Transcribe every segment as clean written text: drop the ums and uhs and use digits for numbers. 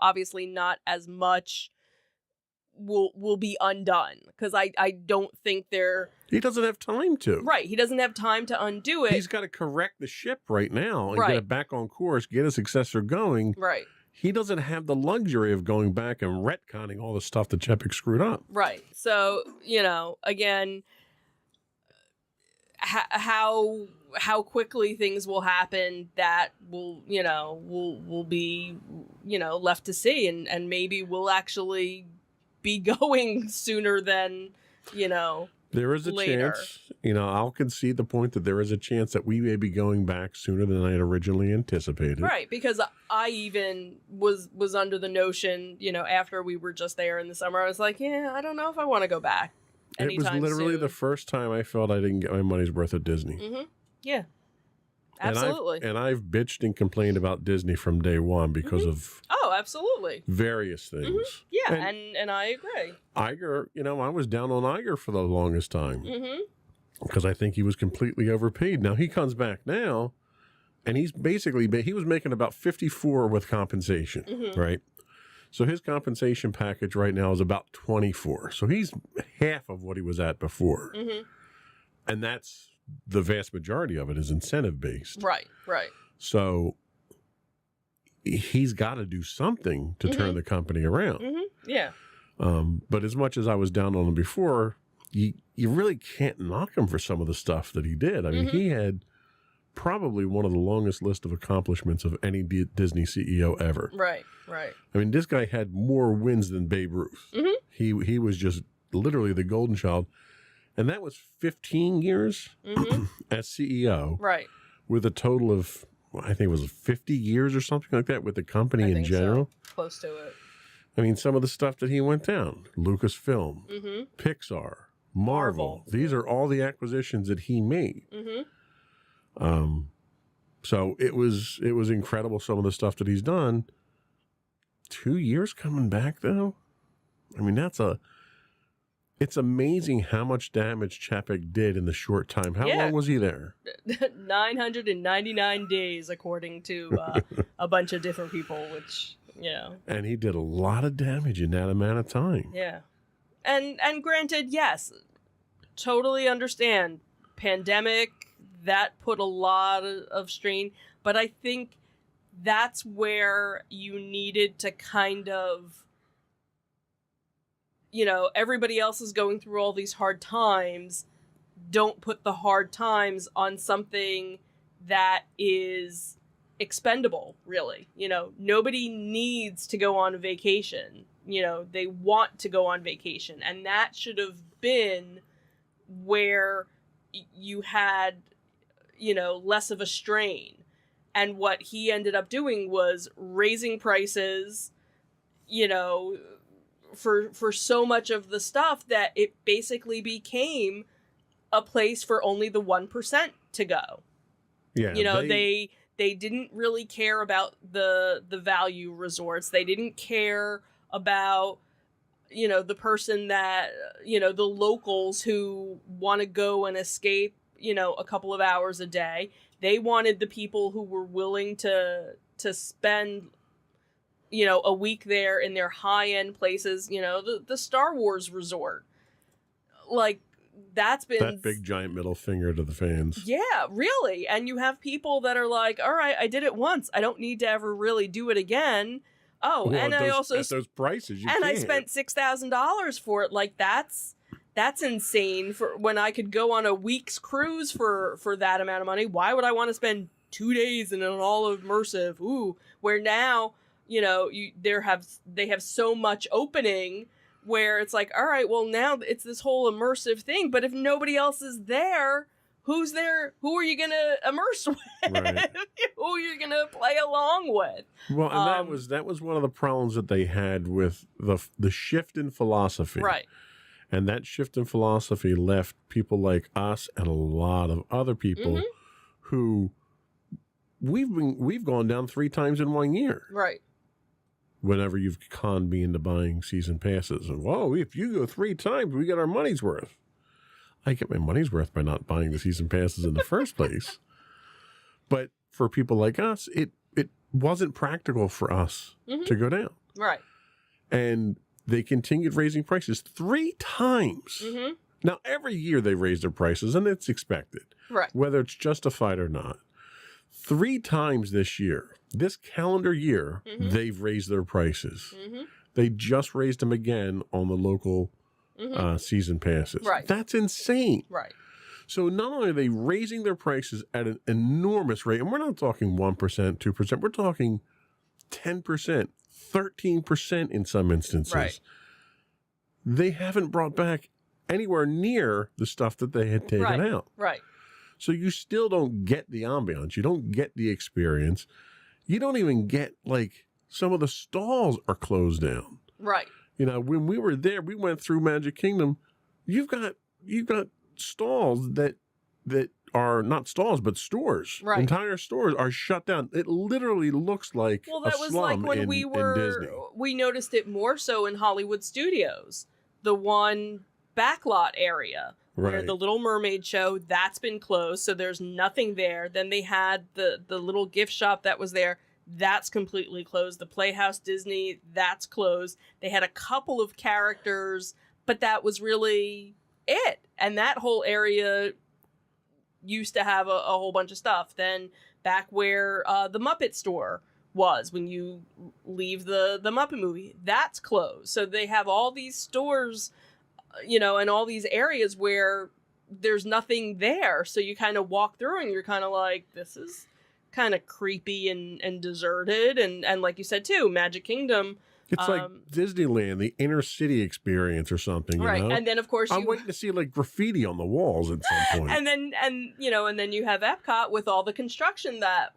obviously not as much will be undone, because I don't think they're He doesn't have time to. right. He doesn't have time to undo it. He's got to correct the ship right now and Right. get it back on course, get a successor going. Right. He doesn't have the luxury of going back and retconning all the stuff that Chepik screwed up. Right. So, again, how quickly things will happen, that will be left to see, and maybe we'll actually be going sooner than there is a later. chance, I'll concede the point that there is a chance that we may be going back sooner than I had originally anticipated. Right, because I even was under the notion, after we were just there in the summer, I was like, yeah, I don't know if I want to go back anytime It was literally soon. the first time I felt I didn't get my money's worth at Disney. Mm-hmm. Yeah. Absolutely. And I've bitched and complained about Disney from day one because of absolutely various things. Mm-hmm. Yeah, and I agree. Iger, I was down on Iger for the longest time because Mm-hmm. I think he was completely overpaid. Now he comes back now, and he was making about 54 with compensation, right? So his compensation package right now is about 24. So he's half of what he was at before, and that's the vast majority of it is incentive based. Right. So he's got to do something to turn the company around. Yeah. But as much as I was down on him before, you really can't knock him for some of the stuff that he did. I mean, he had probably one of the longest list of accomplishments of any Disney CEO ever. Right. I mean, this guy had more wins than Babe Ruth. He was just literally the golden child. And that was 15 years as CEO. Right. With a total of, I think it was 50 years or something like that with the company in general. So. Close to it. I mean, some of the stuff that he went down, Lucasfilm, Pixar, Marvel. These are all the acquisitions that he made. So it was incredible, some of the stuff that he's done. 2 years coming back, though? I mean, it's amazing how much damage Chapek did in the short time. How long was he there? 999 days, according to a bunch of different people, which, And he did a lot of damage in that amount of time. Yeah. And granted, yes, totally understand. Pandemic, that put a lot of strain. But I think that's where you needed to kind of, everybody else is going through all these hard times. Don't put the hard times on something that is expendable, really. Nobody needs to go on a vacation. They want to go on vacation. And that should have been where you had, less of a strain. And what he ended up doing was raising prices, for so much of the stuff that it basically became a place for only the 1% to go. Yeah. They didn't really care about the value resorts. They didn't care about, the person that, the locals who want to go and escape, a couple of hours a day. They wanted the people who were willing to spend, a week there in their high-end places, the Star Wars resort. Like, that's been... That big giant middle finger to the fans. Yeah, really. And you have people that are like, all right, I did it once. I don't need to ever really do it again. Oh, well, and I also... At those prices, you and can't. I spent $6,000 for it. Like, that's insane. For when I could go on a week's cruise for that amount of money. Why would I want to spend 2 days in an all immersive? Ooh, where now... they have so much opening where it's like, all right, well, now it's this whole immersive thing. But if nobody else is there, who's there? Who are you going to immerse with? Right. Who are you going to play along with? Well, and that was one of the problems that they had with the shift in philosophy. Right. And that shift in philosophy left people like us and a lot of other people who we've gone down 3 times in 1 year. Right. Whenever you've conned me into buying season passes. And, whoa, if you go 3 times, we get our money's worth. I get my money's worth by not buying the season passes in the first place. But for people like us, it wasn't practical for us to go down. Right. And they continued raising prices 3 times. Now, every year they raise their prices, and it's expected, Right. whether it's justified or not. 3 times this year, this calendar year, they've raised their prices. They just raised them again on the local season passes. Right. That's insane. Right. So not only are they raising their prices at an enormous rate, and we're not talking 1%, 2%, we're talking 10%, 13% in some instances. Right. They haven't brought back anywhere near the stuff that they had taken out. Right. So you still don't get the ambiance. You don't get the experience. You don't even get, like, some of the stalls are closed down. Right. You know, when we were there, we went through Magic Kingdom. You've got stalls that are not stalls, but stores. Right. Entire stores are shut down. It literally looks like Well, that a was slum like when in Disney. we noticed it more so in Hollywood Studios, the one backlot area where Right. the Little Mermaid show, that's been closed, so there's nothing there. Then they had the little gift shop that was there. That's completely closed. The Playhouse Disney, that's closed. They had a couple of characters, but that was really it. And that whole area used to have a whole bunch of stuff. Then back where the Muppet store was, when you leave the Muppet movie, that's closed. So they have all these stores, you know, and all these areas where there's nothing there. So you kind of walk through and you're kind of like, this is kind of creepy and deserted. And like you said too, Magic Kingdom. It's like Disneyland, the inner city experience or something, you Right. know? And then of course I'm waiting to see like graffiti on the walls at some point. and then you have Epcot with all the construction that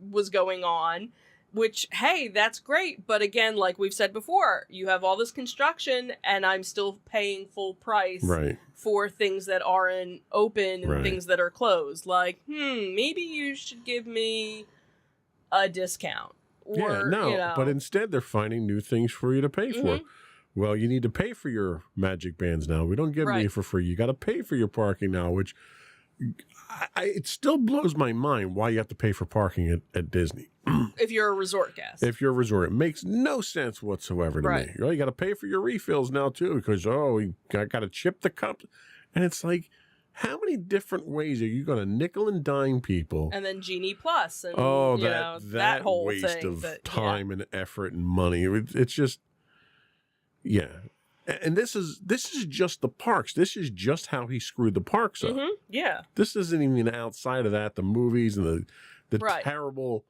was going on, which, hey, that's great. But again, like we've said before, you have all this construction and I'm still paying full price Right. for things that aren't open and Right. things that are closed. Like, maybe you should give me a discount. Yeah, no, you know. but instead they're finding new things for you to pay for. Mhm. Well, you need to pay for your magic bands now. We don't give them to you Right. for free. You got to pay for your parking now, which it still blows my mind why you have to pay for parking at Disney. If you're a resort guest. If you're a resort, it makes no sense whatsoever to Right. me. You got to pay for your refills now too because we got to chip the cup, and it's like, how many different ways are you going to nickel and dime people? And then Genie Plus. And, Oh, you know, that whole waste thing of that- time and effort and money. It's just, yeah. And this is just the parks. This is just how he screwed the parks up. Yeah. This isn't even outside of that. The movies and the Right. terrible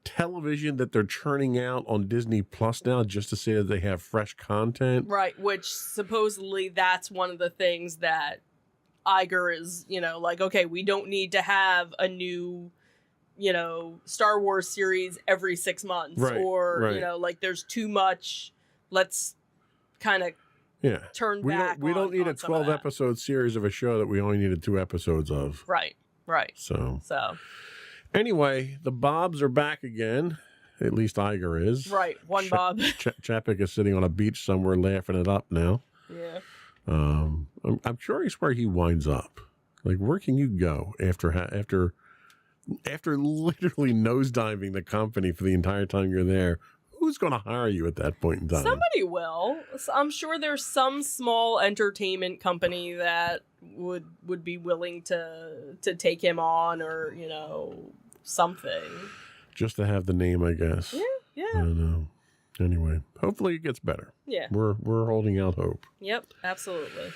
television that they're churning out on Disney Plus now just to say that they have fresh content. Right. Which supposedly that's one of the things that Iger is, like, okay, we don't need to have a new, Star Wars series every 6 months. Right, Or, right. like there's too much. Let's kind of Yeah. turn We back. don't need a on some of 12 that. episode series of a show that we only needed 2 episodes of. Right. Right. So So, anyway, the Bobs are back again. At least Iger is. right. One Bob. Chapek is sitting on a beach somewhere laughing it up now. Yeah. I'm curious where he winds up. Like, where can you go after literally nosediving the company for the entire time you're there? Who's going to hire you at that point in time? Somebody will. I'm sure there's some small entertainment company that would be willing to take him on, or something. Just to have the name, I guess. I Yeah. don't know. Anyway, hopefully it gets better. Yeah. We're holding out hope. Yep. Absolutely.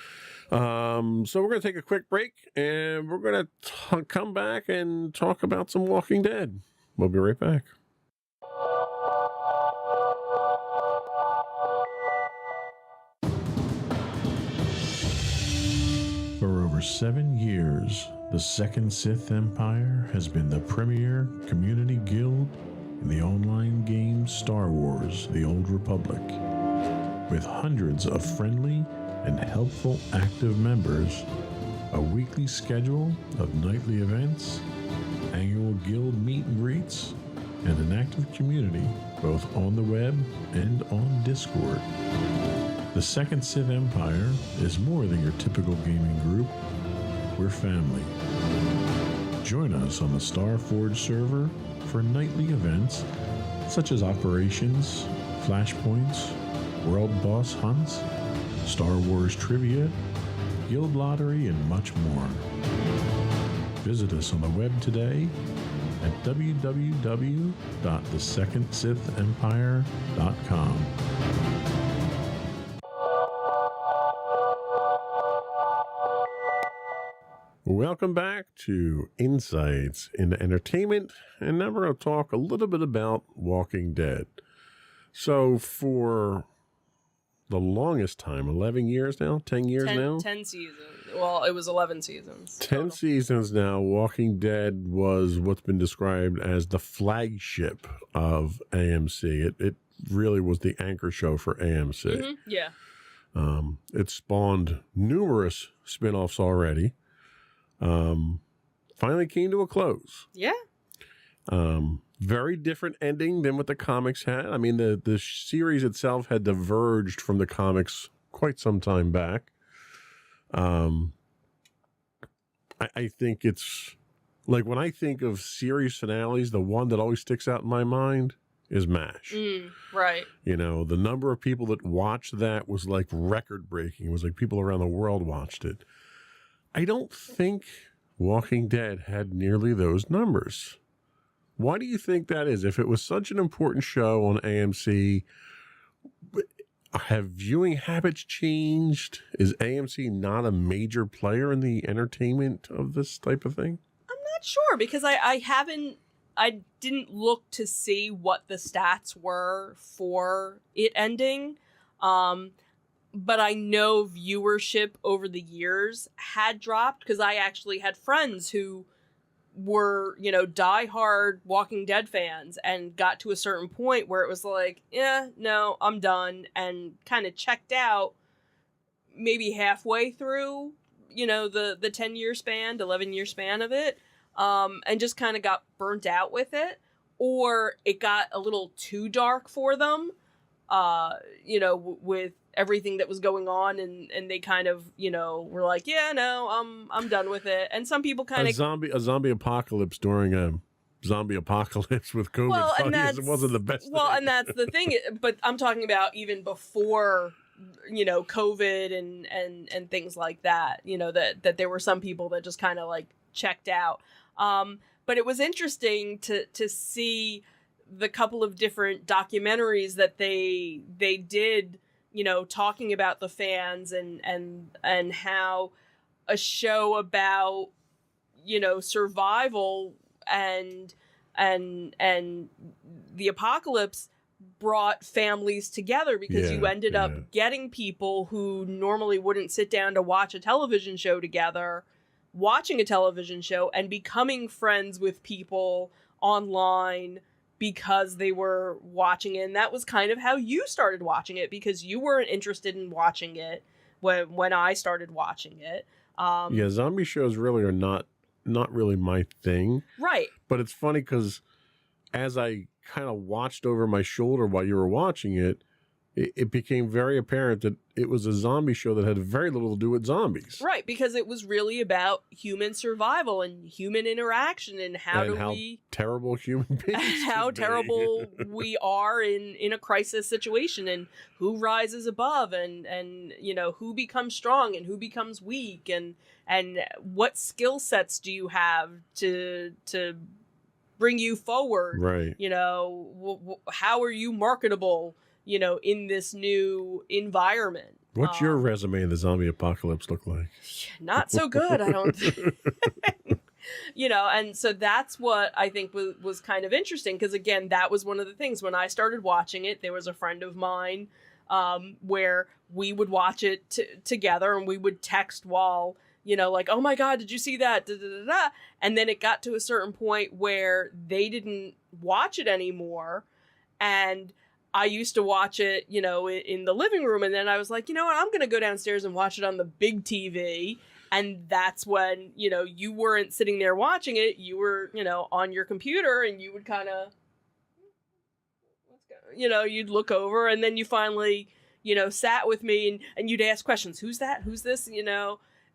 So we're going to take a quick break, and we're going to come back and talk about some Walking Dead. We'll be right back. For over 7 years, the Second Sith Empire has been the premier community guild in the online game Star Wars: The Old Republic. With hundreds of friendly and helpful active members, a weekly schedule of nightly events, annual guild meet and greets, and an active community both on the web and on Discord. The Second Sith Empire is more than your typical gaming group. We're family. Join us on the Starforge server for nightly events such as operations, flashpoints, world boss hunts, Star Wars trivia, guild lottery, and much more. Visit us on the web today at www.thesecondsithempire.com. Welcome back to Insights into Entertainment, and now we're going to talk a little bit about Walking Dead. So for the longest time, 11 years now, 10 years now? 10 seasons. Well, it was 11 seasons. 10 total. seasons now, Walking Dead was what's been described as the flagship of AMC. It really was the anchor show for AMC. Mm-hmm. Yeah. It spawned numerous spin-offs already. Finally came to a close. Yeah. Very different ending than what the comics had. I mean, the series itself had diverged from the comics quite some time back. I think it's like when I think of series finales, the one that always sticks out in my mind is MASH. Right. You know, the number of people that watched that was like record breaking. It was like people around the world watched it. I don't think Walking Dead had nearly those numbers. Why do you think that is? If it was such an important show on AMC, have viewing habits changed? Is AMC not a major player in the entertainment of this type of thing? I'm not sure because I didn't look to see what the stats were for it ending. But I know viewership over the years had dropped because I actually had friends who were, diehard Walking Dead fans and got to a certain point where it was like, yeah, no, I'm done, and kind of checked out maybe halfway through, the 10-year span, 11-year span of it, and just kind of got burnt out with it, or it got a little too dark for them, with everything that was going on, and they kind of, were like, yeah, no, I'm done with it. And some people kind of a zombie apocalypse during a zombie apocalypse with COVID. Well, and it wasn't the best. Well, thing. and that's the thing. But I'm talking about even before, COVID and things like that. That there were some people that just kind of like checked out. But it was interesting to see the couple of different documentaries that they did, talking about the fans and how a show about, survival and the apocalypse brought families together because you ended up getting people who normally wouldn't sit down to watch a television show together, watching a television show and becoming friends with people online because they were watching it. And that was kind of how you started watching it, because you weren't interested in watching it when I started watching it. Zombie shows really are not really my thing. Right. But it's funny because as I kind of watched over my shoulder while you were watching it, it became very apparent that it was a zombie show that had very little to do with zombies. Right, because it was really about human survival and human interaction and how terrible human beings how terrible we are in a crisis situation, and who rises above, and who becomes strong and who becomes weak, and what skill sets do you have to bring you forward, right? How are you marketable, in this new environment? What's your resume in the zombie apocalypse look like? Not so good, I don't think. And so that's what I think was kind of interesting, because again, that was one of the things when I started watching it. There was a friend of mine where we would watch it together, and we would text while, like, oh my God, did you see that? Da, da, da, da. And then it got to a certain point where they didn't watch it anymore, and I used to watch it, in the living room, and then I was like, you know what, I'm going to go downstairs and watch it on the big TV. And that's when, you weren't sitting there watching it. You were, on your computer, and you would kind of, you'd look over, and then you finally, sat with me and you'd ask questions. Who's that? Who's this?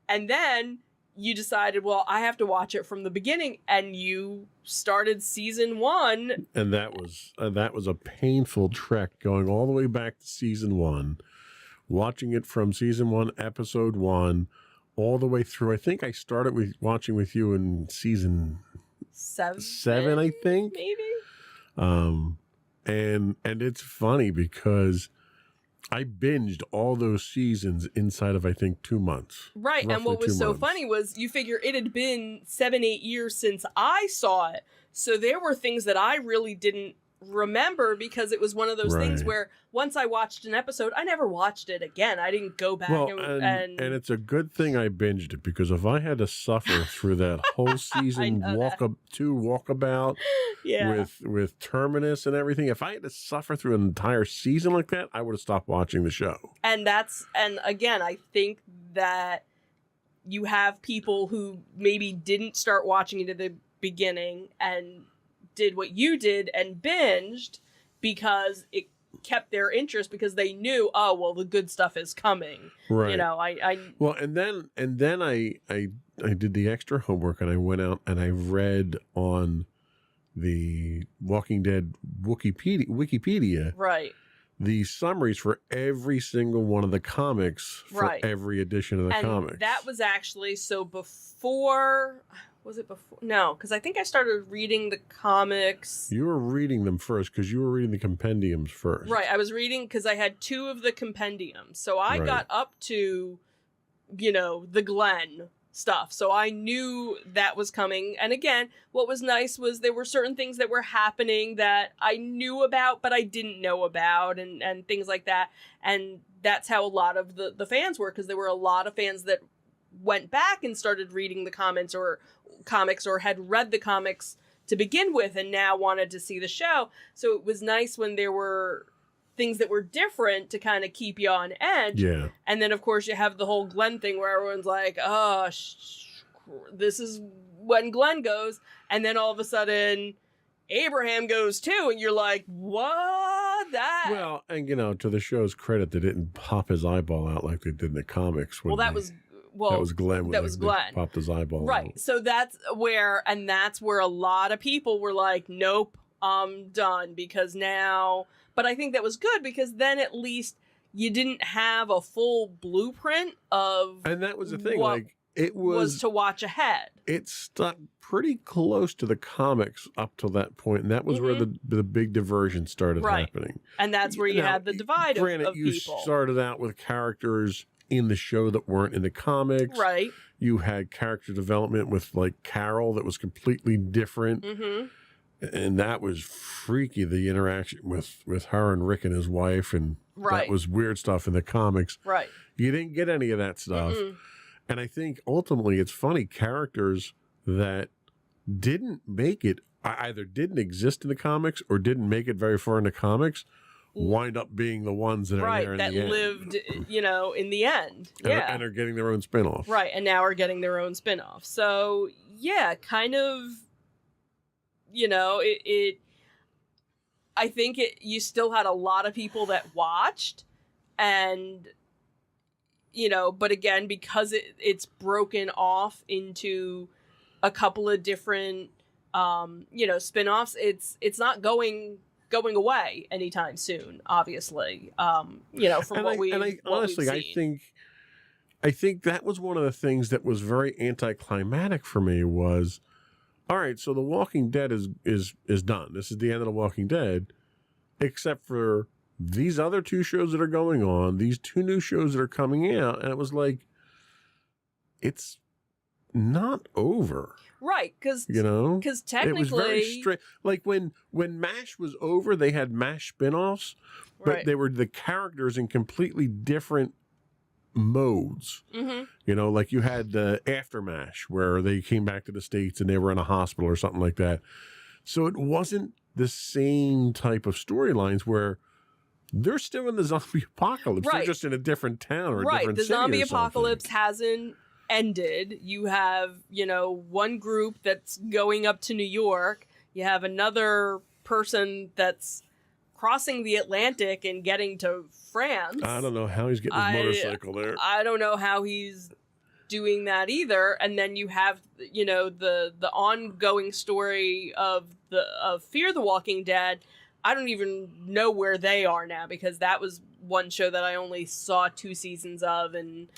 And then you decided, well, I have to watch it from the beginning, and you started season 1. And that was a painful trek, going all the way back to season 1, watching it from season 1, episode 1, all the way through. I think I started watching with you in season 7, I think. Maybe. And it's funny because I binged all those seasons inside of, I think, 2 months. Right. And what was so funny was you figure it had been 7-8 years since I saw it. So there were things that I really didn't remember, because it was one of those things where once I watched an episode, I never watched it again. I didn't go back and it's a good thing I binged it, because if I had to suffer through that whole season walkabout with Terminus and everything, if I had to suffer through an entire season like that, I would have stopped watching the show. And again, I think that you have people who maybe didn't start watching it at the beginning and did what you did and binged because it kept their interest, because they knew, oh, well, the good stuff is coming. Right. You know, well, and then I did the extra homework, and I went out and I read on the Walking Dead Wikipedia right, the summaries for every single one of the comics for every edition of the comics. That was actually, so before... Was it before? No, because I think I started reading the comics. You were reading them first, because you were reading the compendiums first. Right, I was reading because I had 2 of the compendiums. So I got up to, the Glenn stuff. So I knew that was coming. And again, what was nice was there were certain things that were happening that I knew about, but I didn't know about, and things like that. And that's how a lot of the fans were, because there were a lot of fans that went back and started reading the comics or had read the comics to begin with and now wanted to see the show. So it was nice when there were things that were different to kind of keep you on edge. Yeah. And then, of course, you have the whole Glenn thing where everyone's like, oh, this is when Glenn goes. And then all of a sudden, Abraham goes too. And you're like, what? That? Well, and, to the show's credit, they didn't pop his eyeball out like they did in the comics. That was Glenn. That was Glenn. Popped his eyeball out. Right. So that's where a lot of people were like, nope, I'm done, because now... But I think that was good, because then at least you didn't have a full blueprint of... And that was the thing, it was to watch ahead. It stuck pretty close to the comics up till that point, and that was where the big diversion started happening. And that's where you had the divide of people. You started out with characters in the show that weren't in the comics. Right. You had character development with, like, Carol that was completely different. Mm-hmm. And that was freaky, the interaction with her and Rick and his wife. And that was weird stuff in the comics. Right. You didn't get any of that stuff. Mm-mm. And I think ultimately it's funny, characters that didn't make it, either didn't exist in the comics or didn't make it very far in the comics, wind up being the ones that are there in the end. That lived, in the end. Yeah. And are getting their own spinoff. Right. And now are getting their own spinoff. So, yeah, kind of, I think you still had a lot of people that watched, and, but again, because it's broken off into a couple of different, spinoffs, it's not going away anytime soon, obviously. From what we've seen. I think that was one of the things that was very anticlimactic for me was, all right, so The Walking Dead is done. This is the end of The Walking Dead, except for these other 2 shows that are going on, these 2 new shows that are coming out, and it was like, it's not over. Right, because technically... It was very straight. Like, when MASH was over, they had MASH spinoffs, but they were the characters in completely different modes. Mm-hmm. Like you had the After MASH, where they came back to the States and they were in a hospital or something like that. So it wasn't the same type of storylines where they're still in the zombie apocalypse. Right. They're just in a different town or a different city. The zombie apocalypse hasn't ended. You have, one group that's going up to New York. You have another person that's crossing the Atlantic and getting to France. I don't know how he's getting his motorcycle there. I don't know how he's doing that either. And then you have, you know, the ongoing story of Fear the Walking Dead. I don't even know where they are now, because that was one show that I only saw 2 seasons of, and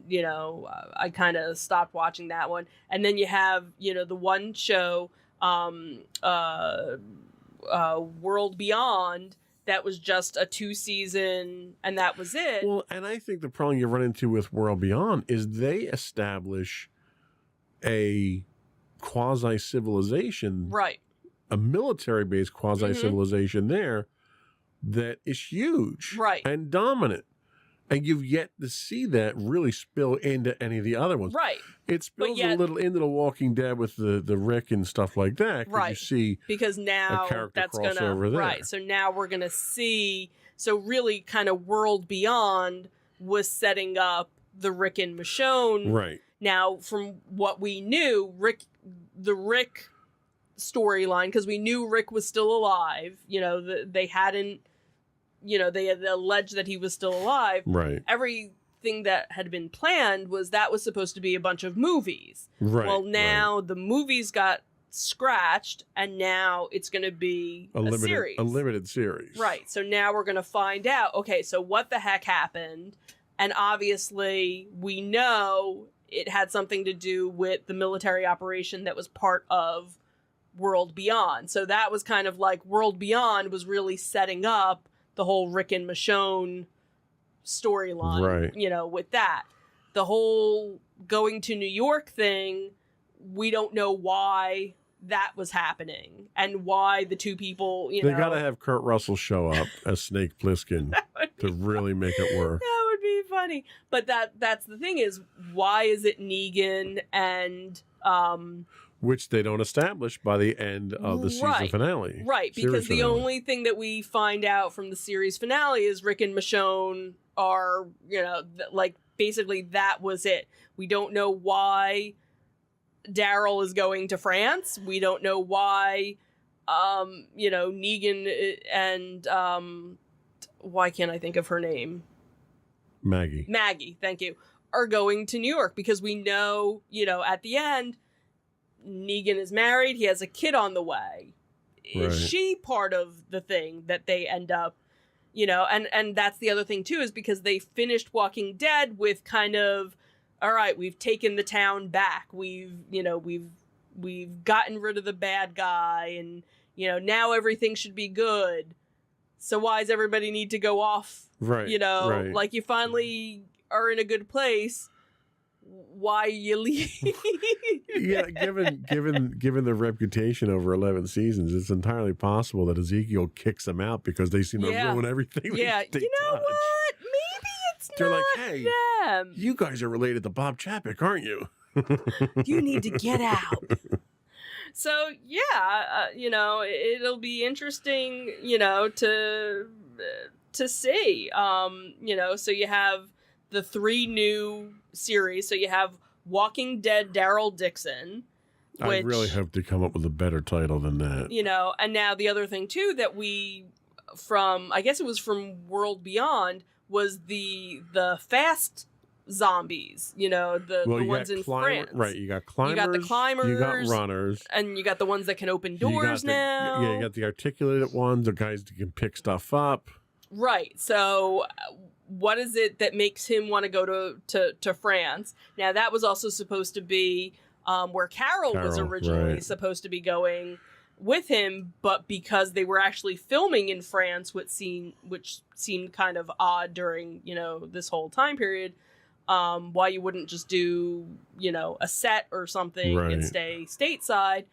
you know, I kind of stopped watching that one. And then you have, you know, the one show, World Beyond, that was just a 2-season, and that was it. Well, and I think the problem you run into with World Beyond is they establish a quasi-civilization, Right. a military-based quasi-civilization there that is huge, Right. and dominant. And you've yet to see that really spill into any of the other ones. Right. It spills yet- a little into The Walking Dead with the Rick and stuff like that. 'Cause Right. You see Because now a character that's crossover gonna there. right. So now we're gonna see. So really, kind of World Beyond was setting up the Rick and Michonne. right. Now, from what we knew, the Rick storyline, because we knew Rick was still alive. You know, they hadn't. You know, they had alleged that he was still alive. Right. Everything that had been planned was supposed to be a bunch of movies. Right. Well, now the movies got scratched, and now it's going to be a series. A limited series. Right. So now we're going to find out, okay, so what the heck happened? And obviously, we know it had something to do with the military operation that was part of World Beyond. So that was kind of like World Beyond was really setting up the whole Rick and Michonne storyline, Right. you know, with that. The whole going to New York thing, we don't know why that was happening and why the two people, you They know. got to have Kurt Russell show up as Snake Plissken to really make it work. That would be funny. But that's the thing is, why is it Negan and Which they don't establish by the end of the season Right. finale. right, because Series the finale. only thing that we find out from the series finale is Rick and Michonne are, you know, like basically that was it. We don't know why Daryl is going to France. We don't know why you know, Negan and why can't I think of her name? Maggie, thank you, are going to New York, because we know, you know, at the end, Negan is married, he has a kid on the way. Right. Is she part of the thing that they end up, you know, and that's the other thing too, is because they finished Walking Dead with kind of, all right, we've taken the town back. We've gotten rid of the bad guy, and, you know, now everything should be good. So why does everybody need to go off? Right. You know, right. like you finally are in a good place. Why you leave? Yeah, given the reputation over 11 seasons, it's entirely possible that Ezekiel kicks them out because they seem to Yeah. ruin everything. Yeah, they you know touch. what? Maybe it's They're not like, hey, them. you guys are related to Bob Chapek, aren't you? You need to get out. So yeah, you know, it'll be interesting, you know, to see. You know, so you have the 3 new series. So you have Walking Dead Daryl Dixon. I really hope to come up with a better title than that. You know, and now the other thing too that I guess it was from World Beyond, was the fast zombies, you know, the ones in France. Right, you got climbers. You got the climbers. You got runners. And you got the ones that can open doors now. Yeah, you got the articulated ones, the guys that can pick stuff up. Right. So what is it that makes him want to go to France? Now, that was also supposed to be where Carol was originally right. supposed to be going with him, but because they were actually filming in France, which seemed kind of odd during, you know, this whole time period, why you wouldn't just do, you know, a set or something Right. and stay stateside.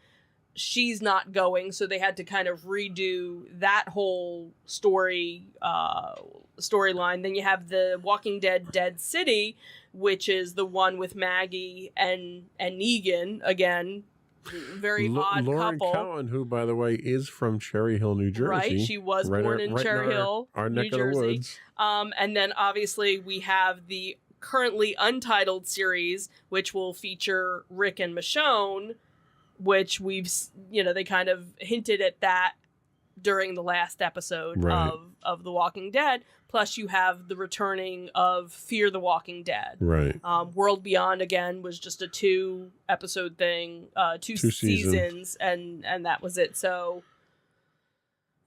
She's not going, so they had to kind of redo that whole storyline. Then you have the Walking Dead Dead City, which is the one with Maggie and Negan, again, very odd Lauren couple. Cohen, who, by the way, is from Cherry Hill, New Jersey. Right, she was born in Cherry Hill, our New neck Jersey. of the woods. And then obviously we have the currently untitled series, which will feature Rick and Michonne, which we've, you know, they kind of hinted at that during the last episode Right. of The Walking Dead. Plus, you have the returning of Fear the Walking Dead. Right. World Beyond, again, was just a 2-episode thing, two seasons, and that was it. So,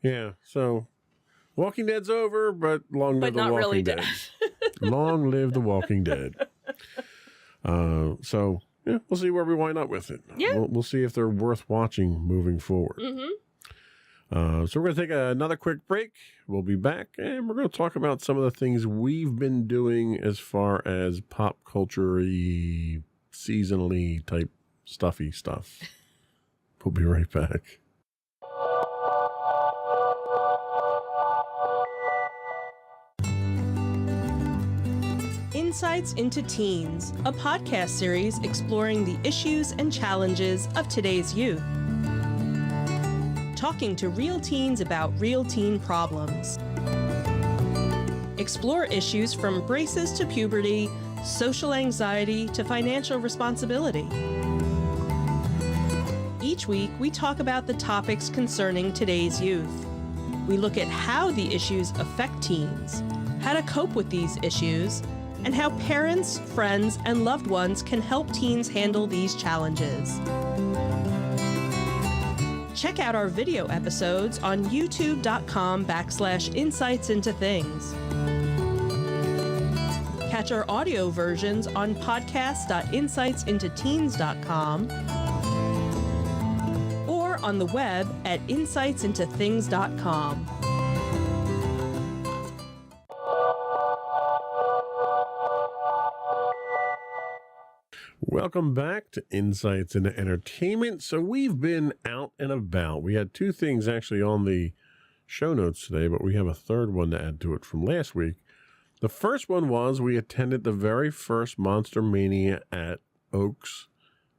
Yeah. So, Walking Dead's over, but long live but the not Walking really Dead. dead. Long live the Walking Dead. So, yeah, we'll see where we wind up with it. Yeah. We'll see if they're worth watching moving forward. Mm-hmm. So we're going to take another quick break. We'll be back, and we're going to talk about some of the things we've been doing as far as pop culture-y, seasonally type stuffy stuff. We'll be right back. Insights into Teens, a podcast series exploring the issues and challenges of today's youth. Talking to real teens about real teen problems. Explore issues from braces to puberty, social anxiety to financial responsibility. Each week, we talk about the topics concerning today's youth. We look at how the issues affect teens, how to cope with these issues, and how parents, friends, and loved ones can help teens handle these challenges. Check out our video episodes on youtube.com/insightsintothings. Catch our audio versions on podcast.insightsintoteens.com or on the web at insightsintothings.com. Welcome back to Insights into Entertainment. So we've been out and about. We had two things actually on the show notes today, but we have a third one to add to it from last week. The first one was we attended the very first Monster Mania at Oaks,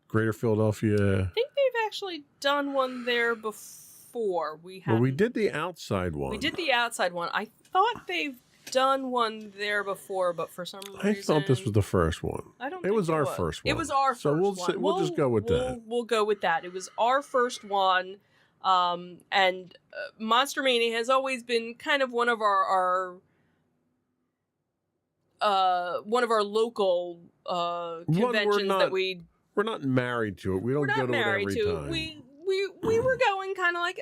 Greater Philadelphia. I think they've actually done one there before. Well, we did the outside one. We did the outside one. I thought they've done one there before, but for some reason... I thought this was the first one. I don't It think was our first one. It was our So first we'll one. we'll just go with that. We'll go with that. It was our first one. And Monster Mania has always been kind of one of our local conventions that we're not married to it. We don't we're go not to married it every to time. it. We were going kind of like,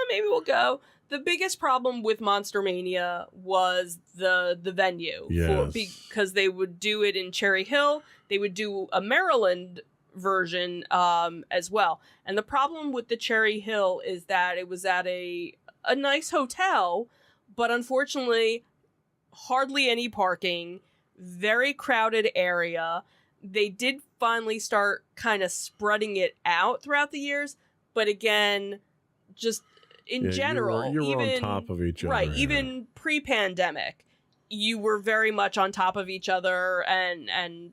maybe we'll go. The biggest problem with Monster Mania was the venue. Yes. Because they would do it in Cherry Hill. They would do a Maryland version as well. And the problem with the Cherry Hill is that it was at a nice hotel, but unfortunately, hardly any parking, very crowded area. They did finally start kind of spreading it out throughout the years, but again, just in general, you were even on top of each other. right, yeah. even pre-pandemic, you were very much on top of each other, and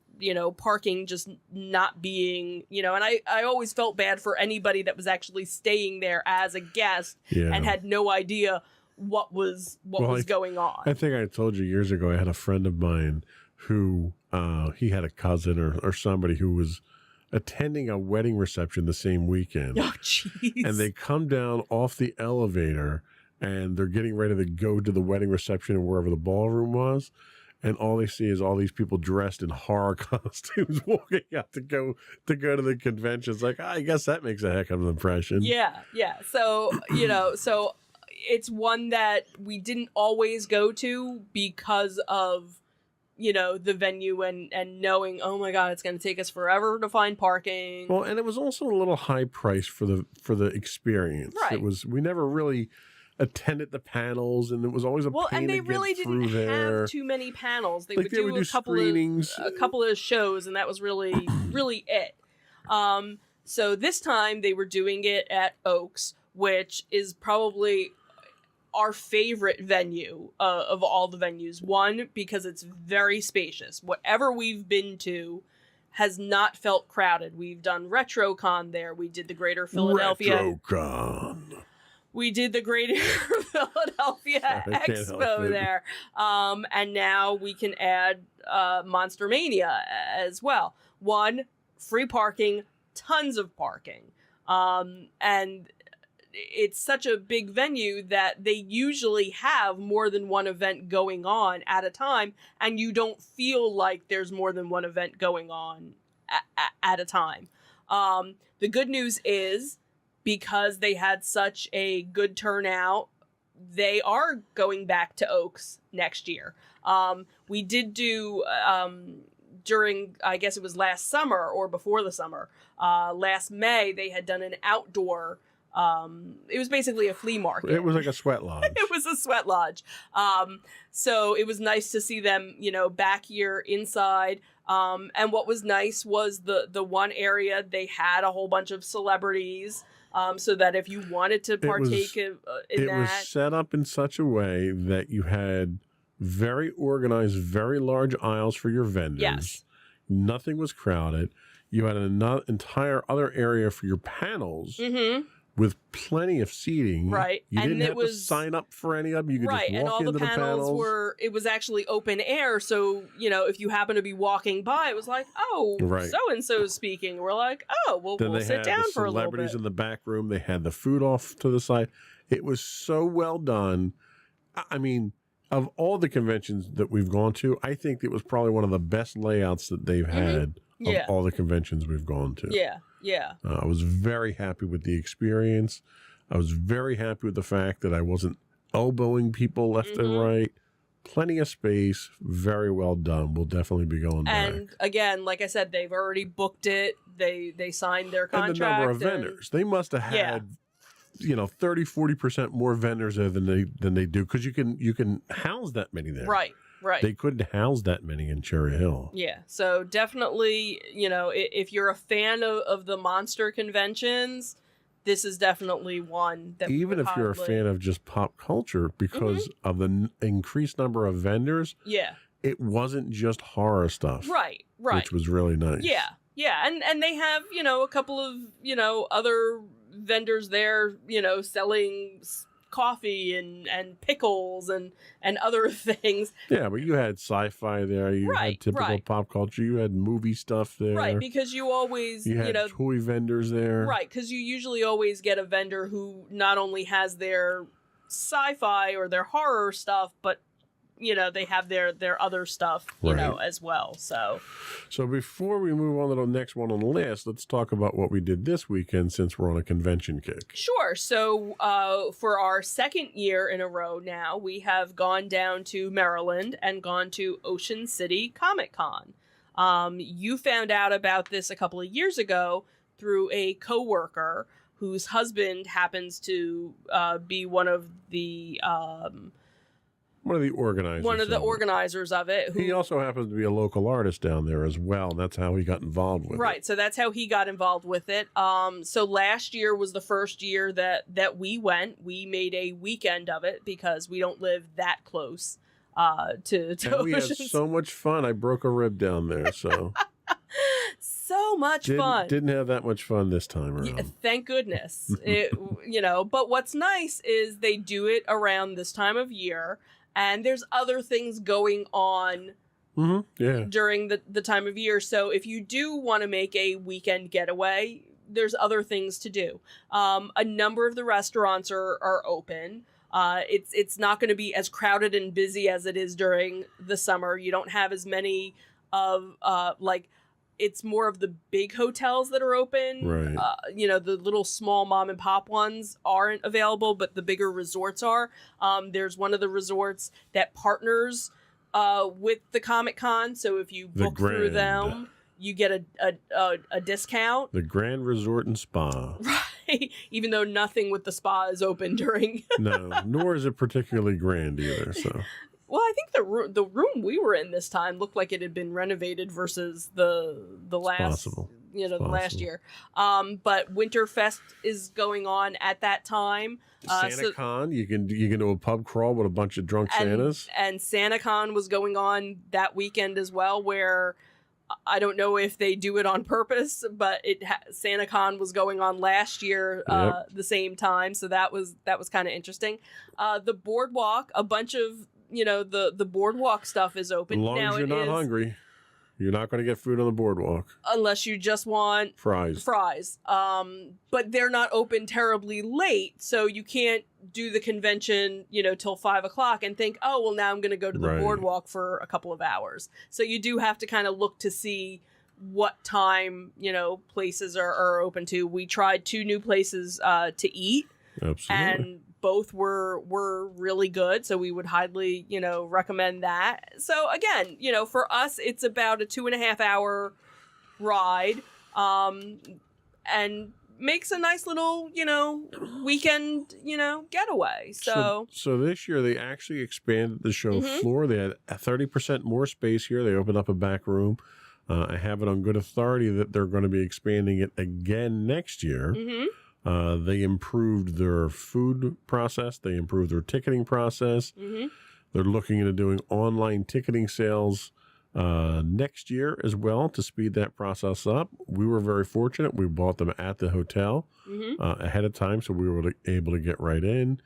parking just not being, and I always felt bad for anybody that was actually staying there as a guest and had no idea what was going on. I think I told you years ago I had a friend of mine who he had a cousin or somebody who was attending a wedding reception the same weekend. Oh, jeez. And they come down off the elevator and they're getting ready to go to the wedding reception and wherever the ballroom was. And all they see is all these people dressed in horror costumes walking out to go to the convention. It's like, I guess that makes a heck of an impression. Yeah. So, so it's one that we didn't always go to because of, the venue and knowing, oh my God, it's going to take us forever to find parking. Well, and it was also a little high price for the experience. Right. We never really attended the panels, and it was always a pain and they to really get through didn't there. have too many panels. They Like, would they do, would do a couple screenings. of shows, and that was really really it. So this time they were doing it at Oaks, which is probably our favorite venue of all the venues. One, because it's very spacious. Whatever we've been to has not felt crowded. We've done RetroCon there. We did the Greater Philadelphia. RetroCon. We did the Greater Philadelphia Sorry, I can't help Expo it. there. And now we can add Monster Mania as well. One, free parking, tons of parking. And it's such a big venue that they usually have more than one event going on at a time, and you don't feel like there's more than one event going on at a time. The good news is, because they had such a good turnout, they are going back to Oaks next year. We did do during, I guess it was last summer or before the summer, last May, they had done an outdoor, it was basically a flea market. It was like a sweat lodge. It was a sweat lodge. So it was nice to see them, back here inside. And what was nice was the one area they had a whole bunch of celebrities, so that if you wanted to partake in that. It was set up in such a way that you had very organized, very large aisles for your vendors. Yes. Nothing was crowded. You had an entire other area for your panels. Mm-hmm. With plenty of seating. Right. You and didn't it have was, to sign up for any of them. You could right. just walk And all into the panels were, it was actually open air. So, if you happen to be walking by, it was like, oh, right. so-and-so's speaking. We're like, oh, well, then we'll they sit had down the for a little celebrities bit. in the back room. They had the food off to the side. It was so well done. I mean, of all the conventions that we've gone to, I think it was probably one of the best layouts that they've had of all the conventions we've gone to. Yeah, yeah. I was very happy with the experience. I was very happy with the fact that I wasn't elbowing people left and right. Plenty of space. Very well done. We'll definitely be going back. And again, like I said, they've already booked it. They signed their contract. And the number of vendors. They must have had 30-40% more vendors there than they do, because you can house that many there. Right. They couldn't house that many in Cherry Hill. Yeah. So definitely, if you're a fan of the monster conventions, this is definitely one that even if you're a fan of just pop culture, because of the increased number of vendors. Yeah. It wasn't just horror stuff. Right. Which was really nice. Yeah. Yeah. And they have, a couple of, other vendors there, selling coffee and pickles and other things. Yeah, but you had sci-fi there. You had typical pop culture. You had movie stuff there. Right, because you always, you had toy vendors there. Right, because you usually always get a vendor who not only has their sci-fi or their horror stuff, but they have their other stuff, as well. So before we move on to the next one on the list, let's talk about what we did this weekend, since we're on a convention kick. Sure. So for our second year in a row now, we have gone down to Maryland and gone to Ocean City Comic Con. You found out about this a couple of years ago through a coworker whose husband happens to be one of the organizers of it. He also happens to be a local artist down there as well. And that's how he got involved with it. Right. So that's how he got involved with it. So last year was the first year that we went. We made a weekend of it because we don't live that close to and we had so much fun. I broke a rib down there. So so much fun. Didn't have that much fun this time around. Yeah, thank goodness. But what's nice is they do it around this time of year. And there's other things going on during the time of year. So if you do want to make a weekend getaway, there's other things to do. A number of the restaurants are open. It's not going to be as crowded and busy as it is during the summer. You don't have as many of it's more of the big hotels that are open. Right. The little small mom and pop ones aren't available, but the bigger resorts are. There's one of the resorts that partners with the Comic Con. So if you book through them, you get a discount. The Grand Resort and Spa. Right. Even though nothing with the spa is open during. No, nor is it particularly grand either. So. Well, I think the room we were in this time looked like it had been renovated versus the last last year. But Winterfest is going on at that time. SantaCon, you can do a pub crawl with a bunch of drunk Santas. And SantaCon was going on that weekend as well, where I don't know if they do it on purpose, but SantaCon was going on last year the same time, so that was kind of interesting. The boardwalk, a bunch of the boardwalk stuff is open. As long as you're not hungry. You're not going to get food on the boardwalk. unless you just want Fries. But they're not open terribly late, so you can't do the convention, till 5 o'clock and think, oh, well, now I'm going to go to the Right. boardwalk for a couple of hours. So you do have to kind of look to see what time, places are open to. We tried 2 new places to eat, Absolutely. and both were really good. So we would highly, recommend that. So again, for us, it's about a 2.5 hour ride, and makes a nice little, weekend, getaway. So this year they actually expanded the show Mhm. floor. They had 30% more space here. They opened up a back room. I have it on good authority that they're going to be expanding it again next year. mhm. They improved their food process. They improved their ticketing process. Mm-hmm. They're looking into doing online ticketing sales next year as well to speed that process up. We were very fortunate. We bought them at the hotel Mm-hmm. ahead of time, so we were able to get right in.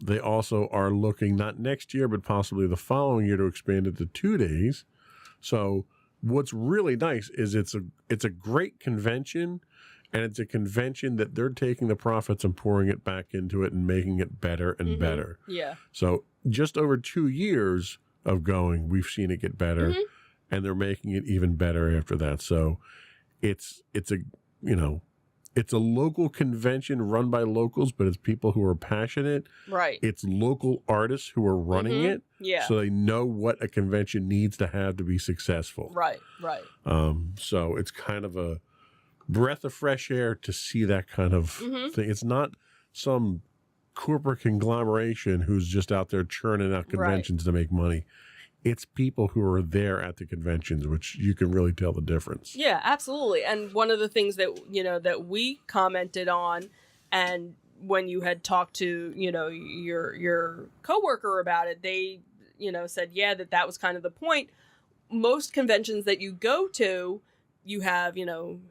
They also are looking not next year, but possibly the following year to expand it to 2 days. So what's really nice is it's a great convention. And it's a convention that they're taking the profits and pouring it back into it and making it better and Mhm. better. Yeah. So just over 2 years of going, we've seen it get better, Mhm. and they're making it even better after that. So it's a local convention run by locals, but it's people who are passionate. Right. It's local artists who are running Mhm. it, Yeah. so they know what a convention needs to have to be successful. Right. So it's kind of a breath of fresh air to see that kind of Mhm. thing. It's not some corporate conglomeration who's just out there churning out conventions to make money. It's people who are there at the conventions, which you can really tell the difference. Yeah, absolutely. And one of the things that, that we commented on, and when you had talked to, your coworker about it, they, said, yeah, that was kind of the point. Most conventions that you go to, you have,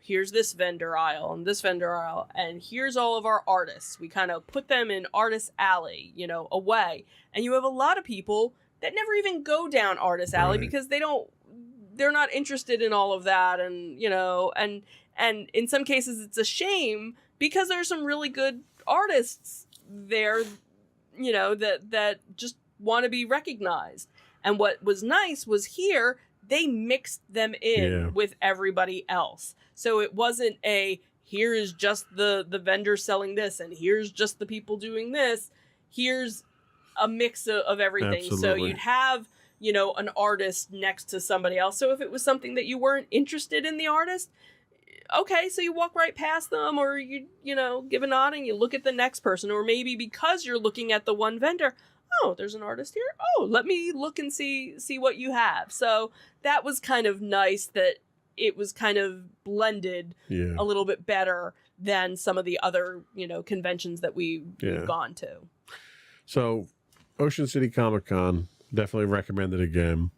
here's this vendor aisle and this vendor aisle, and here's all of our artists. We kind of put them in Artist Alley, away. And you have a lot of people that never even go down Artist Alley Right. because they're not interested in all of that. And, and in some cases it's a shame because there's some really good artists there, that just want to be recognized. And what was nice was here, they mixed them in Yeah. with everybody else. So it wasn't here is just the vendor selling this, and here's just the people doing this. Here's a mix of everything. So Absolutely. you'd have, an artist next to somebody else. So if it was something that you weren't interested in the artist, okay, so you walk right past them, or you give a nod and you look at the next person. Or maybe because you're looking at the one vendor, oh, there's an artist here. Oh, let me look and see what you have. So that was kind of nice that it was kind of blended Yeah. a little bit better than some of the other, conventions that we've Yeah. gone to. So Ocean City Comic Con, definitely recommend it again.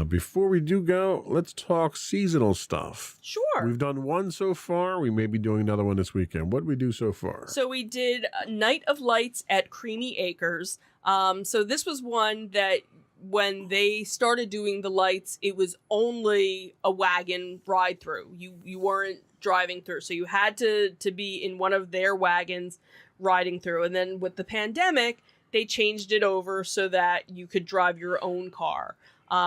Before we do go, let's talk seasonal stuff. Sure. We've done one so far. We may be doing another one this weekend. What did we do so far? So we did Night of Lights at Creamy Acres. So this was one that when they started doing the lights, it was only a wagon ride through. You weren't driving through. So you had to be in one of their wagons riding through. And then with the pandemic, they changed it over so that you could drive your own car.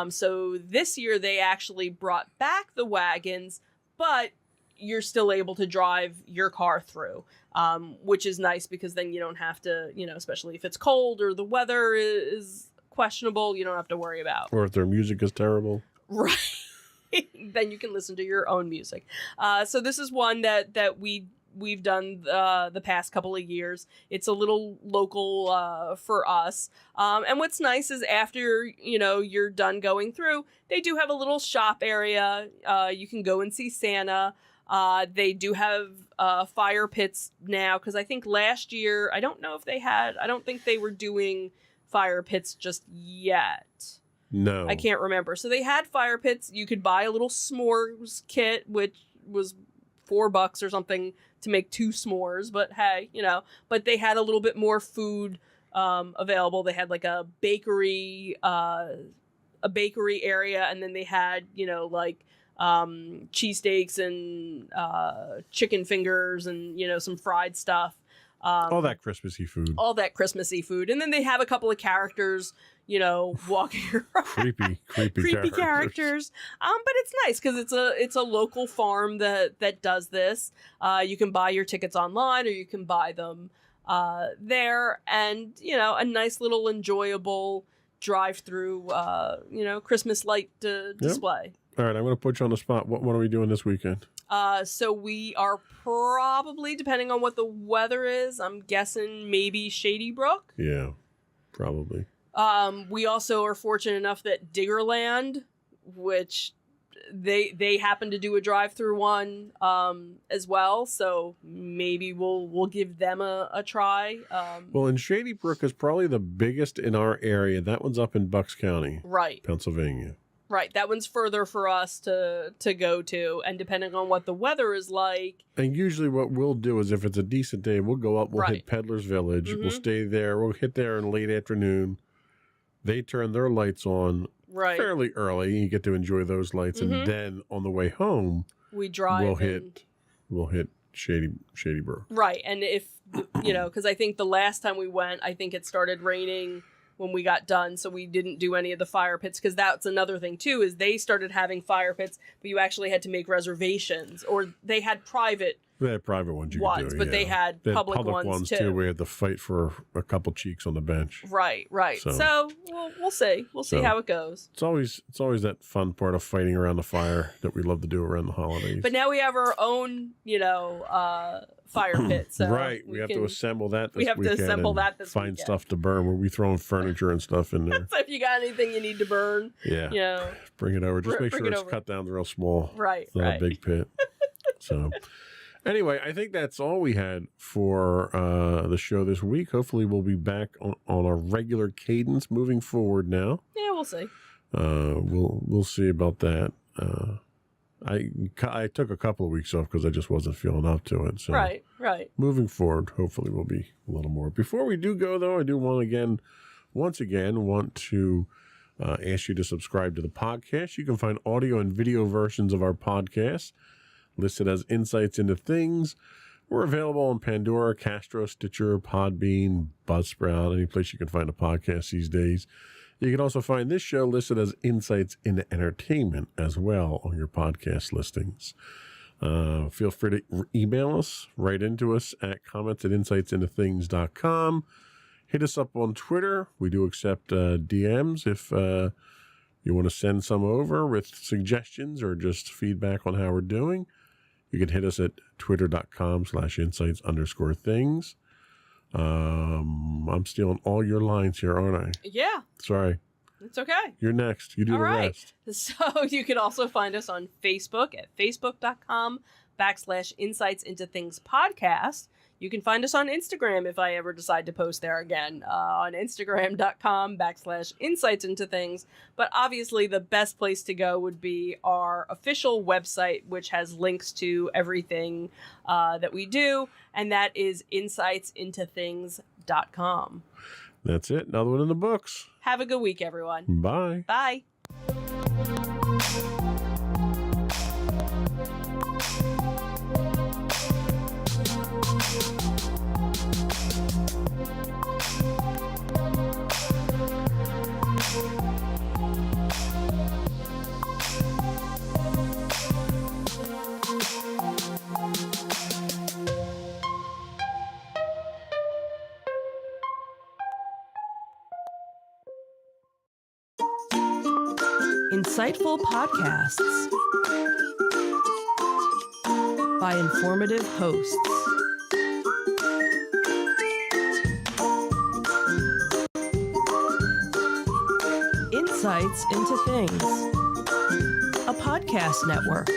So this year they actually brought back the wagons, but you're still able to drive your car through, which is nice because then you don't have to, especially if it's cold or the weather is questionable, you don't have to worry about. Or if their music is terrible. Right. Then you can listen to your own music. So this is one that we've done the past couple of years. It's a little local for us. And what's nice is after, you're done going through, they do have a little shop area. You can go and see Santa. They do have fire pits now, because I think last year, I don't think they were doing fire pits just yet. No. I can't remember. So they had fire pits. You could buy a little s'mores kit, which was $4 or something to make 2 s'mores. But hey, but they had a little bit more food available. They had like a bakery a bakery area, and then they had, like cheesesteaks and chicken fingers and, some fried stuff. All that Christmassy food. And then they have a couple of characters, walking around. creepy characters. But it's nice because it's a local farm that does this. You can buy your tickets online, or you can buy them there, and a nice little enjoyable drive-through Christmas light display. All right, I'm going to put you on the spot. What are we doing this weekend? So we are probably, depending on what the weather is, I'm guessing maybe Shady Brook. Yeah, probably. We also are fortunate enough that Diggerland, which they happen to do a drive-through one as well, so maybe we'll give them a try. Well, and Shady Brook is probably the biggest in our area. That one's up in Bucks County, right, Pennsylvania. Right, that one's further for us to go to, and depending on what the weather is like. And usually what we'll do is if it's a decent day, we'll go up, we'll hit Peddler's Village, we'll stay there, we'll hit there in late afternoon. They turn their lights on fairly early. You get to enjoy those lights, and then on the way home, we drive. We'll hit Shady Brook. Right, and if because I think the last time we went, I think it started raining when we got done, so we didn't do any of the fire pits, because that's another thing too, is they started having fire pits, but you actually had to make reservations, or they had private ones you could do, but they had public ones too. We had to fight for a couple cheeks on the bench. Right. So we'll see. We'll see how it goes. It's always that fun part of fighting around the fire that we love to do around the holidays. But now we have our own, fire pit. So we have to assemble that this weekend. We have to assemble that this find weekend. Stuff to burn, where we throwing furniture and stuff in there. So if you got anything you need to burn, bring it over. Just make sure it's cut down real small. Right. It's not a big pit. So anyway, I think that's all we had for the show this week. Hopefully we'll be back on a regular cadence moving forward now. Yeah, we'll see. We'll see about that. I took a couple of weeks off because I just wasn't feeling up to it. So right. Moving forward, hopefully we'll be a little more. Before we do go, though, I do once again want to ask you to subscribe to the podcast. You can find audio and video versions of our podcast listed as Insights into Things. We're available on Pandora, Castro, Stitcher, Podbean, Buzzsprout, any place you can find a podcast these days. You can also find this show listed as Insights into Entertainment as well on your podcast listings. Feel free to email us, write into us at comments@insightsintothings.com. Hit us up on Twitter. We do accept DMs if you want to send some over with suggestions or just feedback on how we're doing. You can hit us at twitter.com/insights_things. I'm stealing all your lines here, aren't I? Yeah. Sorry. It's okay. You're next. You do the rest. So you can also find us on Facebook at facebook.com/insightsintothingspodcast. You can find us on Instagram if I ever decide to post there again, on instagram.com/insightsintothings. But obviously the best place to go would be our official website, which has links to everything that we do, and that is insightsintothings.com. That's it. Another one in the books. Have a good week, everyone. Bye. Bye. Insightful podcasts by informative hosts. Insights into Things, a podcast network.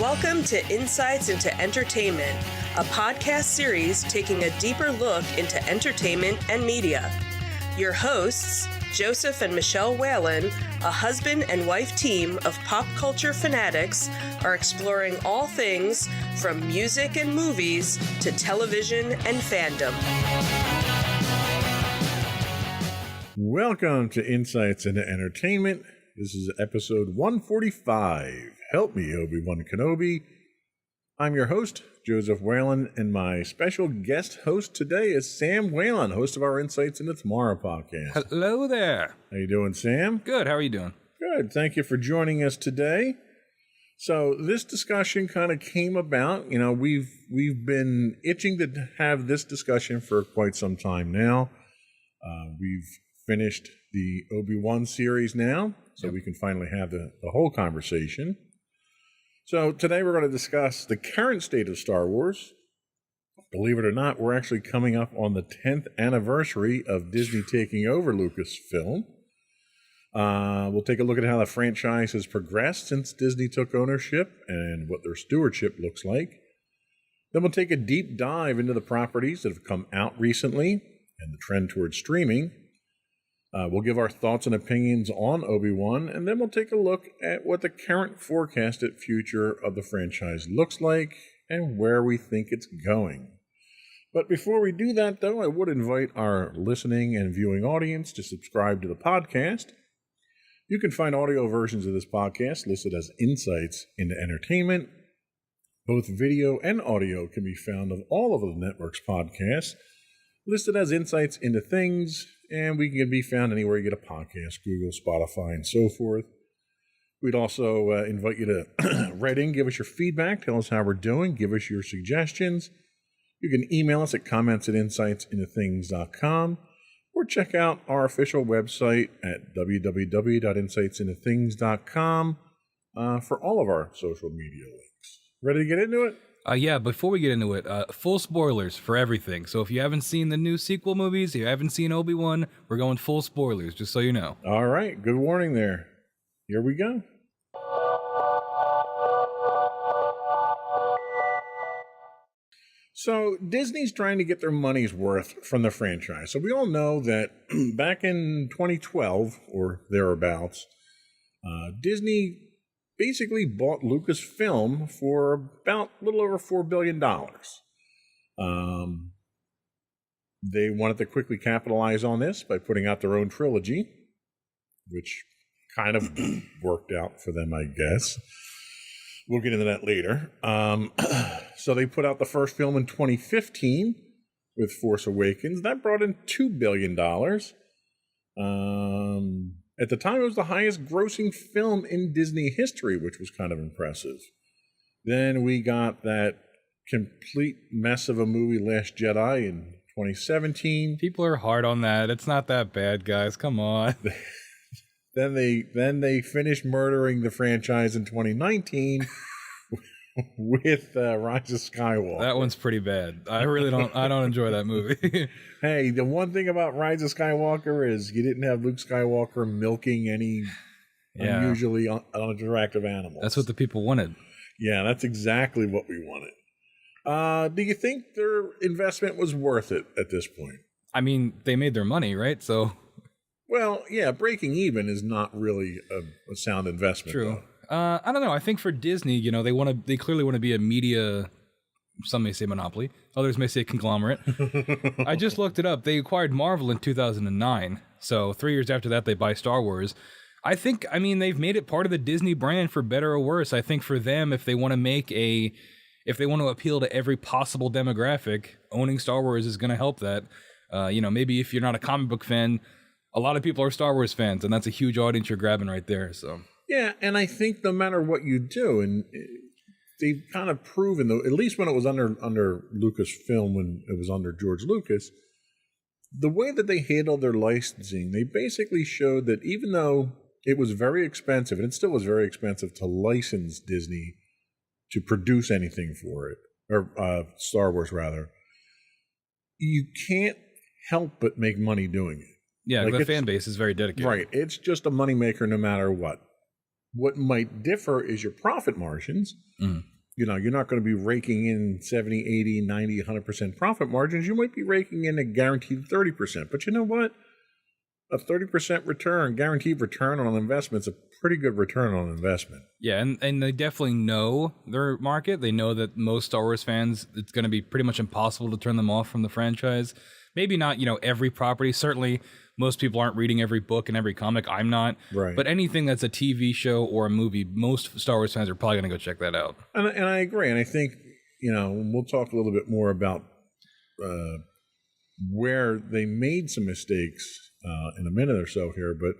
Welcome to Insights into Entertainment, a podcast series taking a deeper look into entertainment and media. Your hosts, Joseph and Michelle Whalen, a husband and wife team of pop culture fanatics, are exploring all things from music and movies to television and fandom. Welcome to Insights into Entertainment. This is episode 145. Help me, Obi-Wan Kenobi. I'm your host, Joseph Whalen, and my special guest host today is Sam Whalen, host of our Insights into Tomorrow podcast. Hello there. How you doing, Sam? Good. How are you doing? Good. Thank you for joining us today. So this discussion kind of came about. You know, we've been itching to have this discussion for quite some time now. We've finished the Obi-Wan series now, so we can finally have the whole conversation. So today we're going to discuss the current state of Star Wars. Believe it or not, we're actually coming up on the 10th anniversary of Disney taking over Lucasfilm. We'll take a look at how the franchise has progressed since Disney took ownership and what their stewardship looks like. Then we'll take a deep dive into the properties that have come out recently and the trend towards streaming. We'll give our thoughts and opinions on Obi-Wan, and then we'll take a look at what the current forecasted future of the franchise looks like and where we think it's going. But before we do that, though, I would invite our listening and viewing audience to subscribe to the podcast. You can find audio versions of this podcast listed as Insights into Entertainment. Both video and audio can be found on all of the network's podcasts, listed as Insights into Things, and we can be found anywhere you get a podcast, Google, Spotify, and so forth. We'd also invite you to write in, give us your feedback, tell us how we're doing, give us your suggestions. You can email us at comments@insightsintothings.com or check out our official website at www.insightsintothings.com for all of our social media links. Ready to get into it? Yeah, before we get into it, full spoilers for everything. So if you haven't seen the new sequel movies, you haven't seen Obi-Wan, we're going full spoilers, just so you know. All right, good warning there. Here we go. So Disney's trying to get their money's worth from the franchise. So we all know that back in 2012 or thereabouts, Disney basically bought Lucasfilm for about a little over $4 billion. They wanted to quickly capitalize on this by putting out their own trilogy, which kind of worked out for them, I guess. We'll get into that later. So they put out the first film in 2015 with Force Awakens. That brought in $2 billion. At the time, it was the highest grossing film in Disney history, which was kind of impressive. Then we got that complete mess of a movie, Last Jedi, in 2017. People are hard on that. It's not that bad, guys. Come on. Then they finished murdering the franchise in 2019 with Rise of Skywalker. That one's pretty bad. I don't enjoy that movie. Hey, the one thing about Rise of Skywalker is you didn't have Luke Skywalker milking any unusually unattractive animals. That's what the people wanted. Yeah, that's exactly what we wanted. Do you think their investment was worth it at this point? I mean, they made their money, right? So, well, yeah, breaking even is not really a sound investment. True. I don't know. I think for Disney, you know, they clearly want to be a media. Some may say monopoly, others may say conglomerate. I just looked it up. They acquired Marvel in 2009. So 3 years after that, they buy Star Wars. I mean, they've made it part of the Disney brand for better or worse. I think for them, if they want to appeal to every possible demographic, owning Star Wars is going to help that. Maybe if you're not a comic book fan, a lot of people are Star Wars fans, and that's a huge audience you're grabbing right there. So yeah, and I think no matter what you do, and they've kind of proven, though, at least when it was under Lucasfilm, when it was under George Lucas, the way that they handled their licensing, they basically showed that even though it was very expensive, and it still was very expensive to license Disney to produce anything for it, or Star Wars rather, you can't help but make money doing it. Yeah, like the fan base is very dedicated. Right. It's just a moneymaker no matter what. What might differ is your profit margins. Mm. You know, you're not going to be raking in 70, 80, 90, 100% profit margins. You might be raking in a guaranteed 30%. But you know what? a 30% return, guaranteed return on investment is a pretty good return on investment. Yeah, and they definitely know their market. They know that most Star Wars fans, it's going to be pretty much impossible to turn them off from the franchise. Maybe not, every property. Certainly, most people aren't reading every book and every comic. I'm not. Right. But anything that's a TV show or a movie, most Star Wars fans are probably going to go check that out. And I agree. And I think, we'll talk a little bit more about where they made some mistakes in a minute or so here, but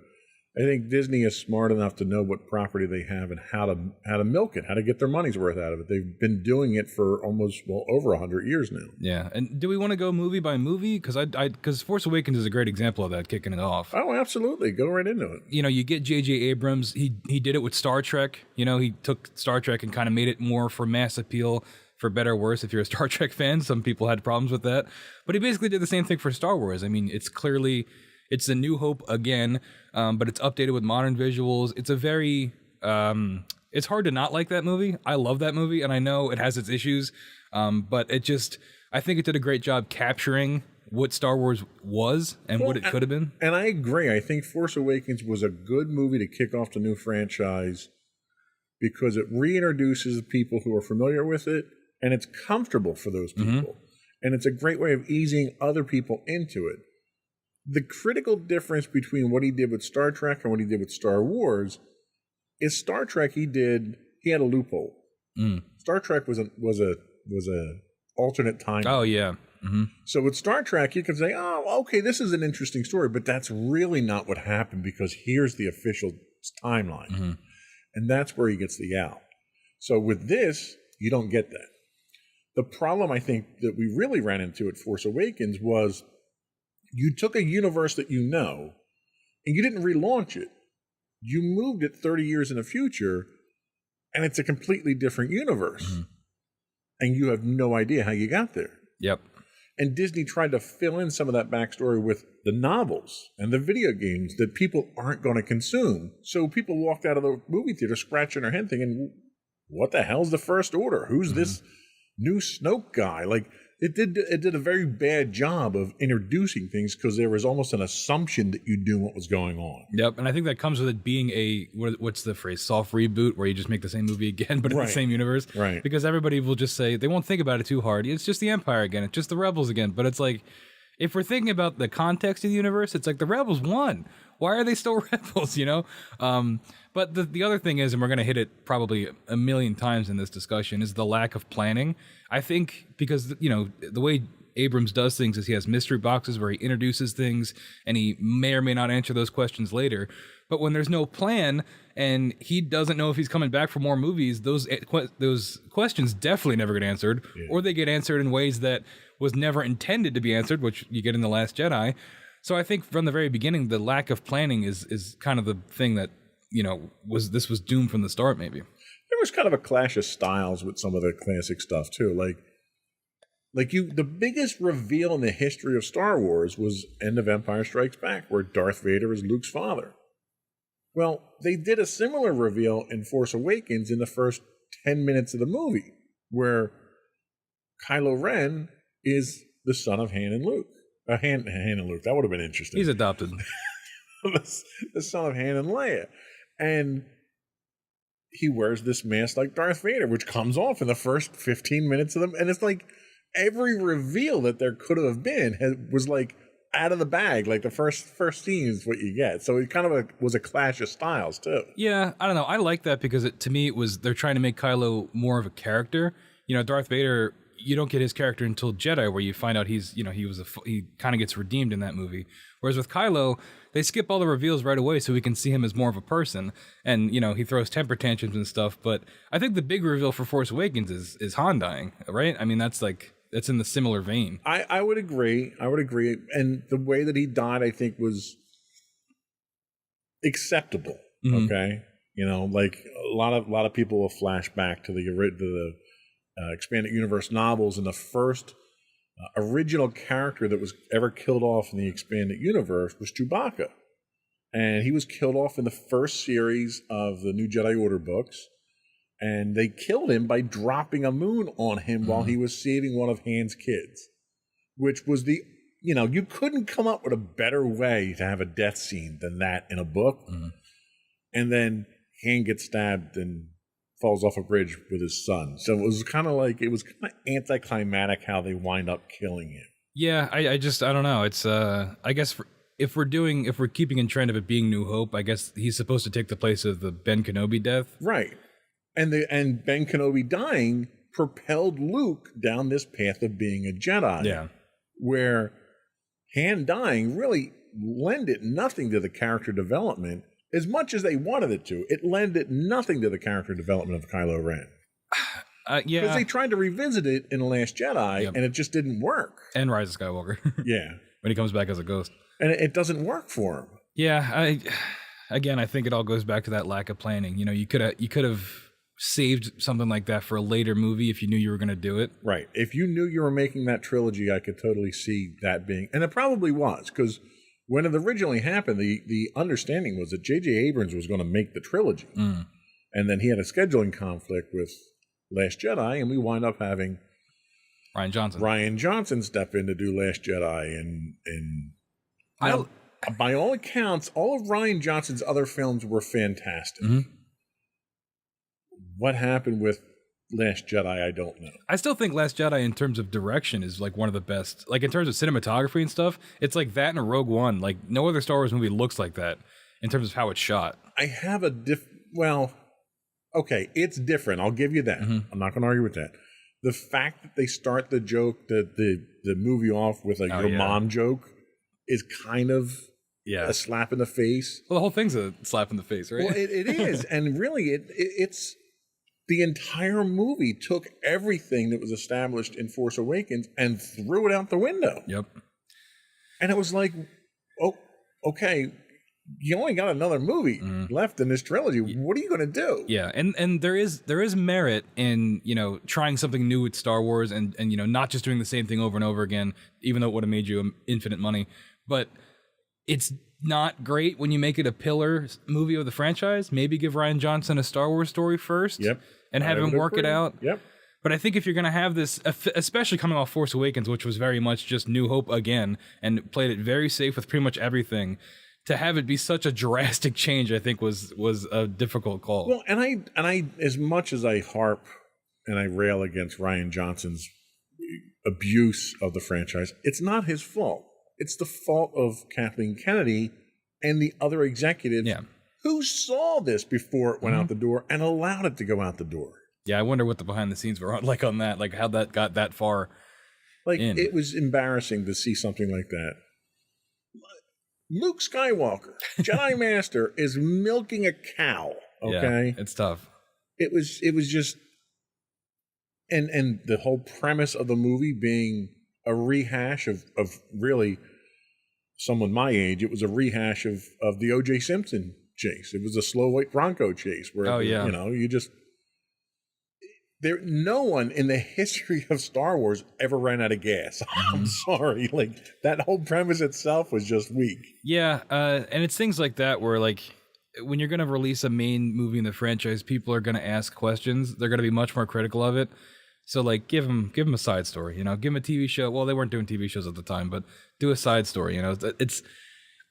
I think Disney is smart enough to know what property they have and how to milk it, how to get their money's worth out of it. They've been doing it for almost over 100 years now. Yeah, and do we want to go movie by movie? Because Force Awakens is a great example of that, kicking it off. Oh, absolutely, go right into it. You get J.J. Abrams. He did it with Star Trek. He took Star Trek and kind of made it more for mass appeal. For better or worse, if you're a Star Trek fan, some people had problems with that. But he basically did the same thing for Star Wars. I mean, it's a New Hope again, but it's updated with modern visuals. It's a very, it's hard to not like that movie. I love that movie, and I know it has its issues, but I think it did a great job capturing what Star Wars was and what it could have been. And I agree. I think Force Awakens was a good movie to kick off the new franchise because it reintroduces people who are familiar with it, and it's comfortable for those people. Mm-hmm. And it's a great way of easing other people into it. The critical difference between what he did with Star Trek and what he did with Star Wars is Star Trek he had a loophole. Star Trek was a alternate time. Oh yeah. Mm-hmm. So with Star Trek, you can say, oh, okay, this is an interesting story, but that's really not what happened because here's the official timeline. Mm-hmm. And that's where he gets the out. So with this, you don't get that. The problem I think that we really ran into at Force Awakens was you took a universe that you know, and you didn't relaunch it. You moved it 30 years in the future, and it's a completely different universe. Mm-hmm. And you have no idea how you got there. Yep. And Disney tried to fill in some of that backstory with the novels and the video games that people aren't going to consume. So people walked out of the movie theater scratching their head thinking, what the hell's the First Order? Who's this new Snoke guy? Like, it did a very bad job of introducing things because there was almost an assumption that you knew what was going on. Yep, and I think that comes with it being what's the phrase, soft reboot, where you just make the same movie again, but in the same universe. Right. Because everybody will just say, they won't think about it too hard. It's just the Empire again. It's just the Rebels again. But it's like, if we're thinking about the context of the universe, it's like the Rebels won. Why are they still Rebels, But the other thing is, and we're going to hit it probably a million times in this discussion, is the lack of planning. I think because, the way Abrams does things is he has mystery boxes where he introduces things and he may or may not answer those questions later. But when there's no plan and he doesn't know if he's coming back for more movies, those questions definitely never get answered, or they get answered in ways that was never intended to be answered, which you get in The Last Jedi. So I think from the very beginning, the lack of planning is kind of the thing that, was doomed from the start, maybe. There was kind of a clash of styles with some of the classic stuff too. The biggest reveal in the history of Star Wars was End of Empire Strikes Back, where Darth Vader is Luke's father. Well, they did a similar reveal in Force Awakens in the first 10 minutes of the movie, where Kylo Ren is the son of Han and Luke. Han and Luke, that would have been interesting. He's adopted. the son of Han and Leia. And he wears this mask like Darth Vader, which comes off in the first 15 minutes of them. And it's like every reveal that there could have been was like out of the bag. Like the first scene is what you get. So it kind of was a clash of styles too. Yeah, I don't know. I like that because to me they're trying to make Kylo more of a character. Darth Vader, you don't get his character until Jedi, where you find out he kind of gets redeemed in that movie. Whereas with Kylo, they skip all the reveals right away so we can see him as more of a person. And, he throws temper tantrums and stuff. But I think the big reveal for Force Awakens is Han dying, right? I mean, that's in the similar vein. I would agree. And the way that he died, I think, was acceptable. Mm-hmm. Okay. A lot of people will flash back to the expanded universe novels, and the first original character that was ever killed off in the expanded universe was Chewbacca. And he was killed off in the first series of the New Jedi Order books. And they killed him by dropping a moon on him while he was saving one of Han's kids, which was the you couldn't come up with a better way to have a death scene than that in a book. And then Han gets stabbed and falls off a bridge with his son. So it was kind of anticlimactic how they wind up killing him. Yeah, I don't know. It's I guess if we're keeping in trend of it being New Hope, I guess he's supposed to take the place of the Ben Kenobi death. Right. And Ben Kenobi dying propelled Luke down this path of being a Jedi. Yeah. Where Han dying really lended nothing to the character development as much as they wanted it to. It lended nothing to the character development of Kylo Ren. Yeah. Because they tried to revisit it in The Last Jedi, and it just didn't work. And Rise of Skywalker. Yeah. When he comes back as a ghost. And it doesn't work for him. Yeah, I think it all goes back to that lack of planning. You could have saved something like that for a later movie if you knew you were going to do it. Right. If you knew you were making that trilogy, I could totally see that being, and it probably was, because when it originally happened, the understanding was that J.J. Abrams was going to make the trilogy. And then he had a scheduling conflict with Last Jedi, and we wind up having Rian Johnson step in to do Last Jedi, and by all accounts, all of Rian Johnson's other films were fantastic. What happened with Last Jedi, I don't know. I still think Last Jedi, in terms of direction, is like one of the best. Like in terms of cinematography and stuff, it's like that and a Rogue One. Like no other Star Wars movie looks like that in terms of how it's shot. I have a okay, it's different. I'll give you that. I'm not going to argue with that. The fact that they start the joke, the movie off with your mom joke, is kind of a slap in the face. Well, the whole thing's a slap in the face, right? Well, it is, and really, it's the entire movie took everything that was established in Force Awakens and threw it out the window. Yep. And it was like, oh, okay, you only got another movie left in this trilogy. What are you going to do? Yeah, and there is merit in trying something new with Star Wars and not just doing the same thing over and over again, even though it would have made you infinite money. But it's not great when you make it a pillar movie of the franchise. Maybe give Rian Johnson a Star Wars story first. Yep. And have him work it out. Yep. But I think if you're going to have this, especially coming off Force Awakens, which was very much just New Hope again, and played it very safe with pretty much everything, to have it be such a drastic change, I think was a difficult call. Well, and I as much as I harp and I rail against Rian Johnson's abuse of the franchise, it's not his fault. It's the fault of Kathleen Kennedy and the other executives who saw this before it went out the door and allowed it to go out the door. Yeah, I wonder what the behind the scenes were like on that, like how that got that far. Like it was embarrassing to see something like that. Luke Skywalker, Jedi Master, is milking a cow. Okay, yeah, it's tough. It was just, and the whole premise of the movie being a rehash of really someone my age. It was a rehash of the O.J. Simpson chase. It was a slow white Bronco chase where no one in the history of Star Wars ever ran out of gas. I'm sorry. Like that whole premise itself was just weak. Yeah. And it's things like that where like when you're going to release a main movie in the franchise, people are going to ask questions. They're going to be much more critical of it. So like give them a side story, give them a TV show. Well, they weren't doing TV shows at the time, but do a side story. It's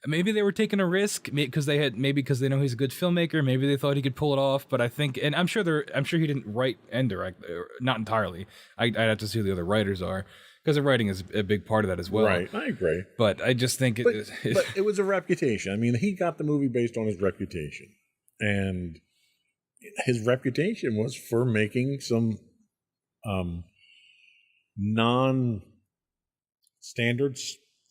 maybe they were taking a risk because they know he's a good filmmaker. Maybe they thought he could pull it off. But I think, and I'm sure he didn't write and direct, not entirely. I'd have to see who the other writers are because the writing is a big part of that as well. Right, I agree. But I just think but it was a reputation. I mean, he got the movie based on his reputation, and his reputation was for making some non-standard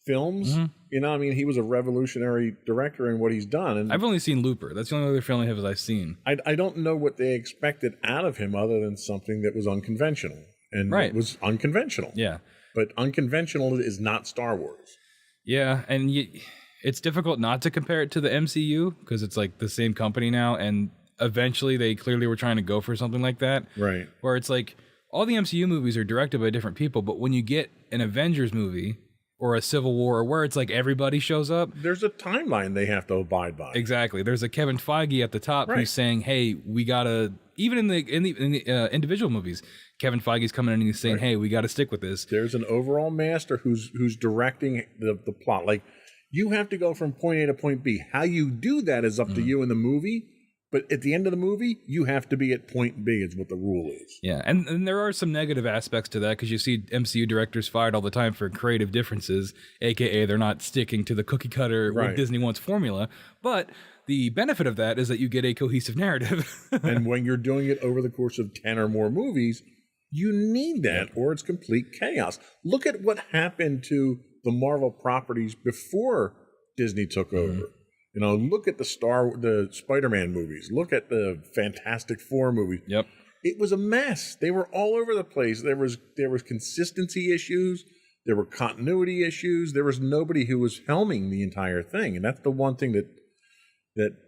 films. I mean, he was a revolutionary director in what he's done. And I've only seen Looper. That's the only other film I've seen. I don't know what they expected out of him other than something that was unconventional. And it was unconventional. Yeah. But unconventional is not Star Wars. Yeah, and it's difficult not to compare it to the MCU because it's like the same company now, and eventually they clearly were trying to go for something like that. Right. Where it's like all the MCU movies are directed by different people, but when you get an Avengers movie or a Civil War where it's like everybody shows up, there's a timeline they have to abide by. Exactly. There's a Kevin Feige at the top who's saying, "Hey, we gotta." Even in the individual movies, Kevin Feige's coming in and he's saying, hey, we got to stick with this. There's an overall master who's directing the plot. Like, you have to go from point A to point B. How you do that is up to you in the movie. But at the end of the movie, you have to be at point B is what the rule is. Yeah, and there are some negative aspects to that because you see MCU directors fired all the time for creative differences, a.k.a. they're not sticking to the cookie-cutter what Disney wants formula. But the benefit of that is that you get a cohesive narrative. And when you're doing it over the course of 10 or more movies, you need that or it's complete chaos. Look at what happened to the Marvel properties before Disney took over. You know, look at the Spider-Man movies. Look at the Fantastic Four movies. Yep. It was a mess. They were all over the place. There was consistency issues. There were continuity issues. There was nobody who was helming the entire thing. And that's the one thing that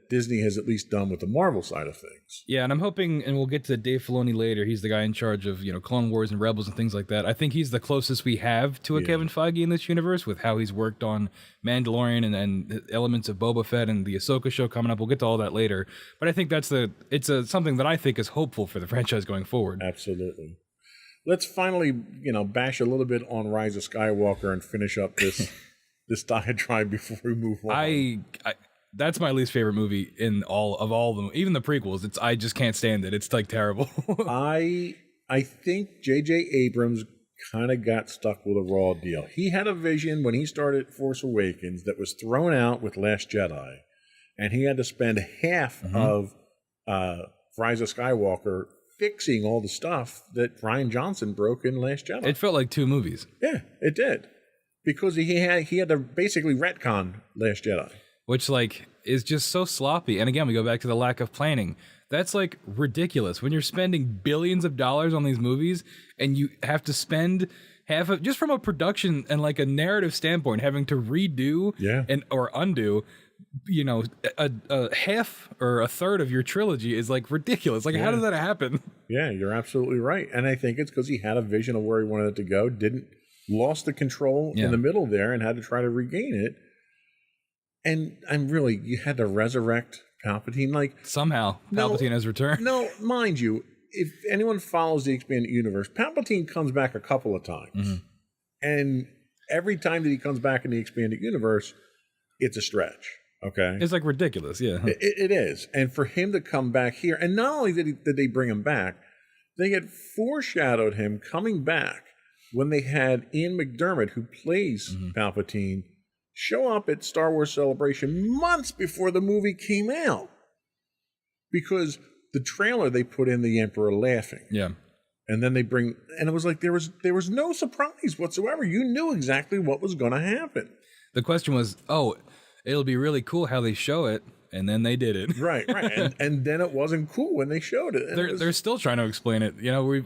Disney has at least done with the Marvel side of things. Yeah, and I'm hoping, and we'll get to Dave Filoni later. He's the guy in charge of, Clone Wars and Rebels and things like that. I think he's the closest we have to a Kevin Feige in this universe with how he's worked on Mandalorian and elements of Boba Fett and the Ahsoka show coming up. We'll get to all that later. But I think it's something that I think is hopeful for the franchise going forward. Absolutely. Let's finally, bash a little bit on Rise of Skywalker and finish up this diatribe before we move on. That's my least favorite movie in all of them, even the prequels. I just can't stand it. It's like terrible. I think J.J. Abrams kind of got stuck with a raw deal. He had a vision when he started Force Awakens that was thrown out with Last Jedi, and he had to spend half of Rise of Skywalker fixing all the stuff that Rian Johnson broke in Last Jedi. It felt like 2 movies. Yeah, it did, because he had to basically retcon Last Jedi. Which, is just so sloppy. And again, we go back to the lack of planning. That's, ridiculous. When you're spending billions of dollars on these movies and you have to spend half of, just from a production and, a narrative standpoint, having to redo or undo, a half or a third of your trilogy is, ridiculous. How did that happen? Yeah, you're absolutely right. And I think it's because he had a vision of where he wanted it to go, lost the control in the middle there and had to try to regain it. And you had to resurrect Palpatine. Somehow, Palpatine has returned. No, mind you, if anyone follows the expanded universe, Palpatine comes back a couple of times. And every time that he comes back in the expanded universe, it's a stretch. Okay? It's ridiculous, yeah. It is. And for him to come back here, and not only did they bring him back, they had foreshadowed him coming back when they had Ian McDermott, who plays Palpatine, show up at Star Wars Celebration months before the movie came out. Because the trailer, they put in the Emperor laughing. Yeah. And then and it was like there was no surprise whatsoever. You knew exactly what was going to happen. The question was, it'll be really cool how they show it, and then they did it. Right. and then it wasn't cool when they showed it. They're still trying to explain it.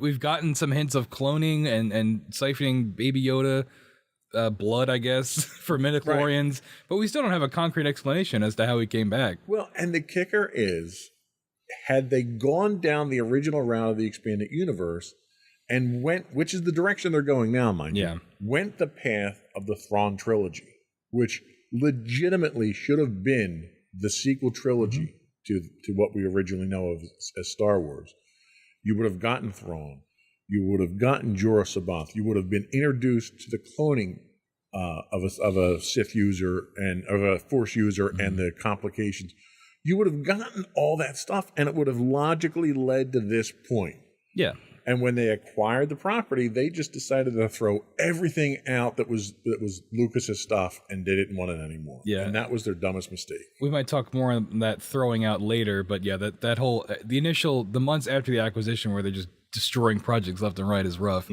We've gotten some hints of cloning and siphoning Baby Yoda blood, I guess, for midichlorians, but we still don't have a concrete explanation as to how he came back. Well, and the kicker is, had they gone down the original route of the expanded universe and which is the direction they're going now, mind you, went the path of the Thrawn trilogy, which legitimately should have been the sequel trilogy to what we originally know of as Star Wars, you would have gotten Thrawn. You would have gotten Jorah Sabath. You would have been introduced to the cloning of a Sith user and of a Force user and the complications. You would have gotten all that stuff, and it would have logically led to this point. Yeah. And when they acquired the property, they just decided to throw everything out that was Lucas's stuff, and they didn't want it anymore. Yeah. And that was their dumbest mistake. We might talk more on that throwing out later, but yeah, that whole the months after the acquisition where they're just destroying projects left and right is rough.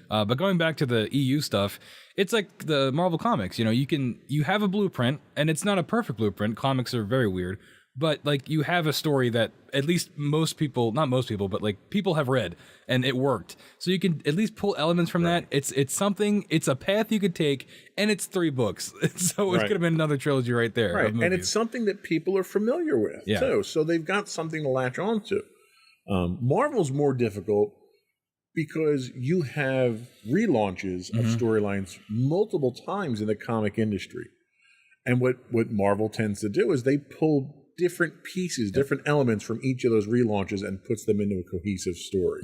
But going back to the EU stuff, it's like the Marvel comics. You have a blueprint, and it's not a perfect blueprint. Comics are very weird. But you have a story that at least not most people, but people have read, and it worked. So you can at least pull elements from that. It's something. It's a path you could take, and it's 3 books. So it could have been another trilogy right there. Right, and it's something that people are familiar with too. So they've got something to latch onto. Marvel's more difficult because you have relaunches of storylines multiple times in the comic industry, and what Marvel tends to do is they pull different pieces, different elements from each of those relaunches and puts them into a cohesive story.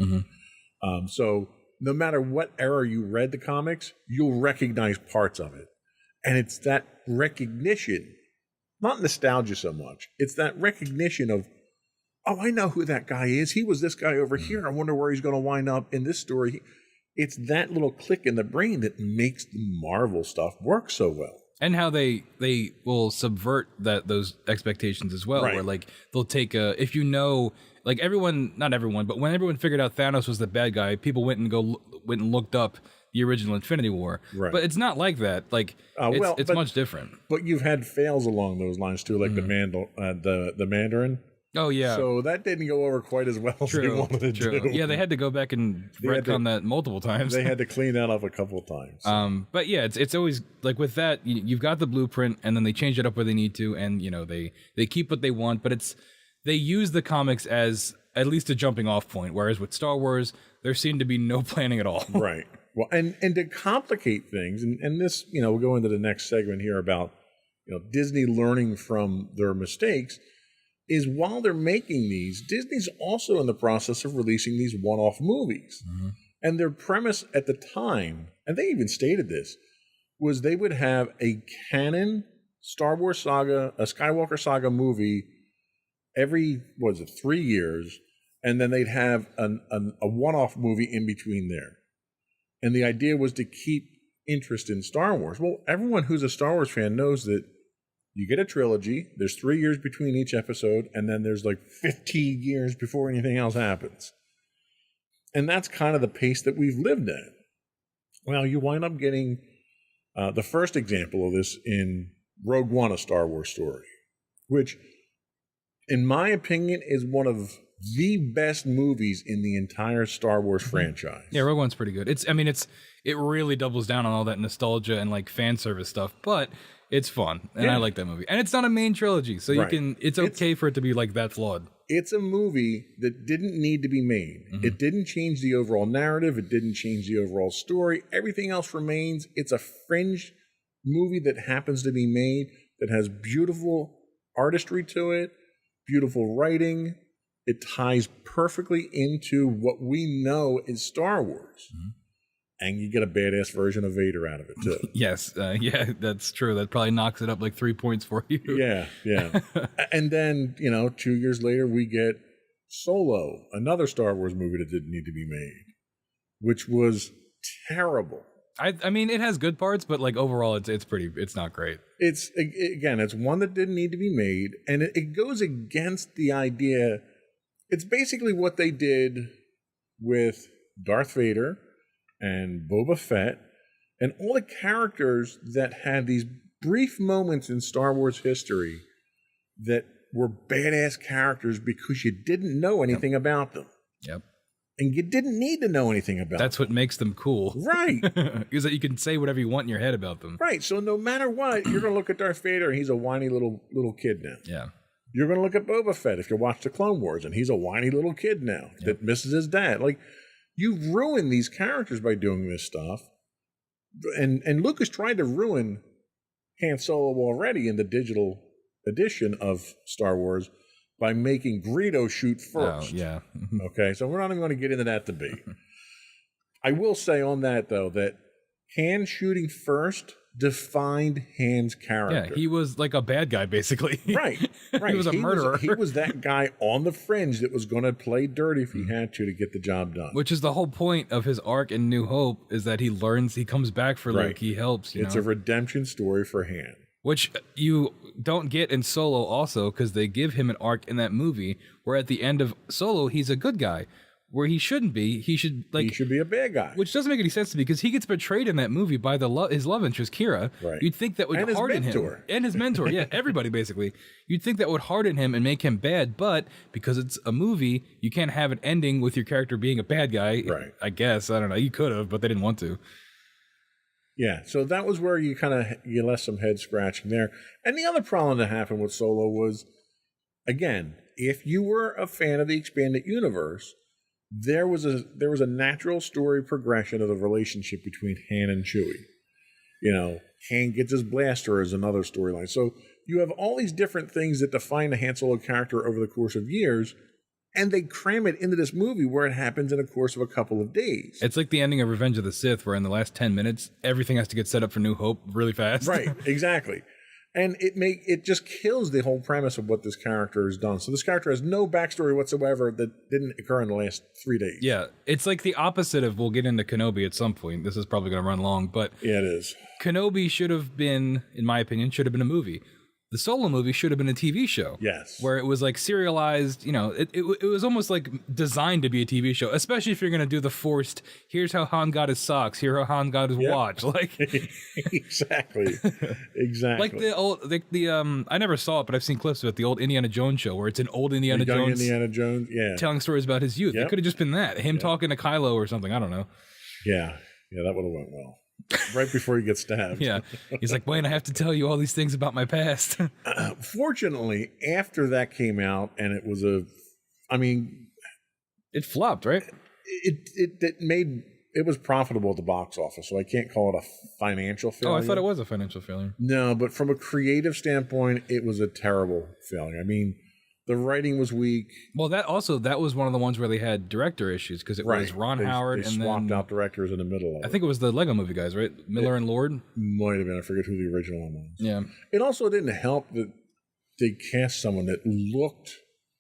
So no matter what era you read the comics, you'll recognize parts of it. And it's that recognition, not nostalgia so much, it's that recognition of, oh, I know who that guy is. He was this guy over here. I wonder where he's going to wind up in this story. It's that little click in the brain that makes the Marvel stuff work so well. And how they will subvert those expectations as well, Right. where like they'll take if you know, like everyone, not everyone, but when everyone figured out Thanos was the bad guy, people went and looked up the original Infinity War. Right. But it's not like that. Like it's much different. But you've had fails along those lines too, like the Mandarin. Oh yeah. So that didn't go over quite as well as they wanted to do. Yeah, they had to go back and retcon that multiple times. They had to clean that up a couple of times. But yeah, it's always like with that, you've got the blueprint, and then they change it up where they need to, and they keep what they want, but they use the comics as at least a jumping off point. Whereas with Star Wars, there seemed to be no planning at all. Right. Well, and to complicate things, and this, we'll go into the next segment here about Disney learning from their mistakes. Is while they're making these, Disney's also in the process of releasing these one-off movies. Mm-hmm. And their premise at the time, and they even stated this, was they would have a canon Star Wars saga, a Skywalker saga movie every, 3 years, and then they'd have a one-off movie in between there. And the idea was to keep interest in Star Wars. Well, everyone who's a Star Wars fan knows that you get a trilogy, there's 3 years between each episode, and then there's like 15 years before anything else happens. And that's kind of the pace that we've lived at. Well, you wind up getting the first example of this in Rogue One, A Star Wars Story, which, in my opinion, is one of the best movies in the entire Star Wars franchise. Yeah, Rogue One's pretty good. It really doubles down on all that nostalgia and like fan service stuff, but it's fun, and I like that movie. And it's not a main trilogy, so it's okay for it to be like that flawed. It's a movie that didn't need to be made. Mm-hmm. It didn't change the overall narrative. It didn't change the overall story. Everything else remains. It's a fringe movie that happens to be made, that has beautiful artistry to it, beautiful writing. It ties perfectly into what we know is Star Wars. Mm-hmm. And you get a badass version of Vader out of it, too. Yes. Yeah, that's true. That probably knocks it up like 3 points for you. Yeah. And then, 2 years later, we get Solo, another Star Wars movie that didn't need to be made, which was terrible. I mean, it has good parts, but like overall, it's not great. It's one that didn't need to be made, and it goes against the idea. It's basically what they did with Darth Vader and Boba Fett, and all the characters that had these brief moments in Star Wars history that were badass characters because you didn't know anything about them. Yep. And you didn't need to know anything about them. That's what makes them cool. Right. Is that you can say whatever you want in your head about them. Right. So no matter what, you're going to look at Darth Vader, and he's a whiny little kid now. Yeah. You're going to look at Boba Fett if you watch the Clone Wars, and he's a whiny little kid now that misses his dad. Like, you've ruined these characters by doing this stuff. And Lucas tried to ruin Han Solo already in the digital edition of Star Wars by making Greedo shoot first. Oh, yeah. Okay, so we're not even going to get into that debate. I will say on that, though, that Han shooting first defined Han's character. Yeah, he was like a bad guy, basically. Right. He was a murderer. He was that guy on the fringe that was going to play dirty if he had to get the job done. Which is the whole point of his arc in New Hope, is that he learns, he comes back for Luke, he helps. It's a redemption story for Han. Which you don't get in Solo also, because they give him an arc in that movie where at the end of Solo, he's a good guy. Where he shouldn't be. He should be a bad guy. Which doesn't make any sense to me, because he gets betrayed in that movie by his love interest, Kira. Right. You'd think that would harden him. And his mentor. Yeah, everybody basically. You'd think that would harden him and make him bad, but because it's a movie, you can't have an ending with your character being a bad guy. Right. I guess. I don't know. You could have, but they didn't want to. Yeah, so that was where you left some head scratching there. And the other problem that happened with Solo was, again, if you were a fan of the expanded universe, there was a natural story progression of the relationship between Han and Chewie. Han gets his blaster as another storyline. So you have all these different things that define the Han Solo character over the course of years, And they cram it into this movie where it happens in a course of a couple of days. It's like the ending of Revenge of the Sith, where in the last 10 minutes, everything has to get set up for New Hope really fast. Right, exactly. And it just kills the whole premise of what this character has done. So this character has no backstory whatsoever that didn't occur in the last 3 days. Yeah, it's like the opposite of, we'll get into Kenobi at some point. This is probably going to run long, but Yeah, it is. Kenobi should have been, in my opinion, should have been a movie. The Solo movie should have been a TV show. Yes. Where it was like serialized, you know, it was almost like designed to be a TV show, especially if you're going to do the forced, here's how Han got his socks, here's how Han got his watch. Like, Exactly. Exactly. like the old, I never saw it, but I've seen clips of it, the old Indiana Jones show, where it's an old Indiana Young Jones Indiana Jones, yeah. telling stories about his youth. Yep. It could have just been that. Him talking to Kylo or something, I don't know. Yeah, that would have went well. Right before he gets stabbed. Yeah. He's like, wait, I have to tell you all these things about my past. Fortunately, after that came out, and it was It flopped, right? it was profitable at the box office, so I can't call it a financial failure. Oh, I thought it was a financial failure. No, but from a creative standpoint, it was a terrible failure. I mean, the writing was weak. Well, that was one of the ones where they had director issues, because it was Ron Howard they and swapped then out directors in the middle of it. I think it was the Lego Movie guys, right? Miller and Lord. Might have been. I forget who the original one was. Yeah. It also didn't help that they cast someone that looked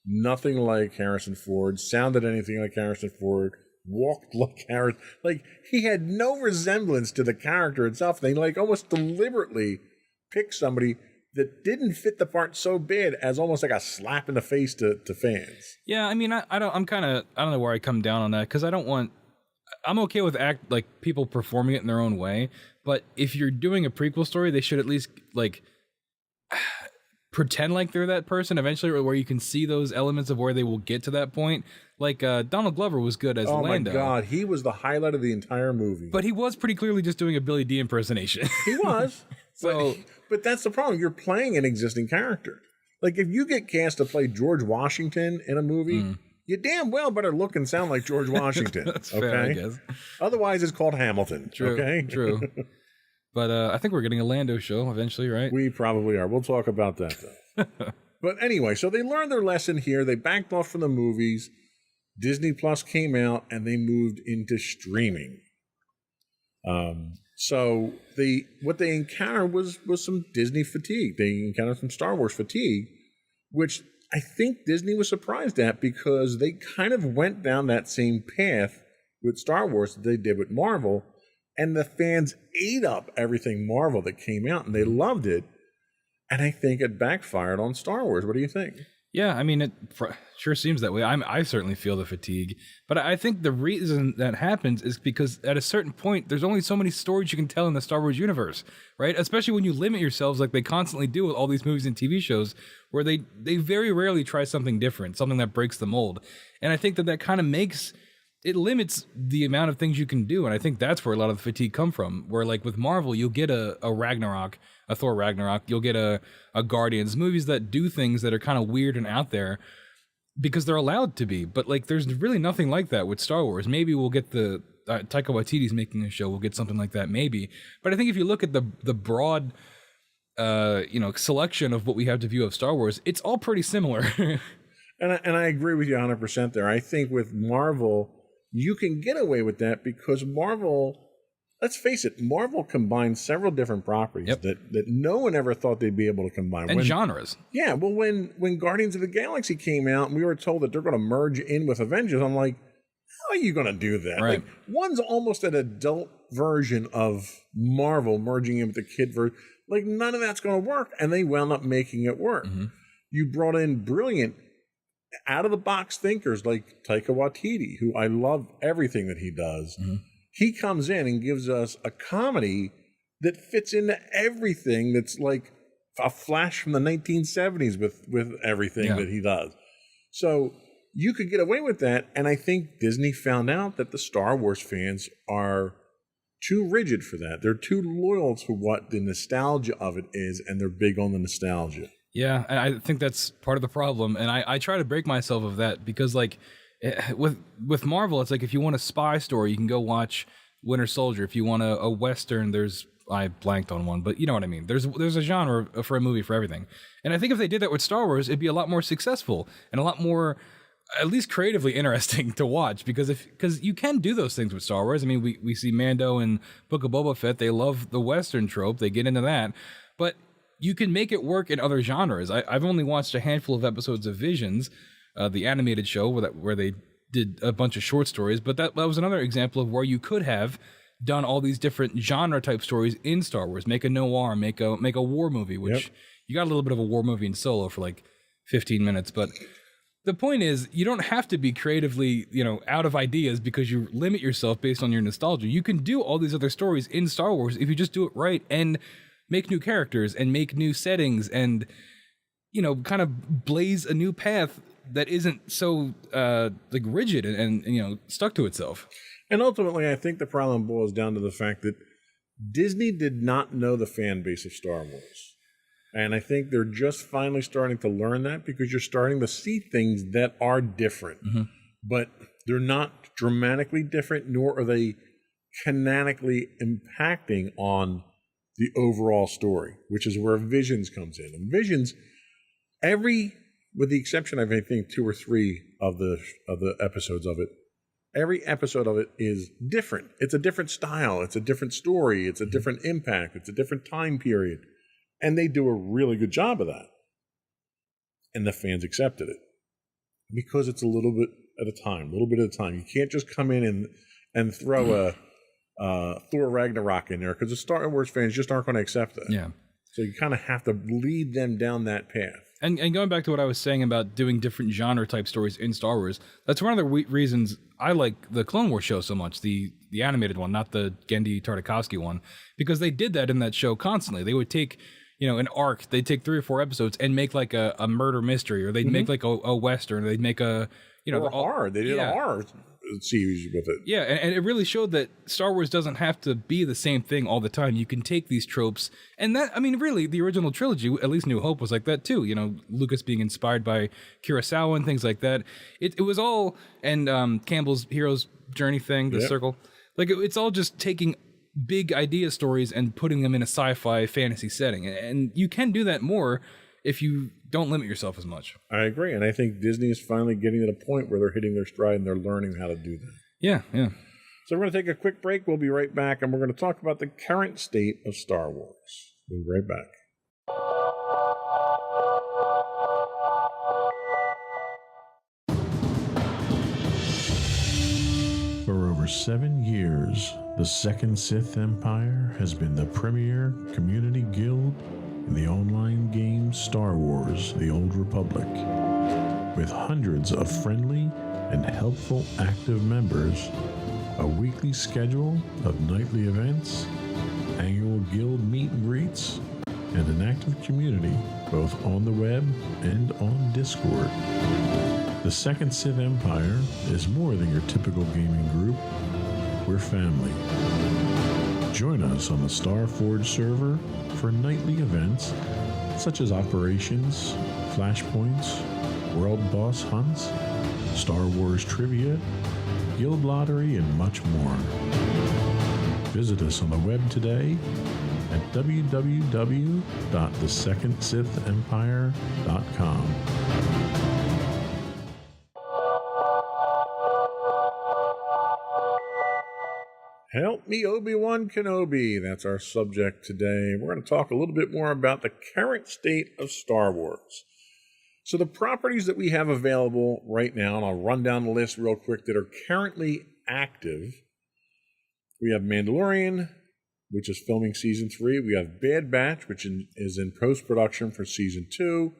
nothing like Harrison Ford, sounded anything like Harrison Ford, walked like Harrison. Like, he had no resemblance to the character itself. They almost deliberately picked somebody that didn't fit the part so bad as almost like a slap in the face to fans. Yeah, I mean, I don't know where I come down on that, because I'm okay with people performing it in their own way, but if you're doing a prequel story, they should at least pretend like they're that person eventually, or where you can see those elements of where they will get to that point. Like Donald Glover was good as Lando. Oh my God, he was the highlight of the entire movie. But he was pretty clearly just doing a Billy D impersonation. He was. So, but that's the problem. You're playing an existing character. Like, if you get cast to play George Washington in a movie, you damn well better look and sound like George Washington. That's okay? fair, I guess. Otherwise, it's called Hamilton. True, okay? True. But I think we're getting a Lando show eventually, right? We probably are. We'll talk about that, though. But anyway, so they learned their lesson here. They backed off from the movies. Disney Plus came out, and they moved into streaming. So what they encountered was some Disney fatigue. They encountered some Star Wars fatigue, which I think Disney was surprised at, because they kind of went down that same path with Star Wars that they did with Marvel, and the fans ate up everything Marvel that came out, and they loved it. And I think it backfired on Star Wars. What do you think? Yeah, I mean, it sure seems that way. I certainly feel the fatigue. But I think the reason that happens is because at a certain point, there's only so many stories you can tell in the Star Wars universe, right? Especially when you limit yourselves like they constantly do with all these movies and TV shows, where they very rarely try something different, something that breaks the mold. And I think that kind of it limits the amount of things you can do. And I think that's where a lot of the fatigue come from, where like with Marvel, you'll get a Ragnarok, a Thor Ragnarok, you'll get a Guardians, movies that do things that are kind of weird and out there because they're allowed to be. But like, there's really nothing like that with Star Wars. Maybe we'll get the Taika Waititi's making a show, we'll get something like that, maybe. But I think if you look at the broad selection of what we have to view of Star Wars, it's all pretty similar. And I agree with you 100% there. I think with Marvel, you can get away with that because Marvel, let's face it, Marvel combines several different properties that no one ever thought they'd be able to combine. And genres. Yeah, well, when Guardians of the Galaxy came out and we were told that they're going to merge in with Avengers, I'm like, how are you going to do that? Right. Like, one's almost an adult version of Marvel merging in with the kid version. Like, none of that's going to work. And they wound up making it work. Mm-hmm. You brought in brilliant, out-of-the-box thinkers like Taika Waititi, who I love everything that he does. Mm-hmm. He comes in and gives us a comedy that fits into everything that's like a flash from the 1970s with everything that he does. So you could get away with that, and I think Disney found out that the Star Wars fans are too rigid for that. They're too loyal to what the nostalgia of it is, and they're big on the nostalgia. Yeah, I think that's part of the problem, and I try to break myself of that because, like, with Marvel, it's like if you want a spy story, you can go watch Winter Soldier. If you want a Western, I blanked on one, but you know what I mean. There's a genre for a movie for everything, and I think if they did that with Star Wars, it'd be a lot more successful and a lot more at least creatively interesting to watch, because you can do those things with Star Wars. I mean, we see Mando and Book of Boba Fett. They love the Western trope. They get into that, but you can make it work in other genres. I've only watched a handful of episodes of Visions, the animated show where they did a bunch of short stories, but that was another example of where you could have done all these different genre type stories in Star Wars. Make a noir, make a war movie, which you got a little bit of a war movie in Solo for like 15 minutes, but the point is, you don't have to be creatively, out of ideas because you limit yourself based on your nostalgia. You can do all these other stories in Star Wars if you just do it right and make new characters and make new settings and, kind of blaze a new path that isn't so rigid and stuck to itself. And ultimately, I think the problem boils down to the fact that Disney did not know the fan base of Star Wars. And I think they're just finally starting to learn that, because you're starting to see things that are different. Mm-hmm. But they're not dramatically different, nor are they canonically impacting on the overall story, which is where Visions comes in. And Visions, with the exception of, I think, 2 or 3 of the episodes of it, every episode of it is different. It's a different style. It's a different story. It's a different impact. It's a different time period. And they do a really good job of that. And the fans accepted it. Because it's a little bit at a time. You can't just come in and throw a Thor Ragnarok in there, because the Star Wars fans just aren't going to accept that. Yeah. So you kind of have to lead them down that path. And going back to what I was saying about doing different genre type stories in Star Wars, that's one of the reasons I like the Clone Wars show so much, the animated one, not the Genndy Tartakovsky one, because they did that in that show constantly. They would take an arc, they'd take 3 or 4 episodes and make like a murder mystery, or they'd make like a Western, or they'd make a, or a horror. They did a horror series with it. Yeah, and it really showed that Star Wars doesn't have to be the same thing all the time. You can take these tropes, and that, I mean, really, the original trilogy, at least New Hope, was like that too. Lucas being inspired by Kurosawa and things like that. It was all, and Campbell's Hero's Journey thing, the circle. Like, it's all just taking big idea stories and putting them in a sci-fi fantasy setting. And you can do that more if you don't limit yourself as much. I agree. And I think Disney is finally getting to the point where they're hitting their stride and they're learning how to do that. Yeah. So we're going to take a quick break. We'll be right back, and we're going to talk about the current state of Star Wars. We'll be right back. For over 7 years, the Second Sith Empire has been the premier community guild in the online game Star Wars: The Old Republic. With hundreds of friendly and helpful active members, a weekly schedule of nightly events, annual guild meet and greets, and an active community both on the web and on Discord. The Second Sith Empire is more than your typical gaming group. We're family. Join us on the Starforge server for nightly events such as operations, flashpoints, world boss hunts, Star Wars trivia, guild lottery, and much more. Visit us on the web today at www.thesecondsithempire.com. Help me, Obi-Wan Kenobi. That's our subject today. We're going to talk a little bit more about the current state of Star Wars. So the properties that we have available right now, and I'll run down the list real quick, that are currently active. We have Mandalorian, which is filming season 3. We have Bad Batch, which is in post-production for season 2.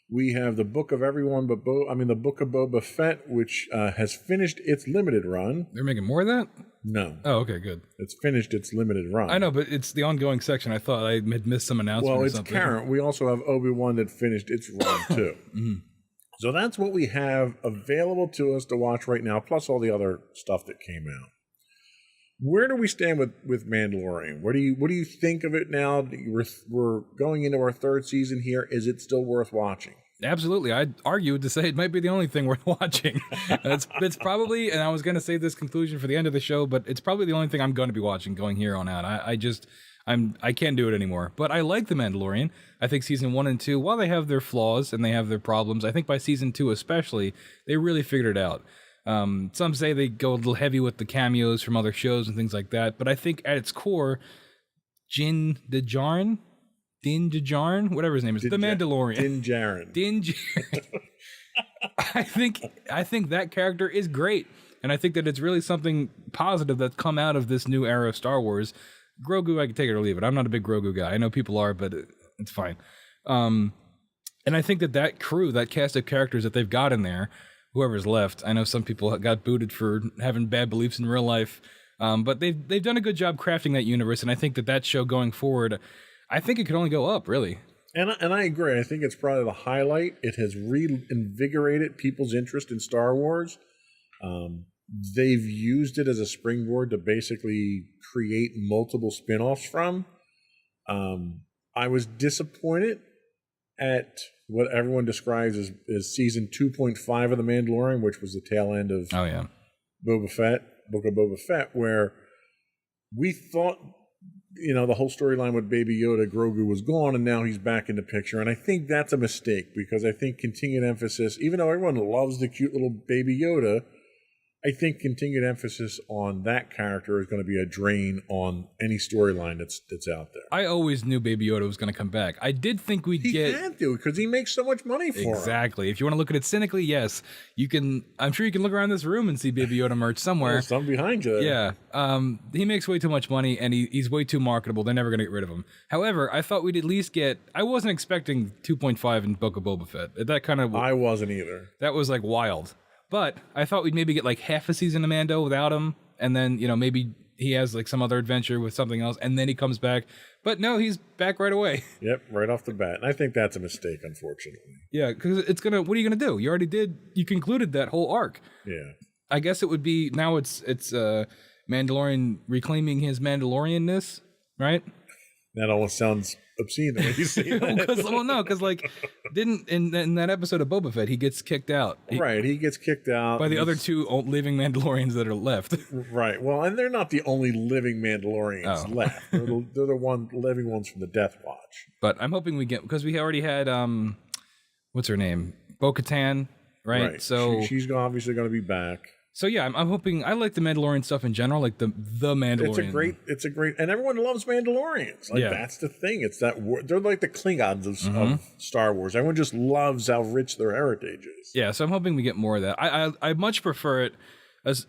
We have the Book of Everyone but the Book of Boba Fett, which has finished its limited run. They're making more of that? No. Oh, okay, good. It's finished its limited run. I know, but it's the ongoing section. I thought I had missed some announcement or something. Well, it's current. We also have Obi-Wan that finished its run, too. Mm-hmm. So that's what we have available to us to watch right now, plus all the other stuff that came out. Where do we stand with Mandalorian? What do you think of it now? We're going into our 3rd season here. Is it still worth watching? Absolutely. I'd argue to say it might be the only thing worth watching. It's probably, and I was going to say this conclusion for the end of the show, but it's probably the only thing I'm going to be watching going here on out. I can't do it anymore. But I like The Mandalorian. I think season 1 and 2, while they have their flaws and they have their problems, I think by season 2 especially, they really figured it out. Some say they go a little heavy with the cameos from other shows and things like that, but I think at its core, Din Djarin, whatever his name is, the Mandalorian. Din Djarin. Din Djarin. I think that character is great, and I think that it's really something positive that's come out of this new era of Star Wars. Grogu, I can take it or leave it. I'm not a big Grogu guy. I know people are, but it's fine. And I think that crew, that cast of characters that they've got in there, whoever's left, I know some people got booted for having bad beliefs in real life, but they've done a good job crafting that universe, and I think that show going forward, I think it could only go up, really. And I agree. I think it's probably the highlight. It has reinvigorated people's interest in Star Wars. They've used it as a springboard to basically create multiple spin-offs from. I was disappointed at what everyone describes as season 2.5 of The Mandalorian, which was the tail end of Boba Fett, Book of Boba Fett, where we thought, the whole storyline with Baby Yoda, Grogu was gone, and now he's back in the picture. And I think that's a mistake, because I think continued emphasis, even though everyone loves the cute little Baby Yoda, I think continued emphasis on that character is going to be a drain on any storyline that's out there. I always knew Baby Yoda was going to come back. I did think we'd He had to, because he makes so much money for him. Exactly. If you want to look at it cynically, yes, you can. I'm sure you can look around this room and see Baby Yoda merch somewhere. There's some behind you. Yeah. He makes way too much money, and he's way too marketable. They're never going to get rid of him. However, I thought we'd at least get. I wasn't expecting 2.5 in Book of Boba Fett. That kind of. I wasn't either. That was like wild. But I thought we'd maybe get like half a season of Mando without him, and then, maybe he has like some other adventure with something else, and then he comes back. But no, he's back right away. Yep, right off the bat. And I think that's a mistake, unfortunately. Yeah, because what are you gonna do? You already did. You concluded that whole arc. Yeah. I guess it would be now. It's Mandalorian reclaiming his Mandalorianness, right? That almost sounds obscene the way you say that. Because like, didn't in that episode of Boba Fett, he gets kicked out. He gets kicked out by the other two living Mandalorians that are left. Right. Well, and they're not the only living Mandalorians left. They're the living ones from the Death Watch. But I'm hoping we get, because we already had what's her name, Bo-Katan, right? So she's obviously going to be back. So yeah, I'm hoping. I like the Mandalorian stuff in general, like the Mandalorian. It's a great, and everyone loves Mandalorians. Like that's the thing. It's that they're like the Klingons of Star Wars. Everyone just loves how rich their heritage is. Yeah, so I'm hoping we get more of that. I much prefer it as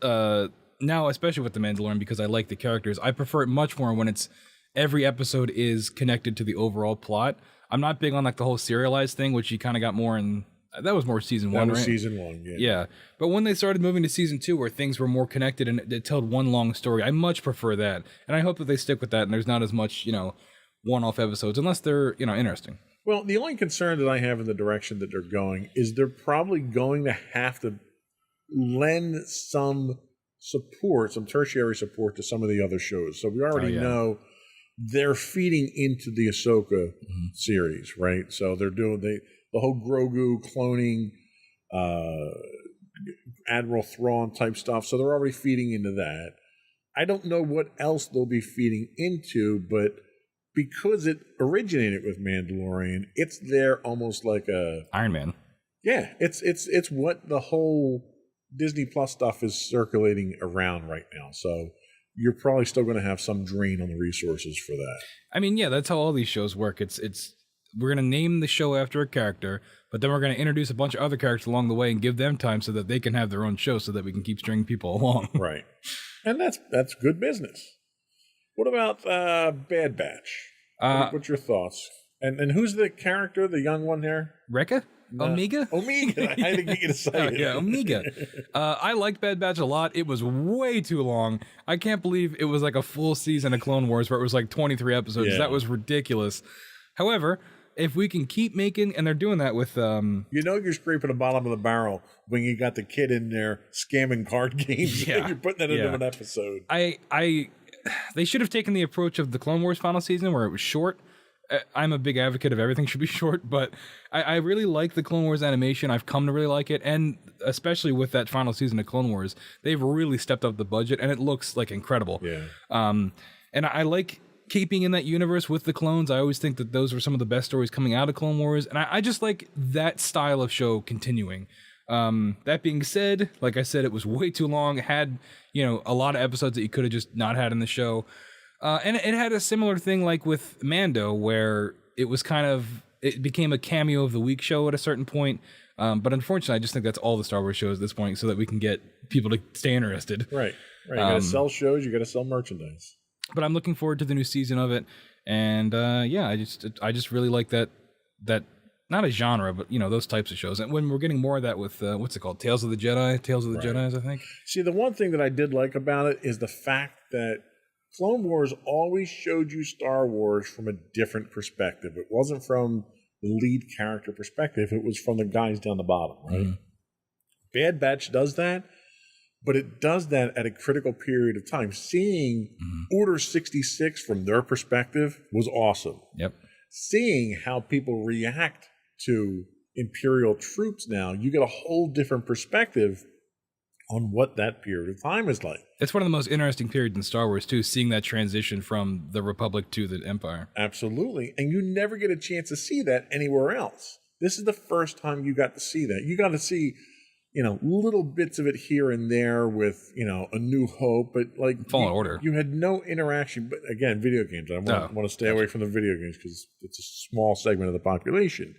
now, especially with the Mandalorian, because I like the characters. I prefer it much more when it's every episode is connected to the overall plot. I'm not big on like the whole serialized thing, which you kind of got more in. That was more season 1, right? Season 1, yeah. Yeah, but when they started moving to season 2, where things were more connected and it told one long story, I much prefer that, and I hope that they stick with that. And there's not as much, one-off episodes, unless they're, interesting. Well, the only concern that I have in the direction that they're going is they're probably going to have to lend some support, some tertiary support to some of the other shows. So we already know they're feeding into the Ahsoka series, right? So they're doing the whole Grogu cloning, Admiral Thrawn type stuff. So they're already feeding into that. I don't know what else they'll be feeding into, but because it originated with Mandalorian, it's there almost like a Iron Man. Yeah, it's what the whole Disney Plus stuff is circulating around right now. So you're probably still going to have some drain on the resources for that. I mean, yeah, that's how all these shows work. It's we're going to name the show after a character, but then we're going to introduce a bunch of other characters along the way and give them time so that they can have their own show so that we can keep stringing people along. Right. And that's good business. What about Bad Batch? What's your thoughts? And who's the character, the young one there? Rekka? Omega? Omega. I had to get you to say it. Yeah, Omega. I liked Bad Batch a lot. It was way too long. I can't believe it was like a full season of Clone Wars where it was like 23 episodes. Yeah. That was ridiculous. However, if we can keep making, and they're doing that with you're scraping the bottom of the barrel when you got the kid in there scamming card games. You're putting that into an episode. They should have taken the approach of the Clone Wars final season where it was short. I'm a big advocate of everything should be short, but I really like the Clone Wars animation. I've come to really like it, and especially with that final season of Clone Wars, they've really stepped up the budget, and it looks like incredible. Yeah. And I like keeping in that universe with the clones. I always think that those were some of the best stories coming out of Clone Wars, and I just like that style of show continuing. That being said, like I said, it was way too long. It had, a lot of episodes that you could have just not had in the show. And it had a similar thing like with Mando, where it was it became a cameo of the week show at a certain point. But unfortunately, I just think that's all the Star Wars shows at this point, so that we can get people to stay interested. Right. You gotta sell shows, you gotta sell merchandise. But I'm looking forward to the new season of it. And I just really like that not a genre, but those types of shows. And when we're getting more of that with what's it called? Tales of the Jedis, I think. See, the one thing that I did like about it is the fact that Clone Wars always showed you Star Wars from a different perspective. It wasn't from the lead character perspective. It was from the guys down the bottom, right? Mm-hmm. Bad Batch does that, but it does that at a critical period of time. Seeing Order 66 from their perspective was awesome. Yep. Seeing how people react to Imperial troops now, you get a whole different perspective on what that period of time is like. It's one of the most interesting periods in Star Wars, too, seeing that transition from the Republic to the Empire. Absolutely. And you never get a chance to see that anywhere else. This is the first time you got to see that. You got to see, little bits of it here and there with, A New Hope, but like Fallen Order. You had no interaction. But again, video games. I want to stay away from the video games because it's a small segment of the population.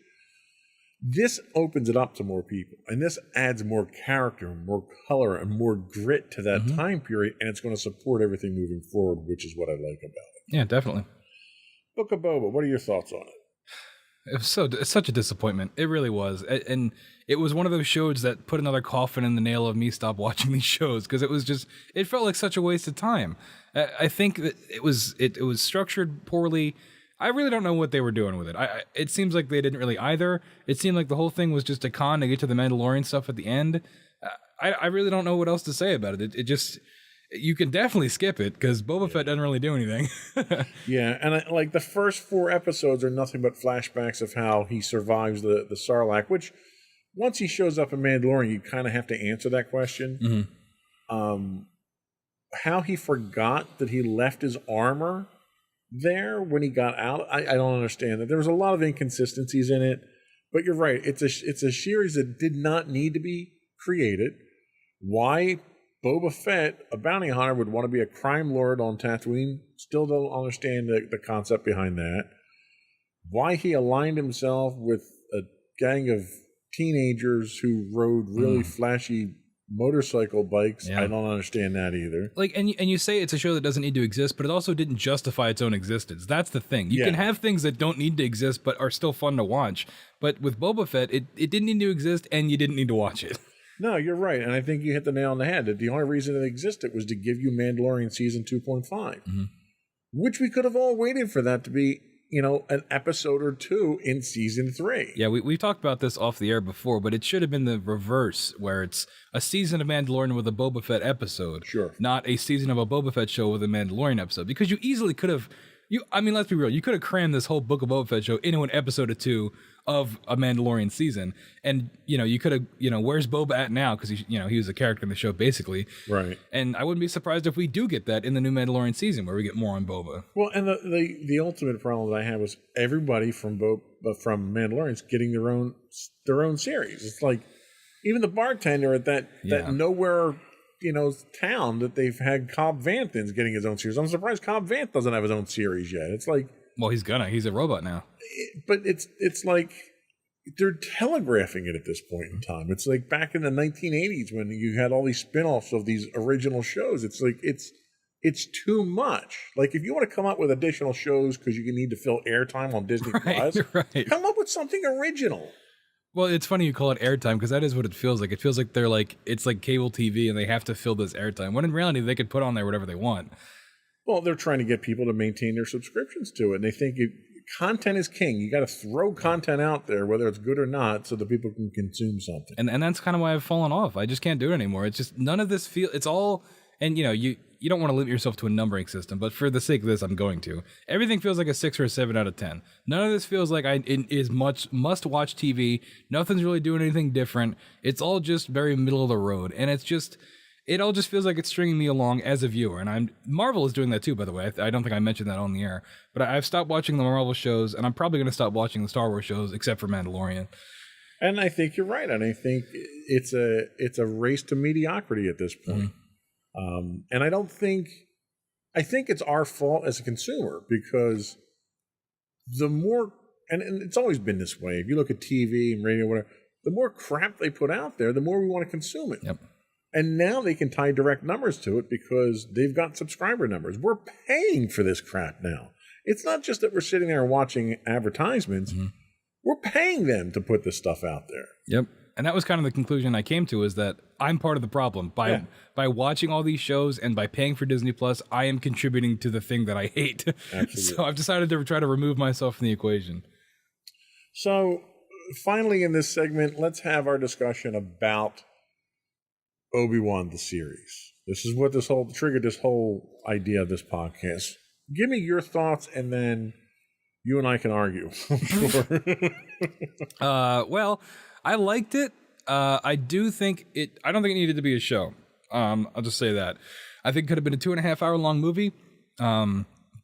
This opens it up to more people, and this adds more character, more color, and more grit to that time period, and it's going to support everything moving forward, which is what I like about it. Yeah, definitely. Book of Boba, what are your thoughts on it? It's such a disappointment. It really was, and it was one of those shows that put another coffin in the nail of me stop watching these shows, because it felt like such a waste of time. I think that it was structured poorly. I really don't know what they were doing with it. It seems like they didn't really either. It seemed like the whole thing was just a con to get to the Mandalorian stuff at the end. I really don't know what else to say about it. It just, you can definitely skip it because Boba Fett doesn't really do anything. Yeah, and like the first 4 episodes are nothing but flashbacks of how he survives the Sarlacc, which once he shows up in Mandalorian, you kind of have to answer that question. Mm-hmm. How he forgot that he left his armor there when he got out, I don't understand that. There was a lot of inconsistencies in it, but you're right. It's a series that did not need to be created. Why Boba Fett, a bounty hunter, would want to be a crime lord on Tatooine, still don't understand the concept behind that. Why he aligned himself with a gang of teenagers who rode really flashy motorcycle bikes. Yeah. I don't understand that either. Like, and you say it's a show that doesn't need to exist, but it also didn't justify its own existence. That's the thing. You can have things that don't need to exist but are still fun to watch. But with Boba Fett, it didn't need to exist, and you didn't need to watch it. No, you're right, and I think you hit the nail on the head. That the only reason it existed was to give you Mandalorian season 2.5, which we could have all waited for that to be, an episode or 2 in season 3. Yeah, we've talked about this off the air before, but it should have been the reverse, where it's a season of Mandalorian with a Boba Fett episode. Sure. Not a season of a Boba Fett show with a Mandalorian episode. Because you easily could have, let's be real, you could have crammed this whole Book of Boba Fett show into an episode or 2 of a Mandalorian season. And, you could have, where's Boba at now? Because, he was a character in the show, basically. Right. And I wouldn't be surprised if we do get that in the new Mandalorian season, where we get more on Boba. Well, and the ultimate problem that I had was everybody from Mandalorians getting their own series. It's like, even the bartender at that nowhere, town that they've had Cobb Vanth's getting his own series. I'm surprised Cobb Vanth doesn't have his own series yet. It's like, well, he's a robot now. But it's like they're telegraphing it at this point in time. It's like back in the 1980s when you had all these spin-offs of these original shows. It's like it's too much. Like, if you want to come up with additional shows because you need to fill airtime on Disney Plus, come up with something original. Well, it's funny you call it airtime because that is what it feels like. It feels like it's like cable TV and they have to fill this airtime. When in reality, they could put on there whatever they want. Well, they're trying to get people to maintain their subscriptions to it. And they think content is king. You got to throw content out there, whether it's good or not, so that people can consume something. And that's kind of why I've fallen off. I just can't do it anymore. It's just none of this it's all, and you don't want to limit yourself to a numbering system, but for the sake of this, I'm going to. Everything feels like a 6 or a 7 out of 10. None of this feels like it is much must-watch TV. Nothing's really doing anything different. It's all just very middle of the road. And it's just, it all just feels like it's stringing me along as a viewer. And Marvel is doing that too, by the way. I don't think I mentioned that on the air, but I've stopped watching the Marvel shows, and I'm probably going to stop watching the Star Wars shows, except for Mandalorian. And I think you're right. And I think it's a race to mediocrity at this point. And I think it's our fault as a consumer, because the more, and it's always been this way. If you look at TV and radio, whatever, the more crap they put out there, the more we want to consume it. Yep. And now they can tie direct numbers to it because they've got subscriber numbers. We're paying for this crap now. It's not just that we're sitting there watching advertisements. We're paying them to put this stuff out there. Yep. And that was kind of the conclusion I came to, is that I'm part of the problem. By watching all these shows and by paying for Disney Plus, I am contributing to the thing that I hate. So I've decided to try to remove myself from the equation. So finally in this segment, let's have our discussion about Obi-Wan, the series. This is what triggered this whole idea of this podcast. Give me your thoughts, and then you and I can argue. Well, I liked it. I don't think it needed to be a show. I'll just say that. I think it could have been a 2.5 hour long movie.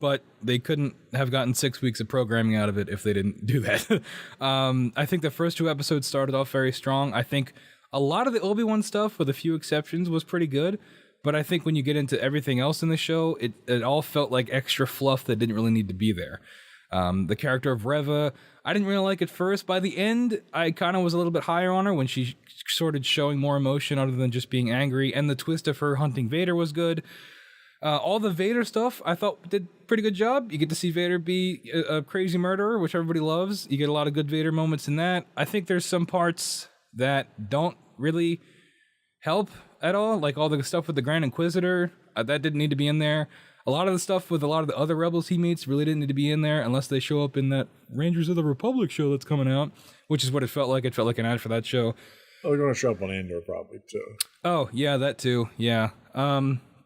But they couldn't have gotten 6 weeks of programming out of it if they didn't do that. I think the first 2 episodes started off very strong. I think a lot of the Obi-Wan stuff, with a few exceptions, was pretty good. But I think when you get into everything else in the show, it all felt like extra fluff that didn't really need to be there. The character of Reva, I didn't really like at first. By the end, I kind of was a little bit higher on her when she started showing more emotion other than just being angry. And the twist of her hunting Vader was good. All the Vader stuff, I thought did a pretty good job. You get to see Vader be a crazy murderer, which everybody loves. You get a lot of good Vader moments in that. I think there's some parts that don't really help at all, like all the stuff with the Grand Inquisitor. That didn't need to be in there. A lot of the stuff with a lot of the other rebels he meets really didn't need to be in there unless they show up in that Rangers of the Republic show that's coming out, which is what it felt like. It felt like an ad for that show. Oh, they're going to show up on Andor probably, too. Oh, yeah, that too. Yeah.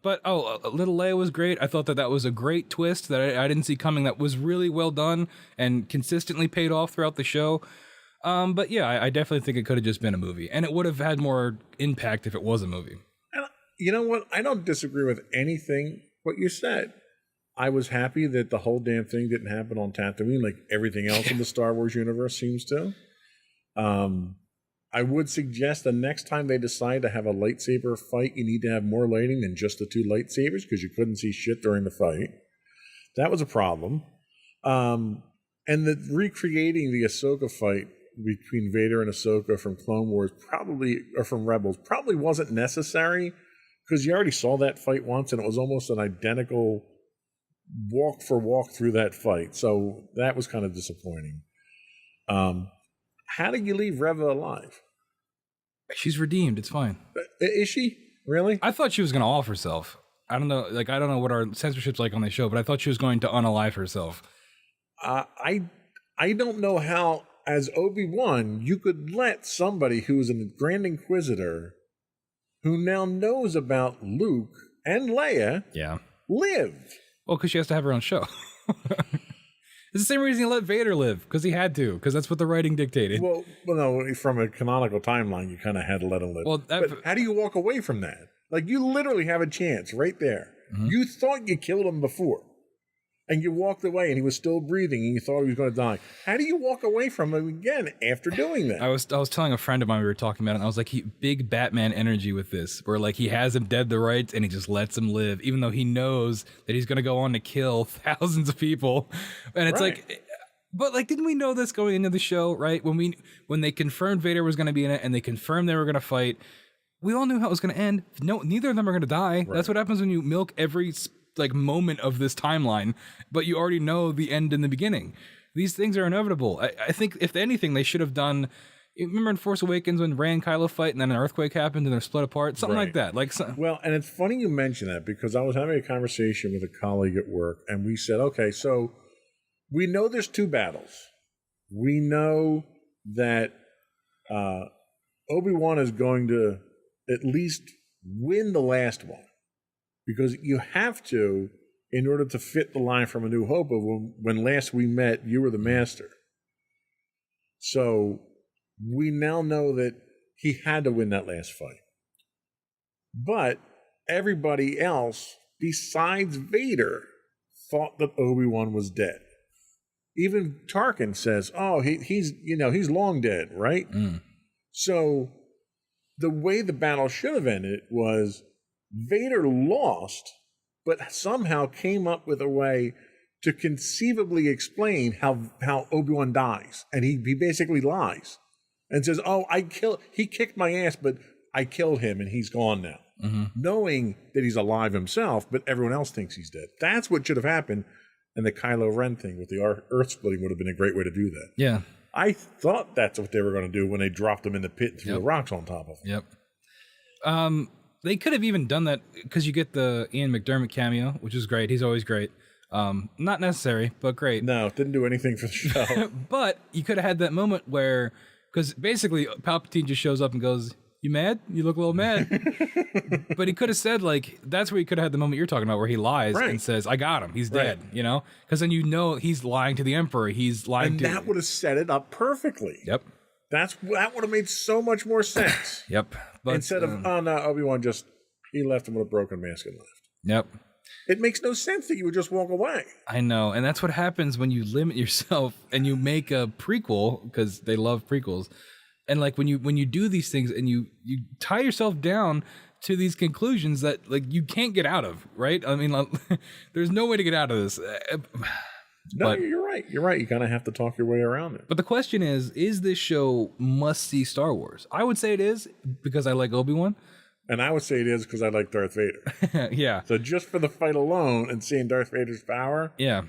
But, Little Leia was great. I thought that was a great twist that I didn't see coming. That was really well done and consistently paid off throughout the show. But yeah, I definitely think it could have just been a movie. And it would have had more impact if it was a movie. And you know what? I don't disagree with anything what you said. I was happy that the whole damn thing didn't happen on Tatooine like everything else in the Star Wars universe seems to. I would suggest the next time they decide to have a lightsaber fight, you need to have more lighting than just the 2 lightsabers, because you couldn't see shit during the fight. That was a problem. And recreating the Ahsoka fight between Vader and Ahsoka from Clone Wars from Rebels probably wasn't necessary, because you already saw that fight once and it was almost an identical walk for walk through that fight. So that was kind of disappointing. How did you leave Reva alive? She's redeemed. It's fine. Is she? Really? I thought she was going to off herself. I don't know. I don't know what our censorship's like on the show, but I thought she was going to unalive herself. I don't know how, as Obi-Wan, you could let somebody who's a Grand Inquisitor, who now knows about Luke and Leia, live. Well, because she has to have her own show. It's the same reason he let Vader live, because he had to, because that's what the writing dictated. Well, no, from a canonical timeline, you kind of had to let him live. Well, but how do you walk away from that? Like, you literally have a chance right there. Mm-hmm. You thought you killed him before, and you walked away, and he was still breathing, and you thought he was going to die. How do you walk away from him again after doing that? I was telling a friend of mine, we were talking about it, and I was like, big Batman energy with this, where like he has him dead to rights, and he just lets him live, even though he knows that he's going to go on to kill thousands of people. And it's like, but like, didn't we know this going into the show, right? When they confirmed Vader was going to be in it, and they confirmed they were going to fight, we all knew how it was going to end. No, neither of them are going to die. Right. That's what happens when you milk every like moment of this timeline, but you already know the end in the beginning. These things are inevitable. I think if anything, they should have done. Remember in Force Awakens when Rey and Kylo fight, and then an earthquake happened and they're split apart, something like that. Well, and it's funny you mention that, because I was having a conversation with a colleague at work, and we said, okay, so we know there's 2 battles. We know that Obi-Wan is going to at least win the last one, because you have to, in order to fit the line from A New Hope of when last we met, you were the master. So we now know that he had to win that last fight. But everybody else besides Vader thought that Obi-Wan was dead. Even Tarkin says, "Oh, he's long dead, right?" So the way the battle should have ended was Vader lost, but somehow came up with a way to conceivably explain how Obi-Wan dies, and he basically lies and says, "Oh, he kicked my ass, but I killed him, and he's gone now," knowing that he's alive himself, but everyone else thinks he's dead. That's what should have happened. And the Kylo Ren thing with the earth splitting would have been a great way to do that. Yeah. I thought that's what they were going to do when they dropped him in the pit and threw the rocks on top of him. Yep. They could have even done that because you get the Ian McDermott cameo, which is great. He's always great. Not necessary, but great. No, it didn't do anything for the show. But you could have had that moment where, because basically Palpatine just shows up and goes, "You mad? You look a little mad." But he could have said, like, that's where he could have had the moment you're talking about where he lies and says, "I got him. He's dead," you know? Because then he's lying to the Emperor. He's lying and that would have set it up perfectly. Yep. That would have made so much more sense. Yep. But, instead of, no, Obi-Wan he left him with a broken mask and left. Yep. It makes no sense that you would just walk away. I know. And that's what happens when you limit yourself and you make a prequel, because they love prequels. And like when you do these things and you tie yourself down to these conclusions that like you can't get out of, right? I mean, like, there's no way to get out of this. No, you're right. You're right. You kind of have to talk your way around it. But the question is this show must-see Star Wars? I would say it is because I like Obi-Wan. And I would say it is because I like Darth Vader. Yeah. So just for the fight alone and seeing Darth Vader's power, yeah,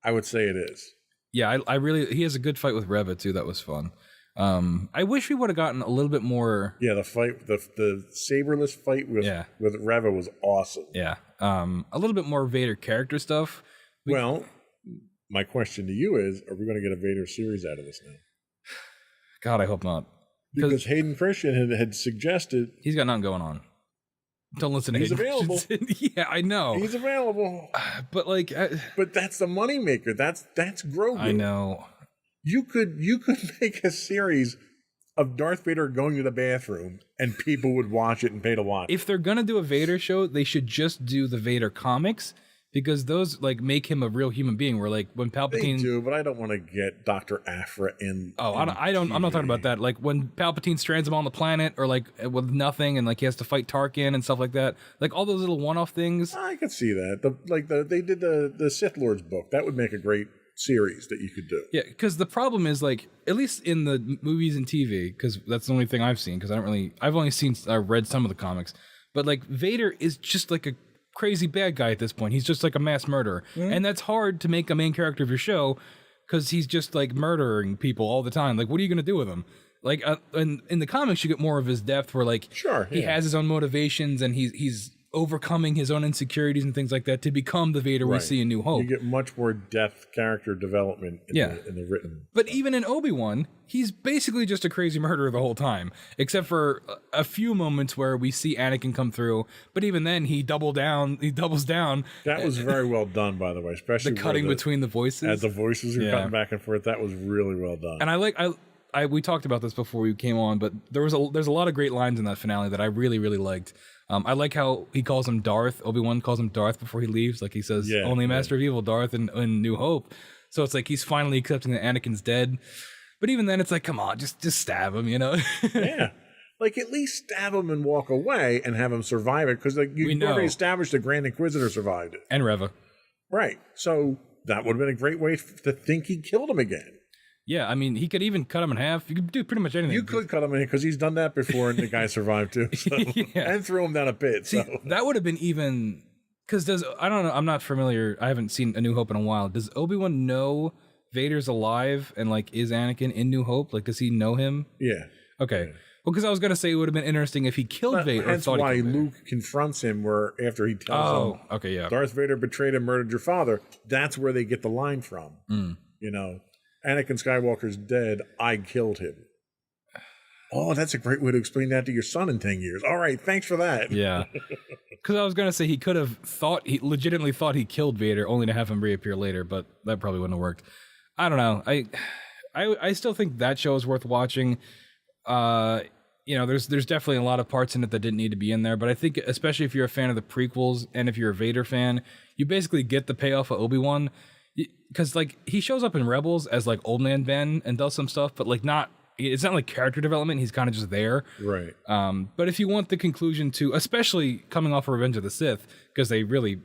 I would say it is. Yeah, I really, he has a good fight with Reva too. That was fun. I wish we would have gotten a little bit more. Yeah, the fight, the saberless fight with Reva was awesome. Yeah, a little bit more Vader character stuff. Well, my question to you is: are we going to get a Vader series out of this now? God, I hope not. Because Hayden Christian had suggested he's got nothing going on. Don't listen to Hayden. He's available. Yeah, I know. He's available. But like, but that's the moneymaker. That's Grogu. I know. You could make a series of Darth Vader going to the bathroom, and people would watch it and pay to watch. If they're gonna do a Vader show, they should just do the Vader comics, because those like make him a real human being. Where like when Palpatine, they do, but I don't want to get Dr. Aphra in. Oh, I don't. I'm not talking about that. Like when Palpatine strands him on the planet, or like with nothing, and like he has to fight Tarkin and stuff like that. Like all those little one-off things. I could see that. They did the Sith Lords book. That would make a great series that you could do. Yeah, because the problem is like, at least in the movies and TV, because that's the only thing I've seen. Because I've only read some of the comics, but like Vader is just like a crazy bad guy at this point. He's just like a mass murderer, and that's hard to make a main character of your show because he's just like murdering people all the time. Like, what are you gonna do with him? Like, in the comics, you get more of his depth, where like he has his own motivations and he's overcoming his own insecurities and things like that to become the Vader we see in New Hope. You get much more depth, character development in the written. But even in Obi-Wan, he's basically just a crazy murderer the whole time, except for a few moments where we see Anakin come through. But even then, he doubles down. That was very well done, by the way, especially the cutting between the voices. As the voices were cutting back and forth, that was really well done. And we talked about this before we came on, but there's a lot of great lines in that finale that I really, really liked. I like how he calls him Darth. Obi-Wan calls him Darth before he leaves. Like he says, only Master of Evil, Darth in New Hope. So it's like he's finally accepting that Anakin's dead. But even then, it's like, come on, just stab him, you know? Yeah. Like, at least stab him and walk away and have him survive it. Because like, you already established the Grand Inquisitor survived it. And Reva. Right. So that would have been a great way to think he killed him again. Yeah, I mean, he could even cut him in half. You could do pretty much anything. You could cut him in half because he's done that before, and the guy survived too. So. And threw him down a pit. See, that would have been even. Because I don't know. I'm not familiar. I haven't seen A New Hope in a while. Does Obi-Wan know Vader's alive and like is Anakin in New Hope? Like, does he know him? Yeah. Okay. Well, because I was gonna say it would have been interesting if he killed Vader. That's why Luke confronts him, where after he tells him, Darth Vader betrayed and murdered your father. That's where they get the line from. You know. Anakin Skywalker's dead. I killed him. Oh, that's a great way to explain that to your son in 10 years. All right, thanks for that. Yeah. Because I was going to say he could have legitimately thought he killed Vader only to have him reappear later, but that probably wouldn't have worked. I don't know. I still think that show is worth watching. you know, there's definitely a lot of parts in it that didn't need to be in there. But I think, especially if you're a fan of the prequels and if you're a Vader fan, you basically get the payoff of Obi-Wan. Because, like, he shows up in Rebels as, like, Old Man Ben and does some stuff, but, like, it's not like character development. He's kind of just there. Right. But if you want the conclusion to, especially coming off of Revenge of the Sith, because they really,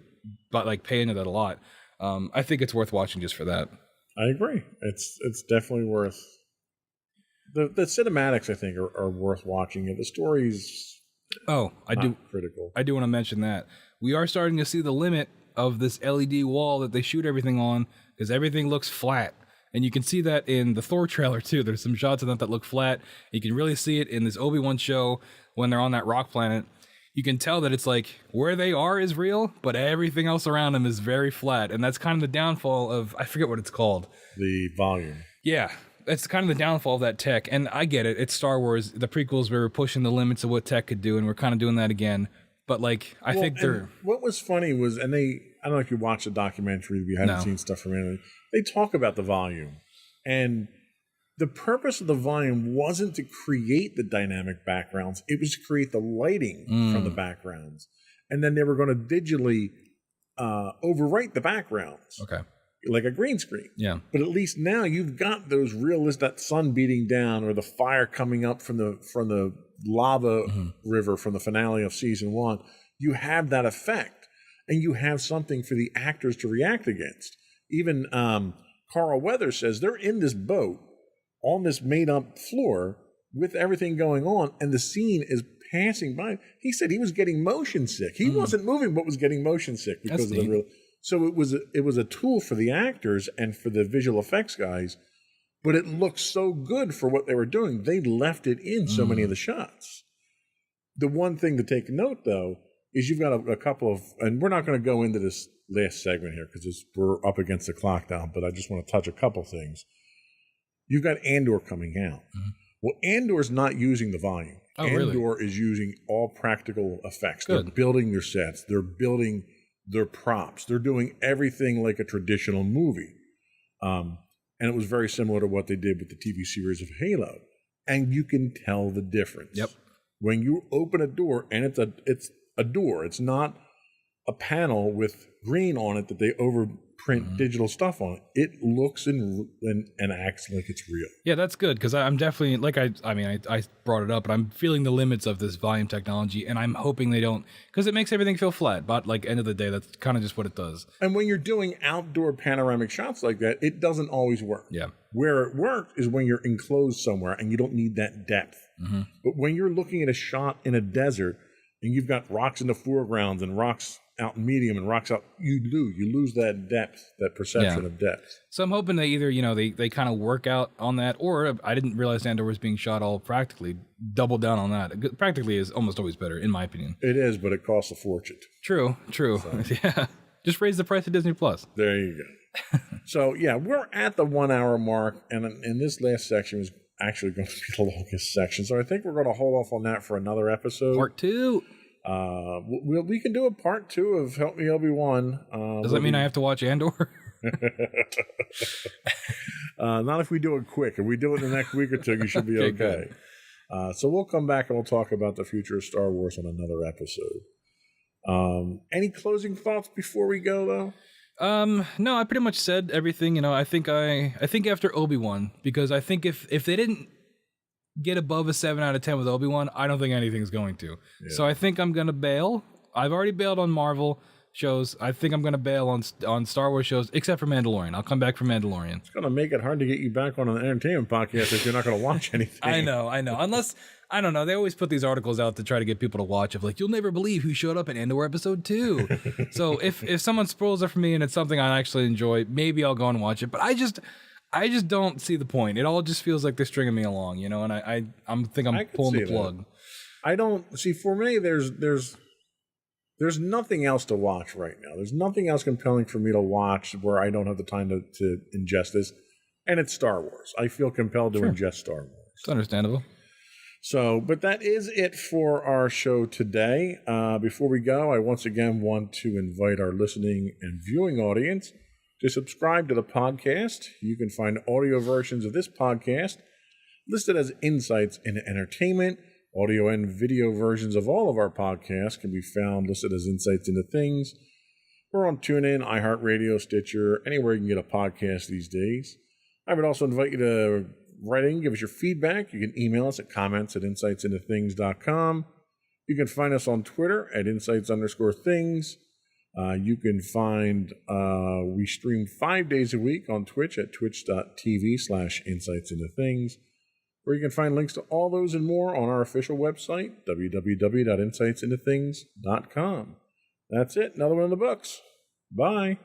pay into that a lot, I think it's worth watching just for that. I agree. It's definitely worth... The cinematics, I think, are worth watching. The story's critical. I do want to mention that. We are starting to see the limit of this LED wall that they shoot everything on, because everything looks flat. And you can see that in the Thor trailer, too. There's some shots of that look flat. You can really see it in this Obi-Wan show when they're on that rock planet. You can tell that it's like where they are is real, but everything else around them is very flat. And that's kind of the downfall of, I forget what it's called. The volume. Yeah. That's kind of the downfall of that tech. And I get it. It's Star Wars. The prequels, we were pushing the limits of what tech could do, and we're kind of doing that again. But, like, I think they're... What was funny was, I don't know if you watched the documentary, if you haven't seen stuff from it, they talk about the volume. And the purpose of the volume wasn't to create the dynamic backgrounds. It was to create the lighting from the backgrounds. And then they were going to digitally overwrite the backgrounds. Okay. Like a green screen. Yeah. But at least now you've got those that sun beating down or the fire coming up from the lava river from the finale of season 1. You have that effect, and you have something for the actors to react against. Even Carl Weathers says they're in this boat on this made up floor with everything going on, and the scene is passing by. He said he was getting motion sick. He wasn't moving, but was getting motion sick because of the real. So it was a tool for the actors and for the visual effects guys, but it looked so good for what they were doing. They left it in so many of the shots. The one thing to take note, though, is you've got a couple of, and we're not going to go into this last segment here because we're up against the clock now, but I just want to touch a couple things. You've got Andor coming out. Well, Andor's not using the volume. Oh, Andor really? is using all practical effects. Good. They're building their sets. They're building their props. They're doing everything like a traditional movie. And it was very similar to what they did with the TV series of Halo. And you can tell the difference. Yep. When you open a door, and it's a door. It's not a panel with green on it that they overprint digital stuff on it. It looks and acts like it's real. Yeah, that's good, because I'm definitely, like, I brought it up, but I'm feeling the limits of this volume technology, and I'm hoping they don't, because it makes everything feel flat, but, like, end of the day, that's kind of just what it does. And when you're doing outdoor panoramic shots like that, it doesn't always work. Yeah. Where it works is when you're enclosed somewhere and you don't need that depth. But when you're looking at a shot in a desert and you've got rocks in the foreground and rocks out in medium and rocks out, you lose that depth, that perception of depth. So I'm hoping they either, they kind of work out on that, or I didn't realize Andor was being shot all practically. Double down on that. Practically is almost always better, in my opinion. It is, but it costs a fortune. True. So. Yeah. Just raise the price of Disney Plus. There you go. So, yeah, we're at the 1 hour mark, and this last section was actually going to be the longest section. So I think we're going to hold off on that for another episode. Part 2. We can do a part 2 of Help Me Obi-Wan. Does that mean I have to watch Andor? Not if we do it quick. If we do it in the next week or two, you should be okay. So we'll come back and we'll talk about the future of Star Wars on another episode. Any closing thoughts before we go, though? No, I pretty much said everything. I think after Obi-Wan, because I think if they didn't get above a 7 out of 10 with Obi-Wan, I don't think anything's going to. Yeah. So I think I'm going to bail. I've already bailed on Marvel shows. I think I'm going to bail on Star Wars shows, except for Mandalorian. I'll come back for Mandalorian. It's going to make it hard to get you back on an entertainment podcast if you're not going to watch anything. I know. Unless, I don't know, they always put these articles out to try to get people to watch of, like, you'll never believe who showed up in Andor episode 2. So if someone spoils it for me and it's something I actually enjoy, maybe I'll go and watch it. But I just don't see the point. It all just feels like they're stringing me along, and I think I'm pulling the plug. That. I don't see. For me, there's nothing else to watch right now. There's nothing else compelling for me to watch where I don't have the time to ingest this, and it's Star Wars. I feel compelled to ingest Star Wars. It's understandable. So, but that is it for our show today. Before we go, I once again want to invite our listening and viewing audience to subscribe to the podcast. You can find audio versions of this podcast listed as Insights into Entertainment Audio and video versions of all of our podcasts can be found listed as Insights into Things. We're on TuneIn, iHeartRadio, Stitcher, anywhere you can get a podcast these days. I would also invite you to write in, give us your feedback. You can email us at comments@insightsintothings.com. You can find us on Twitter at insights_things. You can find, we stream 5 days a week on Twitch at twitch.tv/insightsintothings, where you can find links to all those and more on our official website, www.insightsintothings.com. That's it. Another one in the books. Bye.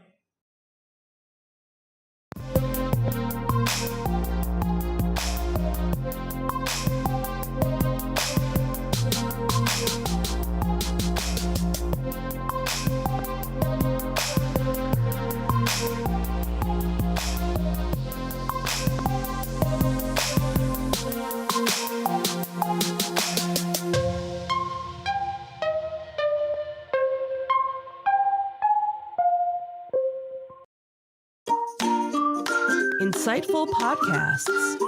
Insightful podcasts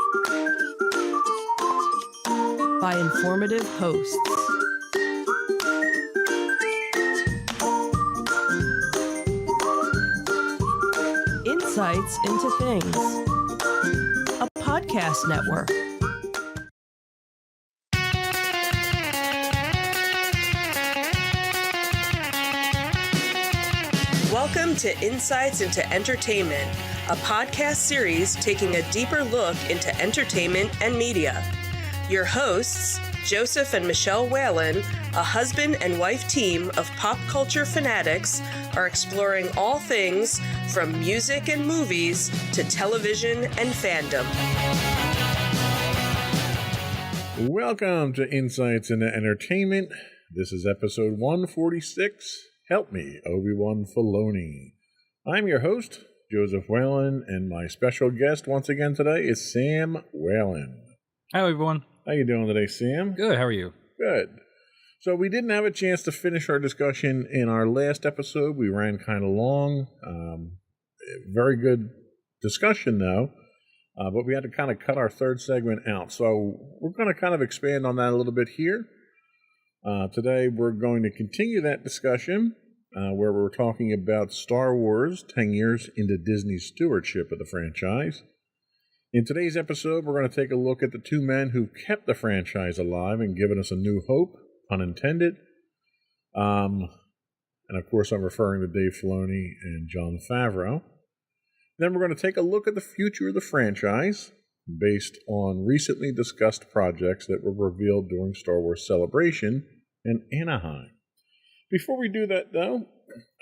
by informative hosts. Insights into Things, a podcast network. Welcome to Insights into Entertainment, a podcast series taking a deeper look into entertainment and media. Your hosts, Joseph and Michelle Whalen, a husband and wife team of pop culture fanatics, are exploring all things from music and movies to television and fandom. Welcome to Insights into Entertainment. This is episode 146. Help me, Obi-Wan Filoni. I'm your host, Joseph Whalen, and my special guest once again today is Sam Whalen. Hi, everyone. How you doing today, Sam? Good. How are you? Good. So we didn't have a chance to finish our discussion in our last episode. We ran kind of long. Very good discussion, though. But we had to kind of cut our third segment out. So we're going to kind of expand on that a little bit here. Today we're going to continue that discussion where we're talking about Star Wars 10 years into Disney's stewardship of the franchise. In today's episode, we're going to take a look at the two men who kept the franchise alive and given us a new hope, pun intended. And of course, I'm referring to Dave Filoni and Jon Favreau. Then we're going to take a look at the future of the franchise based on recently discussed projects that were revealed during Star Wars Celebration in Anaheim. Before we do that, though,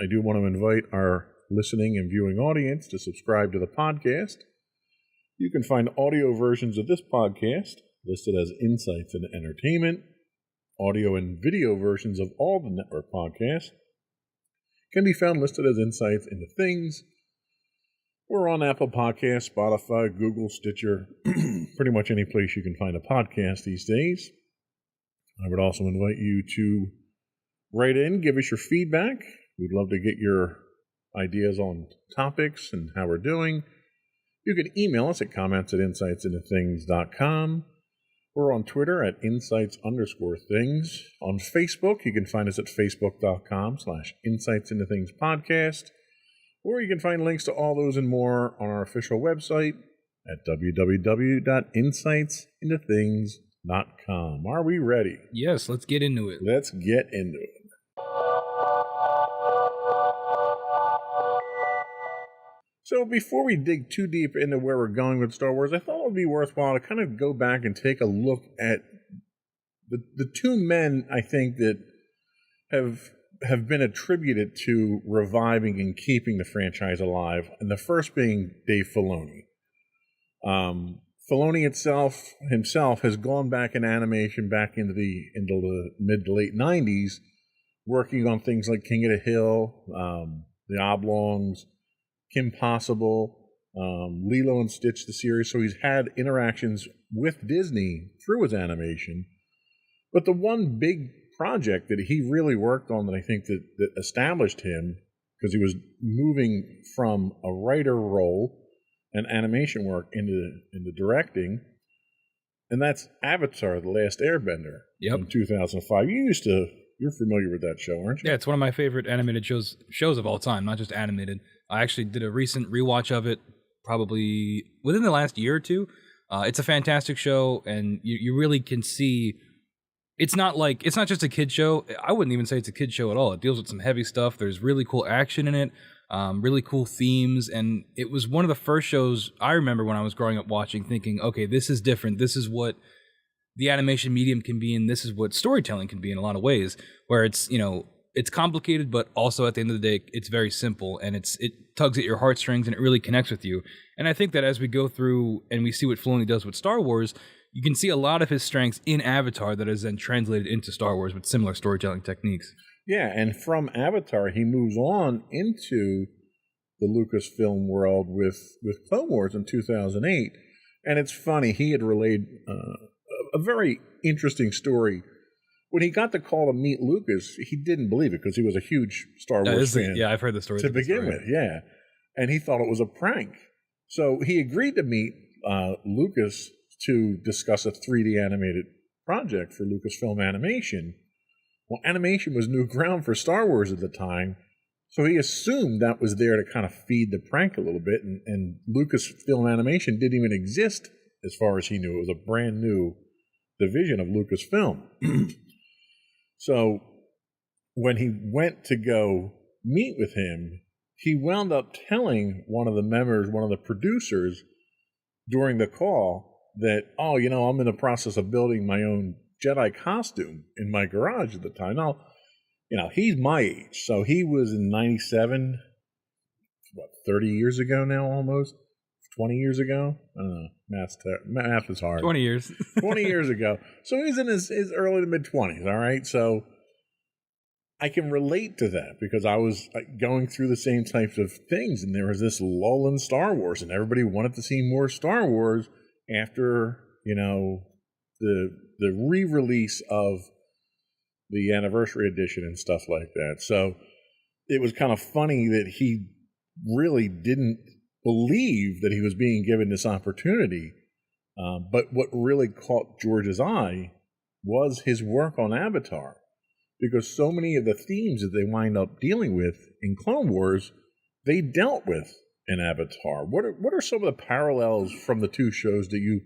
I do want to invite our listening and viewing audience to subscribe to the podcast. You can find audio versions of this podcast listed as Insights into Entertainment. Audio and video versions of all the network podcasts can be found listed as Insights into Things. We're on Apple Podcasts, Spotify, Google, Stitcher, pretty much any place you can find a podcast these days. I would also invite you to write in, give us your feedback. We'd love to get your ideas on topics and how we're doing. You can email us at comments@insightsintothings.com. We're on Twitter at insights_things. On Facebook, you can find us at facebook.com/insightsintothingspodcast. Or you can find links to all those and more on our official website at www.insightsintothings.com. Are we ready? Yes, let's get into it. Let's get into it. So before we dig too deep into where we're going with Star Wars, I thought it would be worthwhile to kind of go back and take a look at the two men, I think, that have been attributed to reviving and keeping the franchise alive, and the first being Dave Filoni. Filoni himself has gone back in animation back into the mid to late 90s, working on things like King of the Hill, The Oblongs, Kim Possible, Lilo and Stitch, the series. So he's had interactions with Disney through his animation. But the one big project that he really worked on that I think that established him, because he was moving from a writer role and animation work into directing, and that's Avatar: The Last Airbender from 2005. You're familiar with that show, aren't you? Yeah, it's one of my favorite animated shows of all time, not just animated. I actually did a recent rewatch of it, probably within the last year or two. It's a fantastic show, and you really can see. It's not just a kid show. I wouldn't even say it's a kid show at all. It deals with some heavy stuff. There's really cool action in it, really cool themes, and it was one of the first shows I remember when I was growing up watching, thinking, okay, this is different. This is what the animation medium can be, and this is what storytelling can be in a lot of ways, where it's, it's complicated, but also at the end of the day, it's very simple, and it tugs at your heartstrings, and it really connects with you. And I think that as we go through and we see what Filoni does with Star Wars, you can see a lot of his strengths in Avatar that is then translated into Star Wars with similar storytelling techniques. Yeah, and from Avatar, he moves on into the Lucasfilm world with Clone Wars in 2008. And it's funny, he had relayed a very interesting story. When he got the call to meet Lucas, he didn't believe it because he was a huge Star Wars fan. Yeah, I've heard the story. To begin with, yeah. And he thought it was a prank. So he agreed to meet Lucas to discuss a 3D animated project for Lucasfilm Animation. Well, animation was new ground for Star Wars at the time, so he assumed that was there to kind of feed the prank a little bit, and Lucasfilm Animation didn't even exist as far as he knew. It was a brand new division of Lucasfilm. So when he went to go meet with him, he wound up telling one of the producers during the call that, I'm in the process of building my own Jedi costume in my garage at the time. Now, he's my age, so he was in 97, 30 years ago now almost? 20 years ago? I don't know. Math is hard. 20 years. 20 years ago. So he was in his early to mid-20s, all right? So I can relate to that because I was going through the same types of things, and there was this lull in Star Wars, and everybody wanted to see more Star Wars after, the re-release of the anniversary edition and stuff like that. So it was kind of funny that he really didn't believe that he was being given this opportunity. But what really caught George's eye was his work on Avatar, because so many of the themes that they wind up dealing with in Clone Wars, they dealt with in Avatar. What are some of the parallels from the two shows that you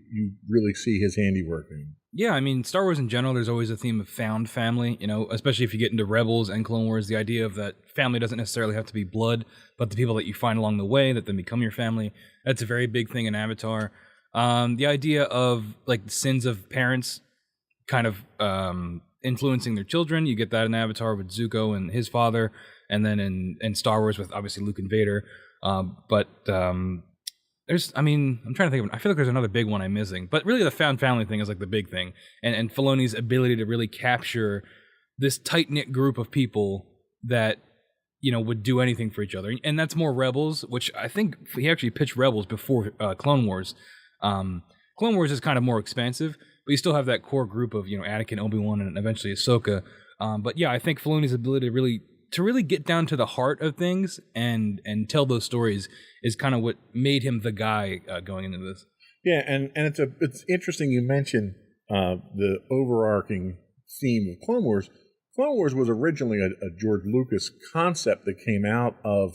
really see his handiwork in? Yeah, I mean, Star Wars in general, there's always a theme of found family, especially if you get into Rebels and Clone Wars, the idea of that family doesn't necessarily have to be blood, but the people that you find along the way that then become your family. That's a very big thing in Avatar. The idea of like the sins of parents kind of influencing their children, you get that in Avatar with Zuko and his father, and then in Star Wars with obviously Luke and Vader. I'm trying to think of, I feel like there's another big one I'm missing, but really the found family thing is like the big thing, and Filoni's ability to really capture this tight-knit group of people that, would do anything for each other. And that's more Rebels, which I think he actually pitched Rebels before Clone Wars. Clone Wars is kind of more expansive, but you still have that core group of, Anakin, Obi-Wan, and eventually Ahsoka. But yeah, I think Filoni's ability to really get down to the heart of things and tell those stories is kind of what made him the guy going into this. Yeah, and it's interesting you mentioned the overarching theme of Clone Wars. Clone Wars was originally a George Lucas concept that came out of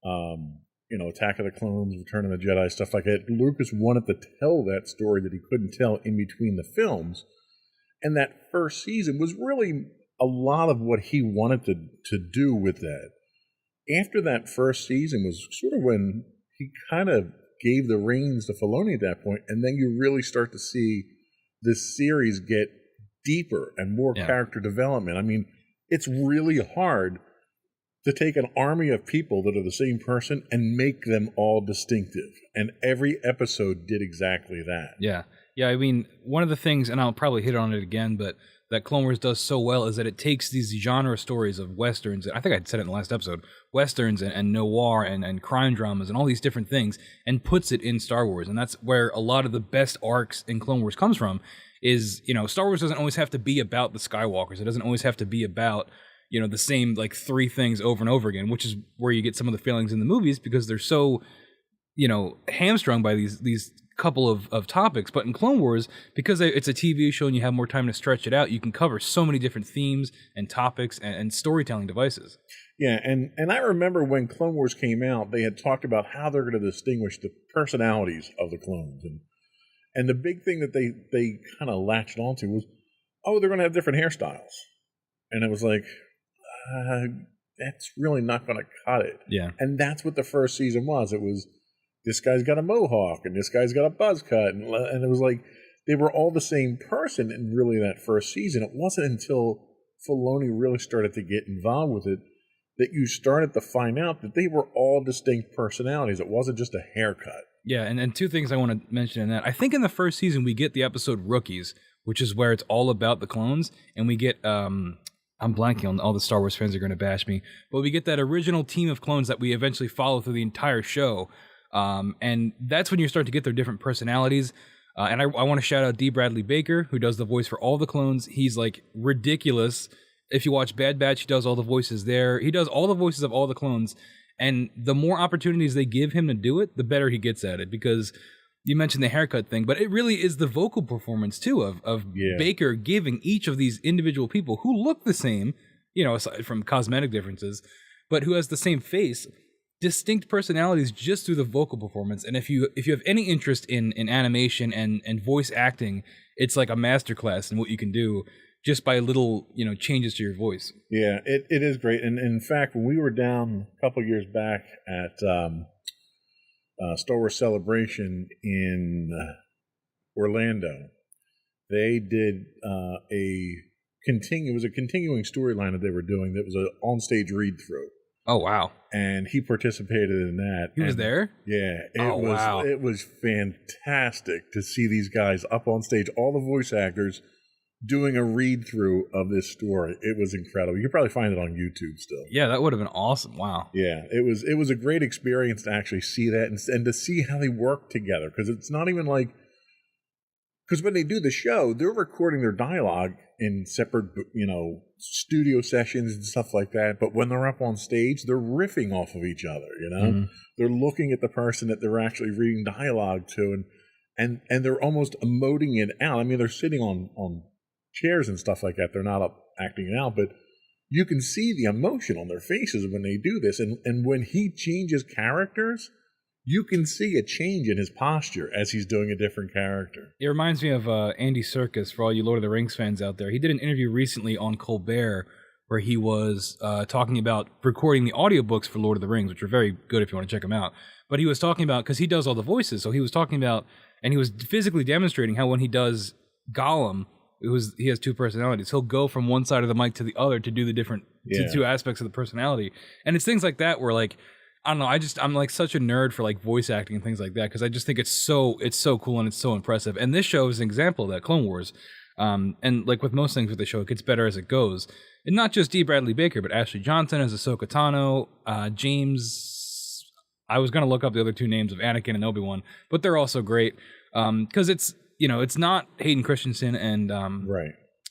Attack of the Clones, Return of the Jedi, stuff like that. Lucas wanted to tell that story that he couldn't tell in between the films, and that first season was really a lot of what he wanted to do with that. After that first season was sort of when he kind of gave the reins to Filoni at that point, and then you really start to see this series get deeper and more character development. I mean, it's really hard to take an army of people that are the same person and make them all distinctive, and every episode did exactly that. Yeah, I mean, one of the things, and I'll probably hit on it again, but that Clone Wars does so well is that it takes these genre stories of Westerns, I think I said it in the last episode, Westerns and noir and crime dramas and all these different things, and puts it in Star Wars. And that's where a lot of the best arcs in Clone Wars comes from, is, Star Wars doesn't always have to be about the Skywalkers. It doesn't always have to be about, the same like three things over and over again, which is where you get some of the failings in the movies because they're so, hamstrung by these couple of topics. But in Clone Wars, because it's a TV show and you have more time to stretch it out, you can cover so many different themes and topics and storytelling devices. Yeah, and I remember when Clone Wars came out, they had talked about how they're going to distinguish the personalities of the clones. And the big thing that they kind of latched onto was, oh, they're going to have different hairstyles. And it was like, that's really not going to cut it. Yeah. And that's what the first season was. It was, this guy's got a mohawk and this guy's got a buzz cut. And it was like, they were all the same person in really that first season. It wasn't until Filoni really started to get involved with it that you started to find out that they were all distinct personalities. It wasn't just a haircut. Yeah, and two things I want to mention in that. I think in the first season we get the episode Rookies, which is where it's all about the clones, and we get I'm blanking on all the Star Wars fans are going to bash me, but we get that original team of clones that we eventually follow through the entire show, and that's when you start to get their different personalities. And I want to shout out D. Bradley Baker, who does the voice for all the clones. He's like ridiculous. If you watch Bad Batch, he does all the voices there. He does all the voices of all the clones. And the more opportunities they give him to do it, the better he gets at it. Because you mentioned the haircut thing, but it really is the vocal performance, too, of Baker giving each of these individual people who look the same, you know, aside from cosmetic differences, but who has the same face, distinct personalities just through the vocal performance. And if you have any interest in animation and voice acting, it's like a masterclass in what you can do just by little, you know, changes to your voice. Yeah, it is great. And in fact, when we were down a couple years back at Star Wars Celebration in Orlando, they did it was a continuing storyline that they were doing that was an on-stage read-through. Oh, wow. And he participated in that. He was there? Yeah. Wow. It was fantastic to see these guys up on stage, all the voice actors, doing a read-through of this story. It was incredible. You could probably find it on YouTube still. Yeah, that would have been awesome. Wow. Yeah, it was a great experience to actually see that and to see how they work together. Because it's not even like... Because when they do the show, they're recording their dialogue in separate, you know, studio sessions and stuff like that. But when they're up on stage, they're riffing off of each other, you know? Mm-hmm. They're looking at the person that they're actually reading dialogue to, and they're almost emoting it out. I mean, they're sitting on chairs and stuff like that. They're not up acting it out, but you can see the emotion on their faces when they do this. And when he changes characters, you can see a change in his posture as he's doing a different character. It reminds me of Andy Serkis, for all you Lord of the Rings fans out there. He did an interview recently on Colbert where he was talking about recording the audiobooks for Lord of the Rings, which are very good if you want to check them out. But he was talking about, because he does all the voices, so he was talking about, and he was physically demonstrating how when he does Gollum, he has two personalities. He'll go from one side of the mic to the other to do the different two aspects of the personality. And it's things like that where, like, I don't know, I'm like such a nerd for like voice acting and things like that, because I just think it's so cool and it's so impressive. And this show is an example of that, Clone Wars. And like with most things with the show, it gets better as it goes. And not just D. Bradley Baker, but Ashley Johnson as Ahsoka Tano, James. I was gonna look up the other two names of Anakin and Obi-Wan, but they're also great. Because it's, you know, it's not Hayden Christensen and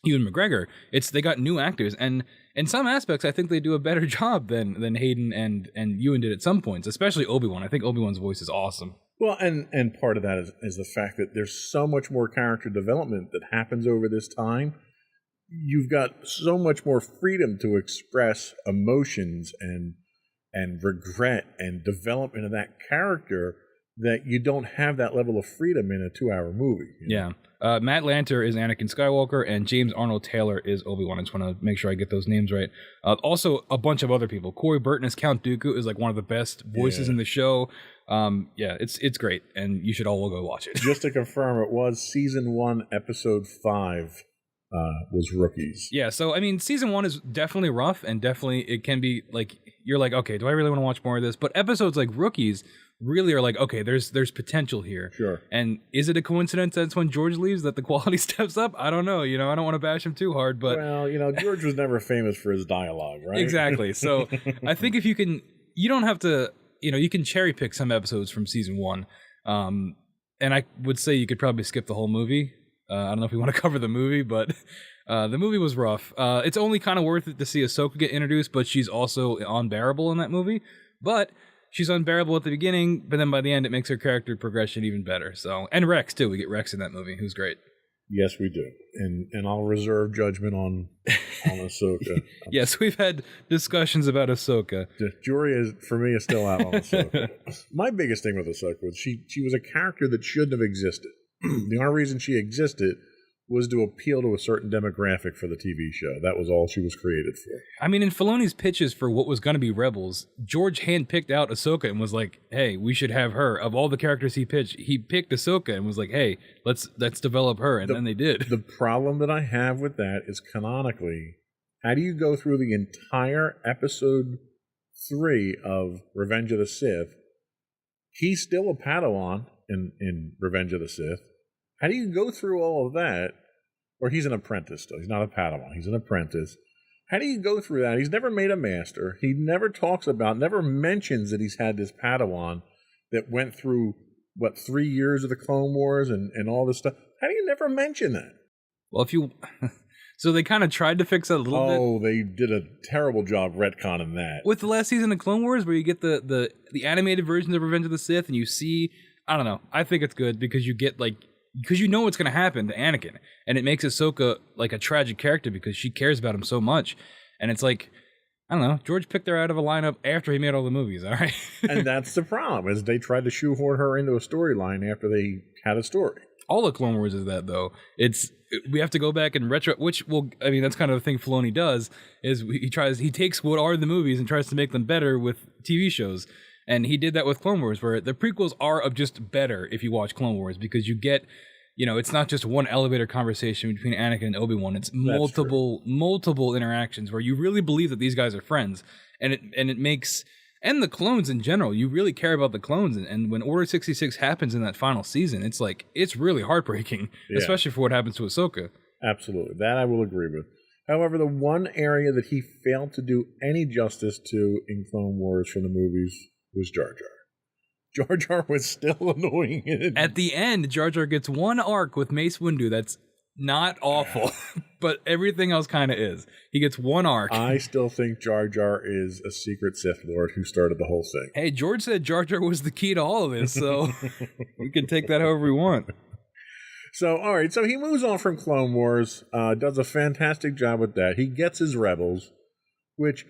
Ewan McGregor. They got new actors, and in some aspects, I think they do a better job than Hayden and Ewan did at some points, especially Obi-Wan. I think Obi-Wan's voice is awesome. Well, and part of that is the fact that there's so much more character development that happens over this time. You've got so much more freedom to express emotions and regret and development of that character, that you don't have that level of freedom in a 2-hour movie. You know? Matt Lanter is Anakin Skywalker, and James Arnold Taylor is Obi-Wan. I just want to make sure I get those names right. Also, a bunch of other people. Corey Burton as Count Dooku is like one of the best voices in the show. It's great, and you should all go watch it. Just to confirm, it was Season 1, Episode 5 was Rookies. Yeah, so, I mean, Season 1 is definitely rough, and definitely it can be, like, you're like, okay, do I really want to watch more of this? But episodes like Rookies really are like, okay, there's potential here. Sure. And is it a coincidence that's when George leaves that the quality steps up? I don't know. You know, I don't want to bash him too hard, but... Well, you know, George was never famous for his dialogue, right? Exactly. So I think if you don't have to, you know, you can cherry pick some episodes from Season 1. And I would say you could probably skip the whole movie. I don't know if we want to cover the movie, but the movie was rough. It's only kind of worth it to see Ahsoka get introduced, but she's also unbearable in that movie. But she's unbearable at the beginning, but then by the end it makes her character progression even better. So, and Rex too. We get Rex in that movie, who's great. Yes, we do, and I'll reserve judgment on Ahsoka. Yes, we've had discussions about Ahsoka. The jury is for me is still out on Ahsoka. My biggest thing with Ahsoka was she was a character that shouldn't have existed. The only reason she existed was to appeal to a certain demographic for the TV show. That was all she was created for. I mean, in Filoni's pitches for what was going to be Rebels, George handpicked out Ahsoka and was like, "Hey, we should have her." Of all the characters he pitched, he picked Ahsoka and was like, "Hey, let's develop her." And then they did. The problem that I have with that is canonically, how do you go through the entire episode 3 of Revenge of the Sith? He's still a Padawan in Revenge of the Sith. How do you go through all of that? Or he's an apprentice still. He's not a Padawan. He's an apprentice. How do you go through that? He's never made a master. He never talks about, never mentions that he's had this Padawan that went through, 3 years of the Clone Wars and all this stuff. How do you never mention that? Well, if you... So they kind of tried to fix that a little bit. Oh, they did a terrible job retconning that. With the last season of Clone Wars, where you get the animated versions of Revenge of the Sith, and you see... I don't know. I think it's good because you get, because you know what's going to happen to Anakin, and it makes Ahsoka like a tragic character because she cares about him so much, and it's like, I don't know, George picked her out of a lineup after he made all the movies, all right? And that's the problem, is they tried to shoehorn her into a storyline after they had a story. All of Clone Wars is that, though. We have to go back and retro, that's kind of the thing Filoni does, is he takes what are the movies and tries to make them better with TV shows. And he did that with Clone Wars, where the prequels are of just better if you watch Clone Wars, because you get, it's not just one elevator conversation between Anakin and Obi-Wan. It's multiple interactions where you really believe that these guys are friends. And it makes, and the clones in general, you really care about the clones. And when Order 66 happens in that final season, it's really heartbreaking, especially for what happens to Ahsoka. Absolutely. That I will agree with. However, the one area that he failed to do any justice to in Clone Wars from the movies was Jar Jar. Jar Jar was still annoying. At the end, Jar Jar gets one arc with Mace Windu that's not awful, but everything else kind of is. He gets one arc. I still think Jar Jar is a secret Sith Lord who started the whole thing. Hey, George said Jar Jar was the key to all of this, so we can take that however we want. So, all right, so he moves on from Clone Wars, does a fantastic job with that. He gets his Rebels, which...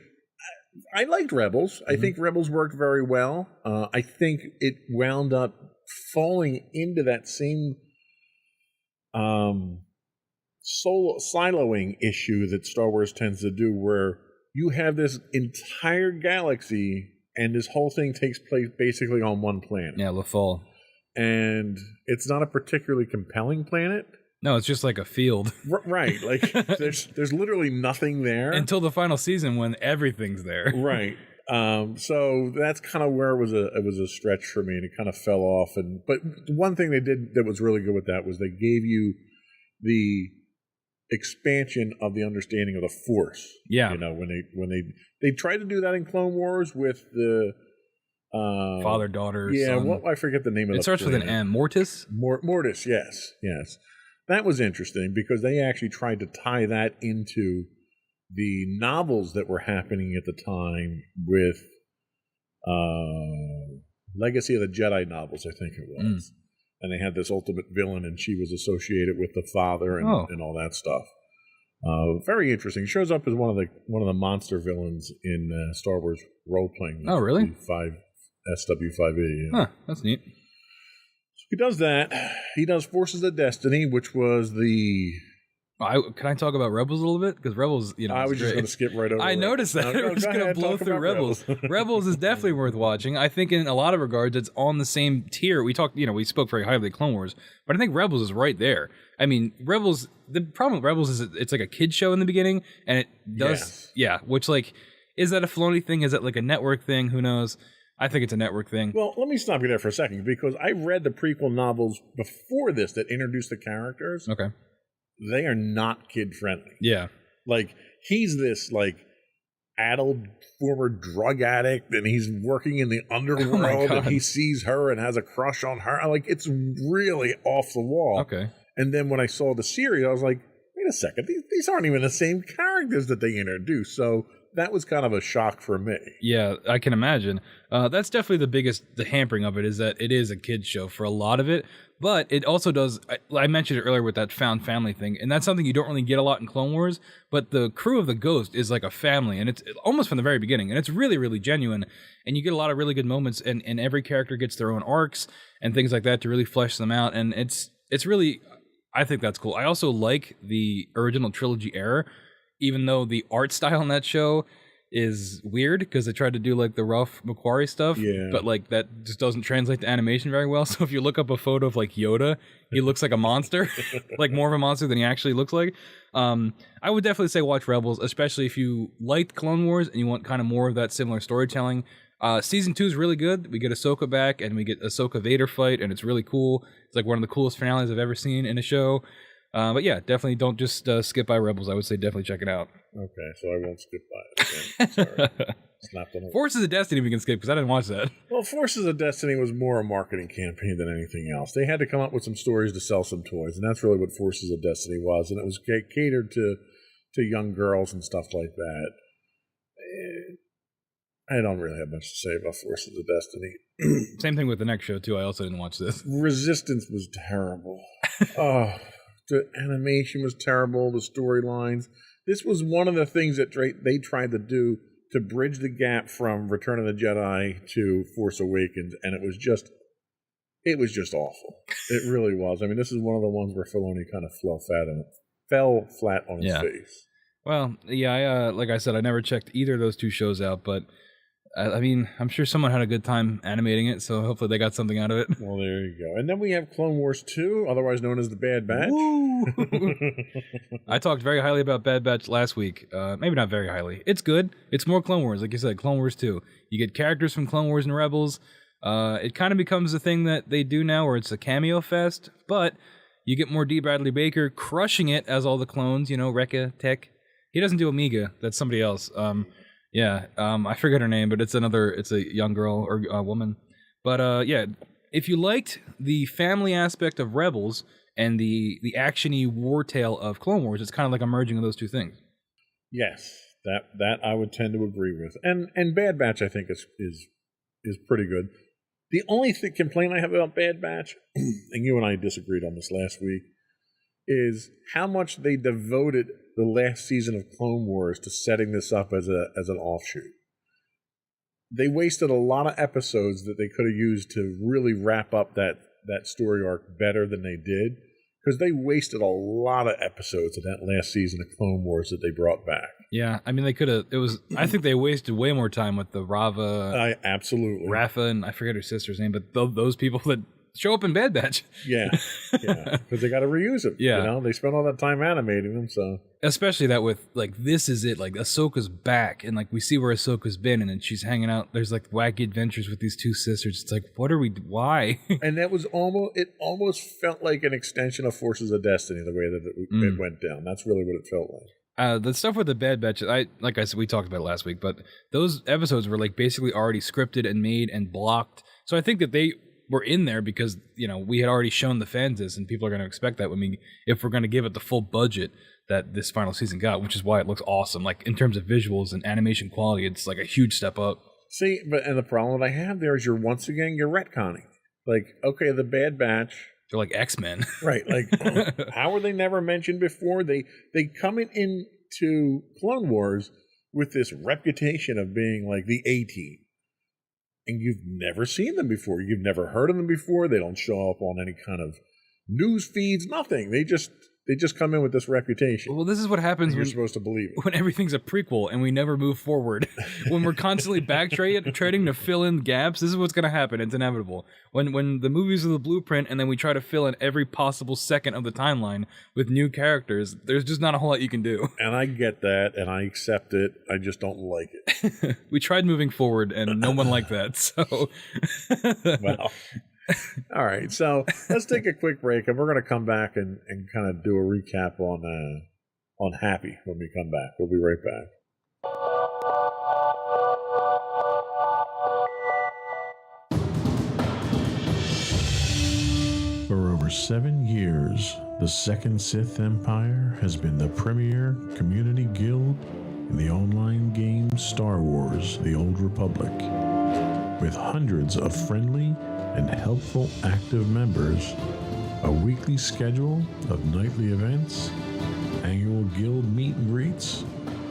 I liked Rebels. I think Rebels worked very well. I think it wound up falling into that same siloing issue that Star Wars tends to do, where you have this entire galaxy and this whole thing takes place basically on one planet. Yeah, Lothal. And it's not a particularly compelling planet. No, it's just like a field. Right. Like there's literally nothing there. Until the final season when everything's there. Right. So that's kind of where it was a stretch for me, and it kind of fell off. But one thing they did that was really good with that was they gave you the expansion of the understanding of the Force. Yeah. When they tried to do that in Clone Wars with the father-daughter. Yeah, son. I forget the name of it. It starts with an M. Mortis? Mortis, yes. That was interesting because they actually tried to tie that into the novels that were happening at the time with Legacy of the Jedi novels, I think it was. And they had this ultimate villain, and she was associated with the father and all that stuff. Very interesting. Shows up as one of the monster villains in Star Wars role playing. Oh, really? SW5E. Huh, that's neat. He does that. He does Forces of Destiny, which was the... Can I talk about Rebels a little bit? Because Rebels, I was just going to skip right over I noticed that. We're just going to blow through Rebels. Rebels is definitely worth watching. I think in a lot of regards, it's on the same tier. We spoke very highly of Clone Wars, but I think Rebels is right there. I mean, Rebels, the problem with Rebels is it's like a kid's show in the beginning, and it does... Yeah, which, is that a Filoni thing? Is that like a network thing? Who knows? I think it's a network thing. Well, let me stop you there for a second, because I read the prequel novels before this that introduced the characters. Okay. They are not kid-friendly. Yeah. He's this, addled former drug addict, and he's working in the underworld, and he sees her and has a crush on her. It's really off the wall. Okay. And then when I saw the series, I was like, wait a second, these aren't even the same characters that they introduced. So that was kind of a shock for me. Yeah, I can imagine. That's definitely the hampering of it, is that it is a kid's show for a lot of it. But it also does, I mentioned it earlier with that found family thing, and that's something you don't really get a lot in Clone Wars, but the crew of the Ghost is like a family, and it's almost from the very beginning, and it's really, really genuine, and you get a lot of really good moments, and every character gets their own arcs and things like that to really flesh them out, and it's really, I think that's cool. I also like the original trilogy era, even though the art style in that show is weird because they tried to do like the Ralph McQuarrie stuff, but like that just doesn't translate to animation very well. So if you look up a photo of like Yoda, he looks like a monster, like more of a monster than he actually looks like. I would definitely say watch Rebels, especially if you liked Clone Wars and you want kind of more of that similar storytelling. Season 2 is really good. We get Ahsoka back and we get Ahsoka Vader fight, and it's really cool. It's like one of the coolest finales I've ever seen in a show. But yeah, definitely don't just skip by Rebels. I would say definitely check it out. Okay, so I won't skip by it. Sorry. It's not gonna... Forces of Destiny we can skip because I didn't watch that. Well, Forces of Destiny was more a marketing campaign than anything else. They had to come up with some stories to sell some toys, and that's really what Forces of Destiny was. And it was catered to young girls and stuff like that. I don't really have much to say about Forces of Destiny. Same thing with the next show, too. I also didn't watch this. Resistance was terrible. Oh, the animation was terrible, the storylines. This was one of the things that they tried to do to bridge the gap from Return of the Jedi to Force Awakens, and it was just awful. It really was. I mean, this is one of the ones where Filoni kind of fell flat on his face. Well, yeah, like I said, I never checked either of those two shows out, but I mean, I'm sure someone had a good time animating it, so hopefully they got something out of it. Well, there you go. And then we have Clone Wars 2, otherwise known as The Bad Batch. I talked very highly about Bad Batch last week. Maybe not very highly. It's good. It's more Clone Wars, like you said, Clone Wars 2. You get characters from Clone Wars and Rebels. It kind of becomes a thing that they do now where it's a cameo fest, but you get more D. Bradley Baker crushing it as all the clones, Rekka, Tech. He doesn't do Omega. That's somebody else. I forget her name, but it's a young girl or a woman. But yeah, if you liked the family aspect of Rebels and the actiony war tale of Clone Wars, it's kind of like a merging of those two things. Yes, that I would tend to agree with. And Bad Batch, I think, is pretty good. The only complaint I have about Bad Batch, and you and I disagreed on this last week, is how much they devoted the last season of Clone Wars to setting this up as an offshoot. They wasted a lot of episodes that they could have used to really wrap up that story arc better than they did, because they wasted a lot of episodes of that last season of Clone Wars that they brought back. Yeah, I mean, they could have. I think they wasted way more time with the Rava. Absolutely. Rafa, and I forget her sister's name, but those people that show up in Bad Batch. Yeah, because they got to reuse them. Yeah, they spent all that time animating them, so especially that with like this is it. Like Ahsoka's back, and like we see where Ahsoka's been, and then she's hanging out. There's like wacky adventures with these two sisters. It's like, what are we? Why? And that was almost felt like an extension of Forces of Destiny, the way that it went down. That's really what it felt like. The stuff with the Bad Batch, like I said, we talked about it last week, but those episodes were like basically already scripted and made and blocked. So I think that they were in there because we had already shown the fans this, and people are going to expect that if we're going to give it the full budget that this final season got, which is why it looks awesome. Like in terms of visuals and animation quality, it's like a huge step up. See, and the problem that I have there is you're retconning. Like, okay, the Bad Batch. They're like X-Men. Right. Like, how were they never mentioned before? They come into Clone Wars with this reputation of being like the A-Team. And you've never seen them before. You've never heard of them before. They don't show up on any kind of news feeds, nothing. They just come in with this reputation. Well, this is what happens when you're supposed to believe it. When everything's a prequel and we never move forward. When we're constantly backtracking to fill in gaps, this is what's going to happen. It's inevitable. When the movies are the blueprint and then we try to fill in every possible second of the timeline with new characters, there's just not a whole lot you can do. And I get that, and I accept it. I just don't like it. We tried moving forward, and no one liked that. So, well. All right, so let's take a quick break, and we're going to come back and kind of do a recap on Happy when we come back. We'll be right back. For over 7 years, the Second Sith Empire has been the premier community guild in the online game Star Wars: The Old Republic. With hundreds of friendly and helpful active members, a weekly schedule of nightly events, annual guild meet and greets,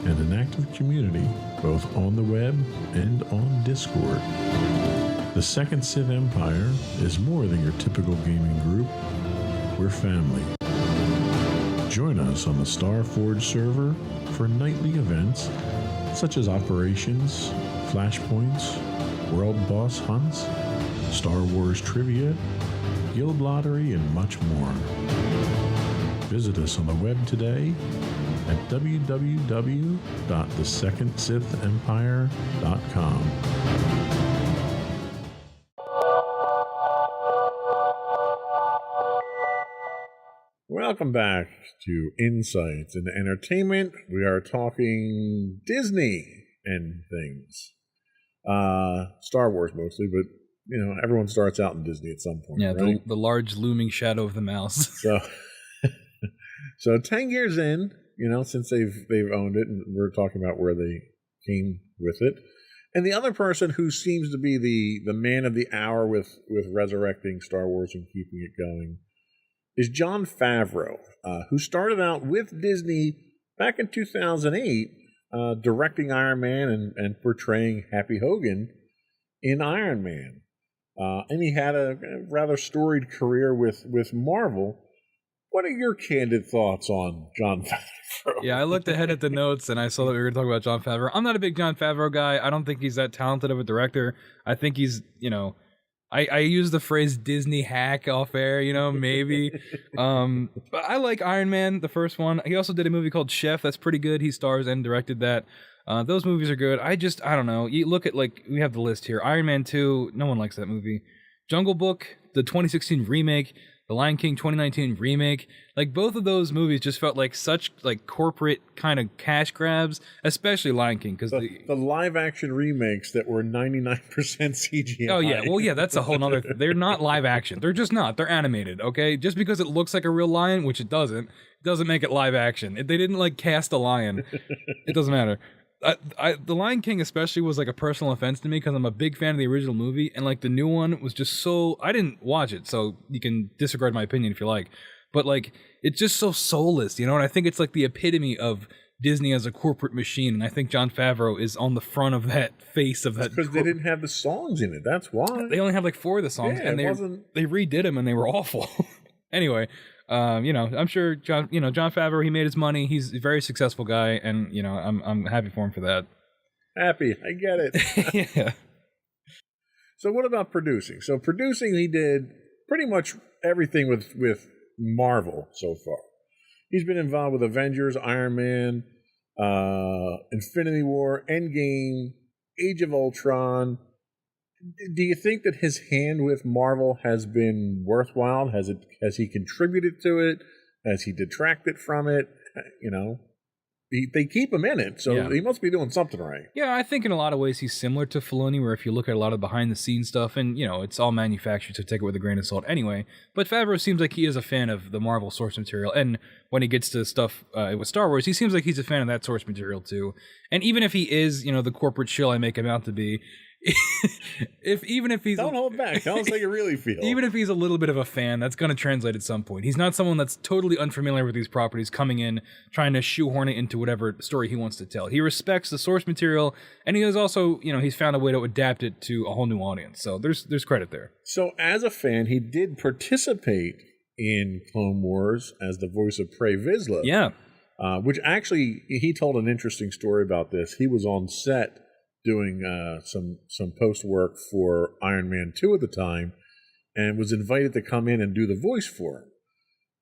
and an active community both on the web and on Discord. The Second Sith Empire is more than your typical gaming group. We're family. Join us on the Starforge server for nightly events such as operations, flashpoints, world boss hunts, Star Wars trivia, guild lottery, and much more. Visit us on the web today at www.thesecondsithempire.com. Welcome back to Insights into Entertainment. We are talking Disney and things. Star Wars mostly, but everyone starts out in Disney at some point. Yeah, right? the large looming shadow of the mouse. So 10 years in, since they've owned it, and we're talking about where they came with it. And the other person who seems to be the man of the hour with resurrecting Star Wars and keeping it going is Jon Favreau, who started out with Disney back in 2008, directing Iron Man and portraying Happy Hogan in Iron Man. And he had a rather storied career with Marvel. What are your candid thoughts on Jon Favreau? Yeah, I looked ahead at the notes and I saw that we were going to talk about Jon Favreau. I'm not a big Jon Favreau guy. I don't think he's that talented of a director. I think he's, I use the phrase Disney hack off air, maybe. But I like Iron Man, the first one. He also did a movie called Chef. That's pretty good. He stars and directed that. Those movies are good. I don't know. You look at, we have the list here. Iron Man 2, no one likes that movie. Jungle Book, the 2016 remake, The Lion King 2019 remake, both of those movies just felt like such corporate kind of cash grabs, especially Lion King, because the live action remakes that were 99% CGI. Oh yeah, well yeah, that's a whole nother. They're not live action. They're just not. They're animated. Okay, just because it looks like a real lion, which it doesn't make it live action. If they didn't cast a lion, it doesn't matter. The Lion King especially was a personal offense to me because I'm a big fan of the original movie, and the new one was just so. I didn't watch it, so you can disregard my opinion if you like, but it's just so soulless, and I think it's the epitome of Disney as a corporate machine, and I think Jon Favreau is on the front of that face of that. Because they didn't have the songs in it. That's why they only have 4 of the songs, and they redid them and they were awful. Anyway. I'm sure Jon Favreau, he made his money. He's a very successful guy, and I'm happy for him for that. Happy, I get it. Yeah. So what about producing? So producing, he did pretty much everything with Marvel so far. He's been involved with Avengers, Iron Man, Infinity War, Endgame, Age of Ultron. Do you think that his hand with Marvel has been worthwhile? Has he contributed to it? Has he detracted from it? They keep him in it, so yeah. He must be doing something right. Yeah, I think in a lot of ways he's similar to Filoni, where if you look at a lot of behind the scenes stuff, and it's all manufactured, so take it with a grain of salt anyway. But Favreau seems like he is a fan of the Marvel source material, and when he gets to stuff with Star Wars, he seems like he's a fan of that source material too. And even if he is, the corporate shill I make him out to be. Even if he's don't hold back. Tell us how you really feel. Even if he's a little bit of a fan, that's going to translate at some point. He's not someone that's totally unfamiliar with these properties, coming in trying to shoehorn it into whatever story he wants to tell. He respects the source material, and he has also, he's found a way to adapt it to a whole new audience. So there's credit there. So as a fan, he did participate in Clone Wars as the voice of Pre Vizsla. Yeah, which actually he told an interesting story about this. He was on set doing some post work for Iron Man 2 at the time, and was invited to come in and do the voice for him.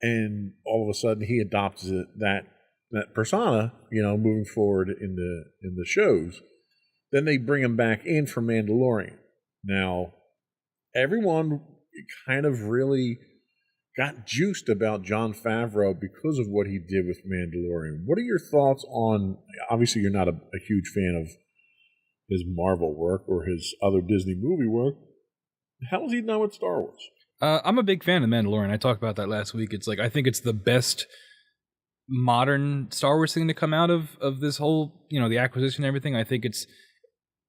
And all of a sudden, he adopts that persona, moving forward in the shows. Then they bring him back in for Mandalorian. Now, everyone kind of really got juiced about Jon Favreau because of what he did with Mandalorian. What are your thoughts on? Obviously, you're not a huge fan of his Marvel work or his other Disney movie work. How is he now with Star Wars? I'm a big fan of Mandalorian. I talked about that last week. It's I think it's the best modern Star Wars thing to come out of this whole, the acquisition and everything. I think it's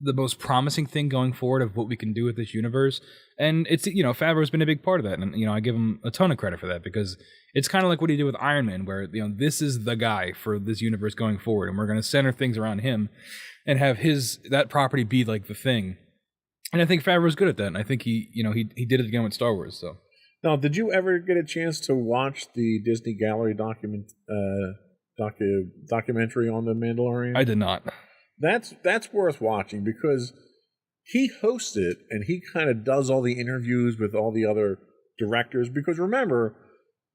the most promising thing going forward of what we can do with this universe. And it's, Favreau's been a big part of that. And, I give him a ton of credit for that, because it's kind of like what he did with Iron Man, where, this is the guy for this universe going forward. And we're going to center things around him and have that property be like the thing. And I think Favreau's good at that. And I think he did it again with Star Wars. So. Now, did you ever get a chance to watch the Disney Gallery documentary on The Mandalorian? I did not. That's worth watching, because he hosts it and he kind of does all the interviews with all the other directors. Because remember,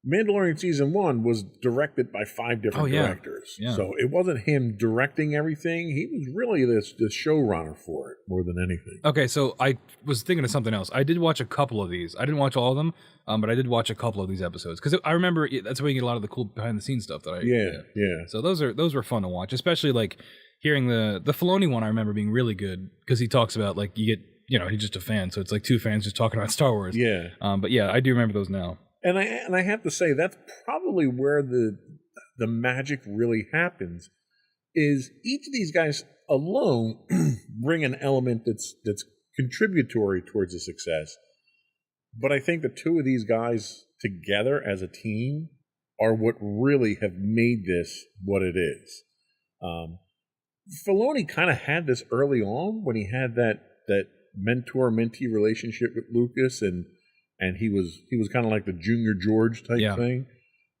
Mandalorian Season 1 was directed by 5 different directors. Yeah. So it wasn't him directing everything. He was really the showrunner for it more than anything. Okay, so I was thinking of something else. I did watch a couple of these. I didn't watch all of them, but I did watch a couple of these episodes. Because I remember that's where you get a lot of the cool behind-the-scenes stuff that Yeah. So those were fun to watch, especially like hearing the Filoni one. I remember being really good, because he talks about, like, you get, he's just a fan, so it's like 2 fans just talking about Star Wars. Yeah. But yeah, I do remember those now. And I have to say, that's probably where the magic really happens, is each of these guys alone bring an element that's contributory towards the success. But I think the 2 of these guys together as a team are what really have made this what it is. Filoni kind of had this early on when he had that mentor-mentee relationship with Lucas, and he was kind of like the Junior George type thing.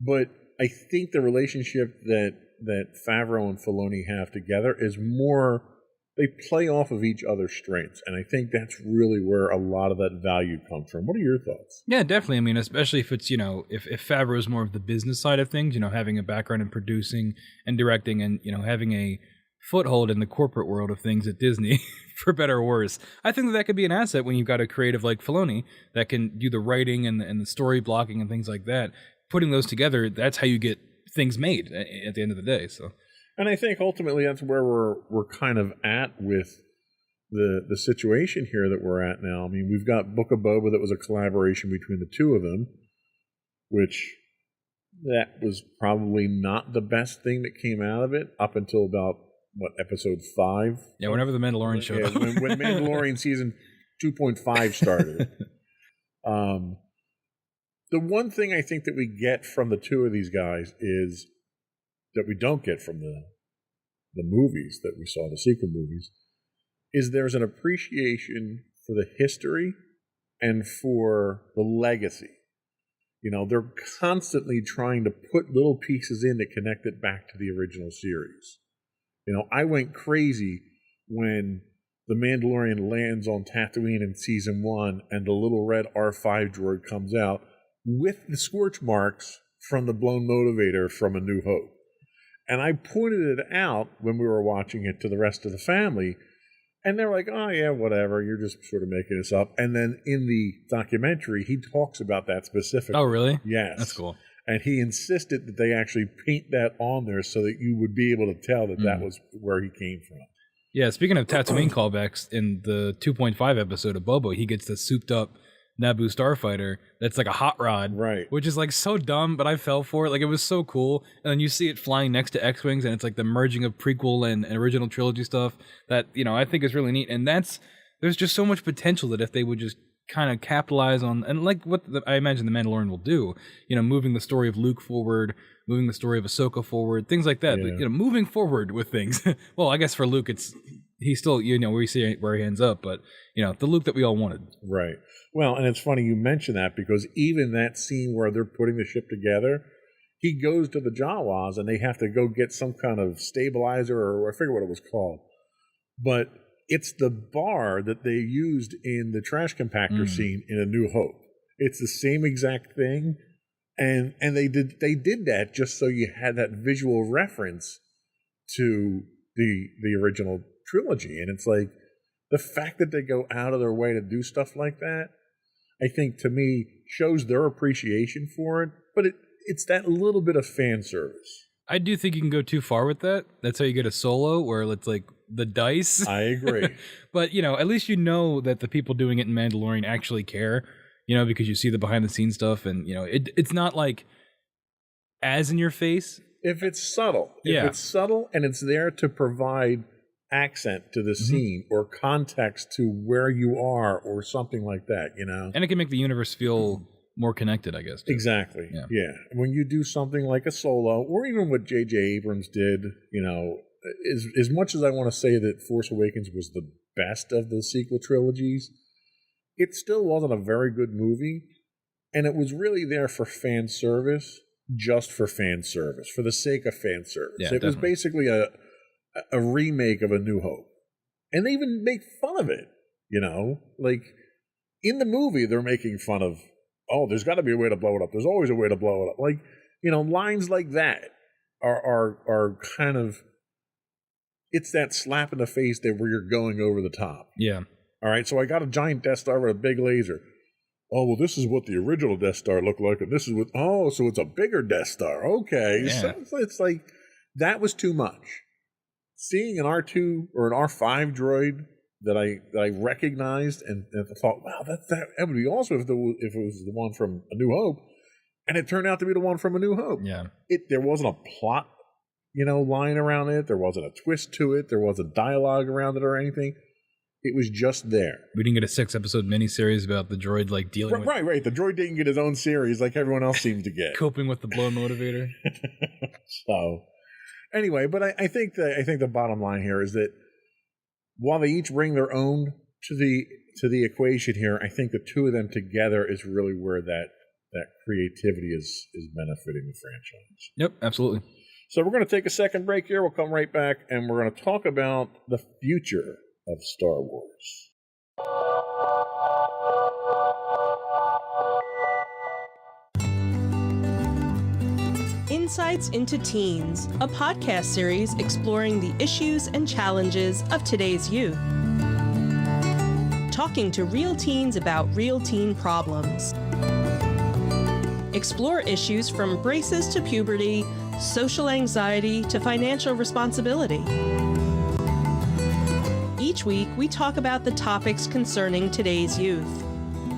But I think the relationship that Favreau and Filoni have together is more, they play off of each other's strengths. And I think that's really where a lot of that value comes from. What are your thoughts? Yeah, definitely. I mean, especially if it's, if Favreau is more of the business side of things, having a background in producing and directing, and, having a foothold in the corporate world of things at Disney, for better or worse. I think that could be an asset when you've got a creative like Filoni that can do the writing and the story blocking and things like that. Putting those together, that's how you get things made at the end of the day. So, and I think ultimately that's where we're kind of at with the situation here that we're at now. I mean, we've got Book of Boba that was a collaboration between the 2 of them, which that was probably not the best thing that came out of it up until about episode 5? Yeah, whenever the Mandalorian showed up. when Mandalorian season 2.5 started. The one thing I think that we get from the 2 of these guys is that we don't get from the movies that we saw, the sequel movies, is there's an appreciation for the history and for the legacy. They're constantly trying to put little pieces in to connect it back to the original series. I went crazy when the Mandalorian lands on Tatooine in season 1 and the little red R5 droid comes out with the scorch marks from the blown motivator from A New Hope. And I pointed it out when we were watching it to the rest of the family, and they're like, oh yeah, whatever, you're just sort of making this up. And then in the documentary, he talks about that specifically. Oh, really? Yes. That's cool. And he insisted that they actually paint that on there so that you would be able to tell that that was where he came from. Yeah, speaking of Tatooine callbacks, in the 2.5 episode of Boba, he gets the souped up Naboo starfighter that's like a hot rod, right? Which is like so dumb, but I fell for it. Like, it was so cool. And then you see it flying next to X-Wings, and it's like the merging of prequel and original trilogy stuff that, I think is really neat. And there's just so much potential that if they would just kind of capitalize on, and like what I imagine the Mandalorian will do, moving the story of Luke forward, moving the story of Ahsoka forward, things like that. Yeah. But, moving forward with things. Well, I guess for Luke, he's still, we see where he ends up, but the Luke that we all wanted. Right. Well, and it's funny you mention that, because even that scene where they're putting the ship together, he goes to the Jawas and they have to go get some kind of stabilizer, or I forget what it was called, but it's the bar that they used in the trash compactor scene in A New Hope. It's the same exact thing, and they did that just so you had that visual reference to the original trilogy. And it's like, the fact that they go out of their way to do stuff like that, I think, to me, shows their appreciation for it. But it's that little bit of fan service. I do think you can go too far with that. That's how you get a Solo, where it's like the dice. I agree. But, at least that the people doing it in Mandalorian actually care, because you see the behind the scenes stuff, and, it's not like as in your face if it's subtle. Yeah. If it's subtle and it's there to provide accent to the scene or context to where you are or something like that, you know? And it can make the universe feel more connected, I guess. Too. Exactly. Yeah. Yeah. When you do something like a Solo, or even what J.J. Abrams did, you know, as much as I want to say that Force Awakens was the best of the sequel trilogies, it still wasn't a very good movie. And it was really there for fan service, just for fan service, for the sake of fan service. Yeah, it was definitely. basically a remake of A New Hope. And they even make fun of it, you know? Like, in the movie, they're making fun of, oh, there's got to be a way to blow it up. There's always a way to blow it up. Like, you know, lines like that are kind of, it's that slap in the face that where you're going over the top. Yeah. All right, so I got a giant Death Star with a big laser. Oh, well, this is what the original Death Star looked like, and this is what, oh, so it's a bigger Death Star. Okay. Yeah. So it's like, that was too much. Seeing an R2 or an R5 droid that I recognized and thought, wow, that would be awesome if it was the one from A New Hope, and it turned out to be the one from A New Hope. Yeah. There wasn't a plot, you know, line around it. There wasn't a twist to it. There wasn't dialogue around it or anything. It was just there. We didn't get a 6-episode miniseries about the droid like dealing with Right. The droid didn't get his own series like everyone else seems to get. coping with the blown motivator. So, anyway, but I think the bottom line here is that while they each bring their own to the equation here, I think the two of them together is really where that creativity is benefiting the franchise. Yep, absolutely. So we're going to take a second break here. We'll come right back, and we're going to talk about the future of Star Wars. Insights into Teens, a podcast series exploring the issues and challenges of today's youth. Talking to real teens about real teen problems. Explore issues from braces to puberty, social anxiety to financial responsibility. Each week, we talk about the topics concerning today's youth.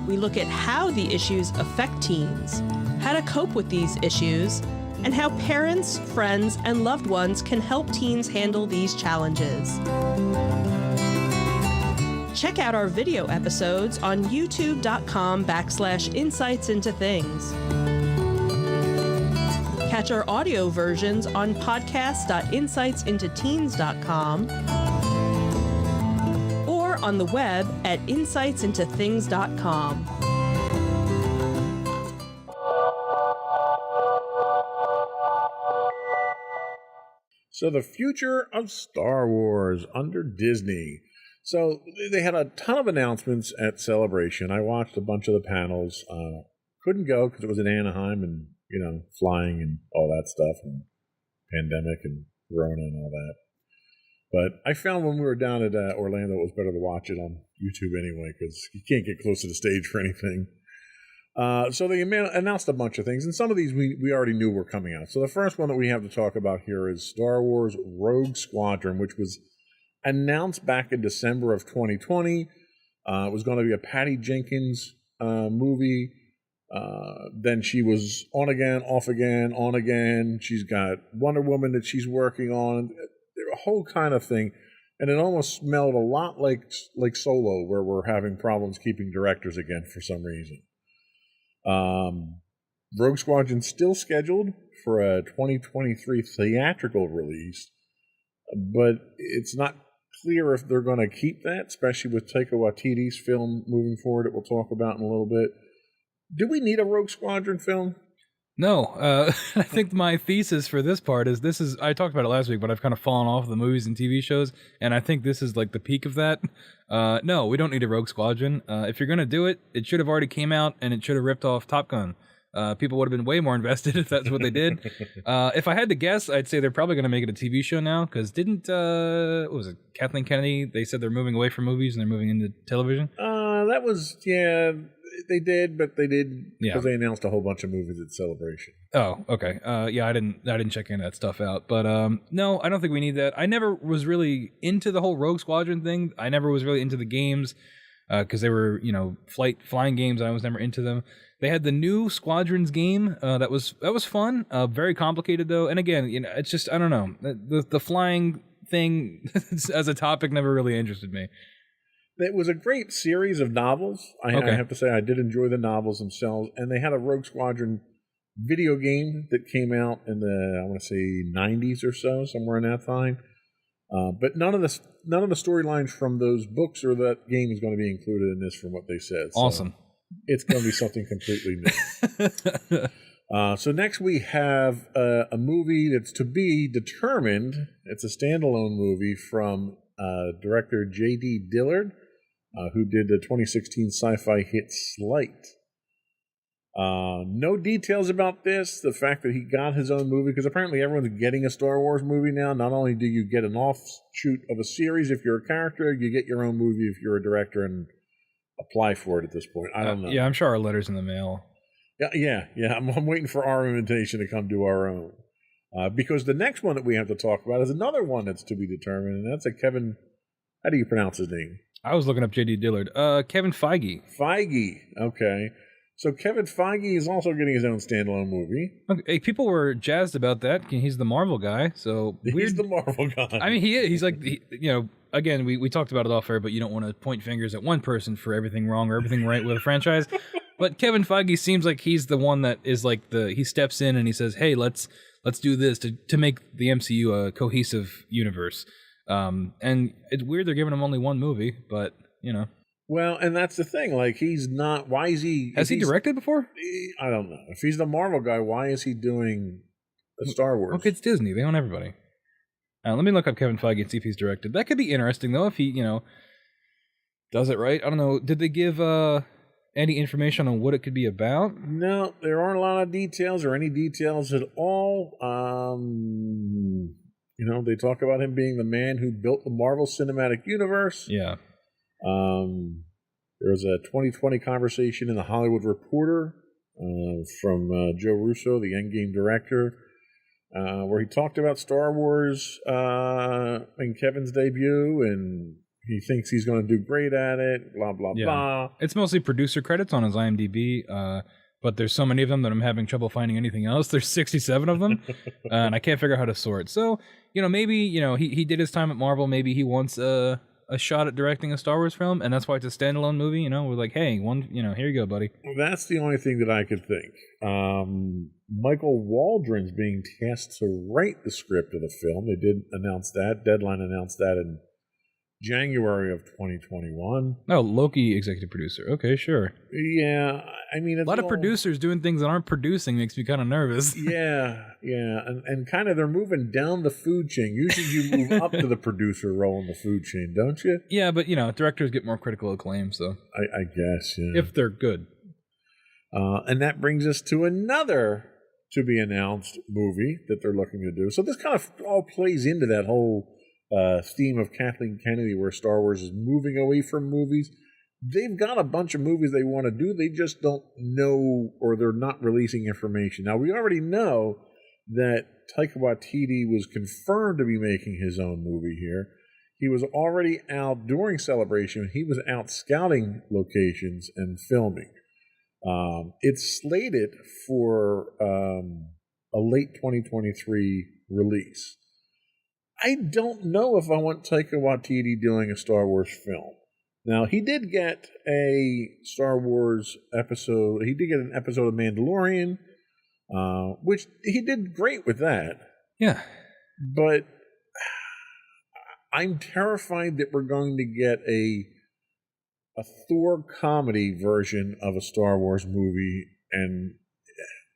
We look at how the issues affect teens, how to cope with these issues, and how parents, friends, and loved ones can help teens handle these challenges. Check out our video episodes on youtube.com/insightsintothings. Catch our audio versions on podcast.insightsintoteens.com or on the web at insightsintothings.com. So the future of Star Wars under Disney. So they had a ton of announcements at Celebration. I watched a bunch of the panels. Couldn't go because it was in Anaheim and, you know, flying and all that stuff and pandemic and Corona and all that. But I found when we were down at Orlando, it was better to watch it on YouTube anyway because you can't get close to the stage for anything. So they announced a bunch of things, and some of these we already knew were coming out. So the first one that we have to talk about here is Star Wars Rogue Squadron, which was announced back in December of 2020. It was going to be a Patty Jenkins movie. Then she was on again, off again, on again. She's got Wonder Woman that she's working on, a whole kind of thing. And it almost smelled a lot like Solo, where we're having problems keeping directors again for some reason. Rogue Squadron still scheduled for a 2023 theatrical release, but it's not clear if they're going to keep that, especially with Taika Waititi's film moving forward that we'll talk about in a little bit. Do we need a Rogue Squadron film? No, I think my thesis for this part is I talked about it last week, but I've kind of fallen off the movies and TV shows, and I think this is like the peak of that. No, we don't need a Rogue Squadron. If you're going to do it, it should have already came out, and it should have ripped off Top Gun. People would have been way more invested if that's what they did. If I had to guess, I'd say they're probably going to make it a TV show now, because didn't, what was it, Kathleen Kennedy, they said they're moving away from movies and they're moving into television? That was, yeah... They did, but they did because Yeah. they announced a whole bunch of movies at Celebration. Oh, okay. Yeah, I didn't check any of that stuff out. But no, I don't think we need that. I never was really into the whole Rogue Squadron thing. I never was really into the games. because they were, flying games. And I was never into them. They had the new Squadrons game that was fun. Very complicated though, and again, it's just I don't know the flying thing as a topic never really interested me. It was a great series of novels. I have to say I did enjoy the novels themselves, and they had a Rogue Squadron video game that came out in the I want to say 90s or so, somewhere in that time. But none of the storylines from those books or that game is going to be included in this, from what they said. Awesome. So it's going to be something completely new. So next we have a movie that's to be determined. It's a standalone movie from director J.D. Dillard, who did the 2016 sci-fi hit Slight. No details about this. The fact that he got his own movie, because apparently everyone's getting a Star Wars movie now. Not only do you get an offshoot of a series if you're a character, you get your own movie if you're a director and apply for it at this point. I don't know. Yeah, I'm sure our letter's in the mail. Yeah. I'm waiting for our invitation to come do our own. Because the next one that we have to talk about is another one that's to be determined, and that's a Kevin. How do you pronounce his name? I was looking up J.D. Dillard. Kevin Feige. Feige. Okay. So Kevin Feige is also getting his own standalone movie. Okay, people were jazzed about that. He's the Marvel guy, so he's the Marvel guy. I mean, he is. He's like, again, we talked about it off air, but you don't want to point fingers at one person for everything wrong or everything right with a franchise. But Kevin Feige seems like he's the one that is like he steps in and he says, "Hey, let's do this to make the MCU a cohesive universe." And it's weird they're giving him only one movie, but Well, and that's the thing. Like, he's not. Why is he? Has he directed before? I don't know. If he's the Marvel guy, why is he doing a Star Wars? Okay, it's Disney. They own everybody. Let me look up Kevin Feige and see if he's directed. That could be interesting, though, if he, does it right. I don't know. Did they give any information on what it could be about? No, there aren't a lot of details or any details at all. They talk about him being the man who built the Marvel Cinematic Universe. Yeah. There was a 2020 conversation in the Hollywood Reporter from Joe Russo, the Endgame director, where he talked about Star Wars in Kevin's debut, and he thinks he's going to do great at it, blah, blah, blah. It's mostly producer credits on his IMDb, but there's so many of them that I'm having trouble finding anything else. There's 67 of them, and I can't figure out how to sort. So, maybe, he did his time at Marvel. Maybe he wants a shot at directing a Star Wars film, and that's why it's a standalone movie. We're like, hey, here you go, buddy. Well, that's the only thing that I could think. Michael Waldron's being tasked to write the script of the film. They did announce that. Deadline announced that in January of 2021. Oh, Loki executive producer. Okay, sure. Yeah, I mean, a lot of producers doing things that aren't producing makes me kind of nervous. Yeah, and kind of they're moving down the food chain. Usually you move up to the producer role in the food chain, don't you? Yeah, but directors get more critical acclaim, so I guess, yeah. If they're good. And that brings us to another to be announced movie that they're looking to do. So this kind of all plays into that whole theme of Kathleen Kennedy, where Star Wars is moving away from movies. They've got a bunch of movies they want to do. They just don't know, or they're not releasing information. Now, we already know that Taika Waititi was confirmed to be making his own movie here. He was already out during Celebration. He was out scouting locations and filming. It's slated for a late 2023 release. I don't know if I want Taika Waititi doing a Star Wars film. Now, he did get a Star Wars episode. He did get an episode of Mandalorian, which he did great with that. Yeah. But I'm terrified that we're going to get a Thor comedy version of a Star Wars movie, and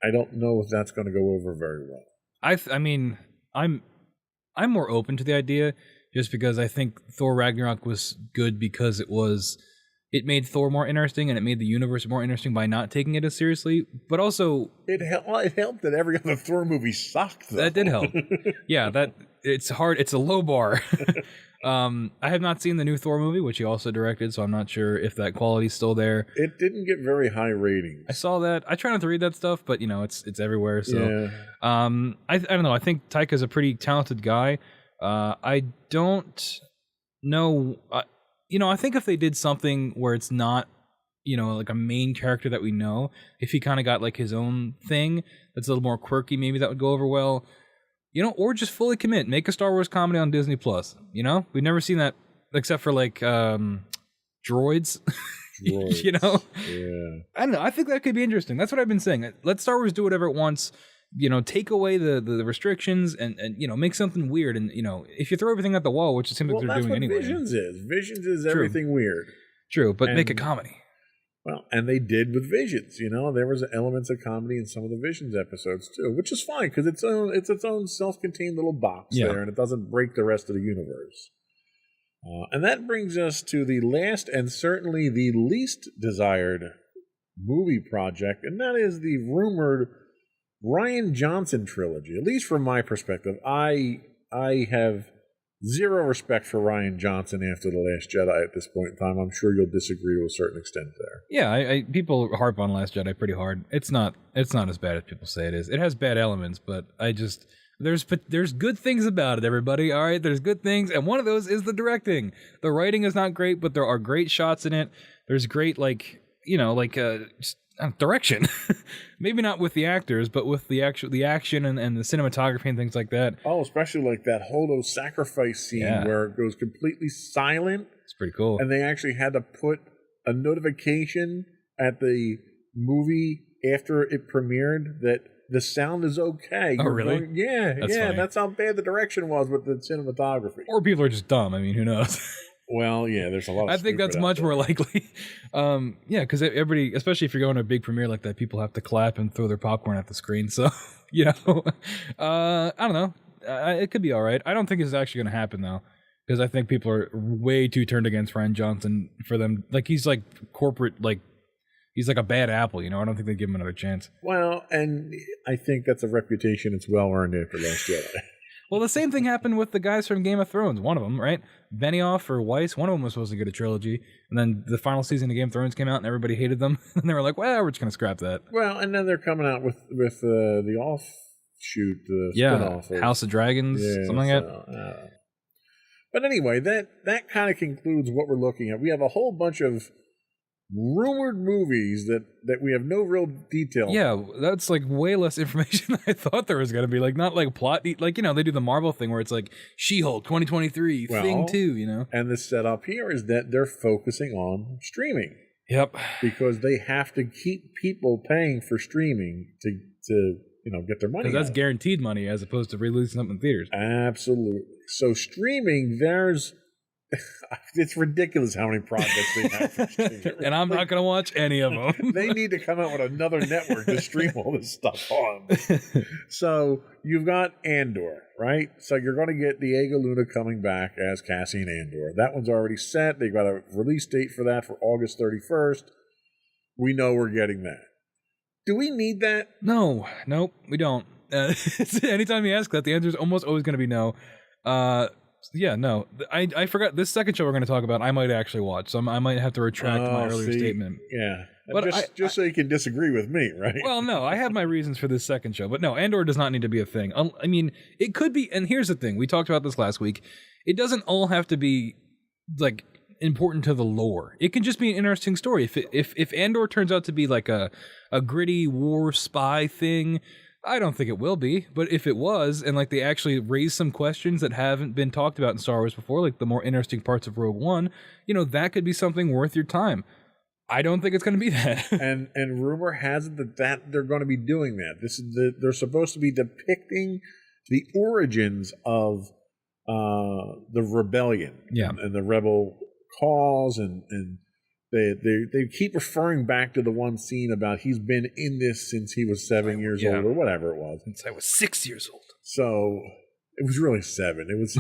I don't know if that's going to go over very well. I mean, I'm more open to the idea just because I think Thor Ragnarok was good because it made Thor more interesting and it made the universe more interesting by not taking it as seriously. But also, it helped that every other Thor movie sucked, though. That did help. Yeah, it's hard. It's a low bar. I have not seen the new Thor movie, which he also directed, so I'm not sure if that quality's still there. It didn't get very high ratings. I saw that. I try not to read that stuff, but it's everywhere. So, yeah. I don't know. I think Taika's a pretty talented guy. I don't know. I think if they did something where it's not, like a main character that we know, if he kind of got like his own thing that's a little more quirky, maybe that would go over well. Or just fully commit, make a Star Wars comedy on Disney Plus. We've never seen that except for like droids. Droids. Yeah. I don't know. I think that could be interesting. That's what I've been saying. Let Star Wars do whatever it wants. Take away the restrictions and make something weird. And if you throw everything at the wall, which it seems like they're doing anyway. Visions is. Visions is everything weird. True, but make a comedy. Well, and they did with Visions. There was elements of comedy in some of the Visions episodes too, which is fine because it's its own self-contained little box there, and it doesn't break the rest of the universe. And that brings us to the last and certainly the least desired movie project, and that is the rumored Rian Johnson trilogy. At least from my perspective, I have zero respect for Rian Johnson after The Last Jedi at this point in time. I'm sure you'll disagree to a certain extent there. Yeah, people harp on Last Jedi pretty hard. It's not as bad as people say it is. It has bad elements, but there's good things about it, everybody. All right, there's good things, and one of those is the directing. The writing is not great, but there are great shots in it. There's great direction. Maybe not with the actors, but with the action and the cinematography and things like that. Oh, especially like that Holdo sacrifice scene where it goes completely silent. It's pretty cool. And they actually had to put a notification at the movie after it premiered that the sound is okay. Oh, really? That's how bad the direction was with the cinematography. Or people are just dumb. I mean, who knows? Well, yeah, there's a lot of I think that's much more likely. Because everybody, especially if you're going to a big premiere like that, people have to clap and throw their popcorn at the screen. So, I don't know. It could be all right. I don't think it's actually going to happen, though, because I think people are way too turned against Rian Johnson for them. Like, he's like corporate, like, he's like a bad apple, I don't think they give him another chance. Well, and I think that's a reputation it's well earned after Last Jedi. Well, the same thing happened with the guys from Game of Thrones. One of them, right? Benioff or Weiss, one of them was supposed to get a trilogy. And then the final season of Game of Thrones came out and everybody hated them. And they were like, well, we're just going to scrap that. Well, and then they're coming out with the offshoot, the spin-off. House of Dragons, something like that. But anyway, that kind of concludes what we're looking at. We have a whole bunch of rumored movies that we have no real detail. Yeah, that's like way less information than I thought there was going to be. Like, not like plot, like, they do the Marvel thing where it's like She-Hulk 2023, Thing 2, And the setup here is that they're focusing on streaming. Yep. Because they have to keep people paying for streaming to get their money. Because that's guaranteed money as opposed to releasing something in theaters. Absolutely. So streaming, it's ridiculous how many projects they have for streaming. And I'm not going to watch any of them. They need to come out with another network to stream all this stuff on. So you've got Andor, right? So you're going to get Diego Luna coming back as Cassian Andor. That one's already set. They've got a release date for that for August 31st. We know we're getting that. Do we need that? No. Nope, we don't. Anytime you ask that, the answer is almost always going to be no. Yeah, no. I forgot this second show we're going to talk about. I might actually watch, so I might have to retract my earlier statement. Yeah, but just so you can disagree with me, right? Well, no, I have my reasons for this second show, but no, Andor does not need to be a thing. I mean, it could be. And here's the thing: we talked about this last week. It doesn't all have to be like important to the lore. It can just be an interesting story. If Andor turns out to be like a gritty war spy thing. I don't think it will be, but if it was, and like they actually raise some questions that haven't been talked about in Star Wars before, like the more interesting parts of Rogue One, that could be something worth your time. I don't think it's going to be that. and rumor has it that they're going to be doing that. They're supposed to be depicting the origins of the rebellion, and the rebel cause, and They keep referring back to the one scene about he's been in this since he was 7 years old or whatever it was. Since I was 6 years old. So it was really 7. It was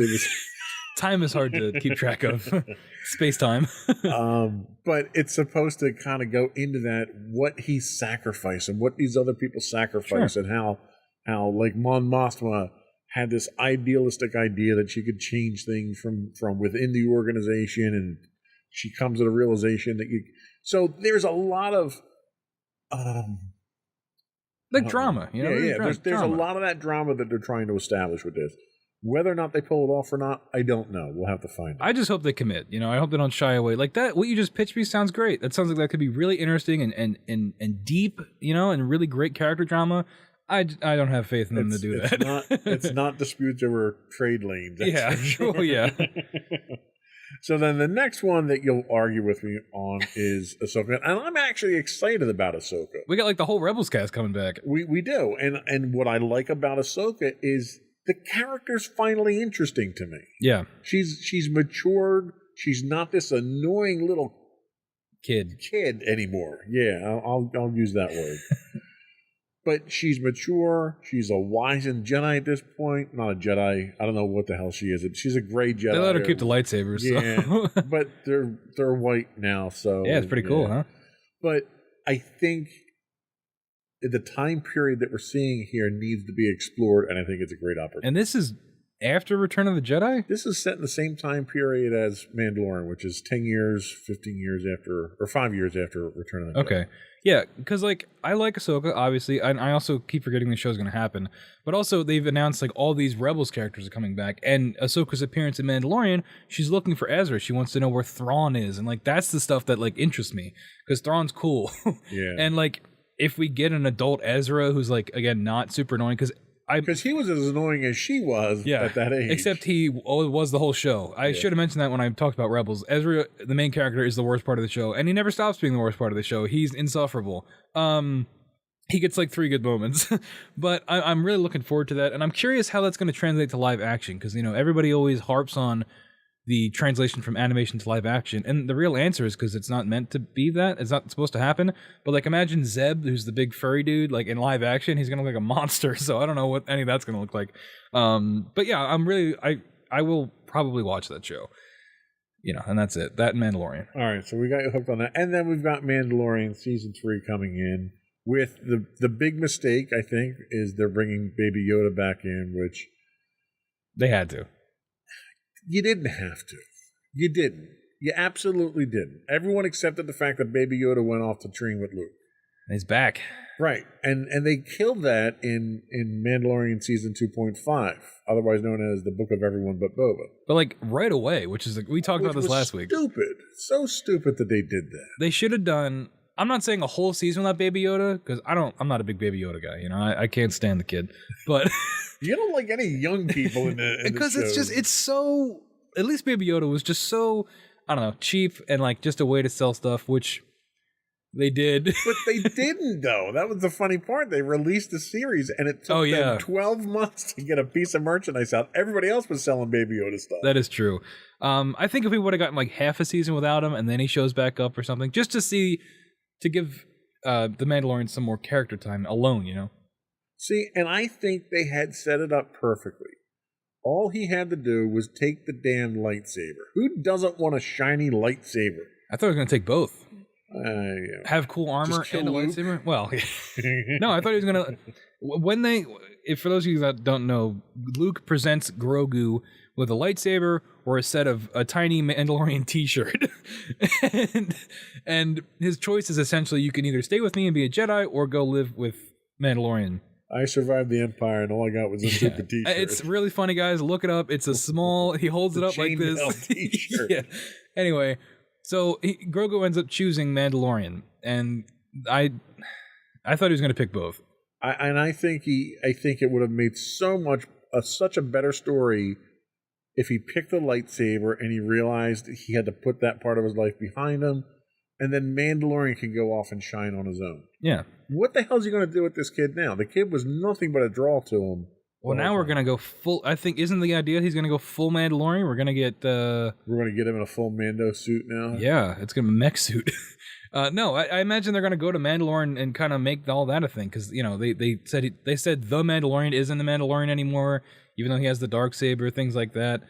Time is hard to keep track of. Space-time. But it's supposed to kind of go into that, what he sacrificed and what these other people sacrificed, and how like Mon Mothma had this idealistic idea that she could change things from within the organization, and she comes to the realization that so there's a lot of drama, There's a lot of that drama that they're trying to establish with this. Whether or not they pull it off or not, I don't know. We'll have to find out. I just hope they commit. You know, I hope they don't shy away. Like that, what you just pitched me sounds great. That sounds like that could be really interesting and deep, you know, and really great character drama. I don't have faith in them to do that. It's not disputes over trade lanes. That's Yeah, for sure. oh, yeah. So then the next one that you'll argue with me on is Ahsoka. And I'm actually excited about Ahsoka. We got like the whole Rebels cast coming back. We do. And what I like about Ahsoka is the character's finally interesting to me. Yeah. She's matured. She's not this annoying little Kid anymore. Yeah, I'll use that word. But she's mature. She's a wizened Jedi at this point. Not a Jedi. I don't know what the hell she is. She's a gray Jedi. They let her keep the lightsabers. Yeah, So. but they're white now, so Yeah, it's pretty cool, huh? But I think the time period that we're seeing here needs to be explored, and I think it's a great opportunity. And this is after Return of the Jedi? This is set in the same time period as Mandalorian, which is 10 years, 15 years after, or 5 years after Return of the Jedi. Okay. Yeah, because like I like Ahsoka, obviously, and I also keep forgetting the show's going to happen. But also, they've announced like all these Rebels characters are coming back, and Ahsoka's appearance in Mandalorian, she's looking for Ezra. She wants to know where Thrawn is, and like that's the stuff that like interests me because Thrawn's cool. Yeah. And like if we get an adult Ezra who's like again not super annoying Because he was as annoying as she was at that age. Except he was the whole show. I should have mentioned that when I talked about Rebels. Ezra, the main character, is the worst part of the show, and he never stops being the worst part of the show. He's insufferable. He gets like 3 good moments, but I'm really looking forward to that, and I'm curious how that's going to translate to live action, because you know everybody always harps on the translation from animation to live action, and the real answer is because it's not meant to be that. It's not supposed to happen. But like imagine Zeb, who's the big furry dude, like in live action, he's gonna look like a monster. So I don't know what any of that's gonna look like. But yeah, I will probably watch that show. You know, and that's it. That and Mandalorian. All right, so we got you hooked on that, and then we've got Mandalorian season 3 coming in. With the big mistake, I think, is they're bringing Baby Yoda back in, which they had to. You didn't have to. You didn't. You absolutely didn't. Everyone accepted the fact that Baby Yoda went off to train with Luke. And he's back. Right. And they killed that in Mandalorian season 2.5, otherwise known as the Book of Everyone But Boba. But like right away, which is like, we talked about this last week. Stupid. So stupid that they did that. They should have done. I'm not saying a whole season without Baby Yoda, because I'm not a big Baby Yoda guy. You know, I can't stand the kid. But you don't like any young people in the because the it's so. At least Baby Yoda was just so, I don't know, cheap and like just a way to sell stuff, which they did. But they didn't, though. That was the funny part. They released the series, and it took them 12 months to get a piece of merchandise out. Everybody else was selling Baby Yoda stuff. That is true. I think if we would have gotten like half a season without him, and then he shows back up or something, just to give the Mandalorian some more character time alone, you know? See, and I think they had set it up perfectly. All he had to do was take the damn lightsaber. Who doesn't want a shiny lightsaber? I thought he was going to take both. Yeah. Have cool armor and a Luke? lightsaber? Well, no, I thought he was going to... If for those of you that don't know, Luke presents Grogu with a lightsaber or a tiny Mandalorian t-shirt. and his choice is essentially you can either stay with me and be a Jedi or go live with Mandalorian. I survived the Empire and all I got was a stupid t-shirt. It's really funny, guys. Look it up. It's a small... He holds it up like this. T-shirt. Yeah. Anyway, so Grogu ends up choosing Mandalorian, and I thought he was going to pick both. I think it would have made such a better story if he picked the lightsaber and he realized he had to put that part of his life behind him, and then Mandalorian can go off and shine on his own. Yeah. What the hell is he going to do with this kid now? The kid was nothing but a draw to him. Well, now we're going to go full... I think, isn't the idea he's going to go full Mandalorian? We're going to get... We're going to get him in a full Mando suit now? Yeah, it's going to be a mech suit. No, I imagine they're going to go to Mandalorian and kind of make all that a thing, because, you know, they said the Mandalorian isn't the Mandalorian anymore, even though he has the Darksaber, things like that.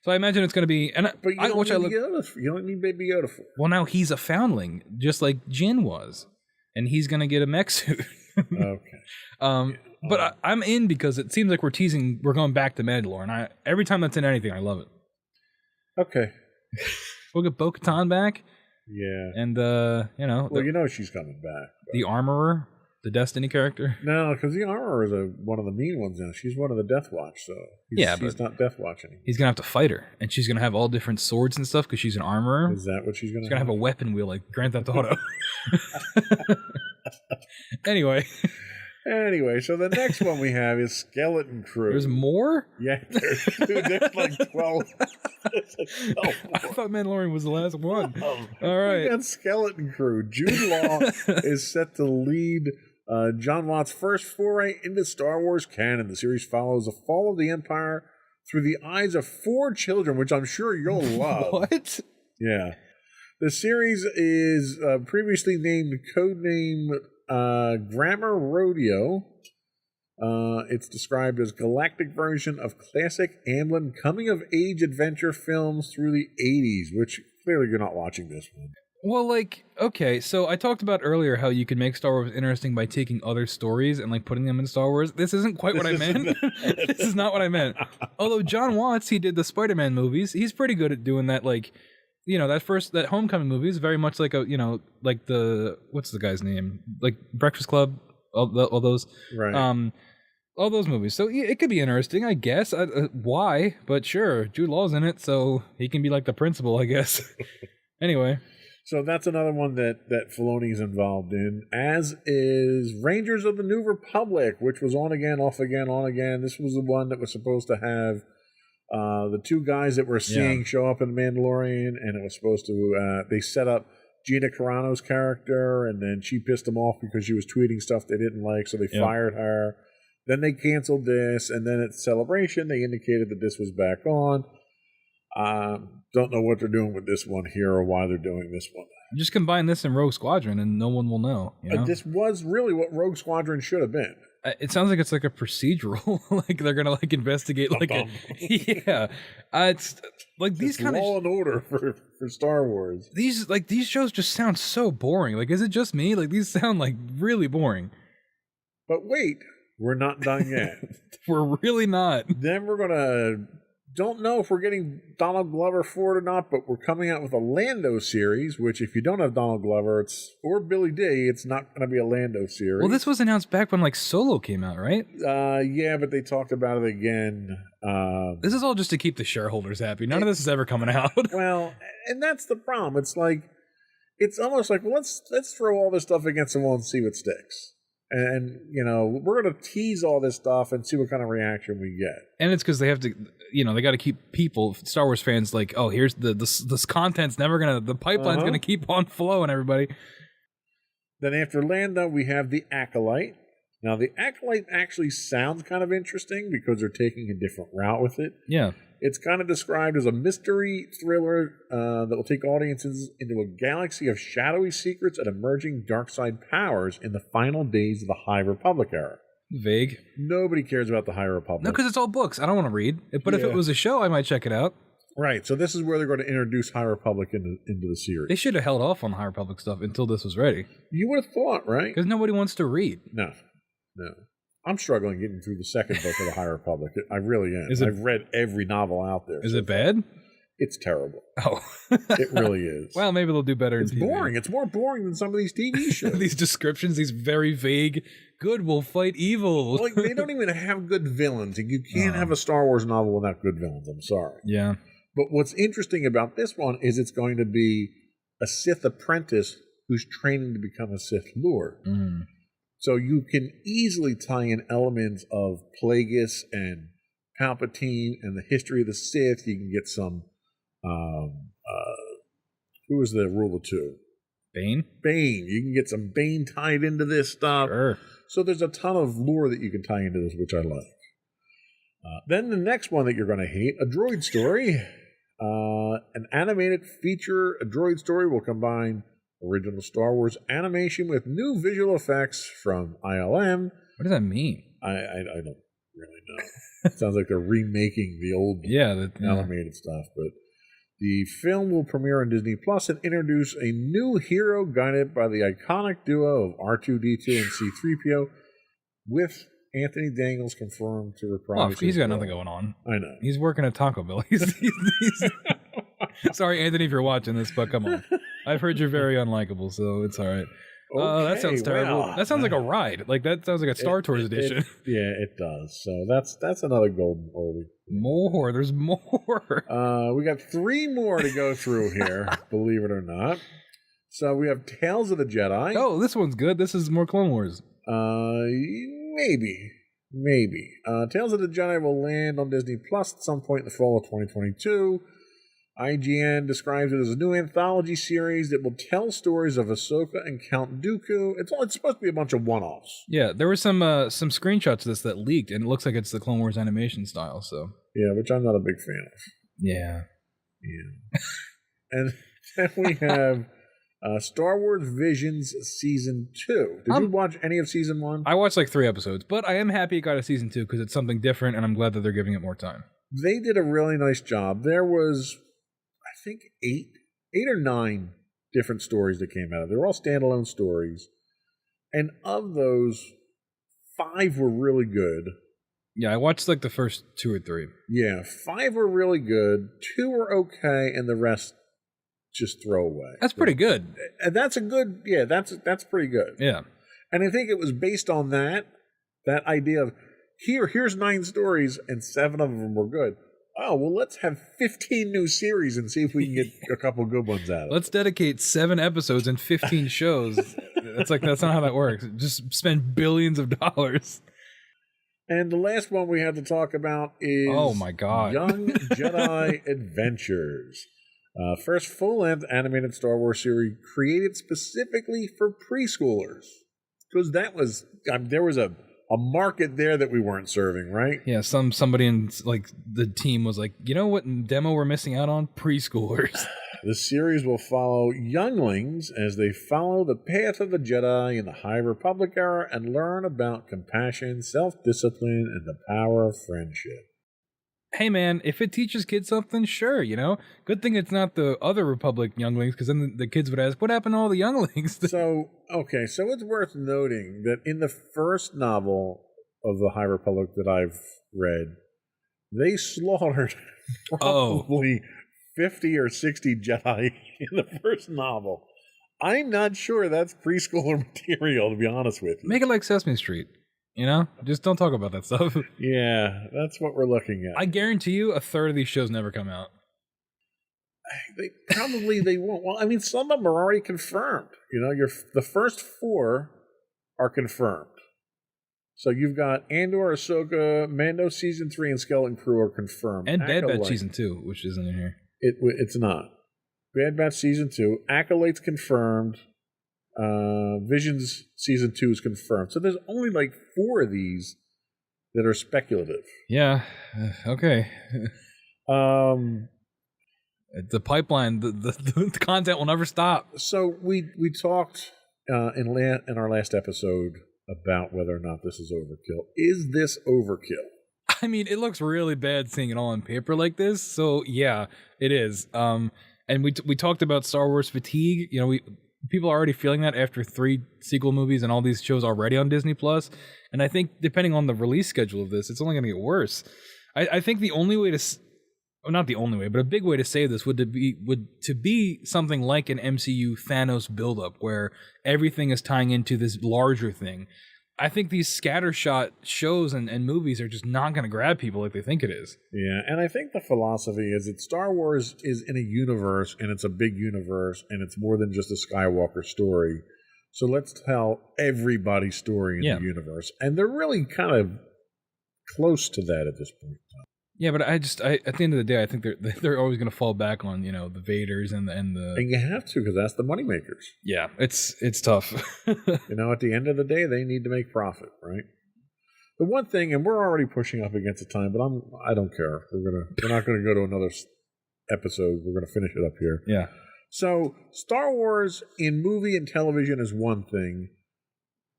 So I imagine it's going to be... But you don't need Baby Yoda for it. Well, now he's a foundling, just like Jin was, and he's going to get a mech suit. Okay. But I'm in because it seems like we're going back to Mandalorian. Every time that's in anything, I love it. Okay. We'll get Bo-Katan back. Yeah. And, Well, you know she's coming back. The Armorer. The Destiny character? No, because the Armorer is one of the mean ones now. She's one of the Death Watch, so he's not Death Watch anymore. He's gonna have to fight her, and she's gonna have all different swords and stuff because she's an armorer. Is that what she's gonna? She's gonna have a weapon wheel like Grand Theft Auto. Anyway, so the next one we have is Skeleton Crew. there's more. Yeah, there's like 12. I thought Mandalorian was the last one. All We right. got Skeleton Crew. Jude Law is set to lead John Watt's first foray into Star Wars canon. The series follows the fall of the Empire through the eyes of 4 children, which I'm sure you'll love. What? Yeah. The series is previously named codename Grammar Rodeo. It's described as galactic version of classic Amblin coming-of-age adventure films through the 80s, which clearly you're not watching this one. Well, like, okay, so I talked about earlier how you can make Star Wars interesting by taking other stories and, like, putting them in Star Wars. This isn't quite what I meant. This is not what I meant. Although John Watts, he did the Spider-Man movies. He's pretty good at doing that, like, you know, that Homecoming movie is very much like a, you know, like the, what's the guy's name? Like Breakfast Club, all those. Right. All those movies. So yeah, it could be interesting, I guess. Why? But sure, Jude Law's in it, so he can be like the principal, I guess. Anyway. So that's another one that Filoni's involved in, as is Rangers of the New Republic, which was on again, off again, on again. This was the one that was supposed to have the 2 guys that we're seeing show up in The Mandalorian, and it was supposed to, they set up Gina Carano's character, and then she pissed them off because she was tweeting stuff they didn't like, so they fired her. Then they canceled this, and then at Celebration, they indicated that this was back on. Don't know what they're doing with this one here or why they're doing this one. Just combine this and Rogue Squadron and no one will know. You know? This was really what Rogue Squadron should have been. It sounds like it's like a procedural. Like they're gonna like investigate like a yeah. It's like these kind of Law and Order for Star Wars. These shows just sound so boring. Like, is it just me? Like these sound like really boring. But wait, we're not done yet. We're really not. Then we're gonna. Don't know if we're getting Donald Glover for it or not, but we're coming out with a Lando series, which if you don't have Donald Glover, or Billy D, it's not going to be a Lando series. Well, this was announced back when like Solo came out, right? Yeah, but they talked about it again. This is all just to keep the shareholders happy. None of this is ever coming out. Well, and that's the problem. It's like, it's almost like, well, let's throw all this stuff against the wall and see what sticks. And, you know, we're going to tease all this stuff and see what kind of reaction we get. And it's because they have to, you know, they got to keep people, Star Wars fans, like, oh, here's this content's never going to, the pipeline's going to keep on flowing, everybody. Then after Lando, we have The Acolyte. Now, The Acolyte actually sounds kind of interesting because they're taking a different route with it. Yeah. It's kind of described as a mystery thriller that will take audiences into a galaxy of shadowy secrets and emerging dark side powers in the final days of the High Republic era. Vague. Nobody cares about the High Republic. No, because it's all books. I don't want to read. But if it was a show, I might check it out. Right, so this is where they're going to introduce High Republic into the series. They should have held off on the High Republic stuff until this was ready. You would have thought, right? Because nobody wants to read. No. I'm struggling getting through the second book of the High Republic. I really am. I've read every novel out there. Is it bad? It's terrible. Oh. It really is. Well, maybe they'll do better. It's boring. It's more boring than some of these TV shows. These descriptions, these very vague, good will fight evil. Like, they don't even have good villains. You can't have a Star Wars novel without good villains. I'm sorry. Yeah. But what's interesting about this one is it's going to be a Sith apprentice who's training to become a Sith Lord. Mm. So you can easily tie in elements of Plagueis and Palpatine and the history of the Sith. You can get some, who was the ruler two? Bane? Bane. You can get some Bane tied into this stuff. Sure. So there's a ton of lore that you can tie into this, which I like. Then the next one that you're going to hate, A Droid Story. An animated feature, A Droid Story will combine original Star Wars animation with new visual effects from ILM. What does that mean? I don't really know. It sounds like they're remaking the old animated stuff. But the film will premiere on Disney Plus and introduce a new hero guided by the iconic duo of R2-D2 and C-3PO, with Anthony Daniels confirmed to reprise. Oh, he's got nothing going on. I know. He's working at Taco Bell. He's Sorry, Anthony, if you're watching this, but come on. I've heard you're very unlikable, so it's all right. Oh, that sounds Okay, terrible. well, That sounds like a ride. Like that sounds like a Star Tours edition. Yeah, it does. So that's another golden oldie. More. There's more. We got 3 more to go through here, believe it or not. So we have Tales of the Jedi. Oh, this one's good. This is more Clone Wars. Maybe. Tales of the Jedi will land on Disney Plus at some point in the fall of 2022. IGN describes it as a new anthology series that will tell stories of Ahsoka and Count Dooku. It's supposed to be a bunch of one-offs. Yeah, there were some screenshots of this that leaked, and it looks like it's the Clone Wars animation style. So Yeah, which I'm not a big fan of. yeah. And then we have Star Wars Visions Season 2. Did you watch any of Season 1? I watched like 3 episodes, but I am happy it got a season 2 because it's something different, and I'm glad that they're giving it more time. They did a really nice job. There was, I think, 8 or 9 different stories that came out of it. They were all standalone stories. And of those, 5 were really good. Yeah, I watched like the first 2 or 3. Yeah, 5 were really good. 2 were okay, and the rest just throw away. That's pretty good. And that's a good, yeah, that's pretty good. Yeah. And I think it was based on that idea of here's 9 stories and 7 of them were good. Oh, well, let's have 15 new series and see if we can get a couple good ones out of it. Let's dedicate 7 episodes and 15 shows. That's not how that works. Just spend billions of dollars. And the last one we have to talk about is Oh my God. Young Jedi Adventures. First full-length animated Star Wars series created specifically for preschoolers. Because there was a market there that we weren't serving, right? Yeah, somebody in like the team was like, you know what demo we're missing out on? Preschoolers. The series will follow younglings as they follow the path of the Jedi in the High Republic era and learn about compassion, self-discipline, and the power of friendship. Hey man, if it teaches kids something, sure, you know. Good thing it's not the other Republic younglings, because then the kids would ask, what happened to all the younglings? So it's worth noting that in the first novel of the High Republic that I've read, they slaughtered probably 50 or 60 Jedi in the first novel. I'm not sure that's preschooler material, to be honest with you. Make it like Sesame Street, you know? Just don't talk about that stuff. Yeah, that's what we're looking at. I guarantee you a third of these shows never come out. They won't. Well, I mean, some of them are already confirmed. You know, the first 4 are confirmed. So you've got Andor, Ahsoka, Mando Season 3, and Skeleton Crew are confirmed. And Bad Acolyte, Batch Season 2, which isn't in here. It's not. Bad Batch Season 2. Acolyte's confirmed. Visions Season 2 is confirmed. So there's only like 4 of these that are speculative. Yeah. Okay. The pipeline, the content will never stop. So we talked in our last episode about whether or not this is overkill. Is this overkill? I mean, it looks really bad seeing it all on paper like this. So yeah, it is. And we talked about Star Wars fatigue. You know, people are already feeling that after 3 sequel movies and all these shows already on Disney Plus. And I think depending on the release schedule of this, it's only going to get worse. I think the only way to, not the only way, but a big way to save this would be something like an MCU Thanos buildup where everything is tying into this larger thing. I think these scattershot shows and movies are just not going to grab people like they think it is. Yeah, and I think the philosophy is that Star Wars is in a universe, and it's a big universe, and it's more than just a Skywalker story. So let's tell everybody's story in the universe. And they're really kind of close to that at this point. Yeah, but I at the end of the day, I think they're always going to fall back on, you know, the Vaders and you have to, because that's the moneymakers. Yeah, it's tough. You know, at the end of the day, they need to make profit, right? The one thing, and we're already pushing up against the time, but I don't care. We're not gonna go to another episode. We're gonna finish it up here. Yeah. So Star Wars in movie and television is one thing.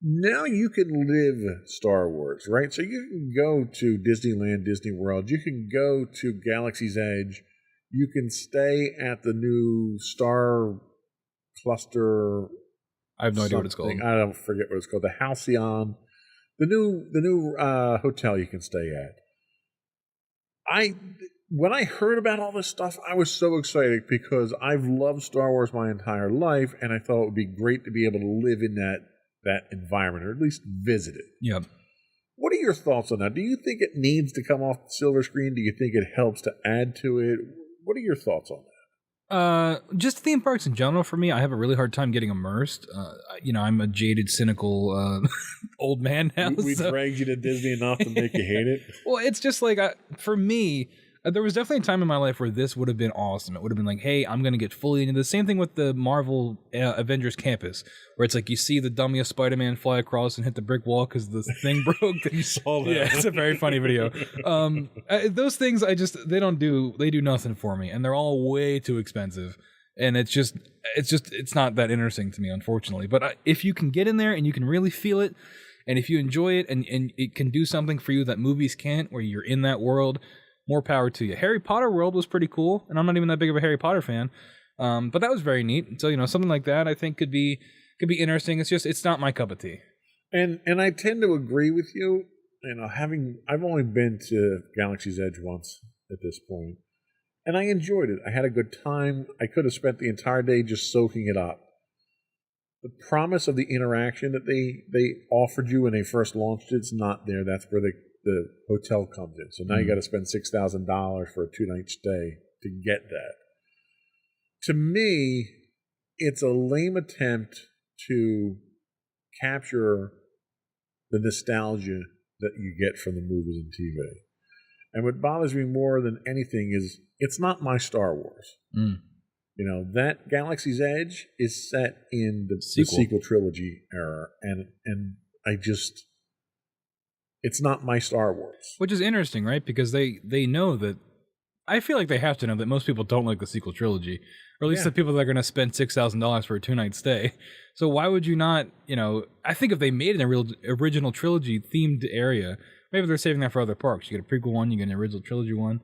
Now you can live Star Wars, right? So you can go to Disneyland, Disney World. You can go to Galaxy's Edge. You can stay at the new Star Cluster. I have no idea what it's called. I don't forget what it's called. The Halcyon, the new hotel you can stay at. when I heard about all this stuff, I was so excited because I've loved Star Wars my entire life, and I thought it would be great to be able to live in that environment, or at least visit it. Yeah. What are your thoughts on that? Do you think it needs to come off the silver screen? Do you think it helps to add to it? What are your thoughts on that? Just theme parks in general for me, I have a really hard time getting immersed. I'm a jaded, cynical old man now. We dragged you to Disney enough to make you hate it? Well, it's just like, for me, there was definitely a time in my life where this would have been awesome. It would have been like, hey, I'm going to get fully into this. Same thing with the Marvel Avengers Campus, where it's like you see the dummy of Spider-Man fly across and hit the brick wall because the thing broke. You saw that. Yeah, it's a very funny video. Those things, they do nothing for me, and they're all way too expensive. And it's not that interesting to me, unfortunately. But if you can get in there and you can really feel it, and if you enjoy it and it can do something for you that movies can't, where you're in that world, more power to you. Harry Potter World was pretty cool, and I'm not even that big of a Harry Potter fan, but that was very neat. So something like that I think could be interesting. It's not my cup of tea. And I tend to agree with you. I've only been to Galaxy's Edge once at this point, and I enjoyed it. I had a good time. I could have spent the entire day just soaking it up. The promise of the interaction that they offered you when they first launched it's not there. That's where the hotel comes in. So now you got to spend $6,000 for a 2-night stay to get that. To me, it's a lame attempt to capture the nostalgia that you get from the movies and TV. And what bothers me more than anything is it's not my Star Wars. That Galaxy's Edge is set in the sequel trilogy era, and I just... It's not my Star Wars. Which is interesting, right? Because they know that... I feel like they have to know that most people don't like the sequel trilogy. Or at least the people that are going to spend $6,000 for a 2-night stay. So why would you not... I think if they made an original trilogy-themed area, maybe they're saving that for other parks. You get a prequel one, you get an original trilogy one.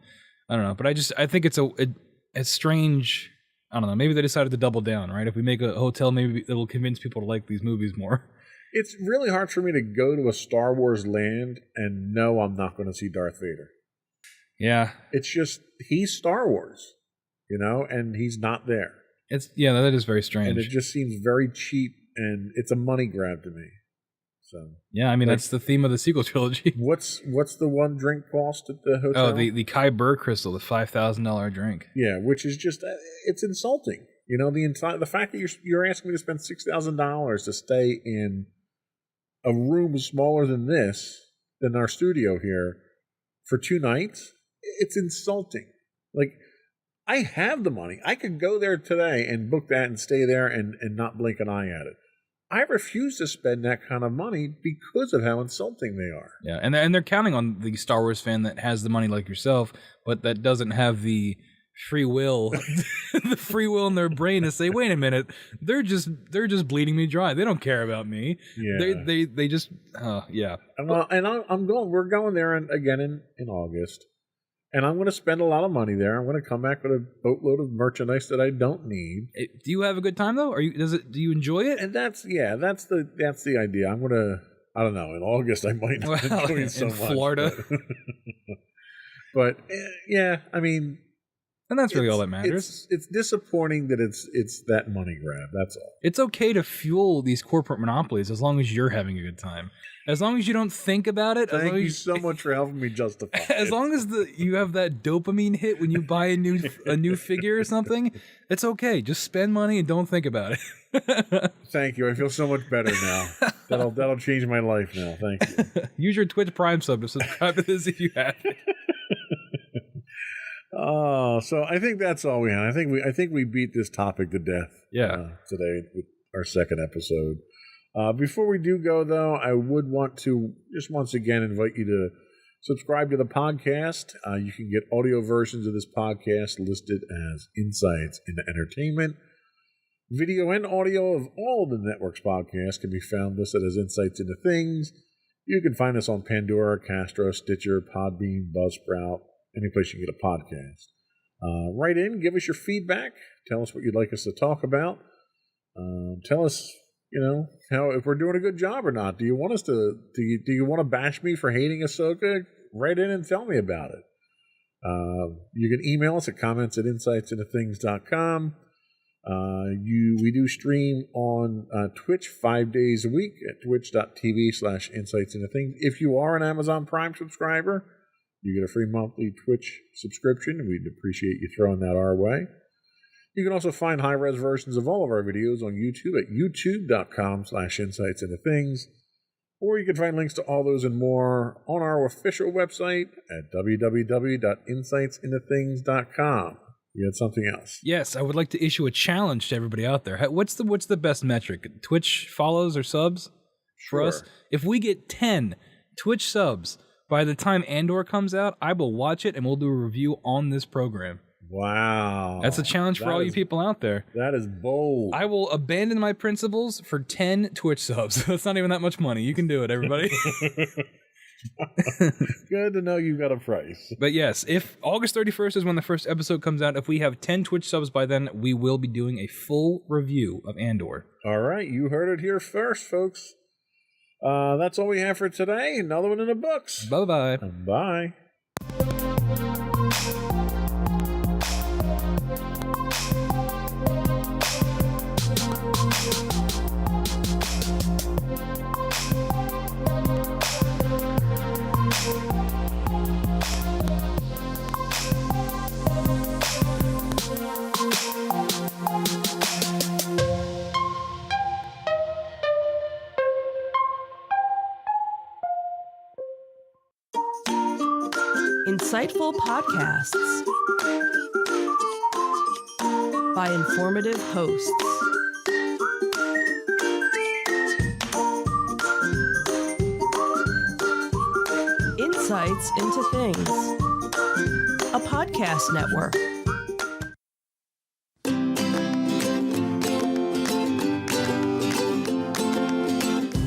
I don't know. But I think it's a strange... I don't know. Maybe they decided to double down, right? If we make a hotel, maybe it will convince people to like these movies more. It's really hard for me to go to a Star Wars land and know I'm not going to see Darth Vader. Yeah. It's just, he's Star Wars, and he's not there. That is very strange. And it just seems very cheap, and it's a money grab to me. So yeah, that's the theme of the sequel trilogy. What's the one drink cost at the hotel? Oh, the Kai Burr Crystal, the $5,000 drink. Yeah, which is just, it's insulting. The fact that you're asking me to spend $6,000 to stay in a room smaller than our studio here, for 2 nights, it's insulting. Like, I have the money. I could go there today and book that and stay there and not blink an eye at it. I refuse to spend that kind of money because of how insulting they are. Yeah, and they're counting on the Star Wars fan that has the money like yourself, but that doesn't have the free will, the free will in their brain to say, wait a minute, they're just bleeding me dry. They don't care about me. Yeah. They just yeah. We're going there again in August, and I'm going to spend a lot of money there. I'm going to come back with a boatload of merchandise that I don't need. Do you have a good time though? Do you enjoy it? And that's the idea. I'm going to, I don't know, in August I might not enjoy it so much. In Florida. But yeah, and that's really all that matters. It's disappointing that it's that money grab. That's all. It's okay to fuel these corporate monopolies as long as you're having a good time. As long as you don't think about it. Thank you so much for helping me justify it. As long as you have that dopamine hit when you buy a new figure or something, it's okay. Just spend money and don't think about it. Thank you. I feel so much better now. That'll change my life now. Thank you. Use your Twitch Prime sub to subscribe to this if you have it. Oh, so I think that's all we have. I think we beat this topic to death. Yeah. Today with our second episode. Before we do go, though, I would want to just once again invite you to subscribe to the podcast. You can get audio versions of this podcast listed as Insights into Entertainment. Video and audio of all the network's podcasts can be found listed as Insights into Things. You can find us on Pandora, Castro, Stitcher, Podbean, Buzzsprout, any place you get a podcast. Write in, give us your feedback. Tell us what you'd like us to talk about. Tell us, if we're doing a good job or not. Do you want us to? Do you want to bash me for hating Ahsoka? Write in and tell me about it. You can email us at comments@insightsintothings.com. We do stream on Twitch 5 days a week at twitch.tv/insightsintothings. If you are an Amazon Prime subscriber, you get a free monthly Twitch subscription, and we'd appreciate you throwing that our way. You can also find high-res versions of all of our videos on YouTube at youtube.com/insightsintothings, or you can find links to all those and more on our official website at www.insightsintothings.com. You had something else? Yes, I would like to issue a challenge to everybody out there. What's the best metric? Twitch follows or subs for us? If we get 10 Twitch subs by the time Andor comes out, I will watch it and we'll do a review on this program. Wow. That's a challenge for all you people out there. That is bold. I will abandon my principles for 10 Twitch subs. That's not even that much money. You can do it, everybody. Good to know you've got a price. But yes, if August 31st is when the first episode comes out, if we have 10 Twitch subs by then, we will be doing a full review of Andor. All right, you heard it here first, folks. That's all we have for today. Another one in the books. Bye-bye. Bye. Insightful podcasts by informative hosts. Insights into Things, a podcast network.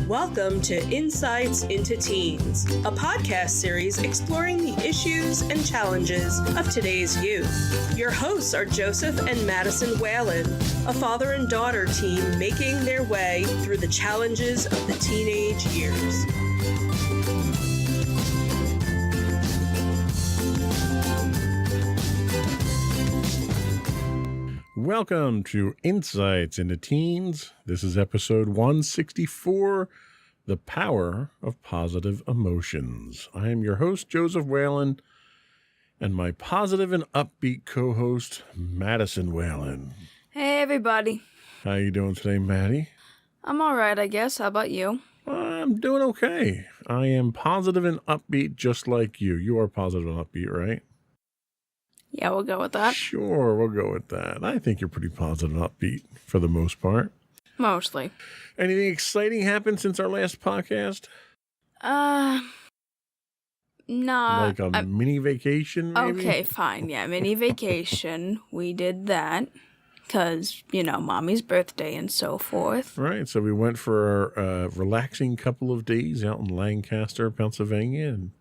Welcome to Insights into Teens, a podcast series exploring the issues and challenges of today's youth. Your hosts are Joseph and Madison Whalen, a father and daughter team making their way through the challenges of the teenage years. Welcome to Insights into Teens. This is episode 164, The Power of Positive Emotions. I am your host, Joseph Whalen, and my positive and upbeat co-host, Madison Whalen. Hey, everybody. How you doing today, Maddie? I'm all right, I guess. How about you? I'm doing okay. I am positive and upbeat just like you. You are positive and upbeat, right? Yeah, we'll go with that. Sure, we'll go with that. I think you're pretty positive and upbeat for the most part. Mostly. Anything exciting happened since our last podcast? Nah. Like a mini vacation, maybe? Okay, fine. Yeah, mini vacation. We did that. Because, Mommy's birthday and so forth. Right, so we went for a relaxing couple of days out in Lancaster, Pennsylvania, and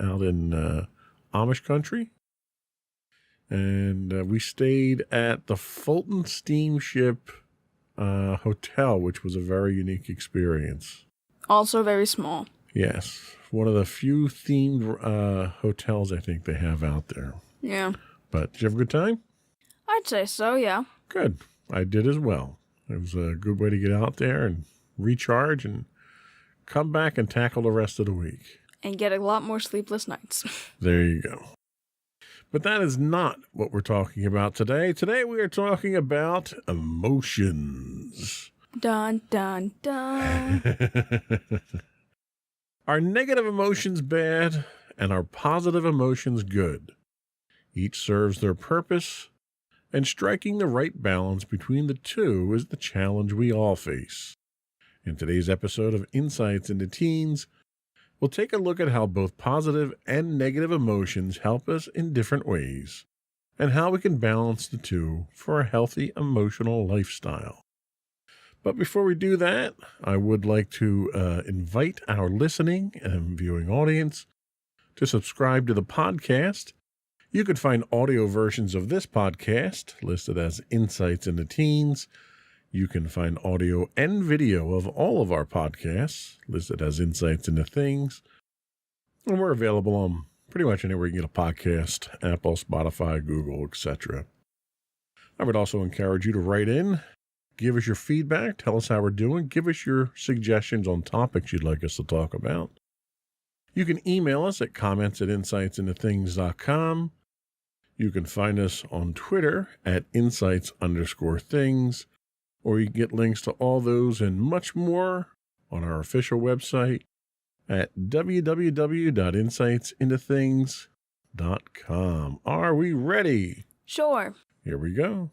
out in Amish country. And we stayed at the Fulton Steamship Hotel, which was a very unique experience. Also very small. Yes, one of the few themed hotels I think they have out there. Yeah. But did you have a good time? I'd say so, yeah. Good. I did as well. It was a good way to get out there and recharge and come back and tackle the rest of the week. And get a lot more sleepless nights. There you go. But that is not what we're talking about today. Today we are talking about emotions. Dun, dun, dun. Are negative emotions bad and are positive emotions good? Each serves their purpose, and striking the right balance between the two is the challenge we all face. In today's episode of Insights into Teens, we'll take a look at how both positive and negative emotions help us in different ways, and how we can balance the two for a healthy emotional lifestyle. But before we do that, I would like to invite our listening and viewing audience to subscribe to the podcast. You could find audio versions of this podcast listed as Insights into Teens. You can find audio and video of all of our podcasts listed as Insights into Things. And we're available on pretty much anywhere you can get a podcast, Apple, Spotify, Google, etc. I would also encourage you to write in, give us your feedback, tell us how we're doing, give us your suggestions on topics you'd like us to talk about. You can email us at comments@insightsintothings.com. You can find us on Twitter at insights_things, or you can get links to all those and much more on our official website at www.insightsintothings.com. Are we ready? Sure. Here we go.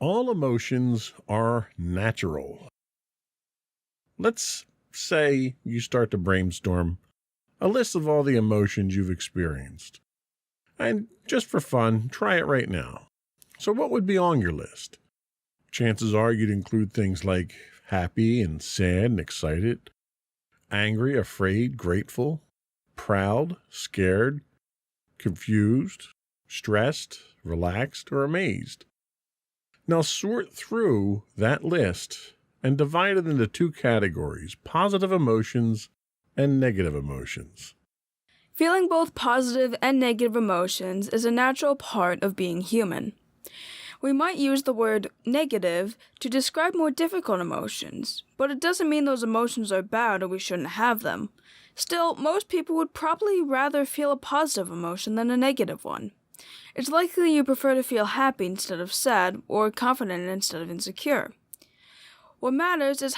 All emotions are natural. Let's say you start to brainstorm a list of all the emotions you've experienced. And just for fun, try it right now. So what would be on your list? Chances are you'd include things like happy and sad and excited, angry, afraid, grateful, proud, scared, confused, stressed, relaxed, or amazed. Now sort through that list and divide it into two categories: positive emotions and negative emotions. Feeling both positive and negative emotions is a natural part of being human. We might use the word negative to describe more difficult emotions, but it doesn't mean those emotions are bad or we shouldn't have them. Still, most people would probably rather feel a positive emotion than a negative one. It's likely you prefer to feel happy instead of sad, or confident instead of insecure. What matters is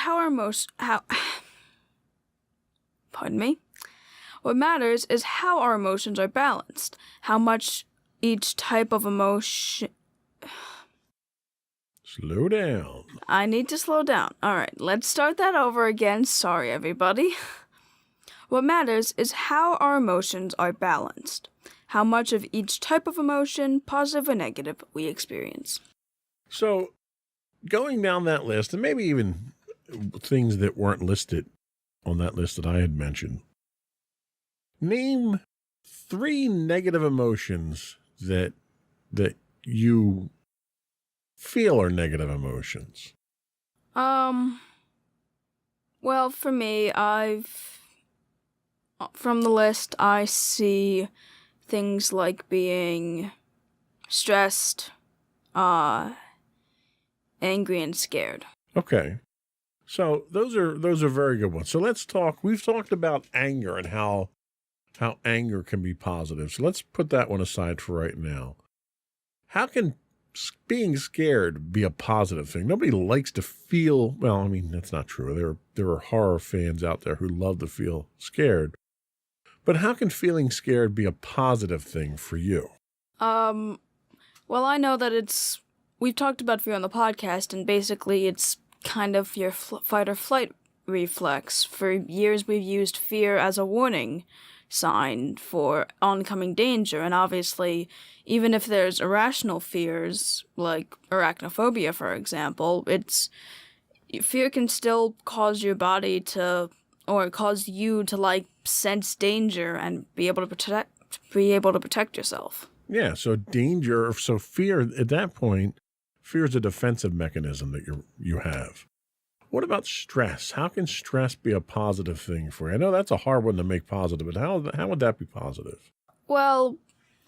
What matters is how our emotions are balanced, how much each type of emotion... Slow down. I need to slow down. Alright, let's start that over again. Sorry, everybody. What matters is how our emotions are balanced, how much of each type of emotion, positive or negative, we experience. So, going down that list, and maybe even things that weren't listed on that list that I had mentioned, name 3 negative emotions that you feel are negative emotions. Well, for me, from the list, I see things like being stressed, angry, and scared. Okay. So those are very good ones. So let's talk. We've talked about anger and how anger can be positive. So let's put that one aside for right now. How can being scared be a positive thing? Nobody likes to feel, well, I mean, that's not true. There are horror fans out there who love to feel scared. But how can feeling scared be a positive thing for you? Well, I know that we've talked about fear on the podcast, and basically it's kind of your fight or flight reflex. For years we've used fear as a warning sign for oncoming danger, and obviously even if there's irrational fears like arachnophobia, for example, fear can still cause your body to, or cause you to like sense danger and be able to protect yourself. Yeah, so fear at that point, fear is a defensive mechanism that you have. What about stress? How can stress be a positive thing for you? I know that's a hard one to make positive, but how would that be positive? Well,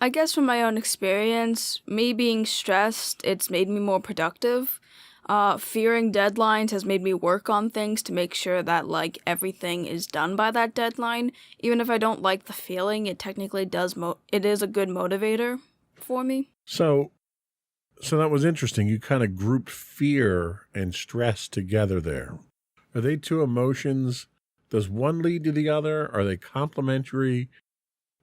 I guess from my own experience, me being stressed, it's made me more productive. Fearing deadlines has made me work on things to make sure that like everything is done by that deadline. Even if I don't like the feeling, it technically it is a good motivator for me. So that was interesting. You kind of grouped fear and stress together there. Are they two emotions? Does one lead to the other? Are they complementary?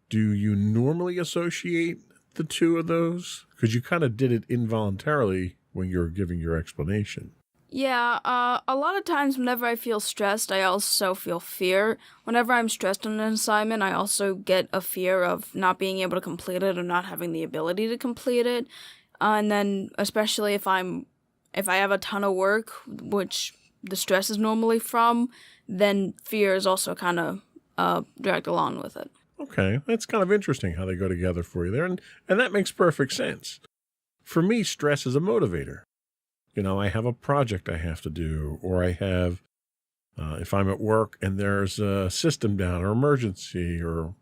Do you normally associate the two of those? Because you kind of did it involuntarily when you were giving your explanation. Yeah, a lot of times whenever I feel stressed, I also feel fear. Whenever I'm stressed on an assignment, I also get a fear of not being able to complete it or not having the ability to complete it. And then, especially if I have a ton of work, which the stress is normally from, then fear is also kind of dragged along with it. Okay, that's kind of interesting how they go together for you there, and that makes perfect sense. For me, stress is a motivator. You know, I have a project I have to do, or I have If I'm at work and there's a system down or emergency or,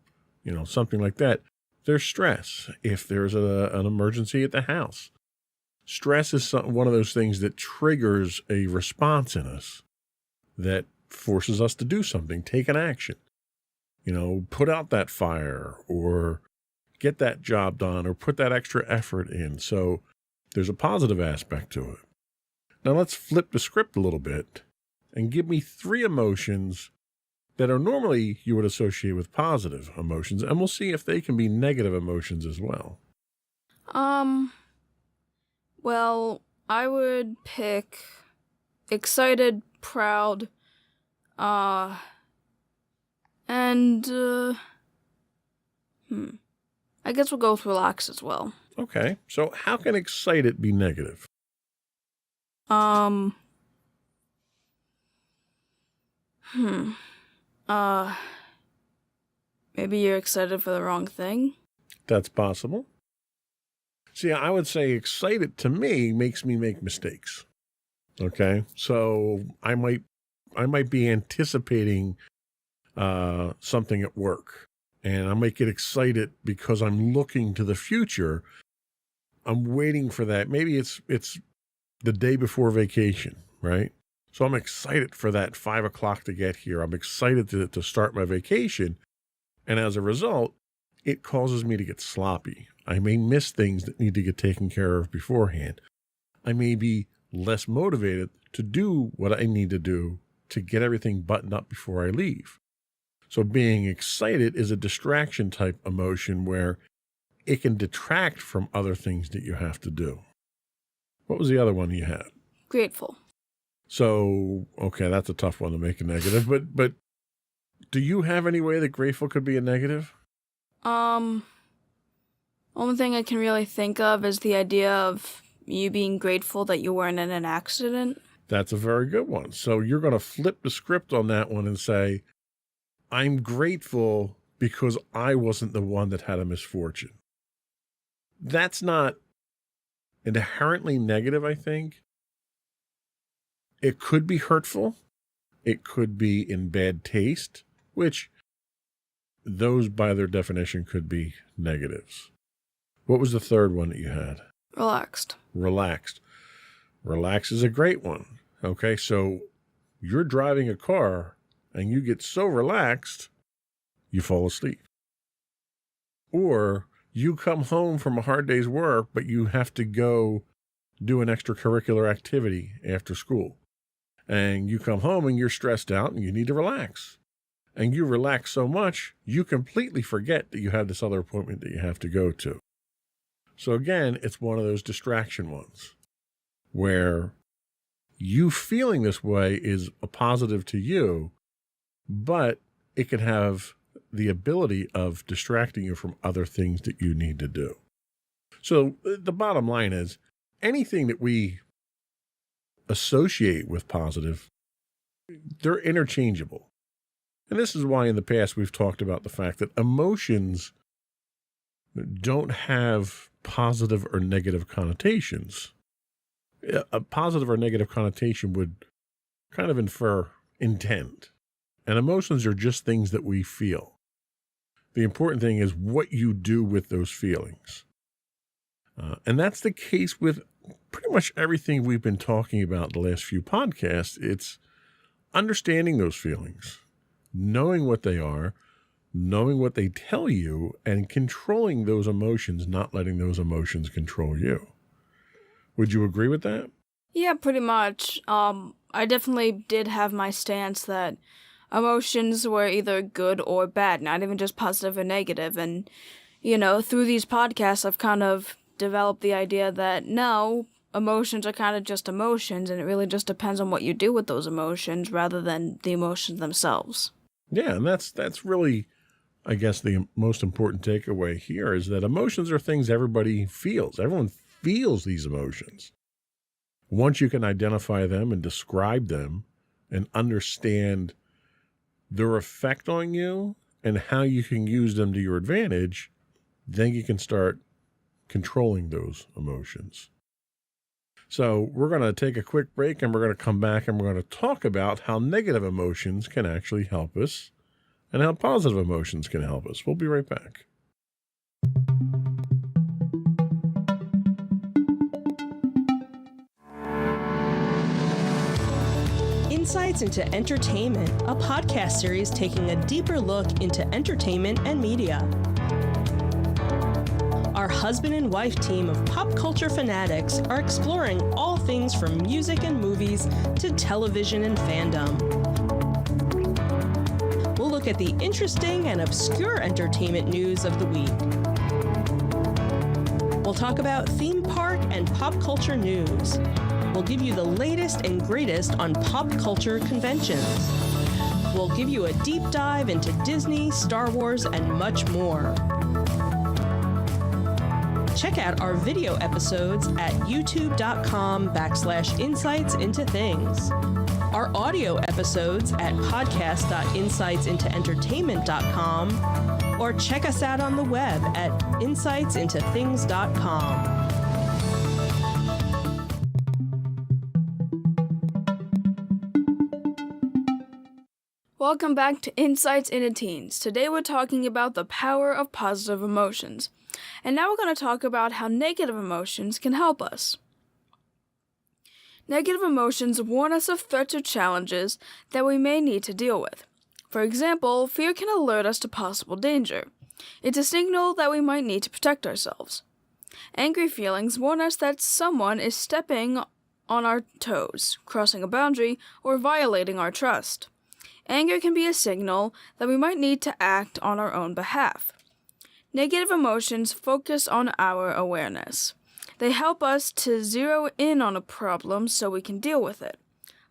something like that, there's stress. If there's an emergency at the house, stress is one of those things that triggers a response in us that forces us to do something, take an action, put out that fire or get that job done or put that extra effort in. So there's a positive aspect to it. Now let's flip the script a little bit and give me 3 emotions that are normally you would associate with positive emotions, and we'll see if they can be negative emotions as well. Well, I would pick excited, proud, and, I guess we'll go with relax as well. Okay, so how can excited be negative? Maybe you're excited for the wrong thing? That's possible. See, I would say excited to me makes me make mistakes. Okay, so I might be anticipating something at work, and I might get excited because I'm looking to the future. I'm waiting for that. Maybe it's the day before vacation, right? So I'm excited for that 5 o'clock to get here. I'm excited to start my vacation. And as a result, it causes me to get sloppy. I may miss things that need to get taken care of beforehand. I may be less motivated to do what I need to do to get everything buttoned up before I leave. So being excited is a distraction type emotion where it can detract from other things that you have to do. What was the other one you had? Grateful. So, okay, that's a tough one to make a negative, but do you have any way that grateful could be a negative? Only thing I can really think of is the idea of you being grateful that you weren't in an accident. That's a very good one. So you're going to flip the script on that one and say, I'm grateful because I wasn't the one that had a misfortune. That's not inherently negative, I think. It could be hurtful. It could be in bad taste, which those by their definition could be negatives. What was the third one that you had? Relaxed. Relaxed. Relax is a great one. Okay, so you're driving a car and you get so relaxed, you fall asleep. Or you come home from a hard day's work, but you have to go do an extracurricular activity after school. And you come home and you're stressed out and you need to relax. And you relax so much, you completely forget that you have this other appointment that you have to go to. So again, it's one of those distraction ones where you feeling this way is a positive to you, but it can have the ability of distracting you from other things that you need to do. So the bottom line is anything that we associate with positive, they're interchangeable. And this is why in the past we've talked about the fact that emotions don't have positive or negative connotations. A positive or negative connotation would kind of infer intent. And emotions are just things that we feel. The important thing is what you do with those feelings. And that's the case with pretty much everything we've been talking about the last few podcasts. It's understanding those feelings, knowing what they are, knowing what they tell you, and controlling those emotions, not letting those emotions control you. Would you agree with that? Yeah, pretty much. I definitely did have my stance that emotions were either good or bad, not even just positive or negative. And, through these podcasts, I've kind of developed the idea that no, emotions are kind of just emotions, and it really just depends on what you do with those emotions rather than the emotions themselves. Yeah, and that's really, I guess, the most important takeaway here is that emotions are things everybody feels. Everyone feels these emotions. Once you can identify them and describe them and understand their effect on you and how you can use them to your advantage, then you can start controlling those emotions. So we're going to take a quick break and we're going to come back and we're going to talk about how negative emotions can actually help us and how positive emotions can help us. We'll be right back. Insights into Entertainment, a podcast series taking a deeper look into entertainment and media. Our husband and wife team of pop culture fanatics are exploring all things from music and movies to television and fandom. We'll look at the interesting and obscure entertainment news of the week. We'll talk about theme park and pop culture news. We'll give you the latest and greatest on pop culture conventions. We'll give you a deep dive into Disney, Star Wars, and much more. Check out our video episodes at youtube.com/insightsintothings. Our audio episodes at podcast.insightsintoentertainment.com, or check us out on the web at insightsintothings.com. Welcome back to Insights into Teens. Today we're talking about the power of positive emotions. And now we're going to talk about how negative emotions can help us. Negative emotions warn us of threats or challenges that we may need to deal with. For example, fear can alert us to possible danger. It's a signal that we might need to protect ourselves. Angry feelings warn us that someone is stepping on our toes, crossing a boundary, or violating our trust. Anger can be a signal that we might need to act on our own behalf. Negative emotions focus on our awareness. They help us to zero in on a problem so we can deal with it.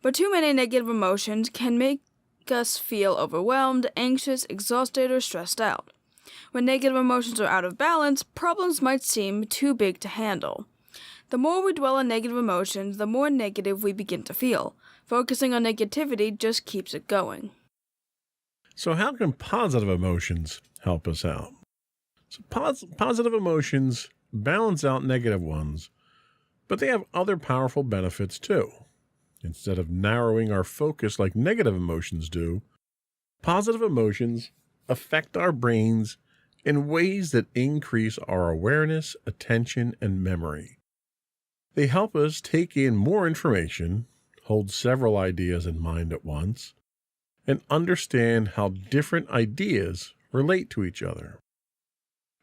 But too many negative emotions can make us feel overwhelmed, anxious, exhausted, or stressed out. When negative emotions are out of balance, problems might seem too big to handle. The more we dwell on negative emotions, the more negative we begin to feel. Focusing on negativity just keeps it going. So how can positive emotions help us out? So positive emotions balance out negative ones, but they have other powerful benefits too. Instead of narrowing our focus like negative emotions do, positive emotions affect our brains in ways that increase our awareness, attention, and memory. They help us take in more information, hold several ideas in mind at once, and understand how different ideas relate to each other.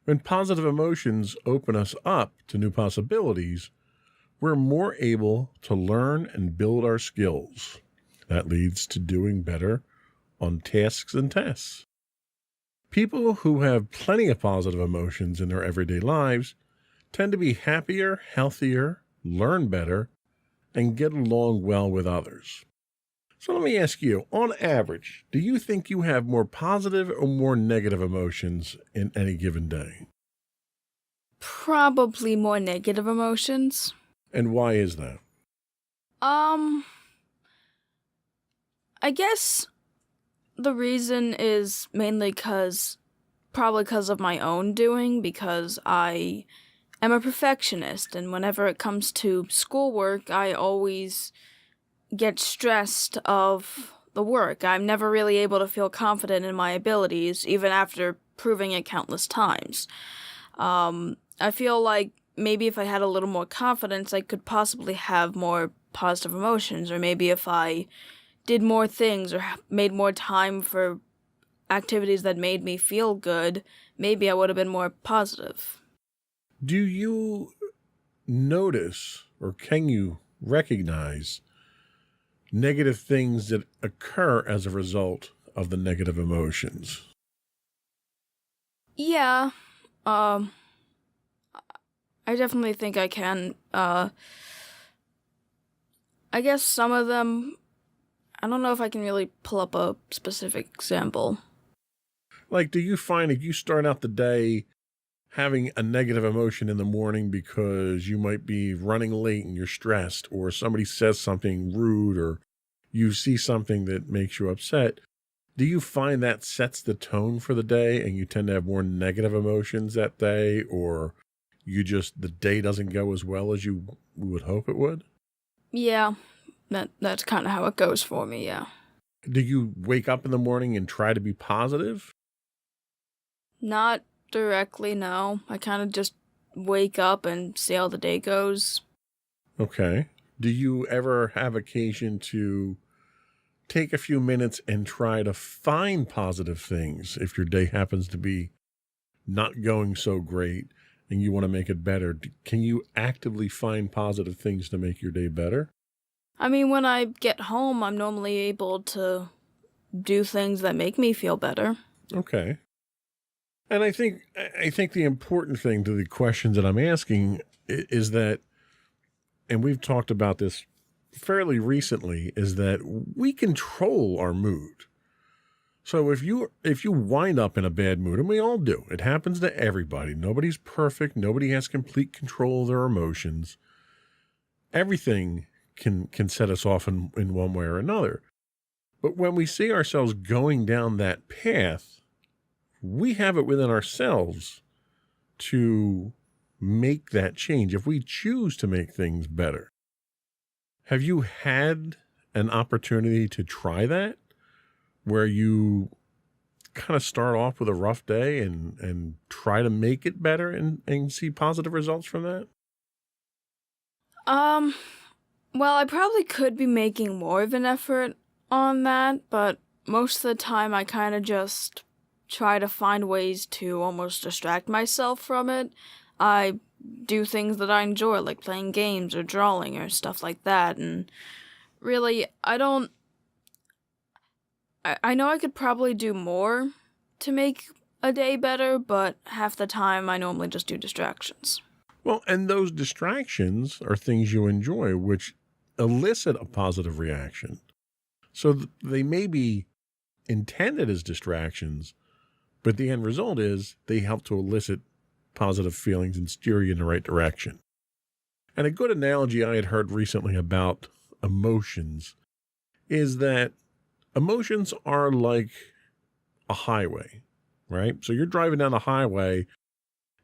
When positive emotions open us up to new possibilities, we're more able to learn and build our skills. That leads to doing better on tasks and tests. People who have plenty of positive emotions in their everyday lives tend to be happier, healthier, learn better, and get along well with others. So let me ask you, on average, do you think you have more positive or more negative emotions in any given day? Probably more negative emotions. And why is that? I guess the reason is mainly probably because of my own doing, because I am a perfectionist, and whenever it comes to schoolwork, I always get stressed of the work. I'm never really able to feel confident in my abilities, even after proving it countless times. I feel like maybe if I had a little more confidence, I could possibly have more positive emotions, or maybe if I did more things or made more time for activities that made me feel good, maybe I would have been more positive. Do you notice, or can you recognize negative things that occur as a result of the negative emotions? Yeah, I definitely think I can. I guess some of them, I don't know if I can really pull up a specific example. Like, do you find that you start out the day having a negative emotion in the morning because you might be running late and you're stressed, or somebody says something rude, or you see something that makes you upset? Do you find that sets the tone for the day and you tend to have more negative emotions that day, or the day doesn't go as well as you would hope it would? Yeah, that's kind of how it goes for me, yeah. Do you wake up in the morning and try to be positive? Not directly, no. I kind of just wake up and see how the day goes. Okay. Do you ever have occasion to take a few minutes and try to find positive things if your day happens to be not going so great and you want to make it better? Can you actively find positive things to make your day better? I mean, when I get home, I'm normally able to do things that make me feel better. Okay. And I think the important thing to the questions that I'm asking is that, and we've talked about this fairly recently, is that we control our mood. So if you wind up in a bad mood, and we all do, it happens to everybody. Nobody's perfect. Nobody has complete control of their emotions. Everything can set us off in one way or another. But when we see ourselves going down that path, we have it within ourselves to make that change if we choose to make things better. Have you had an opportunity to try that, where you kind of start off with a rough day and try to make it better and see positive results from that? Well, I probably could be making more of an effort on that, but most of the time I kind of just try to find ways to almost distract myself from it. I do things that I enjoy, like playing games or drawing or stuff like that, and really, I know I could probably do more to make a day better, but half the time I normally just do distractions. Well, and those distractions are things you enjoy, which elicit a positive reaction. So they may be intended as distractions, but the end result is they help to elicit positive feelings and steer you in the right direction. And a good analogy I had heard recently about emotions is that emotions are like a highway, right? So you're driving down the highway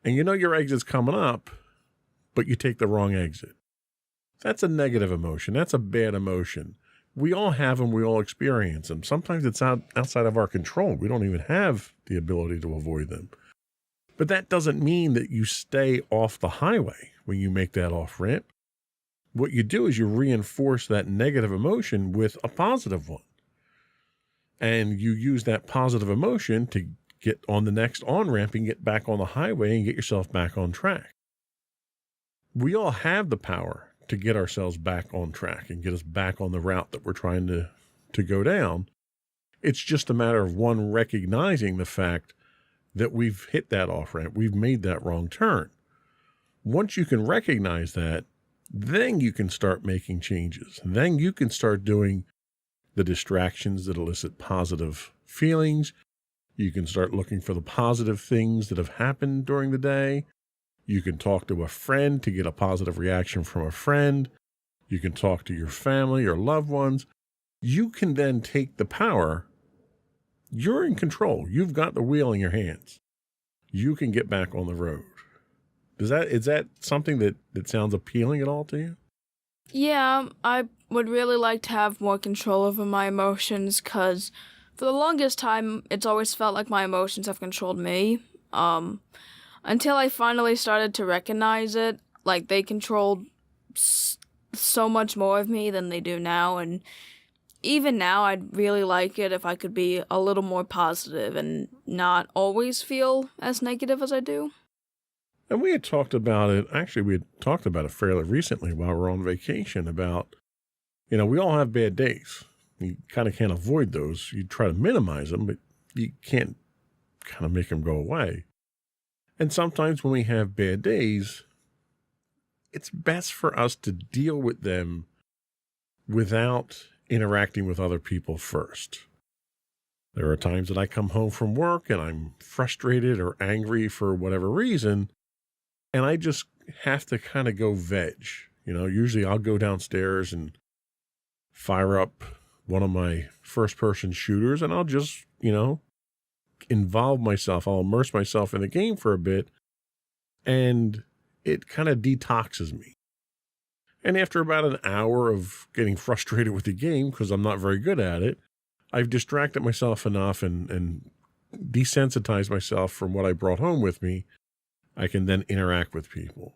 and you know your exit's coming up, but you take the wrong exit. That's a negative emotion. That's a bad emotion. We all have them. We all experience them. Sometimes it's outside of our control. We don't even have the ability to avoid them. But that doesn't mean that you stay off the highway when you make that off ramp. What you do is you reinforce that negative emotion with a positive one. And you use that positive emotion to get on the next on-ramp and get back on the highway and get yourself back on track. We all have the power to get ourselves back on track and get us back on the route that we're trying to go down. It's just a matter of one recognizing the fact that we've hit that off-ramp. We've made that wrong turn. Once you can recognize that, then you can start making changes. Then you can start doing the distractions that elicit positive feelings. You can start looking for the positive things that have happened during the day. You can talk to a friend to get a positive reaction from a friend. You can talk to your family or loved ones. You can then take the power. You're in control. You've got the wheel in your hands. You can get back on the road. Is that something that sounds appealing at all to you? Yeah, I would really like to have more control over my emotions, because for the longest time, it's always felt like my emotions have controlled me. Until I finally started to recognize it, like they controlled so much more of me than they do now, and even now I'd really like it if I could be a little more positive and not always feel as negative as I do. And we had talked about it, actually we had talked about it fairly recently while we were on vacation about, we all have bad days. You kind of can't avoid those. You try to minimize them, but you can't kind of make them go away. And sometimes when we have bad days, it's best for us to deal with them without interacting with other people first. There are times that I come home from work and I'm frustrated or angry for whatever reason, and I just have to kind of go veg. Usually I'll go downstairs and fire up one of my first-person shooters, and I'll just, involve myself. I'll immerse myself in the game for a bit, and it kind of detoxes me. And after about an hour of getting frustrated with the game, because I'm not very good at it, I've distracted myself enough and desensitized myself from what I brought home with me. I can then interact with people.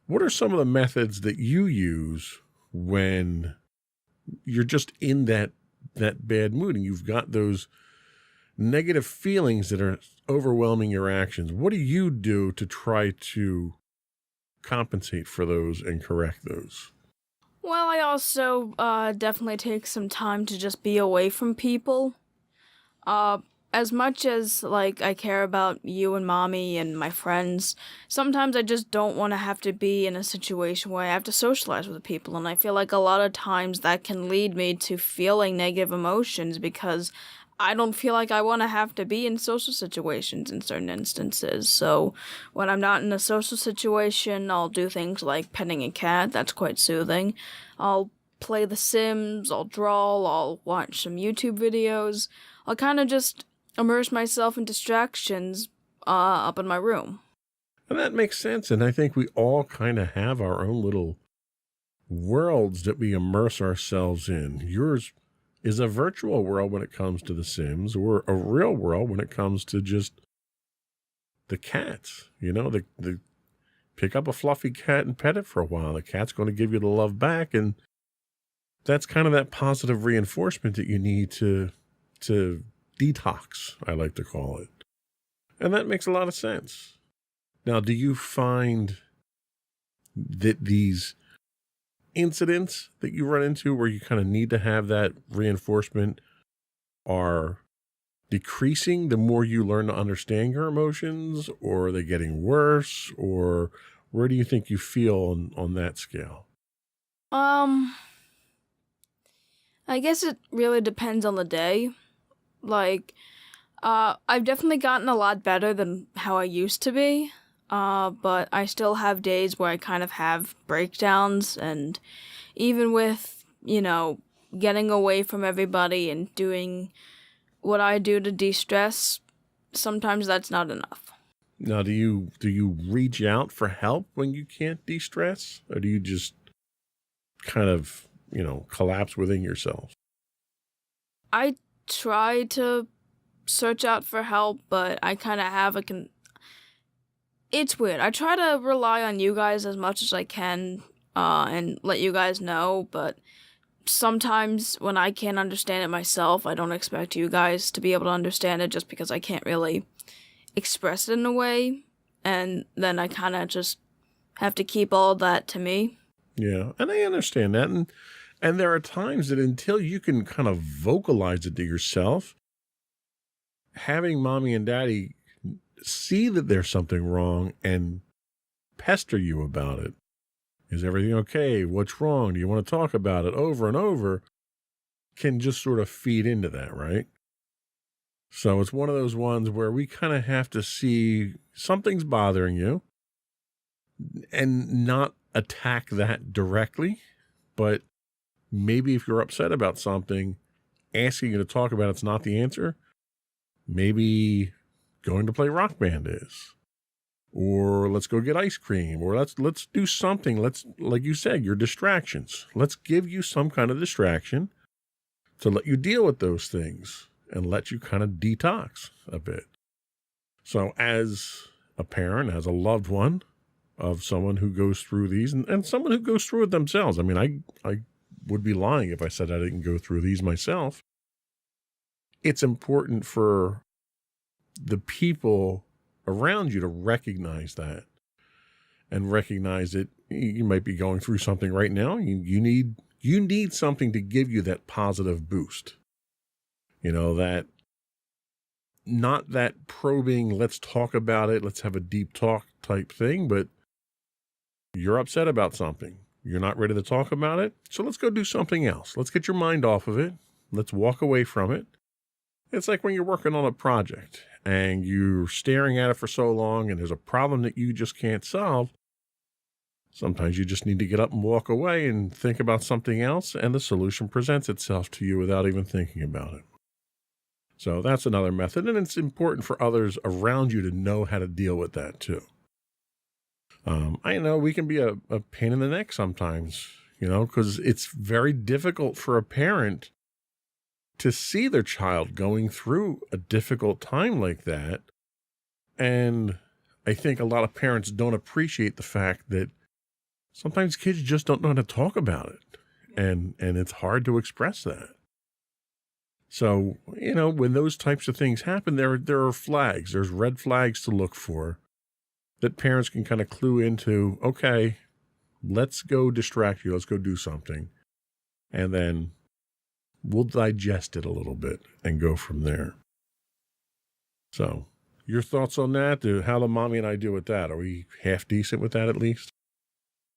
What are some of the methods that you use when you're just in that bad mood and you've got those negative feelings that are overwhelming your actions? What do you do to try to compensate for those and correct those? Well, I also definitely take some time to just be away from people. As much as, like, I care about you and Mommy and my friends, sometimes I just don't want to have to be in a situation where I have to socialize with people, and I feel like a lot of times that can lead me to feeling negative emotions because I don't feel like I want to have to be in social situations in certain instances. So when I'm not in a social situation, I'll do things like petting a cat. That's quite soothing. I'll play The Sims, I'll draw, I'll watch some YouTube videos. I'll kind of just immerse myself in distractions up in my room. And that makes sense. And I think we all kind of have our own little worlds that we immerse ourselves in. Yours is a virtual world when it comes to The Sims, or a real world when it comes to just the cats. You know, the pick up a fluffy cat and pet it for a while. The cat's going to give you the love back. And that's kind of that positive reinforcement that you need to detox, I like to call it. And that makes a lot of sense. Now, do you find that these incidents that you run into where you kind of need to have that reinforcement are decreasing the more you learn to understand your emotions, or are they getting worse, or where do you think you feel on that scale? I guess it really depends on the day. Like, I've definitely gotten a lot better than how I used to be, but I still have days where I kind of have breakdowns, and even with, getting away from everybody and doing what I do to de-stress, sometimes that's not enough. Now, do you reach out for help when you can't de-stress, or do you just kind of, collapse within yourself? I try to search out for help, but I kind of have it's weird. I try to rely on you guys as much as I can, and let you guys know, but sometimes when I can't understand it myself, I don't expect you guys to be able to understand it just because I can't really express it in a way, and then I kind of just have to keep all of that to me. Yeah, and I understand that, and there are times that until you can kind of vocalize it to yourself, having Mommy and Daddy see that there's something wrong and pester you about it. Is everything okay? What's wrong? Do you want to talk about it? Over and over can just sort of feed into that, right? So it's one of those ones where we kind of have to see something's bothering you and not attack that directly, but maybe if you're upset about something, asking you to talk about it's not the answer. Maybe going to play Rock Band is, or let's go get ice cream, or let's do something. Let's, like you said, your distractions. Let's give you some kind of distraction to let you deal with those things and let you kind of detox a bit. So as a parent, as a loved one of someone who goes through these, and someone who goes through it themselves. I mean, I would be lying if I said I didn't go through these myself. It's important for the people around you to recognize that and recognize that you might be going through something right now. You need something to give you that positive boost. That not that probing, let's talk about it, let's have a deep talk type thing, but you're upset about something. You're not ready to talk about it. So let's go do something else. Let's get your mind off of it. Let's walk away from it. It's like when you're working on a project and you're staring at it for so long and there's a problem that you just can't solve. Sometimes you just need to get up and walk away and think about something else, and the solution presents itself to you without even thinking about it. So that's another method, and it's important for others around you to know how to deal with that too. I know we can be a pain in the neck sometimes, because it's very difficult for a parent to see their child going through a difficult time like that. And I think a lot of parents don't appreciate the fact that sometimes kids just don't know how to talk about it. And it's hard to express that. So, when those types of things happen, there are flags. There's red flags to look for that parents can kind of clue into, okay, let's go distract you. Let's go do something. And then we'll digest it a little bit and go from there. So your thoughts on that? How do Mommy and I do with that? Are we half decent with that at least?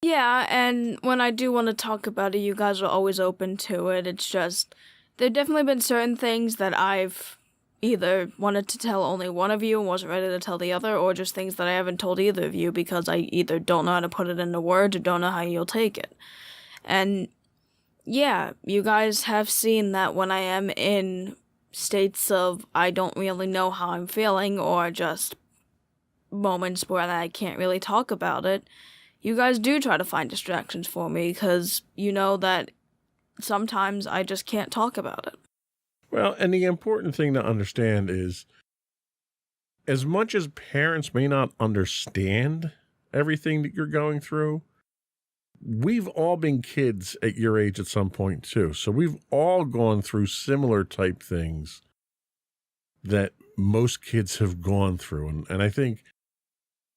Yeah, and when I do want to talk about it, you guys are always open to it. It's just, there have definitely been certain things that I've either wanted to tell only one of you and wasn't ready to tell the other, or just things that I haven't told either of you because I either don't know how to put it into words or don't know how you'll take it. And yeah, you guys have seen that when I am in states of I don't really know how I'm feeling, or just moments where I can't really talk about it, you guys do try to find distractions for me because you know that sometimes I just can't talk about it. Well, and the important thing to understand is, as much as parents may not understand everything that you're going through, we've all been kids at your age at some point too. So we've all gone through similar type things that most kids have gone through. And I think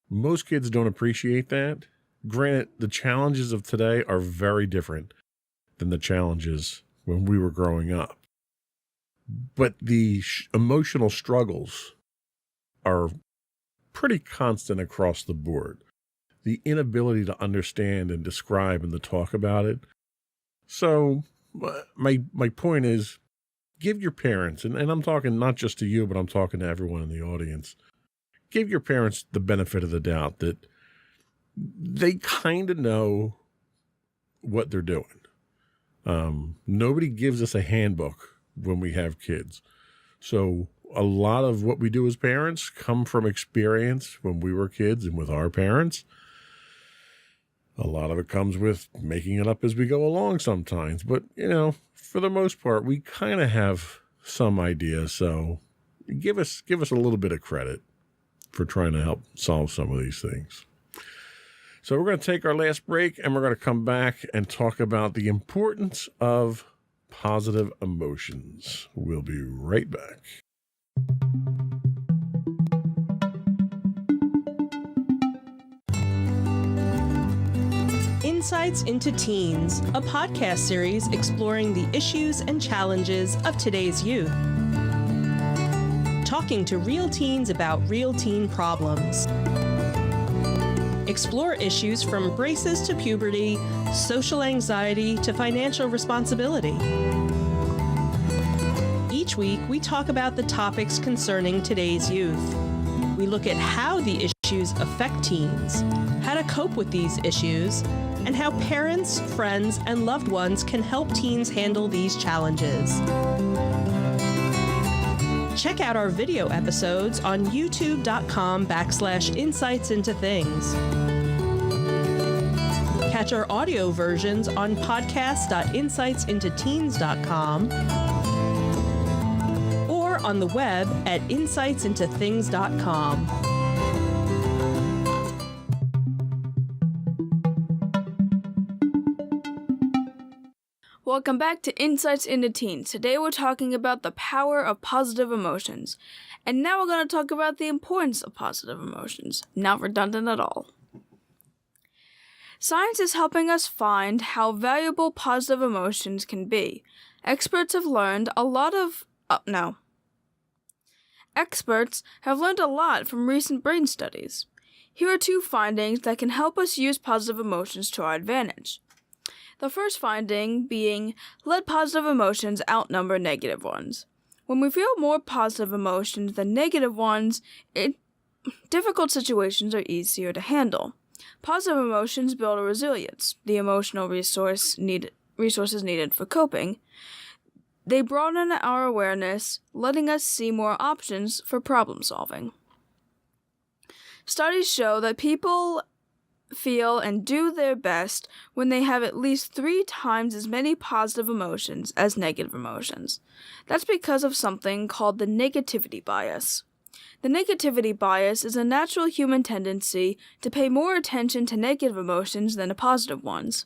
most kids don't appreciate that. Granted, the challenges of today are very different than the challenges when we were growing up. But the emotional struggles are pretty constant across the board. The inability to understand and describe and to talk about it. So my point is, give your parents, and I'm talking not just to you, but I'm talking to everyone in the audience, give your parents the benefit of the doubt that they kind of know what they're doing. Nobody gives us a handbook when we have kids. So a lot of what we do as parents come from experience when we were kids and with our parents. A lot of it comes with making it up as we go along sometimes. But, for the most part, we kind of have some idea. So give us a little bit of credit for trying to help solve some of these things. So we're going to take our last break, and we're going to come back and talk about the importance of positive emotions. We'll be right back. Insights into Teens, a podcast series exploring the issues and challenges of today's youth. Talking to real teens about real teen problems. Explore issues from braces to puberty, social anxiety to financial responsibility. Each week, we talk about the topics concerning today's youth. We look at how the issues affect teens, how to cope with these issues, and how parents, friends, and loved ones can help teens handle these challenges. Check out our video episodes on youtube.com/insightsintothings. Catch our audio versions on podcast.insightsintoteens.com or on the web at insightsintothings.com. Welcome back to Insights into Teens. Today we're talking about the power of positive emotions. And now we're going to talk about the importance of positive emotions. Not redundant at all. Science is helping us find how valuable positive emotions can be. Experts have learned a lot from recent brain studies. Here are two findings that can help us use positive emotions to our advantage. The first finding being, let positive emotions outnumber negative ones. When we feel more positive emotions than negative ones, difficult situations are easier to handle. Positive emotions build a resilience, the emotional resources needed for coping. They broaden our awareness, letting us see more options for problem solving. Studies show that people feel, and do their best when they have at least 3 times as many positive emotions as negative emotions. That's because of something called the negativity bias. The negativity bias is a natural human tendency to pay more attention to negative emotions than to positive ones.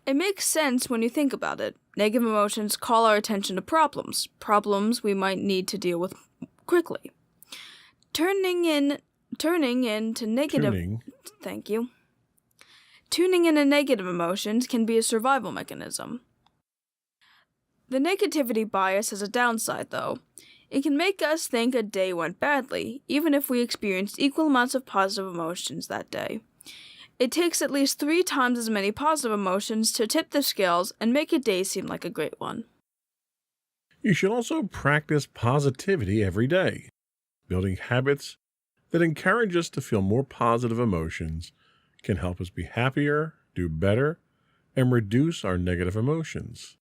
It makes sense when you think about it. Negative emotions call our attention to problems we might need to deal with quickly. Tuning into negative emotions can be a survival mechanism. The negativity bias has a downside, though. It can make us think a day went badly, even if we experienced equal amounts of positive emotions that day. It takes at least 3 times as many positive emotions to tip the scales and make a day seem like a great one. You should also practice positivity every day. Building habits that encourage us to feel more positive emotions can help us be happier, do better, and reduce our negative emotions.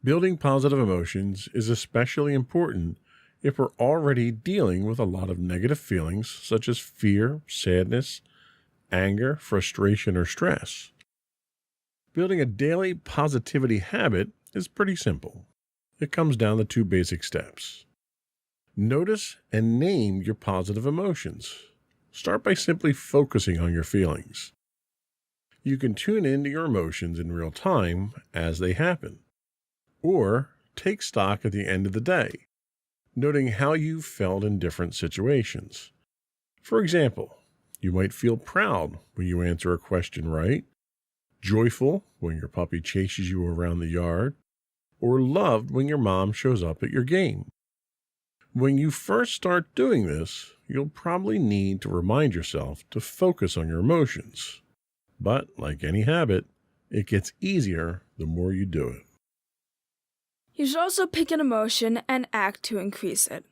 Building positive emotions is especially important if we're already dealing with a lot of negative feelings such as fear, sadness, anger, frustration, or stress. Building a daily positivity habit is pretty simple. It comes down to 2 basic steps. Notice and name your positive emotions. Start by simply focusing on your feelings. You can tune into your emotions in real time as they happen, or take stock at the end of the day, noting how you felt in different situations. For example, you might feel proud when you answer a question right, joyful when your puppy chases you around the yard, or loved when your mom shows up at your game. When you first start doing this, you'll probably need to remind yourself to focus on your emotions. But like any habit, it gets easier the more you do it. You should also pick an emotion and act to increase it.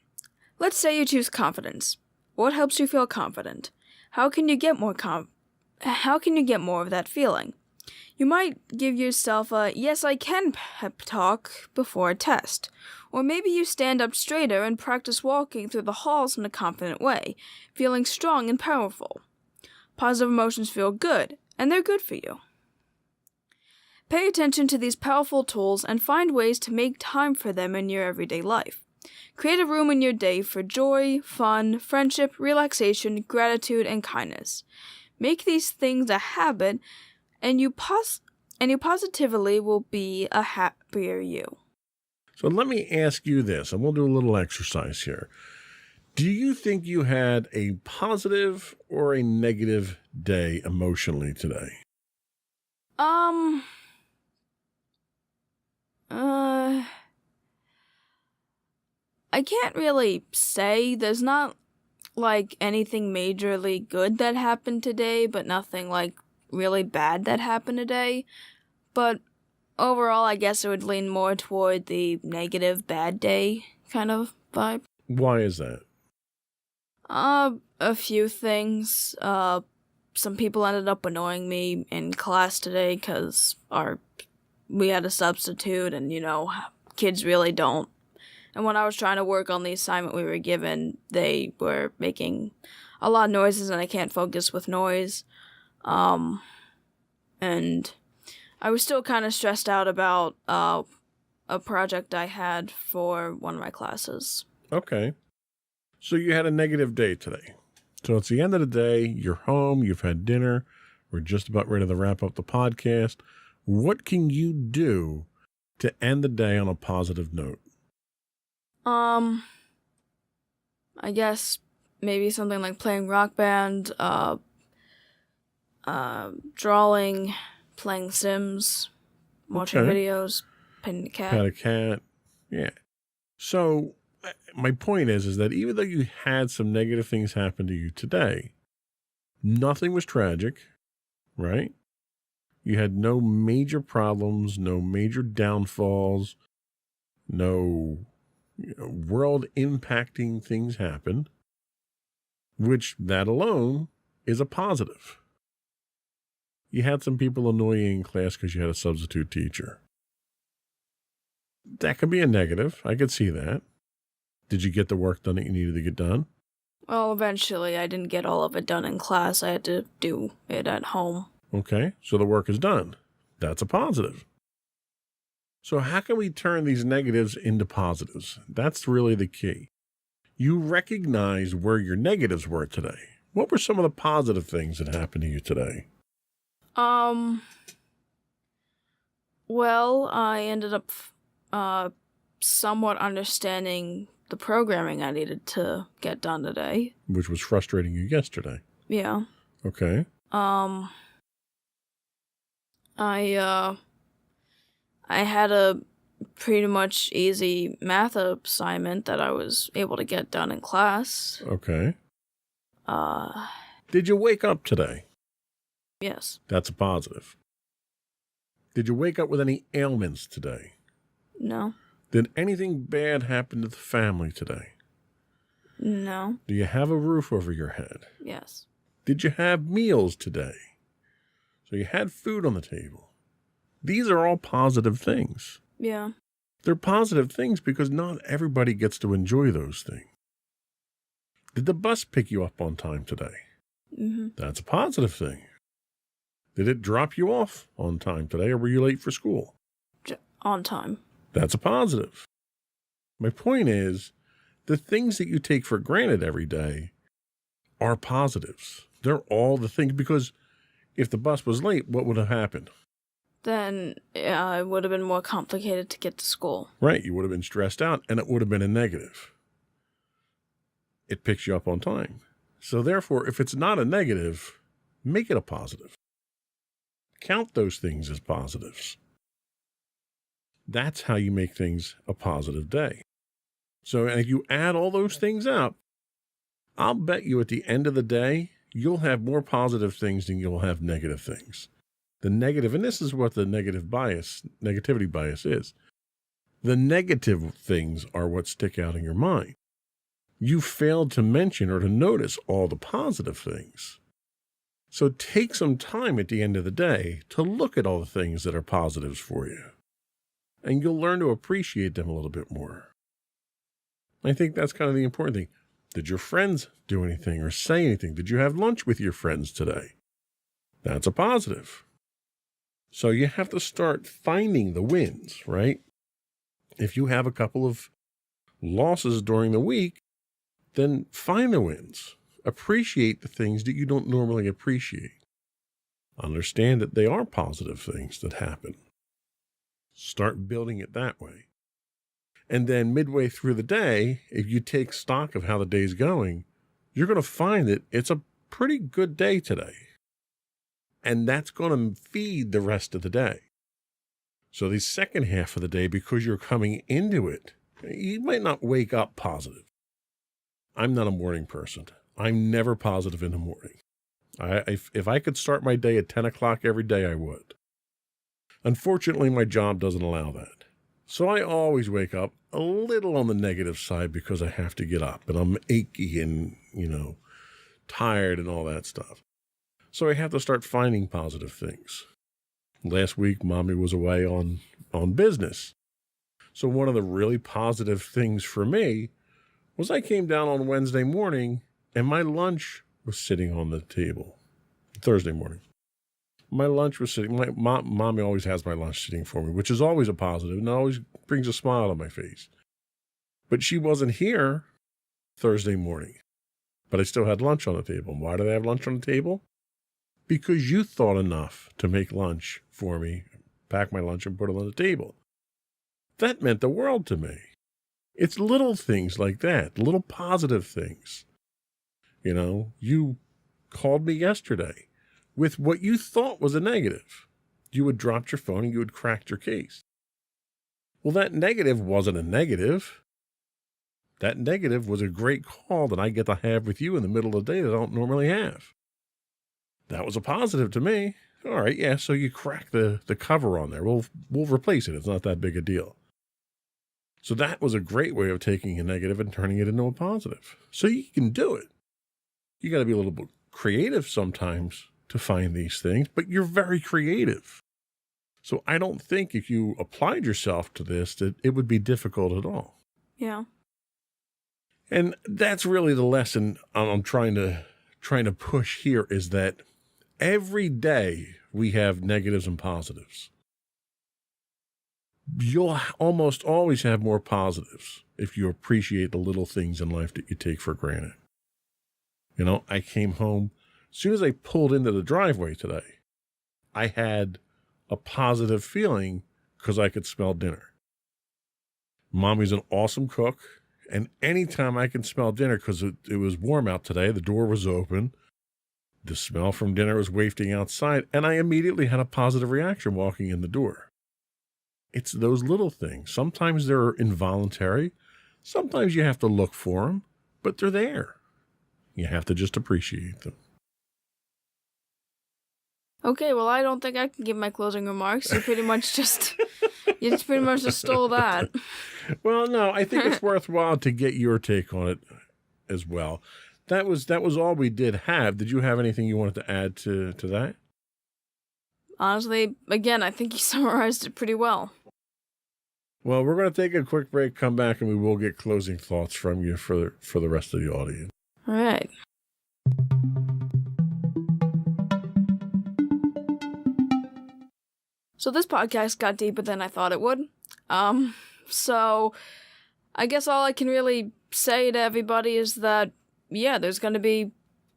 Let's say you choose confidence. What helps you feel confident? How can you get more of that feeling? You might give yourself a yes I can pep talk before a test. Or maybe you stand up straighter and practice walking through the halls in a confident way, feeling strong and powerful. Positive emotions feel good, and they're good for you. Pay attention to these powerful tools and find ways to make time for them in your everyday life. Create a room in your day for joy, fun, friendship, relaxation, gratitude, and kindness. Make these things a habit, and you positively will be a happier you. So let me ask you this, and we'll do a little exercise here. Do you think you had a positive or a negative day emotionally today? I can't really say. There's not, like, anything majorly good that happened today, but nothing, like, really bad that happened today. But overall, I guess it would lean more toward the negative, bad day kind of vibe. Why is that? A few things. Some people ended up annoying me in class today because we had a substitute, and, kids really don't. And when I was trying to work on the assignment we were given, they were making a lot of noises, and I can't focus with noise. And I was still kind of stressed out about a project I had for one of my classes. Okay. So you had a negative day today. So it's the end of the day, you're home, you've had dinner, we're just about ready to wrap up the podcast. What can you do to end the day on a positive note? I guess maybe something like playing Rock Band, drawing, playing Sims, watching videos, petting a cat. Pet a cat. Yeah. So my point is that even though you had some negative things happen to you today, nothing was tragic, right? You had no major problems, no major downfalls, no world impacting things happened, which that alone is a positive. You had some people annoy you in class because you had a substitute teacher. That could be a negative. I could see that. Did you get the work done that you needed to get done? Well, eventually I didn't get all of it done in class. I had to do it at home. Okay, so the work is done. That's a positive. So how can we turn these negatives into positives? That's really the key. You recognize where your negatives were today. What were some of the positive things that happened to you today? Well, I ended up somewhat understanding the programming I needed to get done today. Which was frustrating you yesterday. Yeah. Okay. I had a pretty much easy math assignment that I was able to get done in class. Okay. Did you wake up today? Yes. That's a positive. Did you wake up with any ailments today? No. Did anything bad happen to the family today? No. Do you have a roof over your head? Yes. Did you have meals today? So you had food on the table. These are all positive things. Yeah. They're positive things because not everybody gets to enjoy those things. Did the bus pick you up on time today? Mm-hmm. That's a positive thing. Did it drop you off on time today, or were you late for school? On time. That's a positive. My point is, the things that you take for granted every day are positives. They're all the things, because if the bus was late, what would have happened? Then it would have been more complicated to get to school. Right, you would have been stressed out, and it would have been a negative. It picks you up on time. So therefore, if it's not a negative, make it a positive. Count those things as positives. That's how you make things a positive day. So if you add all those things up, I'll bet you at the end of the day, you'll have more positive things than you'll have negative things. The negative, and this is what the negativity bias is. The negative things are what stick out in your mind. You failed to mention or to notice all the positive things. So take some time at the end of the day to look at all the things that are positives for you. And you'll learn to appreciate them a little bit more. I think that's kind of the important thing. Did your friends do anything or say anything? Did you have lunch with your friends today? That's a positive. So you have to start finding the wins, right? If you have a couple of losses during the week, then find the wins. Appreciate the things that you don't normally appreciate. Understand that they are positive things that happen. Start building it that way. And then midway through the day, if you take stock of how the day's going, you're going to find that it's a pretty good day today. And that's going to feed the rest of the day. So the second half of the day, because you're coming into it, you might not wake up positive. I'm not a morning person. I'm never positive in the morning. If I could start my day at 10 o'clock every day, I would. Unfortunately, my job doesn't allow that. So I always wake up a little on the negative side because I have to get up and I'm achy and, tired and all that stuff. So I have to start finding positive things. Last week, Mommy was away on business. So one of the really positive things for me was I came down on Wednesday morning and my lunch was sitting on the table. Thursday morning. My lunch was sitting, Mommy always has my lunch sitting for me, which is always a positive and always brings a smile on my face. But she wasn't here Thursday morning. But I still had lunch on the table. Why did I have lunch on the table? Because you thought enough to make lunch for me, pack my lunch and put it on the table. That meant the world to me. It's little things like that, little positive things. You called me yesterday with what you thought was a negative. You had dropped your phone and you had cracked your case. Well, that negative wasn't a negative. That negative was a great call that I get to have with you in the middle of the day that I don't normally have. That was a positive to me. All right, yeah, so you crack the cover on there. We'll replace it. It's not that big a deal. So that was a great way of taking a negative and turning it into a positive. So you can do it. You got to be a little bit creative sometimes to find these things, but you're very creative. So I don't think if you applied yourself to this that it would be difficult at all. Yeah. And that's really the lesson I'm trying to push here, is that every day we have negatives and positives. You'll almost always have more positives if you appreciate the little things in life that you take for granted. You know, I came home, as soon as I pulled into the driveway today, I had a positive feeling because I could smell dinner. Mommy's an awesome cook, and anytime I can smell dinner, because it was warm out today, the door was open, the smell from dinner was wafting outside, and I immediately had a positive reaction walking in the door. It's those little things. Sometimes they're involuntary. Sometimes you have to look for them, but they're there. You have to just appreciate them. Okay, well, I don't think I can give my closing remarks. You pretty much just stole that. Well, no, I think it's worthwhile to get your take on it as well. That was all we did have. Did you have anything you wanted to add to that? Honestly, again, I think you summarized it pretty well. Well, we're going to take a quick break, come back, and we will get closing thoughts from you for the rest of the audience. All right. So this podcast got deeper than I thought it would. So I guess all I can really say to everybody is that, yeah, there's going to be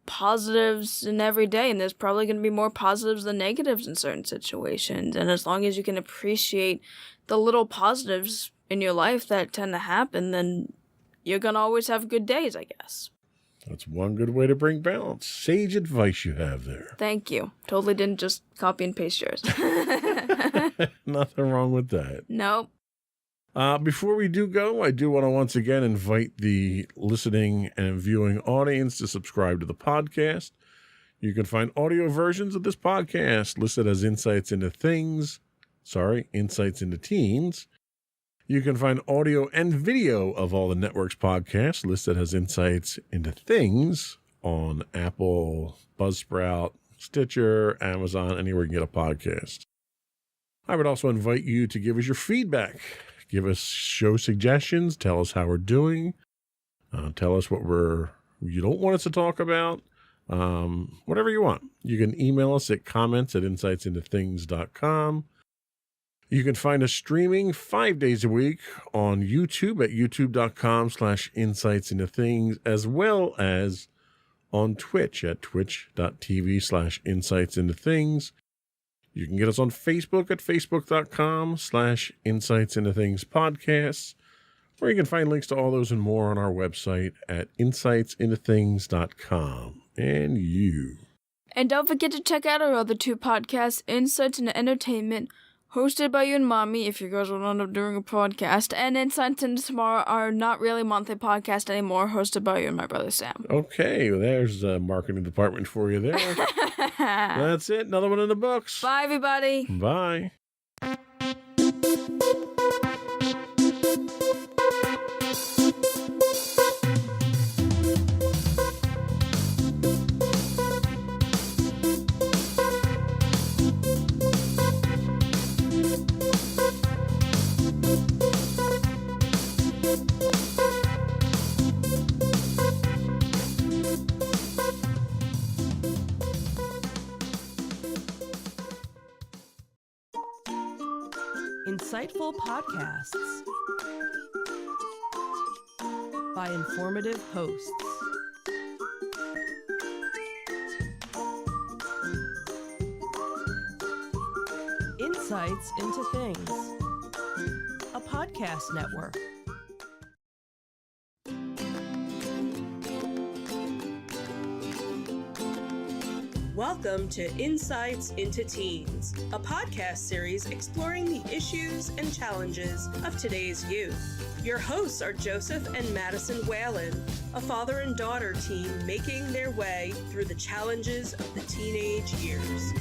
positives in every day, and there's probably going to be more positives than negatives in certain situations. And as long as you can appreciate the little positives in your life that tend to happen, then you're going to always have good days, I guess. That's one good way to bring balance. Sage advice you have there. Thank you. Totally didn't just copy and paste yours. Nothing wrong with that. Nope. Before we do go, I do want to once again invite the listening and viewing audience to subscribe to the podcast. You can find audio versions of this podcast listed as Insights into Teens. You can find audio and video of all the network's podcasts listed as Insights into Things on Apple, Buzzsprout, Stitcher, Amazon, anywhere you can get a podcast. I would also invite you to give us your feedback. Give us show suggestions. Tell us how we're doing. Tell us what you don't want us to talk about. Whatever you want. You can email us at comments@insightsintothings.com. You can find us streaming 5 days a week on YouTube at youtube.com/insightsintothings, as well as on Twitch at twitch.tv/insightsintothings. You can get us on Facebook at facebook.com/insightsintothingspodcasts, or you can find links to all those and more on our website at insightsintothings.com. And don't forget to check out our other two podcasts, Insights into Entertainment, hosted by you and Mommy, if you guys will end up doing a podcast, and Insights into Tomorrow, our not really monthly podcast anymore, hosted by you and my brother Sam. Okay, well, there's a marketing department for you there. That's it. Another one in the books. Bye, everybody. Bye. Insightful podcasts by informative hosts. Insights into Things, a podcast network. Welcome to Insights into Teens, a podcast series exploring the issues and challenges of today's youth. Your hosts are Joseph and Madison Whalen, a father and daughter team making their way through the challenges of the teenage years.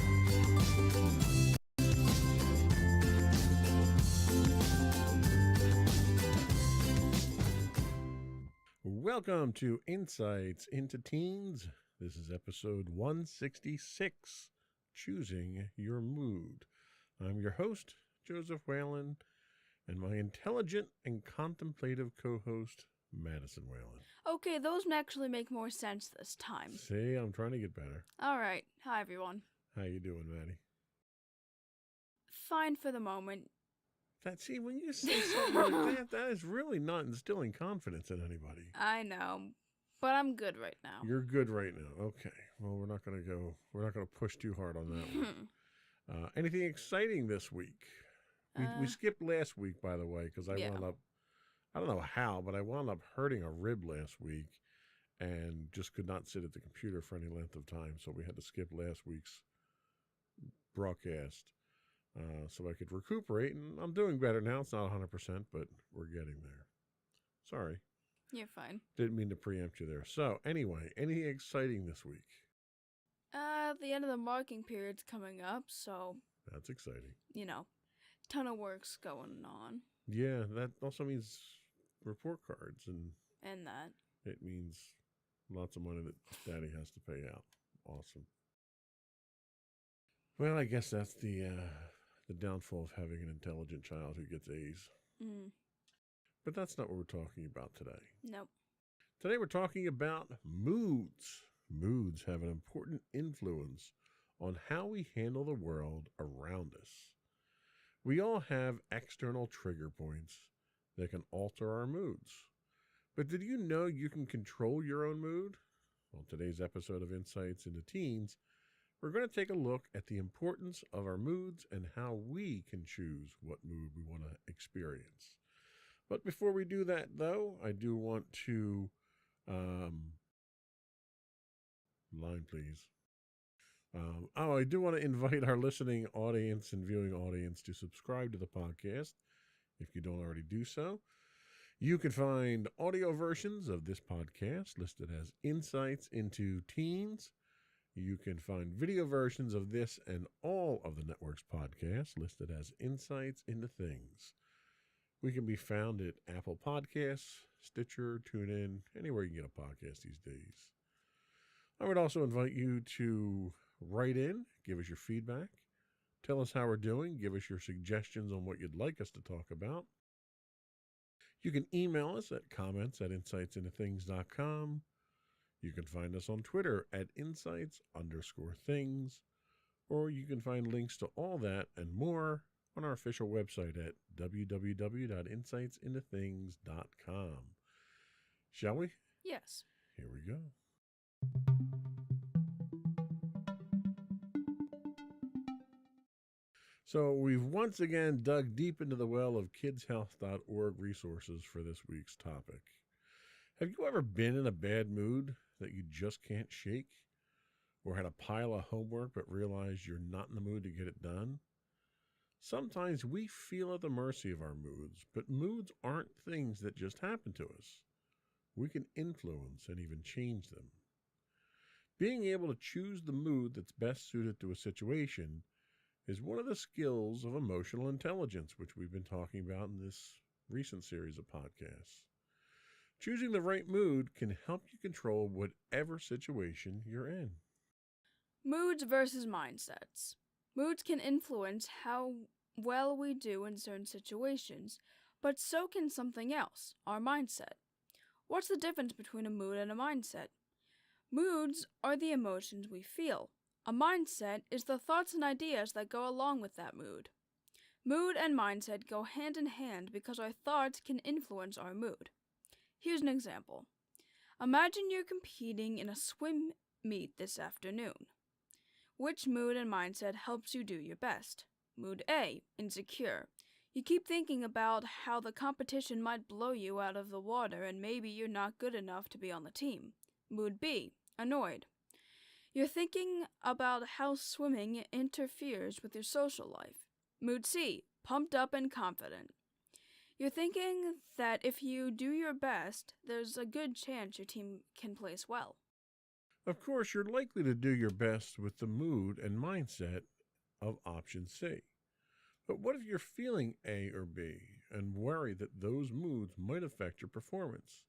Welcome to Insights into Teens. This is episode 166, Choosing Your Mood. I'm your host, Joseph Whalen, and my intelligent and contemplative co-host, Madison Whalen. Okay, those actually make more sense this time. See, I'm trying to get better. All right. Hi, everyone. How you doing, Maddie? Fine for the moment. See, when you say something like that, that is really not instilling confidence in anybody. I know, but I'm good right now. You're good right now. Okay. Well, we're not going to push too hard on that one. Anything exciting this week? We skipped last week, by the way, because I wound up, I don't know how, but I wound up hurting a rib last week and just could not sit at the computer for any length of time. So we had to skip last week's broadcast so I could recuperate. And I'm doing better now. It's not 100%, but we're getting there. Sorry. You're fine. Didn't mean to preempt you there. So anyway, anything exciting this week? The end of the marking period's coming up, so, That's exciting. ton of work's going on. Yeah, that also means report cards, and that. it means lots of money that Daddy has to pay out. Awesome. Well, I guess that's the downfall of having an intelligent child who gets A's. But that's not what we're talking about today. Nope. Today we're talking about moods. Moods have an important influence on how we handle the world around us. We all have external trigger points that can alter our moods. But did you know you can control your own mood? Well, today's episode of Insights into Teens, we're going to take a look at the importance of our moods and how we can choose what mood we want to experience. But before we do that, though, I do want to... line, please. I do want to invite our listening audience and viewing audience to subscribe to the podcast if you don't already do so. You can find audio versions of this podcast listed as Insights into Teens. You can find video versions of this and all of the network's podcasts listed as Insights into Things. We can be found at Apple Podcasts, Stitcher, TuneIn, anywhere you can get a podcast these days. I would also invite you to write in, give us your feedback, tell us how we're doing, give us your suggestions on what you'd like us to talk about. You can email us at comments@insightsintothings.com. You can find us on Twitter at insights_things, or you can find links to all that and more on our official website at www.insightsintothings.com. Shall we? Yes. Here we go. So we've once again dug deep into the well of kidshealth.org resources for this week's topic. Have you ever been in a bad mood that you just can't shake? Or had a pile of homework but realized you're not in the mood to get it done? Sometimes we feel at the mercy of our moods, but moods aren't things that just happen to us. We can influence and even change them. Being able to choose the mood that's best suited to a situation is one of the skills of emotional intelligence, which we've been talking about in this recent series of podcasts. Choosing the right mood can help you control whatever situation you're in. Moods versus mindsets. Moods can influence how well we do in certain situations, but so can something else, our mindset. What's the difference between a mood and a mindset? Moods are the emotions we feel. A mindset is the thoughts and ideas that go along with that mood. Mood and mindset go hand in hand because our thoughts can influence our mood. Here's an example. Imagine you're competing in a swim meet this afternoon. Which mood and mindset helps you do your best? Mood A, insecure. You keep thinking about how the competition might blow you out of the water and maybe you're not good enough to be on the team. Mood B, annoyed. You're thinking about how swimming interferes with your social life. Mood C, pumped up and confident. You're thinking that if you do your best, there's a good chance your team can place well. Of course, you're likely to do your best with the mood and mindset of option C. But what if you're feeling A or B and worry that those moods might affect your performance?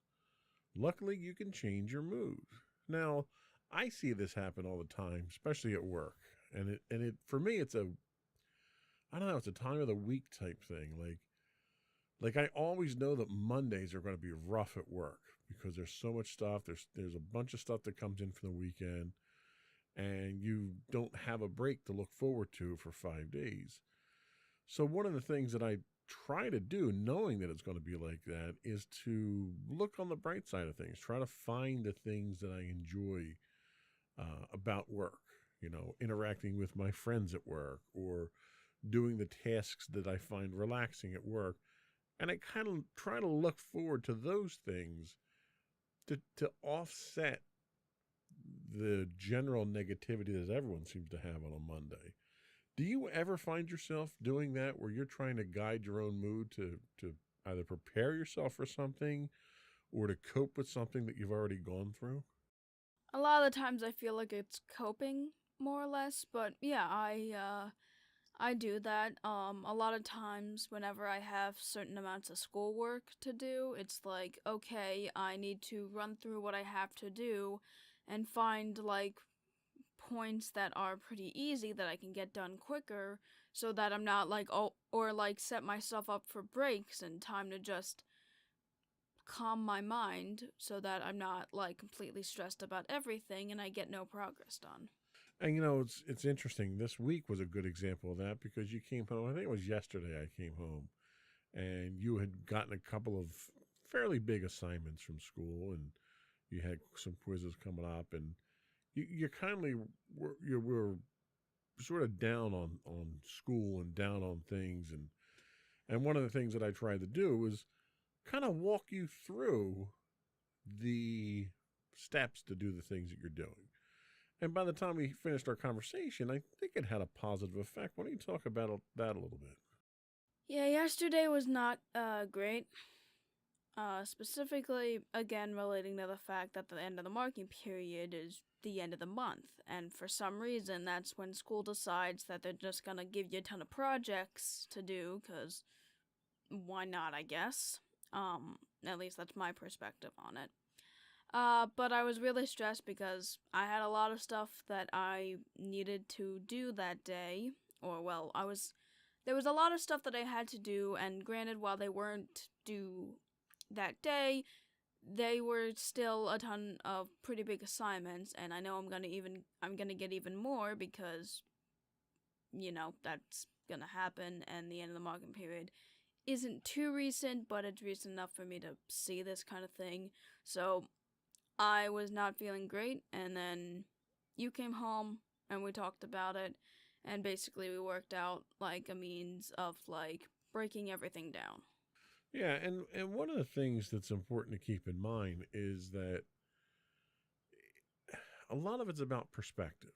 Luckily, you can change your mood. Now, I see this happen all the time, especially at work. And it for me, it's a time of the week type thing. Like Like, I always know that Mondays are going to be rough at work because there's so much stuff. There's a bunch of stuff that comes in for the weekend, and you don't have a break to look forward to for 5 days. So one of the things that I try to do, knowing that it's going to be like that, is to look on the bright side of things. Try to find the things that I enjoy about work, interacting with my friends at work or doing the tasks that I find relaxing at work. And I kind of try to look forward to those things to offset the general negativity that everyone seems to have on a Monday. Do you ever find yourself doing that where you're trying to guide your own mood to either prepare yourself for something or to cope with something that you've already gone through? A lot of the times I feel like it's coping, more or less, but yeah, I do that. A lot of times whenever I have certain amounts of schoolwork to do, it's like, okay, I need to run through what I have to do and find, like, points that are pretty easy that I can get done quicker so that I'm not like, or like set myself up for breaks and time to just calm my mind so that I'm not like completely stressed about everything and I get no progress done. And it's interesting. This week was a good example of that because you came home. I think it was yesterday I came home, and you had gotten a couple of fairly big assignments from school, and you had some quizzes coming up, and you kindly were sort of down on school and down on things, and one of the things that I tried to do was kind of walk you through the steps to do the things that you're doing. And by the time we finished our conversation, I think it had a positive effect. Why don't you talk about that a little bit? Yeah, yesterday was not great. Specifically, again, relating to the fact that the end of the marking period is the end of the month. And for some reason, that's when school decides that they're just going to give you a ton of projects to do, because why not, I guess. At least that's my perspective on it. But I was really stressed because I had a lot of stuff that I needed to do that day. Or, well, there was a lot of stuff that I had to do, and granted, while they weren't due that day, they were still a ton of pretty big assignments, and I know I'm gonna get even more because, that's gonna happen, and the end of the marking period isn't too recent, but it's recent enough for me to see this kind of thing. So I was not feeling great, and then you came home and we talked about it, and basically we worked out like a means of like breaking everything down. Yeah, and one of the things that's important to keep in mind is that a lot of it's about perspective.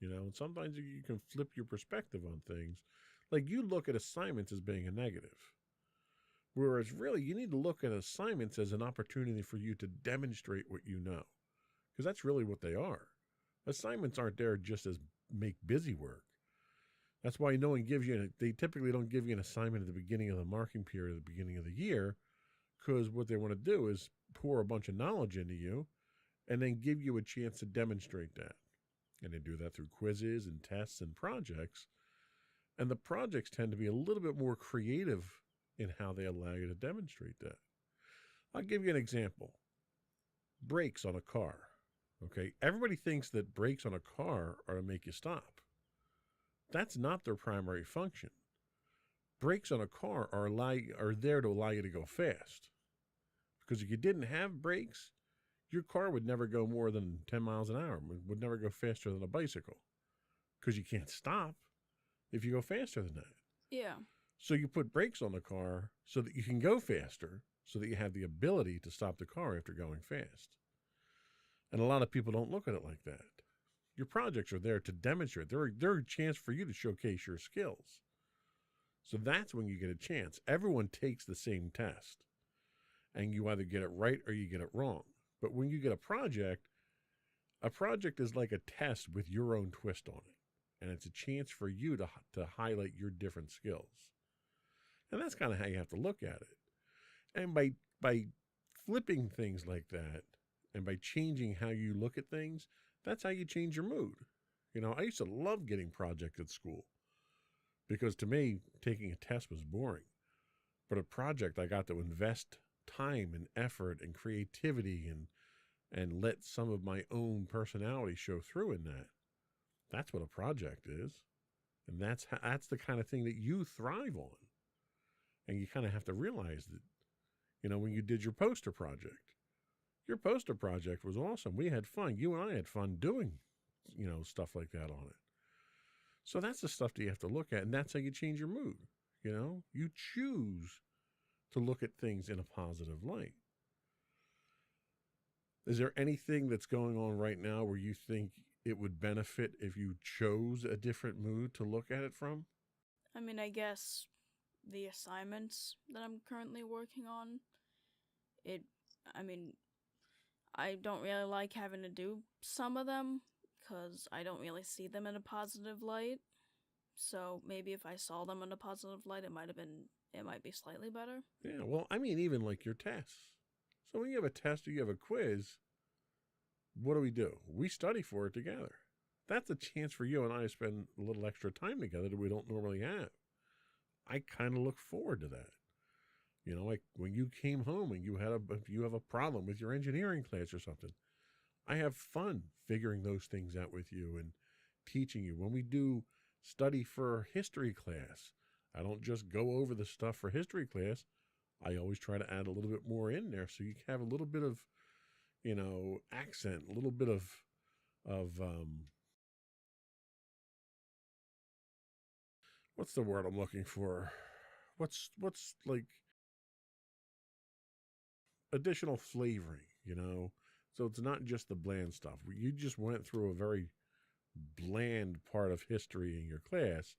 And sometimes you can flip your perspective on things. Like, you look at assignments as being a negative. Whereas really, you need to look at assignments as an opportunity for you to demonstrate what you know. Because that's really what they are. Assignments aren't there just as make busy work. That's why no one gives you, they typically don't give you an assignment at the beginning of the marking period, at the beginning of the year, because what they want to do is pour a bunch of knowledge into you and then give you a chance to demonstrate that. And they do that through quizzes and tests and projects. And the projects tend to be a little bit more creative in how they allow you to demonstrate that. I'll give you an example. Brakes on a car. Okay, everybody thinks that brakes on a car are to make you stop. That's not their primary function. Brakes on a car are there to allow you to go fast. Because if you didn't have brakes, your car would never go more than 10 miles an hour. It would never go faster than a bicycle. Because you can't stop if you go faster than that. Yeah. So you put brakes on the car so that you can go faster, so that you have the ability to stop the car after going fast. And a lot of people don't look at it like that. Your projects are there to demonstrate. They're a chance for you to showcase your skills. So that's when you get a chance. Everyone takes the same test, and you either get it right or you get it wrong. But when you get a project is like a test with your own twist on it. And it's a chance for you to highlight your different skills. And that's kind of how you have to look at it. And by flipping things like that, and by changing how you look at things, that's how you change your mood. I used to love getting projects at school because to me, taking a test was boring. But a project I got to invest time and effort and creativity and let some of my own personality show through in that. That's what a project is. And that's the kind of thing that you thrive on. And you kind of have to realize that, when you did your poster project was awesome. We had fun. You and I had fun doing, stuff like that on it. So that's the stuff that you have to look at. And that's how you change your mood. You choose to look at things in a positive light. Is there anything that's going on right now where you think it would benefit if you chose a different mood to look at it from? I mean, I guess the assignments that I'm currently working on, I don't really like having to do some of them because I don't really see them in a positive light. So maybe if I saw them in a positive light, it might be slightly better. Yeah, well, even like your tests. So when you have a test or you have a quiz, what do? We study for it together. That's a chance for you and I to spend a little extra time together that we don't normally have. I kind of look forward to that. Like when you came home and you have a problem with your engineering class or something, I have fun figuring those things out with you and teaching you. When we do study for history class, I don't just go over the stuff for history class. I always try to add a little bit more in there so you have a little bit of, accent, a little bit of what's the word I'm looking for? What's like additional flavoring, So it's not just the bland stuff. You just went through a very bland part of history in your class,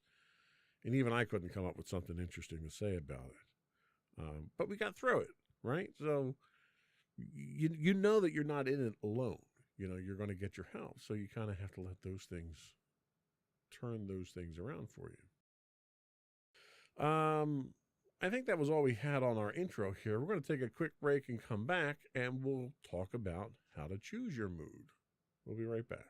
and even I couldn't come up with something interesting to say about it. But we got through it, right? So you know that you're not in it alone. You're going to get your help. So you kind of have to let those things turn those things around for you. I think that was all we had on our intro here. We're going to take a quick break and come back, and we'll talk about how to choose your mood. We'll be right back.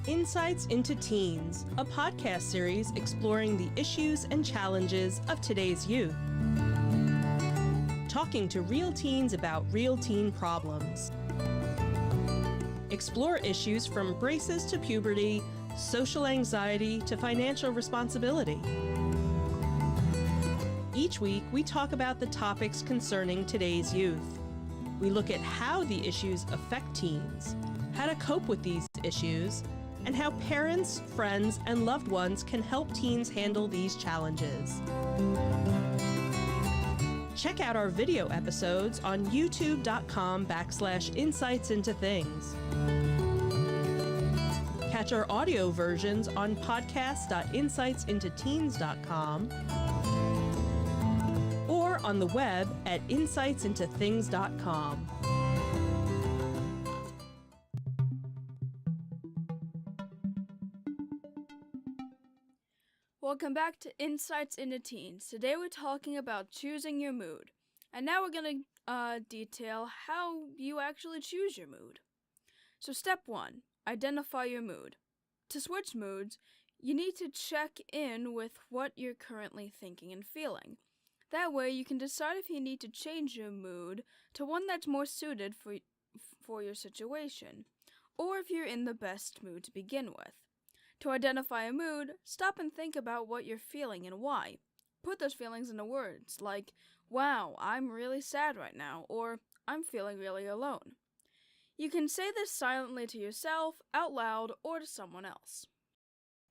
Insights into Teens, a podcast series exploring the issues and challenges of today's youth. Talking to real teens about real teen problems. Explore issues from braces to puberty, social anxiety to financial responsibility. Each week, we talk about the topics concerning today's youth. We look at how the issues affect teens, how to cope with these issues, and how parents, friends, and loved ones can help teens handle these challenges. Check out our video episodes on youtube.com/insightsintothings. Catch our audio versions on podcast.insightsintoteens.com or on the web at insightsintothings.com. Welcome back to Insights into Teens. Today we're talking about choosing your mood. And now we're going to detail how you actually choose your mood. So step 1, identify your mood. To switch moods, you need to check in with what you're currently thinking and feeling. That way you can decide if you need to change your mood to one that's more suited for your situation, or if you're in the best mood to begin with. To identify a mood, stop and think about what you're feeling and why. Put those feelings into words like, wow, I'm really sad right now, or I'm feeling really alone. You can say this silently to yourself, out loud, or to someone else.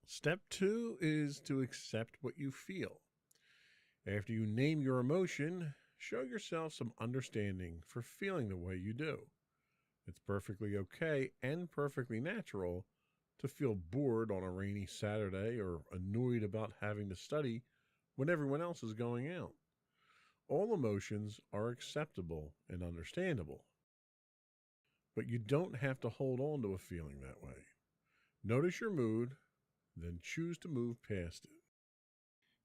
Step 2 is to accept what you feel. After you name your emotion, show yourself some understanding for feeling the way you do. It's perfectly okay and perfectly natural to feel bored on a rainy Saturday or annoyed about having to study when everyone else is going out. All emotions are acceptable and understandable. But you don't have to hold on to a feeling that way. Notice your mood, then choose to move past it.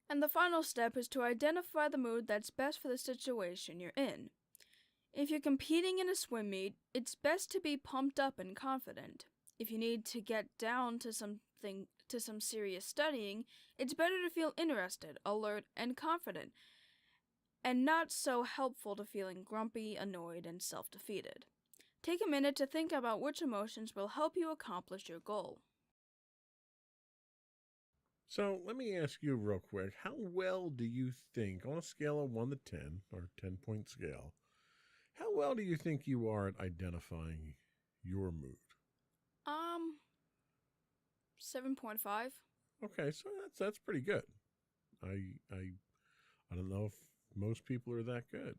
And the final step is to identify the mood that's best for the situation you're in. If you're competing in a swim meet, it's best to be pumped up and confident. if you need to get down to some serious studying, it's better to feel interested, alert, and confident, and not so helpful to feeling grumpy, annoyed, and self-defeated. Take a minute to think about which emotions will help you accomplish your goal. So let me ask you real quick, how well do you think, on a scale of 1 to 10, or 10-point scale, how well do you think you are at identifying your mood? 7.5. Okay, so that's pretty good. I don't know if most people are that good.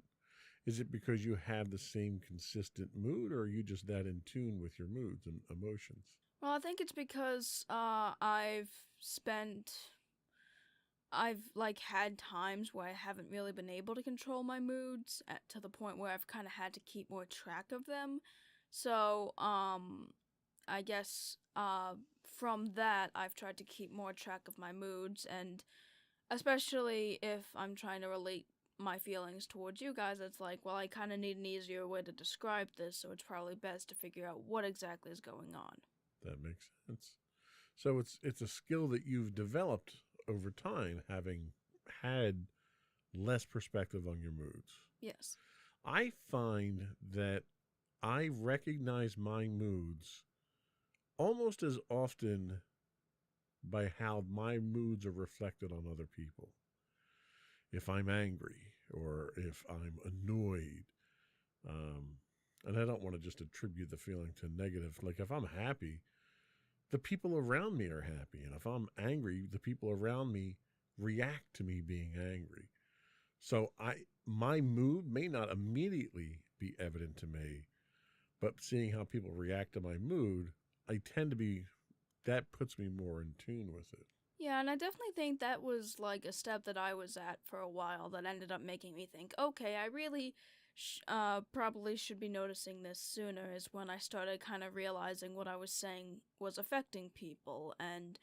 Is it because you have the same consistent mood, or are you just that in tune with your moods and emotions? Well, I think it's because I've had times where I haven't really been able to control my moods to the point where I've kind of had to keep more track of them. So, I guess from that, I've tried to keep more track of my moods, and especially if I'm trying to relate my feelings towards you guys, it's like, well, I kind of need an easier way to describe this, so it's probably best to figure out what exactly is going on. That makes sense. So it's a skill that you've developed over time, having had less perspective on your moods. Yes. I find that I recognize my moods almost as often by how my moods are reflected on other people. If I'm angry or if I'm annoyed, and I don't want to just attribute the feeling to negative. Like if I'm happy, the people around me are happy. And if I'm angry, the people around me react to me being angry. So my mood may not immediately be evident to me, but seeing how people react to my mood, that puts me more in tune with it. Yeah, and I definitely think that was like a step that I was at for a while that ended up making me think, okay, I really probably should be noticing this sooner, is when I started kind of realizing what I was saying was affecting people, and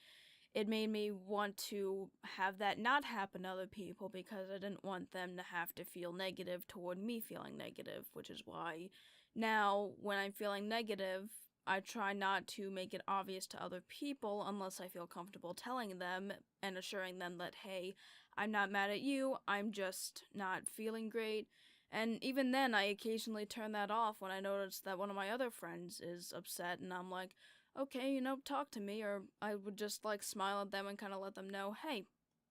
it made me want to have that not happen to other people because I didn't want them to have to feel negative toward me feeling negative, which is why now when I'm feeling negative, I try not to make it obvious to other people unless I feel comfortable telling them and assuring them that, hey, I'm not mad at you, I'm just not feeling great. And even then, I occasionally turn that off when I notice that one of my other friends is upset, and I'm like, okay, talk to me, or I would just smile at them and kind of let them know, hey,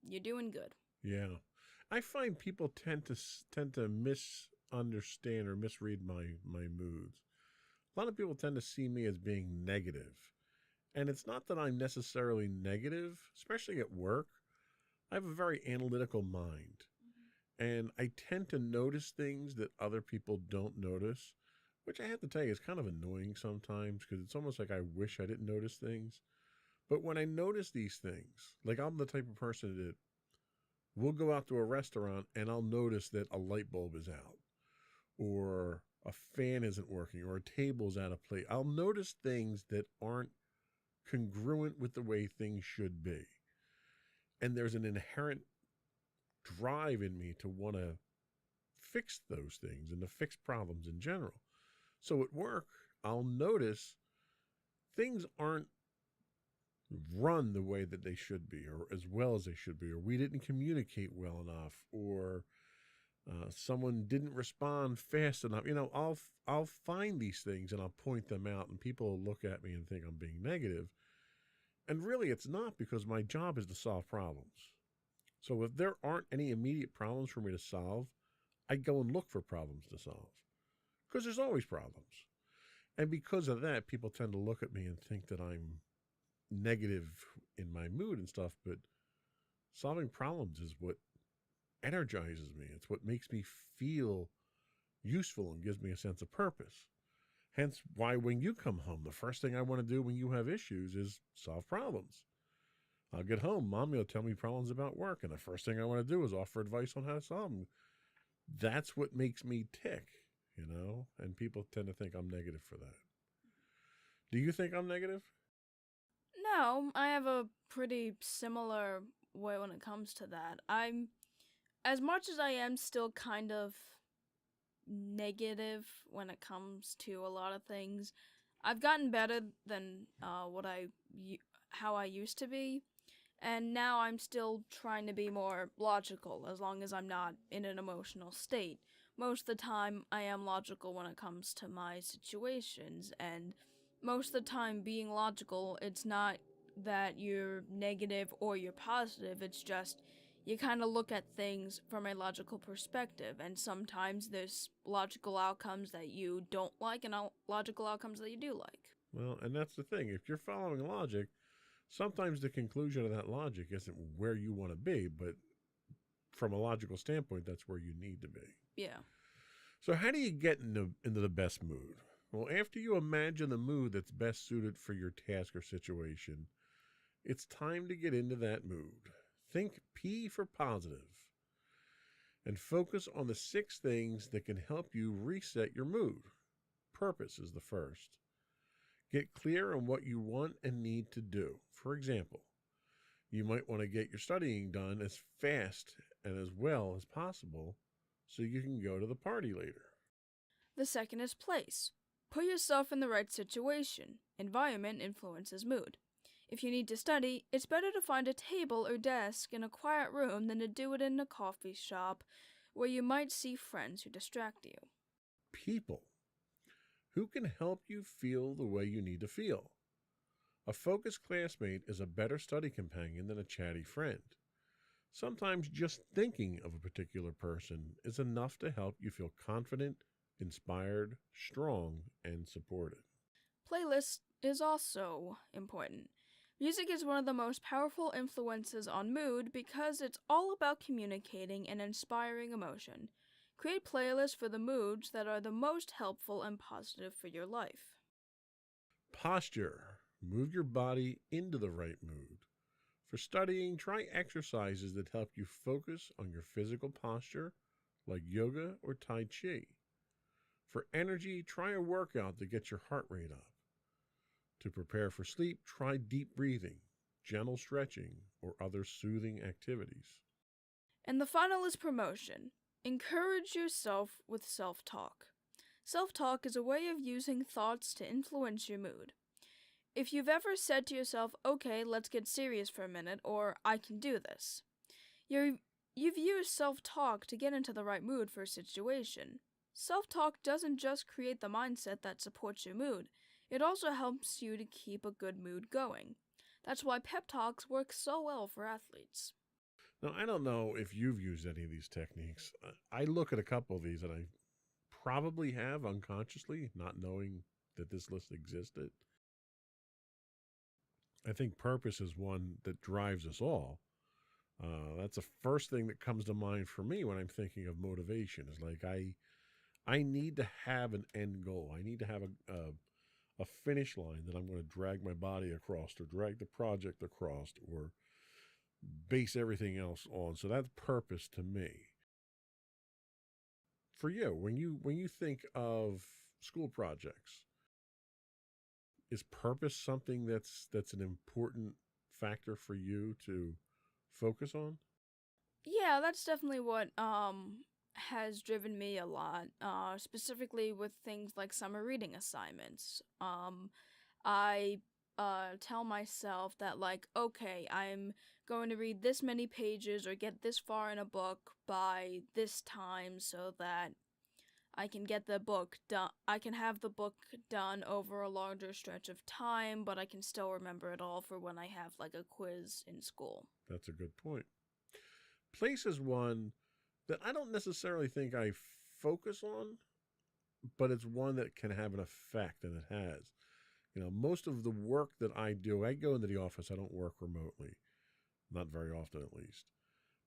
you're doing good. Yeah. I find people tend to misunderstand or misread my moods. A lot of people tend to see me as being negative. And it's not that I'm necessarily negative, especially at work. I have a very analytical mind. And I tend to notice things that other people don't notice, which I have to tell you is kind of annoying sometimes because it's almost like I wish I didn't notice things. But when I notice these things, like I'm the type of person that will go out to a restaurant and I'll notice that a light bulb is out, or a fan isn't working, or a table's out of place. I'll notice things that aren't congruent with the way things should be. And there's an inherent drive in me to want to fix those things and to fix problems in general. So at work, I'll notice things aren't run the way that they should be, or as well as they should be, or we didn't communicate well enough, or someone didn't respond fast enough. I'll find these things and I'll point them out, and people will look at me and think I'm being negative. And really, it's not, because my job is to solve problems. So if there aren't any immediate problems for me to solve, I go and look for problems to solve, because there's always problems. And because of that, people tend to look at me and think that I'm negative in my mood and stuff, but solving problems is what energizes me. It's what makes me feel useful and gives me a sense of purpose. Hence why when you come home, the first thing I want to do when you have issues is solve problems. I'll get home, Mommy will tell me problems about work, and the first thing I want to do is offer advice on how to solve them. That's what makes me tick, and people tend to think I'm negative for that. Do you think I'm negative? No, I have a pretty similar way when it comes to that. As much as I am still kind of negative when it comes to a lot of things, I've gotten better than how I used to be, and now I'm still trying to be more logical as long as I'm not in an emotional state. Most of the time, I am logical when it comes to my situations, and most of the time being logical, it's not that you're negative or you're positive, it's just you kind of look at things from a logical perspective, and sometimes there's logical outcomes that you don't like and logical outcomes that you do like. Well, and that's the thing. If you're following logic, sometimes the conclusion of that logic isn't where you want to be, but from a logical standpoint, that's where you need to be. Yeah. So how do you get into the best mood? Well, after you imagine the mood that's best suited for your task or situation, it's time to get into that mood. Think P for positive, and focus on the 6 things that can help you reset your mood. Purpose is the first. Get clear on what you want and need to do. For example, you might want to get your studying done as fast and as well as possible so you can go to the party later. The second is place. Put yourself in the right situation. Environment influences mood. If you need to study, it's better to find a table or desk in a quiet room than to do it in a coffee shop where you might see friends who distract you. People. Who can help you feel the way you need to feel? A focused classmate is a better study companion than a chatty friend. Sometimes just thinking of a particular person is enough to help you feel confident, inspired, strong, and supported. Playlist is also important. Music is one of the most powerful influences on mood because it's all about communicating and inspiring emotion. Create playlists for the moods that are the most helpful and positive for your life. Posture. Move your body into the right mood. For studying, try exercises that help you focus on your physical posture, like yoga or Tai Chi. For energy, try a workout that gets your heart rate up. To prepare for sleep, try deep breathing, gentle stretching, or other soothing activities. And the final is promotion. Encourage yourself with self-talk. Self-talk is a way of using thoughts to influence your mood. If you've ever said to yourself, okay, let's get serious for a minute, or I can do this, you've used self-talk to get into the right mood for a situation. Self-talk doesn't just create the mindset that supports your mood, it also helps you to keep a good mood going. That's why pep talks work so well for athletes. Now, I don't know if you've used any of these techniques. I look at a couple of these and I probably have unconsciously, not knowing that this list existed. I think purpose is one that drives us all. That's the first thing that comes to mind for me when I'm thinking of motivation. Is like I need to have an end goal. I need to have a finish line that I'm going to drag my body across, or drag the project across, or base everything else on. So that's purpose to me. For you, when you think of school projects, is purpose something that's an important factor for you to focus on? Yeah, that's definitely what has driven me a lot, specifically with things like summer reading assignments. I tell myself that, like, okay, I'm going to read this many pages or get this far in a book by this time so that I can get the book done. I can have the book done over a larger stretch of time, but I can still remember it all for when I have, like, a quiz in school. That's a good point. Place is one that I don't necessarily think I focus on, but it's one that can have an effect, and it has. You know, most of the work that I do, I go into the office. I don't work remotely, not very often at least.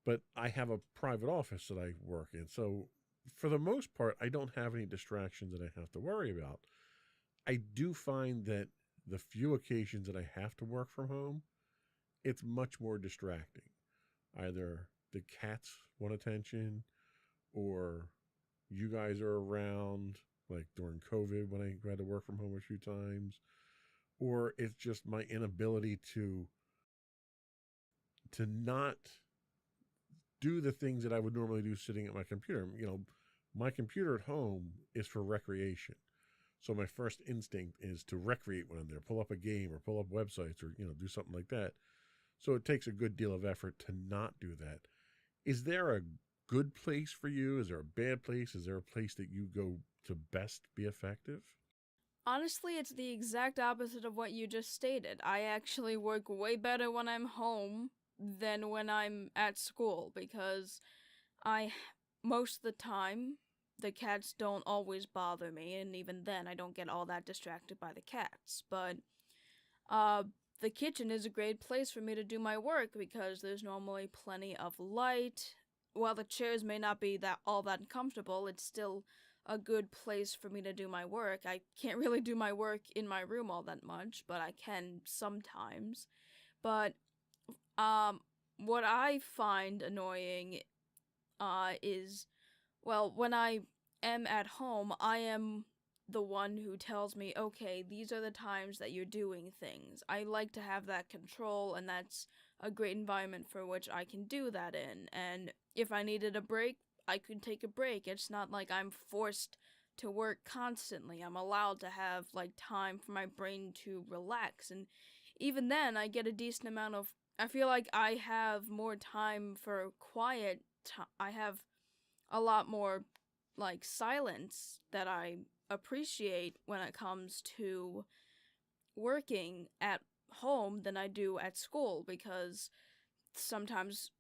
But I have a private office that I work in. So for the most part, I don't have any distractions that I have to worry about. I do find that the few occasions that I have to work from home, it's much more distracting. Either the cats want attention, or you guys are around, like during COVID when I had to work from home a few times, or it's just my inability to not do the things that I would normally do sitting at my computer. You know, my computer at home is for recreation. So my first instinct is to recreate when I'm there, pull up a game or pull up websites or, do something like that. So it takes a good deal of effort to not do that. Is there a good place for you? Is there a bad place? Is there a place that you go to best be effective? Honestly, it's the exact opposite of what you just stated. I actually work way better when I'm home than when I'm at school because most of the time, the cats don't always bother me, and even then, I don't get all that distracted by the cats. But, the kitchen is a great place for me to do my work because there's normally plenty of light. While the chairs may not be all that comfortable, it's still a good place for me to do my work. I can't really do my work in my room all that much, but I can sometimes. But, what I find annoying, is, well, when I am at home, I am the one who tells me, okay, these are the times that you're doing things. I like to have that control, and that's a great environment for which I can do that in. And if I needed a break, I could take a break. It's not like I'm forced to work constantly. I'm allowed to have, time for my brain to relax. And even then, I get a decent amount of... I feel like I have more time for quiet time. I have a lot more, silence that I appreciate when it comes to working at home than I do at school, because sometimes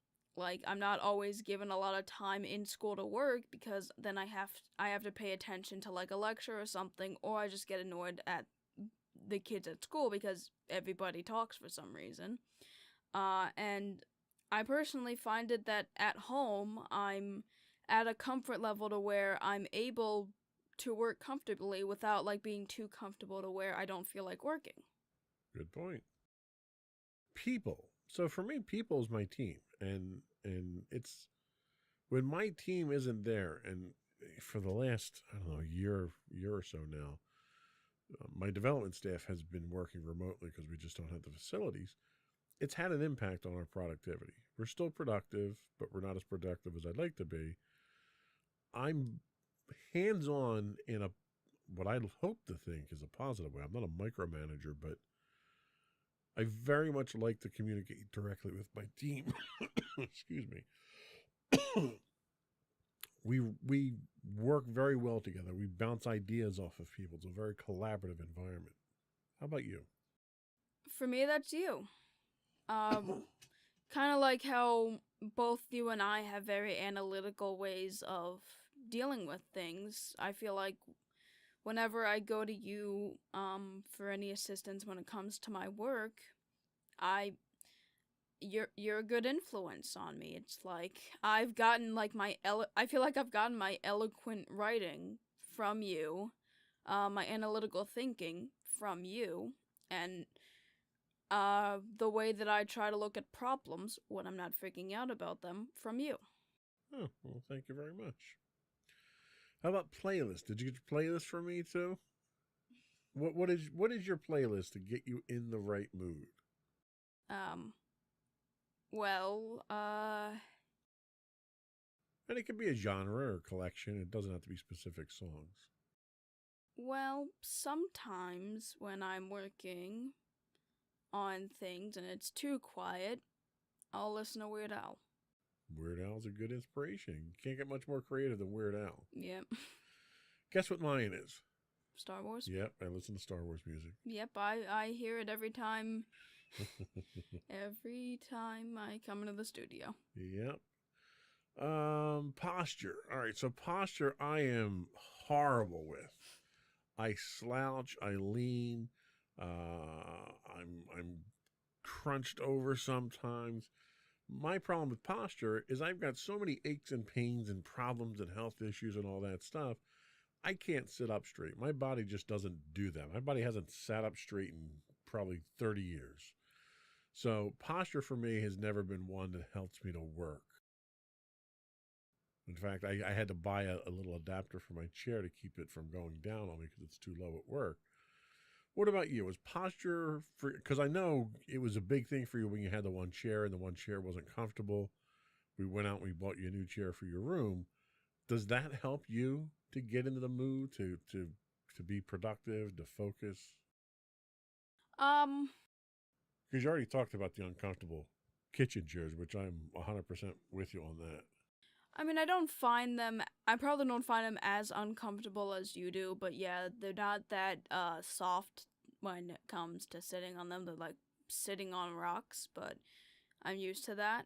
I'm not always given a lot of time in school to work because then I have to pay attention to a lecture or something, or I just get annoyed at the kids at school because everybody talks for some reason. And I personally find it that at home I'm at a comfort level to where I'm able to work comfortably without being too comfortable to where I don't feel like working. Good point. People. So for me, people is my team, and it's when my team isn't there, and for the last year or so now, my development staff has been working remotely because we just don't have the facilities. It's had an impact on our productivity. We're still productive, but we're not as productive as I'd like to be. I'm hands-on in what I hope to think is a positive way. I'm not a micromanager, but I very much like to communicate directly with my team. Excuse me. We work very well together. We bounce ideas off of people. It's a very collaborative environment. How about you? For me, that's you. Kind of like how both you and I have very analytical ways of dealing with things. I feel like whenever I go to you for any assistance when it comes to my work, you're a good influence on me. It's like I've gotten I feel like I've gotten my eloquent writing from you, my analytical thinking from you, and the way that I try to look at problems when I'm not freaking out about them from you. Oh, well, thank you very much. How about playlist? Did you get your playlist for me too? What is your playlist to get you in the right mood? Well, And it could be a genre or collection. It doesn't have to be specific songs. well, sometimes when I'm working on things and it's too quiet, I'll listen to Weird Al. Weird Al's a good inspiration. You can't get much more creative than Weird Al. Yep. Guess what mine is? Star Wars? Yep, I listen to Star Wars music. Yep, I hear it every time. Every time I come into the studio. Yep. Posture. All right, so posture I am horrible with. I slouch, I lean, I'm crunched over sometimes. My problem with posture is I've got so many aches and pains and problems and health issues and all that stuff. I can't sit up straight. My body just doesn't do that. My body hasn't sat up straight in probably 30 years. So posture for me has never been one that helps me to work. In fact, I had to buy a little adapter for my chair to keep it from going down on me because it's too low at work. What about you? Was posture, because I know it was a big thing for you when you had the one chair and the one chair wasn't comfortable. We went out and we bought you a new chair for your room. Does that help you to get into the mood, to to be productive, to focus? Um, Because you already talked about the uncomfortable kitchen chairs, which I'm 100% with you on that. I mean, I probably don't find them as uncomfortable as you do, but yeah, they're not that soft when it comes to sitting on them. They're like sitting on rocks, but I'm used to that.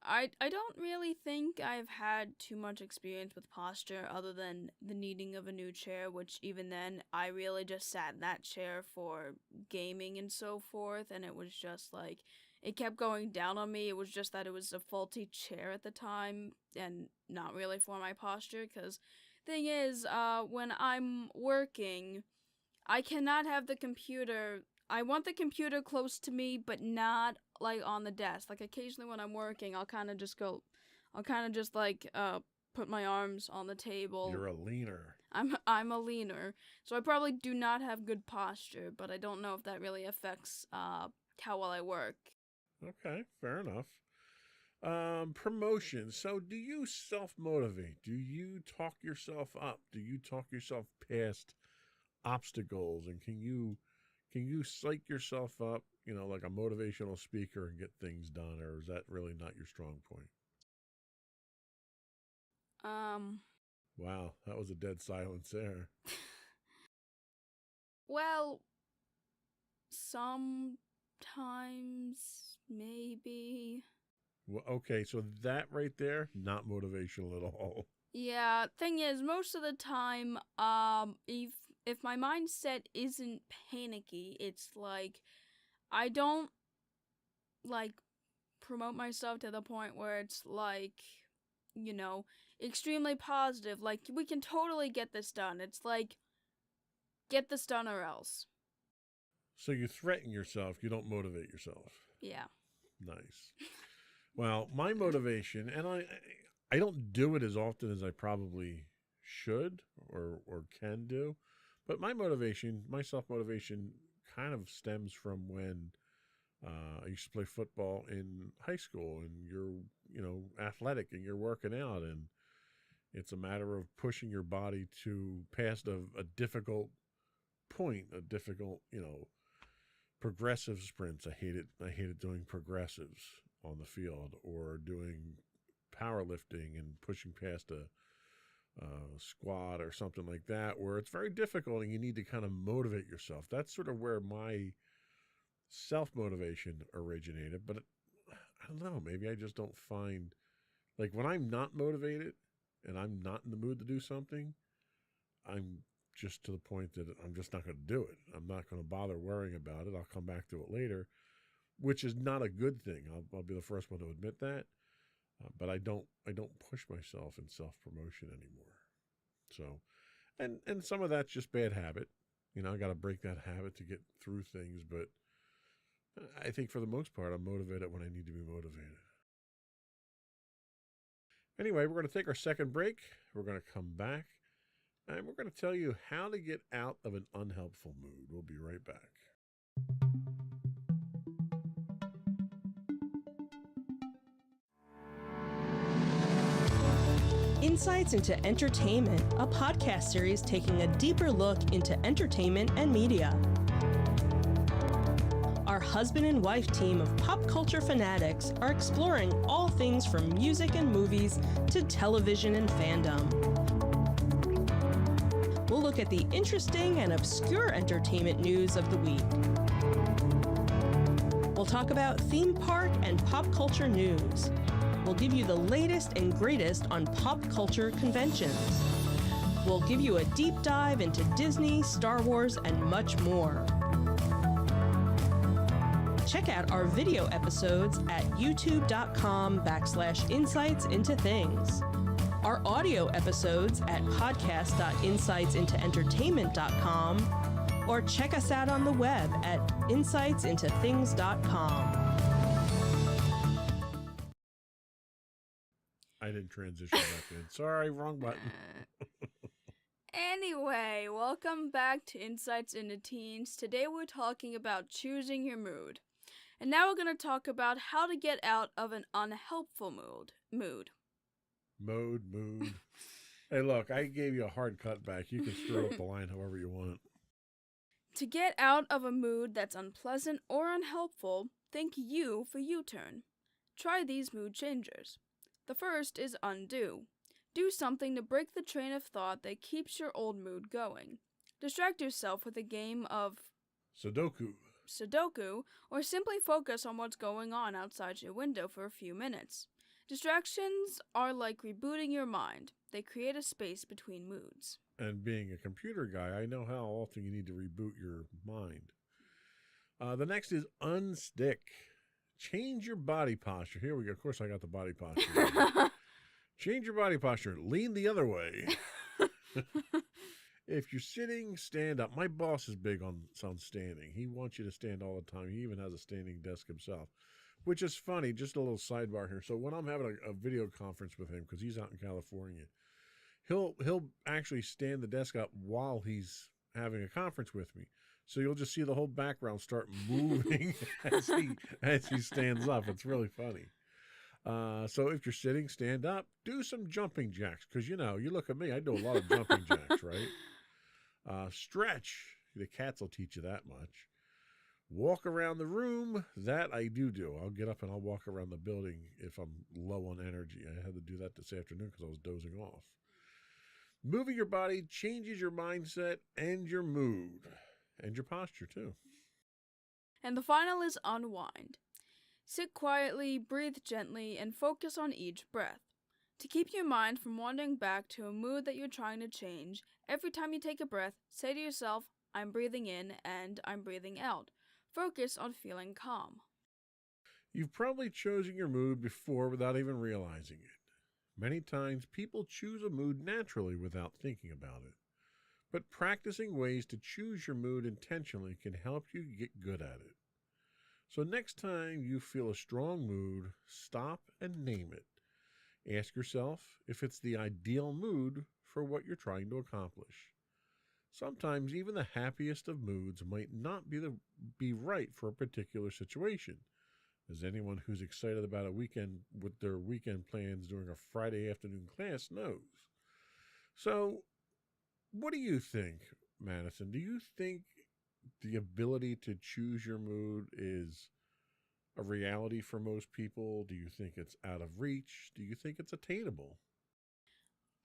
I don't really think I've had too much experience with posture other than the needing of a new chair, which even then I really just sat in that chair for gaming and so forth, and it was just like it kept going down on me. It was just that it was a faulty chair at the time and not really for my posture, because thing is, when I'm working, I cannot have the computer. I want the computer close to me, but not like on the desk. Like occasionally when I'm working, I'll kind of just put my arms on the table. You're a leaner. I'm a leaner, so I probably do not have good posture, but I don't know if that really affects how well I work. Okay, fair enough. Promotion. So do you self-motivate? Do you talk yourself up? Do you talk yourself past obstacles? And can you psych yourself up, like a motivational speaker and get things done, or is that really not your strong point? Wow, that was a dead silence there. Well, sometimes, maybe. Well, okay, so that right there, not motivational at all. Yeah, thing is, most of the time, if my mindset isn't panicky, it's like I don't like promote myself to the point where it's like, extremely positive. Like, we can totally get this done. It's like, get this done or else. So you threaten yourself, you don't motivate yourself. Yeah. Nice. Well, my motivation, and I don't do it as often as I probably should or can do, but my self-motivation kind of stems from when I used to play football in high school, and you're, athletic and you're working out, and it's a matter of pushing your body to past a difficult point, a difficult, progressive sprints. I hated doing progressives on the field, or doing powerlifting and pushing past a squat or something like that, where it's very difficult and you need to kind of motivate yourself. That's sort of where my self-motivation originated. But I don't know, maybe I just don't find, like, when I'm not motivated and I'm not in the mood to do something, I'm just to the point that I'm just not going to do it. I'm not going to bother worrying about it. I'll come back to it later, which is not a good thing. I'll be the first one to admit that. But I don't push myself in self-promotion anymore. So, and some of that's just bad habit. I got to break that habit to get through things. But I think for the most part, I'm motivated when I need to be motivated. Anyway, we're going to take our second break. We're going to come back, and we're going to tell you how to get out of an unhelpful mood. We'll be right back. Insights into Entertainment, a podcast series taking a deeper look into entertainment and media. Our husband and wife team of pop culture fanatics are exploring all things from music and movies to television and fandom. We'll look at the interesting and obscure entertainment news of the week. We'll talk about theme park and pop culture news. We'll give you the latest and greatest on pop culture conventions. We'll give you a deep dive into Disney, Star Wars, and much more. Check out our video episodes at youtube.com/insightsintothings. Our audio episodes at podcast.insightsintoentertainment.com, or check us out on the web at insightsintothings.com. I didn't transition back in. Sorry, wrong button. Anyway, welcome back to Insights into Teens. Today we're talking about choosing your mood. And now we're going to talk about how to get out of an unhelpful mood. Mood. Hey, look, I gave you a hard cut back. You can stir up the line however you want. To get out of a mood that's unpleasant or unhelpful, think U for U-turn. Try these mood changers. The first is undo. Do something to break the train of thought that keeps your old mood going. Distract yourself with a game of Sudoku, or simply focus on what's going on outside your window for a few minutes. Distractions are like rebooting your mind. They create a space between moods. And being a computer guy, I know how often you need to reboot your mind. The next is unstick. Change your body posture. Here we go. Of course, I got the body posture. Change your body posture. Lean the other way. If you're sitting, stand up. My boss is big on standing. He wants you to stand all the time. He even has a standing desk himself, which is funny. Just a little sidebar here. So when I'm having a video conference with him, because he's out in California, he'll actually stand the desk up while he's having a conference with me. So you'll just see the whole background start moving as he stands up. It's really funny. So if you're sitting, stand up, do some jumping jacks. Because, you look at me, I do a lot of jumping jacks, right? Stretch. The cats will teach you that much. Walk around the room. That I do. I'll get up and I'll walk around the building if I'm low on energy. I had to do that this afternoon because I was dozing off. Moving your body changes your mindset and your mood. And your posture, too. And the final is unwind. Sit quietly, breathe gently, and focus on each breath. To keep your mind from wandering back to a mood that you're trying to change, every time you take a breath, say to yourself, I'm breathing in and I'm breathing out. Focus on feeling calm. You've probably chosen your mood before without even realizing it. Many times, people choose a mood naturally without thinking about it. But practicing ways to choose your mood intentionally can help you get good at it. So next time you feel a strong mood, stop and name it. Ask yourself if it's the ideal mood for what you're trying to accomplish. Sometimes even the happiest of moods might not be right for a particular situation, as anyone who's excited about a weekend with their weekend plans during a Friday afternoon class knows. So, what do you think, Madison? Do you think the ability to choose your mood is a reality for most people? Do you think it's out of reach? Do you think it's attainable?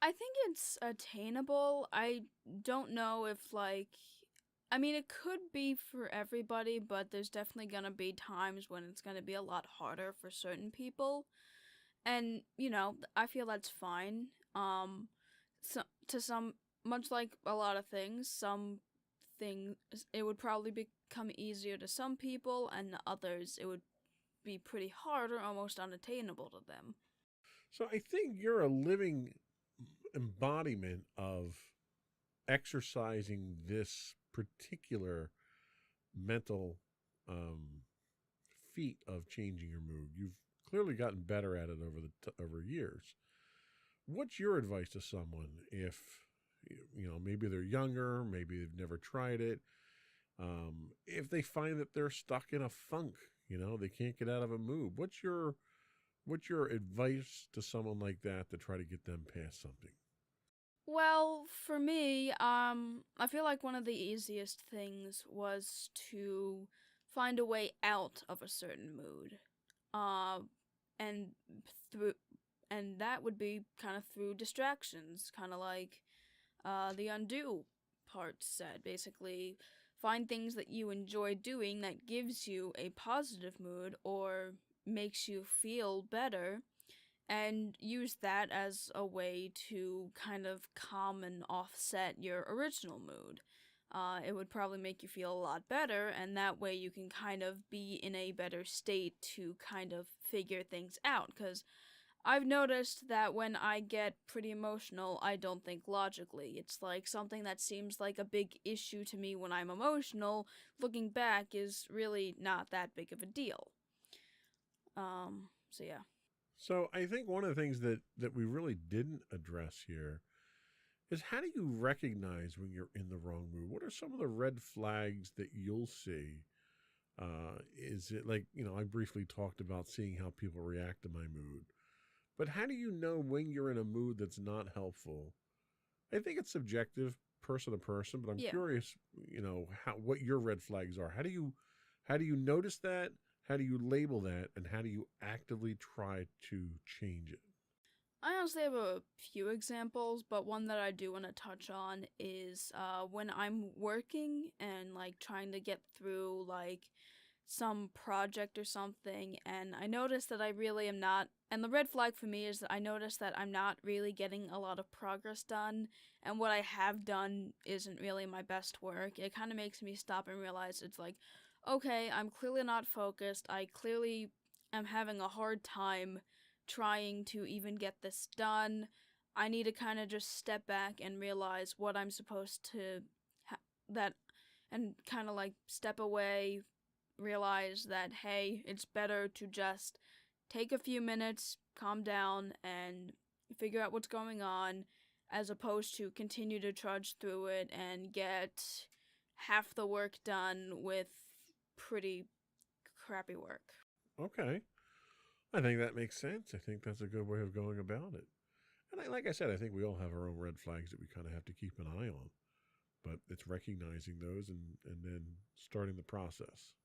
I think it's attainable. I don't know if, it could be for everybody, but there's definitely going to be times when it's going to be a lot harder for certain people. And, I feel that's fine. Much like a lot of things, some things, it would probably become easier to some people, and others, it would be pretty hard or almost unattainable to them. So I think you're a living embodiment of exercising this particular mental feat of changing your mood. You've clearly gotten better at it over years. What's your advice to someone if, maybe they're younger, maybe they've never tried it, if they find that they're stuck in a funk, they can't get out of a mood? What's your advice to someone like that to try to get them past something? Well, for me, I feel like one of the easiest things was to find a way out of a certain mood. And that would be kind of through distractions, kind of like the undo part said. Basically, find things that you enjoy doing that gives you a positive mood or makes you feel better, and use that as a way to kind of calm and offset your original mood. It would probably make you feel a lot better, and that way you can kind of be in a better state to kind of figure things out, because I've noticed that when I get pretty emotional, I don't think logically. It's like something that seems like a big issue to me when I'm emotional, looking back is really not that big of a deal. So yeah. So I think one of the things that we really didn't address here is, how do you recognize when you're in the wrong mood? What are some of the red flags that you'll see? Is it like, I briefly talked about seeing how people react to my mood. But how do you know when you're in a mood that's not helpful I think it's subjective, person to person, but I'm Yeah. curious, what your red flags are. How do you notice that? How do you label that? And how do you actively try to change it? I honestly have a few examples, but one that I do want to touch on is when I'm working and like trying to get through like some project or something, and I notice that I really am not. And the red flag for me is that I notice that I'm not really getting a lot of progress done, and what I have done isn't really my best work. It kind of makes me stop and realize it's like, okay, I'm clearly not focused. I clearly am having a hard time trying to even get this done. I need to kind of just step back and realize what I'm supposed to and kind of like step away, realize that, hey, it's better to just take a few minutes, calm down, and figure out what's going on, as opposed to continue to trudge through it and get half the work done with pretty crappy work. Okay. I think that makes sense. I think that's a good way of going about it. And like I said, I think we all have our own red flags that we kind of have to keep an eye on. But it's recognizing those and then starting the process.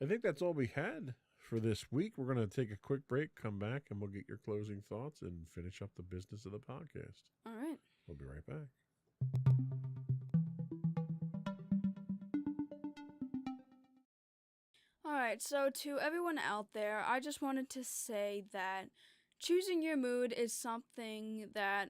I think that's all we had for this week. We're going to take a quick break, come back, and we'll get your closing thoughts and finish up the business of the podcast. All right. We'll be right back. Alright, so to everyone out there, I just wanted to say that choosing your mood is something that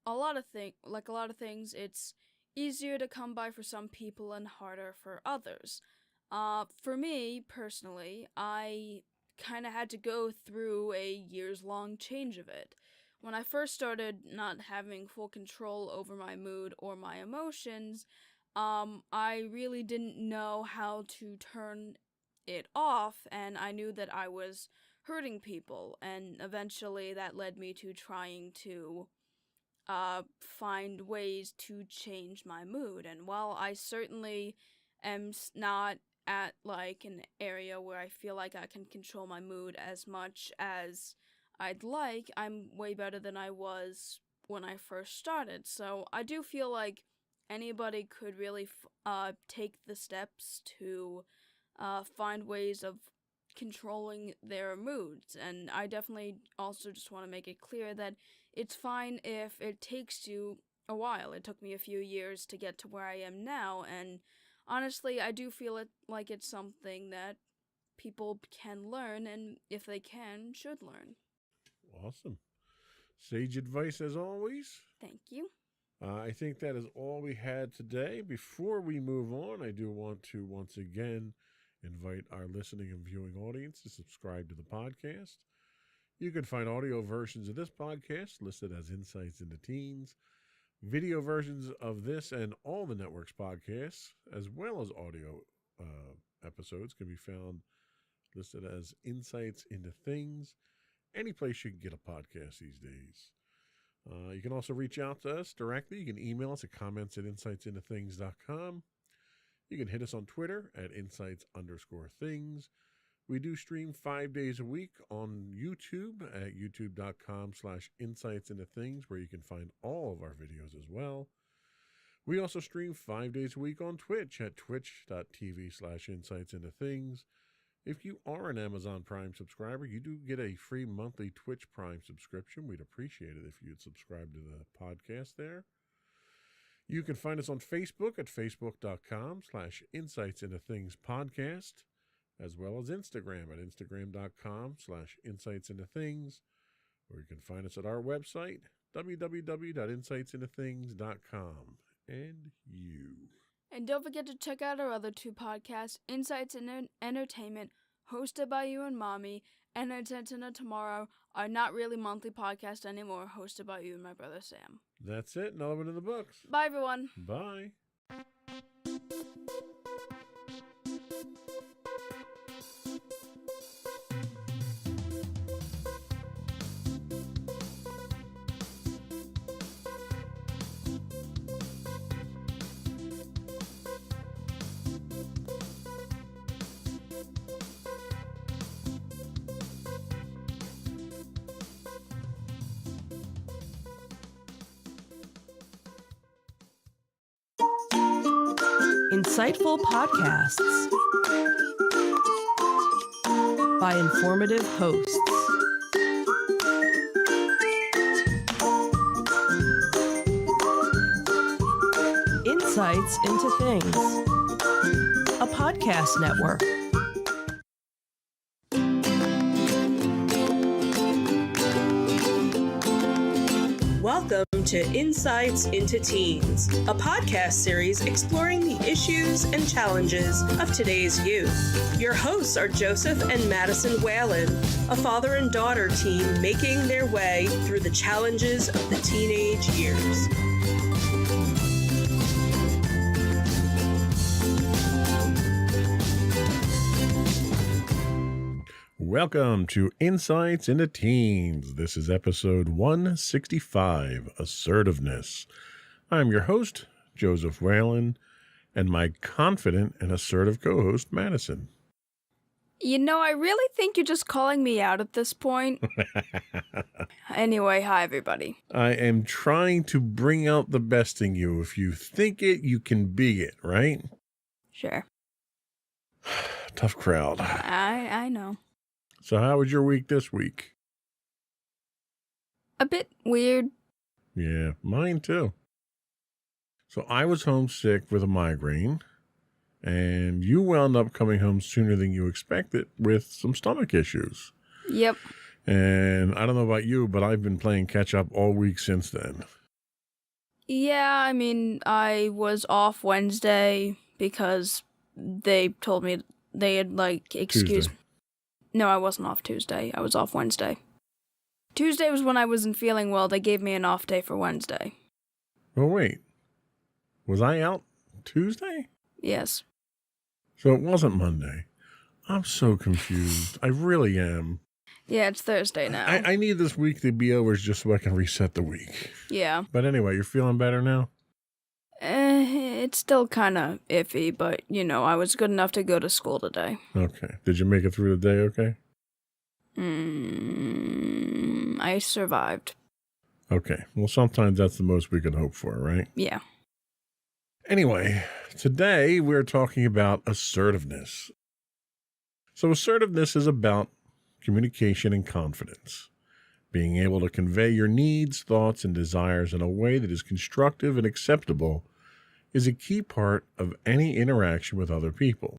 a lot of things, it's easier to come by for some people and harder for others. For me, personally, I kind of had to go through a years-long change of it. When I first started not having full control over my mood or my emotions, I really didn't know how to turn it off, and I knew that I was hurting people, and eventually that led me to trying to find ways to change my mood. And while I certainly am not at like an area where I feel like I can control my mood as much as I'd like, I'm way better than I was when I first started. So I do feel like anybody could really take the steps to find ways of controlling their moods. And I definitely also just want to make it clear that it's fine if it takes you a while. It took me a few years to get to where I am now, and honestly, I do feel it like it's something that people can learn, and if they can, should learn. Awesome. Sage advice as always. Thank you. I think that is all we had today. Before we move on, I do want to once again invite our listening and viewing audience to subscribe to the podcast. You can find audio versions of this podcast listed as Insights into Teens. Video versions of this and all the network's podcasts, as well as audio episodes, can be found listed as Insights into Things. Any place you can get a podcast these days. You can also reach out to us directly. You can email us at comments@insightsintothings.com. You can hit us on Twitter at insights_things. We do stream 5 days a week on YouTube at youtube.com/insightsintothings, where you can find all of our videos as well. We also stream 5 days a week on Twitch at twitch.tv/insightsintothings. If you are an Amazon Prime subscriber, you do get a free monthly Twitch Prime subscription. We'd appreciate it if you'd subscribe to the podcast there. You can find us on Facebook at facebook.com/insightsintothingspodcast, as well as Instagram at instagram.com/insightsintothings, or you can find us at our website, www.insightsintothings.com. And you. And don't forget to check out our other two podcasts, Insights in Entertainment, hosted by you and Mommy, and Nintendo Tomorrow, are not really monthly podcasts anymore, hosted by you and my brother Sam. That's it. Another one in the books. Bye, everyone. Bye. Insightful podcasts by informative hosts. Insights into Things, a podcast network. Welcome to Insights into Teens, a podcast series exploring the issues and challenges of today's youth. Your hosts are Joseph and Madison Whalen, a father and daughter team making their way through the challenges of the teenage years. Welcome to Insights into Teens. This is episode 165, Assertiveness. I'm your host, Joseph Whalen, and my confident and assertive co-host, Madison. You know, I really think you're just calling me out at this point. Anyway, hi everybody. I am trying to bring out the best in you. If you think it, you can be it, right? Sure. Tough crowd. I know. So how was your week this week? A bit weird. Yeah, mine too. So I was homesick with a migraine, and you wound up coming home sooner than you expected with some stomach issues. Yep. And I don't know about you, but I've been playing catch up all week since then. Yeah, I mean, I was off Wednesday because they told me they had, excused... Tuesday. No, I wasn't off Tuesday. I was off Wednesday. Tuesday was when I wasn't feeling well. They gave me an off day for Wednesday. Oh, wait. Was I out Tuesday? Yes. So it wasn't Monday. I'm so confused. I really am. Yeah, it's Thursday now. I need this week to be over just so I can reset the week. Yeah. But anyway, you're feeling better now? It's still kind of iffy, but, you know, I was good enough to go to school today. Okay. Did you make it through the day okay? I survived. Okay. Well, sometimes that's the most we can hope for, right? Yeah. Anyway, today we're talking about assertiveness. So assertiveness is about communication and confidence. Being able to convey your needs, thoughts, and desires in a way that is constructive and acceptable is a key part of any interaction with other people.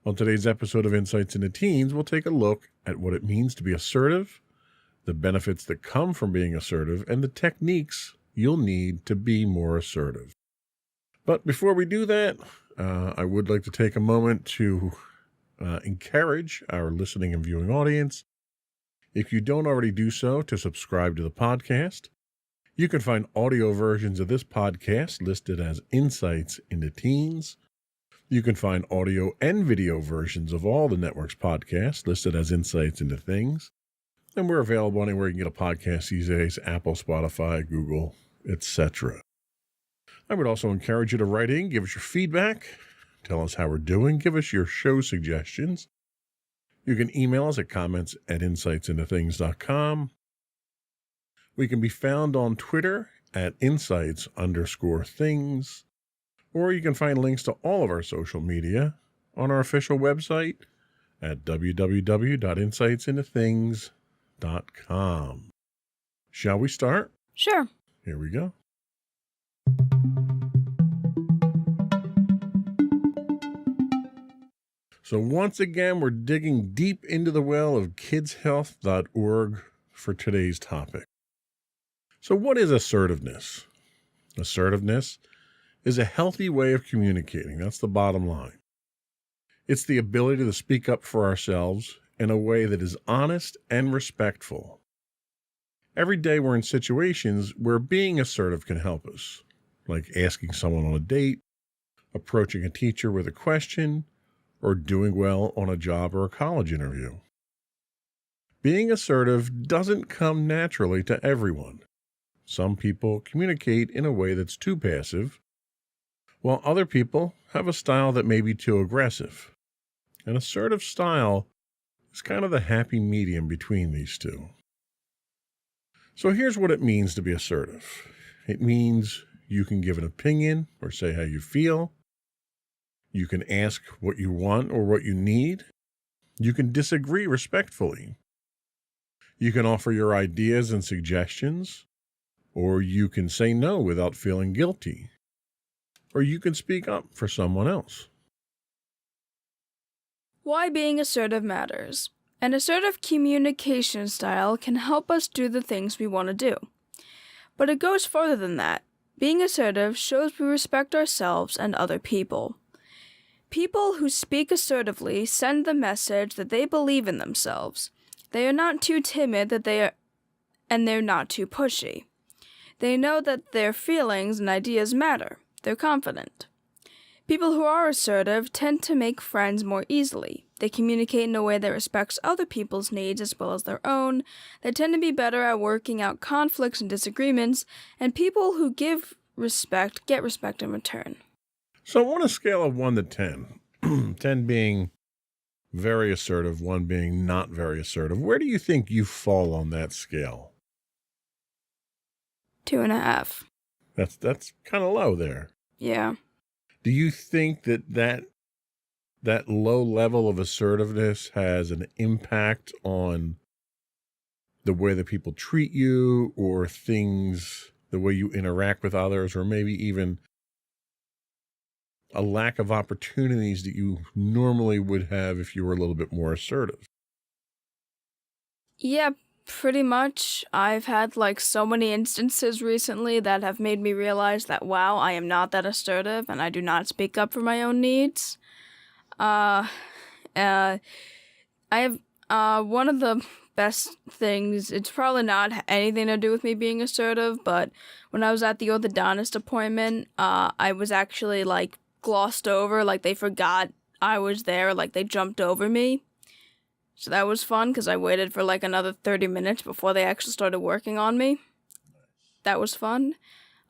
On today's episode of Insights into Teens, we'll take a look at what it means to be assertive, the benefits that come from being assertive, and the techniques you'll need to be more assertive. But before we do that, I would like to take a moment to encourage our listening and viewing audience, if you don't already do so, to subscribe to the podcast. You can find audio versions of this podcast listed as Insights into Teens. You can find audio and video versions of all the network's podcasts listed as Insights into Things. And we're available anywhere you can get a podcast these days, Apple, Spotify, Google, etc. I would also encourage you to write in, give us your feedback, tell us how we're doing, give us your show suggestions. You can email us at comments@insightsintothings.com. We can be found on Twitter at insights_things, or you can find links to all of our social media on our official website at www.insightsintothings.com. Shall we start? Sure. Here we go. So once again, we're digging deep into the well of kidshealth.org for today's topic. So what is assertiveness? Assertiveness is a healthy way of communicating. That's the bottom line. It's the ability to speak up for ourselves in a way that is honest and respectful. Every day we're in situations where being assertive can help us, like asking someone on a date, approaching a teacher with a question, or doing well on a job or a college interview. Being assertive doesn't come naturally to everyone. Some people communicate in a way that's too passive, while other people have a style that may be too aggressive. An assertive style is kind of the happy medium between these two. So here's what it means to be assertive. It means you can give an opinion or say how you feel. You can ask what you want or what you need. You can disagree respectfully. You can offer your ideas and suggestions, or you can say no without feeling guilty, or you can speak up for someone else. Why being assertive matters. An assertive communication style can help us do the things we want to do. But it goes further than that. Being assertive shows we respect ourselves and other people. People who speak assertively send the message that they believe in themselves. They are not too timid and they're not too pushy. They know that their feelings and ideas matter. They're confident. People who are assertive tend to make friends more easily. They communicate in a way that respects other people's needs as well as their own. They tend to be better at working out conflicts and disagreements, and people who give respect get respect in return. So on a scale of 1 to 10, 10 being very assertive, 1 being not very assertive, where do you think you fall on that scale? 2.5. That's kind of low there. Yeah. Do you think that low level of assertiveness has an impact on the way that people treat you or things, the way you interact with others, or maybe even a lack of opportunities that you normally would have if you were a little bit more assertive? Yeah, pretty much. I've had so many instances recently that have made me realize that, wow, I am not that assertive and I do not speak up for my own needs. I have one of the best things, it's probably not anything to do with me being assertive, but when I was at the orthodontist appointment, I was actually glossed over, they forgot I was there, they jumped over me. So that was fun because I waited for another 30 minutes before they actually started working on me. That was fun.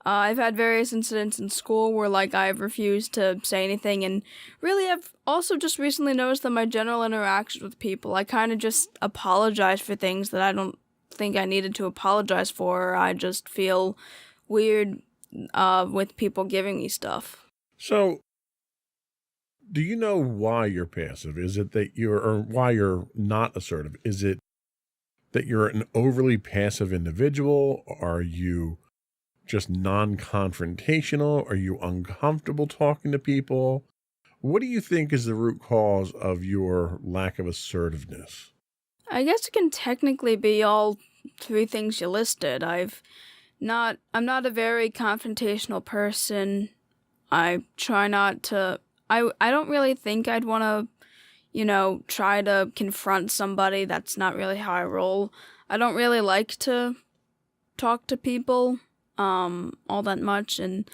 I've had various incidents in school where I've refused to say anything, and really I've also just recently noticed that my general interactions with people, I kind of just apologize for things that I don't think I needed to apologize for, or I just feel weird with people giving me stuff. So, do you know why you're passive? Is it that or why you're not assertive? Is it that you're an overly passive individual? Are you just non-confrontational? Are you uncomfortable talking to people? What do you think is the root cause of your lack of assertiveness? I guess it can technically be all 3 things you listed. I'm not a very confrontational person. I try not to. I don't really think I'd want to, try to confront somebody. That's not really how I roll. I don't really like to talk to people all that much, and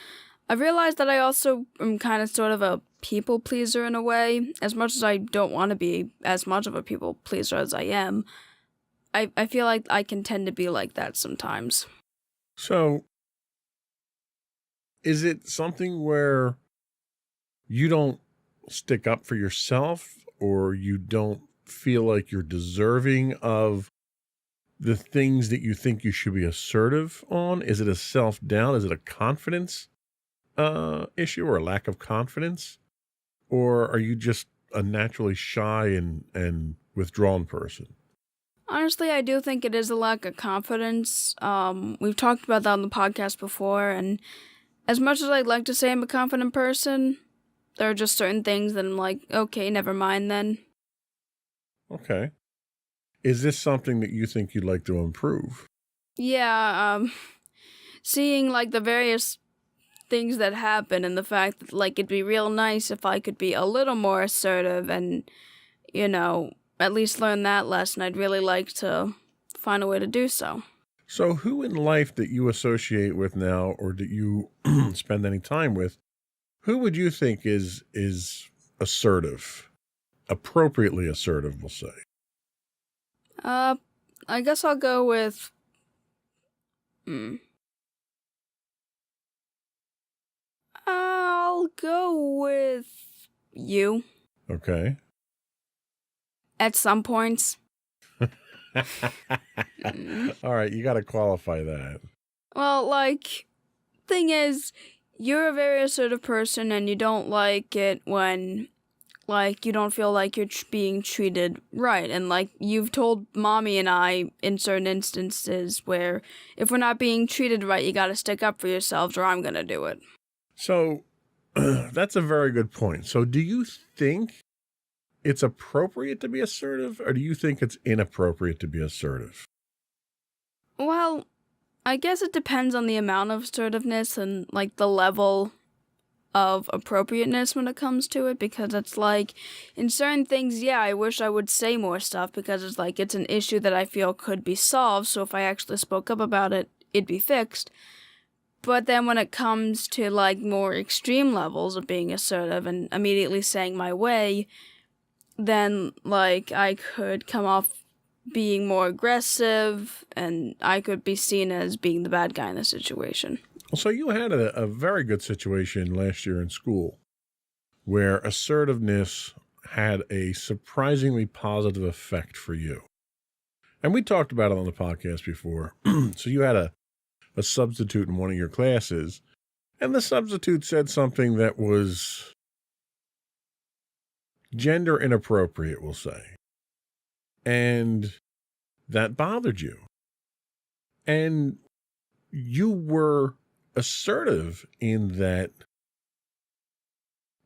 I've realized that I also am kind of sort of a people pleaser in a way. As much as I don't want to be as much of a people pleaser as I am, I feel like I can tend to be like that sometimes. So, is it something where you don't stick up for yourself, or you don't feel like you're deserving of the things that you think you should be assertive on? Is it a self-doubt? Is it a confidence issue or a lack of confidence? Or are you just a naturally shy and withdrawn person? Honestly, I do think it is a lack of confidence. We've talked about that on the podcast before, and as much as I'd like to say I'm a confident person, there are just certain things that I'm okay, never mind then. Okay. Is this something that you think you'd like to improve? Yeah, seeing the various things that happen and the fact that it'd be real nice if I could be a little more assertive and, at least learn that lesson. I'd really like to find a way to do so. So who in life that you associate with now, or that you spend any time with, who would you think is assertive? Appropriately assertive, we'll say. I guess I'll go with... I'll go with you. Okay. At some points. All right, you got to qualify that. Well, thing is, you're a very assertive person and you don't like it when, like, you don't feel like you're being treated right. And, like, you've told Mommy and I in certain instances where if we're not being treated right, you gotta stick up for yourselves or I'm gonna do it. So that's a very good point. So do you think it's appropriate to be assertive, or do you think it's inappropriate to be assertive? Well, I guess it depends on the amount of assertiveness and, like, the level of appropriateness when it comes to it, because it's like, in certain things, yeah, I wish I would say more stuff because it's like, it's an issue that I feel could be solved, so if I actually spoke up about it, it'd be fixed. But then when it comes to, like, more extreme levels of being assertive and immediately saying my way, then, like, I could come off being more aggressive, and I could be seen as being the bad guy in the situation. So you had a very good situation last year in school where assertiveness had a surprisingly positive effect for you. And we talked about it on the podcast before. So you had a substitute in one of your classes, and the substitute said something that was gender inappropriate, we'll say. And that bothered you. And you were assertive in that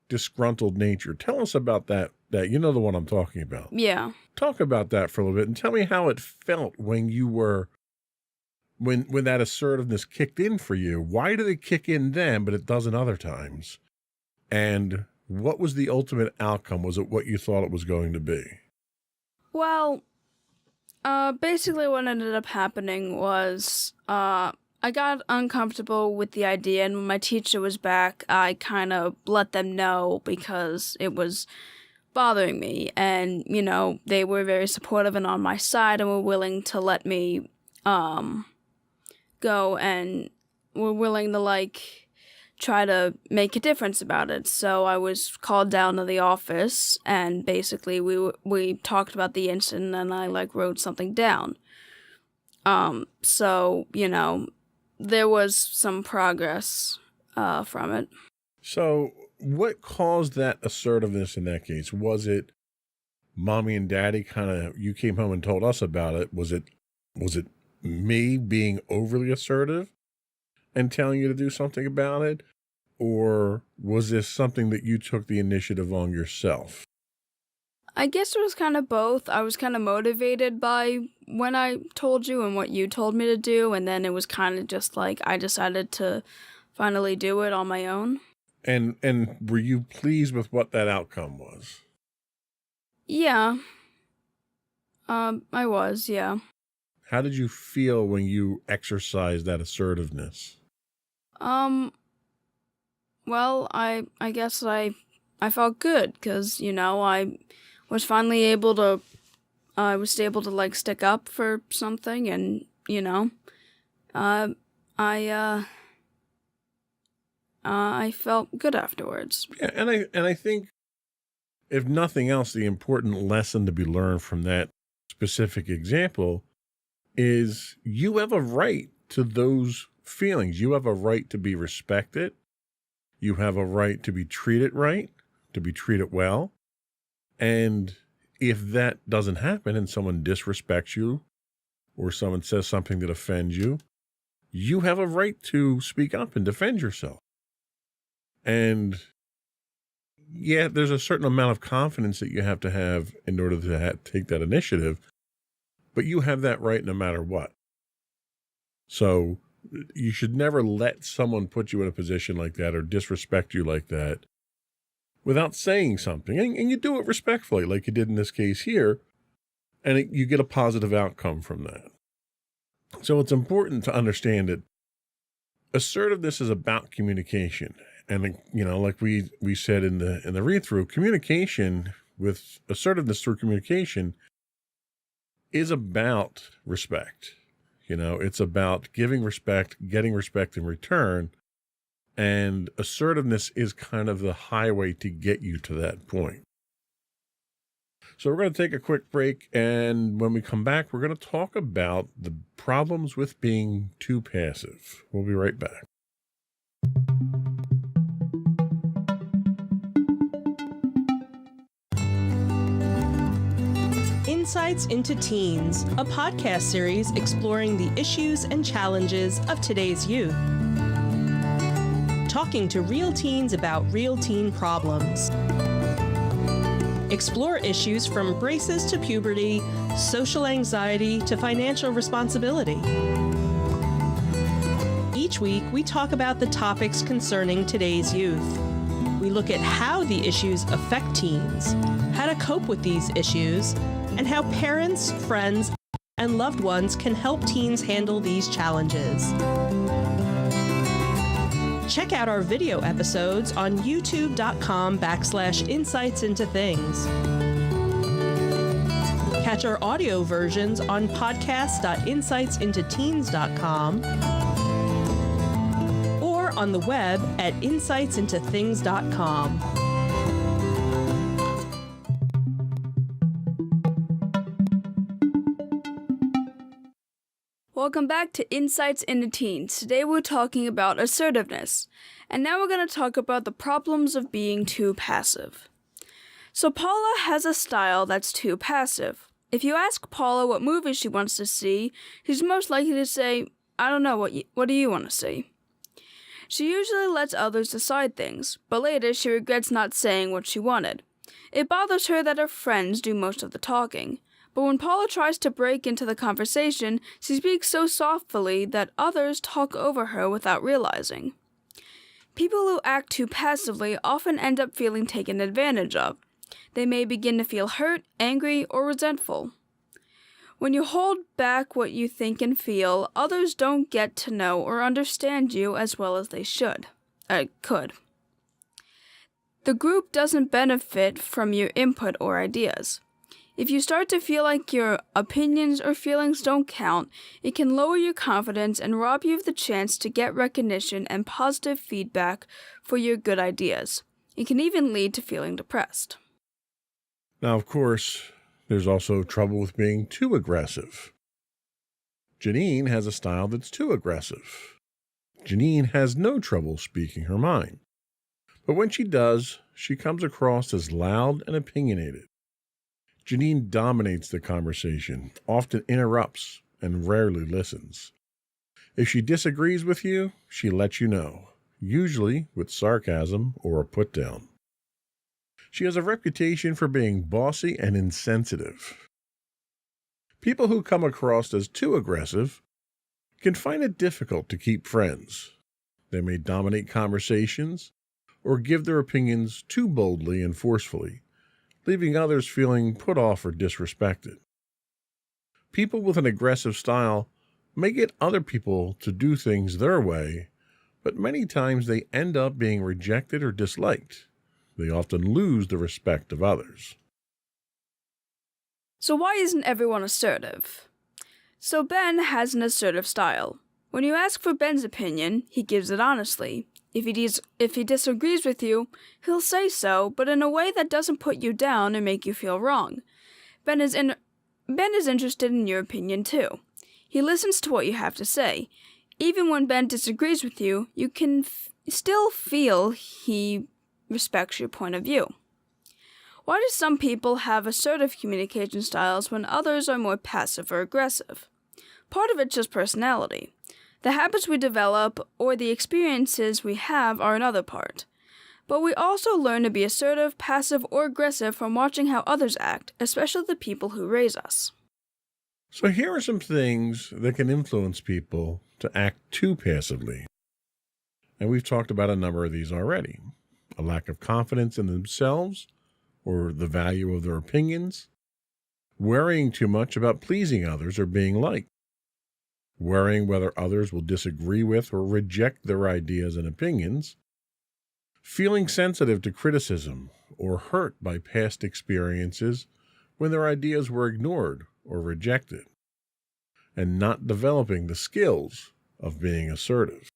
disgruntled nature. Tell us about that. You know the one I'm talking about. Yeah. Talk about that for a little bit and tell me how it felt when you were, when that assertiveness kicked in for you. Why did it kick in then, but it doesn't other times? And what was the ultimate outcome? Was it what you thought it was going to be? Well, basically what ended up happening was, I got uncomfortable with the idea, and when my teacher was back, I kind of let them know because it was bothering me, and, you know, they were very supportive and on my side and were willing to let me, go, and were willing to, like, try to make a difference about it. So I was called down to the office, and basically we talked about the incident, and I, like, wrote something down. So, you know, there was some progress from it. So what caused that assertiveness in that case? Was it Mommy and Daddy you came home and told us about it? Was it me being overly assertive and telling you to do something about it? Or was this something that you took the initiative on yourself? I guess it was kind of both. I was kind of motivated by when I told you and what you told me to do, and then it was kind of just like I decided to finally do it on my own. And were you pleased with what that outcome was? Yeah. I was, yeah. How did you feel when you exercised that assertiveness? Well, I guess I felt good because, you know, I was finally able to, like, stick up for something, and, you know, I felt good afterwards. Yeah, and I think, if nothing else, the important lesson to be learned from that specific example is you have a right to those feelings. You have a right to be respected. You have a right to be treated right, to be treated well. And if that doesn't happen and someone disrespects you or someone says something that offends you, you have a right to speak up and defend yourself. And yeah, there's a certain amount of confidence that you have to have in order to take that initiative, but you have that right no matter what. So you should never let someone put you in a position like that or disrespect you like that without saying something. And you do it respectfully, like you did in this case here, and you get a positive outcome from that. So it's important to understand that assertiveness is about communication. And, you know, like we said in the read-through, communication with assertiveness through communication is about respect. You know, it's about giving respect, getting respect in return, and assertiveness is kind of the highway to get you to that point. So we're going to take a quick break, and when we come back, we're going to talk about the problems with being too passive. We'll be right back. Insights into Teens, a podcast series exploring the issues and challenges of today's youth. Talking to real teens about real teen problems. Explore issues from braces to puberty, social anxiety to financial responsibility. Each week, we talk about the topics concerning today's youth. We look at how the issues affect teens, how to cope with these issues, and how parents, friends, and loved ones can help teens handle these challenges. Check out our video episodes on youtube.com/insightsintothings. Catch our audio versions on podcast.insightsintoteens.com or on the web at insightsintothings.com. Welcome back to Insights into Teens. Today we're talking about assertiveness. And now we're going to talk about the problems of being too passive. So Paula has a style that's too passive. If you ask Paula what movie she wants to see, she's most likely to say, I don't know, what do you want to see? She usually lets others decide things, but later she regrets not saying what she wanted. It bothers her that her friends do most of the talking. But when Paula tries to break into the conversation, she speaks so softly that others talk over her without realizing. People who act too passively often end up feeling taken advantage of. They may begin to feel hurt, angry, or resentful. When you hold back what you think and feel, others don't get to know or understand you as well as they could. The group doesn't benefit from your input or ideas. If you start to feel like your opinions or feelings don't count, it can lower your confidence and rob you of the chance to get recognition and positive feedback for your good ideas. It can even lead to feeling depressed. Now, of course, there's also trouble with being too aggressive. Janine has a style that's too aggressive. Janine has no trouble speaking her mind. But when she does, she comes across as loud and opinionated. Janine dominates the conversation, often interrupts, and rarely listens. If she disagrees with you, she lets you know, usually with sarcasm or a put-down. She has a reputation for being bossy and insensitive. People who come across as too aggressive can find it difficult to keep friends. They may dominate conversations or give their opinions too boldly and forcefully, leaving others feeling put off or disrespected. People with an aggressive style may get other people to do things their way, but many times they end up being rejected or disliked. They often lose the respect of others. So why isn't everyone assertive? So Ben has an assertive style. When you ask for Ben's opinion, he gives it honestly. If he disagrees with you, he'll say so, but in a way that doesn't put you down and make you feel wrong. Ben is interested in your opinion too. He listens to what you have to say. Even when Ben disagrees with you, you can still feel he respects your point of view. Why do some people have assertive communication styles when others are more passive or aggressive? Part of it's just personality. The habits we develop or the experiences we have are another part. But we also learn to be assertive, passive, or aggressive from watching how others act, especially the people who raise us. So here are some things that can influence people to act too passively. And we've talked about a number of these already. A lack of confidence in themselves or the value of their opinions, worrying too much about pleasing others or being liked, worrying whether others will disagree with or reject their ideas and opinions, feeling sensitive to criticism or hurt by past experiences when their ideas were ignored or rejected, and not developing the skills of being assertive.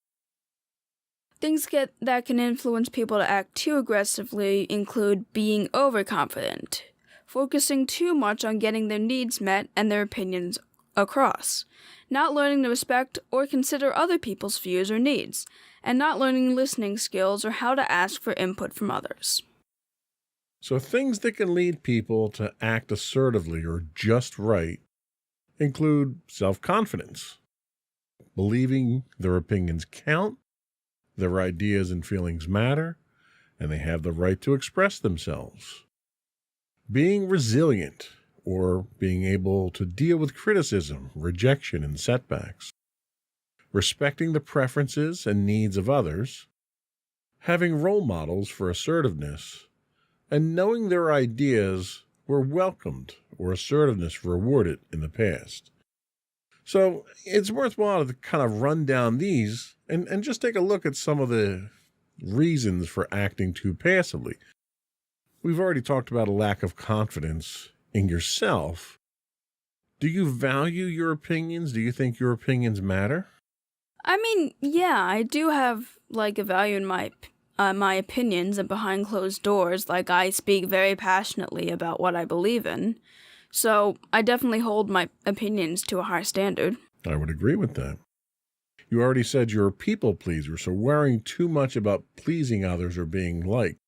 Things that can influence people to act too aggressively include being overconfident, focusing too much on getting their needs met and their opinions across, not learning to respect or consider other people's views or needs, and not learning listening skills or how to ask for input from others. So things that can lead people to act assertively or just right include self-confidence, believing their opinions count, their ideas and feelings matter, and they have the right to express themselves. Being resilient, or being able to deal with criticism, rejection, and setbacks. Respecting the preferences and needs of others. Having role models for assertiveness, and knowing their ideas were welcomed or assertiveness rewarded in the past. So it's worthwhile to kind of run down these and just take a look at some of the reasons for acting too passively. We've already talked about a lack of confidence in yourself. Do you value your opinions? Do you think your opinions matter? I mean, yeah, I do have like a value in my opinions, and behind closed doors, like I speak very passionately about what I believe in. So I definitely hold my opinions to a high standard. I would agree with that. You already said you're a people pleaser, so worrying too much about pleasing others or being liked.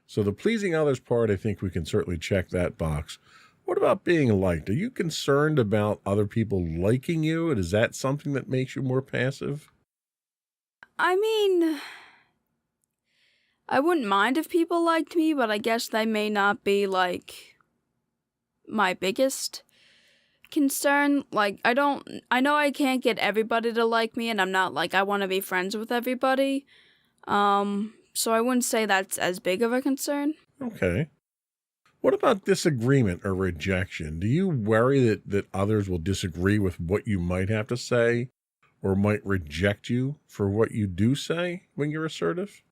So the pleasing others part, I think we can certainly check that box. What about being liked? Are you concerned about other people liking you? And is that something that makes you more passive? I mean, I wouldn't mind if people liked me, but I guess they may not be, like, my biggest concern. Like, I know I can't get everybody to like me, and I'm not, like, I want to be friends with everybody. So I wouldn't say that's as big of a concern. Okay. What about disagreement or rejection? Do you worry that others will disagree with what you might have to say or might reject you for what you do say when you're assertive?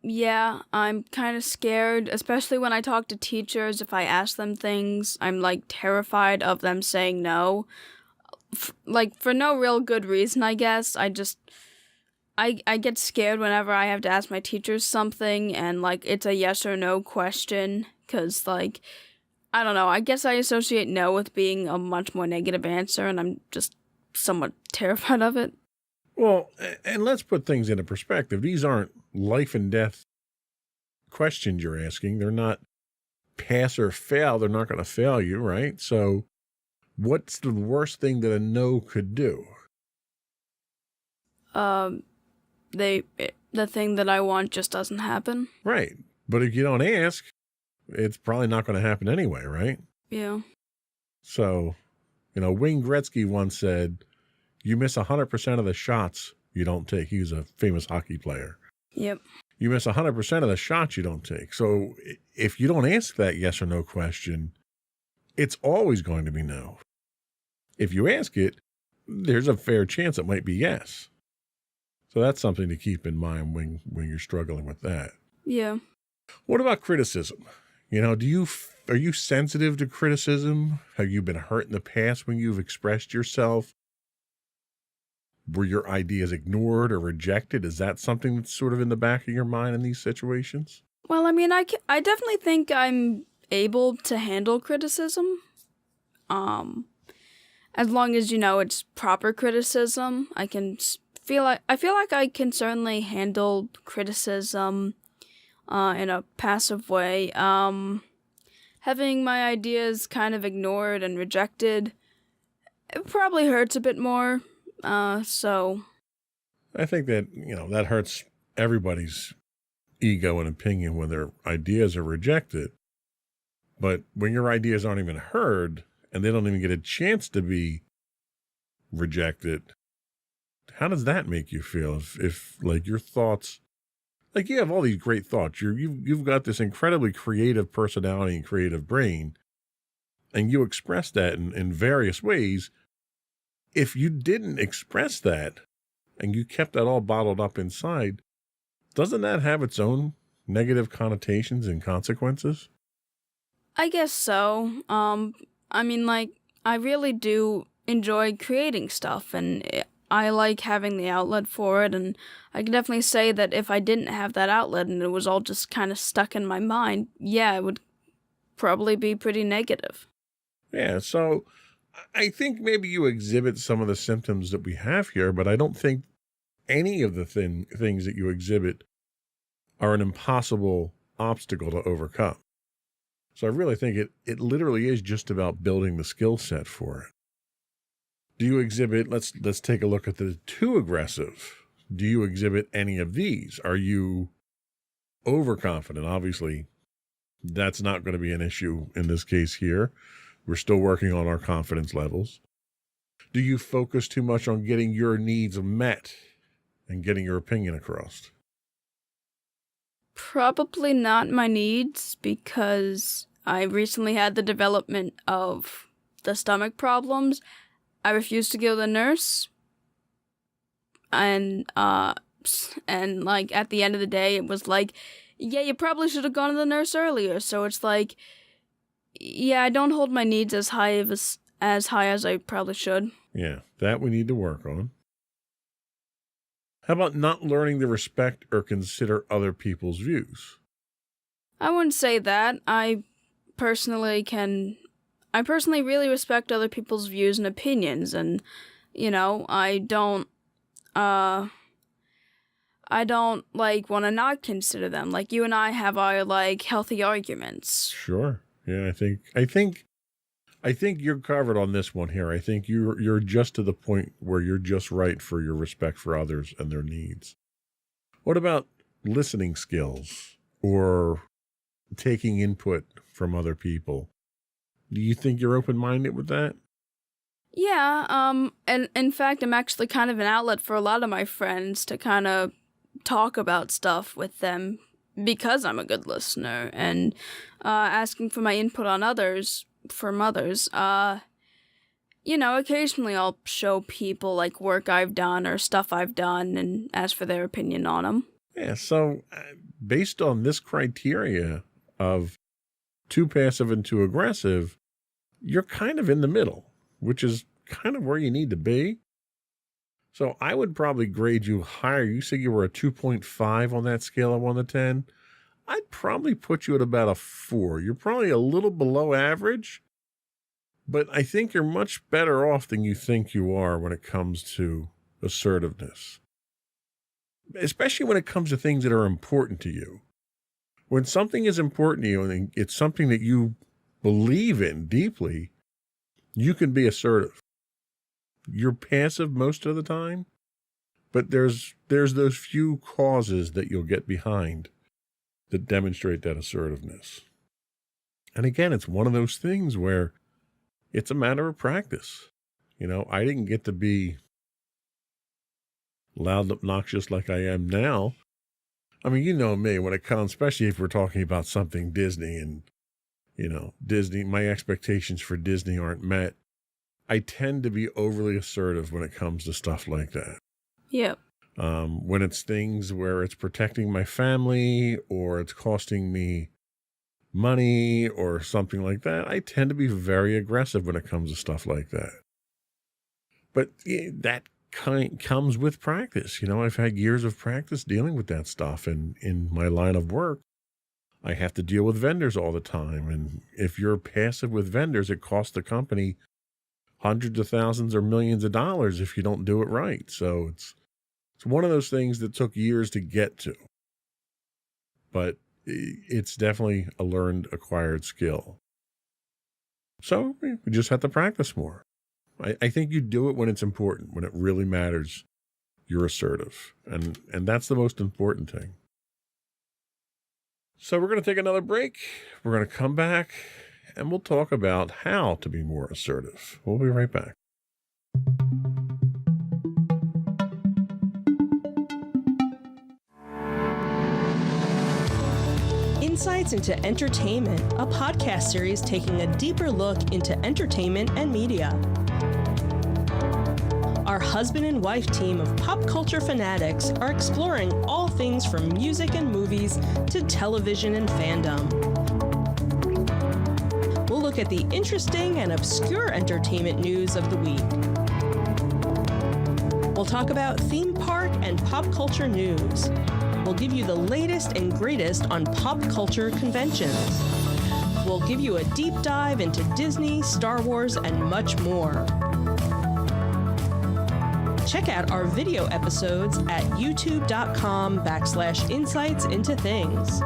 Yeah, I'm kind of scared, especially when I talk to teachers. If I ask them things, I'm, like, terrified of them saying no. For no real good reason, I guess. I get scared whenever I have to ask my teachers something and, like, it's a yes or no question, because, like, I don't know, I guess I associate no with being a much more negative answer, and I'm just somewhat terrified of it. Well, and let's put things into perspective. These aren't life and death questions you're asking. They're not pass or fail. They're not going to fail you, right? So what's the worst thing that a no could do? The thing that I want just doesn't happen. Right. But if you don't ask, it's probably not going to happen anyway, right? Yeah. So, Wayne Gretzky once said, you miss 100% of the shots you don't take. He was a famous hockey player. Yep. You miss 100% of the shots you don't take. So if you don't ask that yes or no question, it's always going to be no. If you ask it, there's a fair chance it might be yes. So that's something to keep in mind when you're struggling with that. Yeah. What about criticism? Are you sensitive to criticism? Have you been hurt in the past when you've expressed yourself? Were your ideas ignored or rejected? Is that something that's sort of in the back of your mind in these situations? Well, I mean, I definitely think I'm able to handle criticism. As long as, it's proper criticism, I feel like I can certainly handle criticism in a passive way. Having my ideas kind of ignored and rejected, it probably hurts a bit more. So I think that, that hurts everybody's ego and opinion when their ideas are rejected. But when your ideas aren't even heard and they don't even get a chance to be rejected, how does that make you feel? If like your thoughts, like you have all these great thoughts, you've got this incredibly creative personality and creative brain, and you express that in various ways. If you didn't express that and you kept that all bottled up inside, doesn't that have its own negative connotations and consequences? I guess so. I mean, like, I really do enjoy creating stuff, and I like having the outlet for it, and I can definitely say that if I didn't have that outlet and it was all just kind of stuck in my mind, yeah, it would probably be pretty negative. Yeah, so I think maybe you exhibit some of the symptoms that we have here, but I don't think any of the things that you exhibit are an impossible obstacle to overcome. So I really think it literally is just about building the skill set for it. Do you exhibit, let's take a look at the too aggressive. Do you exhibit any of these? Are you overconfident? Obviously, that's not going to be an issue in this case here. We're still working on our confidence levels. Do you focus too much on getting your needs met and getting your opinion across? Probably not my needs, because I recently had the development of the stomach problems. I refused to go to the nurse, and like at the end of the day, it was like, yeah, you probably should have gone to the nurse earlier. So it's like, yeah, I don't hold my needs as high as I probably should. Yeah, that we need to work on. How about not learning to respect or consider other people's views? I wouldn't say that. I personally really respect other people's views and opinions, and, you know, I don't like want to not consider them. Like, you and I have our, like, healthy arguments. Sure. Yeah, I think you're covered on this one here. I think you're just to the point where you're just right for your respect for others and their needs. What about listening skills or taking input from other people? Do you think you're open-minded with that? Yeah, and in fact, I'm actually kind of an outlet for a lot of my friends to kind of talk about stuff with them, because I'm a good listener, and asking for my input on others from others. You know, occasionally I'll show people like work I've done or stuff I've done and ask for their opinion on them. Yeah, so based on this criteria of too passive and too aggressive, you're kind of in the middle, which is kind of where you need to be. So I would probably grade you higher. You said you were a 2.5 on that scale of 1 to 10. I'd probably put you at about a 4. You're probably a little below average, but I think you're much better off than you think you are when it comes to assertiveness, especially when it comes to things that are important to you. When something is important to you and it's something that you believe in deeply, you can be assertive. You're passive most of the time, but there's those few causes that you'll get behind that demonstrate that assertiveness. And again, it's one of those things where it's a matter of practice. You know, I didn't get to be loud and obnoxious like I am now. I mean, you know me, when it comes, especially if we're talking about something Disney and, you know, Disney, my expectations for Disney aren't met. I tend to be overly assertive when it comes to stuff like that. Yep. When it's things where it's protecting my family or it's costing me money or something like that, I tend to be very aggressive when it comes to stuff like that. But that comes with practice. You know, I've had years of practice dealing with that stuff. And in my line of work, I have to deal with vendors all the time. And if you're passive with vendors, it costs the company hundreds of thousands or millions of dollars if you don't do it right. So it's one of those things that took years to get to. But it's definitely a learned, acquired skill. So we just have to practice more. I think you do it when it's important, when it really matters. You're assertive. And that's the most important thing. So we're going to take another break. We're going to come back and we'll talk about how to be more assertive. We'll be right back. Insights into Entertainment, a podcast series taking a deeper look into entertainment and media. Our husband and wife team of pop culture fanatics are exploring all things from music and movies to television and fandom. We'll look at the interesting and obscure entertainment news of the week. We'll talk about theme park and pop culture news. We'll give you the latest and greatest on pop culture conventions. We'll give you a deep dive into Disney, Star Wars, and much more. Check out our video episodes at youtube.com/insightsintothings.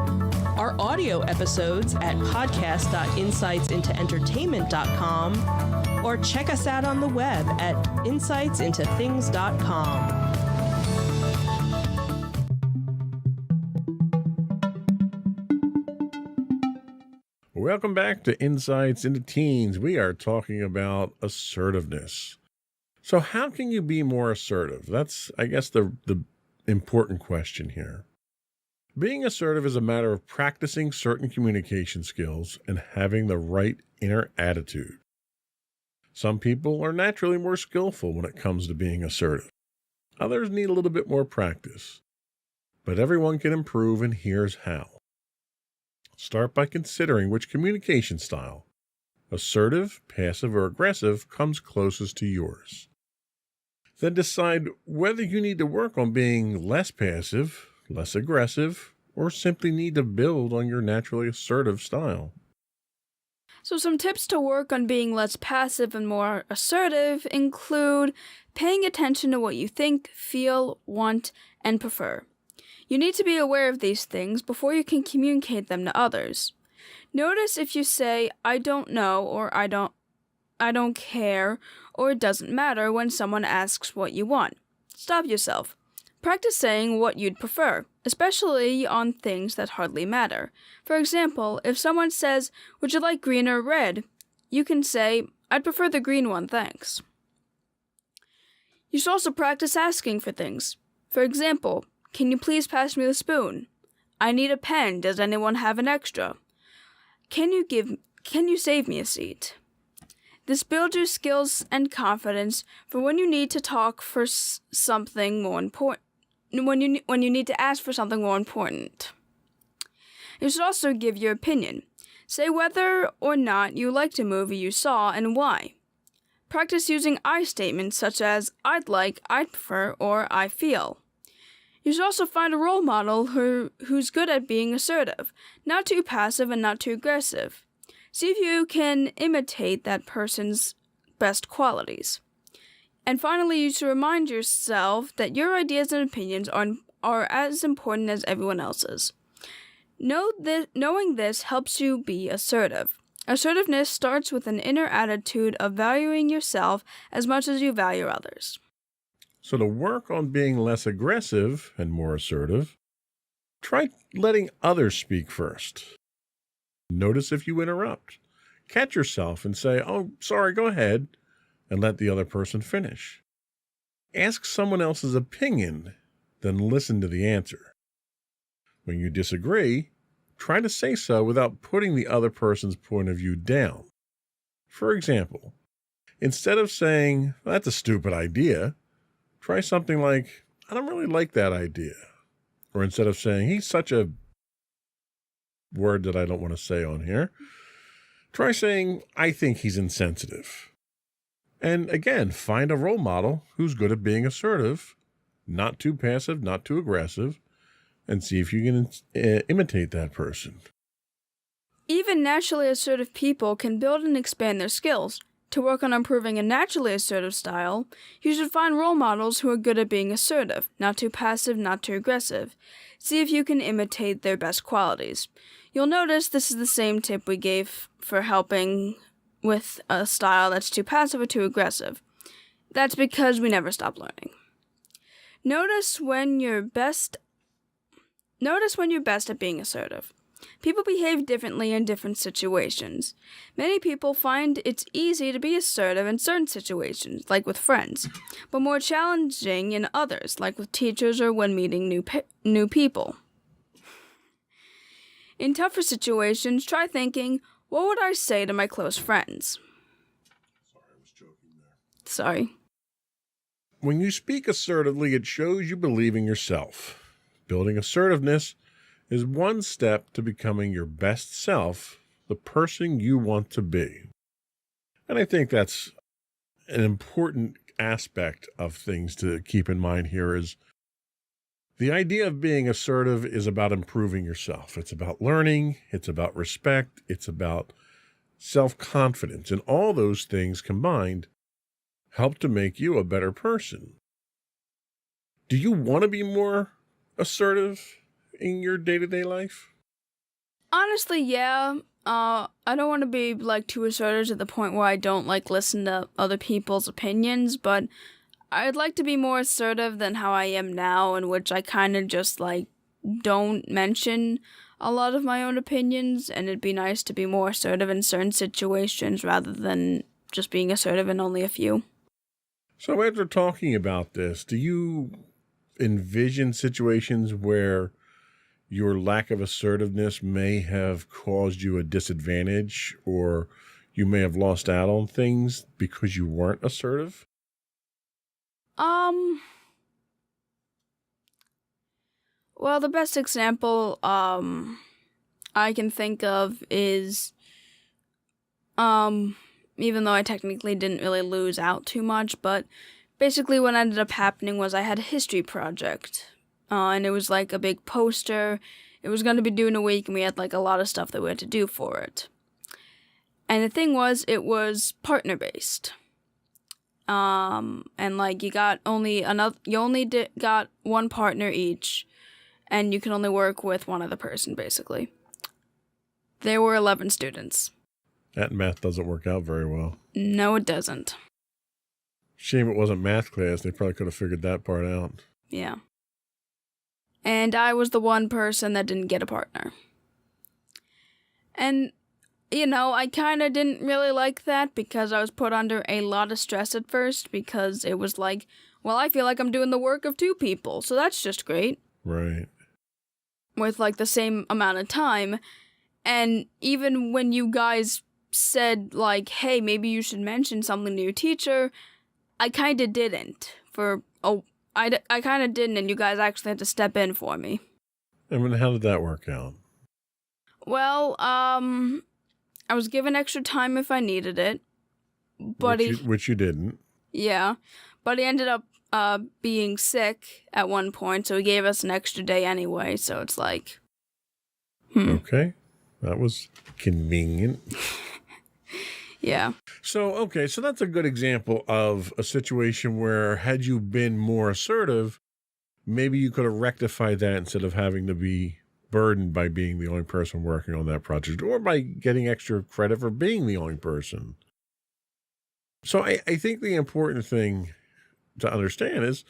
our audio episodes at podcast.insightsintoentertainment.com or check us out on the web at insightsintothings.com. Welcome back to Insights into Teens. We are talking about assertiveness. So how can you be more assertive? That's, I guess, the important question here. Being assertive is a matter of practicing certain communication skills and having the right inner attitude. Some people are naturally more skillful when it comes to being assertive. Others need a little bit more practice. But everyone can improve, and here's how. Start by considering which communication style, assertive, passive, or aggressive, comes closest to yours. Then decide whether you need to work on being less passive, less aggressive, or simply need to build on your naturally assertive style. So some tips to work on being less passive and more assertive include paying attention to what you think, feel, want, and prefer. You need to be aware of these things before you can communicate them to others. Notice if you say, I don't know, or I don't care, or it doesn't matter when someone asks what you want. Stop yourself. Practice saying what you'd prefer, especially on things that hardly matter. For example, if someone says, would you like green or red? You can say, I'd prefer the green one, thanks. You should also practice asking for things. For example, can you please pass me the spoon? I need a pen. Does anyone have an extra? Can you save me a seat? This builds your skills and confidence for when you need to talk for something more important. When you need to ask for something more important. You should also give your opinion. Say whether or not you liked a movie you saw and why. Practice using I statements such as I'd like, I'd prefer, or I feel. You should also find a role model who's good at being assertive, not too passive and not too aggressive. See if you can imitate that person's best qualities. And finally, you should remind yourself that your ideas and opinions are as important as everyone else's. Knowing this helps you be assertive. Assertiveness starts with an inner attitude of valuing yourself as much as you value others. So to work on being less aggressive and more assertive, try letting others speak first. Notice if you interrupt. Catch yourself and say, oh, sorry, go ahead, and let the other person finish. Ask someone else's opinion, then listen to the answer. When you disagree, try to say so without putting the other person's point of view down. For example, instead of saying, that's a stupid idea, try something like, I don't really like that idea. Or instead of saying, he's such a word that I don't want to say on here, try saying, I think he's insensitive. And again, find a role model who's good at being assertive, not too passive, not too aggressive, and see if you can imitate that person. Even naturally assertive people can build and expand their skills. To work on improving a naturally assertive style, you should find role models who are good at being assertive, not too passive, not too aggressive. See if you can imitate their best qualities. You'll notice this is the same tip we gave for helping with a style that's too passive or too aggressive. That's because we never stop learning. Notice when you're best at being assertive. People behave differently in different situations. Many people find it's easy to be assertive in certain situations, like with friends, but more challenging in others, like with teachers or when meeting new people. In tougher situations, try thinking, what would I say to my close friends? Sorry, I was joking there. Sorry. When you speak assertively, it shows you believe in yourself. Building assertiveness is one step to becoming your best self, the person you want to be. And I think that's an important aspect of things to keep in mind here is the idea of being assertive is about improving yourself. It's about learning. It's about respect. It's about self-confidence. And all those things combined help to make you a better person. Do you want to be more assertive in your day-to-day life? Honestly, yeah. I don't want to be like too assertive to the point where I don't like listen to other people's opinions, but I'd like to be more assertive than how I am now, in which I kind of just like don't mention a lot of my own opinions, and it'd be nice to be more assertive in certain situations rather than just being assertive in only a few. So after talking about this, do you envision situations where your lack of assertiveness may have caused you a disadvantage, or you may have lost out on things because you weren't assertive? Well, the best example I can think of is even though I technically didn't really lose out too much, but basically what ended up happening was I had a history project. And it was like a big poster. It was going to be due in a week, and we had like a lot of stuff that we had to do for it. And the thing was, it was partner based. And like you got one partner each, and you can only work with one other person basically. There were 11 students. That math doesn't work out very well. No, it doesn't. Shame it wasn't math class. They probably could have figured that part out. Yeah. And I was the one person that didn't get a partner. And, you know, I kind of didn't really like that because I was put under a lot of stress at first because it was like, well, I feel like I'm doing the work of 2 people, so that's just great. Right. With, like, the same amount of time. And even when you guys said, like, hey, maybe you should mention something to your teacher, I kind of didn't I kind of didn't, and you guys actually had to step in for me. I mean, how did that work out? Well, I was given extra time if I needed it, but which you didn't. Yeah, but he ended up being sick at one point, so he gave us an extra day anyway, so it's like... Okay, that was convenient. Yeah. So that's a good example of a situation where had you been more assertive, maybe you could have rectified that instead of having to be burdened by being the only person working on that project or by getting extra credit for being the only person. So I think the important thing to understand is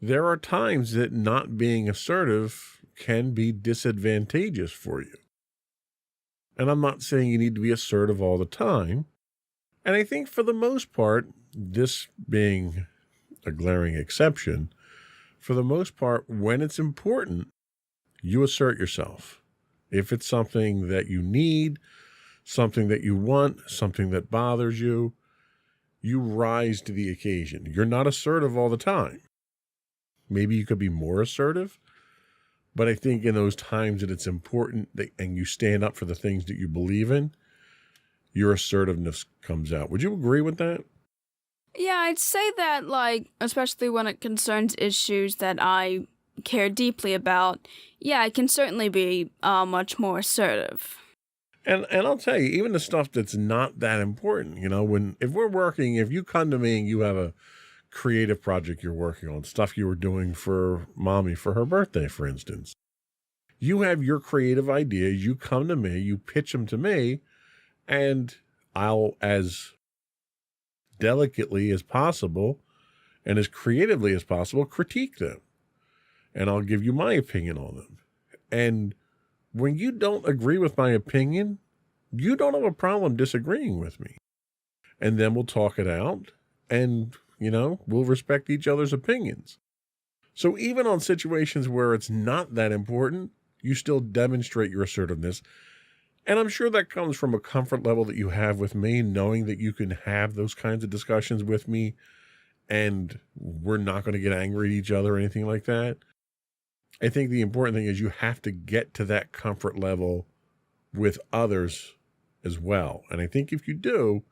there are times that not being assertive can be disadvantageous for you. And I'm not saying you need to be assertive all the time. And I think for the most part, this being a glaring exception, for the most part, when it's important, you assert yourself. If it's something that you need, something that you want, something that bothers you, you rise to the occasion. You're not assertive all the time. Maybe you could be more assertive. But I think in those times that it's important and you stand up for the things that you believe in, your assertiveness comes out. Would you agree with that? Yeah, I'd say that, like, especially when it concerns issues that I care deeply about, yeah, I can certainly be much more assertive. And I'll tell you, even the stuff that's not that important, you know, if you come to me and you have a creative project you're working on, stuff you were doing for mommy for her birthday, for instance. You have your creative ideas, you come to me, you pitch them to me, and I'll, as delicately as possible and as creatively as possible, critique them. And I'll give you my opinion on them. And when you don't agree with my opinion, you don't have a problem disagreeing with me. And then we'll talk it out, and we'll respect each other's opinions. So even on situations where it's not that important, you still demonstrate your assertiveness. And I'm sure that comes from a comfort level that you have with me, knowing that you can have those kinds of discussions with me and we're not going to get angry at each other or anything like that. I think the important thing is you have to get to that comfort level with others as well. And I think if you do,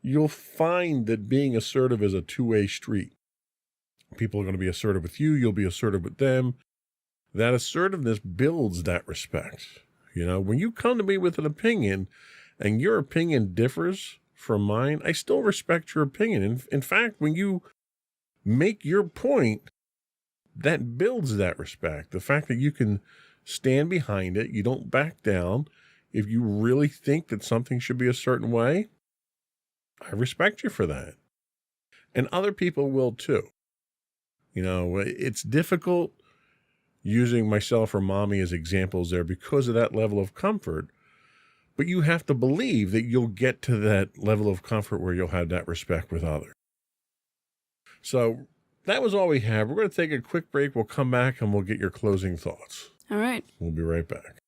you'll find that being assertive is a two-way street. People are going to be assertive with you. You'll be assertive with them. That assertiveness builds that respect. When you come to me with an opinion and your opinion differs from mine, I still respect your opinion. In fact, when you make your point, that builds that respect. The fact that you can stand behind it. You don't back down. If you really think that something should be a certain way, I respect you for that. And other people will too. You know, it's difficult using myself or mommy as examples there because of that level of comfort. But you have to believe that you'll get to that level of comfort where you'll have that respect with others. So that was all we have. We're going to take a quick break. We'll come back and we'll get your closing thoughts. All right. We'll be right back.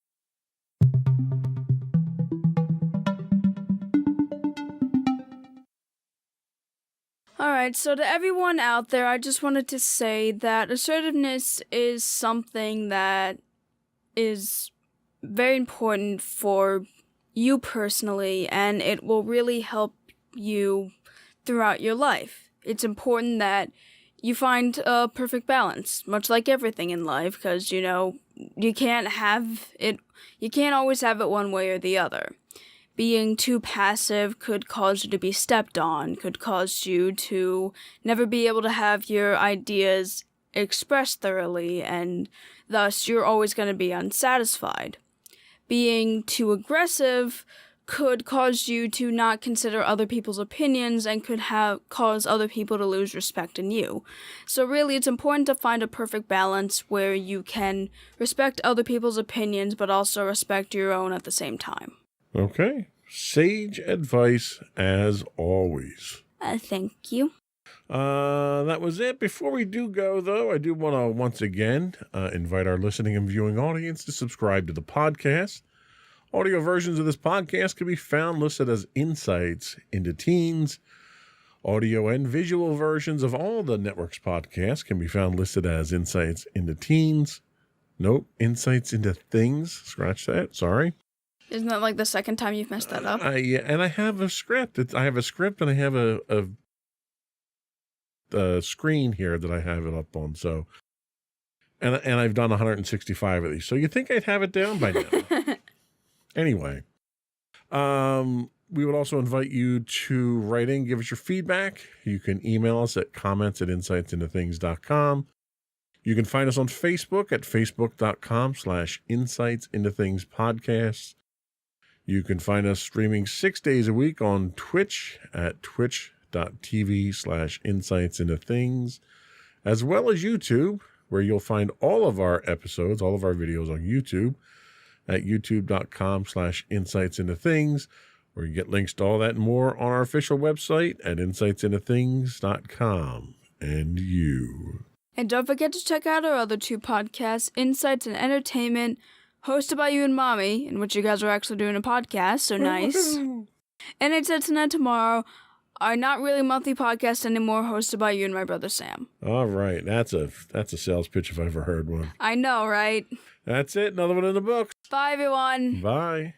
All right, so to everyone out there, I just wanted to say that assertiveness is something that is very important for you personally, and it will really help you throughout your life. It's important that you find a perfect balance, much like everything in life, because, you know, you can't always have it one way or the other. Being too passive could cause you to be stepped on, could cause you to never be able to have your ideas expressed thoroughly, and thus you're always going to be unsatisfied. Being too aggressive could cause you to not consider other people's opinions and could cause other people to lose respect in you. So really, it's important to find a perfect balance where you can respect other people's opinions but also respect your own at the same time. Okay. Sage advice as always. Thank you. That was it. Before we do go, though, I do want to once again invite our listening and viewing audience to subscribe to the podcast. Audio versions of this podcast can be found listed as Insights into Teens. Audio and visual versions of all the network's podcasts can be found listed as Insights into Teens. Nope, Insights into Things. Scratch that. Sorry. Isn't that like the second time you've messed that up? Yeah, and I have a script. I have a script and I have a screen here that I have it up on. So, and I've done 165 of these. So you think I'd have it down by now? Anyway, we would also invite you to write in, give us your feedback. You can email us at comments@insightsintothings.com. You can find us on Facebook at facebook.com/insightsintothingspodcasts. You can find us streaming 6 days a week on Twitch at twitch.tv/insightsintothings, as well as YouTube, where you'll find all of our episodes, all of our videos on YouTube at youtube.com/insightsintothings, where you get links to all that and more on our official website at insightsintothings.com. And you. And don't forget to check out our other two podcasts, Insights and Entertainment, hosted by you and Mommy, in which you guys are actually doing a podcast, so nice. And Insights and Tomorrow, our not really monthly podcast anymore, hosted by you and my brother Sam. All right, that's a sales pitch if I ever heard one. I know, right? That's it. Another one in the books. Bye, everyone. Bye.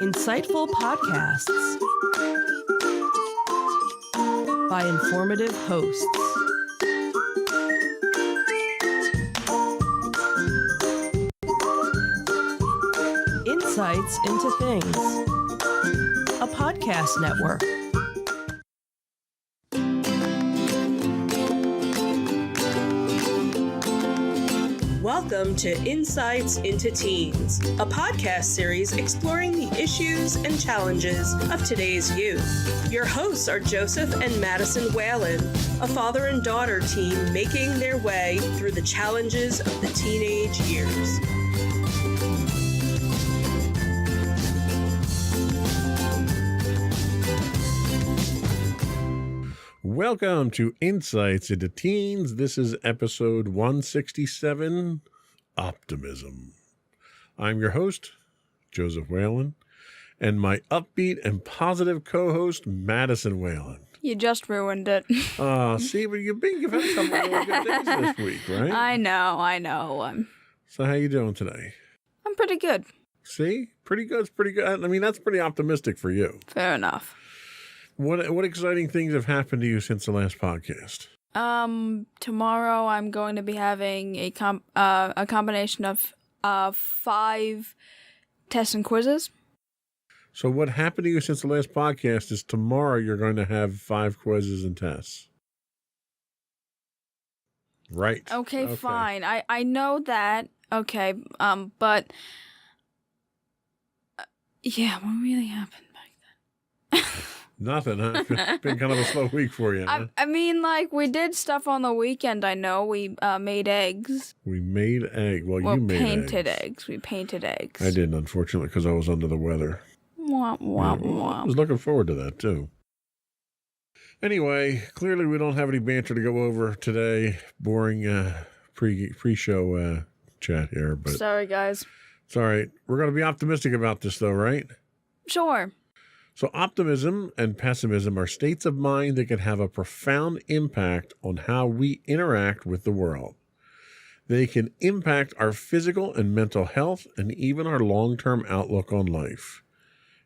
Insightful podcasts by informative hosts. Insights into Things, a podcast network. Welcome to Insights into Teens, a podcast series exploring the issues and challenges of today's youth. Your hosts are Joseph and Madison Whalen, a father and daughter team making their way through the challenges of the teenage years. Welcome to Insights into Teens. This is episode 167, Optimism. I'm your host, Joseph Whalen, and my upbeat and positive co-host, Madison Whalen. You just ruined it. See, but you've had some really good days this week, right? I know. So how you doing today? I'm pretty good. See? Pretty good. It's pretty good. I mean, that's pretty optimistic for you. Fair enough. What exciting things have happened to you since the last podcast? Tomorrow I'm going to be having a combination of 5 tests and quizzes. So what happened to you since the last podcast is tomorrow you're going to have 5 quizzes and tests. Right. Okay, fine. I know that. Okay, but yeah, what really happened back then? Nothing, huh? It's been kind of a slow week for you, huh? I mean, like, we did stuff on the weekend, I know. We made eggs. We made egg. Well, Well, you made painted eggs. eggs. We painted eggs. I didn't, unfortunately, because I was under the weather. Womp, Yeah, womp, well, I womp. was looking forward to that, too. Anyway, clearly we don't have any banter to go over today. Boring pre-show chat here, but Sorry, guys. it's all right. We're going to be optimistic about this, though, right? Sure. So optimism and pessimism are states of mind that can have a profound impact on how we interact with the world. They can impact our physical and mental health and even our long-term outlook on life.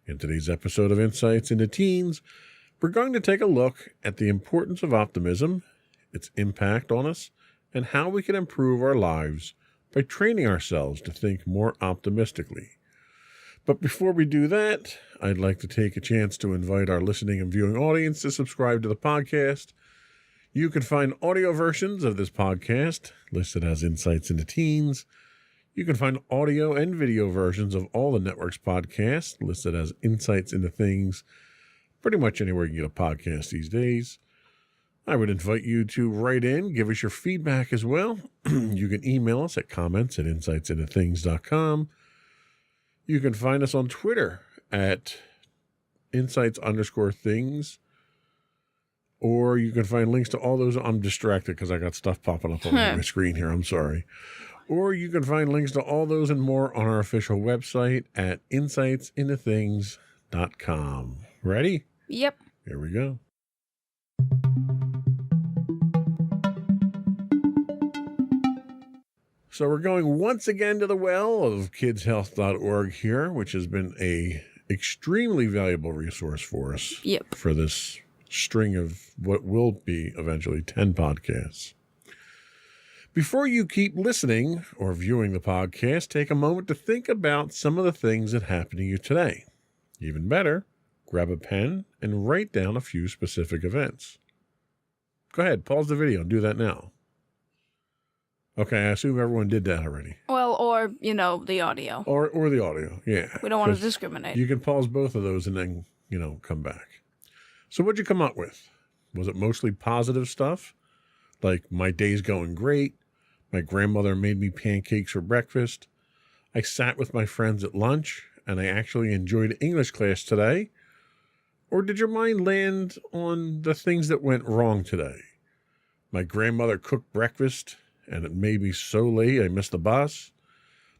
In today's episode of Insights into Teens, we're going to take a look at the importance of optimism, its impact on us, and how we can improve our lives by training ourselves to think more optimistically. But before we do that, I'd like to take a chance to invite our listening and viewing audience to subscribe to the podcast. You can find audio versions of this podcast listed as Insights into Teens. You can find audio and video versions of all the network's podcasts listed as Insights into Things, pretty much anywhere you can get a podcast these days. I would invite you to write in, give us your feedback as well. You can email us at comments@insightsintothings.com. You can find us on Twitter at insights_things. Or you can find links to all those. I'm distracted because I got stuff popping up on my screen here. I'm sorry. Or you can find links to all those and more on our official website at insightsintothings.com. Ready? Yep. Here we go. So we're going once again to the well of kidshealth.org here, which has been a extremely valuable resource for us. Yep. For this string of what will be eventually 10 podcasts. Before you keep listening or viewing the podcast, take a moment to think about some of the things that happened to you today. Even better, grab a pen and write down a few specific events. Go ahead, pause the video and do that now. Okay, I assume everyone did that already. Well, or, the audio. Or the audio, yeah. We don't want to 'Cause discriminate. you can pause both of those and then, come back. So what'd you come up with? Was it mostly positive stuff? Like, my day's going great. My grandmother made me pancakes for breakfast. I sat with my friends at lunch, and I actually enjoyed English class today. Or did your mind land on the things that went wrong today? My grandmother cooked breakfast, and it made me so late I missed the bus.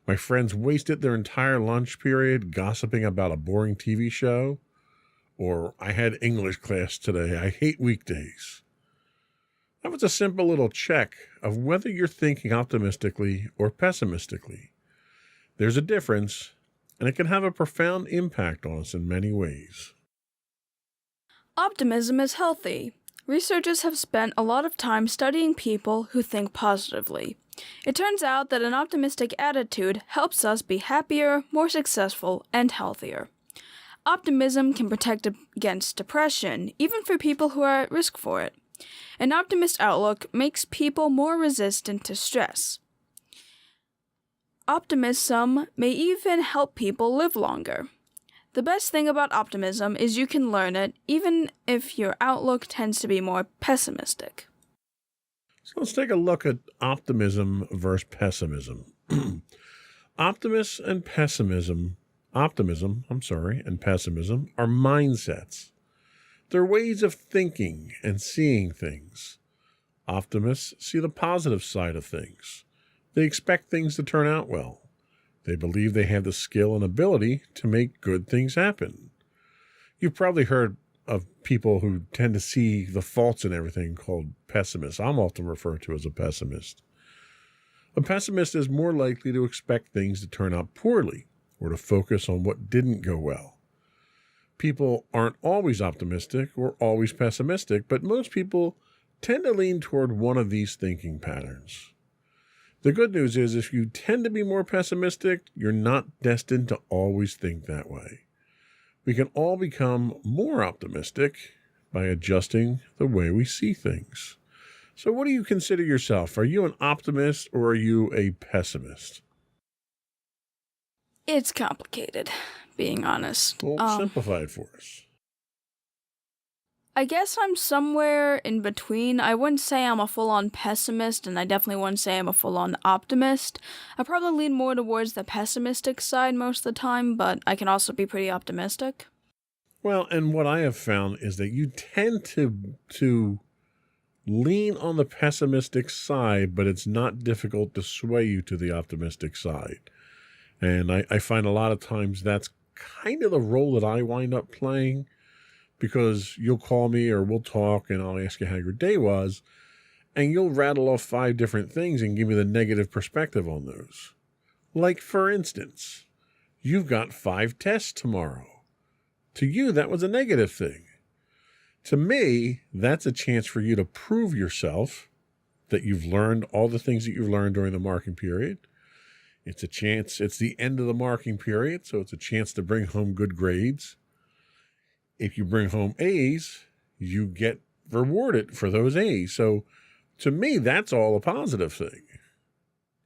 My friends wasted their entire lunch period gossiping about a boring TV show. Or I had English class today. I hate weekdays. That was a simple little check of whether you're thinking optimistically or pessimistically. There's a difference, and it can have a profound impact on us in many ways. Optimism is healthy. Researchers have spent a lot of time studying people who think positively. It turns out that an optimistic attitude helps us be happier, more successful, and healthier. Optimism can protect against depression, even for people who are at risk for it. An optimist outlook makes people more resistant to stress. Optimism may even help people live longer. The best thing about optimism is you can learn it, even if your outlook tends to be more pessimistic. So let's take a look at optimism versus pessimism. Optimism and pessimism are mindsets. They're ways of thinking and seeing things. Optimists see the positive side of things. They expect things to turn out well. They believe they have the skill and ability to make good things happen. You've probably heard of people who tend to see the faults in everything called pessimists. I'm often referred to as a pessimist. A pessimist is more likely to expect things to turn out poorly or to focus on what didn't go well. People aren't always optimistic or always pessimistic, but most people tend to lean toward one of these thinking patterns. The good news is if you tend to be more pessimistic, you're not destined to always think that way. We can all become more optimistic by adjusting the way we see things. So what do you consider yourself? Are you an optimist or are you a pessimist? It's complicated, being honest. Well, simplify it for us. I guess I'm somewhere in between. I wouldn't say I'm a full-on pessimist, and I definitely wouldn't say I'm a full-on optimist. I probably lean more towards the pessimistic side most of the time, but I can also be pretty optimistic. Well, and what I have found is that you tend to lean on the pessimistic side, but it's not difficult to sway you to the optimistic side. And I find a lot of times that's kind of the role that I wind up playing, because you'll call me or we'll talk and I'll ask you how your day was, and you'll rattle off 5 different things and give me the negative perspective on those. Like, for instance, you've got 5 tests tomorrow. To you, that was a negative thing. To me, that's a chance for you to prove yourself, that you've learned all the things that you've learned during the marking period. It's a chance, it's the end of the marking period, so it's a chance to bring home good grades. If you bring home A's, you get rewarded for those A's. So to me, that's all a positive thing.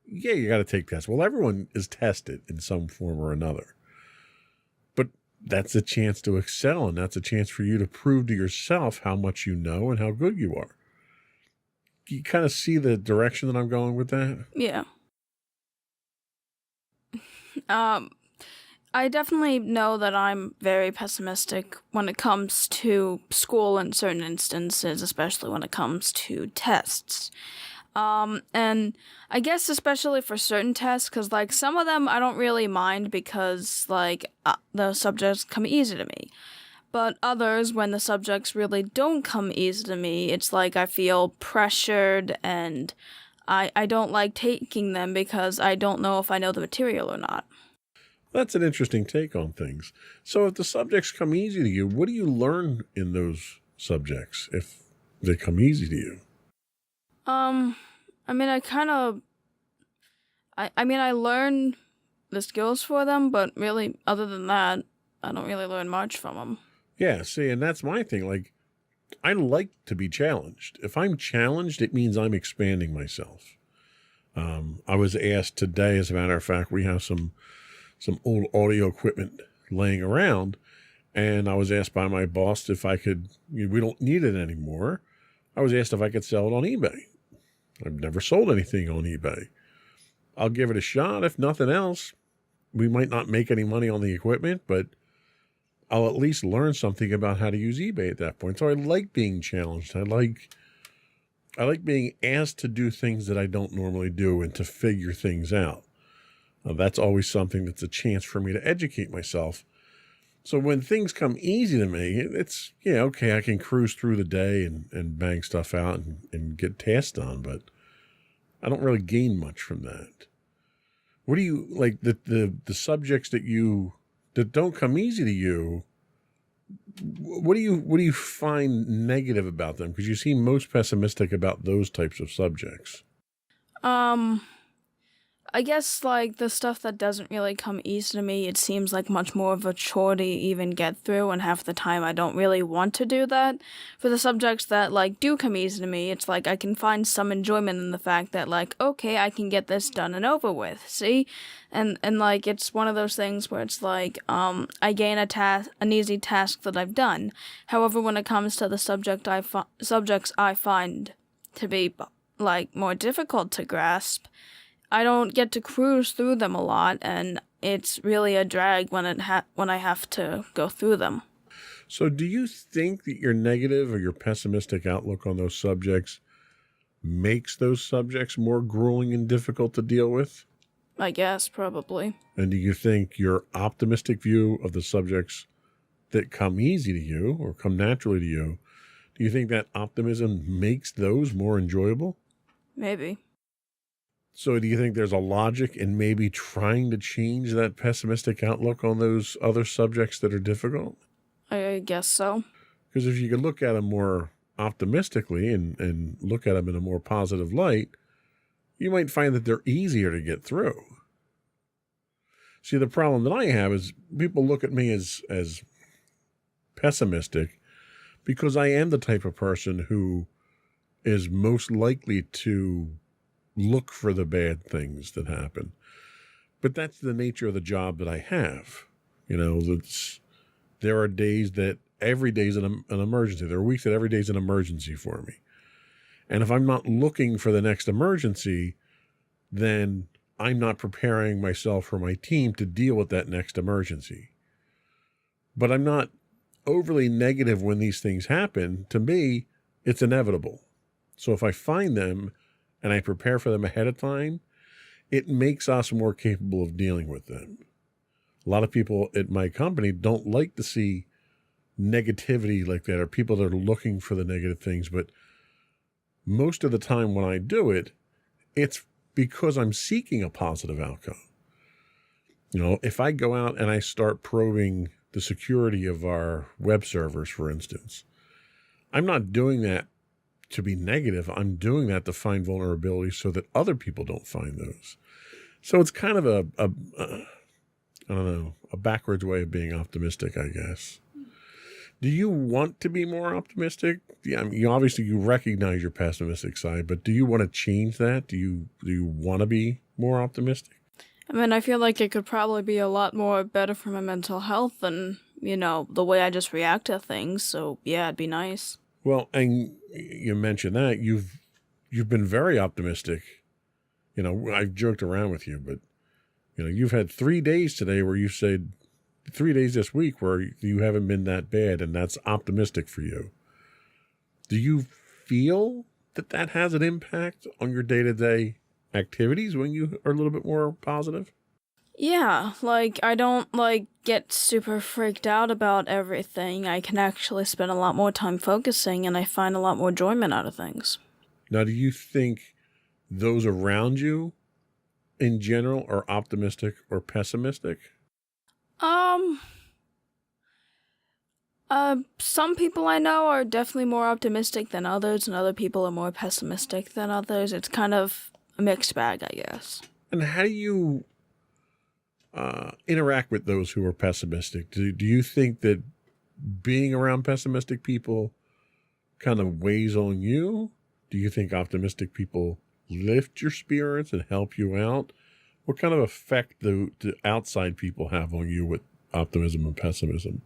Yeah, you got to take tests. Well, everyone is tested in some form or another. But that's a chance to excel, and that's a chance for you to prove to yourself how much you know and how good you are. You kind of see the direction that I'm going with that? Yeah. I definitely know that I'm very pessimistic when it comes to school in certain instances, especially when it comes to tests. And I guess especially for certain tests, because, like, some of them I don't really mind because, like, the subjects come easy to me. But others, when the subjects really don't come easy to me, it's like I feel pressured and I don't like taking them because I don't know if I know the material or not. That's an interesting take on things. So if the subjects come easy to you, what do you learn in those subjects if they come easy to you? I mean, I learn the skills for them, but really, other than that, I don't really learn much from them. Yeah, see, and that's my thing. Like, I like to be challenged. If I'm challenged, it means I'm expanding myself. I was asked today, as a matter of fact, we have some old audio equipment laying around, and I was asked by my boss if I could, we don't need it anymore. I was asked if I could sell it on eBay. I've never sold anything on eBay. I'll give it a shot. If nothing else, we might not make any money on the equipment, but I'll at least learn something about how to use eBay at that point. So I like being challenged. I like being asked to do things that I don't normally do and to figure things out. That's always something that's a chance for me to educate myself. So when things come easy to me, it's, yeah, okay, I can cruise through the day and bang stuff out and get tasks done, but I don't really gain much from that. What do you, like, the subjects that don't come easy to you, what do you find negative about them? Because you seem most pessimistic about those types of subjects. I guess, like, the stuff that doesn't really come easy to me, it seems like much more of a chore to even get through, and half the time I don't really want to do that. For the subjects that, like, do come easy to me, it's like I can find some enjoyment in the fact that, like, okay, I can get this done and over with, see? And like, it's one of those things where it's like, I gain an easy task that I've done. However, when it comes to the subjects I find to be, like, more difficult to grasp, I don't get to cruise through them a lot, and it's really a drag when I have to go through them. So do you think that your negative or your pessimistic outlook on those subjects makes those subjects more grueling and difficult to deal with? I guess, probably. And do you think your optimistic view of the subjects that come easy to you or come naturally to you, do you think that optimism makes those more enjoyable? Maybe. So do you think there's a logic in maybe trying to change that pessimistic outlook on those other subjects that are difficult? I guess so. Because if you could look at them more optimistically and look at them in a more positive light, you might find that they're easier to get through. See, the problem that I have is people look at me as pessimistic because I am the type of person who is most likely to look for the bad things that happen. But that's the nature of the job that I have. You know, there are days that every day is an emergency. There are weeks that every day is an emergency for me. And if I'm not looking for the next emergency, then I'm not preparing myself or my team to deal with that next emergency. But I'm not overly negative when these things happen. To me, it's inevitable. So if I find them and I prepare for them ahead of time, it makes us more capable of dealing with them. A lot of people at my company don't like to see negativity like that, or people that are looking for the negative things. But most of the time when I do it, it's because I'm seeking a positive outcome. You know, if I go out and I start probing the security of our web servers, for instance, I'm not doing that to be negative. I'm doing that to find vulnerabilities so that other people don't find those. So it's kind of a backwards way of being optimistic, I guess. Do you want to be more optimistic? Yeah, I mean, you recognize your pessimistic side, but do you want to change that? Do you want to be more optimistic? I mean, I feel like it could probably be a lot more better for my mental health than, you know, the way I just react to things. So yeah, it'd be nice. Well, and you mentioned that you've been very optimistic. You know, I've joked around with you, but you know, you've had 3 days today where you said 3 days this week where you haven't been that bad, and that's optimistic for you. Do you feel that has an impact on your day-to-day activities when you are a little bit more positive? Yeah, like, I don't, like, get super freaked out about everything. I can actually spend a lot more time focusing, and I find a lot more enjoyment out of things. Now, do you think those around you in general are optimistic or pessimistic? Some people I know are definitely more optimistic than others, and other people are more pessimistic than others. It's kind of a mixed bag, I guess. And how do you interact with those who are pessimistic? Do you think that being around pessimistic people kind of weighs on you? Do you think optimistic people lift your spirits and help you out? What kind of effect do outside people have on you with optimism and pessimism?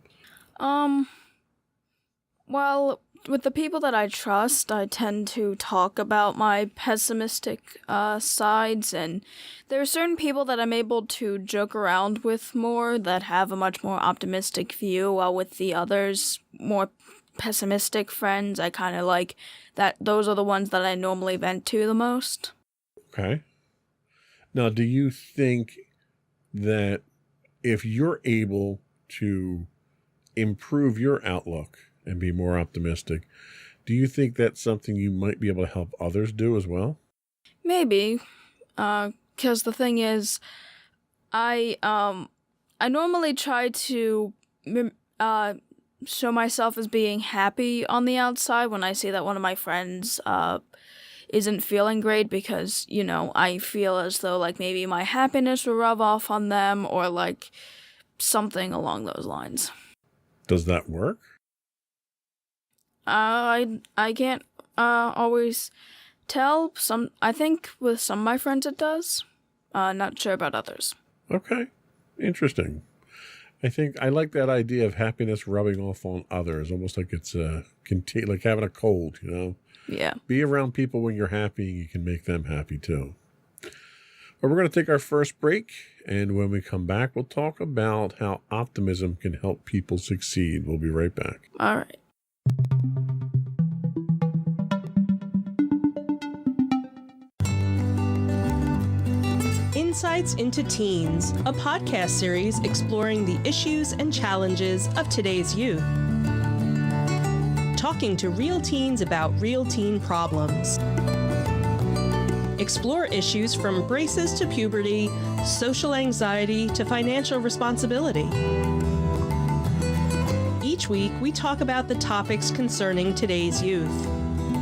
Well, with the people that I trust, I tend to talk about my pessimistic sides, and there are certain people that I'm able to joke around with more that have a much more optimistic view, while with the others, more pessimistic friends, I kind of like that. Those are the ones that I normally vent to the most. Okay. Now, do you think that if you're able to improve your outlook and be more optimistic, do you think that's something you might be able to help others do as well? Maybe, because the thing is, I normally try to show myself as being happy on the outside when I see that one of my friends isn't feeling great, because, you know, I feel as though, like, maybe my happiness will rub off on them, or, like, something along those lines. Does that work? I can't always tell. I think with some of my friends it does. Not sure about others. Okay. Interesting. I think I like that idea of happiness rubbing off on others, almost like it's like having a cold, you know? Yeah. Be around people when you're happy, you can make them happy too. But we're going to take our first break, and when we come back, we'll talk about how optimism can help people succeed. We'll be right back. All right. Insights into Teens, a podcast series exploring the issues and challenges of today's youth. Talking to real teens about real teen problems. Explore issues from braces to puberty, social anxiety to financial responsibility. Each week, we talk about the topics concerning today's youth.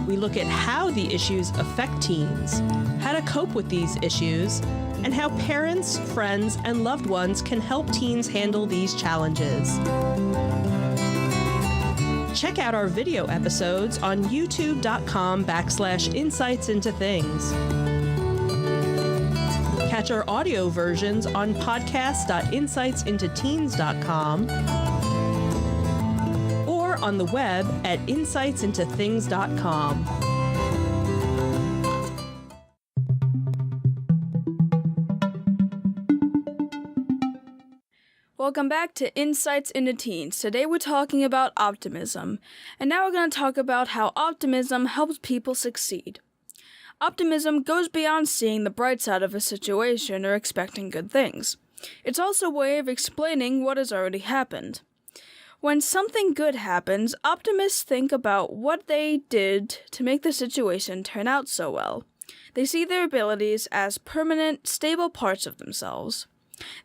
We look at how the issues affect teens, how to cope with these issues, and how parents, friends, and loved ones can help teens handle these challenges. Check out our video episodes on youtube.com/insightsintothings. Catch our audio versions on podcast.insightsintoteens.com or on the web at insightsintothings.com. Welcome back to Insights into Teens. Today we're talking about optimism, and now we're going to talk about how optimism helps people succeed. Optimism goes beyond seeing the bright side of a situation or expecting good things. It's also a way of explaining what has already happened. When something good happens, optimists think about what they did to make the situation turn out so well. They see their abilities as permanent, stable parts of themselves.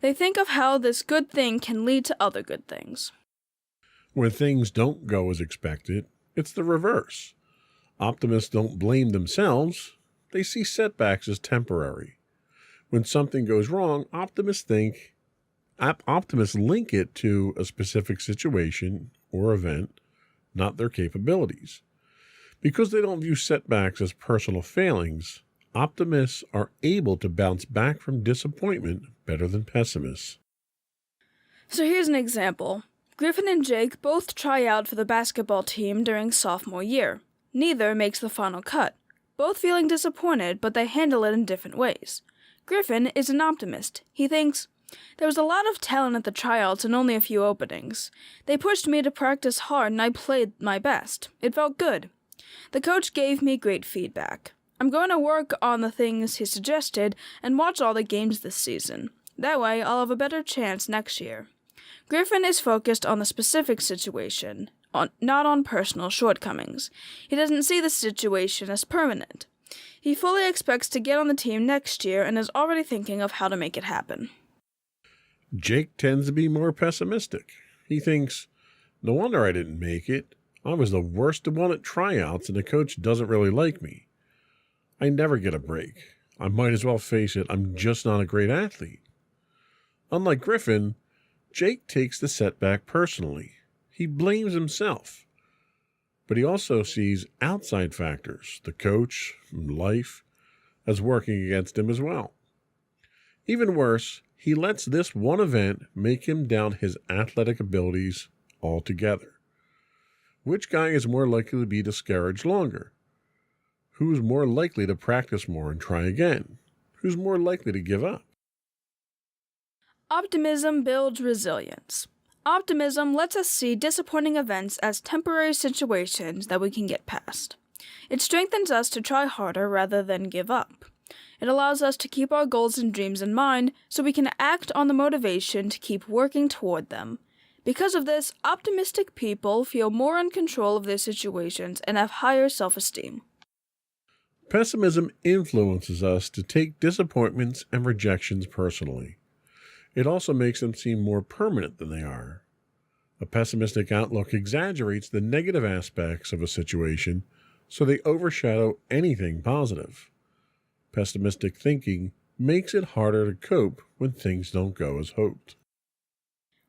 They think of how this good thing can lead to other good things. When things don't go as expected, it's the reverse. Optimists don't blame themselves. They see setbacks as temporary. When something goes wrong, optimists link it to a specific situation or event, not their capabilities. Because they don't view setbacks as personal failings, optimists are able to bounce back from disappointment better than pessimists. So here's an example. Griffin and Jake both try out for the basketball team during sophomore year. Neither makes the final cut. Both feeling disappointed, but they handle it in different ways. Griffin is an optimist. He thinks, "There was a lot of talent at the tryouts and only a few openings. They pushed me to practice hard and I played my best. It felt good. The coach gave me great feedback. I'm going to work on the things he suggested and watch all the games this season. That way, I'll have a better chance next year." Griffin is focused on the specific situation, not on personal shortcomings. He doesn't see the situation as permanent. He fully expects to get on the team next year and is already thinking of how to make it happen. Jake tends to be more pessimistic. He thinks, "No wonder I didn't make it. I was the worst one at tryouts and the coach doesn't really like me. I never get a break. I might as well face it, I'm just not a great athlete." Unlike Griffin, Jake takes the setback personally. He blames himself. But he also sees outside factors, the coach, life, as working against him as well. Even worse, he lets this one event make him doubt his athletic abilities altogether. Which guy is more likely to be discouraged longer? Who's more likely to practice more and try again? Who's more likely to give up? Optimism builds resilience. Optimism lets us see disappointing events as temporary situations that we can get past. It strengthens us to try harder rather than give up. It allows us to keep our goals and dreams in mind so we can act on the motivation to keep working toward them. Because of this, optimistic people feel more in control of their situations and have higher self-esteem. Pessimism influences us to take disappointments and rejections personally. It also makes them seem more permanent than they are. A pessimistic outlook exaggerates the negative aspects of a situation, so they overshadow anything positive. Pessimistic thinking makes it harder to cope when things don't go as hoped.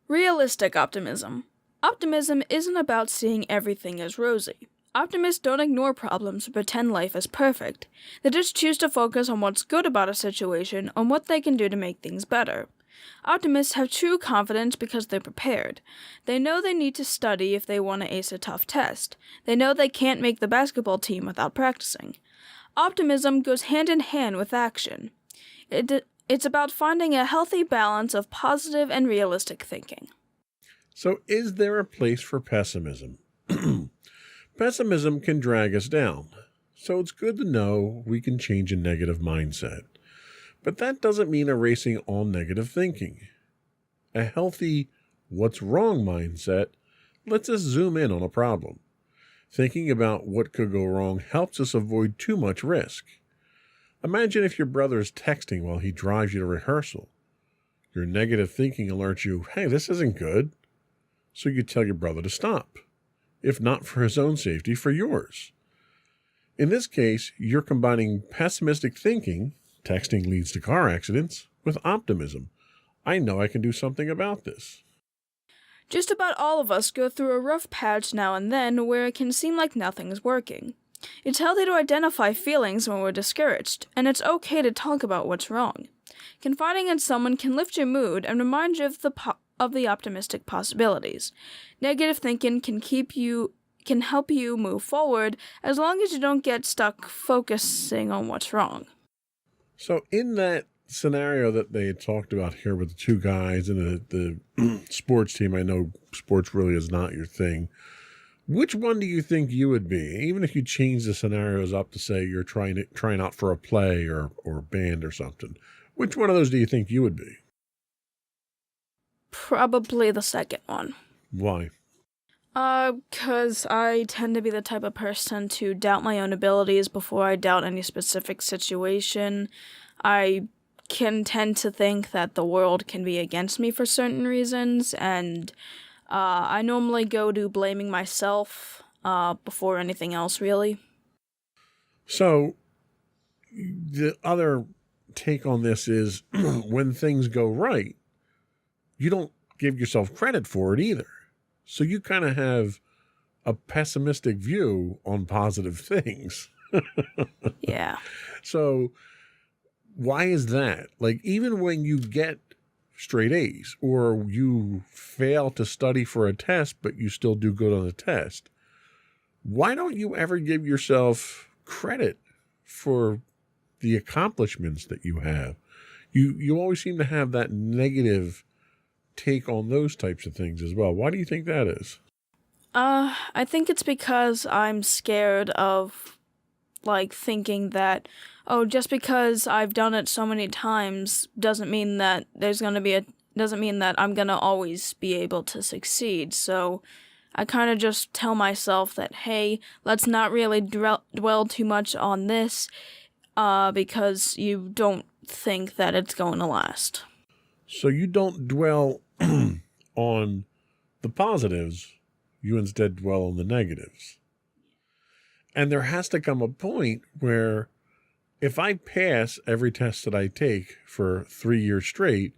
Realistic optimism. Optimism isn't about seeing everything as rosy. Optimists don't ignore problems or pretend life is perfect. They just choose to focus on what's good about a situation and what they can do to make things better. Optimists have true confidence because they're prepared. They know they need to study if they want to ace a tough test. They know they can't make the basketball team without practicing. Optimism goes hand in hand with action. It's about finding a healthy balance of positive and realistic thinking. So is there a place for pessimism? Pessimism can drag us down, so it's good to know we can change a negative mindset. But that doesn't mean erasing all negative thinking. A healthy, what's wrong mindset lets us zoom in on a problem. Thinking about what could go wrong helps us avoid too much risk. Imagine if your brother is texting while he drives you to rehearsal. Your negative thinking alerts you, hey, this isn't good. So you tell your brother to stop. If not for his own safety, for yours. In this case, you're combining pessimistic thinking, texting leads to car accidents, with optimism. I know I can do something about this. Just about all of us go through a rough patch now and then where it can seem like nothing's working. It's healthy to identify feelings when we're discouraged, and it's okay to talk about what's wrong. Confiding in someone can lift your mood and remind you of the optimistic possibilities. Negative thinking can help you move forward as long as you don't get stuck focusing on what's wrong. So in that scenario that they had talked about here with the two guys and the sports team, I know sports really is not your thing. Which one do you think you would be? Even if you change the scenarios up to say you're trying out for a play or a band or something, which one of those do you think you would be? Probably the second one. Why? 'Cause I tend to be the type of person to doubt my own abilities before I doubt any specific situation. I can tend to think that the world can be against me for certain reasons, and I normally go to blaming myself before anything else, really. So the other take on this is when things go right, you don't give yourself credit for it either. So you kind of have a pessimistic view on positive things. Yeah. So why is that? Like, even when you get straight A's or you fail to study for a test, but you still do good on the test, why don't you ever give yourself credit for the accomplishments that you have? You always seem to have that negative take on those types of things as well. Why do you think that is? I think it's because I'm scared of, thinking that, just because I've done it so many times doesn't mean that doesn't mean that I'm gonna always be able to succeed. So I kind of just tell myself that, hey, let's not really dwell too much on this, because you don't think that it's going to last. So you don't dwell on the positives, you instead dwell on the negatives. And there has to come a point where if I pass every test that I take for 3 years straight,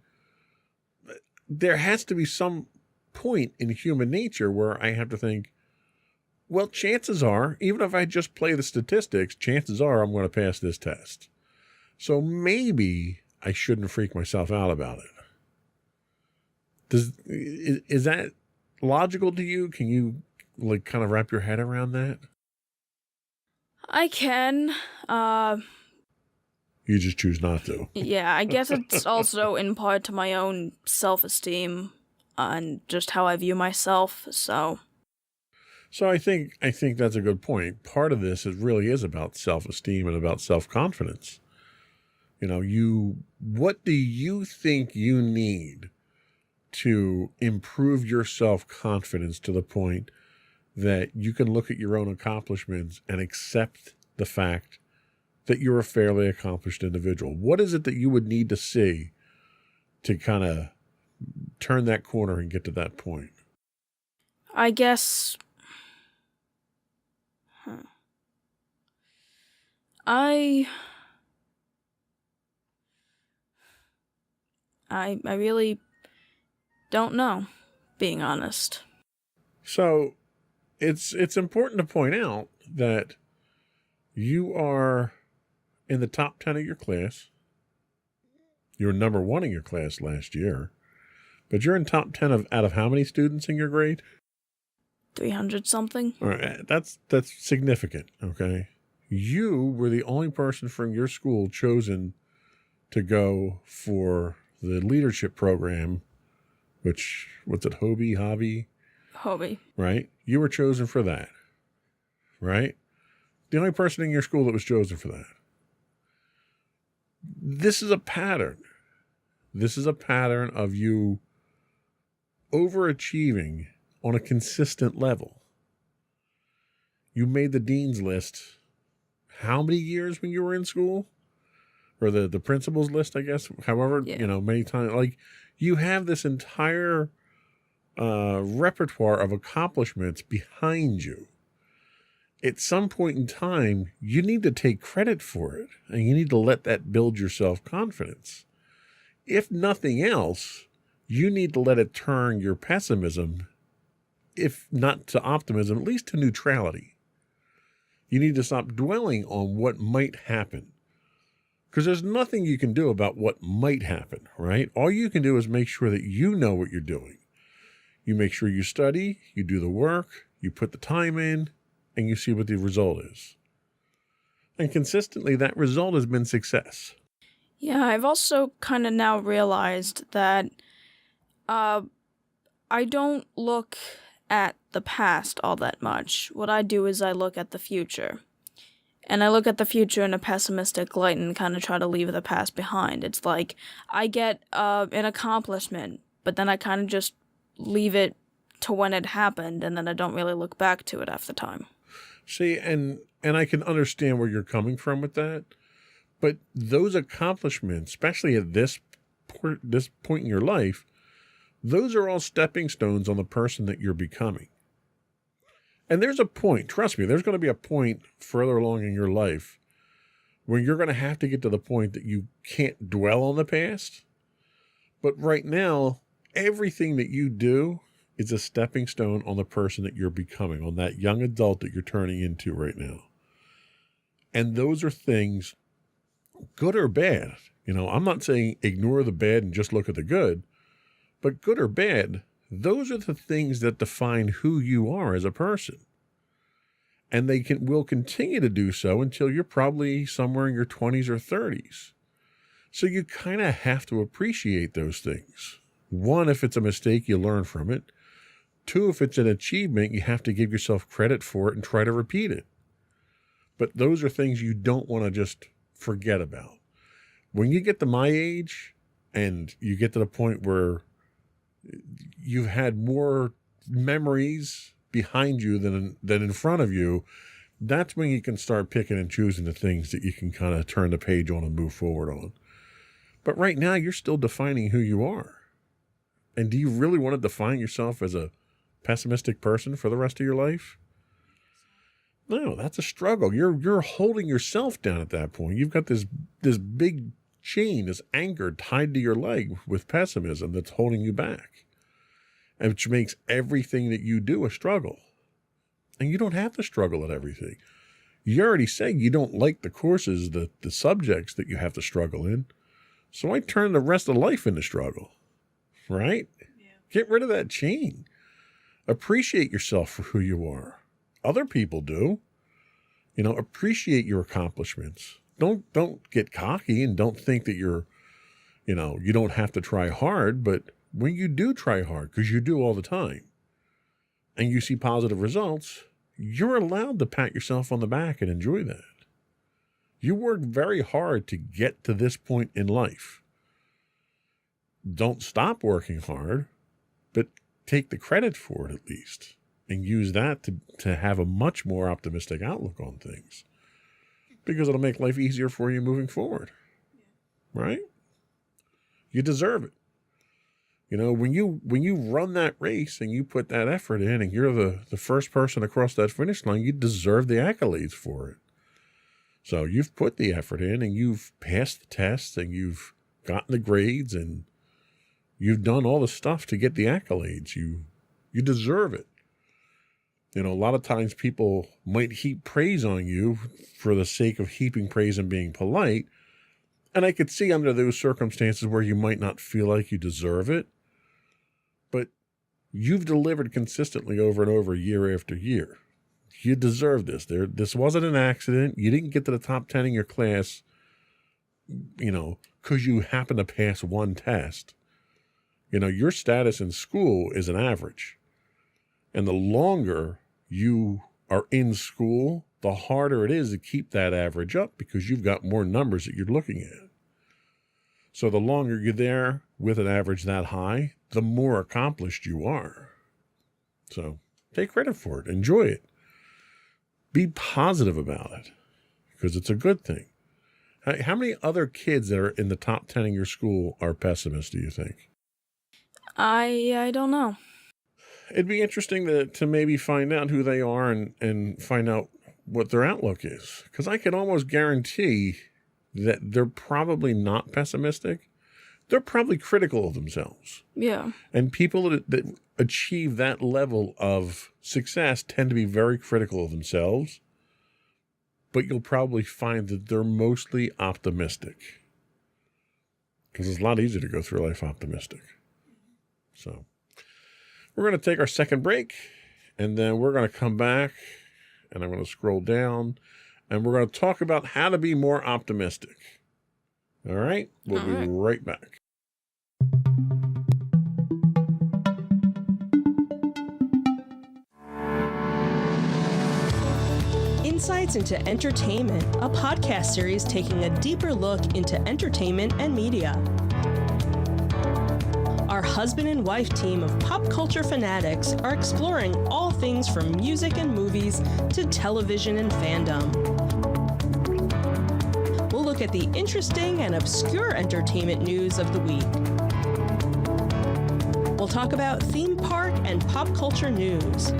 there has to be some point in human nature where I have to think, well, chances are, even if I just play the statistics, chances are I'm going to pass this test. So maybe I shouldn't freak myself out about it. Is that logical to you? Can you kind of wrap your head around that? I can. You just choose not to. Yeah, I guess it's also in part to my own self-esteem and just how I view myself, so I think that's a good point. Part of this really is about self-esteem and about self-confidence. What do you think you need to improve your self-confidence to the point that you can look at your own accomplishments and accept the fact that you're a fairly accomplished individual? What is it that you would need to see to kind of turn that corner and get to that point? I guess I really don't know, being honest. So it's important to point out that you are in the top 10 of your class. You were number 1 in your class last year, but you're in top 10 out of how many students in your grade? 300 something. All right, that's significant, okay? You were the only person from your school chosen to go for the leadership program, which, what's it, Hobby? Right? You were chosen for that, right? The only person in your school that was chosen for that. This is a pattern. This is a pattern of you overachieving on a consistent level. You made the dean's list how many years when you were in school? or the principles list, I guess, however, Yeah. you know, many times, like you have this entire repertoire of accomplishments behind you. At some point in time, you need to take credit for it, and you need to let that build your self-confidence. If nothing else, you need to let it turn your pessimism, if not to optimism, at least to neutrality. You need to stop dwelling on what might happen, because there's nothing you can do about what might happen, right? All you can do is make sure that you know what you're doing. You make sure you study, you do the work, you put the time in, and you see what the result is. And consistently, that result has been success. Yeah, I've also kind of now realized that I don't look at the past all that much. What I do is I look at the future. And I look at the future in a pessimistic light and kind of try to leave the past behind. It's like I get an accomplishment, but then I kind of just leave it to when it happened, and then I don't really look back to it half the time. See, and I can understand where you're coming from with that, but those accomplishments, especially at this point in your life, those are all stepping stones on the person that you're becoming. And there's a point, trust me, there's going to be a point further along in your life where you're going to have to get to the point that you can't dwell on the past. But right now, everything that you do is a stepping stone on the person that you're becoming, on that young adult that you're turning into right now. And those are things, good or bad. You know, I'm not saying ignore the bad and just look at the good, but good or bad, those are the things that define who you are as a person. And they will continue to do so until you're probably somewhere in your 20s or 30s. So you kind of have to appreciate those things. One, if it's a mistake, you learn from it. Two, if it's an achievement, you have to give yourself credit for it and try to repeat it. But those are things you don't want to just forget about. When you get to my age and you get to the point where you've had more memories behind you than in front of you, that's when you can start picking and choosing the things that you can kind of turn the page on and move forward on. But right now, you're still defining who you are. And do you really want to define yourself as a pessimistic person for the rest of your life? No, that's a struggle. You're holding yourself down at that point. You've got this big chain, this anchor tied to your leg with pessimism that's holding you back, and which makes everything that you do a struggle. And you don't have to struggle at everything. You already said you don't like the courses, the subjects that you have to struggle in. So I turn the rest of life into struggle, right? Yeah. Get rid of that chain. Appreciate yourself for who you are. Other people do. You know, appreciate your accomplishments. Don't get cocky and don't think that you don't have to try hard. But when you do try hard, because you do all the time, and you see positive results, you're allowed to pat yourself on the back and enjoy that. You worked very hard to get to this point in life. Don't stop working hard, but take the credit for it at least, and use that to have a much more optimistic outlook on things, because it'll make life easier for you moving forward, right? You deserve it. You know, when you run that race and you put that effort in and you're the first person across that finish line, you deserve the accolades for it. So you've put the effort in and you've passed the tests and you've gotten the grades and you've done all the stuff to get the accolades. You deserve it. You know, a lot of times people might heap praise on you for the sake of heaping praise and being polite. And I could see under those circumstances where you might not feel like you deserve it. But you've delivered consistently over and over, year after year. You deserve this. This wasn't an accident. You didn't get to the top 10 in your class, you know, because you happened to pass one test. You know, your status in school is an average. And the longer you are in school, the harder it is to keep that average up because you've got more numbers that you're looking at. So the longer you're there with an average that high, the more accomplished you are. So take credit for it. Enjoy it. Be positive about it because it's a good thing. How many other kids that are in the top 10 in your school are pessimists, do you think? I don't know. It'd be interesting to maybe find out who they are and find out what their outlook is. Because I can almost guarantee that they're probably not pessimistic. They're probably critical of themselves. Yeah. And people that achieve that level of success tend to be very critical of themselves. But you'll probably find that they're mostly optimistic. Because it's a lot easier to go through life optimistic. So we're going to take our second break, and then we're going to come back, and I'm going to scroll down, and we're going to talk about how to be more optimistic. All right? We'll be right back. Insights into Entertainment, a podcast series taking a deeper look into entertainment and media. Our husband and wife team of pop culture fanatics are exploring all things from music and movies to television and fandom. We'll look at the interesting and obscure entertainment news of the week. We'll talk about theme park and pop culture news.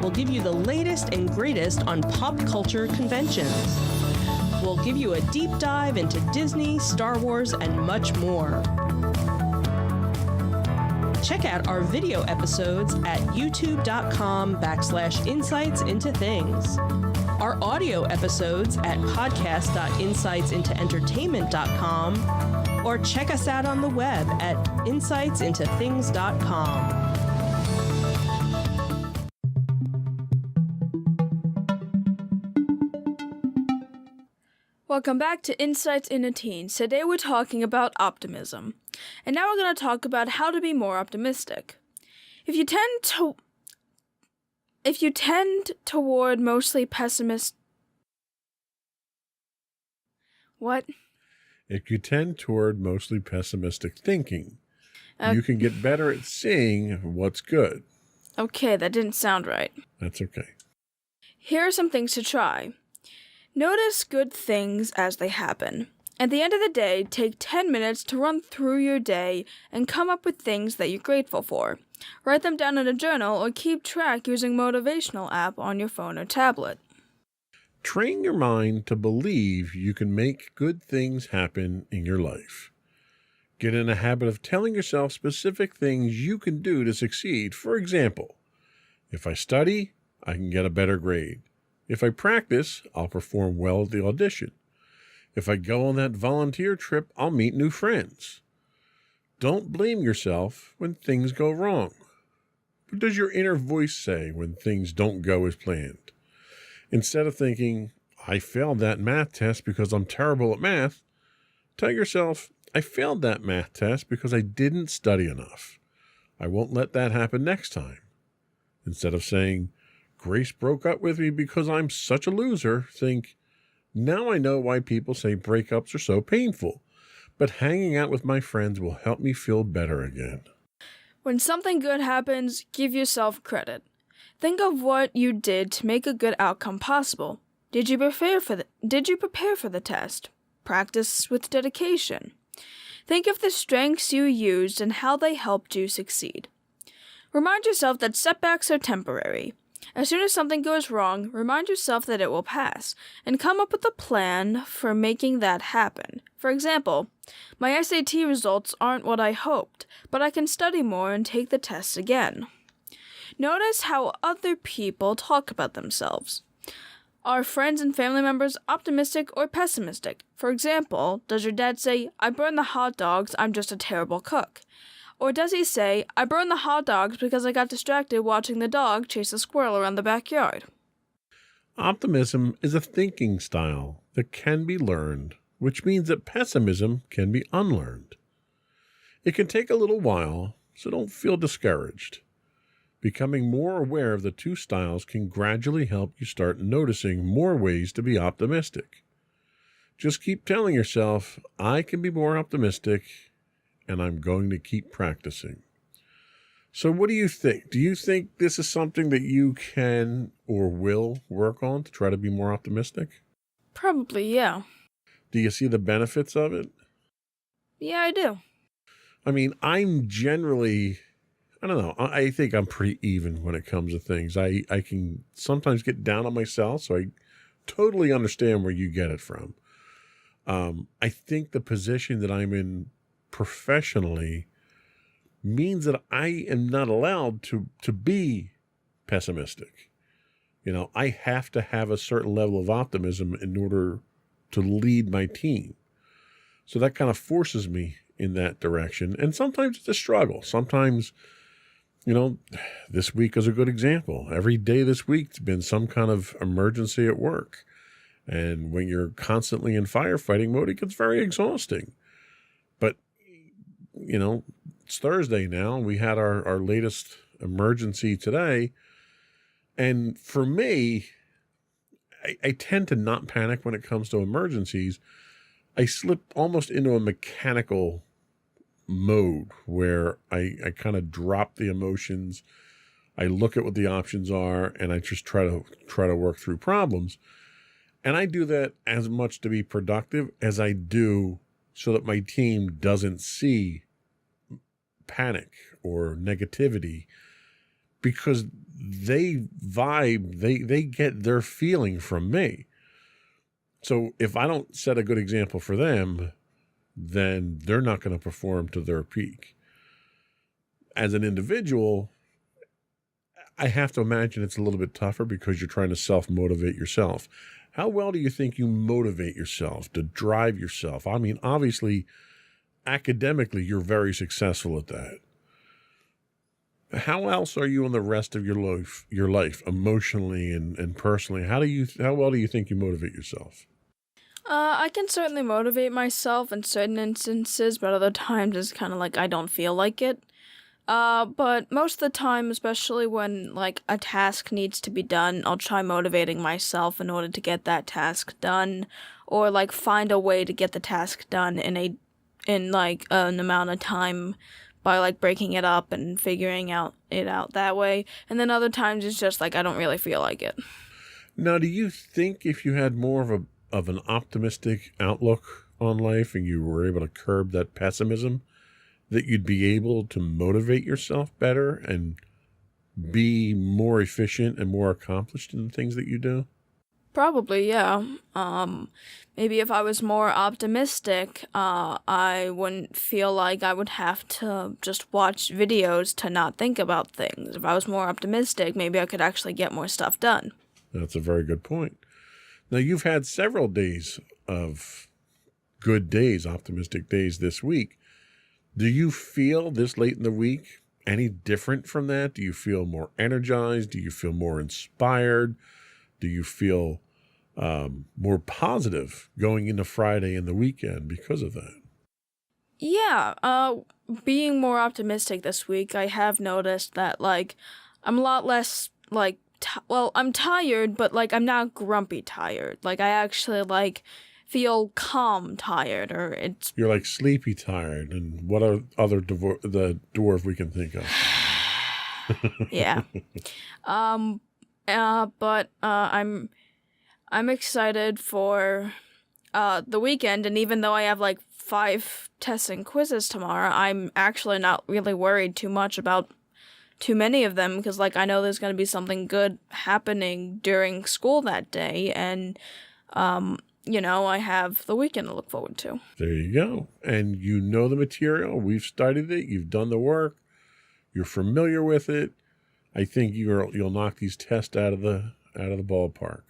We'll give you the latest and greatest on pop culture conventions. We'll give you a deep dive into Disney, Star Wars, and much more. Check out our video episodes at youtube.com/insightsintothings. Our audio episodes at podcast.insightsintoentertainment.com, or check us out on the web at insightsintothings.com. Welcome back to Insights into Teens. Today we're talking about optimism. And now we're going to talk about how to be more optimistic. If you tend toward mostly pessimist... What? If you tend toward mostly pessimistic thinking, you can get better at seeing what's good. Okay, that didn't sound right. That's okay. Here are some things to try. Notice good things as they happen. At the end of the day, take 10 minutes to run through your day and come up with things that you're grateful for. Write them down in a journal or keep track using motivational app on your phone or tablet. Train your mind to believe you can make good things happen in your life. Get in a habit of telling yourself specific things you can do to succeed. For example, if I study, I can get a better grade. If I practice, I'll perform well at the audition. If I go on that volunteer trip, I'll meet new friends. Don't blame yourself when things go wrong. What does your inner voice say when things don't go as planned? Instead of thinking, I failed that math test because I'm terrible at math, tell yourself, I failed that math test because I didn't study enough. I won't let that happen next time. Instead of saying, Grace broke up with me because I'm such a loser, think, now I know why people say breakups are so painful, but hanging out with my friends will help me feel better again. When something good happens, give yourself credit. Think of what you did to make a good outcome possible. Did you prepare for the test? Practice with dedication. Think of the strengths you used and how they helped you succeed. Remind yourself that setbacks are temporary. As soon as something goes wrong, remind yourself that it will pass, and come up with a plan for making that happen. For example, my SAT results aren't what I hoped, but I can study more and take the tests again. Notice how other people talk about themselves. Are friends and family members optimistic or pessimistic? For example, does your dad say, I burned the hot dogs, I'm just a terrible cook? Or does he say, I burned the hot dogs because I got distracted watching the dog chase a squirrel around the backyard? Optimism is a thinking style that can be learned, which means that pessimism can be unlearned. It can take a little while, so don't feel discouraged. Becoming more aware of the two styles can gradually help you start noticing more ways to be optimistic. Just keep telling yourself, I can be more optimistic, and I'm going to keep practicing. So what do you think? Do you think this is something that you can or will work on to try to be more optimistic? Probably, yeah. Do you see the benefits of it? Yeah, I do. I mean, I'm generally, I don't know, I think I'm pretty even when it comes to things. I can sometimes get down on myself, so I totally understand where you get it from. I think the position that I'm in professionally means that I am not allowed to be pessimistic. You know, I have to have a certain level of optimism in order to lead my team. So that kind of forces me in that direction. And sometimes it's a struggle. Sometimes, you know, this week is a good example. Every day this week's been some kind of emergency at work. And when you're constantly in firefighting mode, it gets very exhausting. But, you know, it's Thursday now. We had our latest emergency today. And for me, I tend to not panic when it comes to emergencies. I slip almost into a mechanical mode where I kind of drop the emotions. I look at what the options are, and I just try to work through problems. And I do that as much to be productive as I do so that my team doesn't see panic or negativity, because they vibe, they get their feeling from me. So if I don't set a good example for them, then they're not going to perform to their peak. As an individual, I have to imagine it's a little bit tougher because you're trying to self-motivate yourself. How well do you think you motivate yourself to drive yourself? I mean, obviously, academically, you're very successful at that. How else are you in the rest of your life emotionally and personally? How well do you think you motivate yourself? I can certainly motivate myself in certain instances, but other times it's kind of like I don't feel like it. But most of the time, especially when like a task needs to be done, I'll try motivating myself in order to get that task done, or like find a way to get the task done in an amount of time by like breaking it up and figuring it out that way. And then other times it's just like I don't really feel like it. Now, do you think if you had more of an optimistic outlook on life and you were able to curb that pessimism, that you'd be able to motivate yourself better and be more efficient and more accomplished in the things that you do? Probably, yeah. Maybe if I was more optimistic, I wouldn't feel like I would have to just watch videos to not think about things. If I was more optimistic, maybe I could actually get more stuff done. That's a very good point. Now, you've had several days of good days, optimistic days this week. Do you feel this late in the week any different from that? Do you feel more energized? Do you feel more inspired? Do you feel more positive going into Friday and the weekend because of that? Yeah, being more optimistic this week, I have noticed that, like, I'm a lot less, like, I'm tired, but, like, I'm not grumpy tired. Like, I actually, like, feel calm tired, or it's... You're, like, sleepy tired, and what are other the dwarf we can think of? Yeah. But I'm excited for the weekend, and even though I have like 5 tests and quizzes tomorrow, I'm actually not really worried too much about too many of them, because like I know there's going to be something good happening during school that day, and you know, I have the weekend to look forward to. There you go. And you know the material. We've studied it. You've done the work. You're familiar with it. I think you'll knock these tests out of the ballpark.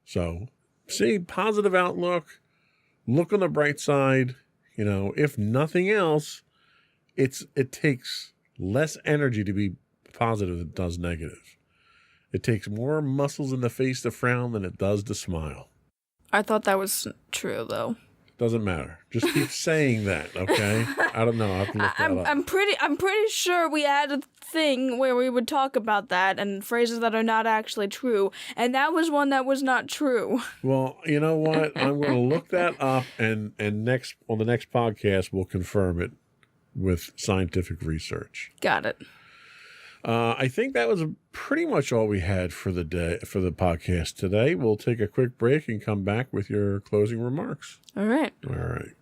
So, see, positive outlook. Look on the bright side. You know, if nothing else, it takes less energy to be positive than it does negative. It takes more muscles in the face to frown than it does to smile. I thought that was true, though. Doesn't matter. Just keep saying that, okay? I don't know. I have to look that up. I'm pretty sure we had a thing where we would talk about that and phrases that are not actually true, and that was one that was not true. Well, you know what? I'm going to look that up, and next on the next podcast we'll confirm it with scientific research. Got it. I think that was pretty much all we had for the day, for the podcast today. We'll take a quick break and come back with your closing remarks. All right. All right.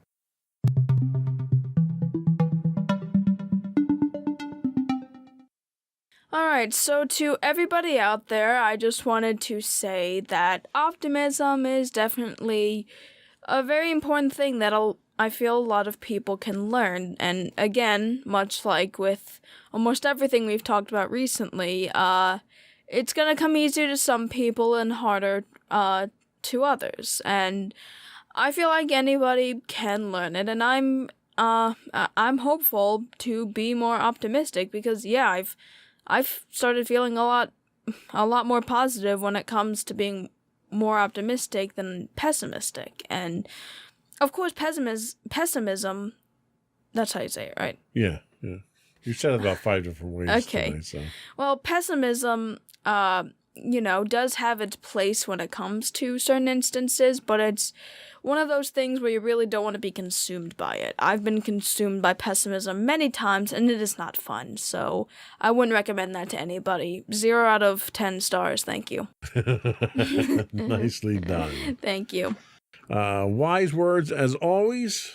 All right, so to everybody out there, I just wanted to say that optimism is definitely a very important thing that I feel a lot of people can learn. And again, much like with almost everything we've talked about recently, it's going to come easier to some people and harder to others. And I feel like anybody can learn it, and I'm hopeful to be more optimistic because, yeah, I've started feeling a lot more positive when it comes to being more optimistic than pessimistic. And of course, pessimism, that's how you say it, right? Yeah. You said it about 5 different ways. Okay. Tonight, so. Well, pessimism, does have its place when it comes to certain instances, but it's one of those things where you really don't want to be consumed by it. I've been consumed by pessimism many times, and it is not fun, so I wouldn't recommend that to anybody. 0 out of 10 stars, thank you. Nicely done. Thank you. Wise words as always.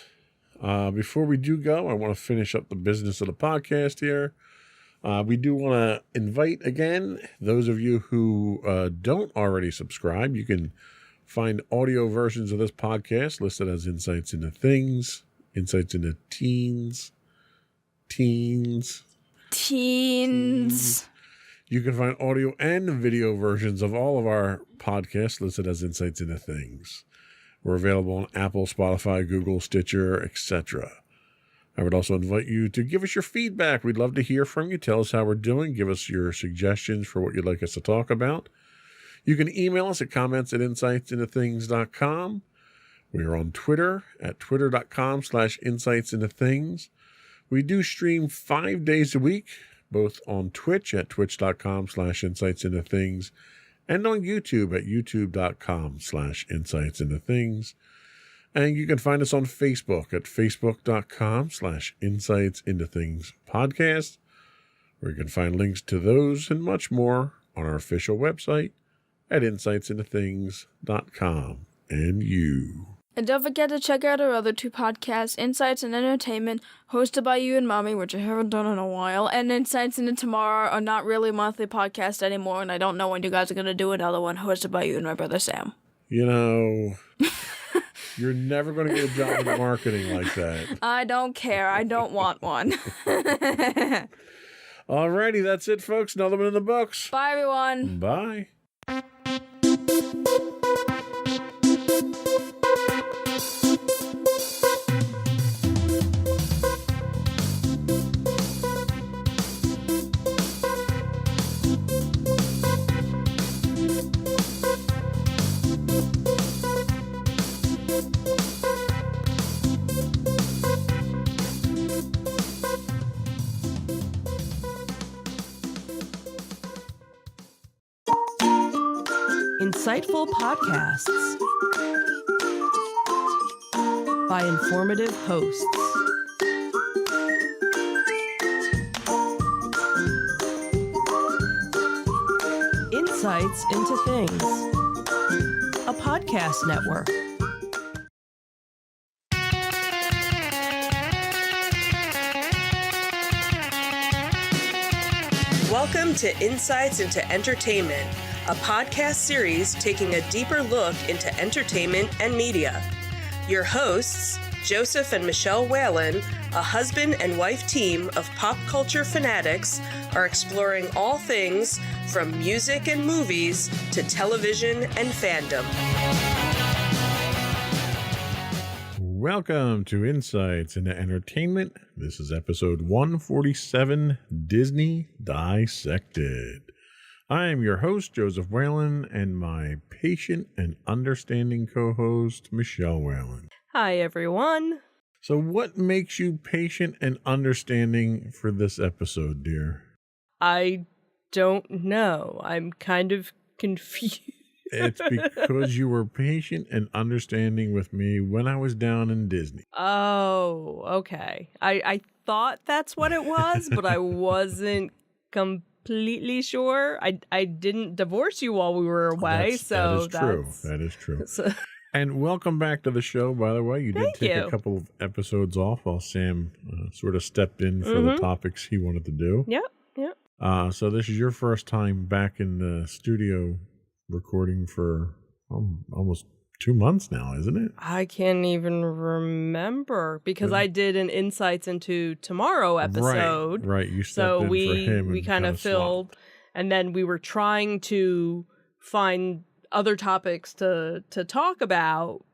Before we do go, I want to finish up the business of the podcast here. We do want to invite, again, those of you who don't already subscribe, you can find audio versions of this podcast listed as Insights into Things, Insights into Teens. You can find audio and video versions of all of our podcasts listed as Insights into Things. We're available on Apple, Spotify, Google, Stitcher, etc. I would also invite you to give us your feedback. We'd love to hear from you. Tell us how we're doing. Give us your suggestions for what you'd like us to talk about. You can email us at comments@insightsintothings.com. We are on Twitter at twitter.com/insightsintothings. We do stream 5 days a week, both on Twitch at twitch.com/insightsintothings and on YouTube at youtube.com/insightsintothings. And you can find us on Facebook at facebook.com/insightsintothingspodcast, where you can find links to those and much more on our official website at insightsintothings.com. And you. And don't forget to check out our other 2 podcasts, Insights and Entertainment, hosted by you and Mommy, which I haven't done in a while, and Insights into Tomorrow, are not really a monthly podcast anymore, and I don't know when you guys are going to do another one, hosted by you and my brother Sam. You know, you're never going to get a job in marketing like that. I don't care. I don't want one. Alrighty, that's it, folks. Another one in the books. Bye, everyone. Bye. Insightful podcasts by informative hosts. Insights into Things, a podcast network. Welcome to Insights into Entertainment, a podcast series taking a deeper look into entertainment and media. Your hosts, Joseph and Michelle Whalen, a husband and wife team of pop culture fanatics, are exploring all things from music and movies to television and fandom. Welcome to Insights into Entertainment. This is episode 147, Disney Dissected. I am your host, Joseph Whalen, and my patient and understanding co-host, Michelle Whalen. Hi, everyone. So what makes you patient and understanding for this episode, dear? I don't know. I'm kind of confused. It's because you were patient and understanding with me when I was down in Disney. Oh, okay. I thought that's what it was, but I wasn't completely completely sure. I didn't divorce you while we were away, so true. That is true. So, And welcome back to the show, by the way. You did Thank take you. a couple of episodes off while Sam sort of stepped in for the topics he wanted to do. yep. So this is your first time back in the studio recording for almost 2 months now, isn't it? I can't even remember because I did an Insights into Tomorrow episode. Right. You stepped So in for him. we and kind of filled, swapped. and then we were trying to find other topics to talk about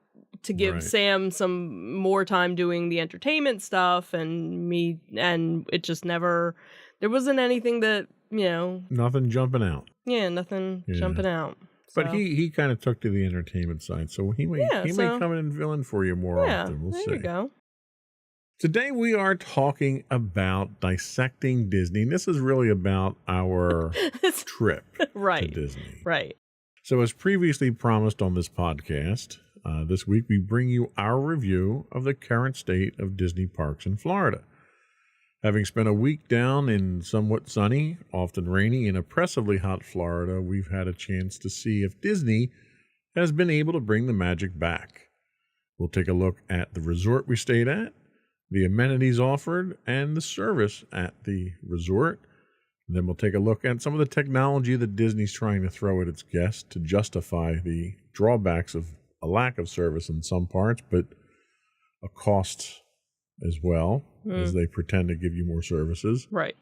to give Right. Sam some more time doing the entertainment stuff, and me, and it just never. There wasn't anything that Nothing jumping out. nothing Yeah. jumping out. But So, he kind of took to the entertainment side, so he may come in and fill in for you more often. We'll there see. you go. Today we are talking about dissecting Disney, and this is really about our trip Right, to Disney. right. So, as previously promised on this podcast, this week we bring you our review of the current state of Disney parks in Florida. Having spent a week down in somewhat sunny, often rainy, and oppressively hot Florida, we've had a chance to see if Disney has been able to bring the magic back. We'll take a look at the resort we stayed at, the amenities offered, and the service at the resort. And then we'll take a look at some of the technology that Disney's trying to throw at its guests to justify the drawbacks of a lack of service in some parts, but a cost as well, as they pretend to give you more services. Right.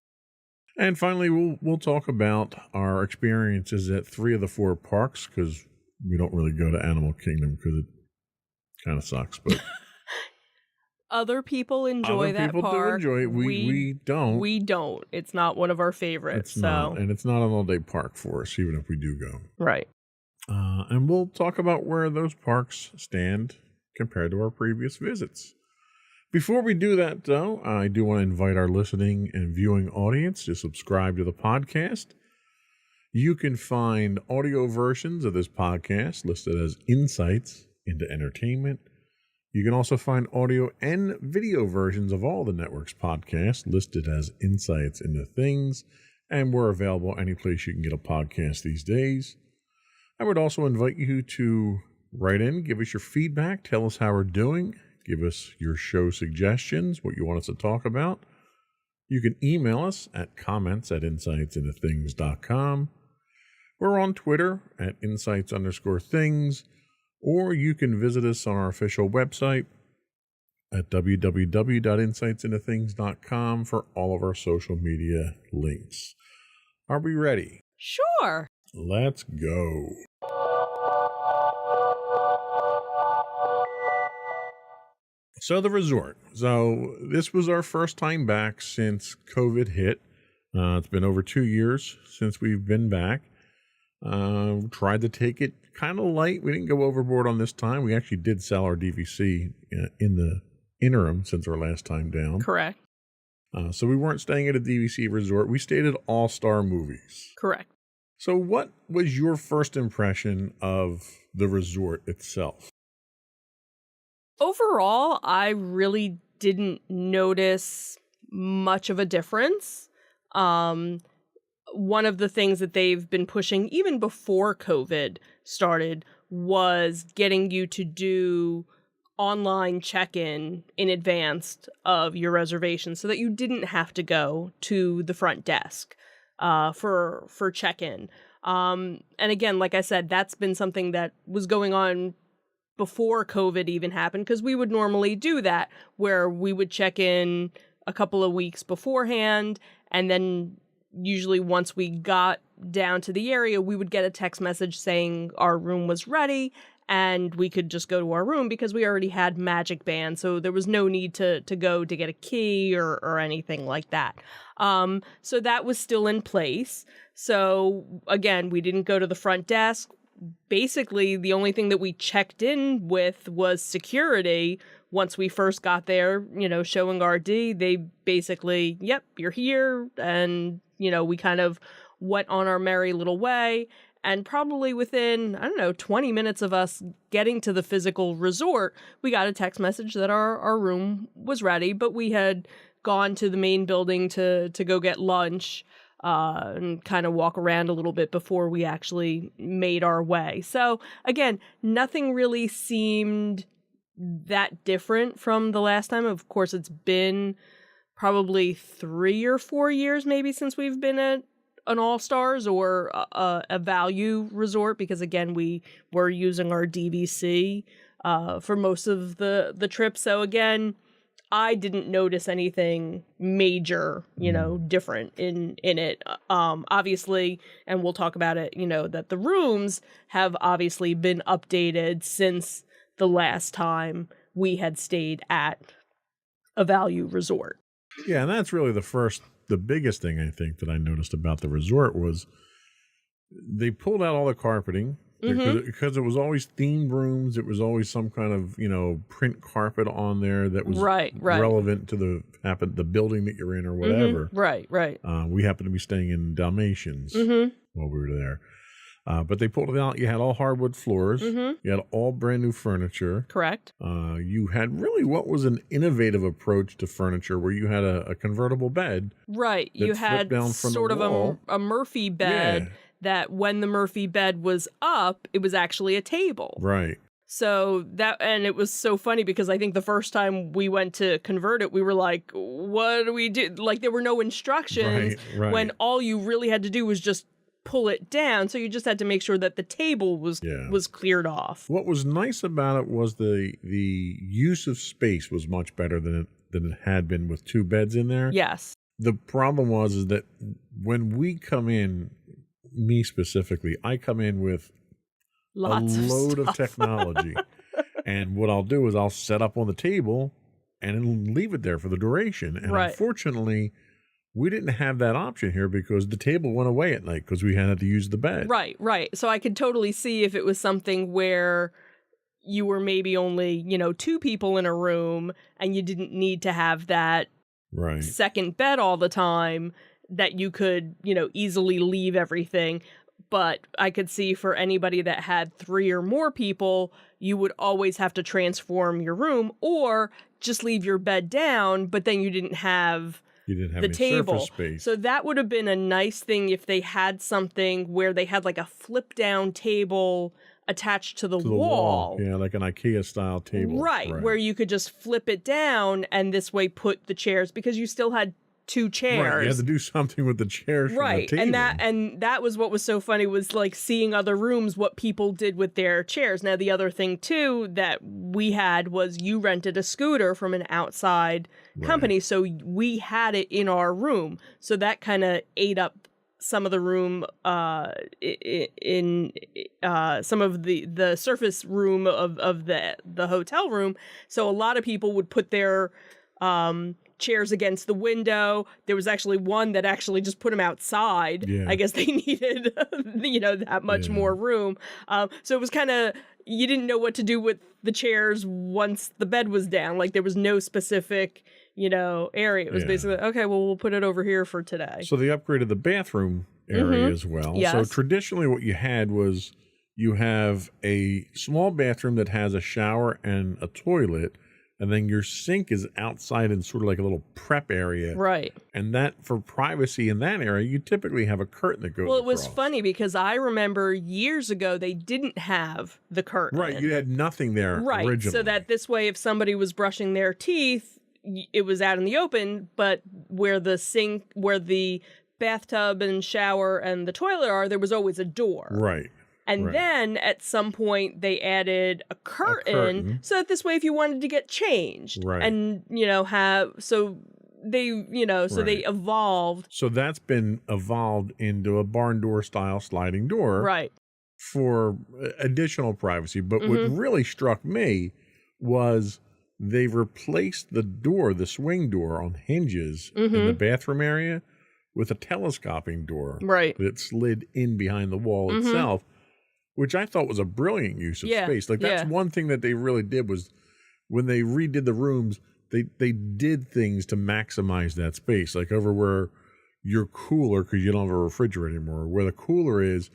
And finally, we'll talk about our experiences at 3 of the 4 parks, because we don't really go to Animal Kingdom because it kind of sucks. But Other people enjoy other that people park. do enjoy it. We don't. We don't. It's not one of our favorites. It's not, and it's not an all-day park for us, even if we do go. Right. And we'll talk about where those parks stand compared to our previous visits. Before we do that, though, I do want to invite our listening and viewing audience to subscribe to the podcast. You can find audio versions of this podcast listed as Insights into Entertainment. You can also find audio and video versions of all the network's podcasts listed as Insights into Things, and we're available any place you can get a podcast these days. I would also invite you to write in, give us your feedback, tell us how we're doing. Give us your show suggestions, what you want us to talk about. You can email us at comments@insightsintothings.com. We're on Twitter at insights_things, or you can visit us on our official website at www.insightsintothings.com for all of our social media links. Are we ready? Sure. Let's go. So the resort. So this was our first time back since COVID hit. It's been over 2 years since we've been back. Tried to take it kind of light. We didn't go overboard on this time. We actually did sell our DVC in the interim since our last time down. Correct. So we weren't staying at a DVC resort. We stayed at All Star Movies. Correct. So what was your first impression of the resort itself? Overall, I really didn't notice much of a difference. One of the things that they've been pushing even before COVID started was getting you to do online check-in in advance of your reservation so that you didn't have to go to the front desk for check-in. And again, like I said, that's been something that was going on before COVID even happened, because we would normally do that where we would check in a couple of weeks beforehand, and then usually once we got down to the area, we would get a text message saying our room was ready and we could just go to our room because we already had Magic Band, so there was no need to go to get a key or anything like that. So that was still in place. So again, we didn't go to the front desk. Basically, the only thing that we checked in with was security. Once we first got there, showing our ID, they basically, yep, you're here. And, we kind of went on our merry little way. And probably within, 20 minutes of us getting to the physical resort, we got a text message that our room was ready, but we had gone to the main building to go get lunch and kind of walk around a little bit before we actually made our way. So again, nothing really seemed that different from the last time. Of course, it's been probably 3 or 4 years maybe since we've been at an All-Stars or a value resort, because again, we were using our DVC for most of the trip. So again, I didn't notice anything major, different in it. Obviously, and we'll talk about it, that the rooms have obviously been updated since the last time we had stayed at a value resort. Yeah, and that's really the biggest thing I think that I noticed about the resort was they pulled out all the carpeting because it was always themed rooms. It was always some kind of, print carpet on there that was relevant to the building that you're in or whatever. Right. We happened to be staying in Dalmatians while we were there. But they pulled it out. You had all hardwood floors. You had all brand new furniture. Correct. You had really what was an innovative approach to furniture where you had a convertible bed. Right. You had down from sort the of wall. a Murphy bed that when the Murphy bed was up, it was actually a table. Right. So and it was so funny because I think the first time we went to convert it, we were like, what do we do? Like there were no instructions when all you really had to do was just pull it down. So you just had to make sure that the table was cleared off. What was nice about it was the use of space was much better than it had been with two beds in there. Yes. The problem is that when we come in, me specifically, I come in with Lots a load of of technology. And what I'll do is I'll set up on the table and leave it there for the duration. And unfortunately, we didn't have that option here because the table went away at night because we had to use the bed. Right. So I could totally see if it was something where you were maybe only, 2 people in a room and you didn't need to have that second bed all the time, that you could, easily leave everything. But I could see for anybody that had 3 or more people, you would always have to transform your room or just leave your bed down, but then you didn't have the any table surface space. So that would have been a nice thing if they had something where they had like a flip down table attached to the wall. Yeah, like an IKEA style table. Right, where you could just flip it down and this way put the chairs, because you still had 2 chairs. Right, you had to do something with the chairs from the table. And that was what was so funny, was like seeing other rooms, what people did with their chairs. Now the other thing too that we had was you rented a scooter from an outside company, so we had it in our room. So that kind of ate up some of the room in some of the surface room of the hotel room. So a lot of people would put their chairs against the window. There was actually one that actually just put them outside. I guess they needed, that much more room. So it was kind of, you didn't know what to do with the chairs once the bed was down. Like there was no specific, area. It was basically, okay, well, we'll put it over here for today. So they upgraded the bathroom area as well. Yes. So traditionally what you had was you have a small bathroom that has a shower and a toilet, and then your sink is outside in sort of like a little prep area. Right. And that, for privacy in that area, you typically have a curtain that goes Well, it was across. funny because I remember years ago they didn't have the curtain. Right, you had nothing there originally. So that this way, if somebody was brushing their teeth, it was out in the open, but where the bathtub and shower and the toilet are, there was always a door. Right. And then at some point they added a curtain so that this way if you wanted to get changed and they evolved. So that's been evolved into a barn door style sliding door for additional privacy. But what really struck me was they replaced the door, the swing door on hinges in the bathroom area, with a telescoping door that slid in behind the wall itself, which I thought was a brilliant use of space. Like that's one thing that they really did, was when they redid the rooms, they did things to maximize that space. Like over where your cooler, because you don't have a refrigerator anymore, where the cooler is,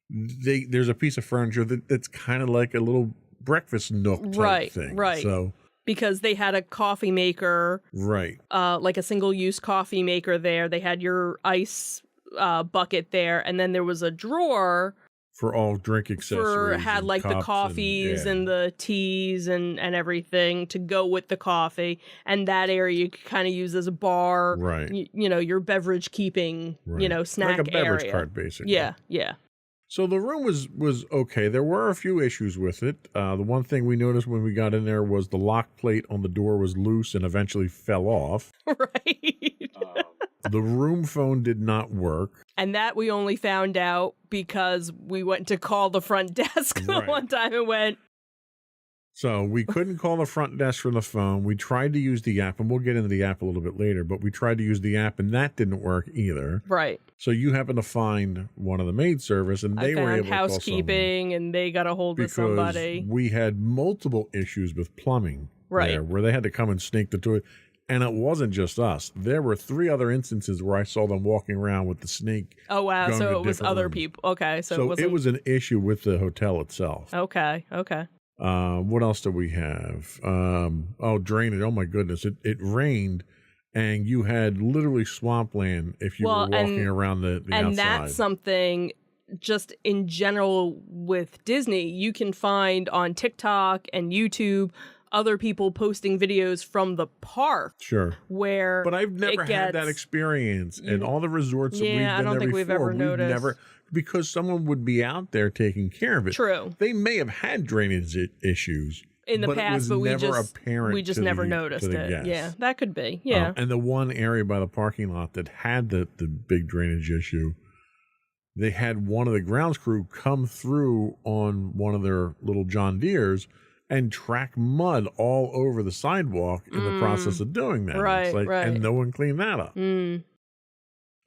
there's a piece of furniture that's kind of like a little breakfast nook type thing. Right. So because they had a coffee maker, like a single-use coffee maker there. They had your ice bucket there, and then there was a drawer For all drink accessories. had and like the cups coffees yeah. and the teas and everything to go with the coffee, and that area you could kind of use as a bar, Right. you know, your beverage keeping, Right. snack like a beverage area. cart, basically. Yeah, yeah. So the room was okay. There were a few issues with it. The one thing we noticed when we got in there was the lock plate on the door was loose and eventually fell off. Right. The room phone did not work. And that we only found out because we went to call the front desk the Right. one time and went, So we couldn't call the front desk from the phone. We tried to use the app, and we'll get into the app a little bit later, but we tried to use the app, and that didn't work either. right. So you happened to find one of the maid service, and they I were found able to call someone housekeeping and they got a hold of because somebody. we had multiple issues with plumbing Right. there, where they had to come and snake the toilet. And it wasn't just us. There were 3 other instances where I saw them walking around with the snake. Oh, wow. going So to it was different other rooms. people. Okay. So, So it was an issue with the hotel itself. Okay. Okay. What else did we have? Drainage. Oh my goodness. It rained and you had literally swampland if you Well, were walking and- around the And outside. that's something just in general with Disney, you can find on TikTok and YouTube other people posting videos from the park Sure. where But I've never it had that gets- experience. And all the resorts that Yeah, we've I been don't there think before, we've ever noticed. never, because someone would be out there taking care of it. True. They may have had drainage issues in the but it past, was but we never just apparent we just to never the- to noticed the it. guests. Yeah, that could be. Yeah. And the one area by the parking lot that had the big drainage issue, they had one of the grounds crew come through on one of their little John Deeres and track mud all over the sidewalk in the process of doing that. Right, It's like, right. And no one cleaned that up. Mm.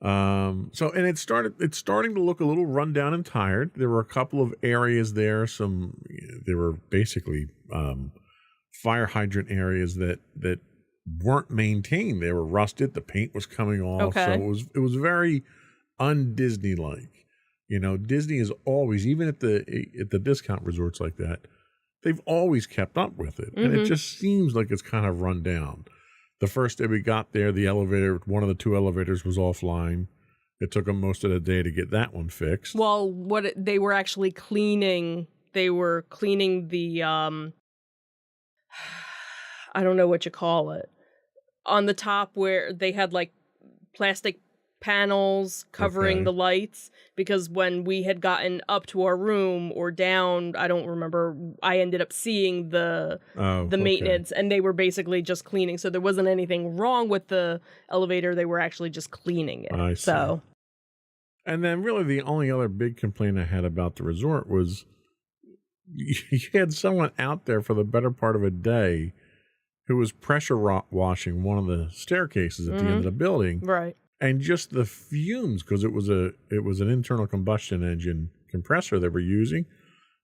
And it's starting to look a little run down and tired. There were a couple of areas there. They were basically fire hydrant areas that weren't maintained. They were rusted. The paint was coming off. Okay. So it was very un-Disney like. You know, Disney is always, even at the discount resorts like that, they've always kept up with it. And it just seems like it's kind of run down. The first day we got there, the elevator, one of the 2 elevators was offline. It took them most of the day to get that one fixed. Well, they were actually cleaning. They were cleaning the I don't know what you call it. On the top where they had like plastic panels covering Okay. the lights, because when we had gotten up to our room or down, I don't remember, I ended up seeing the maintenance, and they were basically just cleaning. So there wasn't anything wrong with the elevator. They were actually just cleaning it. I see. So And then really the only other big complaint I had about the resort was you had someone out there for the better part of a day who was pressure washing one of the staircases at the end of the building. right. And just the fumes, because it was an internal combustion engine compressor they were using.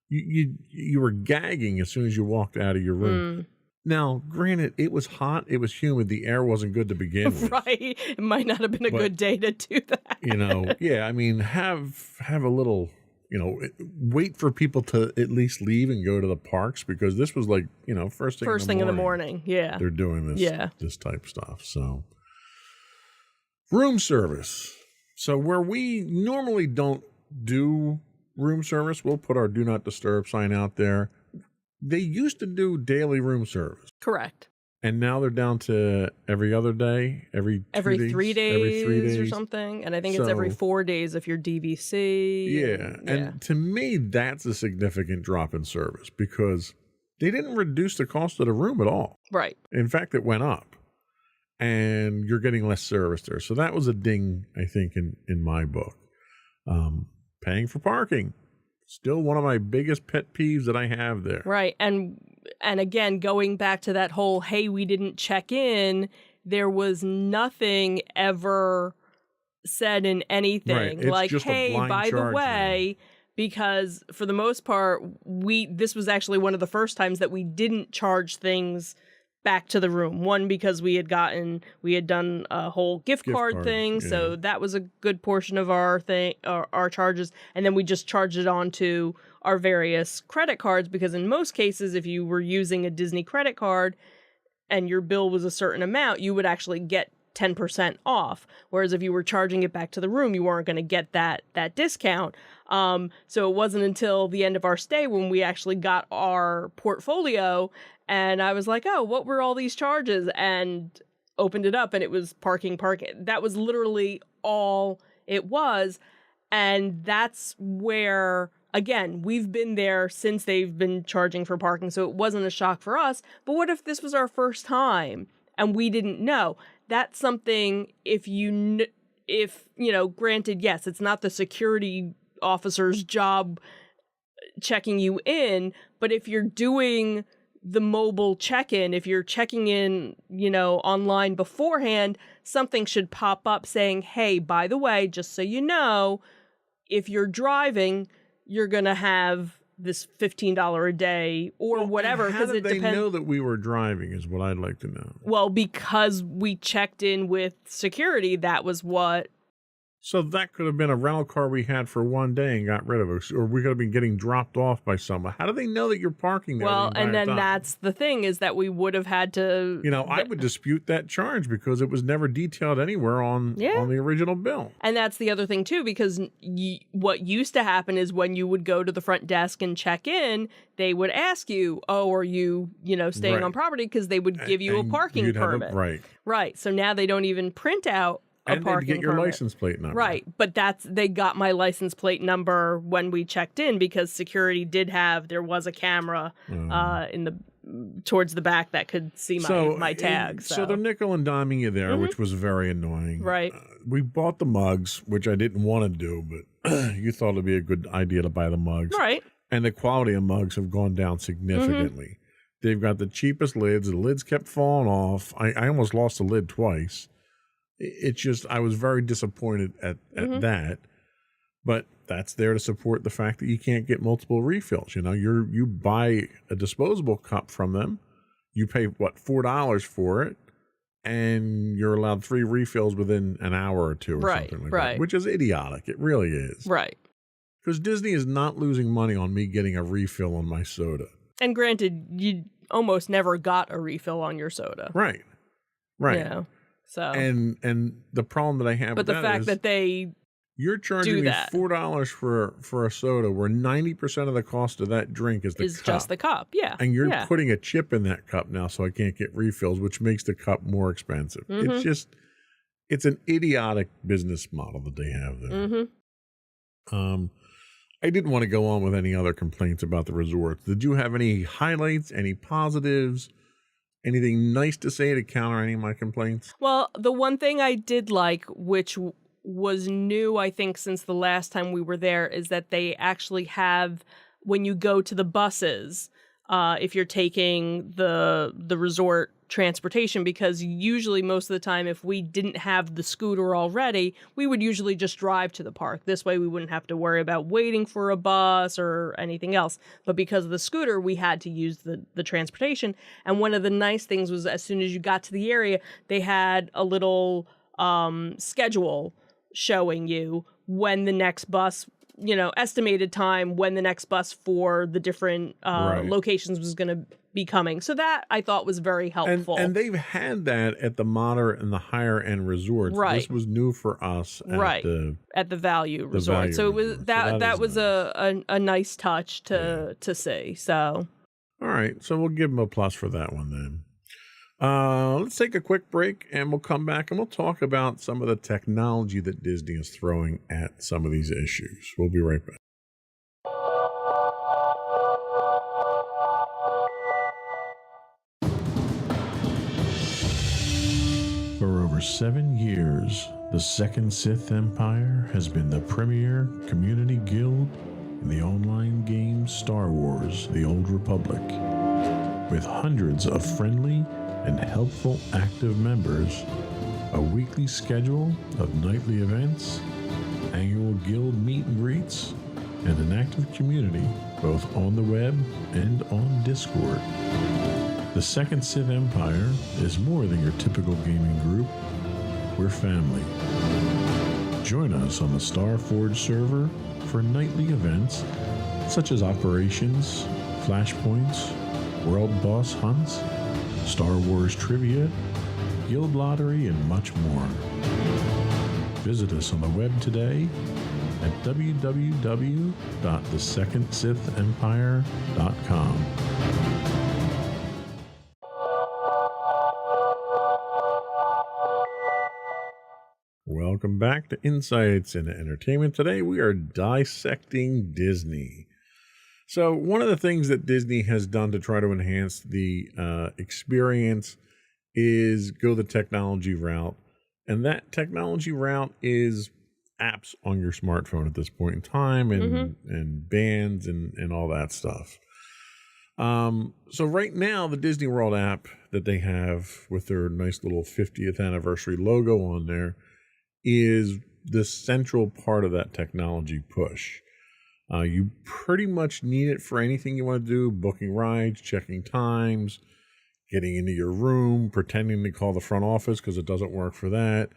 You were gagging as soon as you walked out of your room. Now, granted, it was hot, it was humid, the air wasn't good to begin with. Right. It might not have been a But- good day to do that. You know, yeah. I mean, have a little. You know, wait for people to at least leave and go to the parks, because this was like, you know, first thing in the morning. Yeah. They're doing this, Yeah. this type stuff. So, room service. So where we normally don't do room service, we'll put our do not disturb sign out there. They used to do daily room service, Correct. and now they're down to every other day, every 3 days, every 3 days or something. And I think it's every So- 4 days if you're DVC. Yeah. And to me, that's a significant drop in service, because they didn't reduce the cost of the room at all. Right. In fact, it went up, and you're getting less service there. So that was a ding, I think, in my book. Paying for parking, still one of my biggest pet peeves that I have there. Right. And again, going back to that whole, hey, we didn't check in, there was nothing ever said in anything. Right. It's Like, just a hey, blind by the charge way, because for the most part, this was actually one of the first times that we didn't charge things back to the room. One, because we had done a whole gift card card, thing, yeah. so that was a good portion of our charges, and then we just charged it on to our various credit cards, because in most cases, if you were using a Disney credit card and your bill was a certain amount, you would actually get 10% off. Whereas if you were charging it back to the room, you weren't going to get that discount. So it wasn't until the end of our stay when we actually got our portfolio, and I was like, oh, what were all these charges? And opened it up, and it was parking. That was literally all it was. And that's where, again, we've been there since they've been charging for parking, so it wasn't a shock for us. But what if this was our first time and we didn't know? That's something, if granted, yes, it's not the security officer's job checking you in, but if you're doing the mobile check-in, if you're checking in, online beforehand, something should pop up saying, hey, by the way, just so you know, if you're driving, you're going to have this $15 a day or whatever. How did they know that we were driving is what I'd like to know. Well, because we checked in with security, that was what. So that could have been a rental car we had for one day and got rid of it, or we could have been getting dropped off by someone. How do they know that you're parking there? Well, the and then time? that's the thing, is that we would have had to. I would dispute that charge because it was never detailed anywhere on the original bill. And that's the other thing too, because what used to happen is when you would go to the front desk and check in, they would ask you, "Oh, are you, staying on property?" Because they would give you a parking permit. Right. So now they don't even print out. And they'd get your license plate number. Right. But they got my license plate number when we checked in, because security there was a camera towards the back that could see my tag. So they're nickel and diming you there, which was very annoying. Right. We bought the mugs, which I didn't want to do, but you thought it'd be a good idea to buy the mugs. Right. And the quality of mugs have gone down significantly. They've got the cheapest lids. The lids kept falling off. I almost lost the lid twice. It's just, I was very disappointed at that, but that's there to support the fact that you can't get multiple refills. You buy a disposable cup from them, you pay $4 for it, and you're allowed 3 refills within an hour or two, or something like that, which is idiotic. It really is. Right. Because Disney is not losing money on me getting a refill on my soda. And granted, you almost never got a refill on your soda. Right. So and the problem that I have with that is, but the fact that you're charging me $4 for a soda, where 90% of the cost of that drink is cup. Just the cup, yeah. And you're putting a chip in that cup now, so I can't get refills, which makes the cup more expensive. It's an idiotic business model that they have there. I didn't want to go on with any other complaints about the resorts. Did you have any highlights, any positives? Anything nice to say to counter any of my complaints? Well, the one thing I did like, which was new, I think, since the last time we were there, is that they actually have, when you go to the buses, if you're taking the resort transportation, because usually most of the time, if we didn't have the scooter already, we would usually just drive to the park. This way we wouldn't have to worry about waiting for a bus or anything else. But because of the scooter, we had to use the transportation. And one of the nice things was, as soon as you got to the area, they had a little schedule showing you when the next bus, estimated time when the next bus for the different locations was going to be coming. So that I thought was very helpful. And they've had that at the moderate and the higher end resorts. Right. This was new for us at the Value Resort. So it was that was nice. a nice touch to see. So all right. So we'll give them a plus for that one then. Let's take a quick break, and we'll come back and we'll talk about some of the technology that Disney is throwing at some of these issues. We'll be right back. For over 7 years, the Second Sith Empire has been the premier community guild in the online game Star Wars: The Old Republic. With hundreds of friendly and helpful active members, a weekly schedule of nightly events, annual guild meet and greets, and an active community both on the web and on Discord. The Second Sith Empire is more than your typical gaming group. We're family. Join us on the Starforge server for nightly events such as operations, flashpoints, world boss hunts, Star Wars trivia, Guild Lottery, and much more. Visit us on the web today at www.thesecondsithempire.com. Welcome back to Insights into Entertainment. Today we are dissecting Disney. So one of the things that Disney has done to try to enhance the experience is go the technology route. And that technology route is apps on your smartphone at this point in time, and bands and all that stuff. So right now, the Disney World app that they have with their nice little 50th anniversary logo on there is the central part of that technology push. You pretty much need it for anything you want to do: booking rides, checking times, getting into your room, pretending to call the front office because it doesn't work for that.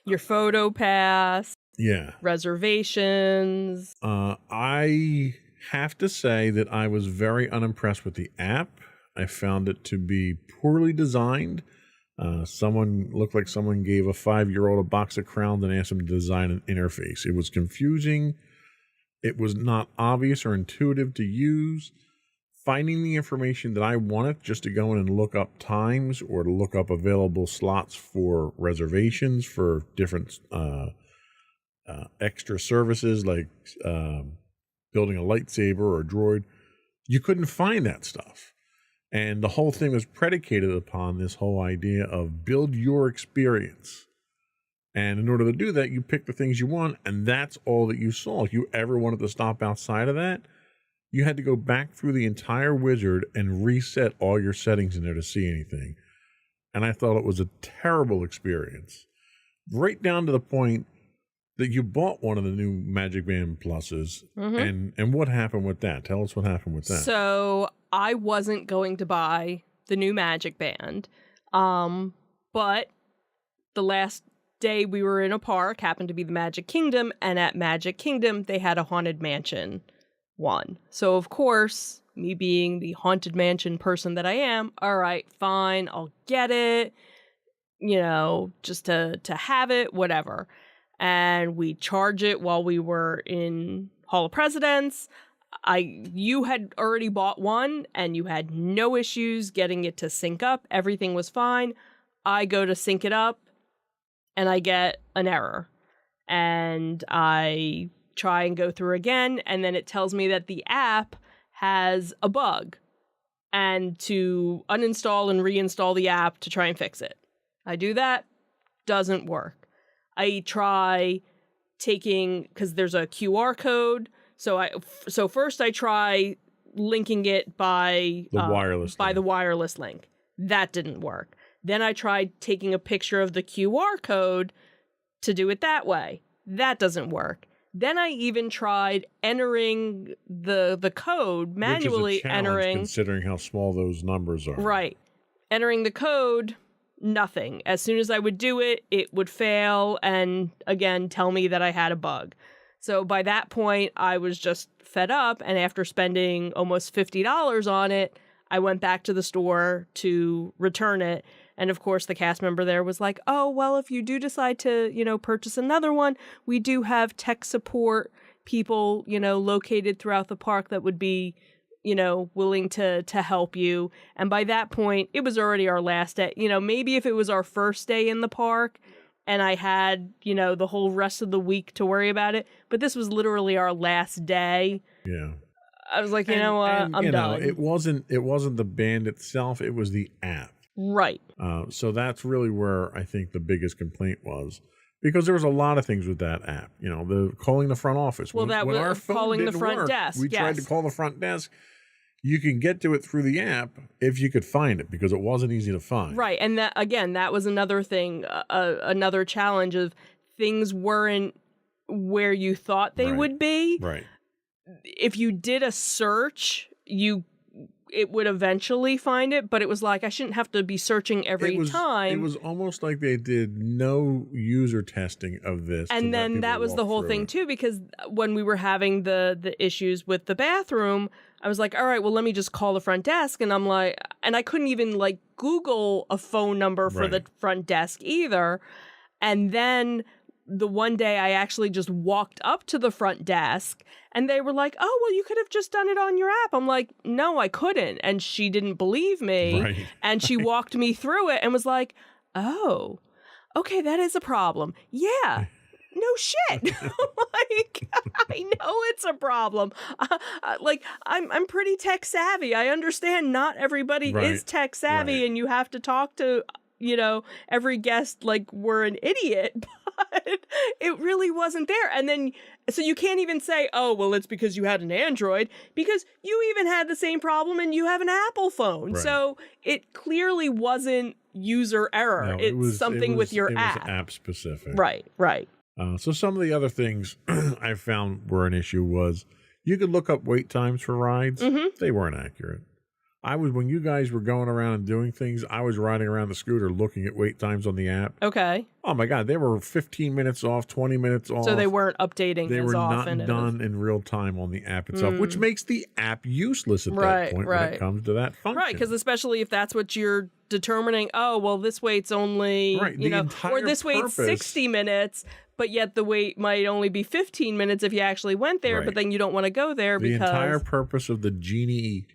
Your photo pass, Yeah. reservations. I have to say that I was very unimpressed with the app. I found it to be poorly designed. Someone looked like someone gave a 5-year-old a box of crowns and asked him to design an interface. It was confusing. It was not obvious or intuitive to use. Finding the information that I wanted just to go in and look up times or to look up available slots for reservations for different extra services like building a lightsaber or a droid, you couldn't find that stuff. And the whole thing was predicated upon this whole idea of build your experience. And in order to do that, you pick the things you want, and that's all that you saw. If you ever wanted to stop outside of that, you had to go back through the entire wizard and reset all your settings in there to see anything. And I thought it was a terrible experience. Right down to the point that you bought one of the new Magic Band Pluses. And what happened with that? Tell us what happened with that. So I wasn't going to buy the new Magic Band. But the last day we were in a park happened to be the Magic Kingdom. And at Magic Kingdom, they had a Haunted Mansion one. So of course, me being the Haunted Mansion person that I am, all right, fine, I'll get it, you know, just to have it, whatever. And we charge it while we were in Hall of Presidents. You had already bought one and you had no issues getting it to sync up. Everything was fine. I go to sync it up and I get an error. And I try and go through again, and then it tells me that the app has a bug and to uninstall and reinstall the app to try and fix it. I do that, doesn't work. I try taking, because there's a QR code, so first I try linking it by the wireless link. That didn't work. Then I tried taking a picture of the QR code to do it that way. That doesn't work. Then I even tried entering the code manually, which is a challenge considering how small those numbers are. Right. Entering the code, nothing. As soon as I would do it, it would fail and again tell me that I had a bug. So by that point, I was just fed up, and after spending almost $50 on it, I went back to the store to return it. And of course, the cast member there was like, oh, well, if you do decide to, purchase another one, we do have tech support people, located throughout the park that would be, willing to help you. And by that point, it was already our last day. Maybe if it was our first day in the park and I had, the whole rest of the week to worry about it. But this was literally our last day. Yeah. I was like, I'm done. It wasn't the band itself. It was the app. Right. So that's really where I think the biggest complaint was, because there was a lot of things with that app. The calling the front office. Well, when our phone calling the front work, desk. We tried to call the front desk. You can get to it through the app if you could find it, because it wasn't easy to find. Right, and that was another thing, another challenge of things weren't where you thought they would be. Right. If you did a search, it would eventually find it, but it was like I shouldn't have to be searching every time. It was almost like they did no user testing of this. And then that was the whole thing too, because when we were having the issues with the bathroom, I was like, all right, well, let me just call the front desk. And I'm like, and I couldn't even like Google a phone number for the front desk either. And then the one day I actually just walked up to the front desk and they were like, oh, well, you could have just done it on your app. I'm like, no, I couldn't. And she didn't believe me. Right. And she walked me through it and was like, oh, okay, that is a problem. Yeah. No shit. Like, I know it's a problem. Like, I'm pretty tech savvy. I understand not everybody is tech savvy and you have to talk to, you know, every guest like we're an idiot, but it really wasn't there. And then, so you can't even say, oh, well, it's because you had an Android, because you even had the same problem and you have an Apple phone. Right. So it clearly wasn't user error. No, it's something with your app. It was app specific. Right, right. So some of the other things I found were an issue was you could look up wait times for rides. Mm-hmm. They weren't accurate. When you guys were going around and doing things, I was riding around the scooter looking at wait times on the app. Okay. Oh my God, they were 15 minutes off, 20 minutes off. So they weren't updating They as were often. not done in real time on the app itself, which makes the app useless at that point when it comes to that function. Right, because especially if that's what you're determining, oh, well, this wait's only, you know, or this wait's 60 minutes, but yet the wait might only be 15 minutes if you actually went there, but then you don't want to go there because... The entire purpose of the Genie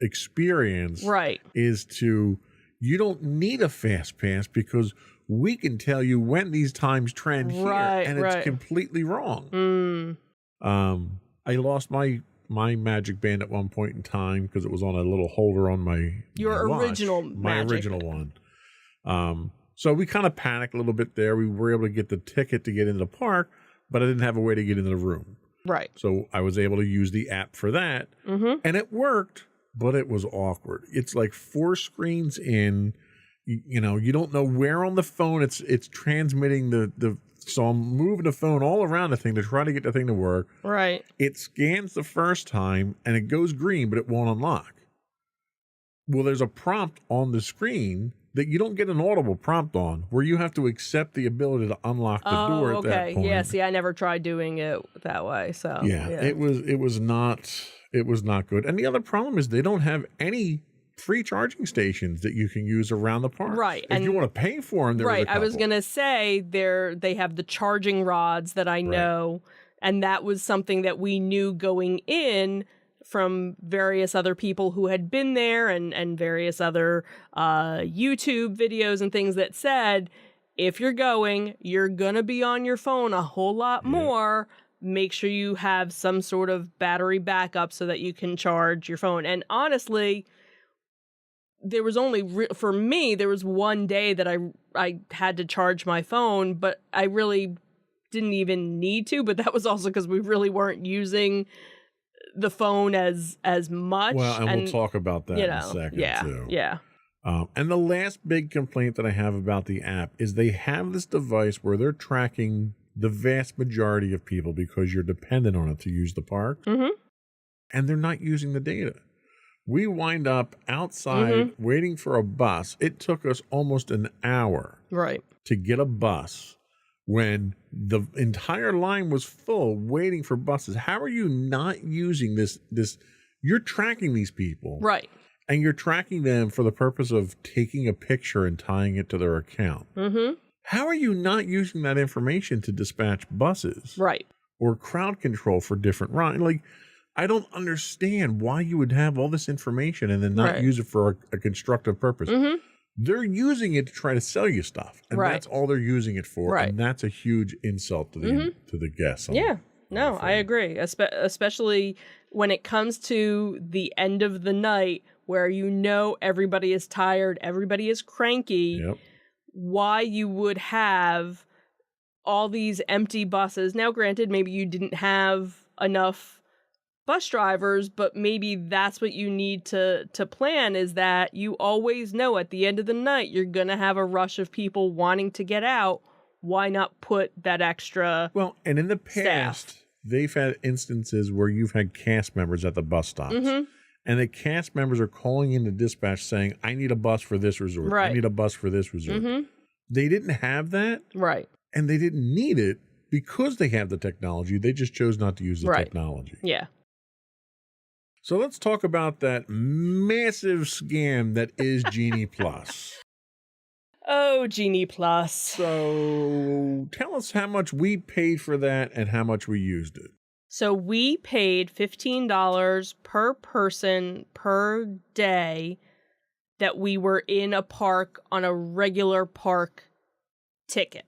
experience is you don't need a fast pass because we can tell you when these times trend here, and it's completely wrong. I lost my Magic Band at one point in time because it was on a little holder on my original one. So we kind of panicked a little bit there. We were able to get the ticket to get into the park, but I didn't have a way to get into the room. Right. So I was able to use the app for that, and it worked. But it was awkward. It's like 4 screens in, you know, you don't know where on the phone it's transmitting so I'm moving the phone all around the thing to try to get the thing to work. Right. It scans the first time and it goes green, but it won't unlock. Well, there's a prompt on the screen that you don't get an audible prompt on where you have to accept the ability to unlock the door at that point. Yeah, see, I never tried doing it that way. So it was not good. And the other problem is they don't have any free charging stations that you can use around the park. Right. If you want to pay for them, there's a couple. I was going to say they have the charging rods that I know, and that was something that we knew going in from various other people who had been there and various other YouTube videos and things that said, if you're going to be on your phone a whole lot more. Make sure you have some sort of battery backup so that you can charge your phone. And honestly, there was only, for me, there was one day that I had to charge my phone, but I really didn't even need to. But that was also because we really weren't using the phone as much. Well, and we'll talk about that in a second, too. Yeah. And the last big complaint that I have about the app is they have this device where they're tracking the vast majority of people because you're dependent on it to use the park. And they're not using the data. We wind up outside waiting for a bus. It took us almost an hour to get a bus when the entire line was full waiting for buses. How are you not using this? You're tracking these people. Right. And you're tracking them for the purpose of taking a picture and tying it to their account. How are you not using that information to dispatch buses? Right. Or crowd control for different rides? Like, I don't understand why you would have all this information and then not use it for a constructive purpose. They're using it to try to sell you stuff. And that's all they're using it for. And that's a huge insult to the guests. No, I agree. Especially when it comes to the end of the night where everybody is tired, everybody is cranky. Why you would have all these empty buses. Now, granted, maybe you didn't have enough bus drivers, but maybe that's what you need to plan, is that you always know at the end of the night you're going to have a rush of people wanting to get out. Why not put that extra and in the past, they've had instances where you've had cast members at the bus stops. and the cast members are calling in the dispatch saying, I need a bus for this resort. Right. I need a bus for this resort. Mm-hmm. They didn't have that, Right. and they didn't need it because they have the technology. They just chose not to use the Right. technology. Yeah. So let's talk about that massive scam that is Genie Plus. Oh, Genie Plus. So tell us how much we paid for that and how much we used it. So we paid $15 per person per day that we were in a park on a regular park ticket.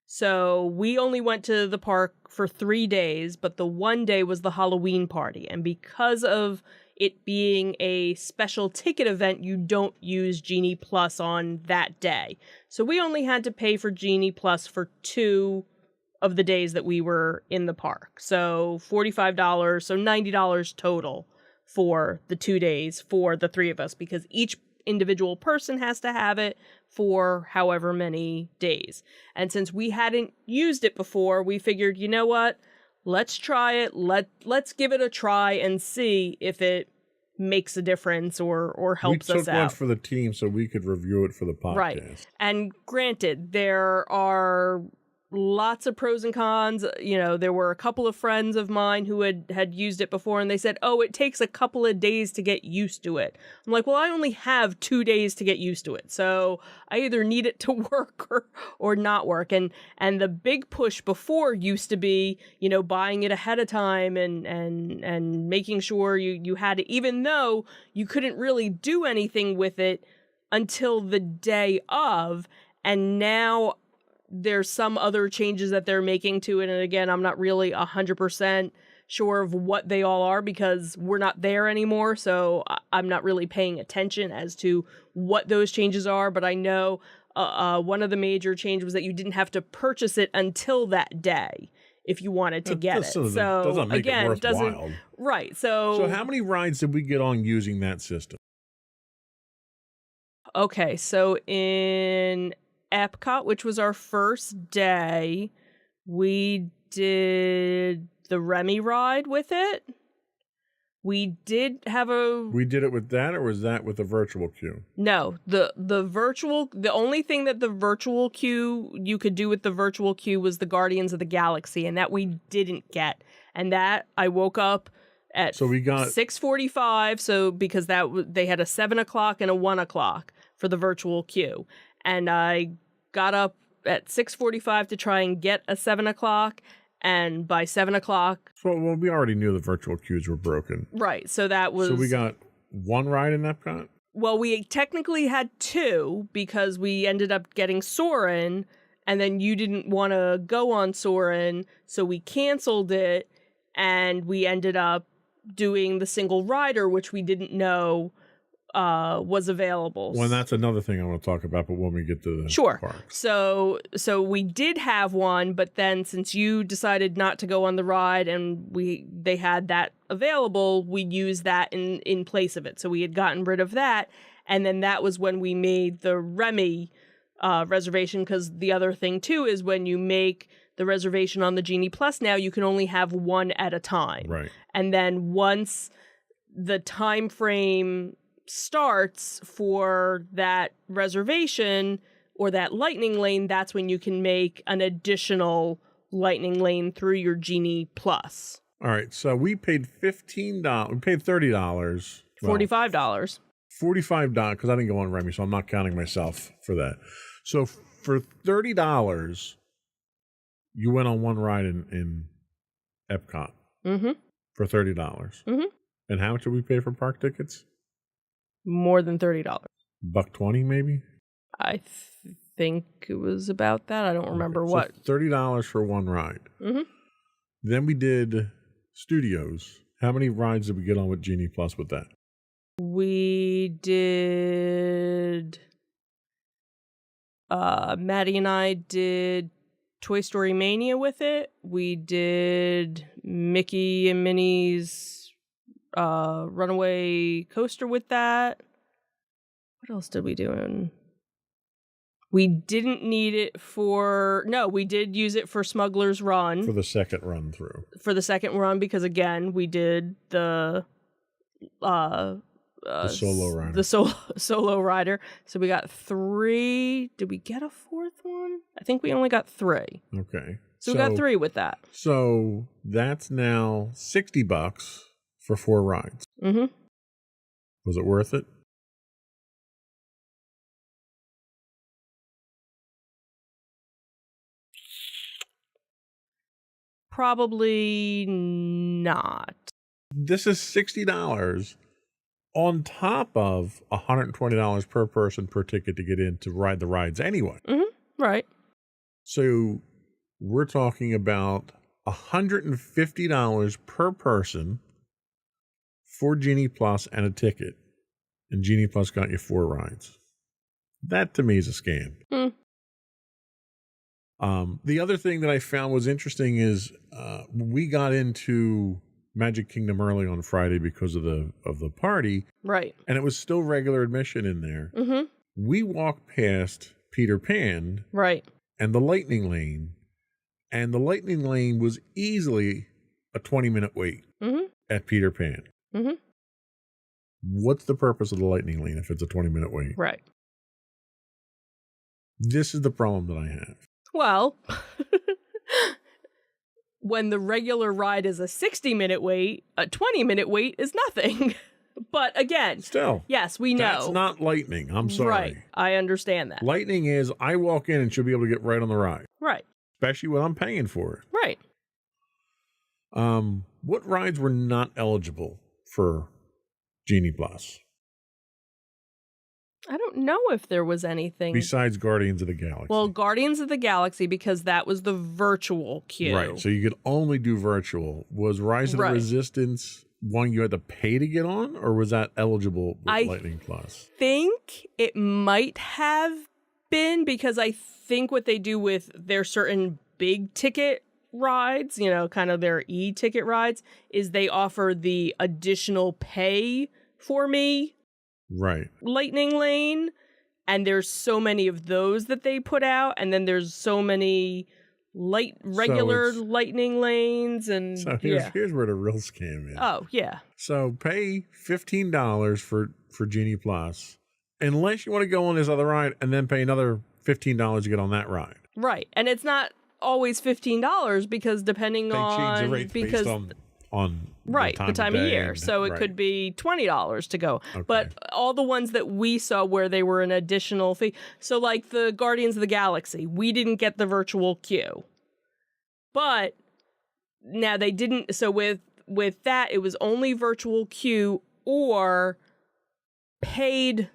So we only went to the park for 3 days, but the one day was the Halloween party. And because of it being a special ticket event, you don't use Genie Plus on that day. So we only had to pay for Genie Plus for 2 of the days that we were in the park. So $45, so $90 total for the 2 days for the 3 of us, because each individual person has to have it for however many days. And since we hadn't used it before, we figured, you know what? Let's try it. Let's give it a try and see if it makes a difference or helps us We took one out. for the team so we could review it for the podcast. Right. And granted, there are lots of pros and cons. You know, there were a couple of friends of mine who had used it before, and they said, oh, it takes a couple of days to get used to it. I'm like, well, I only have 2 days to get used to it. So I either need it to work or not work. And the big push before used to be, you know, buying it ahead of time and making sure you had it, even though you couldn't really do anything with it until the day of. And now there's some other changes that they're making to it. And again, I'm not really 100% sure of what they all are because we're not there anymore. So I'm not really paying attention as to what those changes are. But I know one of the major changes was that you didn't have to purchase it until that day if you wanted to get it. So doesn't make again, it worthwhile. Right. So how many rides did we get on using that system? Okay, so in Epcot, which was our first day, we did the Remy ride with it. We did it with that, or was that with the virtual queue? No, the only thing that the virtual queue you could do with the virtual queue was the Guardians of the Galaxy, and that we didn't get. And that I woke up at 6:45, so because they had a 7 o'clock and a 1 o'clock for the virtual queue, and I got up at 6:45 to try and get a 7 o'clock, and by 7 o'clock... Well, we already knew the virtual queues were broken. Right, so that was... So we got one ride in Epcot? Well, we technically had 2 because we ended up getting Soarin', and then you didn't want to go on Soarin', so we canceled it, and we ended up doing the single rider, which we didn't know was available. Well, that's another thing I want to talk about, but when we get to the parks. So we did have one, but then since you decided not to go on the ride and they had that available, we used that in place of it. So we had gotten rid of that, and then that was when we made the Remy reservation, because the other thing too is when you make the reservation on the Genie Plus now, you can only have one at a time. Right. And then once the time frame starts for that reservation or that lightning lane, that's when you can make an additional lightning lane through your Genie Plus. All right, so we paid $15. We paid $30. $45. $45 because I didn't go on Remy, so I'm not counting myself for that. So for $30, you went on one ride in Epcot. Mm-hmm. For $30. Mm-hmm. And how much did we pay for park tickets? More than $30. $120 maybe? I think it was about that. I don't remember what. So $30 for one ride. Mm-hmm. Then we did Studios. How many rides did we get on with Genie Plus with that? We did... Maddie and I did Toy Story Mania with it. We did Mickey and Minnie's Runaway Coaster with that. What else did we do? We didn't need it for... No, we did use it for Smuggler's Run. For the second run through. For the second run, because again, we did the The solo rider. The solo rider. So we got 3. Did we get a 4th one? I think we only got 3. Okay. So we got 3 with that. So that's now $60 for 4 rides. Mm-hmm. Was it worth it? Probably not. This is $60 on top of $120 per person per ticket to get in to ride the rides anyway. Mm-hmm. Right. So we're talking about $150 per person for Genie Plus and a ticket. And Genie Plus got you 4 rides. That to me is a scam. Mm. The other thing that I found was interesting is we got into Magic Kingdom early on Friday because of the party, Right. and it was still regular admission in there. Mm-hmm. We walked past Peter Pan Right. and the Lightning Lane, and the Lightning Lane was easily a 20-minute wait Mm-hmm. at Peter Pan. Mm-hmm. What's the purpose of the Lightning Lane if it's a 20-minute wait? Right. This is the problem that I have. Well, when the regular ride is a 60-minute wait, a 20-minute wait is nothing. But again, Still, yes, we know. that's not Lightning. I'm sorry. Right. I understand that. Lightning is I walk in and should be able to get right on the ride, Right. especially when I'm paying for it. Right. What rides were not eligible for Genie Plus I don't know if there was anything. besides Guardians of the Galaxy? Well, Guardians of the Galaxy, because that was the virtual queue. right. So you could only do virtual. Was Rise of Right. the Resistance one you had to pay to get on, or was that eligible with I Lightning Plus? think it might have been, because I think what they do with their certain big ticket rides, you know, kind of their e-ticket rides, is they offer the additional pay for me Right. Lightning Lane, and there's so many of those that they put out, and then there's so many regular it's- lightning lanes, and So here's where the real scam is. Oh yeah. So pay $15 for Genie Plus, unless you want to go on this other ride, and then pay another $15 to get on that ride. Right. And it's not always $15 because depending They change on the rates because based on right, the time of day year. and- So it right. could be $20 to go. Okay. But all the ones that we saw where they were an additional fee. So like the Guardians of the Galaxy, we didn't get the virtual queue. But now they didn't, so with that it was only virtual queue or paid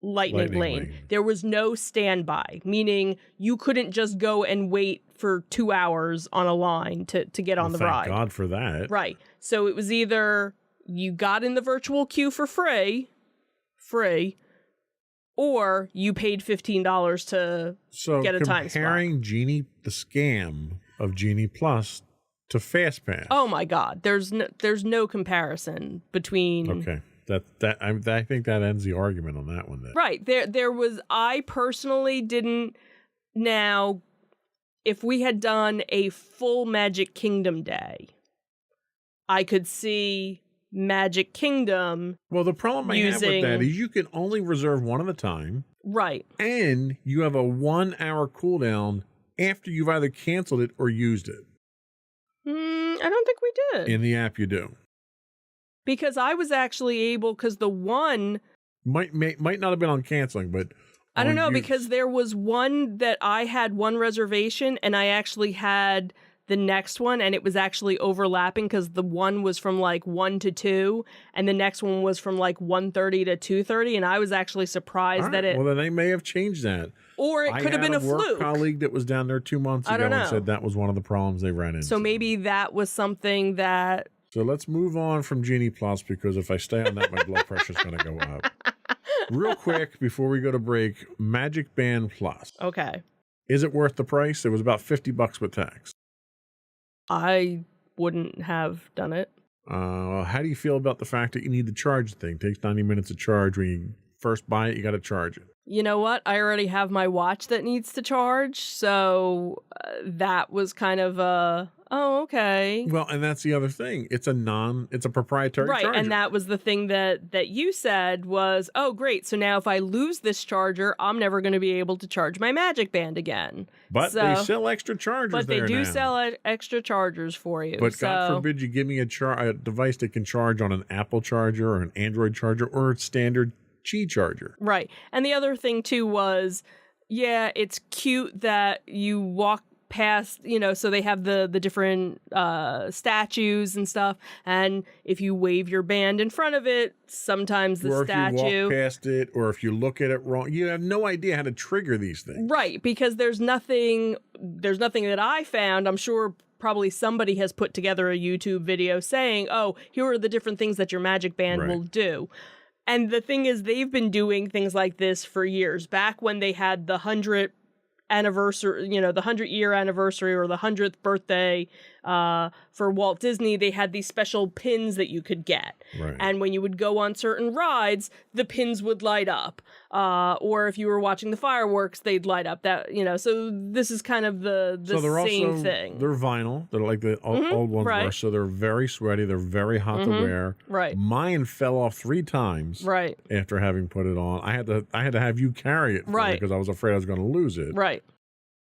Lightning Lane. There was no standby, meaning you couldn't just go and wait for 2 hours on a line to get on the Thank ride. God for that. Right. So it was either you got in the virtual queue for free, or you paid $15 to So get a time spot. comparing the scam of Genie Plus to FastPass. Oh my God. There's no comparison between Okay. I think that ends the argument on that one then. Right. There was, I personally didn't. Now, if we had done a full Magic Kingdom day, I could see Magic Kingdom. Well, the problem I have with Using- that is you can only reserve one at a time, Right. and you have a 1 hour cooldown after you've either canceled it or used it. I don't think we did. In the app, you do. Because I was actually able, because the one, Might not have been on canceling, but I don't on know, use. because there was one that I had one reservation and I actually had the next one, and it was actually overlapping because the one was from like 1 to 2 and the next one was from like 1:30 to 2:30, and I was actually surprised All that right, it, well, then they may have changed that. or it could have been a I had a work fluke. colleague that was down there 2 months I ago don't and know. said that was one of the problems they ran into. So maybe that was something that, So let's move on from Genie Plus, because if I stay on that, my blood pressure's going to go up. Real quick, before we go to break, Magic Band Plus. okay, Is it worth the price? It was about $50 with tax. I wouldn't have done it. How do you feel about the fact that you need to charge the thing? It takes 90 minutes to charge. When you first buy it, you got to charge it. You know what? I already have my watch that needs to charge, so that was kind of a Oh, okay. Well, and that's the other thing. It's a proprietary Right, charger. and that was the thing that you said was, oh, great. So now if I lose this charger, I'm never going to be able to charge my Magic Band again. But they sell extra chargers But they there do now. sell extra chargers for you. But so. God forbid you give me a device that can charge on an Apple charger or an Android charger or a standard Qi charger. Right. And the other thing, too, was, yeah, it's cute that you walk past, so they have the different statues and stuff, and if you wave your band in front of it, sometimes the or statue, if you walk past it, or if you look at it wrong, you have no idea how to trigger these things. right? Because there's nothing that I found. I'm sure probably somebody has put together a YouTube video saying, oh, here are the different things that your Magic Band will do. And the thing is, they've been doing things like this for years. Back when they had the 100th anniversary, the 100-year anniversary or the 100th birthday for Walt Disney, they had these special pins that you could get. Right. And when you would go on certain rides, the pins would light up. Or if you were watching the fireworks, they'd light up. That, so this is kind of the so they're same thing. They're vinyl. They're like the old ones right. were. So they're very sweaty. They're very hot to wear. Right. Mine fell off 3 times. Right. After having put it on, I had to have you carry it. Right. Because I was afraid I was going to lose it. Right.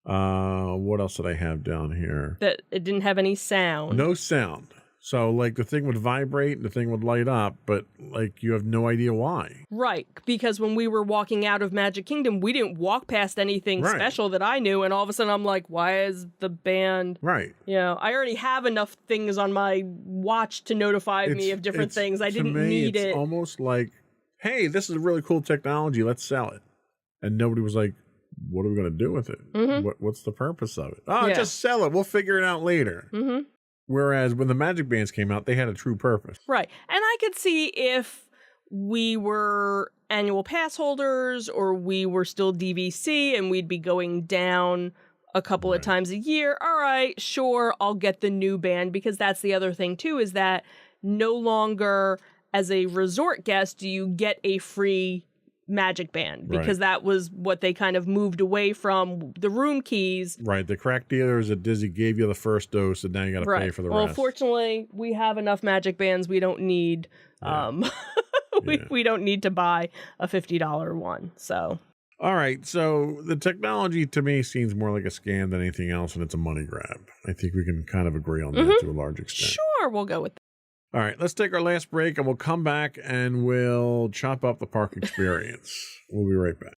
What else did I have down here? That it didn't have any sound. No sound. So like the thing would vibrate and the thing would light up, but like you have no idea why. Right, because when we were walking out of Magic Kingdom, we didn't walk past anything Right. special that I knew, and all of a sudden I'm like, why is the band... Right. I already have enough things on my watch to notify me of different things. I to didn't me, need it's it. almost like, hey, this is really cool technology. Let's sell it. And nobody was like, what are we going to do with it? What's the purpose of it? Oh, Yeah. just sell it. We'll figure it out later. Mm-hmm. Whereas when the Magic Bands came out, they had a true purpose. Right, and I could see if we were annual pass holders or we were still DVC and we'd be going down a couple of times a year. All right, sure, I'll get the new band, because that's the other thing too, is that no longer as a resort guest do you get a free Magic Band, because that was what they kind of moved away from, the room keys. Right. The crack dealers at Disney gave you the first dose, and now you got to pay for the well, rest. fortunately, we have enough Magic Bands. We don't need we don't need to buy a $50 one. So All right. So the technology to me seems more like a scam than anything else, and it's a money grab. I think we can kind of agree on that to a large extent. sure, we'll go with that. All right, let's take our last break and we'll come back and we'll chop up the park experience. We'll be right back.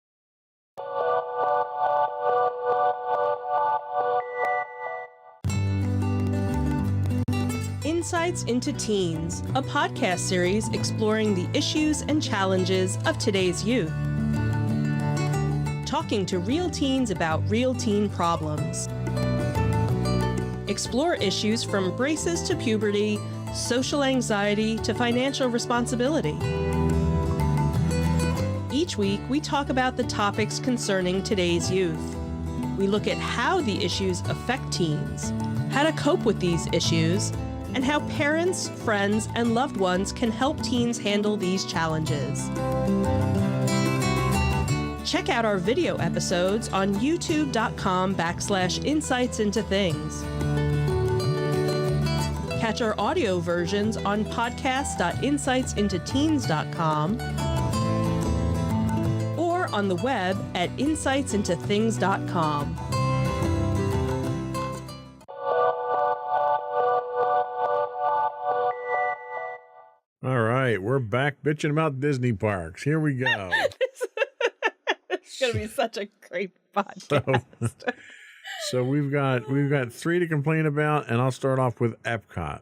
Insights into Teens, a podcast series exploring the issues and challenges of today's youth. Talking to real teens about real teen problems. Explore issues from braces to puberty, social anxiety to financial responsibility. Each week, we talk about the topics concerning today's youth. We look at how the issues affect teens, how to cope with these issues, and how parents, friends, and loved ones can help teens handle these challenges. Check out our video episodes on youtube.com/insightsintothings. Catch our audio versions on podcast.insightsintoteens.com or on the web at insightsintothings.com. All right, we're back bitching about Disney parks. Here we go. It's gonna be such a great podcast. So we've got 3 to complain about, and I'll start off with Epcot.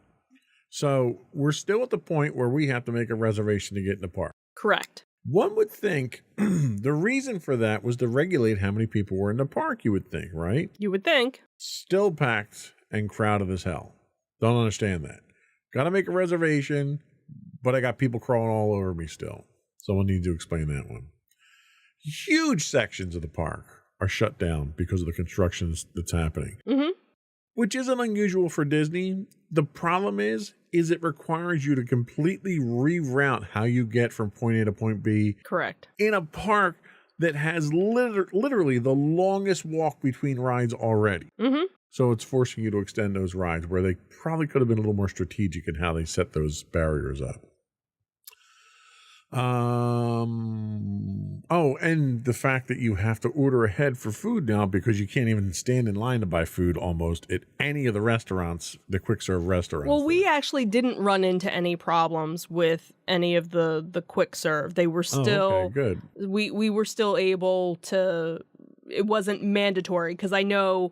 So we're still at the point where we have to make a reservation to get in the park. Correct. One would think the reason for that was to regulate how many people were in the park, you would think, right? You would think. Still packed and crowded as hell. Don't understand that. Got to make a reservation, but I got people crawling all over me still. Someone needs to explain that one. Huge sections of the park are shut down because of the construction that's happening, which isn't unusual for Disney. The problem is it requires you to completely reroute how you get from point A to point B Correct. in a park that has literally the longest walk between rides already. Mm-hmm. So it's forcing you to extend those rides where they probably could have been a little more strategic in how they set those barriers up. Oh, and the fact that you have to order ahead for food now because you can't even stand in line to buy food almost at any of the restaurants, the quick serve restaurants. Well, we actually didn't run into any problems with any of the quick serve. They were still okay, good. We were still able to. It wasn't mandatory because I know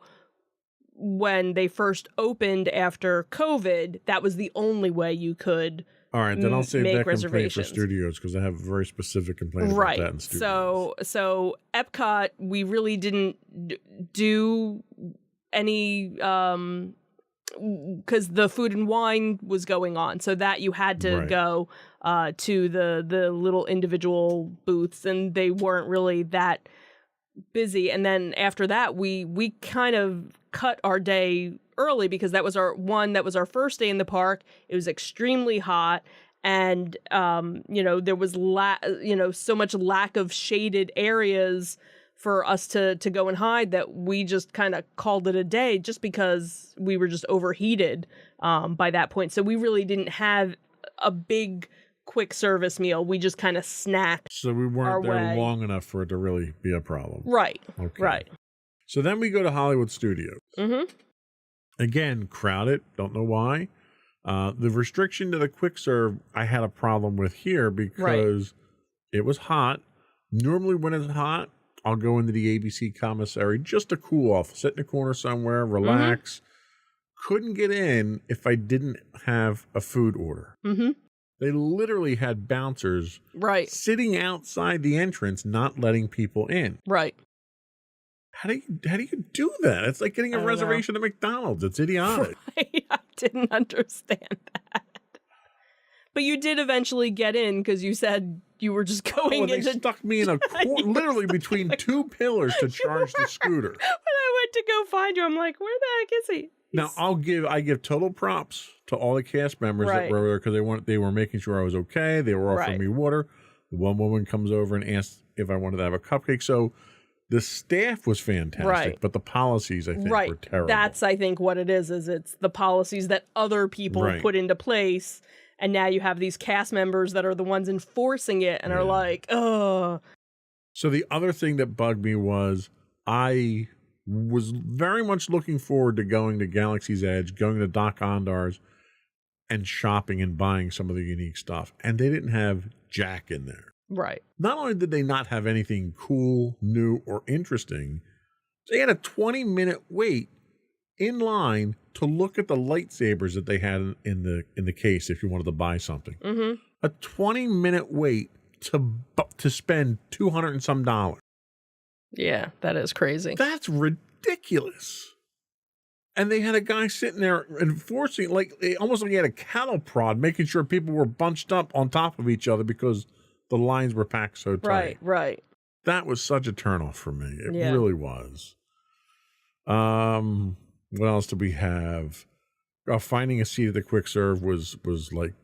when they first opened after COVID, that was the only way you could. All right, then I'll save make that complaint for reservations. studios because I have a very specific complaint about that in studios. So Epcot, we really didn't do any because the food and wine was going on, so that you had to go to the little individual booths, and they weren't really that busy. And then after that, we kind of cut our day early because that was our first day in the park. It was extremely hot, and there was so much lack of shaded areas for us to go and hide that we just kind of called it a day just because we were just overheated by that point. So we really didn't have a big quick service meal. We just kind of snacked. So we weren't there long enough for it to really be a problem. Right. Okay. Right. So then we go to Hollywood Studios. Mm-hmm. Again, crowded. Don't know why. The restriction to the quick serve I had a problem with here because it was hot. Normally when it's hot, I'll go into the ABC commissary just to cool off, sit in a corner somewhere, relax. Mm-hmm. Couldn't get in if I didn't have a food order. Mm-hmm. They literally had bouncers sitting outside the entrance, not letting people in. Right. How do you do that? It's like getting a reservation at McDonald's. It's idiotic. Right. I didn't understand that. But you did eventually get in because you said you were just going they stuck me in a corner, literally between two pillars to charge the scooter. When I went to go find you, I'm like, where the heck is he? Now I give total props to all the cast members that were there because they were making sure I was okay. They were offering me water. The one woman comes over and asks if I wanted to have a cupcake. So the staff was fantastic, but the policies I think were terrible. That's I think what it is it's the policies that other people put into place, and now you have these cast members that are the ones enforcing it and are like, ugh. So the other thing that bugged me was I was very much looking forward to going to Galaxy's Edge, going to Doc Ondar's, and shopping and buying some of the unique stuff. And they didn't have jack in there. Right. Not only did they not have anything cool, new, or interesting, they had a 20-minute wait in line to look at the lightsabers that they had in the case if you wanted to buy something. Mm-hmm. A 20-minute wait to spend $200 and some dollars. Yeah, that is crazy. That's ridiculous. And they had a guy sitting there enforcing, almost like he had a cattle prod, making sure people were bunched up on top of each other because the lines were packed so tight. Right. That was such a turnoff for me. It really was. What else did we have? Finding a seat at the quick serve was like,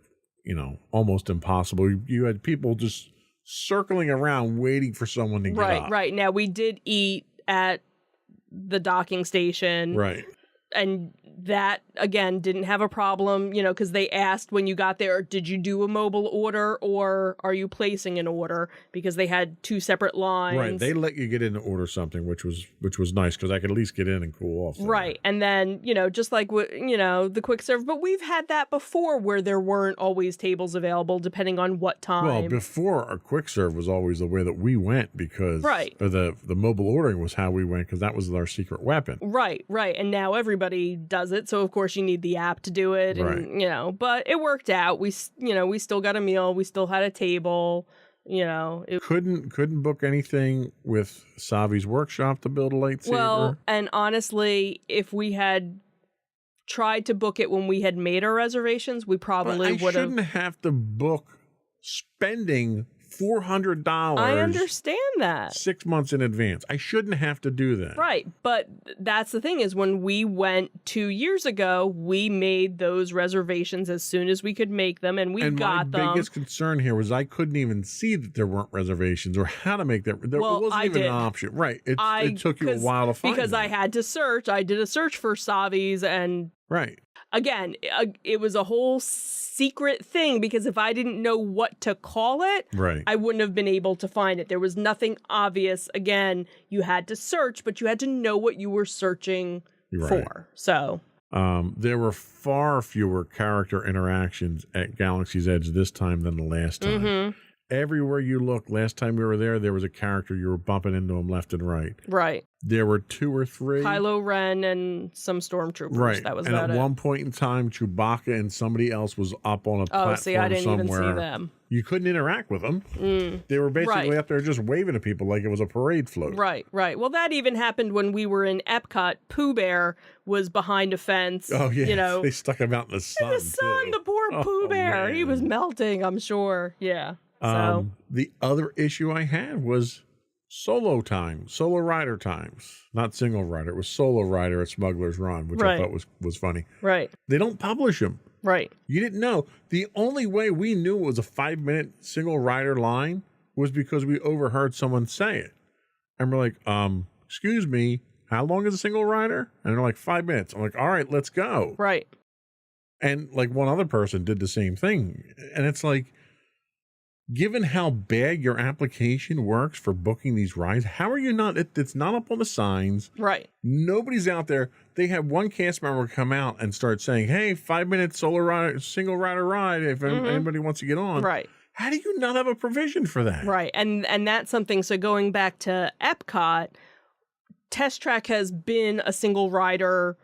almost impossible. You had people just circling around waiting for someone to get up. Right. Now, we did eat at the docking station. Right. And that, again, didn't have a problem, because they asked when you got there, did you do a mobile order or are you placing an order? Because they had two separate lines. Right. They let you get in to order something, which was nice because I could at least get in and cool off. Right. And then, just like, the quick serve. But we've had that before where there weren't always tables available depending on what time. Well, before our quick serve was always the way that we went because the mobile ordering was how we went because that was our secret weapon. Right. And now everybody does it, so of course you need the app to do it, and but it worked out. We still got a meal, we still had a table, couldn't book anything with Savi's workshop to build a lightsaber. Well, and honestly, if we had tried to book it when we had made our reservations, we probably would have. I shouldn't have to book spending $400. I understand that. 6 months in advance. I shouldn't have to do that. Right. But that's the thing is when we went 2 years ago, we made those reservations as soon as we could make them and we got them. My biggest concern here was I couldn't even see that there weren't reservations or how to make that. It wasn't even an option. Right. It took you a while to find because I had to search. I did a search for Savi's and right. Again, it was a whole secret thing because if I didn't know what to call it, right. I wouldn't have been able to find it. There was nothing obvious. Again, you had to search, but you had to know what you were searching for. So there were far fewer character interactions at Galaxy's Edge this time than the last time. Mm-hmm. Everywhere you look, last time we were there was a character you were bumping into him left and right. Right. There were 2 or 3. Kylo Ren and some stormtroopers. Right. That was and about at it. one point in time, Chewbacca and somebody else was up on a platform Oh, see, I didn't somewhere. even see them. You couldn't interact with them. They were basically up there just waving at people like it was a parade float. Right, right. Well, that even happened when we were in Epcot. Pooh Bear was behind a fence. Oh, yeah. You know, They stuck him out in the sun. in the sun, too. the poor Pooh Bear. Man. He was melting, I'm sure. Yeah. So The other issue I had was solo rider times, not single rider. It was solo rider at Smuggler's Run, which I thought was funny. Right. They don't publish them. Right. You didn't know. The only way we knew it was a 5-minute single rider line was because we overheard someone say it. And we're like, excuse me, how long is a single rider? And they're like, 5 minutes. I'm like, all right, let's go. Right. And like one other person did the same thing. And it's like, given how bad your application works for booking these rides, how are you not? It's not up on the signs. Right. Nobody's out there. They have one cast member come out and start saying, "Hey, 5-minute single rider ride. If anybody wants to get on." Right. How do you not have a provision for that? Right. And that's something. So going back to Epcot, Test Track has been a single rider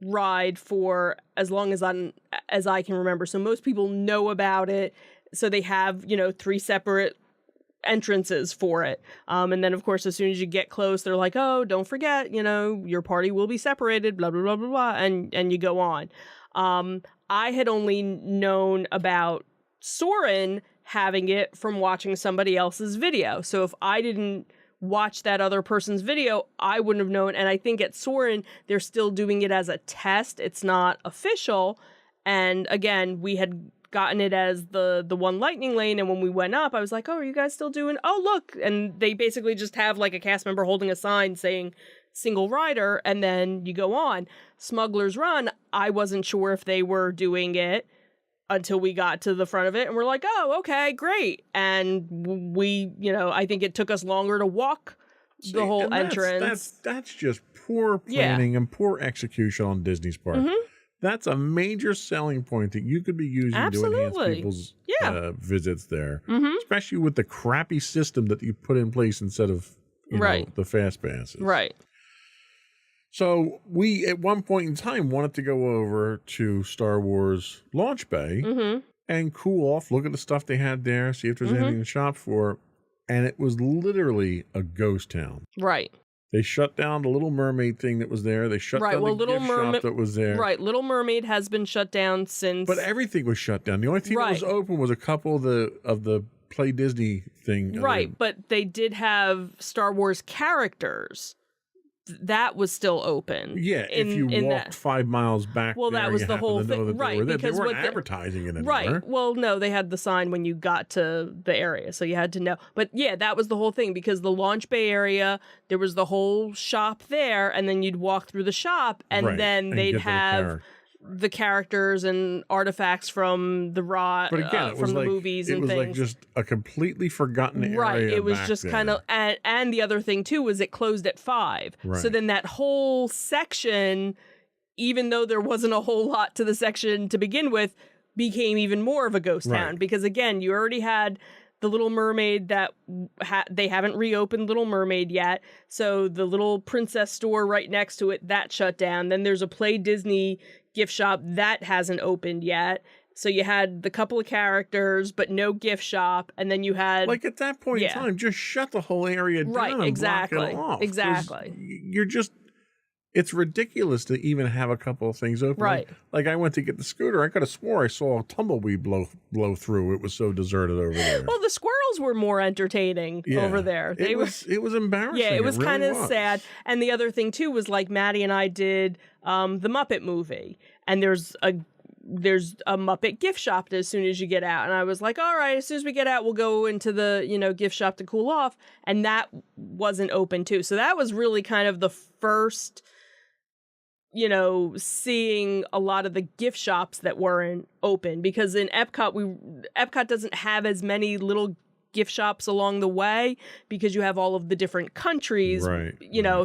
ride for as long as I can remember. So most people know about it. So they have, 3 separate entrances for it. And then, of course, as soon as you get close, they're like, oh, don't forget, your party will be separated, blah, blah, blah, blah, blah, and you go on. I had only known about Soarin' having it from watching somebody else's video. So if I didn't watch that other person's video, I wouldn't have known. And I think at Soarin', they're still doing it as a test. It's not official. And again, we had gotten it as the one lightning lane, and when we went up I was like, oh, are you guys still doing, oh look, and they basically just have like a cast member holding a sign saying single rider, and then you go on. Smuggler's Run, I wasn't sure if they were doing it until we got to the front of it and we're like, oh, okay, great. And we, I think it took us longer to walk the whole entrance. That's just poor planning and poor execution on Disney's part. That's a major selling point that you could be using to enhance people's visits there, especially with the crappy system that you put in place instead of the fast passes. Right. So we, at one point in time, wanted to go over to Star Wars Launch Bay and cool off, look at the stuff they had there, see if there's anything to shop for. And it was literally a ghost town. Right. They shut down the Little Mermaid thing that was there. They shut down the gift shop that was there. Right. Little Mermaid has been shut down since. But everything was shut down. The only thing that was open was a couple of the Play Disney thing. Right. But they did have Star Wars characters. That was still open. Yeah, if you walked 5 miles back, well, that was the whole thing, right? Because they weren't advertising it anymore. Right. Well, no, they had the sign when you got to the area, so you had to know. But yeah, that was the whole thing because the Launch Bay area, there was the whole shop there, and then you'd walk through the shop, and then they'd have the characters and artifacts from the from the movies and things. It was like just a completely forgotten area. Right. It was just there. kind of, and the other thing too was it closed at 5. Right. So then that whole section, even though there wasn't a whole lot to the section to begin with, became even more of a ghost town because again, you already had the Little Mermaid that they haven't reopened Little Mermaid yet. So the little princess store right next to it, that shut down. Then there's a Play Disney gift shop that hasn't opened yet. So you had the couple of characters, but no gift shop. And then you had... Like at that point in time, just shut the whole area down and block it off. Exactly. You're just... it's ridiculous to even have a couple of things open. Right. Like I went to get the scooter. I could have swore I saw a tumbleweed blow through. It was so deserted over there. Well, the squirrels were more entertaining over there. It was embarrassing. Yeah, it was really kind of was. sad. And the other thing too was like Maddie and I did the Muppet movie, and there's a Muppet gift shop as soon as you get out. And I was like, all right, as soon as we get out, we'll go into the, gift shop to cool off. And that wasn't open too. So that was really kind of the first, seeing a lot of the gift shops that weren't open, because in Epcot doesn't have as many little gift shops along the way because you have all of the different countries, right.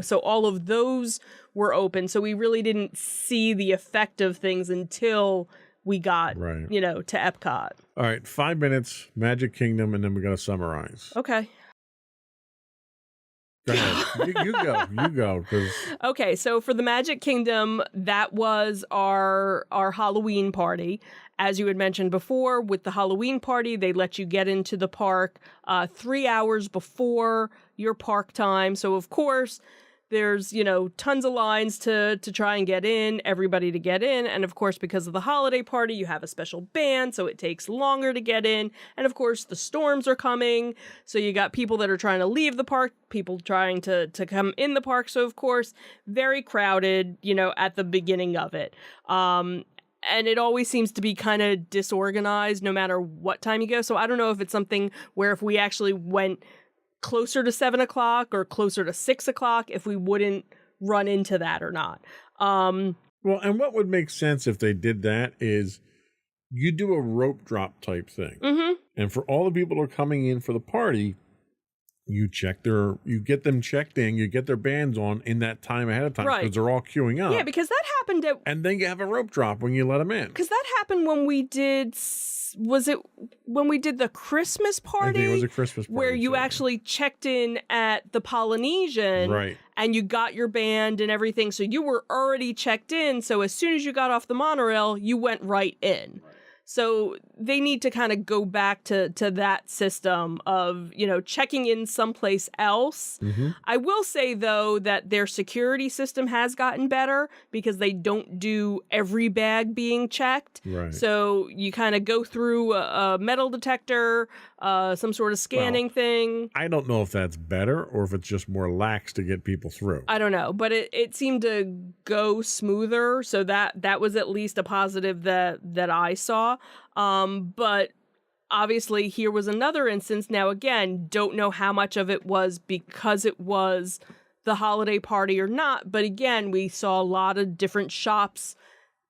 So all of those were open. So we really didn't see the effect of things until we got, to Epcot. All right, 5 minutes, Magic Kingdom, and then we're going to summarize. Okay. Go ahead. You go. Okay, so for the Magic Kingdom, that was our Halloween party. As you had mentioned before, with the Halloween party, they let you get into the park 3 hours before your park time. So, of course, there's, tons of lines to try and get in, everybody to get in. And, of course, because of the holiday party, you have a special band, so it takes longer to get in. And, of course, the storms are coming. So you got people that are trying to leave the park, people trying to come in the park. So, of course, very crowded, at the beginning of it. And it always seems to be kind of disorganized no matter what time you go. So I don't know if it's something where if we actually went closer to 7 o'clock or closer to 6 o'clock, if we wouldn't run into that or not. Well, and what would make sense if they did that is you do a rope drop type thing. Mm-hmm. And for all the people who are coming in for the party, you get them checked in, you get their bands on in that time ahead of time because they're all queuing up. Yeah, because that happened and then you have a rope drop when you let them in. Because that happened when we did, when we did the Christmas party? I think it was a Christmas party. Where you actually checked in at the Polynesian. Right. And you got your band and everything. So you were already checked in. So as soon as you got off the monorail, you went right in. So they need to kind of go back to that system of, checking in someplace else. Mm-hmm. I will say, though, that their security system has gotten better because they don't do every bag being checked. Right. So you kind of go through a metal detector, some sort of scanning thing. I don't know if that's better or if it's just more lax to get people through. I don't know, but it seemed to go smoother. So that was at least a positive that I saw. But obviously here was another instance. Now, again, don't know how much of it was because it was the holiday party or not. But again, we saw a lot of different shops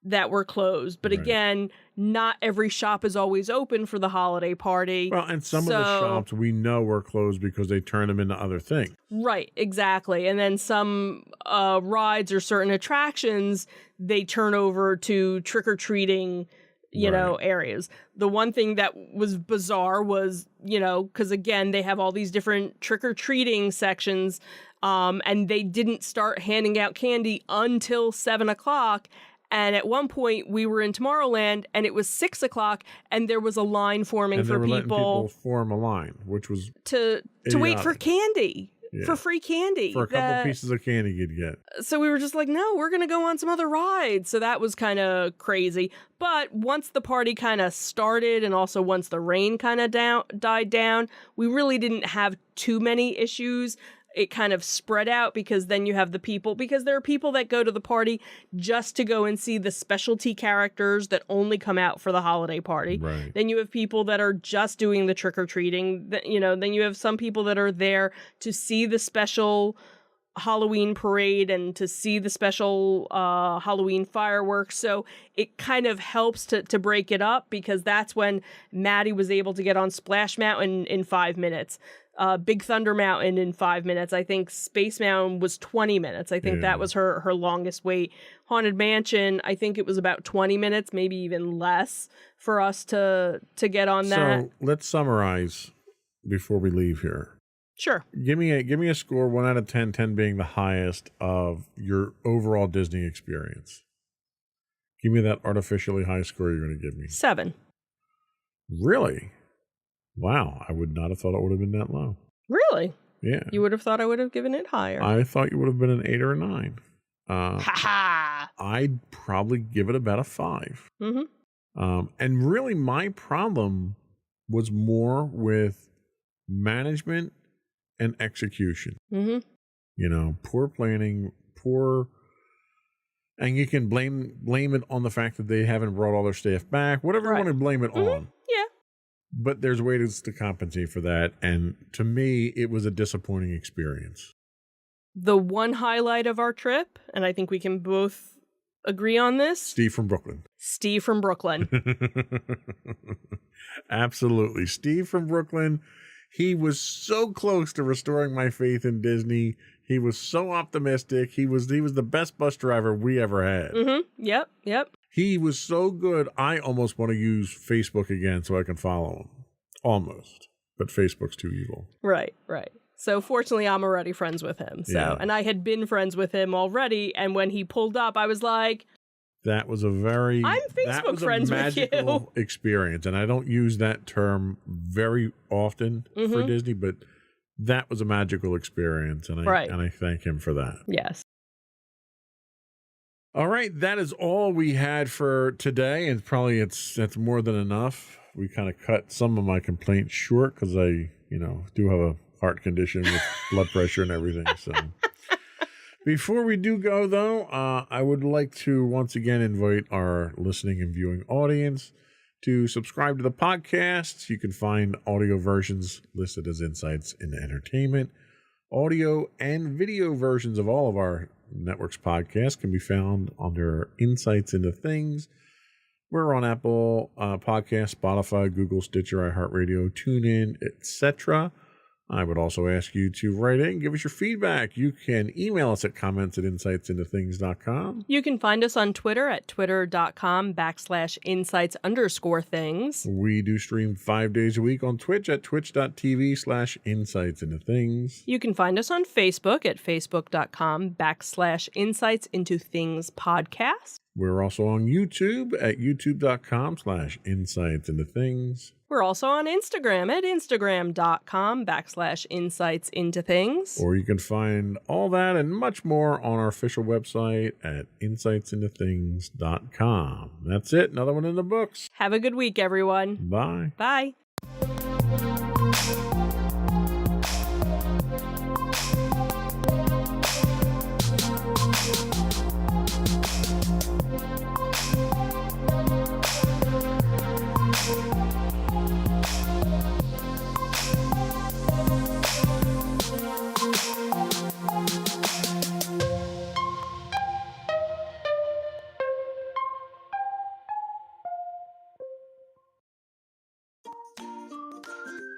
that were closed. But again, not every shop is always open for the holiday party. Well, and some of the shops we know were closed because they turn them into other things. Right, exactly. And then some rides or certain attractions, they turn over to trick-or-treating areas. The one thing that was bizarre was, because again, they have all these different trick-or-treating sections, and they didn't start handing out candy until 7 o'clock. And at one point, we were in Tomorrowland, and it was 6 o'clock, and there was a line forming for people form a line, which was to wait for candy. Yeah. For free candy. For a couple pieces of candy you'd get. So we were just like, no, we're going to go on some other rides. So that was kind of crazy. But once the party kind of started and also once the rain kind of died down, we really didn't have too many issues. It kind of spread out because then you have the people, because there are people that go to the party just to go and see the specialty characters that only come out for the holiday party. Right. Then you have people that are just doing the trick-or-treating. Then you have some people that are there to see the special Halloween parade and to see the special Halloween fireworks. So it kind of helps to break it up, because that's when Maddie was able to get on Splash Mountain in 5 minutes. Big Thunder Mountain in 5 minutes. I think Space Mountain was 20 minutes. I think that was her longest wait. Haunted Mansion, I think it was about 20 minutes, maybe even less for us to get on that. So let's summarize before we leave here. Sure. Give me a score, 1 out of 10, 10 being the highest of your overall Disney experience. Give me that artificially high score you're going to give me. 7. Really? Wow, I would not have thought it would have been that low. Really? Yeah. You would have thought I would have given it higher. I thought you would have been an 8 or a 9. Ha ha. I'd probably give it about a 5. Mm-hmm. And really, my problem was more with management and execution. Mm-hmm. You know, poor planning, and you can blame it on the fact that they haven't brought all their staff back, whatever Right. you want to blame it on. Yeah. But there's ways to compensate for that. And to me, it was a disappointing experience. The one highlight of our trip, and I think we can both agree on this, Steve from Brooklyn. Steve from Brooklyn. Absolutely. Steve from Brooklyn. He was so close to restoring my faith in Disney. He was so optimistic. He was the best bus driver we ever had. Mm-hmm. Yep. He was so good. I almost want to use Facebook again so I can follow him. Almost. But Facebook's too evil. Right. So fortunately, I'm already friends with him. So, Yeah. and I had been friends with him already. And when he pulled up, I was like, That was a very I'm Facebook friends with you. magical experience. And I don't use that term very often for Mhm. Disney, but that was a magical experience. And Right. I thank him for that. yes. All right, that is all we had for today, and probably that's more than enough. We kind of cut some of my complaints short because I, do have a heart condition with blood pressure and everything. So, before we do go though, I would like to once again invite our listening and viewing audience to subscribe to the podcast. You can find audio versions listed as Insights into Entertainment. Audio and video versions of all of our network's podcasts can be found under Insights into Things. We're on Apple Podcasts, Spotify, Google, Stitcher, iHeartRadio, TuneIn, etc. I would also ask you to write in, give us your feedback. You can email us at comments@insightsintothings.com. You can find us on Twitter at twitter.com/insights_things. We do stream 5 days a week on Twitch at twitch.tv/insightsintothings. You can find us on Facebook at facebook.com/insightsintothingspodcast. We're also on YouTube at youtube.com/insightsintothings. We're also on Instagram at instagram.com/insightsintothings. Or you can find all that and much more on our official website at insightsintothings.com. That's it. Another one in the books. Have a good week, everyone. Bye. Bye.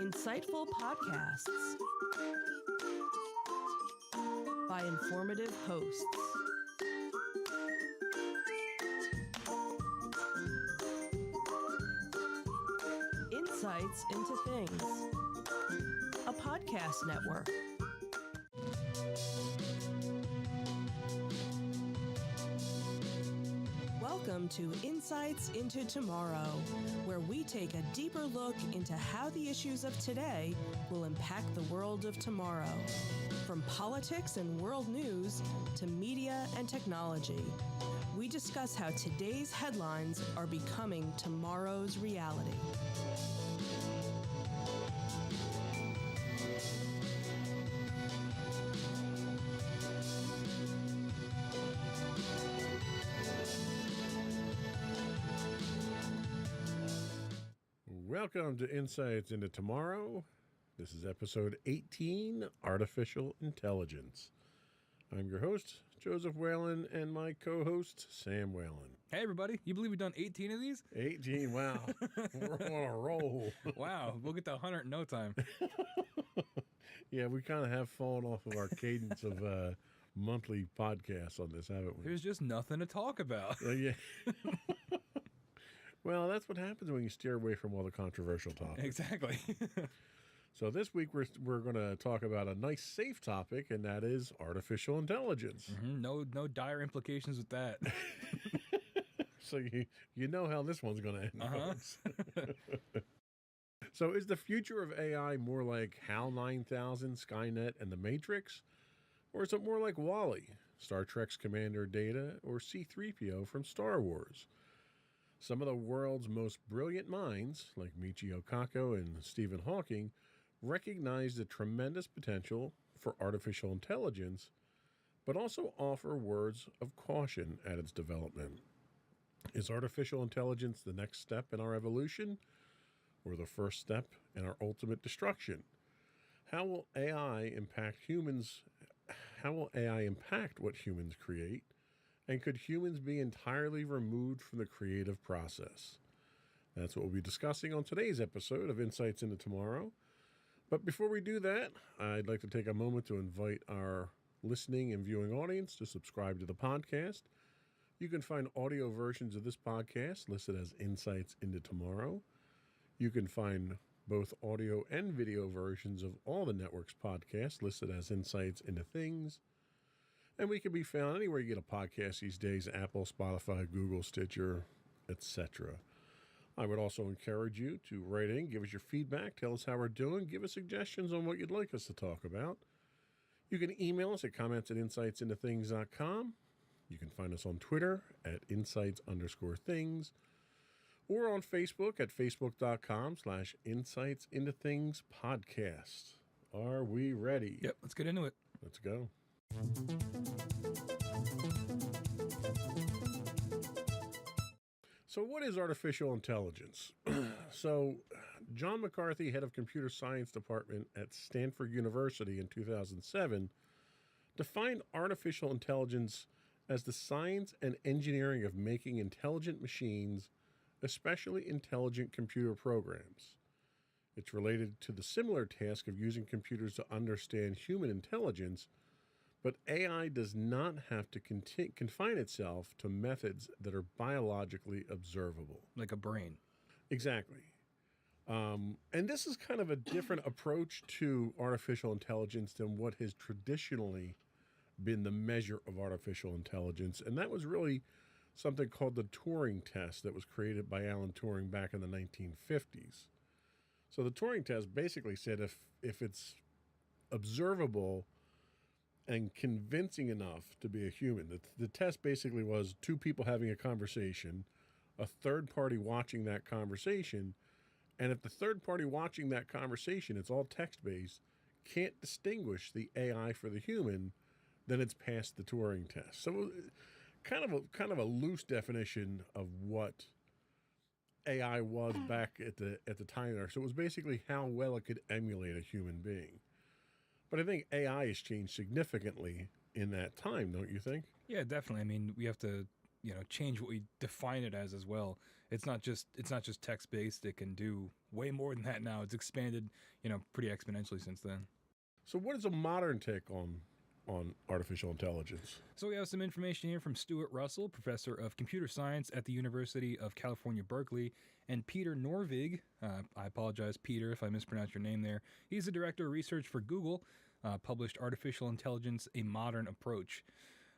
Insightful podcasts by informative hosts. Insights into Things, a podcast network. Welcome to Insights into Tomorrow, where we take a deeper look into how the issues of today will impact the world of tomorrow. From politics and world news to media and technology, we discuss how today's headlines are becoming tomorrow's reality. Welcome to Insights into Tomorrow. This is episode 18, Artificial Intelligence. I'm your host, Joseph Whalen, and my co-host, Sam Whalen. Hey, everybody. You believe we've done 18 of these? 18, wow. We're on a roll. Wow. We'll get to 100 in no time. Yeah, we kind of have fallen off of our cadence of monthly podcasts on this, haven't we? There's just nothing to talk about. Yeah. Well, that's what happens when you steer away from all the controversial topics. Exactly. So this week we're going to talk about a nice, safe topic, and that is artificial intelligence. No dire implications with that. So you know how this one's going to end. Folks. So is the future of AI more like HAL 9000, Skynet, and The Matrix? Or is it more like Wall-E, Star Trek's Commander Data, or C-3PO from Star Wars? Some of the world's most brilliant minds, like Michio Kaku and Stephen Hawking, recognize the tremendous potential for artificial intelligence, but also offer words of caution at its development. Is artificial intelligence the next step in our evolution, or the first step in our ultimate destruction? How will AI impact humans? How will AI impact what humans create? And could humans be entirely removed from the creative process? That's what we'll be discussing on today's episode of Insights into Tomorrow. But before we do that, I'd like to take a moment to invite our listening and viewing audience to subscribe to the podcast. You can find audio versions of this podcast listed as Insights into Tomorrow. You can find both audio and video versions of all the network's podcasts listed as Insights into Things. And we can be found anywhere you get a podcast these days: Apple, Spotify, Google, Stitcher, etc. I would also encourage you to write in, give us your feedback, tell us how we're doing, give us suggestions on what you'd like us to talk about. You can email us at comments@insightsintothings.com. You can find us on Twitter at insights_things, or on Facebook at facebook.com/insightsintothingspodcast. Are we ready? Yep, let's get into it. Let's go. So what is artificial intelligence? So John McCarthy, head of computer science department at Stanford University in 2007, defined artificial intelligence as the science and engineering of making intelligent machines, especially intelligent computer programs. It's related to the similar task of using computers to understand human intelligence, but AI does not have to confine itself to methods that are biologically observable. Like a brain. Exactly. And this is kind of a different approach to artificial intelligence than what has traditionally been the measure of artificial intelligence. And that was really something called the Turing test that was created by Alan Turing back in the 1950s. So the Turing test basically said if it's observable and convincing enough to be a human, the test basically was two people having a conversation, a third party watching that conversation, and if the third party watching that conversation, it's all text-based, can't distinguish the AI for the human, then it's passed the Turing test. So kind of a loose definition of what AI was back at the time there. So it was basically how well it could emulate a human being. But I think AI has changed significantly in that time, don't you think? Yeah, definitely. I mean, we have to, change what we define it as well. It's not just text based. It can do way more than that now. It's expanded, pretty exponentially since then. So what is a modern take on artificial intelligence? So we have some information here from Stuart Russell, professor of computer science at the University of California, Berkeley, and Peter Norvig. I apologize, Peter, if I mispronounced your name there. He's the director of research for Google, published Artificial Intelligence, A Modern Approach.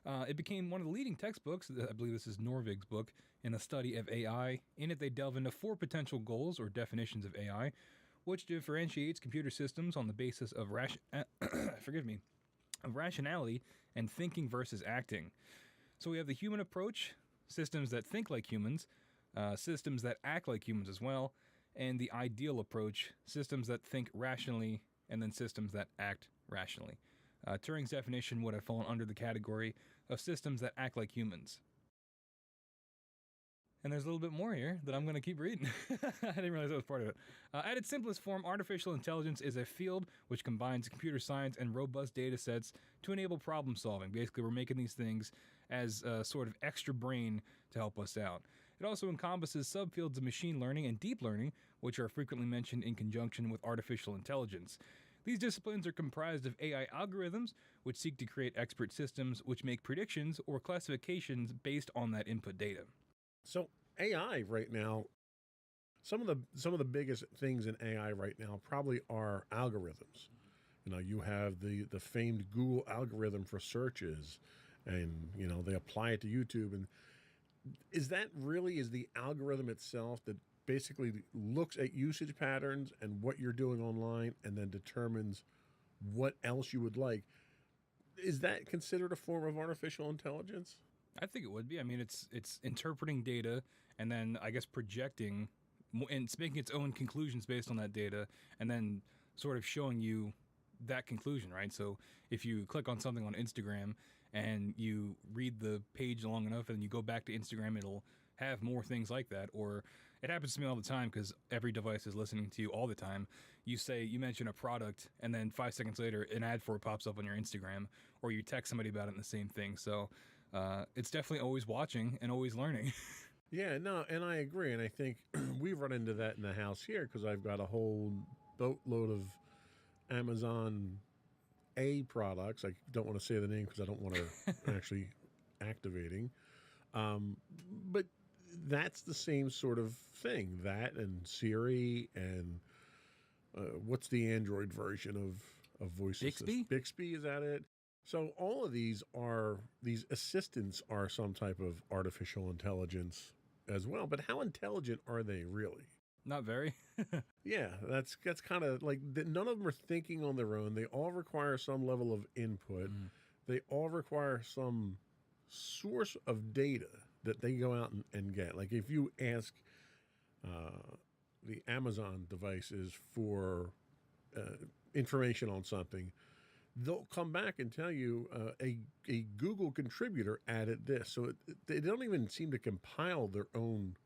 It became one of the leading textbooks, I believe this is Norvig's book, in the study of AI. In it, they delve into 4 potential goals or definitions of AI, which differentiates computer systems on the basis of rationality and thinking versus acting. So we have the human approach, systems that think like humans, systems that act like humans as well, and the ideal approach, systems that think rationally, and then systems that act rationally. Turing's definition would have fallen under the category of systems that act like humans. And there's a little bit more here that I'm going to keep reading. I didn't realize that was part of it. At its simplest form, artificial intelligence is a field which combines computer science and robust data sets to enable problem solving. Basically, we're making these things as a sort of extra brain to help us out. It also encompasses subfields of machine learning and deep learning, which are frequently mentioned in conjunction with artificial intelligence. These disciplines are comprised of AI algorithms, which seek to create expert systems which make predictions or classifications based on that input data. So AI right now, some of the biggest things in AI right now probably are algorithms. You have the famed Google algorithm for searches, and they apply it to YouTube. And is the algorithm itself that basically looks at usage patterns and what you're doing online, and then determines what else you would like? is that considered a form of artificial intelligence? I think it would be. I mean, it's interpreting data and then I guess projecting and it's making its own conclusions based on that data and then sort of showing you that conclusion, right? So if you click on something on Instagram and you read the page long enough and you go back to Instagram, it'll have more things like that. Or it happens to me all the time because every device is listening to you all the time. You mention a product and then 5 seconds later an ad for it pops up on your Instagram, or you text somebody about it and the same thing. So it's definitely always watching and always learning. Yeah, no, and I agree. And I think we've run into that in the house here because I've got a whole boatload of Amazon A products. I don't want to say the name because I don't want to actually activating. But that's the same sort of thing. That and Siri and what's the Android version of voice Bixby? assist? Bixby, is that it? So all of these assistants are some type of artificial intelligence as well. But how intelligent are they really? Not very. Yeah, that's kind of like none of them are thinking on their own. They all require some level of input. They all require some source of data that they go out and get. Like if you ask the Amazon devices for information on something, they'll come back and tell you a Google contributor added this. So they don't even seem to compile their own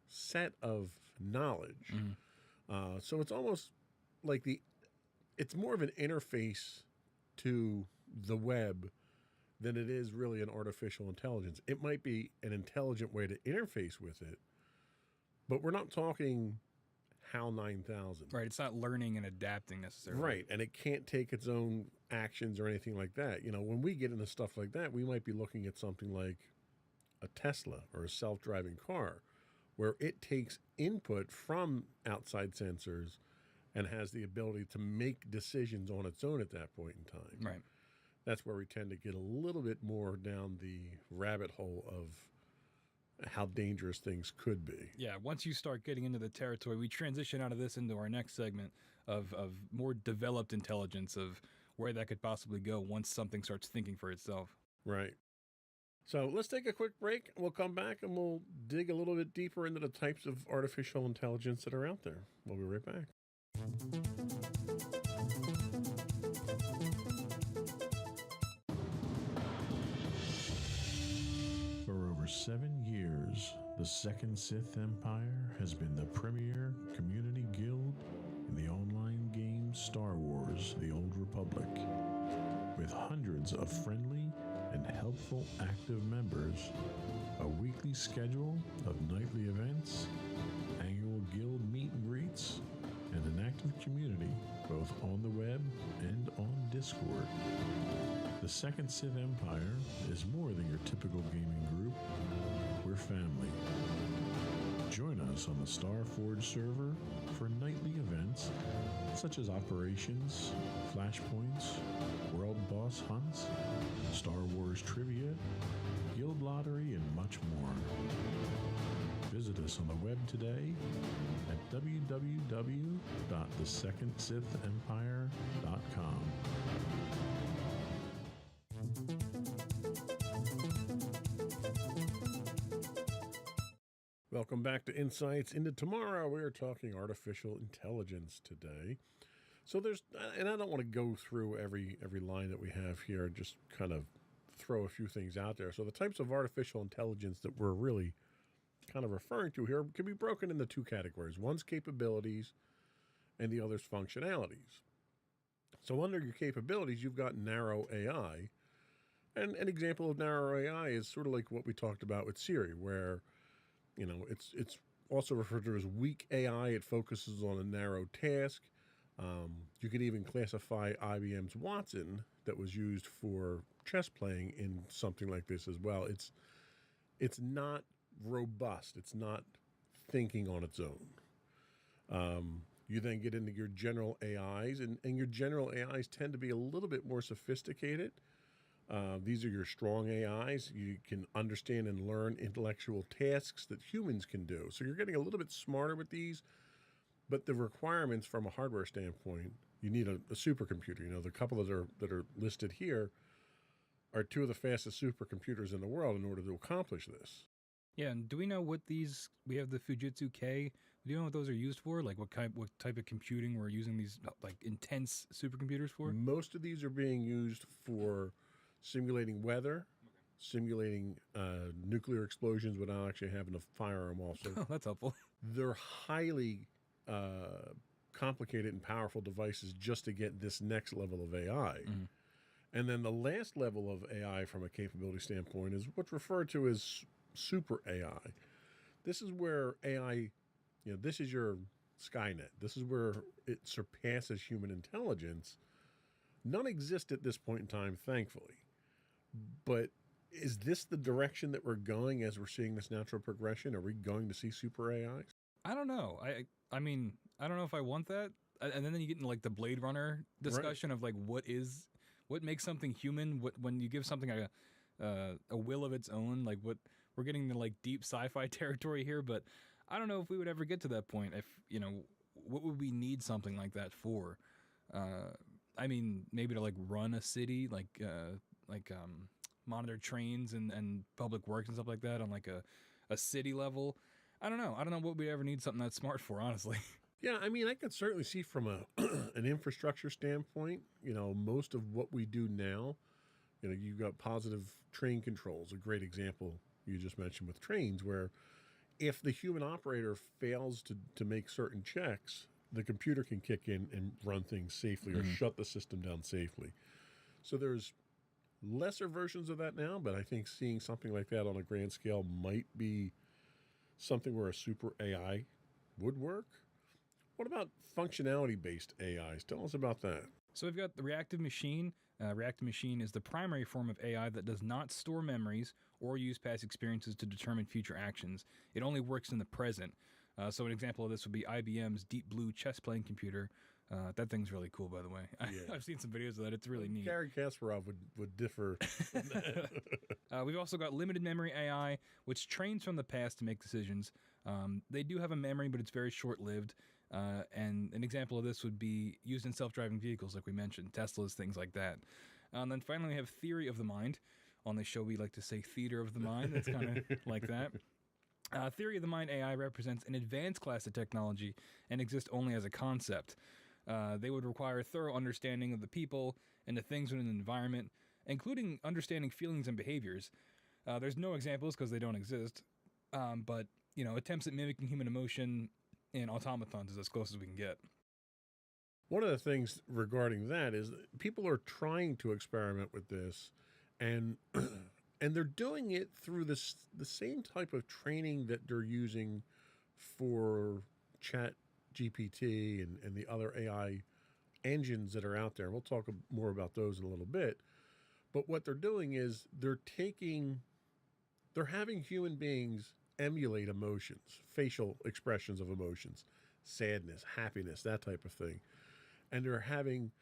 set of knowledge. So it's almost like it's more of an interface to the web than it is really an artificial intelligence. It might be an intelligent way to interface with it, but we're not talking HAL 9000. Right. It's not learning and adapting necessarily. Right. And it can't take its own actions or anything like that. You know, when we get into stuff like that, we might be looking at something like a Tesla or a self-driving car, where it takes input from outside sensors and has the ability to make decisions on its own at that point in time. Right. That's where we tend to get a little bit more down the rabbit hole of how dangerous things could be. Yeah, once you start getting into the territory, we transition out of this into our next segment of more developed intelligence, of where that could possibly go once something starts thinking for itself. Right. So let's take a quick break. We'll come back and we'll dig a little bit deeper into the types of artificial intelligence that are out there. We'll be right back. For over 7 years, the Second Sith Empire has been the premier community guild in the online game Star Wars: The Old Republic. With hundreds of friendly and helpful active members, a weekly schedule of nightly events, annual guild meet and greets, and an active community both on the web and on Discord. The Second Sith Empire is more than your typical gaming group. We're family. Join us on the Starforge server for nightly events such as operations, flashpoints, world boss hunts, Star Wars trivia, guild lottery, and much more. Visit us on the web today at www.thesecondsithempire.com. Welcome back to Insights into Tomorrow. We're talking artificial intelligence today. So and I don't want to go through every line that we have here, just kind of throw a few things out there. So the types of artificial intelligence that we're really kind of referring to here can be broken into two categories. One's capabilities and the other's functionalities. So under your capabilities, you've got narrow AI. And an example of narrow AI is sort of like what we talked about with Siri, where, you know, it's also referred to as weak AI. It focuses on a narrow task. You could even classify IBM's Watson that was used for chess playing in something like this as well. It's not robust. It's not thinking on its own. You then get into your general AIs, and your general AIs tend to be a little bit more sophisticated. These are your strong AIs. You can understand and learn intellectual tasks that humans can do. So you're getting a little bit smarter with these, but the requirements from a hardware standpoint, you need a supercomputer. You know, the couple that are listed here are two of the fastest supercomputers in the world in order to accomplish this. Yeah, and do we know what these? We have the Fujitsu K. Do you know what those are used for? Like what type of computing we're using these like intense supercomputers for? Most of these are being used for simulating weather, simulating nuclear explosions without actually having to fire them off. So Oh, that's helpful. they're highly complicated and powerful devices just to get this next level of AI. And then the last level of AI from a capability standpoint is what's referred to as super AI. This is where AI, this is your Skynet. This is where it surpasses human intelligence. None exist at this point in time, thankfully. But is this the direction that we're going as we're seeing this natural progression? Are we going to see super AI? I don't know. I mean, I don't know if I want that. And then you get into like the Blade Runner discussion of like what makes something human. When you give something a will of its own, like what we're getting into like deep sci-fi territory here. But I don't know if we would ever get to that point. If what would we need something like that for? I mean, maybe to like run a city, like monitor trains and public works and stuff like that on like a city level. I don't know. I don't know what we'd ever need something that smart for, honestly. Yeah, I mean, I could certainly see from an infrastructure standpoint, most of what we do now, you've got positive train controls, a great example you just mentioned with trains, where if the human operator fails to make certain checks, the computer can kick in and run things safely or shut the system down safely. So there's lesser versions of that now, but I think seeing something like that on a grand scale might be something where a super AI would work. What about functionality-based AIs? Tell us about that. So we've got the reactive machine. Reactive machine is the primary form of AI that does not store memories or use past experiences to determine future actions. It only works in the present. So an example of this would be IBM's Deep Blue chess-playing computer. That thing's really cool, by the way. Yeah. I've seen some videos of that. It's really neat. Gary Kasparov would differ. We've also got limited memory AI, which trains from the past to make decisions. They do have a memory, but it's very short-lived. And an example of this would be used in self-driving vehicles, like we mentioned, Teslas, things like that. And then finally, we have theory of the mind. On the show, we like to say theater of the mind. That's kind of like that. Theory of the mind AI represents an advanced class of technology and exists only as a concept. They would require thorough understanding of the people and the things within the environment, including understanding feelings and behaviors. There's no examples because they don't exist, but attempts at mimicking human emotion in automatons is as close as we can get. One of the things regarding that is that people are trying to experiment with this, and they're doing it through the same type of training that they're using for Chat GPT and the other AI engines that are out there. We'll talk more about those in a little bit. But what they're doing is they're having human beings emulate emotions, facial expressions of emotions, sadness, happiness, that type of thing. And they're having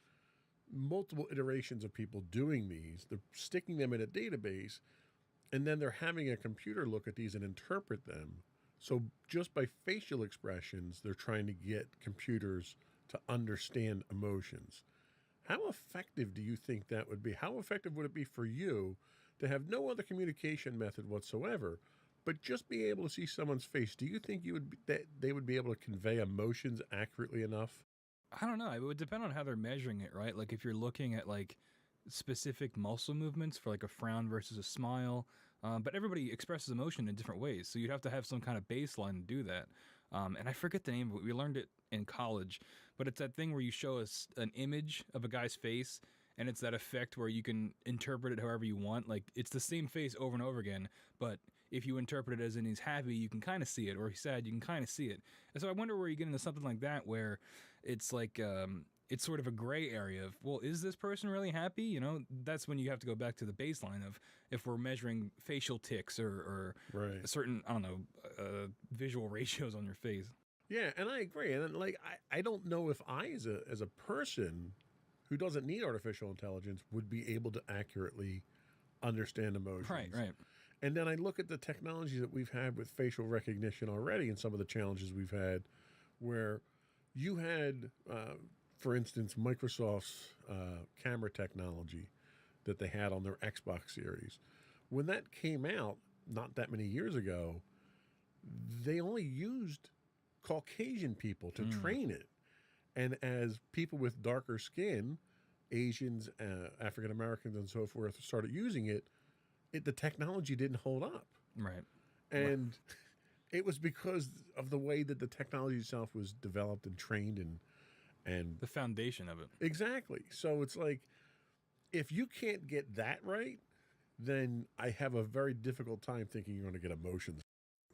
multiple iterations of people doing these. They're sticking them in a database, and then they're having a computer look at these and interpret them. So just by facial expressions, they're trying to get computers to understand emotions. How effective do you think that would be? How effective would it be for you to have no other communication method whatsoever, but just be able to see someone's face? Do you think that they would be able to convey emotions accurately enough? I don't know. It would depend on how they're measuring it, right? Like if you're looking at like specific muscle movements for like a frown versus a smile, but everybody expresses emotion in different ways. So you'd have to have some kind of baseline to do that. And I forget the name of it. We learned it in college, but it's that thing where you show us an image of a guy's face, and it's that effect where you can interpret it however you want. Like it's the same face over and over again, but if you interpret it as in he's happy, you can kind of see it, or he's sad, you can kind of see it. And so I wonder where you get into something like that, where it's like it's sort of a gray area of, well, is this person really happy? That's when you have to go back to the baseline of if we're measuring facial tics or Right. certain, I don't know, visual ratios on your face. Yeah, and I agree. And like I don't know if I as a person who doesn't need artificial intelligence would be able to accurately understand emotions. Right. And then I look at the technology that we've had with facial recognition already and some of the challenges we've had where you had, for instance, Microsoft's camera technology that they had on their Xbox series. When that came out, not that many years ago, they only used Caucasian people to train it. And as people with darker skin, Asians, African Americans, and so forth, started using it, the technology didn't hold up. Right. And it was because of the way that the technology itself was developed and trained and The foundation of it. exactly. So it's like, if you can't get that right, then I have a very difficult time thinking you're going to get emotions.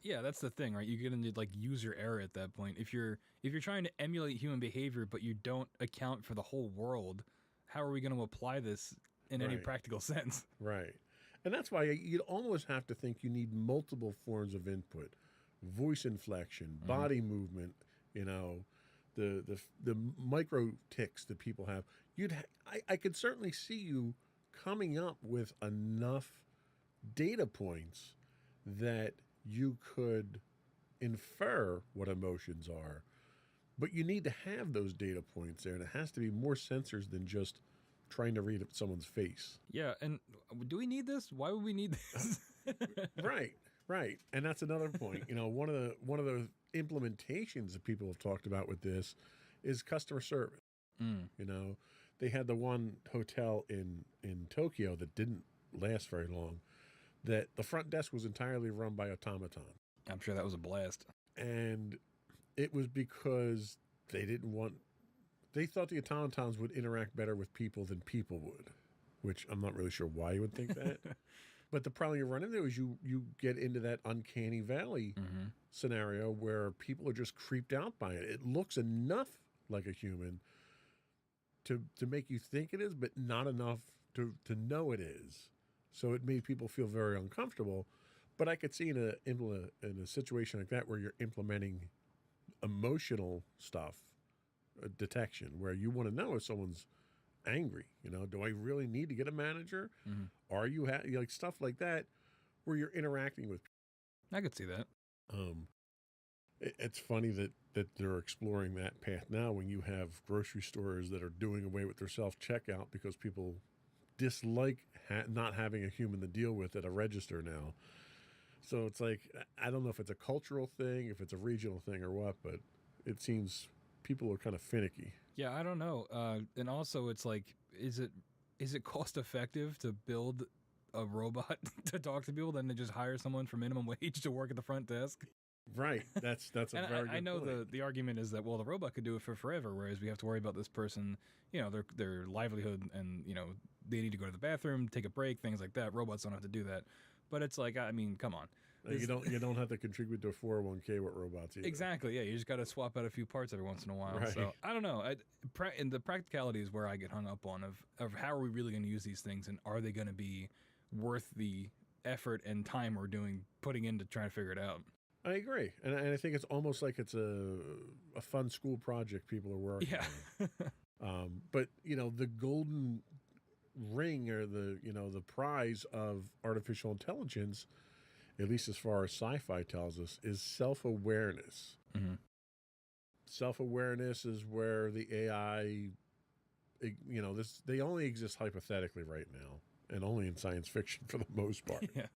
Yeah, that's the thing, right? You get into like user error at that point. If you're trying to emulate human behavior, but you don't account for the whole world, how are we going to apply this in any Right. practical sense? Right. And that's why you'd almost have to think you need multiple forms of input, voice inflection, body movement, you know, the micro ticks that people have. I could certainly see you coming up with enough data points that you could infer what emotions are, but you need to have those data points there, and it has to be more sensors than just trying to read someone's face. Yeah, and do we need this? Why would we need this? Right. And that's another point. You know, one of the implementations that people have talked about with this is customer service. You know, they had the one hotel in Tokyo that didn't last very long, that the front desk was entirely run by automaton. I'm sure that was a blast. And it was because they thought the automatons would interact better with people than people would, which I'm not really sure why you would think that. But the problem you run into is you get into that uncanny valley scenario where people are just creeped out by it. It looks enough like a human to make you think it is, but not enough to know it is. So it made people feel very uncomfortable. But I could see in a situation like that where you're implementing emotional stuff, detection, where you want to know if someone's angry. You know, do I really need to get a manager? Are you like stuff like that where you're interacting with I could see that. people? It's funny that they're exploring that path now when you have grocery stores that are doing away with their self-checkout because people dislike not having a human to deal with at a register now. So it's like, I don't know if it's a cultural thing, if it's a regional thing or what, but it seems people are kind of finicky. Yeah, I don't know. And also, it's like, is it cost effective to build a robot to talk to people than to just hire someone for minimum wage to work at the front desk? Right. That's a And very good I know point. the argument is that, well, the robot could do it for forever, whereas we have to worry about this person, you know, their livelihood, and, you know, they need to go to the bathroom, take a break, things like that. Robots don't have to do that. But it's like, I mean, come on. You don't have to contribute to a 401k with robots either. Exactly. Yeah, you just got to swap out a few parts every once in a while. Right. So I don't know. And the practicality is where I get hung up on of how are we really going to use these things, and are they going to be worth the effort and time we're putting into trying to figure it out? I agree, and I think it's almost like it's a fun school project people are working on. But you know, the golden ring or the prize of artificial intelligence, at least as far as sci-fi tells us, is self-awareness. Self-awareness is where the AI, you know, they only exist hypothetically right now, and only in science fiction for the most part. Yeah.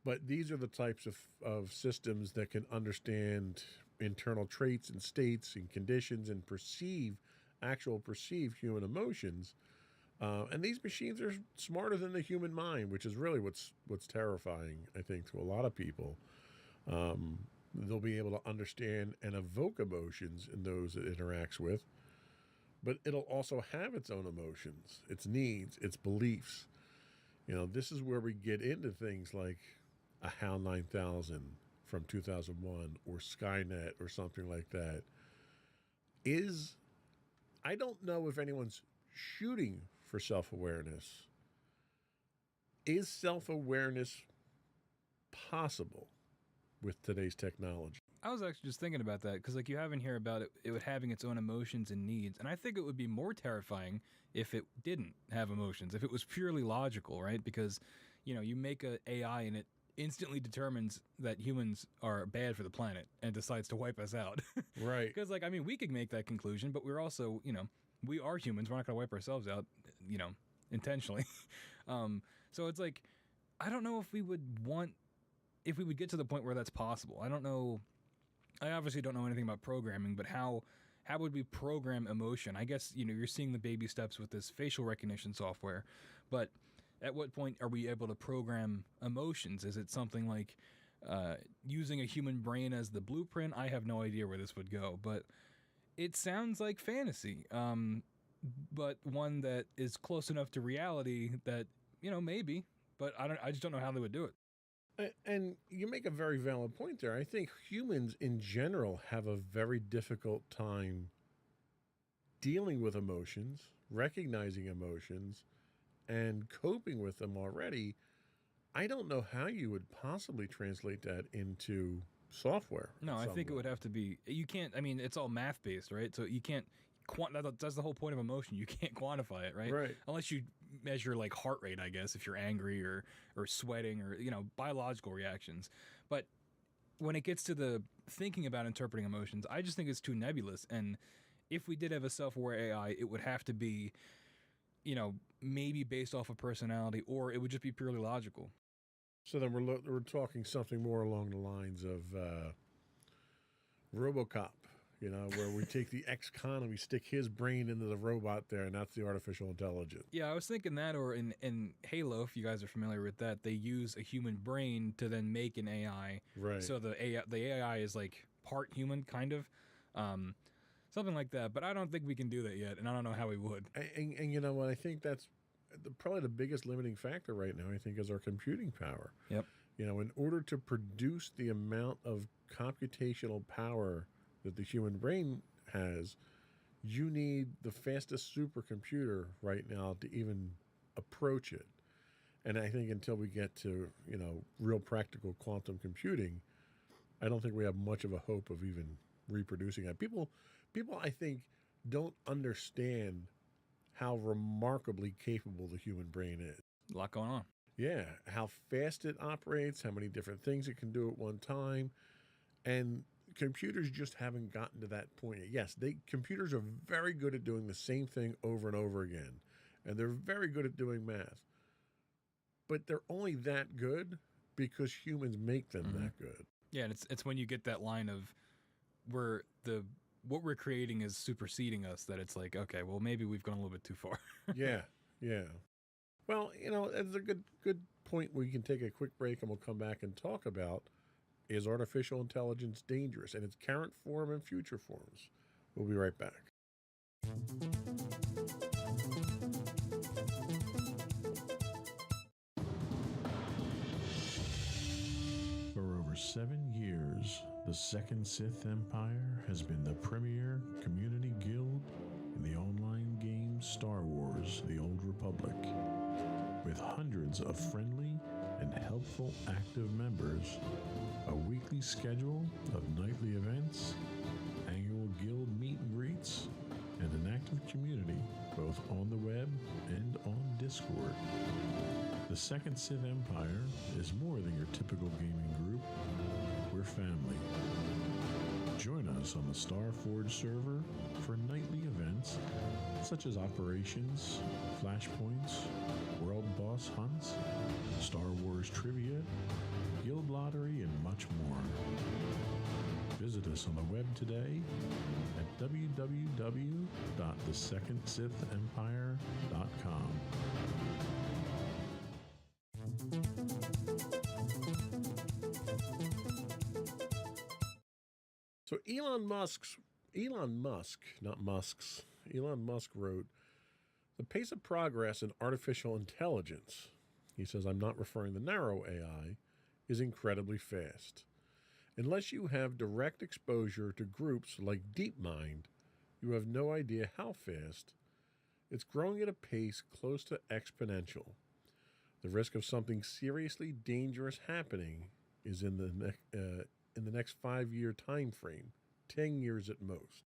But these are the types of systems that can understand internal traits and states and conditions and perceive human emotions. And these machines are smarter than the human mind, which is really what's terrifying, I think, to a lot of people. They'll be able to understand and evoke emotions in those it interacts with, but it'll also have its own emotions, its needs, its beliefs. You know, this is where we get into things like a HAL 9000 from 2001 or Skynet or something like that. I don't know if anyone's shooting for self-awareness. Is self-awareness possible with today's technology? I was actually just thinking about that because, like, you have in here about it having its own emotions and needs, and I think it would be more terrifying if it didn't have emotions, if it was purely logical, right? Because, you know, you make a AI and it instantly determines that humans are bad for the planet and decides to wipe us out. Right. Because, like, I mean, we could make that conclusion, but we're also, you know, we are humans. We're not going to wipe ourselves out, you know, intentionally. So it's like, I don't know if we would get to the point where that's possible. I don't know. I obviously don't know anything about programming, but how would we program emotion? I guess, you're seeing the baby steps with this facial recognition software, but at what point are we able to program emotions? Is it something like using a human brain as the blueprint? I have no idea where this would go, but it sounds like fantasy, but one that is close enough to reality that, maybe, but I just don't know how they would do it. And you make a very valid point there. I think humans in general have a very difficult time dealing with emotions, recognizing emotions, and coping with them already. I don't know how you would possibly translate that into software. No, I think it would have to be, you can't, it's all math based, right? So you can't, that's the whole point of emotion. You can't quantify it, right? Right. Unless you measure like heart rate, I guess, if you're angry or sweating or, biological reactions. But when it gets to the thinking about interpreting emotions, I just think it's too nebulous. And if we did have a self-aware AI, it would have to be, maybe based off of personality, or it would just be purely logical. So then we're talking something more along the lines of RoboCop, where we take the ex-con and we stick his brain into the robot there, and that's the artificial intelligence. Yeah, I was thinking that, or in Halo, if you guys are familiar with that, they use a human brain to then make an AI. Right. So the AI is like part human, kind of. Something like that, but I don't think we can do that yet, and I don't know how we would. And you know what? I think that's probably the biggest limiting factor right now, I think, is our computing power. Yep. In order to produce the amount of computational power that the human brain has, you need the fastest supercomputer right now to even approach it. And I think until we get to, real practical quantum computing, I don't think we have much of a hope of even reproducing it. People, I think, don't understand how remarkably capable the human brain is. A lot going on. Yeah, how fast it operates, how many different things it can do at one time. And computers just haven't gotten to that point yet. Yes, computers are very good at doing the same thing over and over again. And they're very good at doing math. But they're only that good because humans make them that good. Yeah, and it's when you get that line of where what we're creating is superseding us, that it's like, okay, well, maybe we've gone a little bit too far. Yeah. Well, it's a good point. We can take a quick break and we'll come back and talk about, is artificial intelligence dangerous in its current form and future forms? We'll be right back. For over 7 years, the Second Sith Empire has been the premier community guild in the online game Star Wars: The Old Republic. With hundreds of friendly and helpful active members, a weekly schedule of nightly events, annual guild meet and greets, and an active community both on the web and on Discord. The Second Sith Empire is more than your typical gaming group. We're family. Join us on the Starforge server for nightly events such as operations, flashpoints, world boss hunts, Star Wars trivia, guild lottery, and much more. Visit us on the web today at www.thesecondsithempire.com. So Elon Musk wrote, the pace of progress in artificial intelligence, he says, I'm not referring to narrow AI, is incredibly fast. Unless you have direct exposure to groups like DeepMind, you have no idea how fast. It's growing at a pace close to exponential. The risk of something seriously dangerous happening is in the next 5-year time frame, 10 years at most.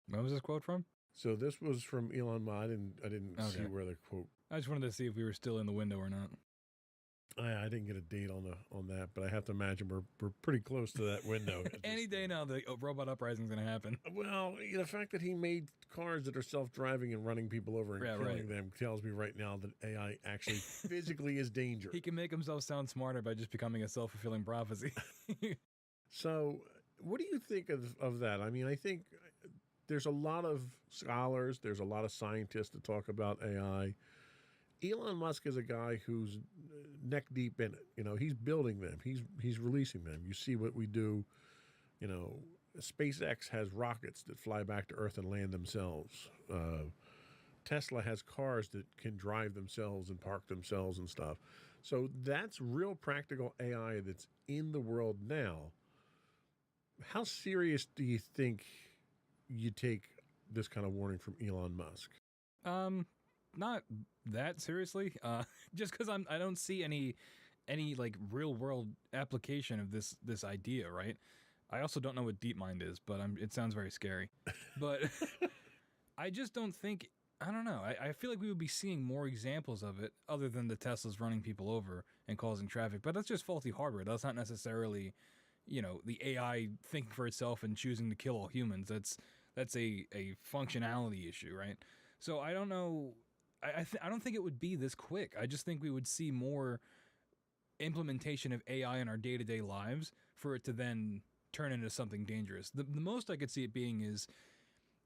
Where was this quote from? So this was from Elon Musk. I didn't see where the quote. I just wanted to see if we were still in the window or not. I didn't get a date on that, but I have to imagine we're pretty close to that window. Any day now, the robot uprising is going to happen. Well, the fact that he made cars that are self-driving and running people over and killing them tells me right now that AI actually physically is dangerous. He can make himself sound smarter by just becoming a self-fulfilling prophecy. So, what do you think of that? I mean, I think there's a lot of scholars, there's a lot of scientists that talk about AI. Elon Musk is a guy who's neck deep in it. He's building them. He's releasing them. You see what we do. SpaceX has rockets that fly back to Earth and land themselves. Tesla has cars that can drive themselves and park themselves and stuff. So that's real practical AI that's in the world now. How serious do you think you take this kind of warning from Elon Musk? Not that seriously. Just because I don't see any like real world application of this idea, right? I also don't know what DeepMind is, but it sounds very scary. But I just don't think. I don't know. I feel like we would be seeing more examples of it, other than the Teslas running people over and causing traffic. But that's just faulty hardware. That's not necessarily, the AI thinking for itself and choosing to kill all humans. That's a functionality issue, right? So I don't know. I don't think it would be this quick. I just think we would see more implementation of AI in our day-to-day lives for it to then turn into something dangerous. The most I could see it being is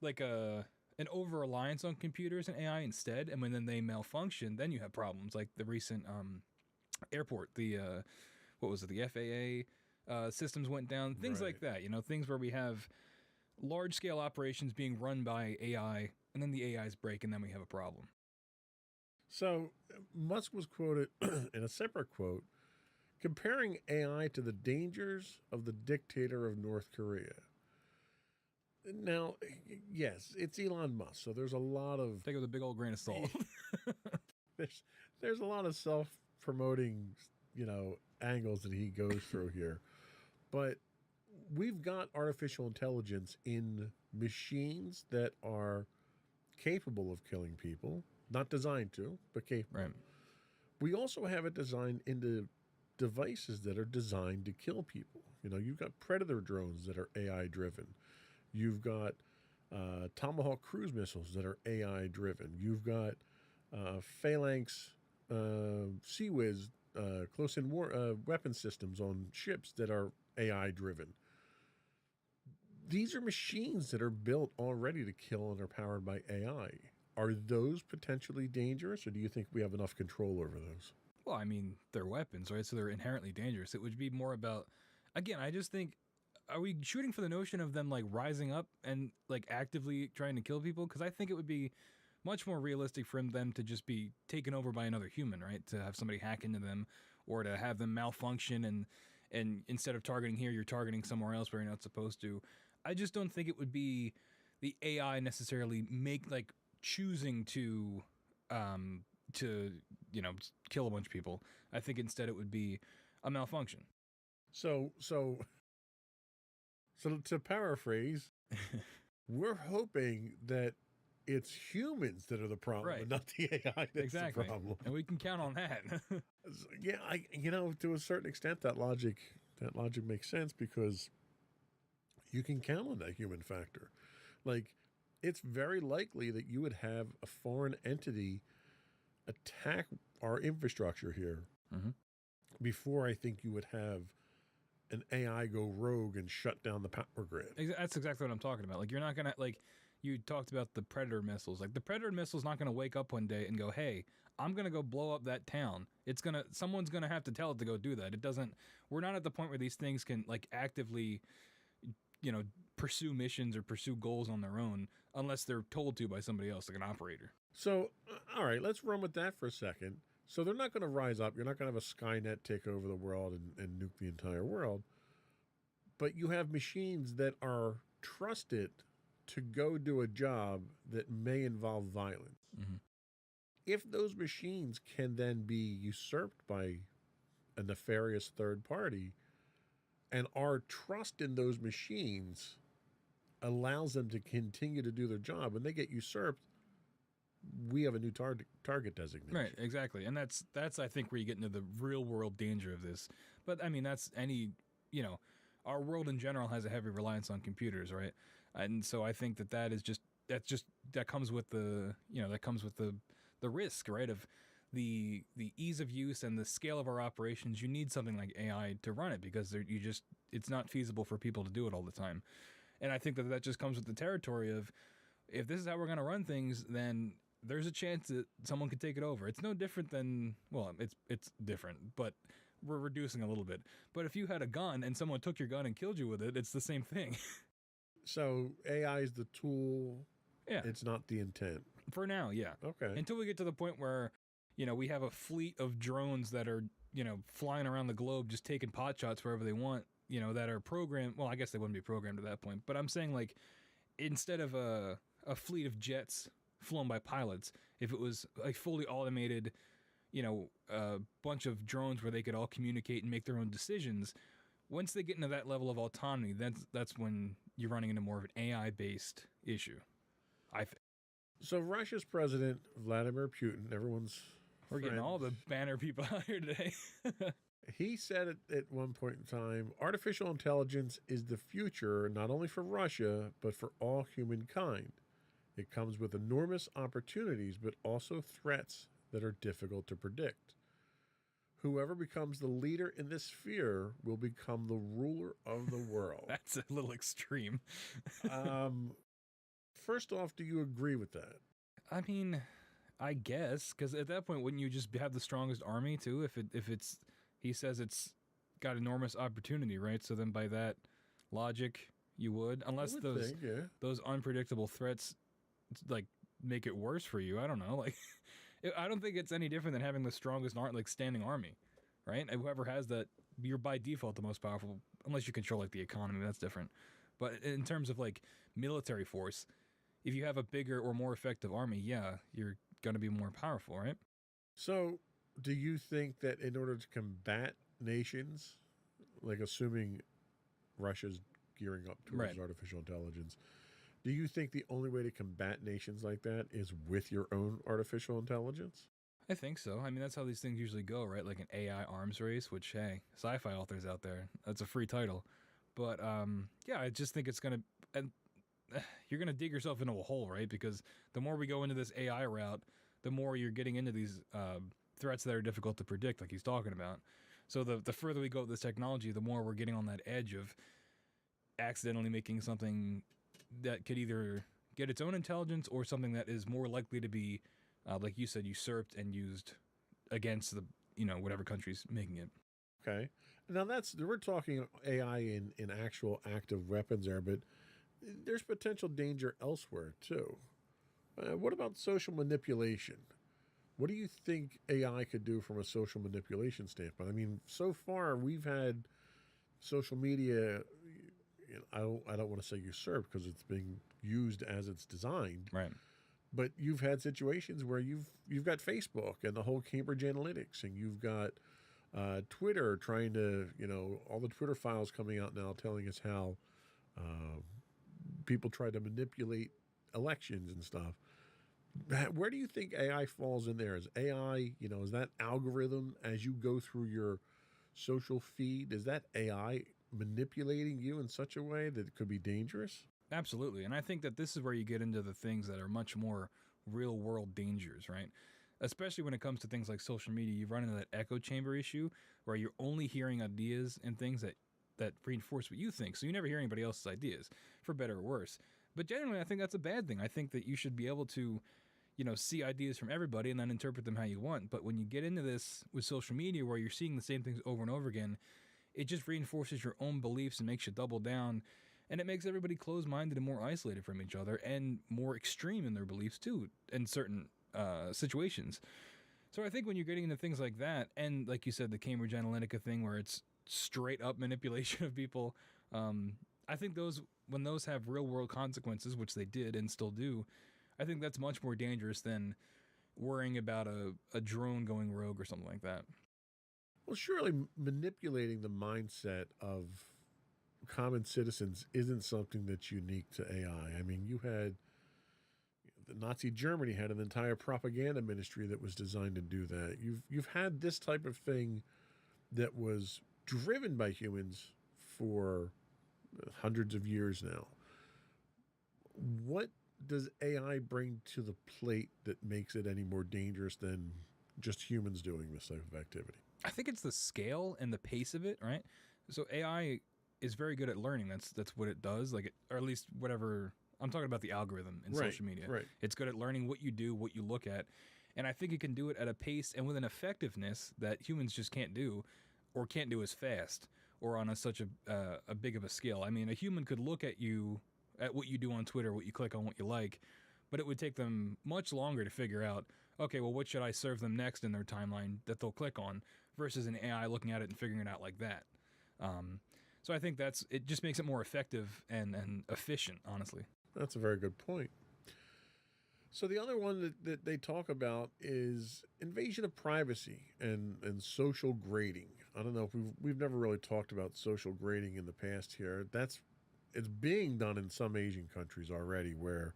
like an over-reliance on computers and AI instead, and when then they malfunction, then you have problems like the recent airport, the FAA systems went down, things like that, things where we have large-scale operations being run by AI, and then the AIs break, and then we have a problem. So Musk was quoted in a separate quote comparing AI to the dangers of the dictator of North Korea. Now, yes, it's Elon Musk, so there's a lot of... Take it with a big old grain of salt. there's a lot of self-promoting, angles that he goes through here. But we've got artificial intelligence in machines that are capable of killing people. Not designed to, but capable. Right. We also have it designed into devices that are designed to kill people. You've got Predator drones that are AI driven. You've got Tomahawk cruise missiles that are AI driven. You've got Phalanx Sea-Wiz close-in war weapon systems on ships that are AI driven. These are machines that are built already to kill and are powered by AI. Are those potentially dangerous, or do you think we have enough control over those? Well, I mean, they're weapons, right? So they're inherently dangerous. It would be more about, again, I just think, are we shooting for the notion of them like rising up and like actively trying to kill people? Because I think it would be much more realistic for them to just be taken over by another human, right? To have somebody hack into them, or to have them malfunction, and instead of targeting here, you're targeting somewhere else where you're not supposed to. I just don't think it would be the AI necessarily choosing to kill a bunch of people. I think instead it would be a malfunction. So to paraphrase, we're hoping that it's humans that are the problem, right, and not the AI that's exactly the problem. And we can count on that. Yeah, to a certain extent that logic makes sense, because you can count on that human factor. Like, it's very likely that you would have a foreign entity attack our infrastructure here before I think you would have an AI go rogue and shut down the power grid. That's exactly what I'm talking about. Like, you're not going to, you talked about the Predator missiles. Like, the Predator missile's not going to wake up one day and go, hey, I'm going to go blow up that town. Someone's going to have to tell it to go do that. We're not at the point where these things can, actively, pursue missions or pursue goals on their own unless they're told to by somebody else, like an operator. So, all right, let's run with that for a second. So they're not going to rise up. You're not going to have a Skynet take over the world and nuke the entire world. But you have machines that are trusted to go do a job that may involve violence. Mm-hmm. If those machines can then be usurped by a nefarious third party, and our trust in those machines allows them to continue to do their job, when they get usurped, we have a new target designation. Right, exactly. And that's I think where you get into the real world danger of this. But I mean, that's our world in general has a heavy reliance on computers, right? And so I think that comes with the risk, right, of the ease of use and the scale of our operations. You need something like AI to run it because it's not feasible for people to do it all the time. And I think that just comes with the territory of, if this is how we're going to run things, then there's a chance that someone could take it over. It's no different than, well, it's different, but we're reducing a little bit. But if you had a gun and someone took your gun and killed you with it, it's the same thing. So AI is the tool. Yeah. It's not the intent. For now, yeah. Okay. Until we get to the point where, we have a fleet of drones that are, flying around the globe just taking pot shots wherever they want, that are programmed. Well, I guess they wouldn't be programmed at that point. But I'm saying, like, instead of a fleet of jets flown by pilots, if it was a fully automated, a bunch of drones where they could all communicate and make their own decisions, once they get into that level of autonomy, that's when you're running into more of an AI-based issue, I think. So Russia's president, Vladimir Putin, we're getting all the banner people out here today. He said at one point in time, artificial intelligence is the future, not only for Russia, but for all humankind. It comes with enormous opportunities, but also threats that are difficult to predict. Whoever becomes the leader in this sphere will become the ruler of the world. That's a little extreme. First off, do you agree with that? I mean, I guess, because at that point, wouldn't you just have the strongest army too? If he says it's got enormous opportunity, right? So then by that logic, you would, unless those unpredictable threats like make it worse for you. I don't know. Like, I don't think it's any different than having the strongest standing army, right? And whoever has that, you're by default the most powerful, unless you control like the economy. That's different. But in terms of like military force, if you have a bigger or more effective army, yeah, you're going to be more powerful, right? So, do you think that in order to combat nations, like assuming Russia's gearing up towards artificial intelligence, do you think the only way to combat nations like that is with your own artificial intelligence? I think so. I mean, that's how these things usually go, right? Like an AI arms race, which, hey, sci-fi authors out there, that's a free title. But, yeah, I just think it's going to... and you're going to dig yourself into a hole, right? Because the more we go into this AI route, the more you're getting into these threats that are difficult to predict, like he's talking about. So the further we go with this technology, the more we're getting on that edge of accidentally making something that could either get its own intelligence or something that is more likely to be, like you said, usurped and used against the, whatever country's making it. Okay. Now we're talking AI in actual active weapons there, but there's potential danger elsewhere too. What about social manipulation? What do you think AI could do from a social manipulation standpoint? I mean, so far we've had social media, I don't want to say usurped because it's being used as it's designed. Right. But you've had situations where you've got Facebook and the whole Cambridge Analytics, and you've got Twitter trying to, all the Twitter files coming out now telling us how people try to manipulate elections and stuff. Where do you think AI falls in there? Is AI, is that algorithm as you go through your social feed, is that AI manipulating you in such a way that it could be dangerous? Absolutely. And I think that this is where you get into the things that are much more real world dangers, right? Especially when it comes to things like social media, you run into that echo chamber issue where you're only hearing ideas and things that reinforce what you think. So you never hear anybody else's ideas, for better or worse. But generally, I think that's a bad thing. I think that you should be able to, see ideas from everybody and then interpret them how you want. But when you get into this with social media where you're seeing the same things over and over again, it just reinforces your own beliefs and makes you double down. And it makes everybody closed-minded and more isolated from each other and more extreme in their beliefs, too, in certain situations. So I think when you're getting into things like that, and like you said, the Cambridge Analytica thing where it's straight-up manipulation of people, I think when those have real-world consequences, which they did and still do, I think that's much more dangerous than worrying about a drone going rogue or something like that. Well, surely manipulating the mindset of common citizens isn't something that's unique to AI. I mean, you had Nazi Germany had an entire propaganda ministry that was designed to do that. You've had this type of thing that was driven by humans for hundreds of years now. What does AI bring to the plate that makes it any more dangerous than just humans doing this type of activity? I think it's the scale and the pace of it, right? So AI is very good at learning. That's what it does, or at least whatever. I'm talking about the algorithm in social media. Right. It's good at learning what you do, what you look at, and I think it can do it at a pace and with an effectiveness that humans just can't do, or can't do as fast, or on such a big of a scale. I mean, a human could look at what you do on Twitter, what you click on, what you like, but it would take them much longer to figure out, okay, well, what should I serve them next in their timeline that they'll click on, versus an AI looking at it and figuring it out like that. So I think it just makes it more effective and efficient, honestly. That's a very good point. So the other one that they talk about is invasion of privacy and social grading. I don't know if we've never really talked about social grading in the past here. It's being done in some Asian countries already, where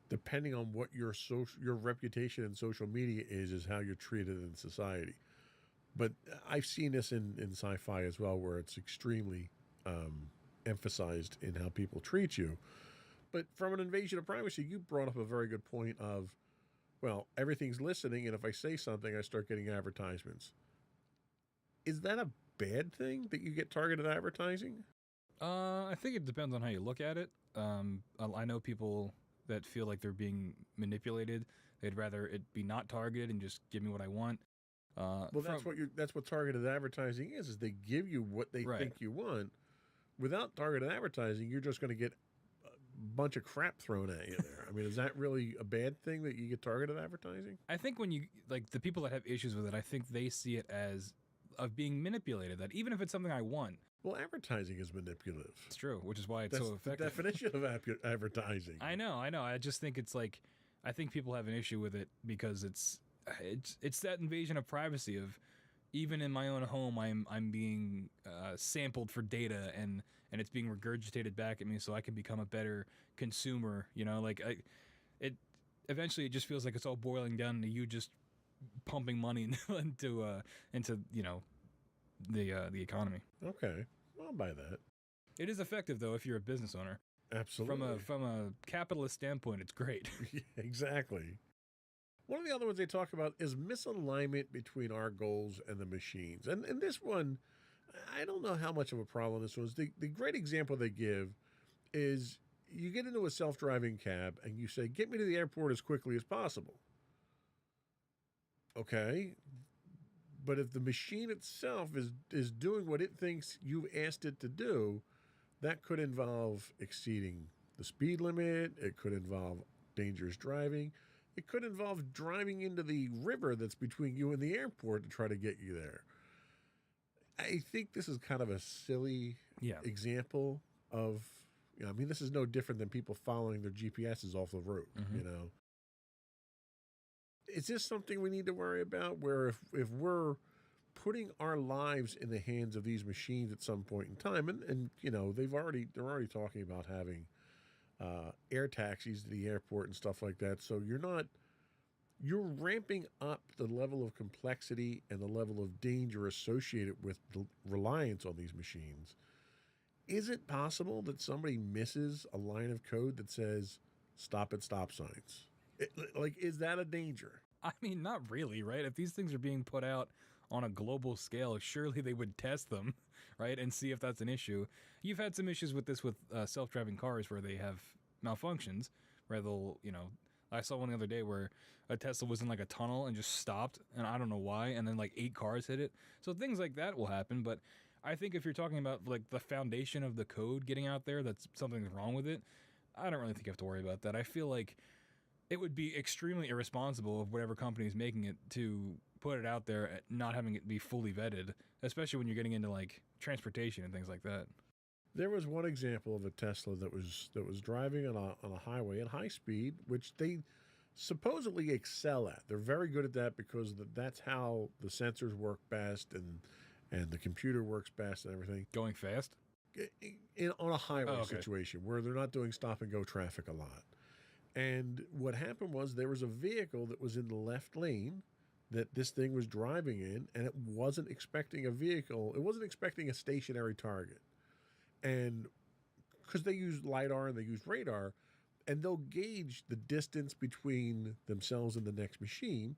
depending on what your reputation in social media is how you're treated in society. But I've seen this in sci-fi as well, where it's extremely emphasized in how people treat you. But from an invasion of privacy, you brought up a very good point of, well, everything's listening, and if I say something, I start getting advertisements. Is that a bad thing that you get targeted advertising? I think it depends on how you look at it. I know people that feel like they're being manipulated. They'd rather it be not targeted and just give me what I want. That's what targeted advertising is they give you what they think you want. Without targeted advertising, you're just going to get a bunch of crap thrown at you there. I mean, is that really a bad thing that you get targeted advertising? I think when you, the people that have issues with it, I think they see it as of being manipulated, that even if it's something I want. Well, advertising is manipulative. It's true, which is why it's so effective. That's the definition of advertising. I know. I just think it's I think people have an issue with it because it's that invasion of privacy of, even in my own home, I'm being sampled for data and it's being regurgitated back at me so I can become a better consumer. Eventually it just feels like it's all boiling down to you just pumping money into the economy. Okay, I'll buy that. It is effective though if you're a business owner. Absolutely. From a capitalist standpoint, it's great. Yeah, exactly. One of the other ones they talk about is misalignment between our goals and the machines. And this one, I don't know how much of a problem this was. The great example they give is you get into a self-driving cab and you say, get me to the airport as quickly as possible. Okay. But if the machine itself is doing what it thinks you've asked it to do, that could involve exceeding the speed limit. It could involve dangerous driving. It could involve driving into the river that's between you and the airport to try to get you there. I think this is kind of a silly example of, this is no different than people following their GPSs off the road, Is this something we need to worry about, where if we're putting our lives in the hands of these machines at some point in time, and they're already talking about having air taxis to the airport and stuff like that. So you're ramping up the level of complexity and the level of danger associated with the reliance on these machines. Is it possible that somebody misses a line of code that says stop at stop signs? Is that a danger? I mean, not really, right? If these things are being put out on a global scale, surely they would test them, right, and see if that's an issue. You've had some issues with this with self-driving cars where they have malfunctions, where they'll, I saw one the other day where a Tesla was in a tunnel and just stopped, and I don't know why, and then 8 cars hit it. So things like that will happen, but I think if you're talking about the foundation of the code getting out there, that's something's wrong with it, I don't really think you have to worry about that. I feel like it would be extremely irresponsible of whatever company is making it to put it out there, not having it be fully vetted, especially when you're getting into transportation and things like that. There was one example of a Tesla that was driving on a highway at high speed, which they supposedly excel at. They're very good at that because that's how the sensors work best and the computer works best and everything. Going fast? On a highway situation where they're not doing stop and go traffic a lot. And what happened was there was a vehicle that was in the left lane that this thing was driving in, and it wasn't expecting a vehicle. It wasn't expecting a stationary target. And because they use LiDAR and they use radar, and they'll gauge the distance between themselves and the next machine.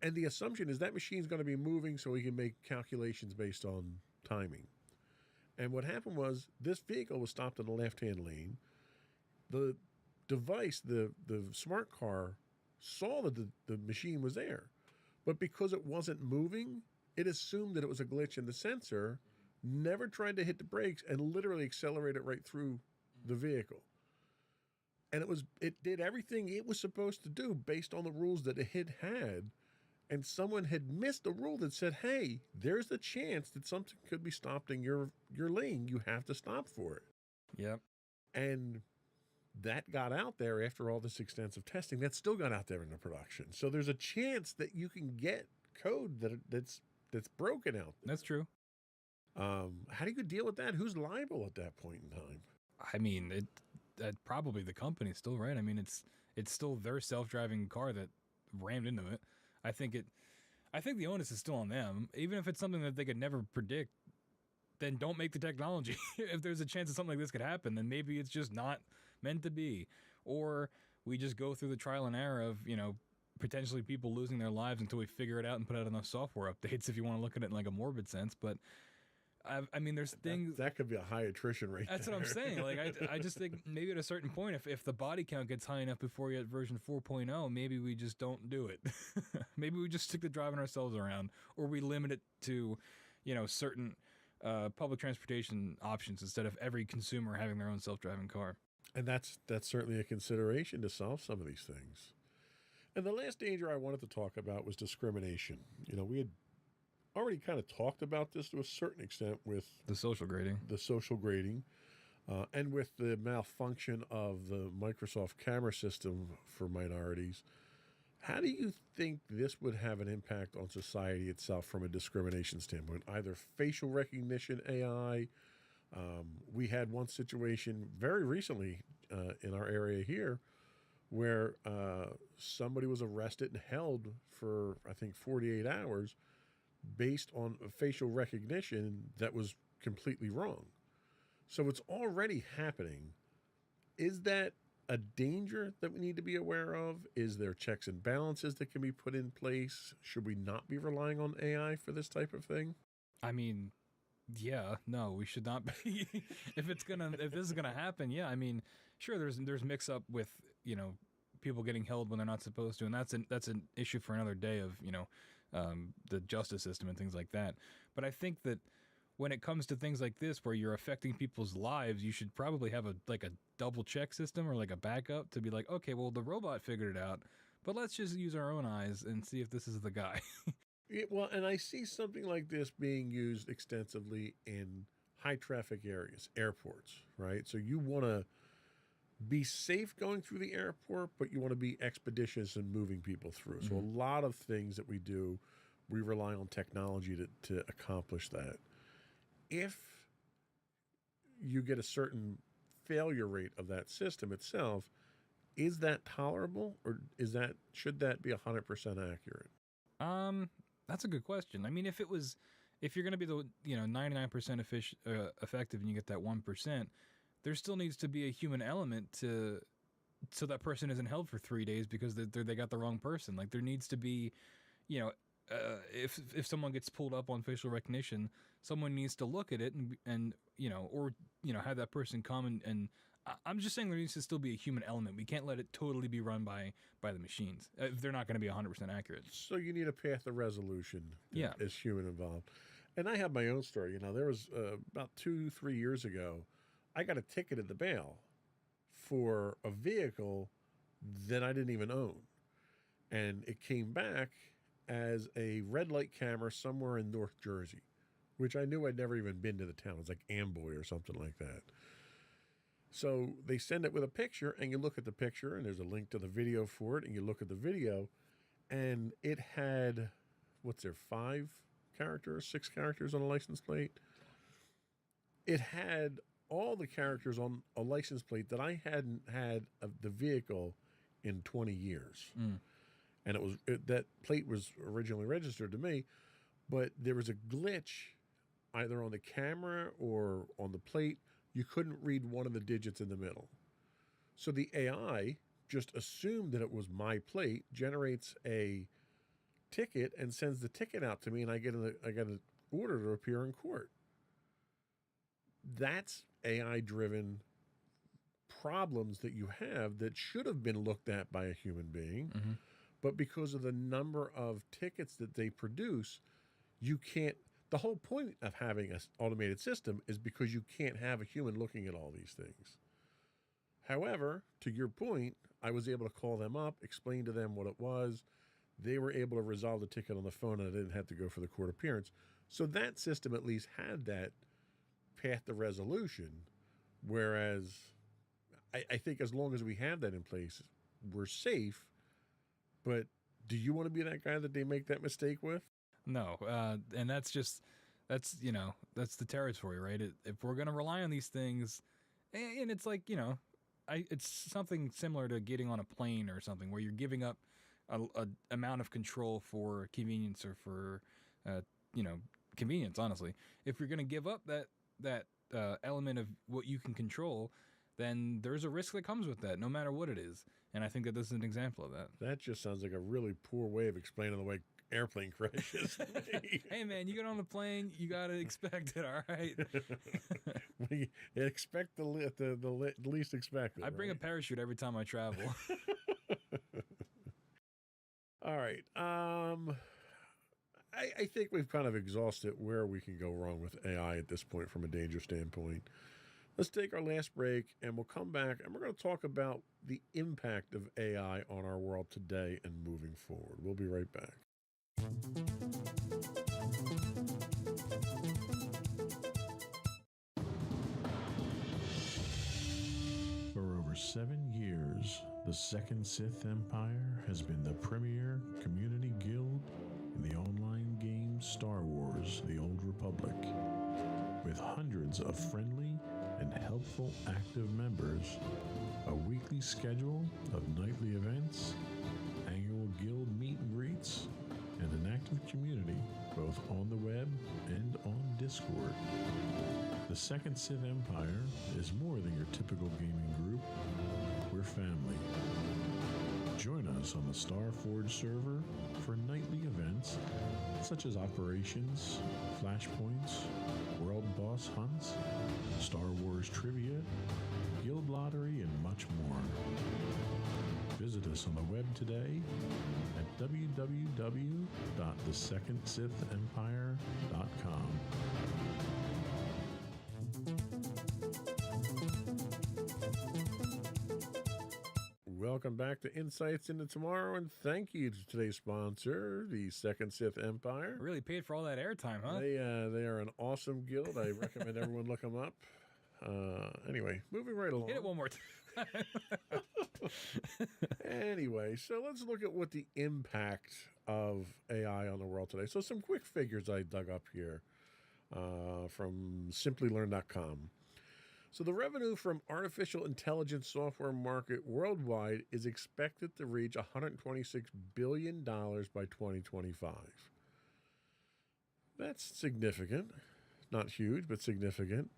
And the assumption is that machine's going to be moving so we can make calculations based on timing. And what happened was this vehicle was stopped in the left-hand lane. The device, the smart car, saw that the machine was there. But because it wasn't moving, it assumed that it was a glitch in the sensor, never tried to hit the brakes, and literally accelerated right through the vehicle. And it did everything it was supposed to do based on the rules that it had. And someone had missed a rule that said, hey, there's the chance that something could be stopped in your lane. You have to stop for it. Yep. And that got out there after all this extensive testing. That still got out there into production. So there's a chance that you can get code that's broken out there. That's true. How do you deal with that? Who's liable at that point in time? I mean, probably the company still, right? I mean, it's still their self-driving car that rammed into it. I think the onus is still on them. Even if it's something that they could never predict, then don't make the technology. If there's a chance that something like this could happen, then maybe it's just not meant to be. Or we just go through the trial and error of, potentially people losing their lives until we figure it out and put out enough software updates, if you want to look at it in like a morbid sense. But I mean, there's things that could be a high attrition rate. That's there. what I'm saying. Like, I just think maybe at a certain point, if the body count gets high enough before you get version 4.0, maybe we just don't do it. Maybe we just stick to driving ourselves around, or we limit it to, certain public transportation options instead of every consumer having their own self-driving car. And that's certainly a consideration to solve some of these things. And the last danger I wanted to talk about was discrimination. We had already kind of talked about this to a certain extent with the social grading, and with the malfunction of the Microsoft camera system for minorities. How do you think this would have an impact on society itself from a discrimination standpoint? Either facial recognition AI. We had one situation very recently in our area here where somebody was arrested and held for, I think, 48 hours based on facial recognition that was completely wrong. So it's already happening. Is that a danger that we need to be aware of? Is there checks and balances that can be put in place? Should we not be relying on AI for this type of thing? I mean, yeah, no, we should not be. If this is gonna happen, yeah, I mean, sure, there's mix up with people getting held when they're not supposed to, and that's an issue for another day of the justice system and things like that. But I think that when it comes to things like this, where you're affecting people's lives, you should probably have a double check system or like a backup to be like, okay, well, the robot figured it out, but let's just use our own eyes and see if this is the guy. Yeah, well, and I see something like this being used extensively in high traffic areas, airports, right? So you want to be safe going through the airport, but you want to be expeditious in moving people through. So a lot of things that we do, we rely on technology to accomplish that. If you get a certain failure rate of that system itself, is that tolerable, or should that be 100% accurate? That's a good question. I mean, if you're going to be the 99% effective and you get that 1%, there still needs to be a human element so that person isn't held for 3 days because they got the wrong person. Like, there needs to be, if someone gets pulled up on facial recognition, someone needs to look at it and have that person come and I'm just saying there needs to still be a human element. We can't let it totally be run by the machines if they're not going to be 100% accurate. So you need a path of resolution that is human involved. And I have my own story. There was about 2-3 years ago, I got a ticket at the mail for a vehicle that I didn't even own. And it came back as a red light camera somewhere in North Jersey, which I knew I'd never even been to the town. It was like Amboy or something like that. So they send it with a picture, and you look at the picture, and there's a link to the video for it, and you look at the video, and it had, 5 characters, 6 characters on a license plate? It had all the characters on a license plate that I hadn't had of the vehicle in 20 years. And that plate was originally registered to me, but there was a glitch either on the camera or on the plate. You couldn't read one of the digits in the middle. So the AI just assumed that it was my plate, generates a ticket, and sends the ticket out to me, and I get an order to appear in court. That's AI-driven problems that you have that should have been looked at by a human being, but because of the number of tickets that they produce, you can't. The whole point of having an automated system is because you can't have a human looking at all these things. However, to your point, I was able to call them up, explain to them what it was. They were able to resolve the ticket on the phone, and I didn't have to go for the court appearance. So that system at least had that path to resolution, whereas I think as long as we have that in place, we're safe. But do you want to be that guy that they make that mistake with? No, and that's the territory, right? If we're going to rely on these things, and it's like, it's something similar to getting on a plane or something where you're giving up a amount of control for convenience or for, convenience, honestly. If you're going to give up that element of what you can control, then there's a risk that comes with that, no matter what it is. And I think that this is an example of that. That just sounds like a really poor way of explaining the way airplane crashes. Hey, man, you get on the plane, you got to expect it, all right? We expect the least expected. I bring a parachute every time I travel. All right. I think we've kind of exhausted where we can go wrong with AI at this point from a danger standpoint. Let's take our last break, and we'll come back, and we're going to talk about the impact of AI on our world today and moving forward. We'll be right back. For over 7 years, the Second Sith Empire has been the premier community guild in the online game Star Wars: The Old Republic. With hundreds of friendly and helpful active members, a weekly schedule of nightly events, annual guild meet and greets, and an active community both on the web and on Discord. The Second Sith Empire is more than your typical gaming group. We're family. Join us on the Starforge server for nightly events such as operations, flashpoints, world boss hunts, Star Wars trivia, guild lottery, and much more. Visit us on the web today at www.thesecondsithempire.com. Welcome back to Insights into Tomorrow, and thank you to today's sponsor, the Second Sith Empire. Really paid for all that airtime, huh? They are an awesome guild. I recommend everyone look them up. Anyway, moving right along. Hit it one more time. Anyway, so let's look at what the impact of AI on the world today. So some quick figures I dug up here from simplylearn.com. So the revenue from artificial intelligence software market worldwide is expected to reach $126 billion by 2025. That's significant. Not huge, but significant.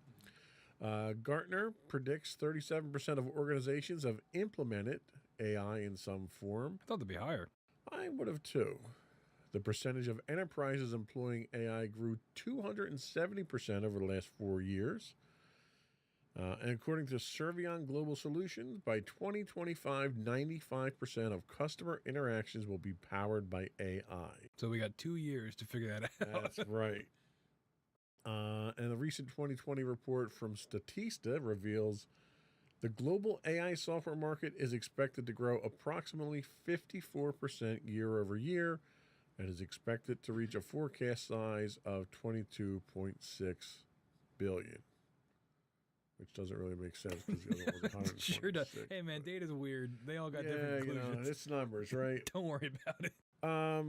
Gartner predicts 37% of organizations have implemented AI in some form. I thought they'd be higher. I would have too. The percentage of enterprises employing AI grew 270% over the last 4 years. And according to Servion Global Solutions, by 2025, 95% of customer interactions will be powered by AI. So we got 2 years to figure that out. That's right. And a recent 2020 report from Statista reveals the global AI software market is expected to grow approximately 54% year over year and is expected to reach a forecast size of $22.6 billion. Which doesn't really make sense because the other one was 126. Sure does. Hey, man, data's weird. They all got different conclusions. It's numbers, right? Don't worry about it. I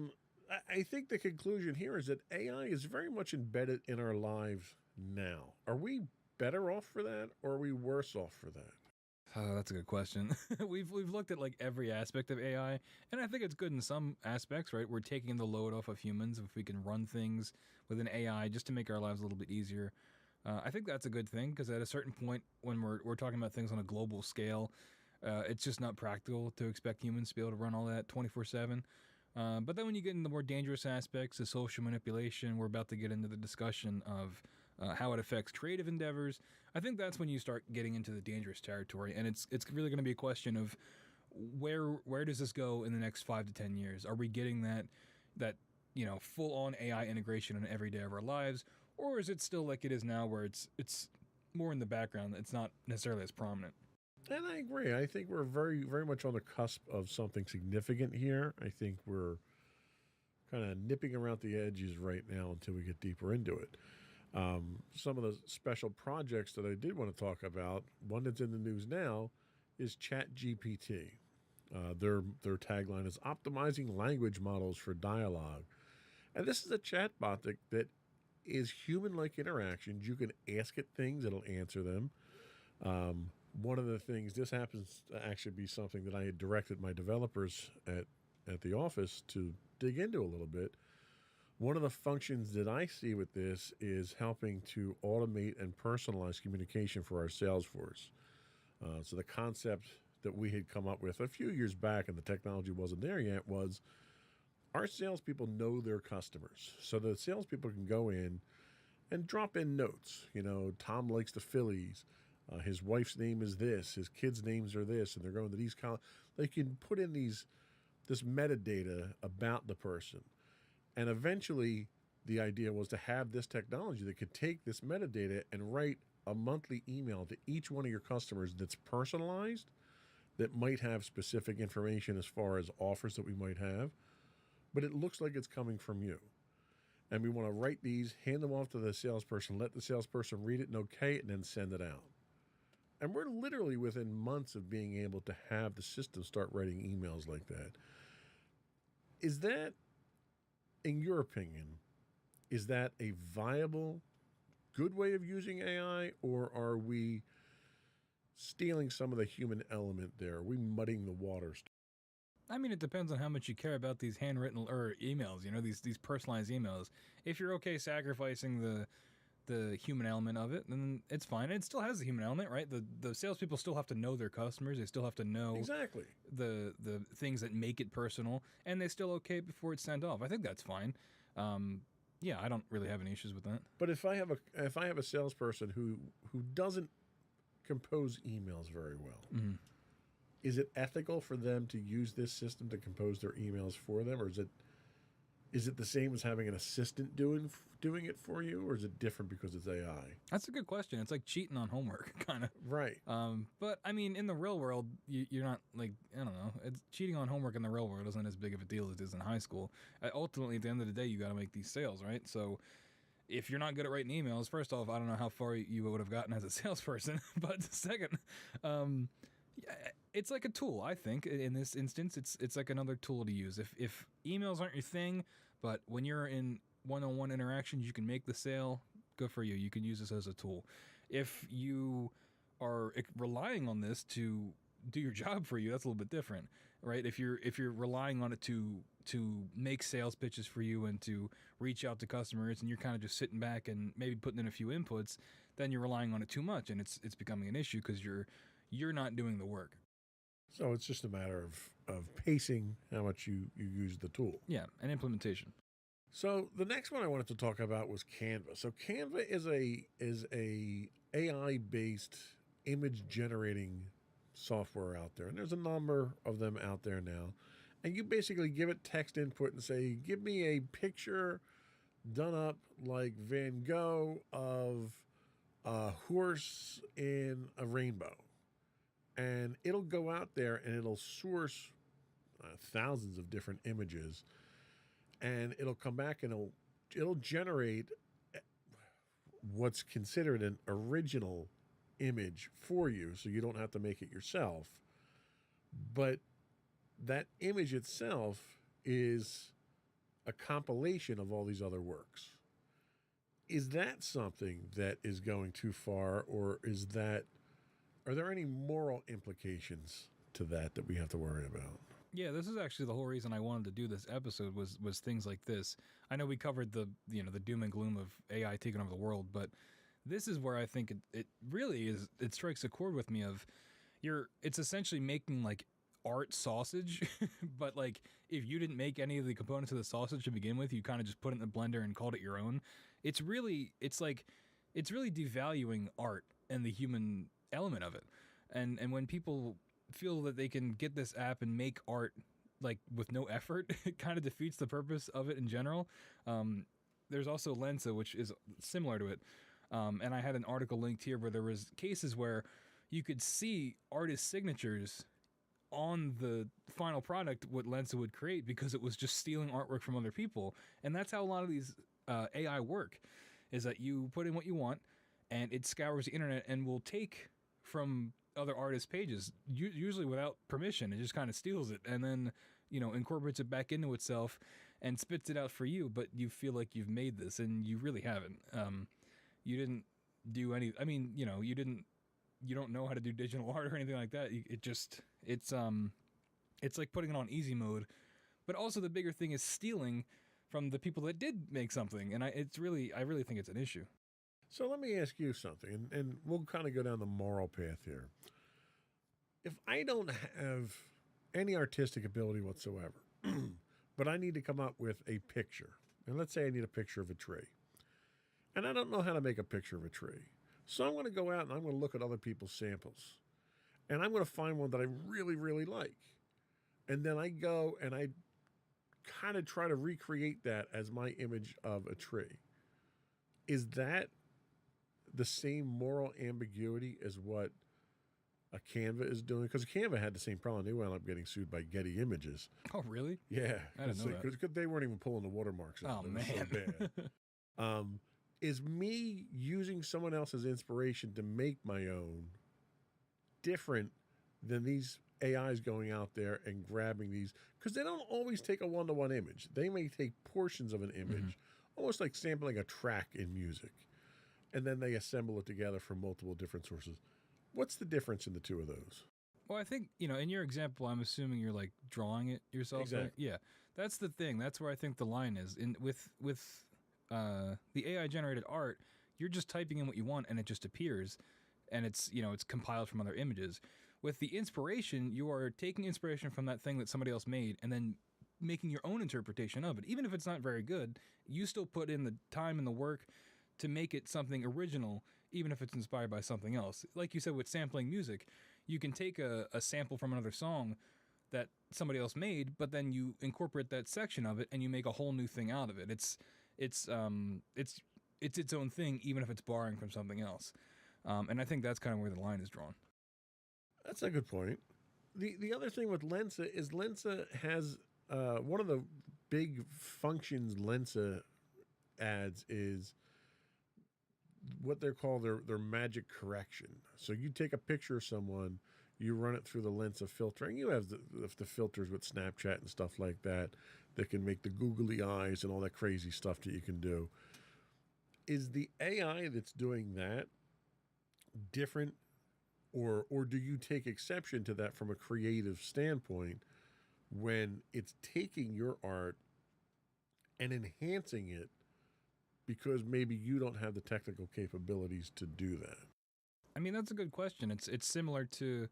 think the conclusion here is that AI is very much embedded in our lives now. Are we better off for that, or are we worse off for that? That's a good question. We've looked at like every aspect of AI, and I think it's good in some aspects, right? We're taking the load off of humans if we can run things with an AI just to make our lives a little bit easier. I think that's a good thing because at a certain point, when we're talking about things on a global scale, it's just not practical to expect humans to be able to run all that 24/7. But then when you get into the more dangerous aspects of social manipulation, we're about to get into the discussion of how it affects creative endeavors. I think that's when you start getting into the dangerous territory, and it's really going to be a question of where does this go in the next 5 to 10 years? Are we getting that full on AI integration in every day of our lives, or is it still like it is now, where it's more in the background? It's not necessarily as prominent. And I agree. I think we're very, very much on the cusp of something significant here. I think we're kind of nipping around the edges right now until we get deeper into it. Some of the special projects that I did want to talk about, one that's in the news now, is ChatGPT. Their tagline is optimizing language models for dialogue. And this is a chatbot that is human-like interactions. You can ask it things, it'll answer them. One of the things, this happens to actually be something that I had directed my developers at the office to dig into a little bit. One of the functions that I see with this is helping to automate and personalize communication for our sales force. So the concept that we had come up with a few years back, and the technology wasn't there yet, was our salespeople know their customers. So the salespeople can go in and drop in notes. Tom likes the Phillies. His wife's name is this. His kids' names are this, and they're going to these college. They can put in this metadata about the person. And eventually, the idea was to have this technology that could take this metadata and write a monthly email to each one of your customers that's personalized, that might have specific information as far as offers that we might have, but it looks like it's coming from you. And we want to write these, hand them off to the salesperson, let the salesperson read it and okay it, and then send it out. And we're literally within months of being able to have the system start writing emails like that. Is that, in your opinion, is that a viable, good way of using AI, or are we stealing some of the human element there? Are we muddying the waters? I mean, it depends on how much you care about these handwritten or emails, these personalized emails. If you're okay sacrificing the human element of it, then it's fine. It still has the human element, right? The salespeople still have to know their customers. They still have to know exactly the things that make it personal, and they still okay before it's sent off. I think that's fine. Yeah, I don't really have any issues with that. But if I have a salesperson who doesn't compose emails very well, is it ethical for them to use this system to compose their emails for them, or is it the same as having an assistant doing it for you, or is it different because it's AI? That's a good question. It's like cheating on homework, kind of. Right. But I mean, in the real world, you're not like, I don't know. It's cheating on homework in the real world isn't as big of a deal as it is in high school. Ultimately, at the end of the day, you got to make these sales, right? So if you're not good at writing emails, first off, I don't know how far you would have gotten as a salesperson. But second, it's like a tool. I think in this instance, it's like another tool to use. If emails aren't your thing, but when you're in one-on-one interactions, you can make the sale. Good for you. You can use this as a tool. If you are relying on this to do your job for you, that's a little bit different, right? If you're relying on it to make sales pitches for you and to reach out to customers, and you're kind of just sitting back and maybe putting in a few inputs, then you're relying on it too much, and it's becoming an issue because you're not doing the work. So it's just a matter of pacing how much you use the tool. Yeah, and implementation. So the next one I wanted to talk about was Canva. So Canva is a AI-based image generating software out there, and there's a number of them out there now. And you basically give it text input and say, give me a picture done up like Van Gogh of a horse in a rainbow. And it'll go out there and it'll source thousands of different images, and it'll come back and it'll generate what's considered an original image for you, so you don't have to make it yourself. But that image itself is a compilation of all these other works. Is that something that is going too far, or are there any moral implications to that we have to worry about? Yeah, this is actually the whole reason I wanted to do this episode was things like this. I know we covered the doom and gloom of AI taking over the world, but this is where I think it really is. It strikes a chord with me of it's essentially making like art sausage, but like if you didn't make any of the components of the sausage to begin with, you kind of just put it in the blender and called it your own. It's really devaluing art and the human element of it. And when people feel that they can get this app and make art like with no effort, it kind of defeats the purpose of it in general. There's also Lensa, which is similar to it. And I had an article linked here where there was cases where you could see artist signatures on the final product what Lensa would create because it was just stealing artwork from other people. And that's how a lot of these AI work, is that you put in what you want and it scours the internet and will take from other artists' pages, usually without permission. It just kind of steals it and then, incorporates it back into itself and spits it out for you, but you feel like you've made this and you really haven't. You didn't do any, you don't know how to do digital art or anything like that. It's like putting it on easy mode, but also the bigger thing is stealing from the people that did make something. And I really think it's an issue. So let me ask you something, and we'll kind of go down the moral path here. If I don't have any artistic ability whatsoever, but I need to come up with a picture, and let's say I need a picture of a tree, and I don't know how to make a picture of a tree. So I'm going to go out and I'm going to look at other people's samples, and I'm going to find one that I really, really like. And then I go and I kind of try to recreate that as my image of a tree. Is that the same moral ambiguity as what a Canva is doing? Because Canva had the same problem. They wound up getting sued by Getty Images. Oh, really? Yeah. I didn't know that. Because they weren't even pulling the watermarks out. Oh, It was man. so bad. Is me using someone else's inspiration to make my own different than these AIs going out there and grabbing these? Because they don't always take a one-to-one image. They may take portions of an image, almost like sampling a track in music, and then they assemble it together from multiple different sources. What's the difference in the two of those? Well, I think, in your example, I'm assuming you're like drawing it yourself. Exactly. Right? Yeah. That's the thing. That's where I think the line is. With the AI generated art, you're just typing in what you want and it just appears, and it's compiled from other images. With the inspiration, you are taking inspiration from that thing that somebody else made and then making your own interpretation of it. Even if it's not very good, you still put in the time and the work to make it something original, even if it's inspired by something else. Like you said with sampling music, you can take a sample from another song that somebody else made, but then you incorporate that section of it and you make a whole new thing out of it. It's its own thing, even if it's borrowing from something else. And I think that's kind of where the line is drawn. That's a good point. The other thing with Lensa is Lensa has one of the big functions Lensa adds is what they're called their magic correction. So you take a picture of someone, you run it through the Lensa filtering. You have the filters with Snapchat and stuff like that that can make the googly eyes and all that crazy stuff that you can do. Is the AI that's doing that different, or do you take exception to that from a creative standpoint when it's taking your art and enhancing it because maybe you don't have the technical capabilities to do that? I mean, that's a good question. It's similar to,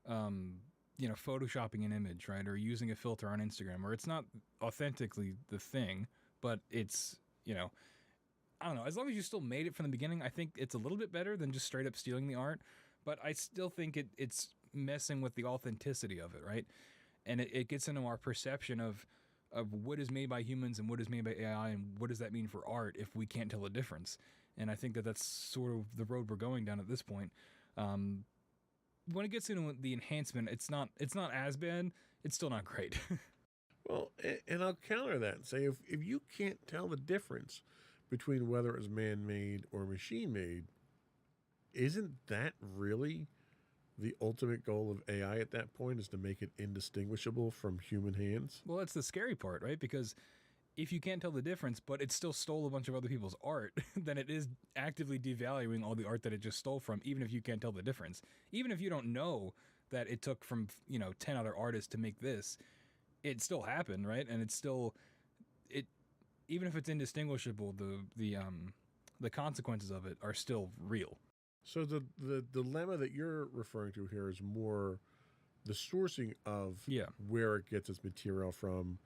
photoshopping an image, right? Or using a filter on Instagram, where it's not authentically the thing, but it's, I don't know. As long as you still made it from the beginning, I think it's a little bit better than just straight up stealing the art. But I still think it's messing with the authenticity of it, right? And it gets into our perception of what is made by humans and what is made by AI, and what does that mean for art if we can't tell the difference. And I think that's sort of the road we're going down at this point. When it gets into the enhancement, it's not as bad. It's still not great. Well, and I'll counter that and say if you can't tell the difference between whether it's man-made or machine-made, isn't that really the ultimate goal of AI at that point, is to make it indistinguishable from human hands? Well, that's the scary part, right? Because if you can't tell the difference, but it still stole a bunch of other people's art, then it is actively devaluing all the art that it just stole from, even if you can't tell the difference. Even if you don't know that it took from, 10 other artists to make this, it still happened, right? And it's still, even if it's indistinguishable, the consequences of it are still real. So the dilemma that you're referring to here is more the sourcing of where it gets its material from,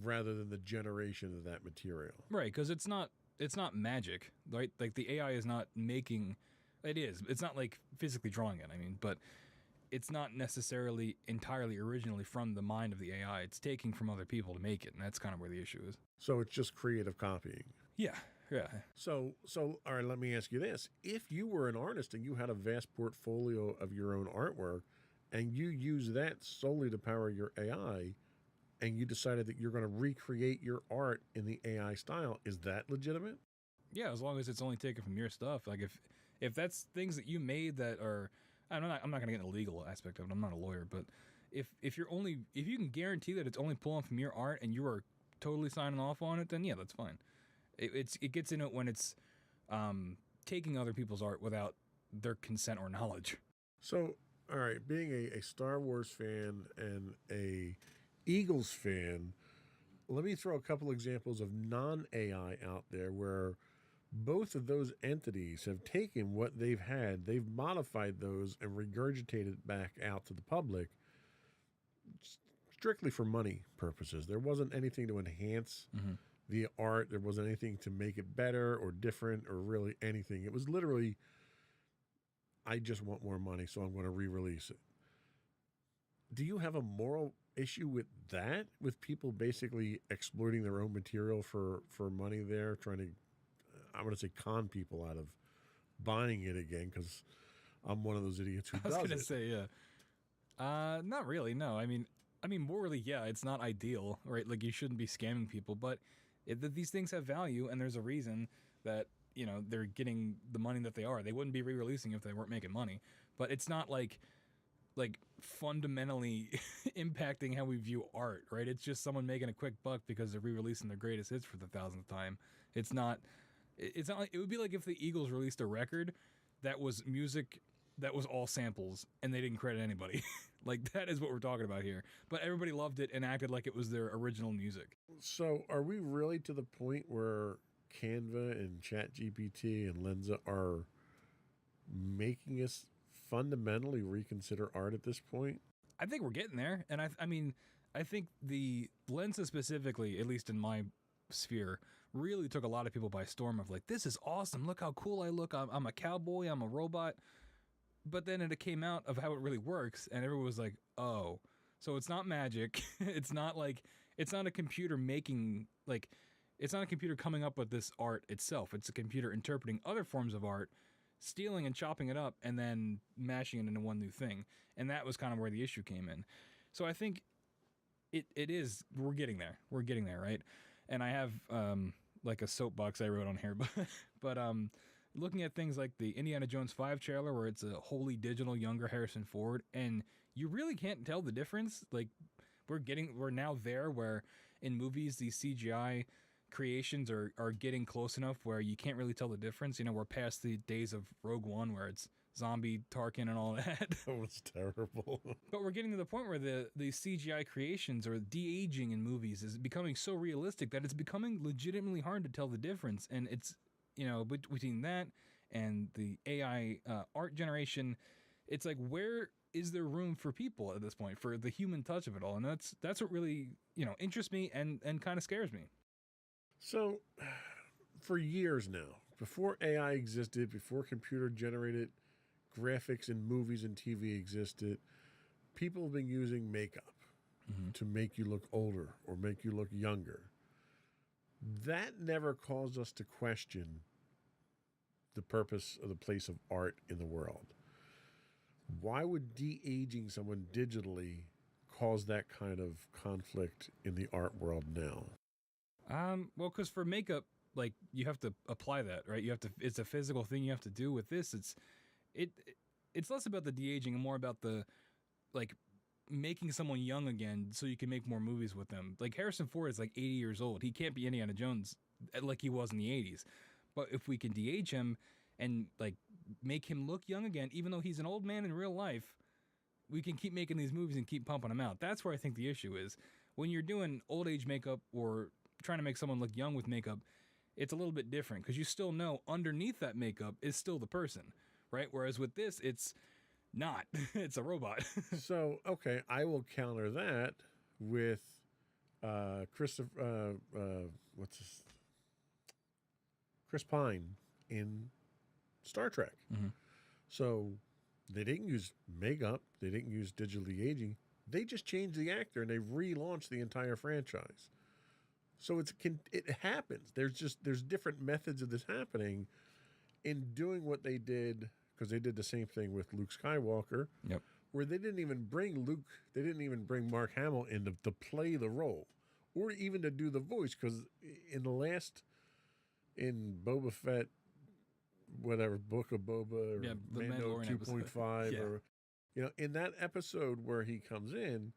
rather than the generation of that material. Right, because it's not magic, right? Like the AI is not making, it's not like physically drawing it, I mean, but it's not necessarily entirely originally from the mind of the AI. It's taking from other people to make it, and that's kind of where the issue is. So it's just creative copying. Yeah. So all right, let me ask you this. If you were an artist and you had a vast portfolio of your own artwork and you use that solely to power your AI, and you decided that you're going to recreate your art in the AI style, is that legitimate? Yeah, as long as it's only taken from your stuff. Like if that's things that you made that are, I'm not going to get into the legal aspect of it. I'm not a lawyer, but if you can guarantee that it's only pulling from your art and you are totally signing off on it, then yeah, that's fine. It gets in it when it's taking other people's art without their consent or knowledge. So, all right, being a Star Wars fan and a Eagles fan, let me throw a couple examples of non-AI out there where both of those entities have taken what they've had, they've modified those and regurgitated it back out to the public strictly for money purposes. There wasn't anything to enhance the art. There wasn't anything to make it better or different or really anything. It was literally, I just want more money, so I'm going to re-release it. Do you have a moral issue with that, with people basically exploiting their own material for money there, trying to, I'm going to say, con people out of buying it again, because I'm one of those idiots who does it. I was going to say, yeah. Not really, no. I mean, morally, yeah, it's not ideal, right? Like, you shouldn't be scamming people, but these things have value, and there's a reason that, they're getting the money that they are. They wouldn't be re-releasing if they weren't making money. But it's not like fundamentally impacting how we view art, right? It's just someone making a quick buck because they're re-releasing their greatest hits for the 1000th time. It's not like, it would be like if the Eagles released a record that was music that was all samples and they didn't credit anybody. Like, that is what we're talking about here. But everybody loved it and acted like it was their original music. So are we really to the point where Canva and ChatGPT and Lensa are making us fundamentally reconsider art at this point? I think we're getting there. And I think the Lensa specifically, at least in my sphere, really took a lot of people by storm of like, this is awesome. Look how cool I look. I'm a cowboy. I'm a robot. But then it came out of how it really works, and everyone was like, oh, so it's not magic. It's not a computer making, like, it's not a computer coming up with this art itself. It's a computer interpreting other forms of art, stealing and chopping it up, and then mashing it into one new thing. And that was kind of where the issue came in. So I think we're getting there. We're getting there, right? And I have, like a soapbox I wrote on here, but looking at things like the Indiana Jones 5 trailer, where it's a wholly digital younger Harrison Ford, and you really can't tell the difference. Like, we're now there where in movies these CGI creations are getting close enough where you can't really tell the difference. We're past the days of Rogue One where it's zombie Tarkin and all that. That was terrible. But we're getting to the point where the CGI creations or de-aging in movies is becoming so realistic that it's becoming legitimately hard to tell the difference. And it's, between that and the AI art generation, it's like, where is there room for people at this point, for the human touch of it all? And that's what really, interests me and kind of scares me. So for years now, before AI existed, before computer generated graphics in movies and TV existed, people have been using makeup to make you look older or make you look younger. That never caused us to question the purpose of the place of art in the world. Why would de-aging someone digitally cause that kind of conflict in the art world now? Well, because for makeup, like, you have to apply that, right? It's a physical thing you have to do. With this, it's less about the de-aging and more about the, like, making someone young again so you can make more movies with them. Like Harrison Ford is like 80 years old. He can't be Indiana Jones like he was in the 80s. But if we can de-age him and like make him look young again, even though he's an old man in real life, we can keep making these movies and keep pumping them out. That's where I think the issue is. When you're doing old age makeup or trying to make someone look young with makeup, it's a little bit different because you still know underneath that makeup is still the person, right? Whereas with this, it's not. It's a robot. So, okay, I will counter that with Chris Pine in Star Trek. So they didn't use makeup, they didn't use digital de-aging. They just changed the actor and they relaunched the entire franchise. So it happens. There's different methods of this happening in doing what they did, because they did the same thing with Luke Skywalker. Yep. Where they didn't even bring Mark Hamill in to play the role or even to do the voice, because in Boba Fett, whatever, Book of Boba, or the Mando Mandalorian 2.5, Yeah. or, in that episode where he comes in,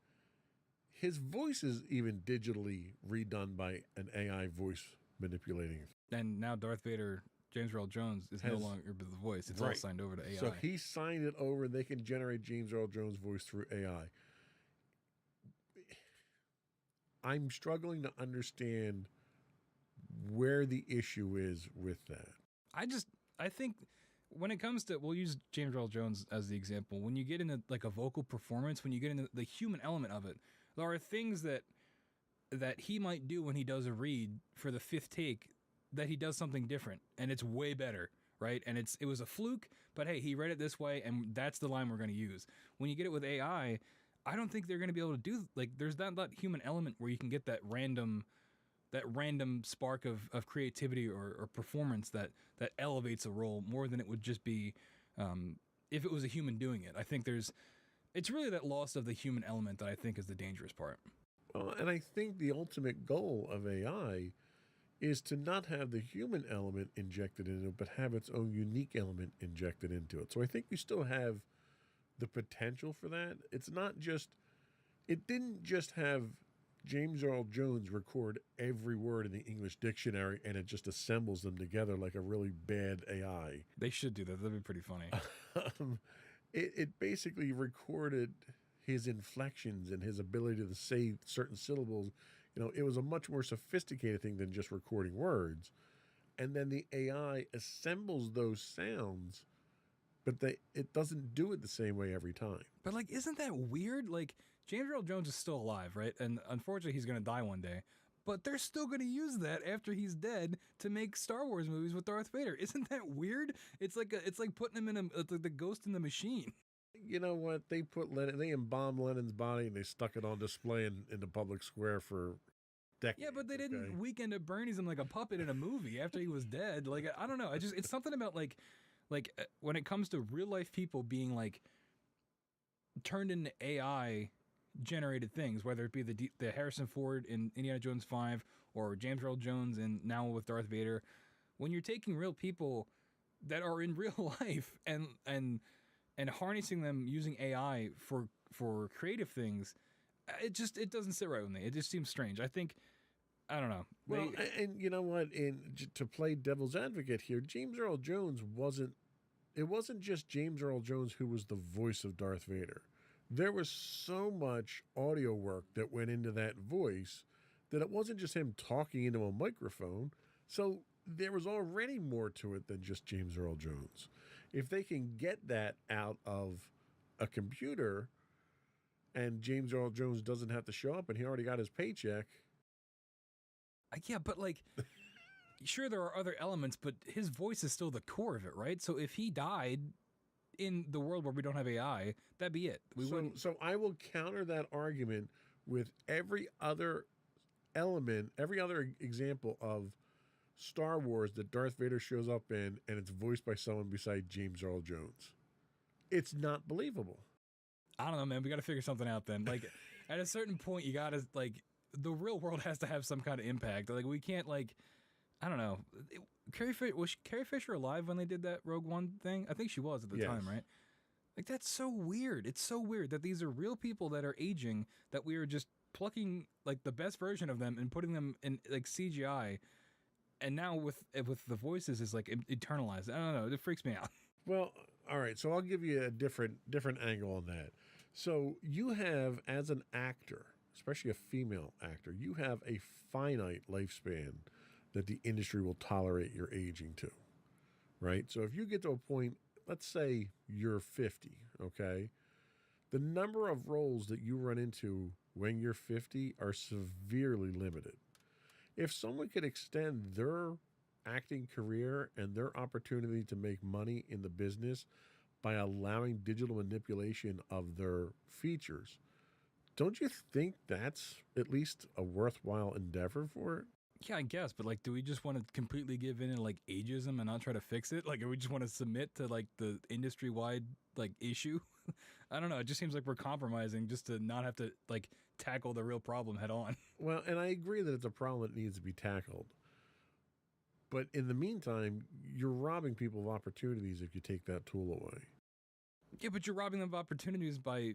his voice is even digitally redone by an AI voice manipulating. And now Darth Vader, James Earl Jones, is no longer the voice. It's all Right. signed over to AI. So he signed it over, and they can generate James Earl Jones' voice through AI. I'm struggling to understand where the issue is with that. I think when it comes to, we'll use James Earl Jones as the example. When you get into like a vocal performance, when you get into the human element of it, there are things that he might do when he does a read for the fifth take that he does something different, and it's way better, right? And it was a fluke, but hey, he read it this way, and that's the line we're going to use. When you get it with AI, I don't think they're going to be able to do, like, there's that human element where you can get that random spark of creativity or performance that elevates a role more than it would just be if it was a human doing it. I think it's really that loss of the human element that I think is the dangerous part. Well, and I think the ultimate goal of AI is to not have the human element injected into it, but have its own unique element injected into it. So I think you still have the potential for that. It didn't just have James Earl Jones record every word in the English dictionary and it just assembles them together like a really bad AI. They should do that. That'd be pretty funny. It basically recorded his inflections and his ability to say certain syllables. It was a much more sophisticated thing than just recording words. And then the AI assembles those sounds, but it doesn't do it the same way every time. But, like, isn't that weird? Like, James Earl Jones is still alive, right? And unfortunately, he's going to die one day. But they're still going to use that after he's dead to make Star Wars movies with Darth Vader. Isn't that weird? It's like putting him in the ghost in the machine. You know what? They embalmed Lennon's body and they stuck it on display in the public square for decades. Yeah, but they didn't Weekend at Bernie's him like a puppet in a movie after he was dead. Like, I don't know. It's something about like when it comes to real life people being like turned into AI generated things, whether it be the Harrison Ford in Indiana Jones 5 or James Earl Jones and now with Darth Vader. When you're taking real people that are in real life and harnessing them using AI for creative things, it doesn't sit right with me. It just seems strange. I don't know. Well, and you know what? To play devil's advocate here, James Earl Jones wasn't just James Earl Jones who was the voice of Darth Vader. There was so much audio work that went into that voice that it wasn't just him talking into a microphone. So there was already more to it than just James Earl Jones. If they can get that out of a computer and James Earl Jones doesn't have to show up and he already got his paycheck. Yeah, but like, sure, there are other elements, but his voice is still the core of it, right? So if he died in the world where we don't have AI, that'd be it. So I will counter that argument with every other element, every other example of Star Wars that Darth Vader shows up in and it's voiced by someone beside James Earl Jones. It's not believable. I don't know, man. We got to figure something out then. Like, at a certain point, you got to, like, the real world has to have some kind of impact. Like, we can't, like, I don't know. Was Carrie Fisher alive when they did that Rogue One thing? I think she was at the time, right? Like, that's so weird. It's so weird that these are real people that are aging, that we are just plucking like the best version of them and putting them in like CGI, and now with the voices is like eternalized. I don't know. It freaks me out. Well, all right. So I'll give you a different angle on that. So you have, as an actor, especially a female actor, you have a finite lifespan that the industry will tolerate your aging to, right? So if you get to a point, let's say you're 50, okay? The number of roles that you run into when you're 50 are severely limited. If someone could extend their acting career and their opportunity to make money in the business by allowing digital manipulation of their features, don't you think that's at least a worthwhile endeavor for it? Yeah, I guess, but like, do we just want to completely give in to like ageism and not try to fix it? Like, do we just want to submit to like the industry-wide like issue? I don't know. It just seems like we're compromising just to not have to like tackle the real problem head on. Well, and I agree that it's a problem that needs to be tackled. But in the meantime, you're robbing people of opportunities if you take that tool away. Yeah, but you're robbing them of opportunities by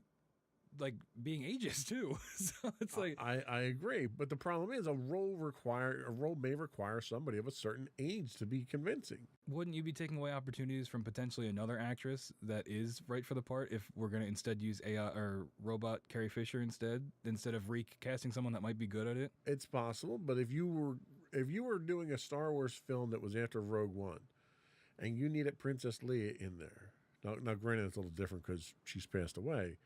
like being ageist too. So it's like I agree, but the problem is a role may require somebody of a certain age to be convincing. wouldn't you be taking away opportunities from potentially another actress that is right for the part if we're going to instead use AI or robot Carrie Fisher instead of recasting someone that might be good at it? It's possible, but if you were doing a Star Wars film that was after Rogue One, and you needed Princess Leia in there, now granted it's a little different because she's passed away.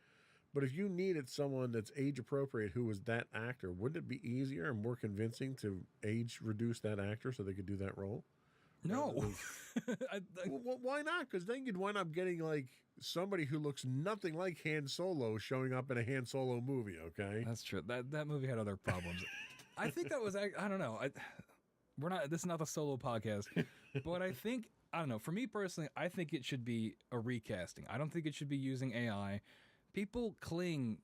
But if you needed someone that's age appropriate who was that actor, wouldn't it be easier and more convincing to age reduce that actor so they could do that role? No. Well, why not? Because then you'd wind up getting like somebody who looks nothing like Han Solo showing up in a Han Solo movie. Okay, That's true. That movie had other problems. I think that was, I don't know. This is not the Solo podcast, but I don't know. For me personally, I think it should be a recasting. I don't think it should be using AI. People cling,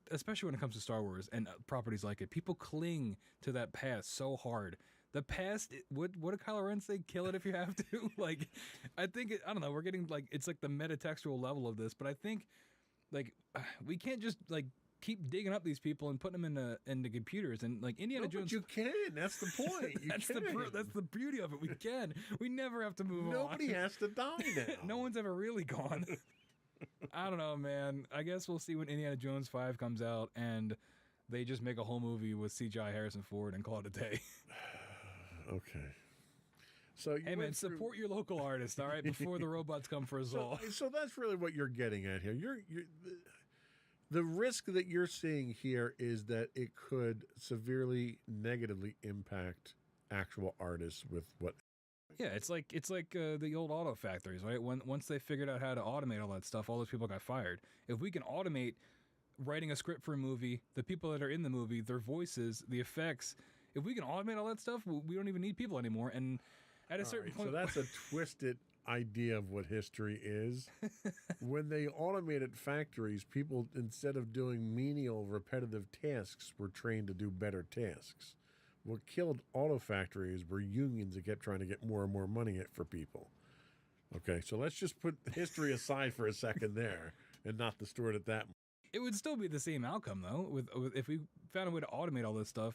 especially when it comes to Star Wars and properties like it, people cling to that past so hard. The past, what did Kylo Ren say? Kill it if you have to. Like, I think, I don't know, we're getting like, it's like the metatextual level of this, but I think like we can't just like keep digging up these people and putting them into computers and like Indiana Jones. But you can. That's the point. That's the beauty of it. We can. We never have to move on. Nobody has to die now. No one's ever really gone. I don't know, man. I guess we'll see when Indiana Jones 5 comes out and they just make a whole movie with CGI Harrison Ford and call it a day. Okay. So hey, man, support your local artist, all right, before the robots come for us all. So that's really what you're getting at here. The risk that you're seeing here is that it could severely negatively impact actual artists with what. Yeah, it's like the old auto factories, right? Once they figured out how to automate all that stuff, all those people got fired. If we can automate writing a script for a movie, the people that are in the movie, their voices, the effects, if we can automate all that stuff, we don't even need people anymore. And at a certain point, so that's a twisted idea of what history is. When they automated factories, people, instead of doing menial, repetitive tasks, were trained to do better tasks. What killed auto factories were unions that kept trying to get more and more money for people. Okay, so let's just put history aside for a second there and not distort it that much. It would still be the same outcome, though. With if we found a way to automate all this stuff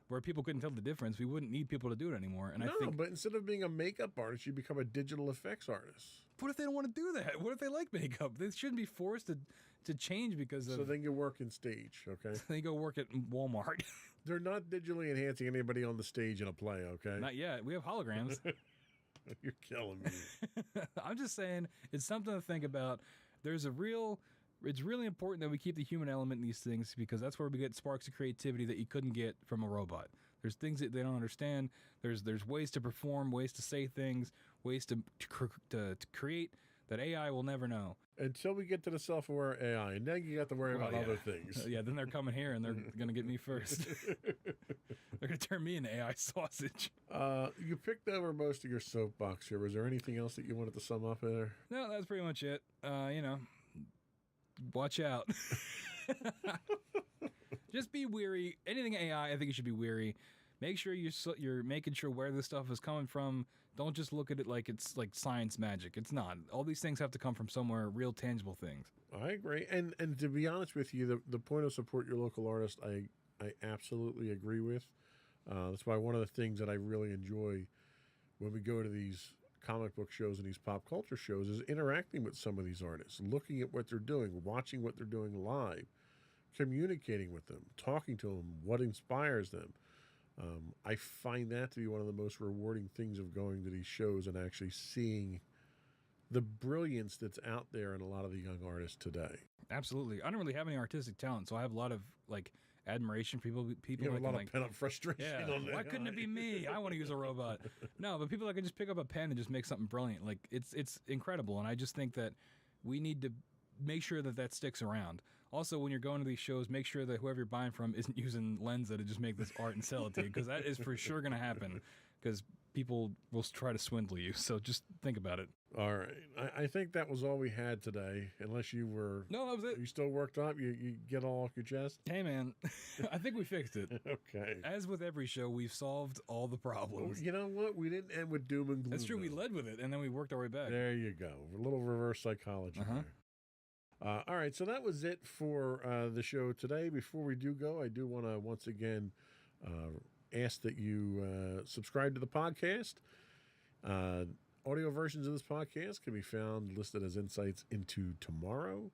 where people couldn't tell the difference, we wouldn't need people to do it anymore. And I think, but instead of being a makeup artist, you become a digital effects artist. what if they don't want to do that? What if they like makeup? They shouldn't be forced to change because of... So then you work in stage, okay? They go work at Walmart. They're not digitally enhancing anybody on the stage in a play, okay? Not yet. We have holograms. You're killing me. I'm just saying, it's something to think about. It's really important that we keep the human element in these things because that's where we get sparks of creativity that you couldn't get from a robot. There's things that they don't understand. There's ways to perform, ways to say things, ways to create that AI will never know. Until we get to the self-aware AI, and then you got to worry about other things. Yeah, then they're coming here and they're going to get me first. They're going to turn me into AI sausage. You picked over most of your soapbox here. Was there anything else that you wanted to sum up there? No, that's pretty much it. Watch out. Just be weary. Anything AI, I think you should be weary. Make sure you're making sure where this stuff is coming from. Don't just look at it like it's like science magic. It's not. All these things have to come from somewhere, real tangible things. I agree. And to be honest with you, the point of support your local artist, I absolutely agree with. That's why one of the things that I really enjoy when we go to these comic book shows and these pop culture shows is interacting with some of these artists, looking at what they're doing, watching what they're doing live, communicating with them, talking to them, what inspires them. I find that to be one of the most rewarding things of going to these shows and actually seeing the brilliance that's out there in a lot of the young artists today. Absolutely. I don't really have any artistic talent, so I have a lot of like admiration for people You have that a lot can, of like, pent-up frustration. yeah, On that. why couldn't it be me? I want to use a robot. No, but people that can just pick up a pen and just make something brilliant. Like it's incredible, and I just think that we need to make sure that sticks around. Also, when you're going to these shows, make sure that whoever you're buying from isn't using Lensa to just make this art and sell it to you, because that is for sure going to happen, because people will try to swindle you. So just think about it. All right. I think that was all we had today, unless you were... No, that was it. You still worked up? You get all off your chest? Hey, man, I think we fixed it. Okay. As with every show, we've solved all the problems. You know what? We didn't end with doom and gloom. That's true. We though. led with it, and then we worked our way back. There you go. A little reverse psychology there. All right, so that was it for the show today. Before we do go, I do want to once again ask that you subscribe to the podcast. Audio versions of this podcast can be found listed as Insights into Tomorrow.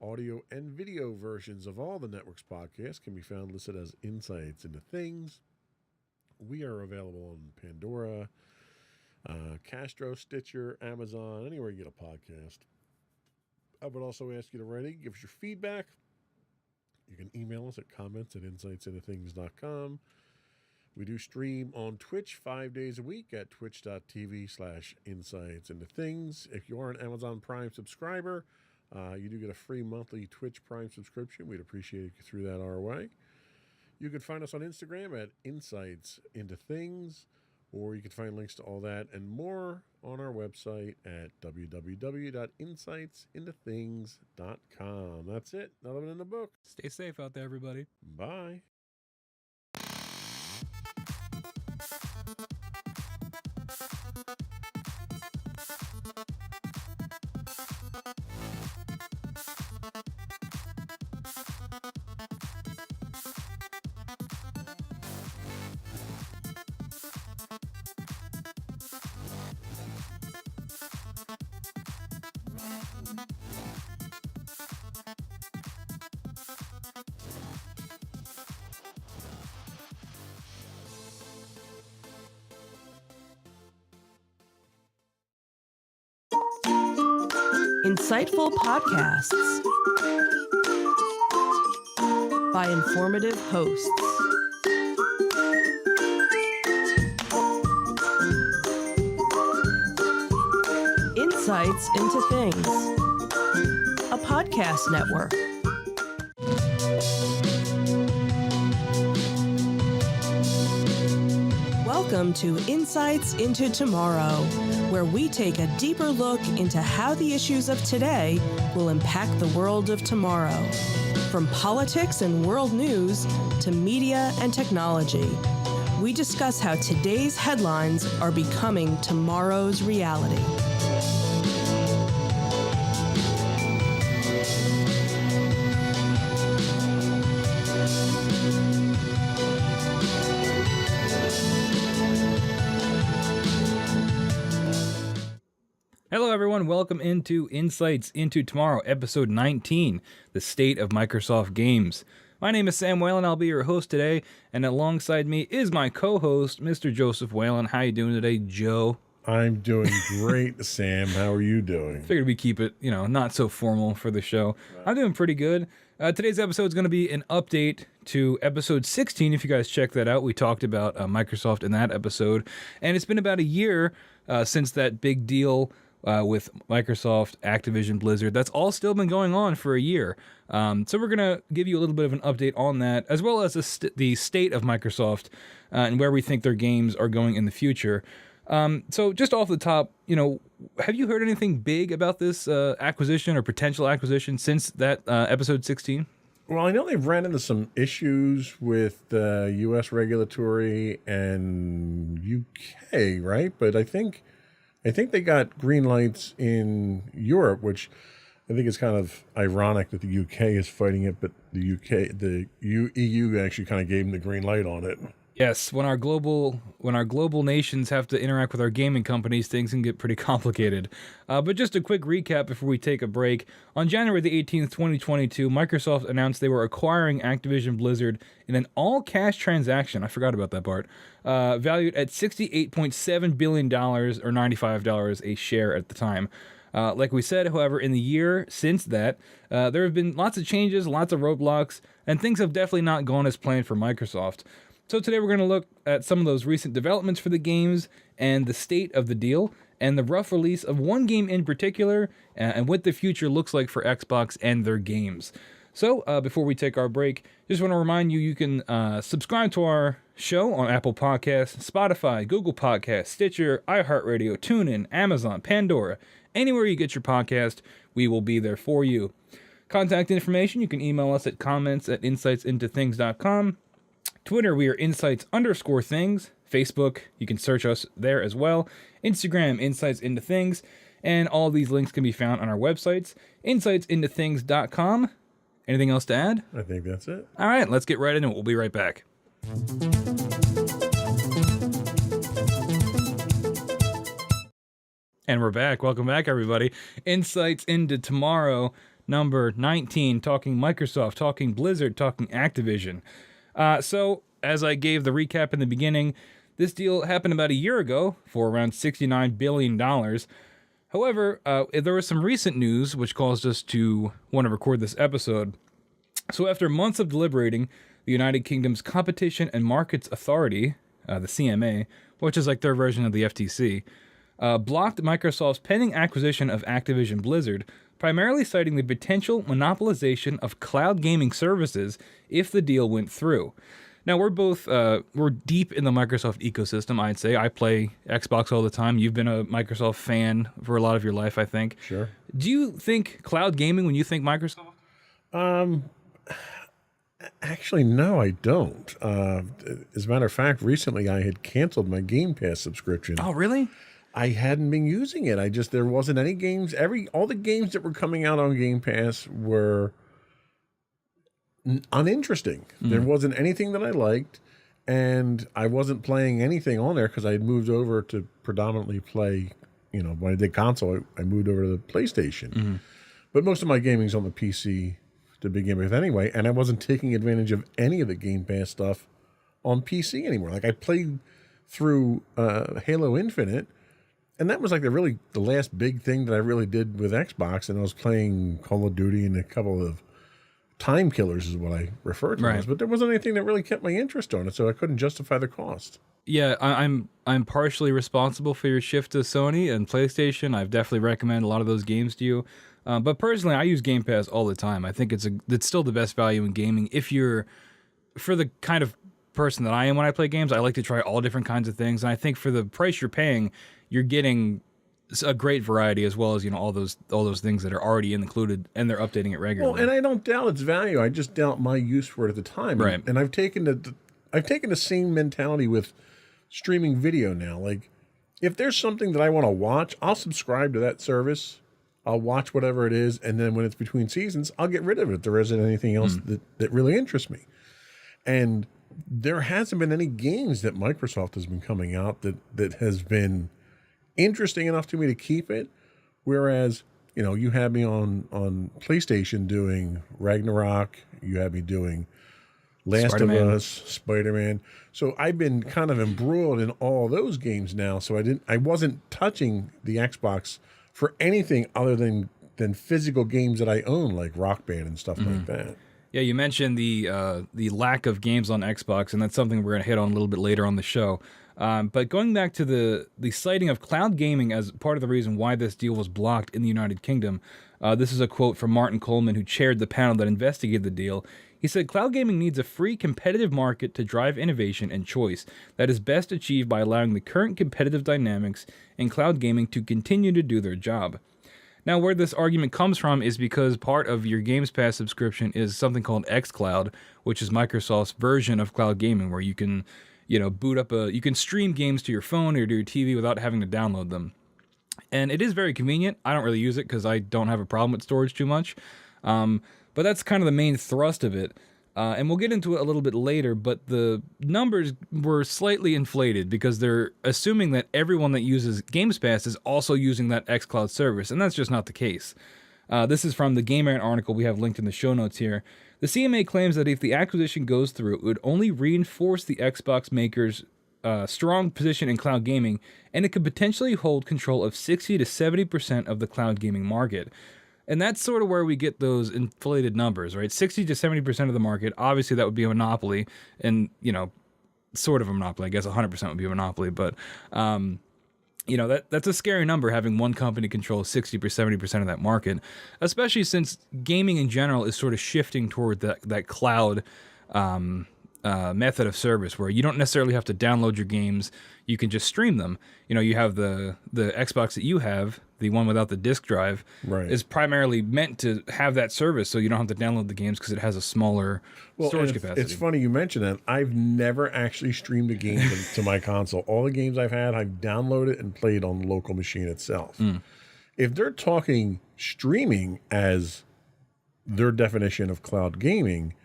Audio and video versions of all the network's podcasts can be found listed as Insights into Things. We are available on Pandora, Castro, Stitcher, Amazon, anywhere you get a podcast. I would also ask you to write in, give us your feedback. You can email us at comments@insightsintothings.com. We do stream on Twitch 5 days a week at twitch.tv/insightsintothings. If you are an Amazon Prime subscriber, you do get a free monthly Twitch Prime subscription. We'd appreciate if you threw that our way. You can find us on Instagram at Insights Into Things, or you can find links to all that and more on our website at www.insightsintothings.com. That's it. Another one in the book. Stay safe out there, everybody. Bye. Insightful podcasts by informative hosts. Insights into Things, a podcast network. Welcome to Insights into Tomorrow, where we take a deeper look into how the issues of today will impact the world of tomorrow. From politics and world news to media and technology, we discuss how today's headlines are becoming tomorrow's reality. Hello, everyone. Welcome into Insights into Tomorrow, episode 19, The State of Microsoft Games. My name is Sam Whalen. I'll be your host today, and alongside me is my co-host, Mr. Joseph Whalen. How you doing today, Joe? I'm doing great, Sam. How are you doing? Figured we keep it, not so formal for the show. I'm doing pretty good. Today's episode is going to be an update to episode 16. If you guys check that out, we talked about Microsoft in that episode, and it's been about a year since that big deal with Microsoft, Activision, Blizzard. That's all still been going on for a year. So we're going to give you a little bit of an update on that, as well as the state of Microsoft and where we think their games are going in the future. So just off the top, have you heard anything big about this acquisition or potential acquisition since that episode 16? Well, I know they've ran into some issues with U.S. regulatory and UK, right? But I think they got green lights in Europe, which I think is kind of ironic that the UK is fighting it, but the EU actually kind of gave them the green light on it. Yes, when our global nations have to interact with our gaming companies, things can get pretty complicated. But just a quick recap before we take a break. On January the 18th, 2022, Microsoft announced they were acquiring Activision Blizzard in an all-cash transaction. I forgot about that part. Valued at $68.7 billion or $95 a share at the time. Like we said, however, in the year since that, there have been lots of changes, lots of roadblocks, and things have definitely not gone as planned for Microsoft. So today we're going to look at some of those recent developments for the games and the state of the deal and the rough release of one game in particular and what the future looks like for Xbox and their games. So before we take our break, just want to remind you can subscribe to our show on Apple Podcasts, Spotify, Google Podcasts, Stitcher, iHeartRadio, TuneIn, Amazon, Pandora. Anywhere you get your podcast, we will be there for you. Contact information, you can email us at comments@insightsintothings.com. Twitter, we are insights_things. Facebook, you can search us there as well. Instagram, Insights Into Things. And all these links can be found on our websites, insightsintothings.com. Anything else to add? I think that's it. All right, let's get right into it. We'll be right back. And we're back. Welcome back, everybody. Insights Into Tomorrow, number 19, talking Microsoft, talking Blizzard, talking Activision. So, as I gave the recap in the beginning, this deal happened about a year ago for around $69 billion. However, there was some recent news which caused us to want to record this episode. So after months of deliberating, the United Kingdom's Competition and Markets Authority, the CMA, which is like their version of the FTC, blocked Microsoft's pending acquisition of Activision Blizzard, primarily citing the potential monopolization of cloud gaming services if the deal went through. Now, we're deep in the Microsoft ecosystem, I'd say. I play Xbox all the time. You've been a Microsoft fan for a lot of your life, I think. Sure. Do you think cloud gaming when you think Microsoft? Actually, no, I don't. As a matter of fact, recently I had canceled my Game Pass subscription. Oh, really? I hadn't been using it. There wasn't any games. All the games that were coming out on Game Pass were uninteresting. There wasn't anything that I liked, and I wasn't playing anything on there because I had moved over to predominantly play, when I did console, I moved over to the PlayStation. But most of my gaming's on the PC to begin with anyway, and I wasn't taking advantage of any of the Game Pass stuff on PC anymore. Like I played through Halo Infinite, and that was like the last big thing that I really did with Xbox, and I was playing Call of Duty and a couple of time killers is what I refer to Right. as, but there wasn't anything that really kept my interest on it, so I couldn't justify the cost. Yeah, I'm partially responsible for your shift to Sony and PlayStation. I've definitely recommended a lot of those games to you. But personally, I use Game Pass all the time. I think it's still the best value in gaming. If you're, for the kind of person that I am when I play games, I like to try all different kinds of things. And I think for the price you're paying, you're getting a great variety as well as, all those things that are already included, and they're updating it regularly. Well, and I don't doubt its value. I just doubt my use for it at the time. Right. And I've taken the same mentality with streaming video now. Like, if there's something that I want to watch, I'll subscribe to that service. I'll watch whatever it is, and then when it's between seasons, I'll get rid of it if there isn't anything else that really interests me. And there hasn't been any games that Microsoft has been coming out that has been interesting enough to me to keep it. Whereas, you had me on PlayStation doing Ragnarok, you had me doing Last Spider-Man. of Us, Spider-Man. So I've been kind of embroiled in all those games now. So I wasn't touching the Xbox for anything other than physical games that I own, like Rock Band and stuff like that. Yeah, you mentioned the lack of games on Xbox, and that's something we're going to hit on a little bit later on the show. But going back to the citing of cloud gaming as part of the reason why this deal was blocked in the United Kingdom, this is a quote from Martin Coleman, who chaired the panel that investigated the deal. He said, "Cloud gaming needs a free, competitive market to drive innovation and choice that is best achieved by allowing the current competitive dynamics in cloud gaming to continue to do their job." Now, where this argument comes from is because part of your Games Pass subscription is something called xCloud, which is Microsoft's version of cloud gaming, where you can, boot up you can stream games to your phone or to your TV without having to download them. And it is very convenient. I don't really use it because I don't have a problem with storage too much. But that's kind of the main thrust of it. And we'll get into it a little bit later, but the numbers were slightly inflated because they're assuming that everyone that uses Games Pass is also using that xCloud service, and that's just not the case. This is from the Gamer article we have linked in the show notes here. The CMA claims that if the acquisition goes through, it would only reinforce the Xbox maker's strong position in cloud gaming, and it could potentially hold control of 60 to 70% of the cloud gaming market. And that's sort of where we get those inflated numbers, right? 60 to 70% of the market. Obviously, that would be a monopoly, and sort of a monopoly. I guess 100% would be a monopoly, but that's a scary number, having one company control 60 or 70% of that market, especially since gaming in general is sort of shifting toward that cloud method of service, where you don't necessarily have to download your games. You can just stream them. You have the Xbox that you have, the one without the disc drive, Right. is primarily meant to have that service, so you don't have to download the games because it has a smaller storage capacity. It's funny you mention that. I've never actually streamed a game to my console. All the games I've had, I've downloaded and played on the local machine itself. If they're talking streaming as their definition of cloud gaming,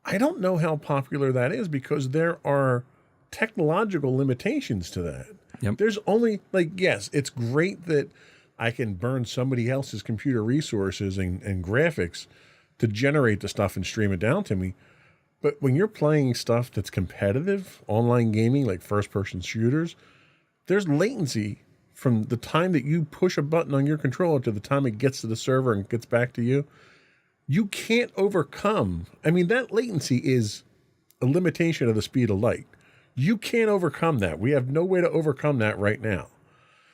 I don't know how popular that is, because there are technological limitations to that. Yep. There's only, yes, it's great that I can burn somebody else's computer resources and graphics to generate the stuff and stream it down to me. But when you're playing stuff that's competitive, online gaming, like first-person shooters, there's latency from the time that you push a button on your controller to the time it gets to the server and gets back to you. You can't overcome. I mean, that latency is a limitation of the speed of light. You can't overcome that. We have no way to overcome that right now.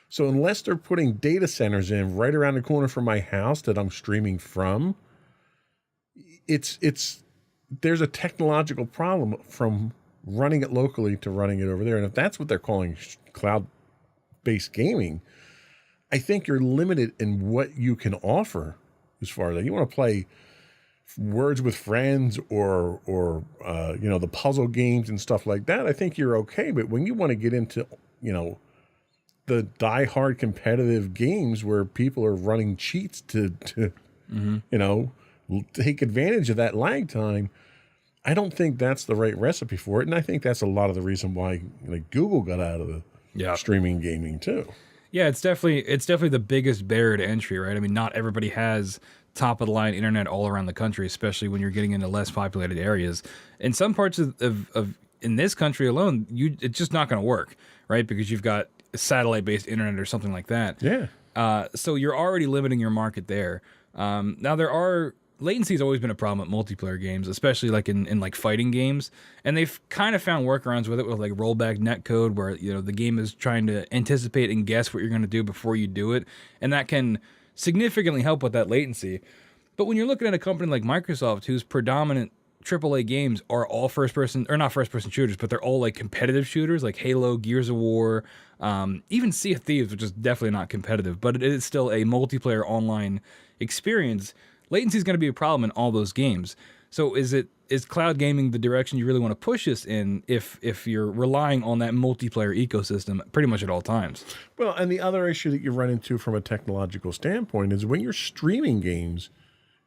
So unless they're putting data centers in right around the corner from my house that I'm streaming from, there's a technological problem from running it locally to running it over there. And if that's what they're calling cloud-based gaming, I think you're limited in what you can offer as far as that. You want to play Words with Friends or the puzzle games and stuff like that, I think you're okay. But when you want to get into, the die-hard competitive games where people are running cheats to take advantage of that lag time, I don't think that's the right recipe for it. And I think that's a lot of the reason why Google got out of the streaming gaming too. Yeah, it's definitely the biggest barrier to entry, right? I mean, not everybody has top of the line internet all around the country, especially when you're getting into less populated areas. In some parts of in this country alone, it's just not going to work, right? Because you've got satellite based internet or something like that. Yeah. So you're already limiting your market there. Now latency has always been a problem with multiplayer games, especially in fighting games, and they've kind of found workarounds with it with rollback netcode, where the game is trying to anticipate and guess what you're going to do before you do it, and that can significantly help with that latency. But when you're looking at a company like Microsoft, whose predominant AAA games are all not first person shooters, but they're all competitive shooters like Halo, Gears of War, even Sea of Thieves, which is definitely not competitive, but it is still a multiplayer online experience. Latency is going to be a problem in all those games. So is cloud gaming the direction you really want to push this in if you're relying on that multiplayer ecosystem pretty much at all times? Well, and the other issue that you run into from a technological standpoint is when you're streaming games,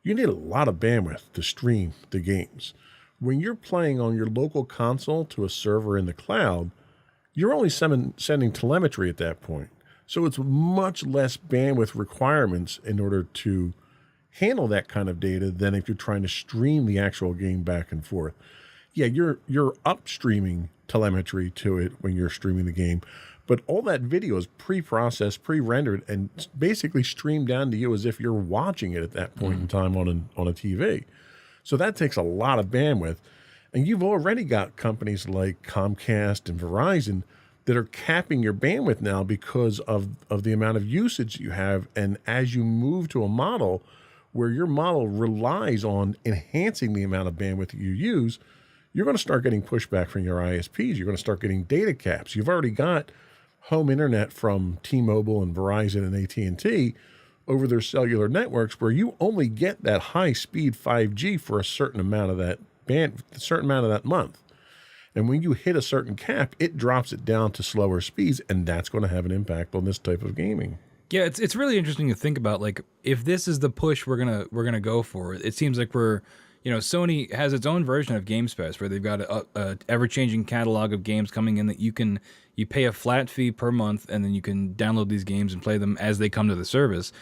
you need a lot of bandwidth to stream the games. When you're playing on your local console to a server in the cloud, you're only sending telemetry at that point. So it's much less bandwidth requirements in order to handle that kind of data than if you're trying to stream the actual game back and forth. Yeah, you're upstreaming telemetry to it when you're streaming the game, but all that video is pre-processed, pre-rendered, and basically streamed down to you as if you're watching it at that point in time on a TV. So that takes a lot of bandwidth. And you've already got companies like Comcast and Verizon that are capping your bandwidth now because of the amount of usage you have. And as you move to a model where your model relies on enhancing the amount of bandwidth that you use, you're going to start getting pushback from your ISPs. You're going to start getting data caps. You've already got home internet from T-Mobile and Verizon and AT&T over their cellular networks where you only get that high-speed 5G for a certain amount of that month. And when you hit a certain cap, it drops it down to slower speeds, and that's going to have an impact on this type of gaming. Yeah, it's really interesting to think about. Like, if this is the push we're gonna go for, it seems like Sony has its own version of Games Pass where they've got a ever-changing catalog of games coming in that you pay a flat fee per month, and then you can download these games and play them as they come to the service.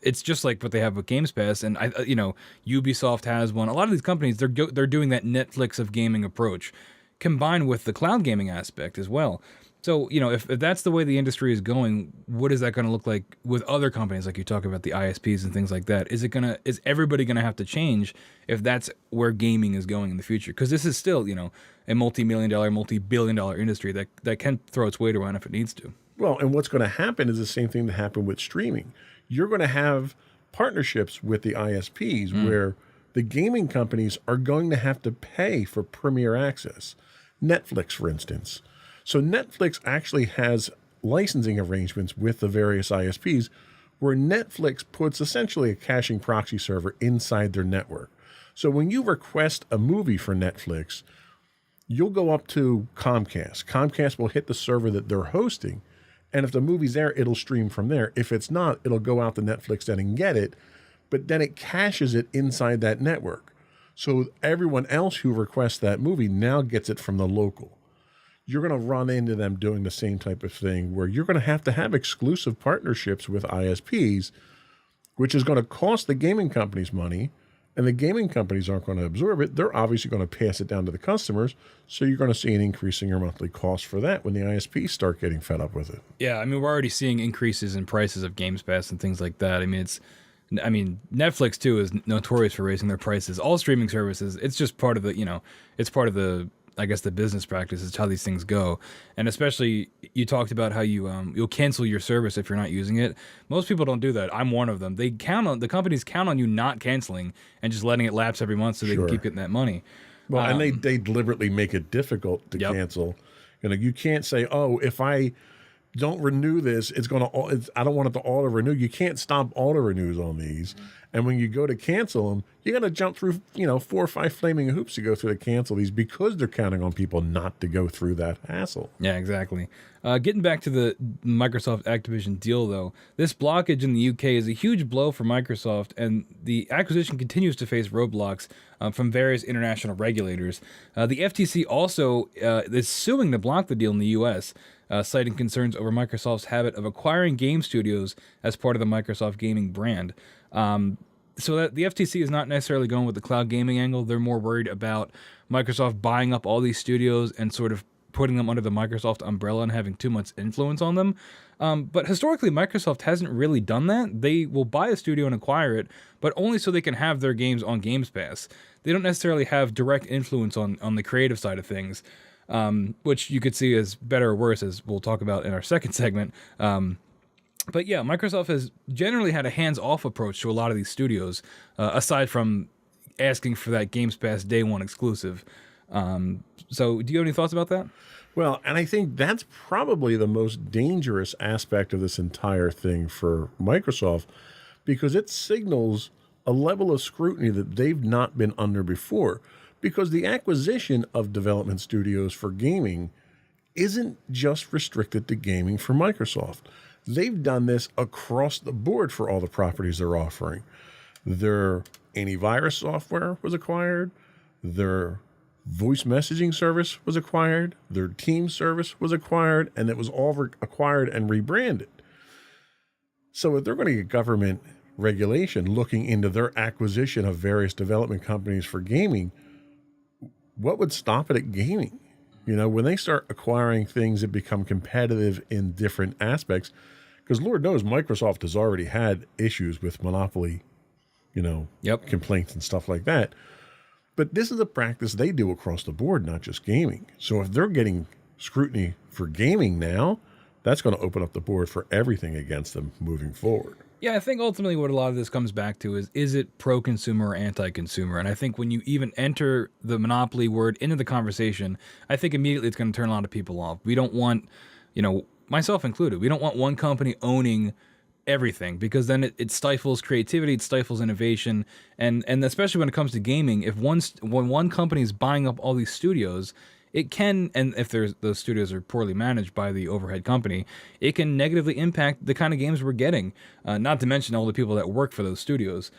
It's just like what they have with Games Pass, and Ubisoft has one. A lot of these companies, they're doing that Netflix of gaming approach, combined with the cloud gaming aspect as well. So, if that's the way the industry is going, what is that going to look like with other companies, like you talk about the ISPs and things like that? Is everybody going to have to change if that's where gaming is going in the future? Because this is still, a multi-million-dollar, multi-billion-dollar industry that can throw its weight around if it needs to. Well, and what's going to happen is the same thing that happened with streaming. You're going to have partnerships with the ISPs where the gaming companies are going to have to pay for premier access. Netflix, for instance. So Netflix actually has licensing arrangements with the various ISPs where Netflix puts essentially a caching proxy server inside their network. So when you request a movie for Netflix, you'll go up to Comcast. Comcast will hit the server that they're hosting, and if the movie's there, it'll stream from there. If it's not, it'll go out to Netflix then and get it, but then it caches it inside that network. So everyone else who requests that movie now gets it from the local. You're going to run into them doing the same type of thing where you're going to have exclusive partnerships with ISPs, which is going to cost the gaming companies money, and the gaming companies aren't going to absorb it. They're obviously going to pass it down to the customers, so you're going to see an increase in your monthly cost for that when the ISPs start getting fed up with it. Yeah, we're already seeing increases in prices of Games Pass and things like that. Netflix too is notorious for raising their prices. All streaming services, it's just part of the I guess the business practice is how these things go. And especially you talked about how you'll cancel your service if you're not using it. Most people don't do that. I'm one of them. The companies count on you not canceling and just letting it lapse every month so they can keep getting that money. Well, and they deliberately make it difficult to cancel. You can't say, "Oh, if I don't renew this, I don't want it to auto renew." You can't stop auto renews on these. And when you go to cancel them, you got to jump through, 4 or 5 flaming hoops to go through to cancel these because they're counting on people not to go through that hassle. Yeah, exactly. Getting back to the Microsoft Activision deal, though, this blockage in the UK is a huge blow for Microsoft, and the acquisition continues to face roadblocks from various international regulators. The FTC also is suing to block the deal in the US, citing concerns over Microsoft's habit of acquiring game studios as part of the Microsoft gaming brand. So that the FTC is not necessarily going with the cloud gaming angle. They're more worried about Microsoft buying up all these studios and sort of putting them under the Microsoft umbrella and having too much influence on them. But historically, Microsoft hasn't really done that. They will buy a studio and acquire it, but only so they can have their games on Games Pass. They don't necessarily have direct influence on the creative side of things, which you could see as better or worse, as we'll talk about in our second segment. But yeah, Microsoft has generally had a hands-off approach to a lot of these studios, aside from asking for that Games Pass Day 1 exclusive. So do you have any thoughts about that? Well, and I think that's probably the most dangerous aspect of this entire thing for Microsoft, because it signals a level of scrutiny that they've not been under before. Because the acquisition of development studios for gaming isn't just restricted to gaming for Microsoft. They've done this across the board for all the properties they're offering. Their antivirus software was acquired. Their voice messaging service was acquired. Their team service was acquired. And it was all acquired and rebranded. So if they're going to get government regulation looking into their acquisition of various development companies for gaming, what would stop it at gaming? When they start acquiring things that become competitive in different aspects, because Lord knows Microsoft has already had issues with monopoly, complaints and stuff like that. But this is a practice they do across the board, not just gaming. So if they're getting scrutiny for gaming now, that's going to open up the board for everything against them moving forward. Yeah, I think ultimately what a lot of this comes back to is it pro-consumer or anti-consumer? And I think when you even enter the monopoly word into the conversation, I think immediately it's going to turn a lot of people off. We don't want, myself included, we don't want one company owning everything, because then it stifles creativity, it stifles innovation, and especially when it comes to gaming, when one company is buying up all these studios, it can, and if those studios are poorly managed by the overhead company, it can negatively impact the kind of games we're getting. Not to mention all the people that work for those studios.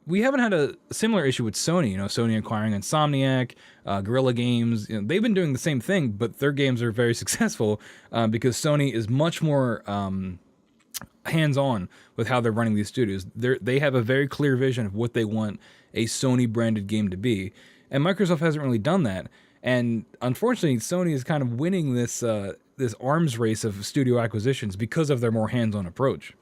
We haven't had a similar issue with Sony. Sony acquiring Insomniac, Guerrilla Games. They've been doing the same thing, but their games are very successful because Sony is much more hands-on with how they're running these studios. They have a very clear vision of what they want a Sony-branded game to be, and Microsoft hasn't really done that. And unfortunately, Sony is kind of winning this arms race of studio acquisitions because of their more hands-on approach.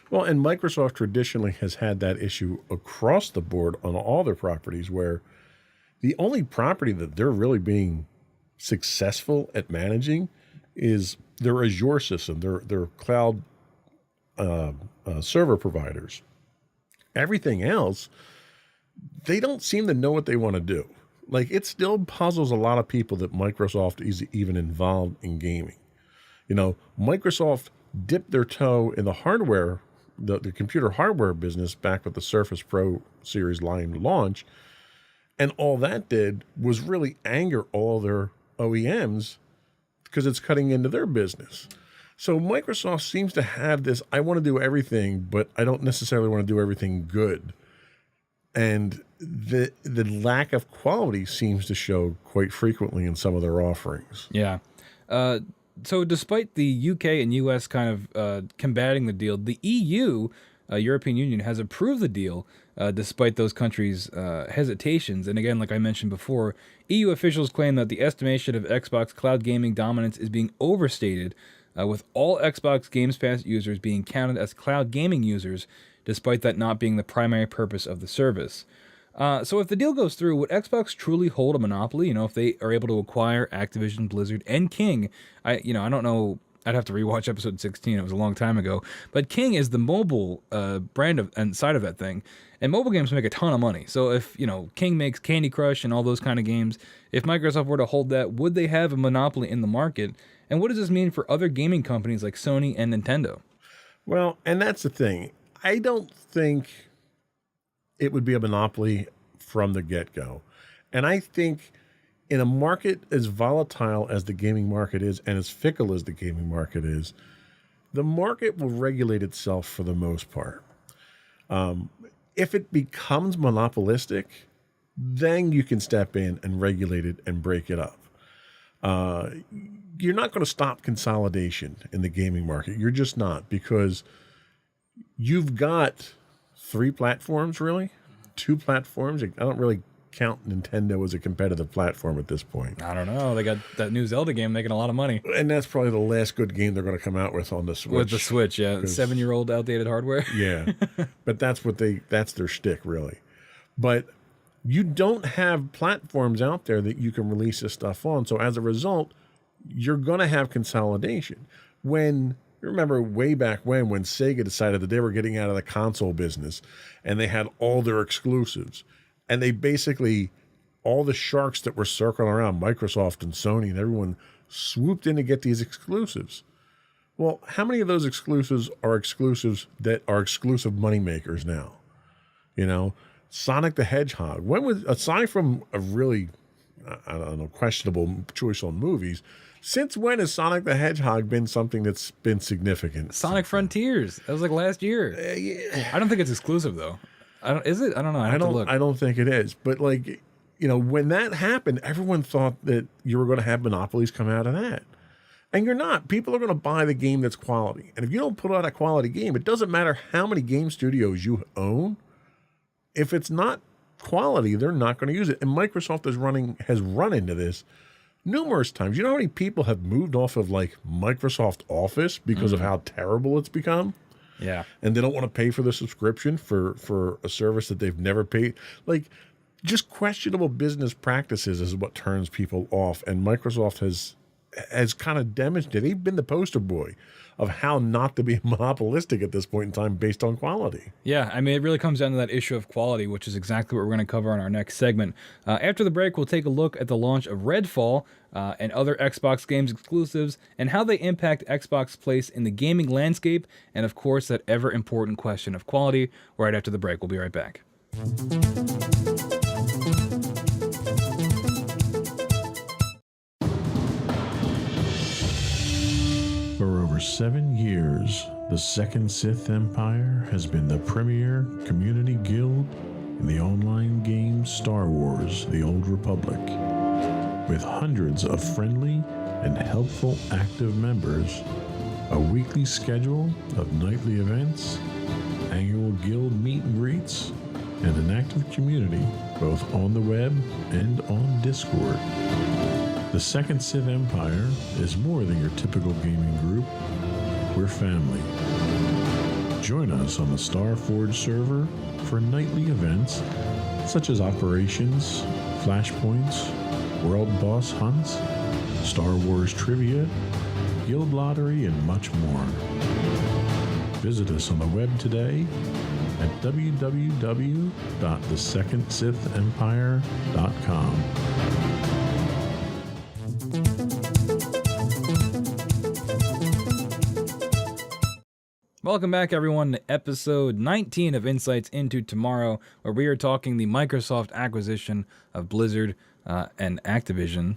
Well, and Microsoft traditionally has had that issue across the board on all their properties, where the only property that they're really being successful at managing is their Azure system, their cloud server providers. Everything else, they don't seem to know what they want to do. Like, it still puzzles a lot of people that Microsoft is even involved in gaming. Microsoft dipped their toe in the hardware, the computer hardware business back with the Surface Pro series line launch. And all that did was really anger all their OEMs because it's cutting into their business. So Microsoft seems to have this, I want to do everything, but I don't necessarily want to do everything good. And the lack of quality seems to show quite frequently in some of their offerings. Yeah. So despite the UK and US kind of combating the deal, the EU, European Union, has approved the deal despite those countries' hesitations. And again, like I mentioned before, EU officials claim that the estimation of Xbox cloud gaming dominance is being overstated, with all Xbox Games Pass users being counted as cloud gaming users, despite that not being the primary purpose of the service. So if the deal goes through, would Xbox truly hold a monopoly? If they are able to acquire Activision, Blizzard, and King. I don't know. I'd have to rewatch episode 16. It was a long time ago. But King is the mobile brand and side of that thing. And mobile games make a ton of money. So if, King makes Candy Crush and all those kind of games, if Microsoft were to hold that, would they have a monopoly in the market? And what does this mean for other gaming companies like Sony and Nintendo? Well, and that's the thing. I don't think it would be a monopoly from the get-go. And I think in a market as volatile as the gaming market is and as fickle as the gaming market is, the market will regulate itself for the most part. If it becomes monopolistic, then you can step in and regulate it and break it up. You're not going to stop consolidation in the gaming market. You're just not, because you've got 3 platforms, really. 2 platforms. I don't really count Nintendo as a competitive platform at this point. I don't know. They got that new Zelda game making a lot of money. And that's probably the last good game they're going to come out with on the Switch. With the Switch, yeah. 7-year-old outdated hardware. Yeah. But that's their shtick, really. But you don't have platforms out there that you can release this stuff on. So as a result, you're going to have consolidation. Remember way back when Sega decided that they were getting out of the console business and they had all their exclusives, and they basically, all the sharks that were circling around, Microsoft and Sony and everyone, swooped in to get these exclusives. Well, how many of those exclusives are exclusives that are exclusive moneymakers now? Sonic the Hedgehog. When was, aside from a really, I don't know, questionable choice on movies, since when has Sonic the Hedgehog been something that's been significant? Sonic Frontiers. That was like last year. Yeah. I don't think it's exclusive though. Is it? I don't know. I have to look. I don't think it is. But when that happened, everyone thought that you were going to have monopolies come out of that. And you're not. People are going to buy the game that's quality. And if you don't put out a quality game, it doesn't matter how many game studios you own. If it's not quality, they're not going to use it. And Microsoft has run into this numerous times. You know how many people have moved off of Microsoft Office because of how terrible it's become? Yeah. And they don't want to pay for the subscription for a service that they've never paid. Just questionable business practices is what turns people off. And Microsoft has kind of demonstrated, they've been the poster boy of how not to be monopolistic at this point in time based on quality. Yeah, I mean, it really comes down to that issue of quality, which is exactly what we're going to cover in our next segment. After the break, we'll take a look at the launch of Redfall and other Xbox games exclusives and how they impact Xbox's place in the gaming landscape, and of course, that ever-important question of quality. Right after the break, we'll be right back. For over 7 years, the Second Sith Empire has been the premier community guild in the online game Star Wars: The Old Republic. With hundreds of friendly and helpful active members, a weekly schedule of nightly events, annual guild meet and greets, and an active community both on the web and on Discord. The Second Sith Empire is more than your typical gaming group. We're family. Join us on the Starforge server for nightly events such as operations, flashpoints, world boss hunts, Star Wars trivia, guild lottery, and much more. Visit us on the web today at www.thesecondsithempire.com. Welcome back, everyone, to episode 19 of Insights into Tomorrow, where we are talking the Microsoft acquisition of Blizzard and Activision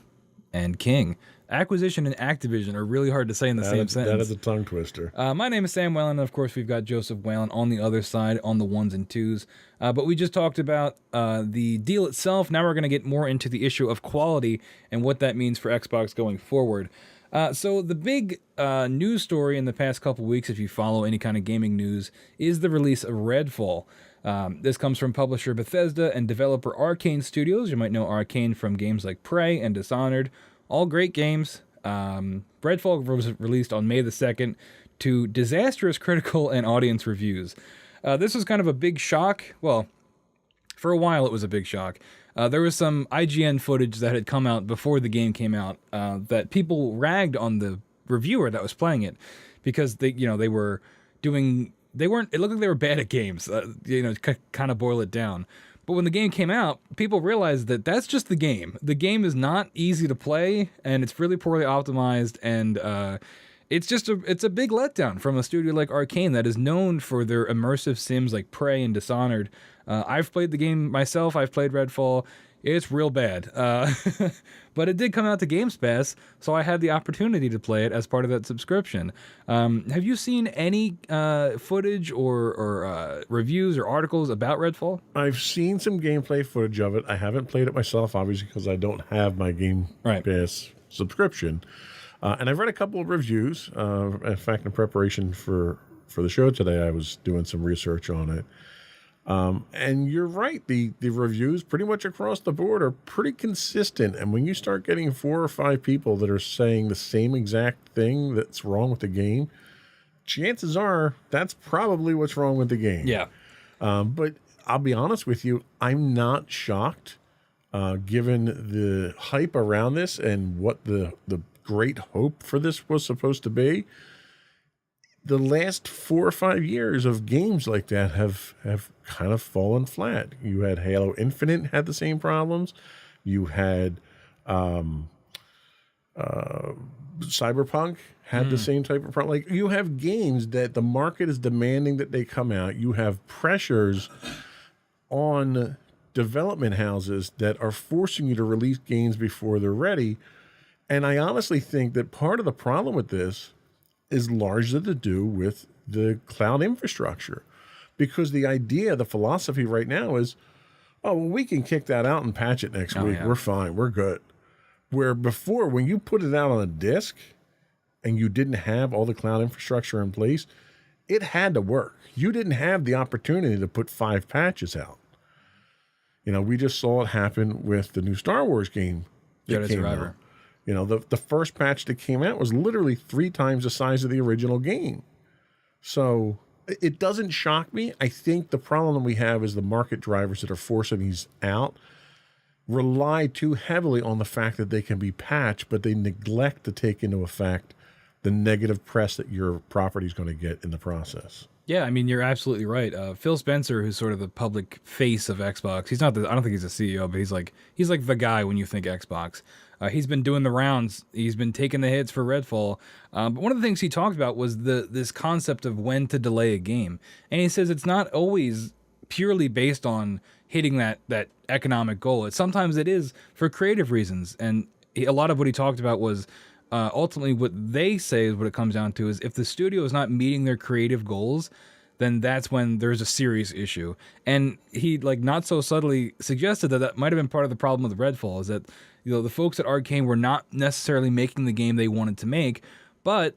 and King. Acquisition and Activision are really hard to say in the same sentence. That is a tongue twister. My name is Sam Whalen, and of course we've got Joseph Whalen on the other side, on the ones and twos. But we just talked about the deal itself. Now we're going to get more into the issue of quality and what that means for Xbox going forward. So the big news story in the past couple weeks, if you follow any kind of gaming news, is the release of Redfall. This comes from publisher Bethesda and developer Arcane Studios. You might know Arcane from games like Prey and Dishonored. All great games. Redfall was released on May the 2nd to disastrous critical and audience reviews. This was kind of a big shock. Well, for a while it was a big shock. There was some IGN footage that had come out before the game came out that people ragged on the reviewer that was playing it because they were doing, it looked like they were bad at games, kind of boil it down. But when the game came out, people realized that that's just the game. The game is not easy to play, and it's really poorly optimized, and it's a big letdown from a studio like Arcane that is known for their immersive sims like Prey and Dishonored. I've played the game myself. I've played Redfall. It's real bad. But it did come out to Games Pass, so I had the opportunity to play it as part of that subscription. Have you seen any footage or reviews or articles about Redfall? I've seen some gameplay footage of it. I haven't played it myself, obviously, because I don't have my Game Pass subscription. And I've read a couple of reviews. In fact, in preparation for the show today, I was doing some research on it. And you're right, the reviews pretty much across the board are pretty consistent. And when you start getting 4 or 5 people that are saying the same exact thing that's wrong with the game, chances are that's probably what's wrong with the game. Yeah. But I'll be honest with you, I'm not shocked, given the hype around this and what the great hope for this was supposed to be. The last 4 or 5 years of games like that have kind of fallen flat. You had Halo Infinite had the same problems. You had Cyberpunk had the same type of problem. Like, you have games that the market is demanding that they come out. You have pressures on development houses that are forcing you to release games before they're ready. And I honestly think that part of the problem with this is largely to do with the cloud infrastructure, because the idea, the philosophy right now is, oh, well, we can kick that out and patch it next week. Yeah. We're fine. We're good. Where before, when you put it out on a disk and you didn't have all the cloud infrastructure in place, it had to work. You didn't have the opportunity to put 5 patches out. We just saw it happen with the new Star Wars game that came out. The first patch that came out was literally 3 times the size of the original game. So it doesn't shock me. I think the problem that we have is the market drivers that are forcing these out. rely too heavily on the fact that they can be patched, but they neglect to take into effect the negative press that your property is going to get in the process. Yeah, I mean, you're absolutely right. Phil Spencer, who's sort of the public face of Xbox, he's not I don't think he's a CEO, but he's like the guy when you think Xbox. He's been doing the rounds. He's been taking the hits for Redfall. But one of the things he talked about was this concept of when to delay a game. And he says it's not always purely based on hitting that economic goal. Sometimes it is for creative reasons. And a lot of what he talked about was ultimately what they say is what it comes down to is if the studio is not meeting their creative goals, then that's when there's a serious issue. And he not so subtly suggested that might have been part of the problem with Redfall, is that the folks at Arcane were not necessarily making the game they wanted to make, but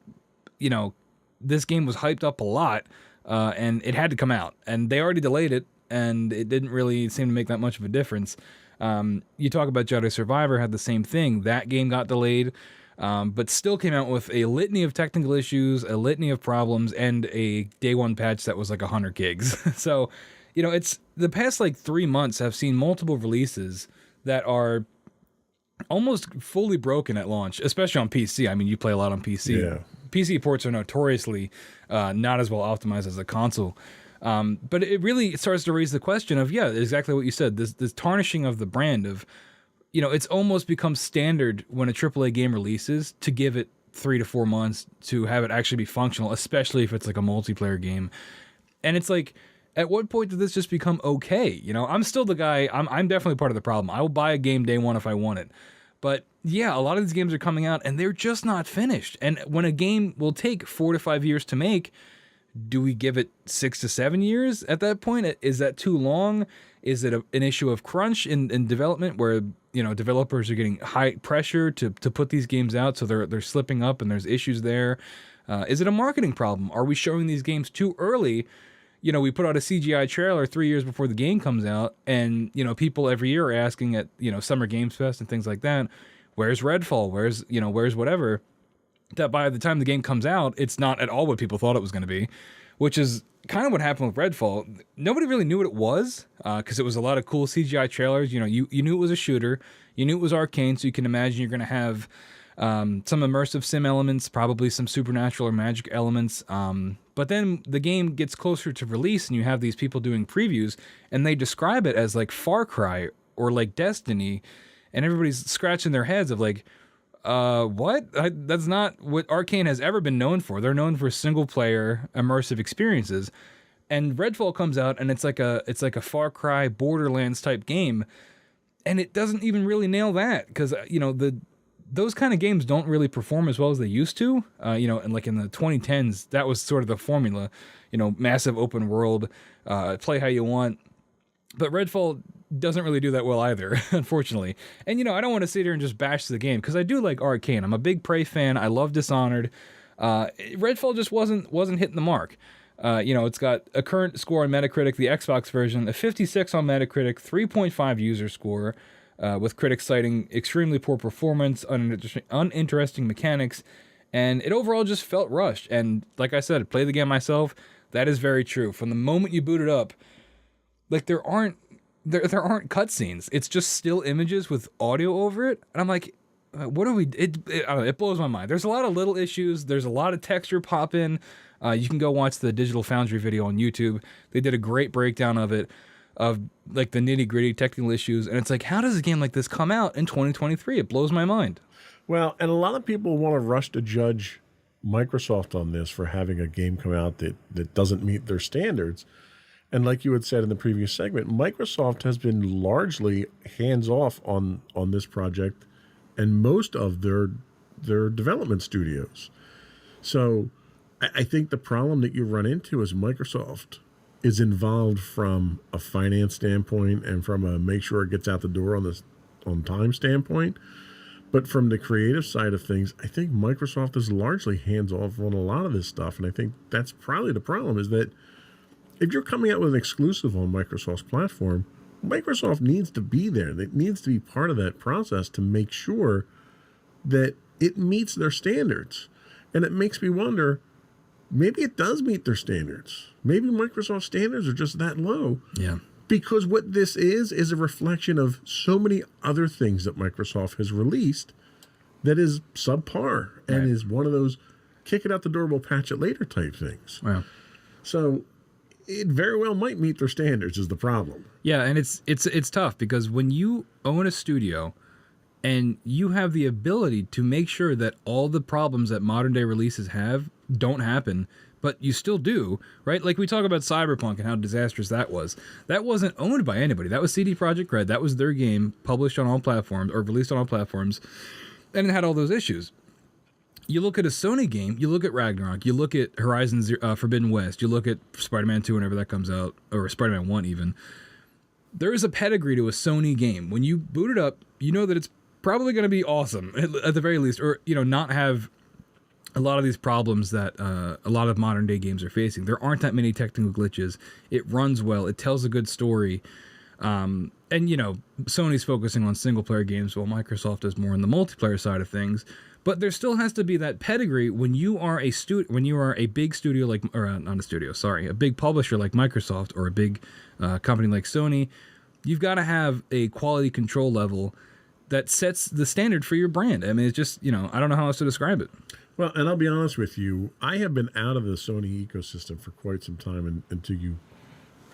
this game was hyped up a lot and it had to come out, and they already delayed it, and it didn't really seem to make that much of a difference. You talk about Jedi Survivor had the same thing. That game got delayed, but still came out with a litany of technical issues, a litany of problems, and a day one patch that was 100 gigs. So, it's the past 3 months have seen multiple releases that are almost fully broken at launch, especially on PC. I mean, you play a lot on PC. Yeah. PC ports are notoriously not as well optimized as a console. But it really starts to raise the question of, exactly what you said, this tarnishing of the brand of, it's almost become standard when a AAA game releases to give it 3 to 4 months to have it actually be functional, especially if it's a multiplayer game. And it's at what point did this just become okay? I'm still the guy, I'm definitely part of the problem. I will buy a game day one if I want it. But yeah, a lot of these games are coming out and they're just not finished. And when a game will take 4 to 5 years to make, do we give it 6 to 7 years at that point? Is that too long? Is it an issue of crunch in development where, developers are getting high pressure to put these games out, so they're slipping up and there's issues there? Is it a marketing problem? Are we showing these games too early? We put out a CGI trailer 3 years before the game comes out, and, people every year are asking at, Summer Games Fest and things like that, where's Redfall? Where's whatever? That by the time the game comes out, it's not at all what people thought it was going to be, which is kind of what happened with Redfall. Nobody really knew what it was, because it was a lot of cool CGI trailers. You knew it was a shooter. You knew it was Arcane, so you can imagine you're going to have some immersive sim elements, probably some supernatural or magic elements. But then the game gets closer to release, and you have these people doing previews, and they describe it as Far Cry or Destiny, and everybody's scratching their heads of what? That's not what Arcane has ever been known for. They're known for single-player immersive experiences, and Redfall comes out, and it's like a Far Cry Borderlands type game, and it doesn't even really nail that, because those kind of games don't really perform as well as they used to. And in the 2010s, that was sort of the formula. Massive open world, play how you want. But Redfall doesn't really do that well either, unfortunately. And, I don't want to sit here and just bash the game, because I do like Arcane. I'm a big Prey fan. I love Dishonored. Redfall just wasn't hitting the mark. It's got a current score on Metacritic, the Xbox version, a 56 on Metacritic, 3.5 user score, with critics citing extremely poor performance, uninteresting mechanics, and it overall just felt rushed. And like I said, I played the game myself. That is very true. From the moment you boot it up, there aren't cutscenes. It's just still images with audio over it, and I'm like, what are we? I don't know, it blows my mind. There's a lot of little issues. There's a lot of texture pop in. You can go watch the Digital Foundry video on YouTube. They did a great breakdown of it, of the nitty gritty technical issues. And it's how does a game like this come out in 2023? It blows my mind. Well, and a lot of people want to rush to judge Microsoft on this for having a game come out that doesn't meet their standards. And like you had said in the previous segment, Microsoft has been largely hands-off on this project and most of their development studios. So I think the problem that you run into is Microsoft is involved from a finance standpoint and from a make sure it gets out the door on time standpoint. But from the creative side of things, I think Microsoft is largely hands-off on a lot of this stuff. And I think that's probably the problem, is that if you're coming out with an exclusive on Microsoft's platform, Microsoft needs to be there. It needs to be part of that process to make sure that it meets their standards. And it makes me wonder, maybe it does meet their standards. Maybe Microsoft's standards are just that low. Yeah. Because what this is a reflection of so many other things that Microsoft has released that is subpar and is one of those kick it out the door, we'll patch it later type things. Wow. So it very well might meet their standards is the problem. Yeah, and it's tough because when you own a studio and you have the ability to make sure that all the problems that modern day releases have don't happen, but you still do, right? Like we talk about Cyberpunk and how disastrous that was. That wasn't owned by anybody. That was CD Projekt Red. That was their game published on all platforms or released on all platforms, and it had all those issues. You look at a Sony game, you look at Ragnarok, you look at Horizon Forbidden West, you look at Spider-Man 2 whenever that comes out, or Spider-Man 1 even. There is a pedigree to a Sony game. When you boot it up, you know that it's probably going to be awesome, at the very least, or not have a lot of these problems that a lot of modern day games are facing. There aren't that many technical glitches. It runs well. It tells a good story. And, Sony's focusing on single player games while Microsoft is more on the multiplayer side of things. But there still has to be that pedigree when you are a big studio a big publisher like Microsoft or a big company like Sony. You've got to have a quality control level that sets the standard for your brand. I mean, it's just, I don't know how else to describe it. Well, and I'll be honest with you, I have been out of the Sony ecosystem for quite some time until you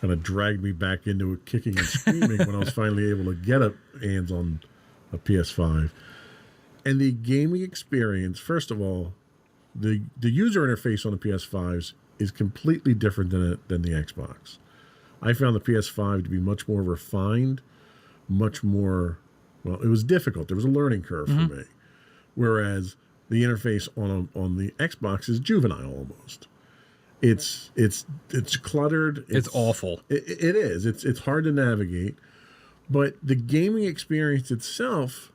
kind of dragged me back into it kicking and screaming when I was finally able to get hands on a PS5. And the gaming experience, first of all, the user interface on the PS5s is completely different than the Xbox. I found the PS5 to be much more refined, much more, well, it was difficult. There was a learning curve for me. Whereas the interface on the Xbox is juvenile almost. It's cluttered. It's awful. It is. It's hard to navigate. But the gaming experience itself,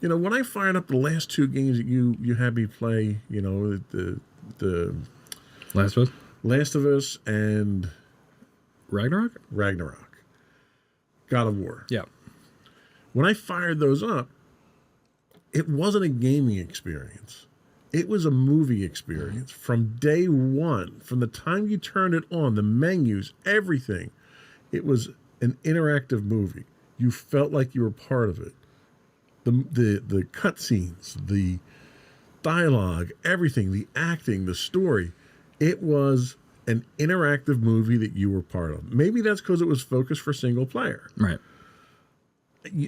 when I fired up the last two games that you had me play, the Last of Us? Last of Us and Ragnarok? God of War. Yeah. When I fired those up, it wasn't a gaming experience. It was a movie experience from day one. From the time you turned it on, the menus, everything. It was an interactive movie. You felt like you were part of it. The cutscenes, the dialogue, everything, the acting, the story. It was an interactive movie that you were part of. Maybe that's because it was focused for single player. Right.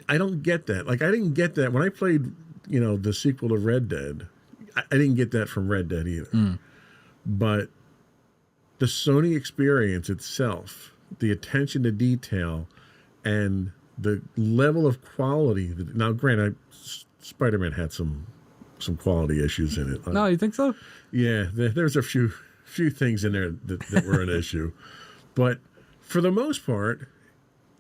I don't get that. Like, I didn't get that when I played, the sequel to Red Dead. I didn't get that from Red Dead either. But the Sony experience itself, the attention to detail, and the level of quality. Now, granted, Spider-Man had some quality issues in it. No, you think so? Yeah, there's a few things in there that were an issue. But for the most part,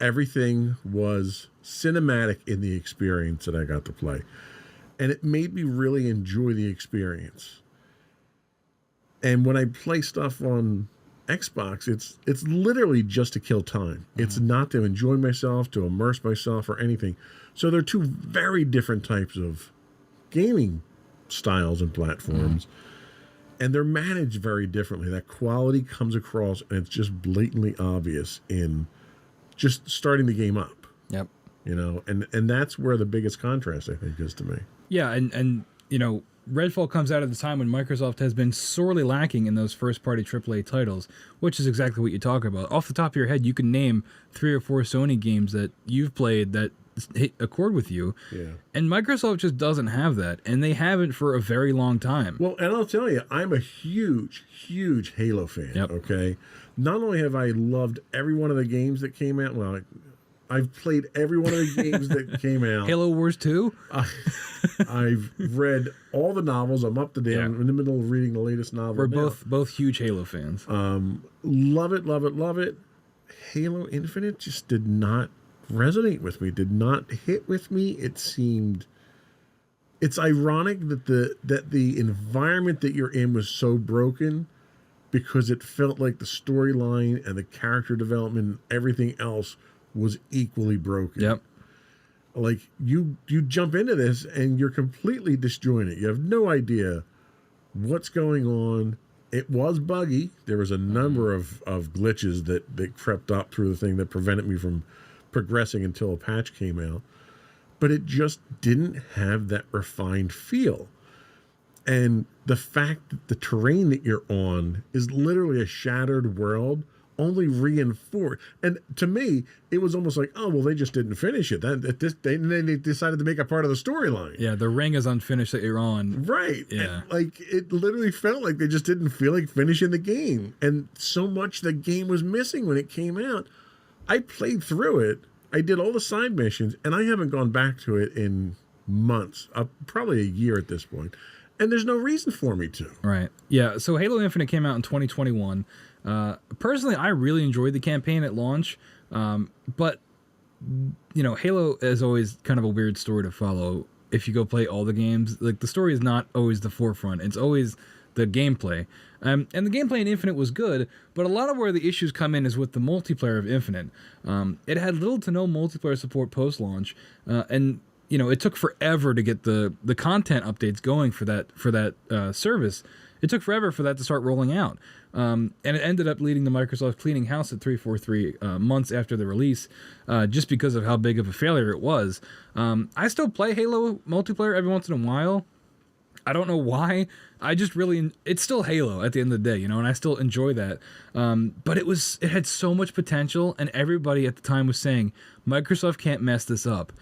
everything was cinematic in the experience that I got to play. And it made me really enjoy the experience. And when I play stuff on Xbox, it's literally just to kill time. It's not to enjoy myself, to immerse myself, or anything. So they're two very different types of gaming styles and platforms. And they're managed very differently. That quality comes across, and it's just blatantly obvious in just starting the game up. Yep. And that's where the biggest contrast, I think, is to me. Yeah, and Redfall comes out at the time when Microsoft has been sorely lacking in those first-party AAA titles, which is exactly what you talk about. Off the top of your head, you can name 3 or 4 Sony games that you've played that hit a chord with you. Yeah. And Microsoft just doesn't have that, and they haven't for a very long time. Well, and I'll tell you, I'm a huge, huge Halo fan, Yep. okay? Not only have I loved every one of the games that came out, well, I've played every one of the games that came out. Halo Wars 2? I've read all the novels. I'm up to date. Yeah. I'm in the middle of reading the latest novel. We're now. both huge Halo fans. Love it, love it, love it. Halo Infinite just did not resonate with me, did not hit with me. It's ironic that the environment that you're in was so broken because it felt like the storyline and the character development and everything else was equally broken. Yep. Like you jump into this and you're completely disjointed. You have no idea what's going on. it was buggy. There was a number of glitches that crept up through the thing that prevented me from progressing until a patch came out. But it just didn't have that refined feel. And the fact that the terrain that you're on is literally a shattered world only reinforced. And to me, it was almost like, oh, well, they just didn't finish it. Then they decided to make it part of the storyline. Yeah, the ring is unfinished that you're on. Right. Yeah. And, like, it literally felt like they just didn't feel like finishing the game. And so much the game was missing when it came out. I played through it. I did all the side missions, and I haven't gone back to it in months, probably a year at this point. And there's no reason for me to. Right. Yeah. So Halo Infinite came out in 2021. Personally, I really enjoyed the campaign at launch. But, you know, Halo is always kind of a weird story to follow. If you go play all the games, like, the story is not always the forefront. It's always the gameplay. And the gameplay in Infinite was good, but a lot of where the issues come in is with the multiplayer of Infinite. It had little to no multiplayer support post-launch, and you know, it took forever to get the content updates going for that service. It took forever for that to start rolling out, and it ended up leading to Microsoft cleaning house at 343 months after the release, just because of how big of a failure it was. I still play Halo multiplayer every once in a while. I don't know why. I just really, it's still Halo at the end of the day, you know, and I still enjoy that. But it had so much potential, and everybody at the time was saying, Microsoft can't mess this up.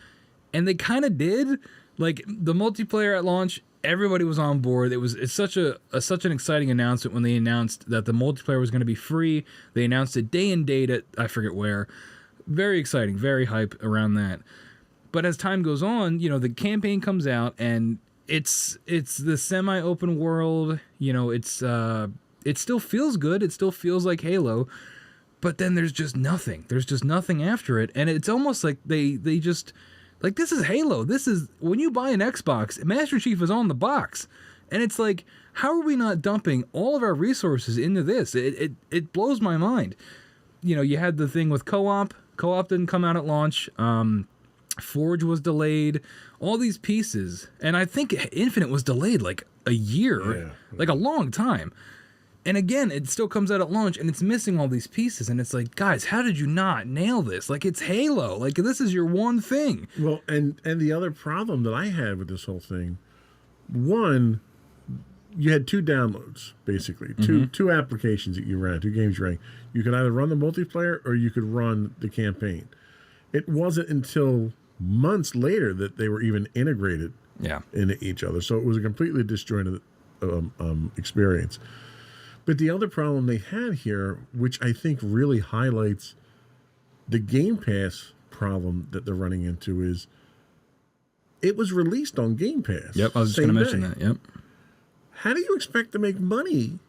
And they kind of did. Like, the multiplayer at launch, everybody was on board. It's such an exciting announcement when they announced that the multiplayer was going to be free. They announced it day and date at, I forget where. Very exciting, very hype around that. But as time goes on, you know, the campaign comes out, and it's the semi-open world, you know, it still feels good, it still feels like Halo, but then there's just nothing after it, and it's almost like they just, like, this is Halo, this is, when you buy an Xbox, Master Chief is on the box, and it's like, how are we not dumping all of our resources into this? It blows my mind. You know, you had the thing with co-op didn't come out at launch, Forge was delayed, all these pieces, and I think Infinite was delayed like a year, like a long time. And again, it still comes out at launch, and it's missing all these pieces, and it's like, guys, how did you not nail this? Like, it's Halo, like, this is your one thing. Well, and the other problem that I had with this whole thing, one, you had two downloads, basically, two applications that you ran, two games you ran. You could either run the multiplayer or you could run the campaign. It wasn't until months later that they were even integrated into each other. So it was a completely disjointed experience. But the other problem they had here, which I think really highlights the Game Pass problem that they're running into, is it was released on Game Pass. Yep, I was just going to mention that. Yep. How do you expect to make money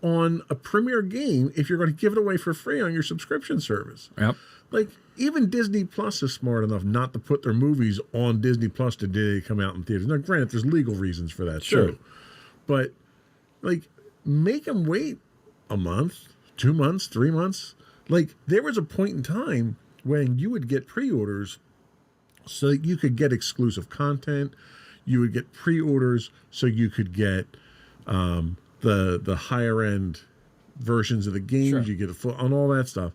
on a premier game if you're going to give it away for free on your subscription service? Yep. Like, even Disney Plus is smart enough not to put their movies on Disney Plus the day they come out in theaters. Now, granted, there's legal reasons for that, too. But, like, make them wait a month, 2 months, 3 months. Like, there was a point in time when you would get pre-orders so that you could get exclusive content. You would get pre-orders so you could get the higher-end versions of the games. You get a full on all that stuff.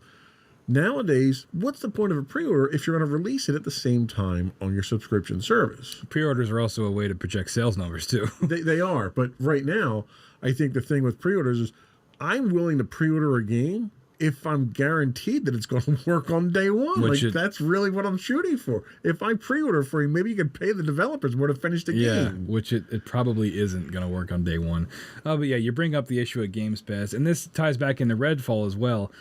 Nowadays, what's the point of a pre-order if you're going to release it at the same time on your subscription service? Pre-orders are also a way to project sales numbers, too. They are, but right now, I think the thing with pre-orders is I'm willing to pre-order a game if I'm guaranteed that it's going to work on day one. That's really what I'm shooting for. If I pre-order for you, maybe you can pay the developers more to finish the game. Yeah, which it probably isn't going to work on day one. But yeah, you bring up the issue of Games Pass, and this ties back into Redfall as well.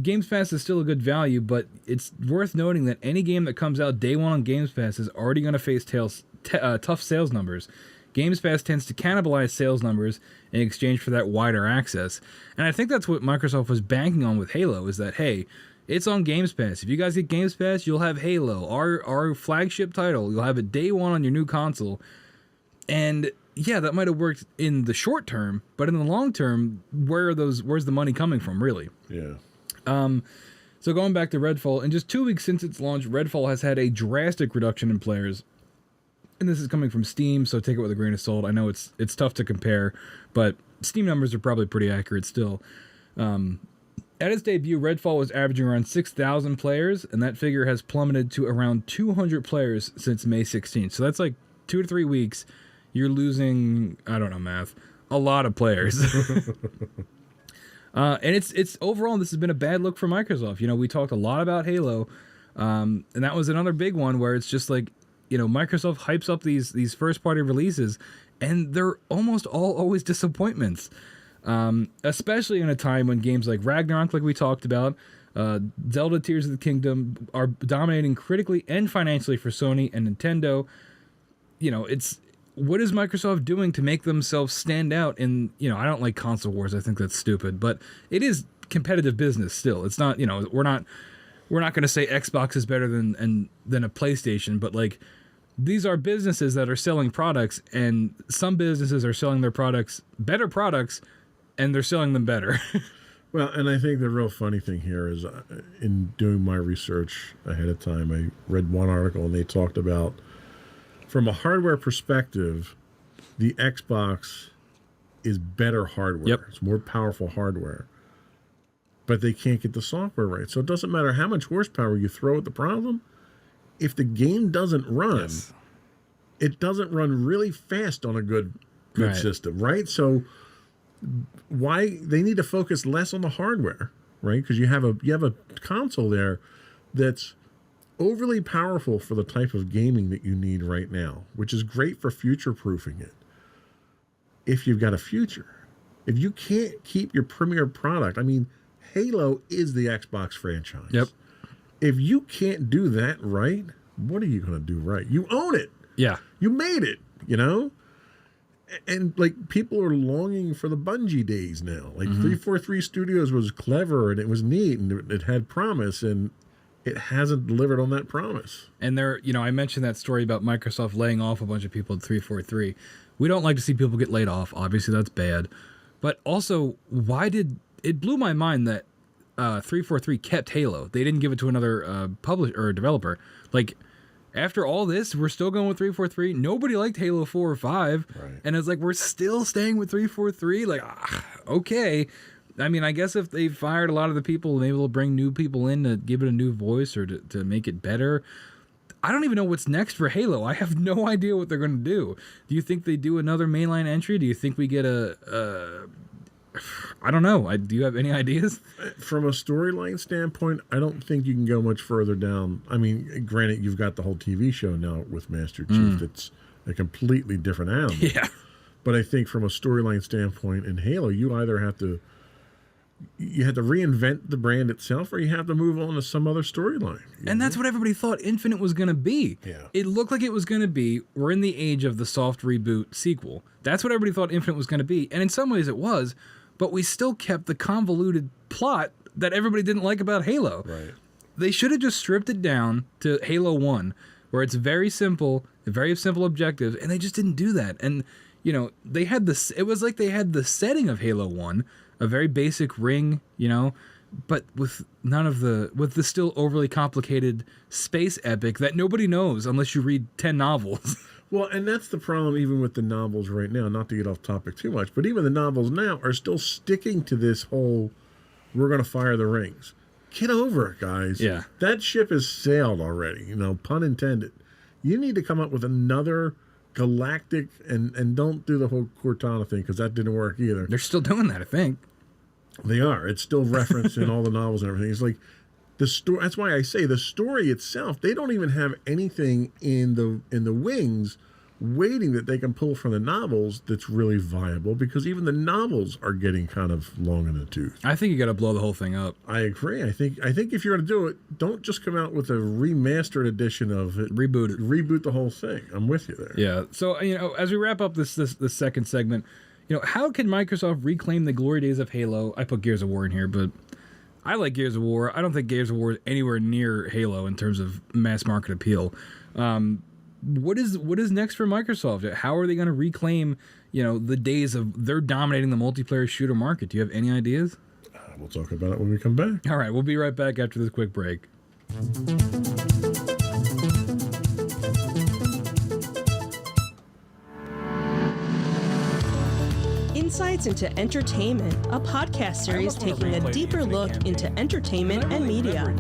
Games Pass is still a good value, but it's worth noting that any game that comes out day one on Games Pass is already going to face tough sales numbers. Games Pass tends to cannibalize sales numbers in exchange for that wider access. And I think that's what Microsoft was banking on with Halo, is that, hey, it's on Games Pass. If you guys get Games Pass, you'll have Halo, our flagship title. You'll have it day one on your new console. And yeah, that might have worked in the short term, but in the long term, where's the money coming from, really? Yeah. So going back to Redfall, in just 2 weeks since its launch, Redfall has had a drastic reduction in players. And this is coming from Steam, so take it with a grain of salt. I know it's tough to compare, but Steam numbers are probably pretty accurate still. At its debut, Redfall was averaging around 6,000 players, and that figure has plummeted to around 200 players since May 16th. So that's like 2 to 3 weeks. You're losing, I don't know math, a lot of players. And it's overall, this has been a bad look for Microsoft. You know, we talked a lot about Halo, and that was another big one where it's just like, you know, Microsoft hypes up these first-party releases, and they're almost always disappointments. Especially in a time when games like Ragnarok, like we talked about, Zelda Tears of the Kingdom are dominating critically and financially for Sony and Nintendo. You know, what is Microsoft doing to make themselves stand out in, you know, I don't like console wars. I think that's stupid, but it is competitive business still. It's not, you know, we're not going to say Xbox is better than a PlayStation, but like, these are businesses that are selling products, and some businesses are selling their products, better products, and they're selling them better. Well, and I think the real funny thing here is in doing my research ahead of time, I read one article and they talked about, from a hardware perspective, the Xbox is better hardware. Yep. It's more powerful hardware. But they can't get the software right. So it doesn't matter how much horsepower you throw at the problem. If the game doesn't run, it doesn't run really fast on a good Right. system, right? So why they need to focus less on the hardware, right? Because you have a console there that's overly powerful for the type of gaming that you need right now, which is great for future-proofing it. If you've got a future, if you can't keep your premier product, I mean, Halo is the Xbox franchise. Yep. If you can't do that right, what are you going to do right? You own it. Yeah. You made it, you know? And like people are longing for the Bungie days now. Like 343 Studios was clever and it was neat and it had promise, and it hasn't delivered on that promise. And there, you know, I mentioned that story about Microsoft laying off a bunch of people at 343. We don't like to see people get laid off. Obviously, that's bad. But also, it blew my mind that 343 kept Halo. They didn't give it to another publisher or developer. Like, after all this, we're still going with 343. Nobody liked Halo 4 or 5. Right. And it's like, we're still staying with 343. Like, okay. I mean, I guess if they fired a lot of the people and able to bring new people in to give it a new voice or to make it better, I don't even know what's next for Halo. I have no idea what they're going to do. Do you think they do another mainline entry? Do you think we get I don't know. Do you have any ideas? From a storyline standpoint, I don't think you can go much further down. I mean, granted, you've got the whole TV show now with Master Chief. That's a completely different animal. Yeah. But I think from a storyline standpoint in Halo, you either have to reinvent the brand itself, or you have to move on to some other storyline. And that's what everybody thought Infinite was going to be. Yeah. It looked like it was going to be, we're in the age of the soft reboot sequel. That's what everybody thought Infinite was going to be. And in some ways it was, but we still kept the convoluted plot that everybody didn't like about Halo. Right. They should have just stripped it down to Halo 1, where it's very simple objectives, and they just didn't do that. And, you know, it was like they had the setting of Halo 1, a very basic ring, you know, but with with the still overly complicated space epic that nobody knows unless you read 10 novels. Well, and that's the problem even with the novels right now, not to get off topic too much, but even the novels now are still sticking to this whole, we're going to fire the rings. Get over it, guys. Yeah. That ship has sailed already, you know, pun intended. You need to come up with another galactic, and don't do the whole Cortana thing, because that didn't work either. They're still doing that, I think. They are. It's still referenced in all the novels and everything. It's like the story. That's why I say the story itself. They don't even have anything in the wings waiting that they can pull from the novels that's really viable, because even the novels are getting kind of long in the tooth. I think you got to blow the whole thing up. I agree. I think if you're going to do it, don't just come out with a remastered edition of it. Reboot it. Reboot the whole thing. I'm with you there. Yeah. So, you know, as we wrap up this second segment, you know, how can Microsoft reclaim the glory days of Halo? I put Gears of War in here, but I like Gears of War. I don't think Gears of War is anywhere near Halo in terms of mass market appeal. What is next for Microsoft? How are they going to reclaim, you know, the days of they're dominating the multiplayer shooter market? Do you have any ideas? We'll talk about it when we come back. All right, we'll be right back after this quick break. Inside Insights into Entertainment, a podcast series taking a deeper look into entertainment and media.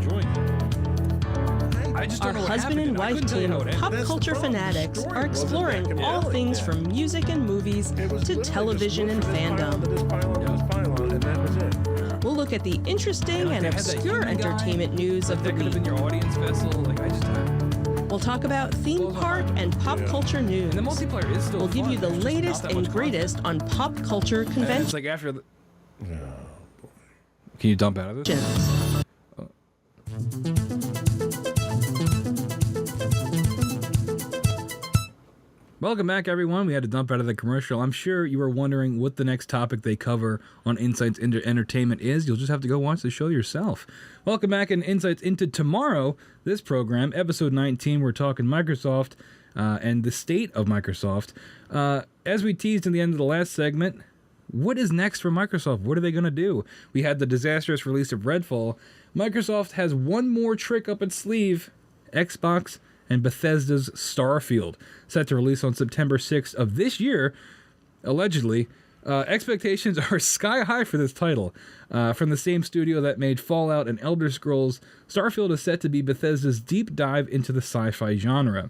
Our husband and wife team of pop culture fanatics are exploring all things from music and movies to television and fandom. We'll look at the interesting and obscure entertainment news of the That could have week. been your audience vessel. Like I just. We'll talk about theme park and pop culture news. And the multiplayer is still. We'll give you the fun. There's just latest not that and much greatest on pop culture content. And it's conventions. like after. Can you dump out of this? Welcome back, everyone. We had to dump out of the commercial. I'm sure you were wondering what the next topic they cover on Insights into Entertainment is. You'll just have to go watch the show yourself. Welcome back in Insights into Tomorrow. This program, episode 19, we're talking Microsoft and the state of Microsoft. As we teased in the end of the last segment, what is next for Microsoft? What are they going to do? We had the disastrous release of Redfall. Microsoft has one more trick up its sleeve. Xbox and Bethesda's Starfield, set to release on September 6th of this year, allegedly. Expectations are sky high for this title. From the same studio that made Fallout and Elder Scrolls, Starfield is set to be Bethesda's deep dive into the sci-fi genre.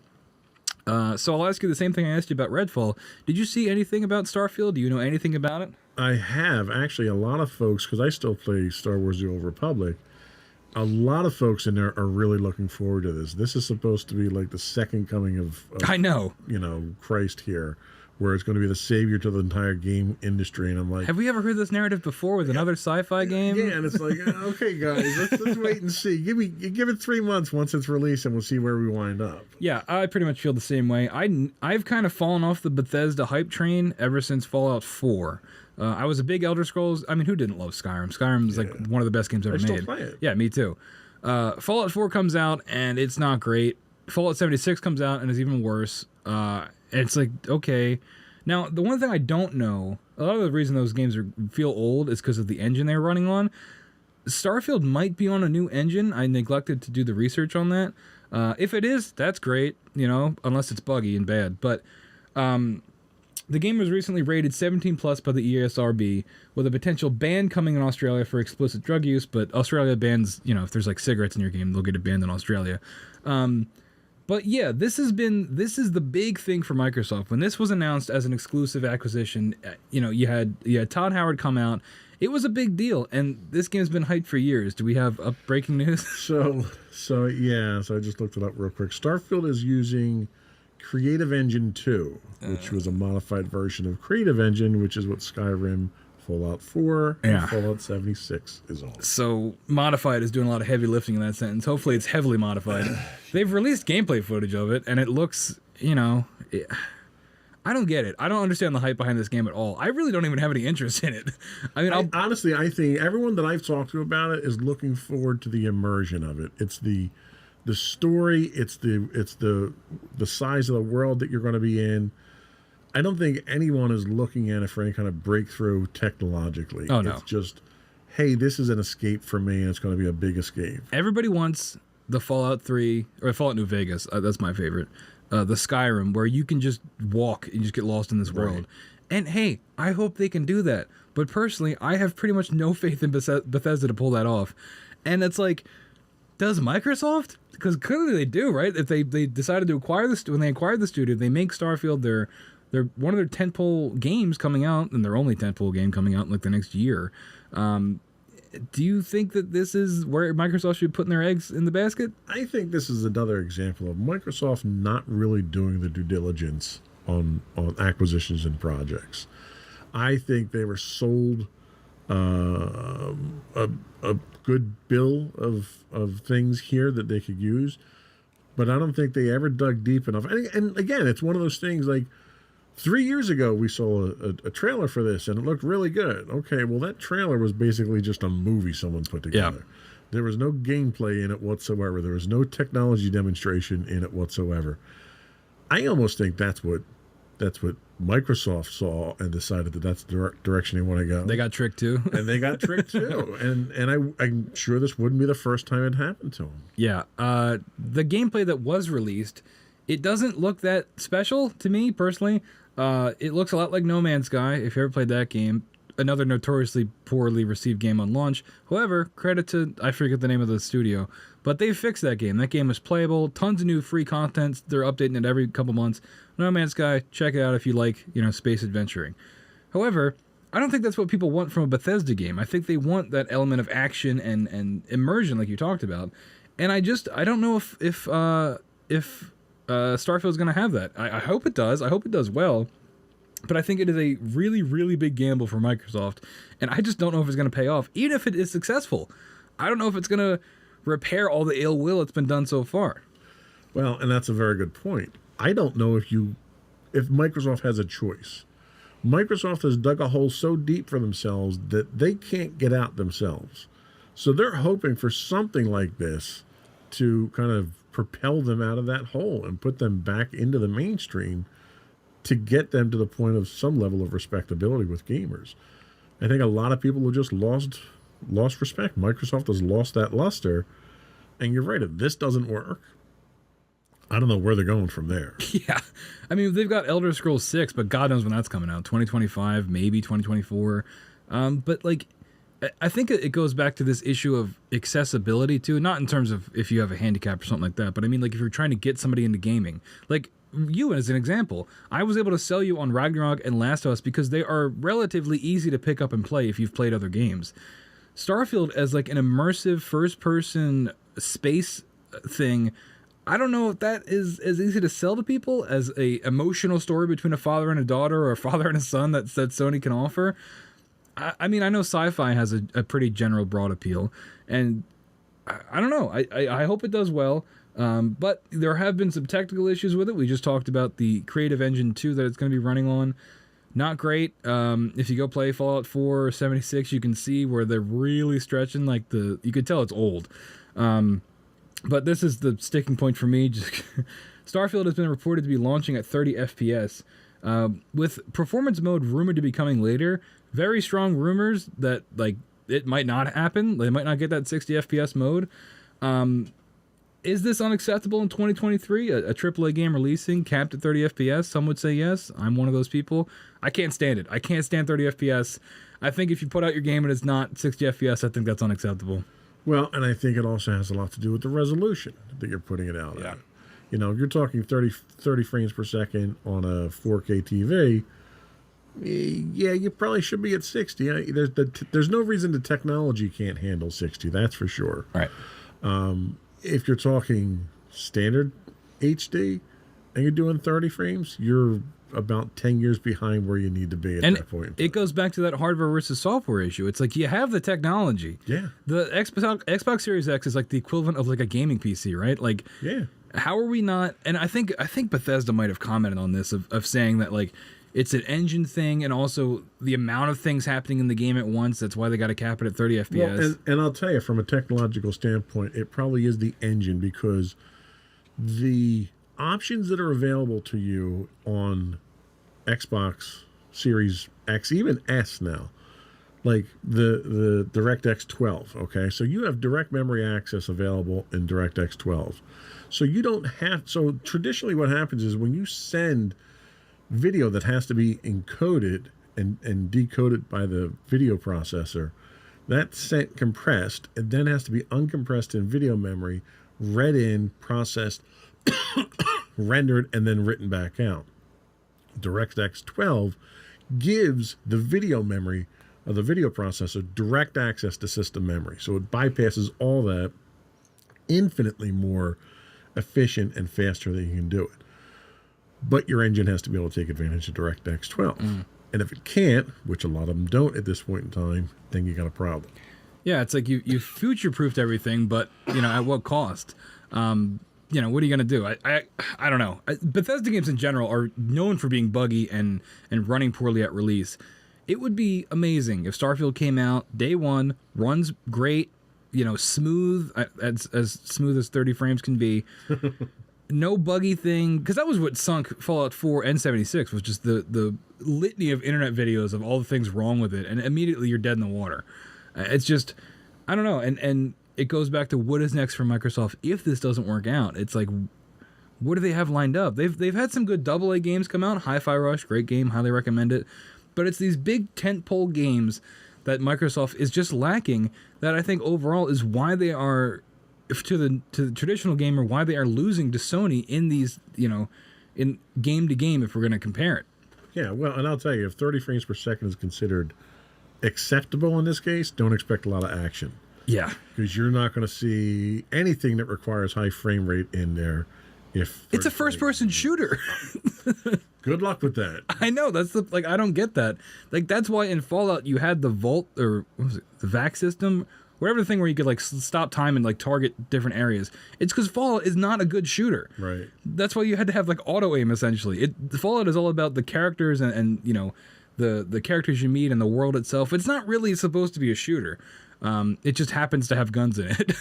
So I'll ask you the same thing I asked you about Redfall. Did you see anything about Starfield? Do you know anything about it? I have actually a lot of folks, because I still play Star Wars: The Old Republic. A lot of folks in there are really looking forward to this. This is supposed to be like the second coming of I know. Christ here, where it's going to be the savior to the entire game industry. And I'm like, Have we ever heard this narrative before with another sci-fi game? yeah, and it's like, okay, guys, let's wait and see. Give it 3 months once it's released, and we'll see where we wind up. Yeah, I pretty much feel the same way. I've kind of fallen off the Bethesda hype train ever since Fallout 4. I was a big Elder Scrolls. I mean, who didn't love Skyrim? Skyrim's like one of the best games ever I still made. play it. Yeah, me too. Fallout 4 comes out and it's not great. Fallout 76 comes out and is even worse. And it's like, okay. Now, the one thing I don't know, a lot of the reason those games feel old is because of the engine they're running on. Starfield might be on a new engine. I neglected to do the research on that. If it is, that's great, unless it's buggy and bad. But the game was recently rated 17 plus by the ESRB, with a potential ban coming in Australia for explicit drug use. But Australia bans, if there's like cigarettes in your game, they'll get it banned in Australia. But yeah, this is the big thing for Microsoft. When this was announced as an exclusive acquisition, you had Todd Howard come out. It was a big deal, and this game's been hyped for years. Do we have breaking news? So I just looked it up real quick. Starfield is using Creative Engine 2, which was a modified version of Creative Engine, which is what Skyrim, Fallout 4, Yeah. and Fallout 76 is on. So modified is doing a lot of heavy lifting in that sentence. Hopefully it's heavily modified. They've released gameplay footage of it, and it looks, I don't get it. I don't understand the hype behind this game at all. I really don't even have any interest in it. I mean, Honestly, I think everyone that I've talked to about it is looking forward to the immersion of it. It's the story, it's the size of the world that you're going to be in. I don't think anyone is looking at it for any kind of breakthrough technologically. Oh, no. It's just, hey, this is an escape for me, and it's going to be a big escape. everybody wants the Fallout 3, or Fallout New Vegas, that's my favorite, the Skyrim, where you can just walk and just get lost in this world. And hey, I hope they can do that. But personally, I have pretty much no faith in Bethesda to pull that off. And it's like, does Microsoft? Because clearly they do, right? If they decided to acquire when they acquired the studio, they make Starfield their one of their tentpole games coming out, and their only tentpole game coming out in like the next year. Do you think that this is where Microsoft should be putting their eggs in the basket? I think this is another example of Microsoft not really doing the due diligence on acquisitions and projects. I think they were sold a good bill of things here that they could use, but I don't think they ever dug deep enough. And again, it's one of those things like 3 years ago we saw a trailer for this and it looked really good. Okay, well that trailer was basically just a movie someone put together. Yeah. There was no gameplay in it whatsoever. There was no technology demonstration in it whatsoever. I almost think that's what Microsoft saw and decided that that's the direction they want to go. They got tricked too. And they got tricked too. And I'm sure this wouldn't be the first time it happened to them. Yeah. The gameplay that was released, it doesn't look that special to me personally. It looks a lot like No Man's Sky, if you ever played that game. another notoriously poorly received game on launch. However, credit to, I forget the name of the studio, but they fixed that game. That game is playable. Tons of new free content. They're updating it every couple months. No Man's Sky, check it out if you like, space adventuring. However, I don't think that's what people want from a Bethesda game. I think they want that element of action and immersion, like you talked about. And I don't know if Starfield's going to have that. I hope it does. I hope it does well. But I think it is a really, really big gamble for Microsoft. And I just don't know if it's going to pay off, even if it is successful. I don't know if it's going to repair all the ill will that's been done so far. Well, and that's a very good point. I don't know if Microsoft has a choice. Microsoft has dug a hole so deep for themselves that they can't get out themselves. So they're hoping for something like this to kind of propel them out of that hole and put them back into the mainstream to get them to the point of some level of respectability with gamers. I think a lot of people have just lost respect. Microsoft has lost that luster. And you're right, if this doesn't work, I don't know where they're going from there. Yeah. I mean, they've got Elder Scrolls 6, but God knows when that's coming out. 2025, maybe 2024. But, like, I think it goes back to this issue of accessibility, too. Not in terms of if you have a handicap or something like that, but I mean, like, if you're trying to get somebody into gaming. Like, you as an example, I was able to sell you on Ragnarok and Last of Us because they are relatively easy to pick up and play if you've played other games. Starfield as, like, an immersive first-person space thing, I don't know if that is as easy to sell to people as a emotional story between a father and a daughter or a father and a son that Sony can offer. I mean, I know sci-fi has a pretty general broad appeal, and I don't know. I hope it does well, but there have been some technical issues with it. We just talked about the Creative Engine 2 that it's going to be running on. Not great. If you go play Fallout 4 or 76, you can see where they're really stretching. Like you could tell it's old. But this is the sticking point for me. Starfield has been reported to be launching at 30 FPS, with performance mode rumored to be coming later. Very strong rumors that like it might not happen. They might not get that 60 FPS mode. Is this unacceptable in 2023? A AAA game releasing capped at 30 FPS? Some would say yes. I'm one of those people. I can't stand it. I can't stand 30 FPS. I think if you put out your game and it's not 60 FPS, I think that's unacceptable. Well, and I think it also has a lot to do with the resolution that you're putting it out at. If you're talking 30 frames per second on a 4K TV, yeah, you probably should be at 60. There's no reason the technology can't handle 60, that's for sure. Right. If you're talking standard HD and you're doing 30 frames, you're about 10 years behind where you need to be at that point. It goes back to that hardware versus software issue. It's like you have the technology. Yeah. The Xbox Series X is like the equivalent of like a gaming PC, right? Like, yeah. How are we not? And I think Bethesda might have commented on this of saying that like it's an engine thing and also the amount of things happening in the game at once. That's why they got to cap it at 30 FPS. Well, and I'll tell you, from a technological standpoint, it probably is the engine because the options that are available to you on Xbox Series X, even S now, like the DirectX 12, okay? So you have direct memory access available in DirectX 12. So you don't have, so traditionally what happens is when you send video that has to be encoded and decoded by the video processor, that's sent compressed, and then has to be uncompressed in video memory, read in, processed, rendered, and then written back out. DirectX 12 gives the video memory of the video processor direct access to system memory. So it bypasses all that, infinitely more efficient and faster than you can do it. But your engine has to be able to take advantage of DirectX 12. And if it can't, which a lot of them don't at this point in time, then you got a problem. Yeah, it's like you future-proofed everything, but at what cost? What are you going to do? I don't know. Bethesda games in general are known for being buggy and running poorly at release. It would be amazing if Starfield came out day one, runs great, smooth, as smooth as 30 frames can be. No buggy thing, because that was what sunk Fallout 4 and 76, was just the litany of internet videos of all the things wrong with it, and immediately you're dead in the water. It's just, I don't know, and it goes back to what is next for Microsoft if this doesn't work out. It's like, what do they have lined up? They've had some good AA games come out. Hi-Fi Rush, great game, highly recommend it. But it's these big tentpole games that Microsoft is just lacking, that I think overall is why they are, to the traditional gamer, why they are losing to Sony in these, in game to game, if we're going to compare it. Yeah, well, and I'll tell you, if 30 frames per second is considered acceptable in this case, don't expect a lot of action. Yeah. Because you're not going to see anything that requires high frame rate in there. If It's a first-person shooter. Good luck with that. I know, that's I don't get that. Like, that's why in Fallout you had the Vault, or what was it, the VAC system, whatever the thing where you could stop time and target different areas. It's because Fallout is not a good shooter. Right. That's why you had to have auto aim essentially. Fallout is all about the characters and the characters you meet and the world itself. It's not really supposed to be a shooter. It just happens to have guns in it.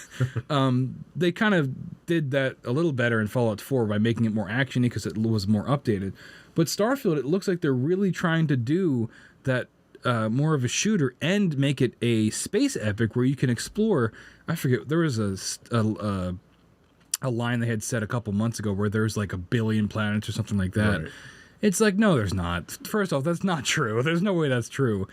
They kind of did that a little better in Fallout 4 by making it more actiony because it was more updated. But Starfield, it looks like they're really trying to do that more of a shooter and make it a space epic where you can explore. I forget, there was a line they had said a couple months ago where there's 1 billion planets or something like that. Right. It's no, there's not. First off, that's not true. There's no way that's true.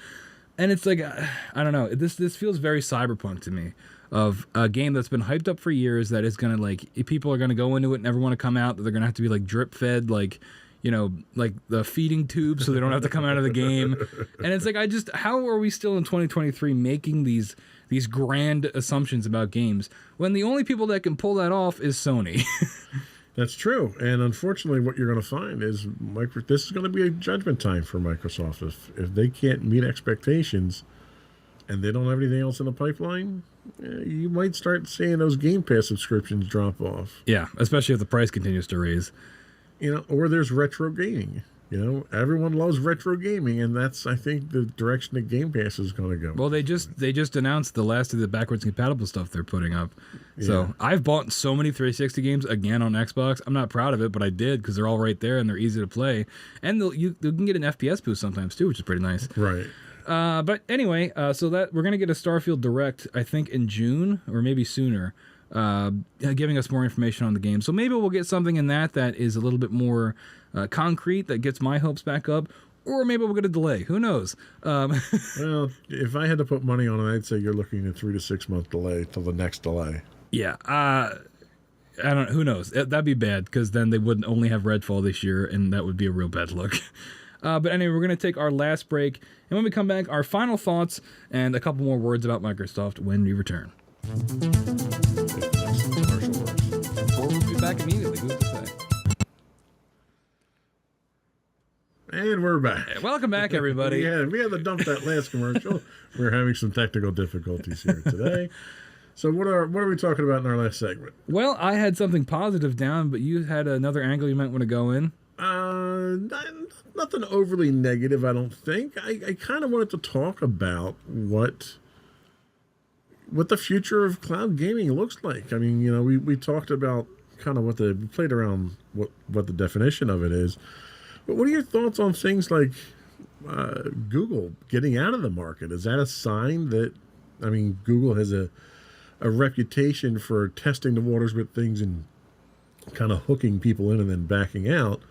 And it's I don't know. This feels very Cyberpunk to me, of a game that's been hyped up for years that is gonna people are gonna go into it and never want to come out. That they're gonna have to be drip fed, the feeding tube, so they don't have to come out of the game. And it's how are we still in 2023 making these grand assumptions about games when the only people that can pull that off is Sony? That's true. And unfortunately, what you're going to find is this is going to be a judgment time for Microsoft. If they can't meet expectations and they don't have anything else in the pipeline, you might start seeing those Game Pass subscriptions drop off. Yeah, especially if the price continues to raise. Or there's retro gaming. Everyone loves retro gaming, and that's, I think, the direction that Game Pass is going to go. Well, they just announced the last of the backwards compatible stuff they're putting up. Yeah. So I've bought so many 360 games again on Xbox. I'm not proud of it, but I did because they're all right there and they're easy to play. And you can get an FPS boost sometimes too, which is pretty nice. Right. But anyway, so that we're gonna get a Starfield Direct, I think in June or maybe sooner. Giving us more information on the game. So maybe we'll get something in that is a little bit more concrete, that gets my hopes back up, or maybe we'll get a delay. Who knows? Well, if I had to put money on it, I'd say you're looking at 3 to 6 month delay till the next delay. Yeah. I don't know. Who knows? That'd be bad because then they wouldn't only have Redfall this year, and that would be a real bad look. But anyway, we're going to take our last break, and when we come back, our final thoughts and a couple more words about Microsoft when we return. Or we'll be back immediately. Who's to say? And we're back. Welcome back, everybody. we had to dump that last commercial. We're having some technical difficulties here today. So what are we talking about in our last segment? Well, I had something positive down, but you had another angle you might want to go in. Nothing overly negative, I don't think. I kind of wanted to talk about what the future of cloud gaming looks like. I mean, we talked about kind of we played around what the definition of it is. But what are your thoughts on things like Google getting out of the market? Is that a sign that, Google has a reputation for testing the waters with things and kind of hooking people in and then backing out?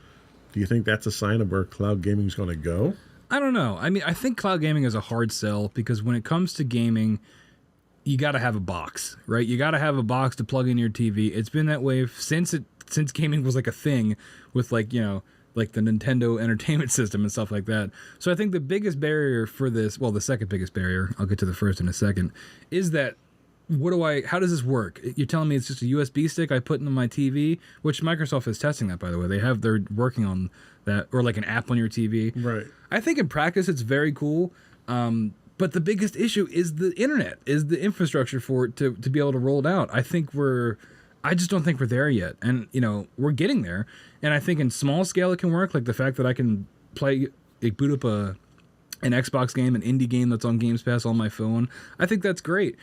Do you think that's a sign of where cloud gaming is going to go? I don't know. I think cloud gaming is a hard sell because when it comes to gaming, you got to have a box, right? You got to have a box to plug in your TV. It's been that way since gaming was a thing with the Nintendo Entertainment System and stuff like that. So I think the biggest barrier for this, well, the second biggest barrier, I'll get to the first in a second, is that how does this work? You're telling me it's just a USB stick I put into my TV, which Microsoft is testing that, by the way. They're working on that, or an app on your TV. Right. I think in practice it's very cool. But the biggest issue is the internet, is the infrastructure for it to be able to roll it out. I just don't think we're there yet. And, we're getting there. And I think in small scale it can work, like the fact that I can boot up an Xbox game, an indie game that's on Games Pass on my phone. I think that's great.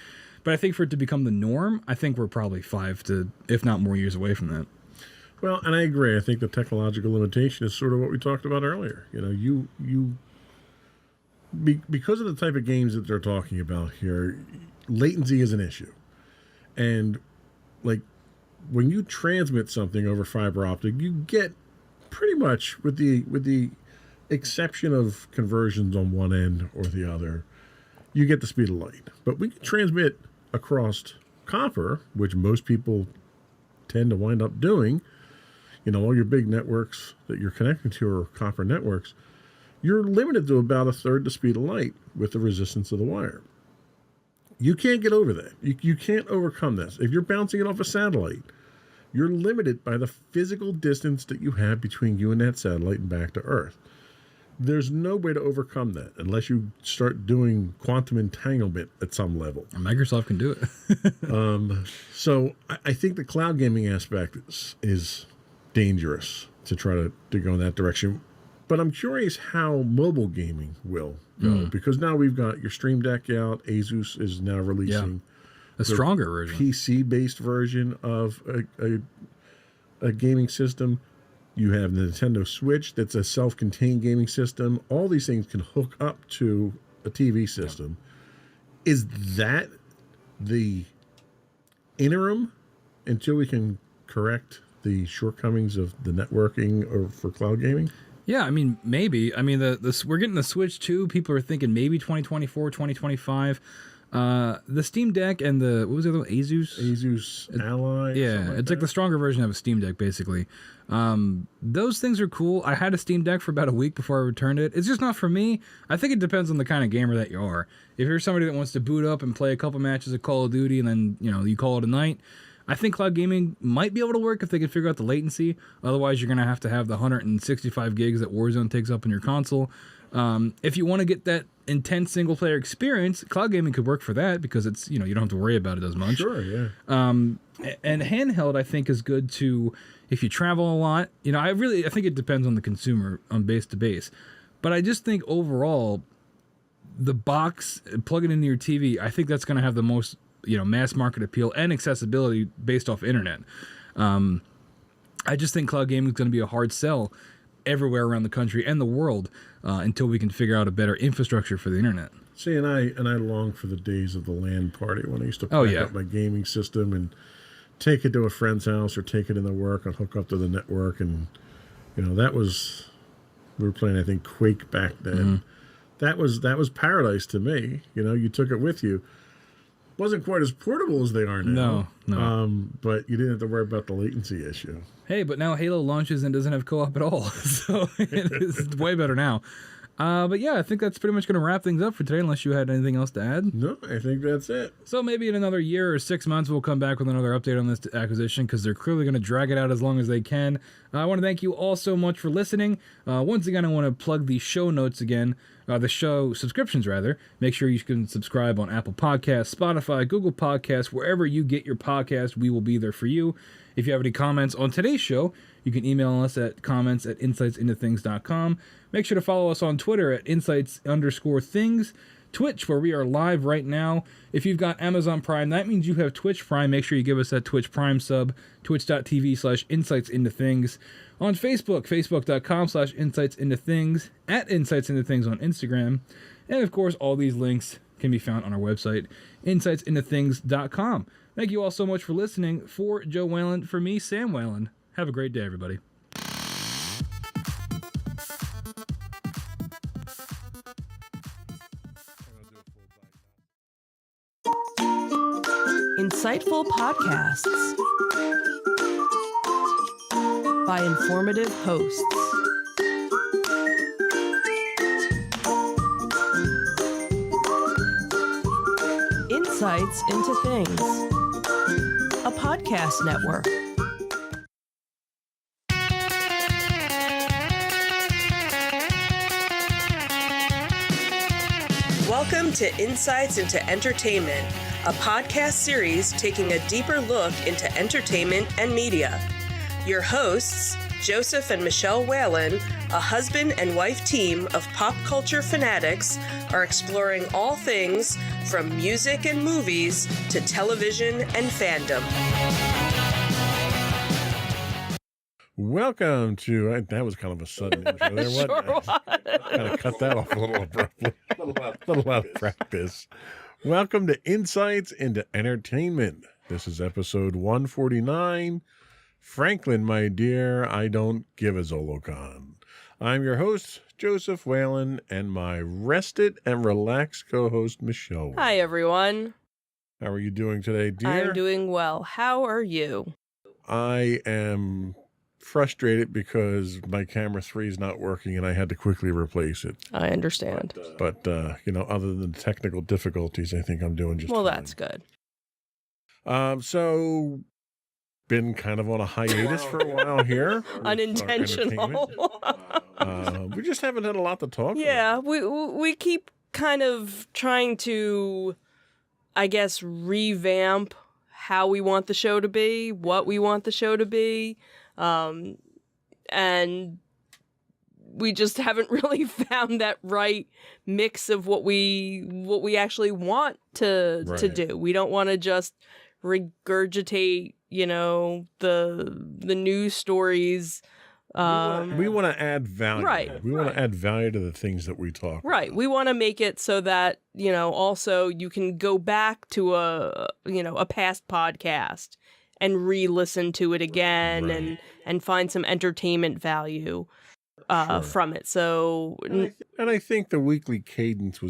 But I think for it to become the norm, I think we're probably 5 to, if not more, years away from that. Well, and I agree. I think the technological limitation is sort of what we talked about earlier. Because of the type of games that they're talking about here, latency is an issue. And when you transmit something over fiber optic, you get pretty much with the exception of conversions on one end or the other, you get the speed of light. But we can transmit across copper, which most people tend to wind up doing. You know, all your big networks that you're connecting to are copper networks. You're limited to about a third the speed of light with the resistance of the wire. You can't get over that. You can't overcome this. If you're bouncing it off a satellite, you're limited by the physical distance that you have between you and that satellite and back to Earth. There's no way to overcome that unless you start doing quantum entanglement at some level. Microsoft can do it. So I think the cloud gaming aspect is dangerous to try to go in that direction. But I'm curious how mobile gaming will go, because now we've got your Stream Deck out. Asus is now releasing a stronger version, PC-based version of a gaming system. You have the Nintendo Switch that's a self-contained gaming system. All these things can hook up to a TV system. Yeah. Is that the interim until we can correct the shortcomings of the networking or for cloud gaming? Yeah, I mean, maybe. I mean, we're getting the Switch 2. People are thinking maybe 2024, 2025. The Steam Deck and what was the other one? Asus Ally? Yeah, it's like the stronger version of a Steam Deck, basically. Those things are cool. I had a Steam Deck for about a week before I returned it. It's just not for me. I think it depends on the kind of gamer that you are. If you're somebody that wants to boot up and play a couple matches of Call of Duty and then, you call it a night, I think cloud gaming might be able to work if they can figure out the latency. Otherwise, you're going to have the 165 gigs that Warzone takes up in your console. If you want to get that intense single-player experience, cloud gaming could work for that because it's, you don't have to worry about it as much. Sure, yeah. And handheld, I think, is good to, if you travel a lot. I think it depends on the consumer on base to base. But I just think overall, the box, plug it into your TV, I think that's going to have the most mass market appeal and accessibility based off internet. I just think cloud gaming is going to be a hard sell everywhere around the country and the world until we can figure out a better infrastructure for the internet. See, and I long for the days of the LAN party when I used to pack up my gaming system and take it to a friend's house or take it into work and hook up to the network. And, that was, we were playing, I think, Quake back then. Mm-hmm. That was paradise to me. You took it with you. Wasn't quite as portable as they are now. No. But you didn't have to worry about the latency issue. Hey, but now Halo launches and doesn't have co-op at all. So it's way better now. But yeah, I think that's pretty much going to wrap things up for today, unless you had anything else to add. No, I think that's it. So maybe in another year or 6 months, we'll come back with another update on this acquisition, because they're clearly going to drag it out as long as they can. I want to thank you all so much for listening. Once again, I want to plug the show notes again. The show subscriptions, rather. Make sure you can subscribe on Apple Podcasts, Spotify, Google Podcasts, wherever you get your podcast. We will be there for you. If you have any comments on today's show, you can email us at comments@insightsintothings.com. Make sure to follow us on Twitter at insights_things. Twitch, where we are live right now. If you've got Amazon Prime, that means you have Twitch Prime. Make sure you give us that Twitch Prime sub, twitch.tv/insightsintothings. On Facebook, facebook.com/insightsintothings, at insightsintothings on Instagram. And of course, all these links can be found on our website, insightsintothings.com. Thank you all so much for listening. For Joe Whalen, for me, Sam Whalen. Have a great day, everybody. Insightful podcasts by informative hosts. Insights into Things, a podcast network. Welcome to Insights into Entertainment, a podcast series taking a deeper look into entertainment and media. Your hosts, Joseph and Michelle Whalen, a husband and wife team of pop culture fanatics, are exploring all things from music and movies to television and fandom. Welcome to, that was kind of a sudden intro there, wasn't it? Kind of cut that off a little abruptly. A little out of practice. Welcome to Insights into Entertainment. This is episode 149. Franklin, my dear, I don't give a Zolocon. I'm your host, Joseph Whalen, and my rested and relaxed co-host, Michelle. Hi, everyone. How are you doing today, dear? I'm doing well. How are you? I am frustrated because my camera 3 is not working and I had to quickly replace it. I understand. But other than the technical difficulties, I think I'm doing just Well, fine. that's good. So been kind of on a hiatus for a while here. with our Unintentional. entertainment. We just haven't had a lot to talk Yeah, about. we keep kind of trying to, I guess, revamp how we want the show to be, what we want the show to be, and we just haven't really found that right mix of what we actually want to Right. do. We don't want to just regurgitate, the news stories. We want to add value. Right, We want to add value to the things that we talk Right. about. We want to make it so that, also you can go back to a past podcast and re-listen to it again Right. and find some entertainment value Sure. from it. So, And I think the weekly cadence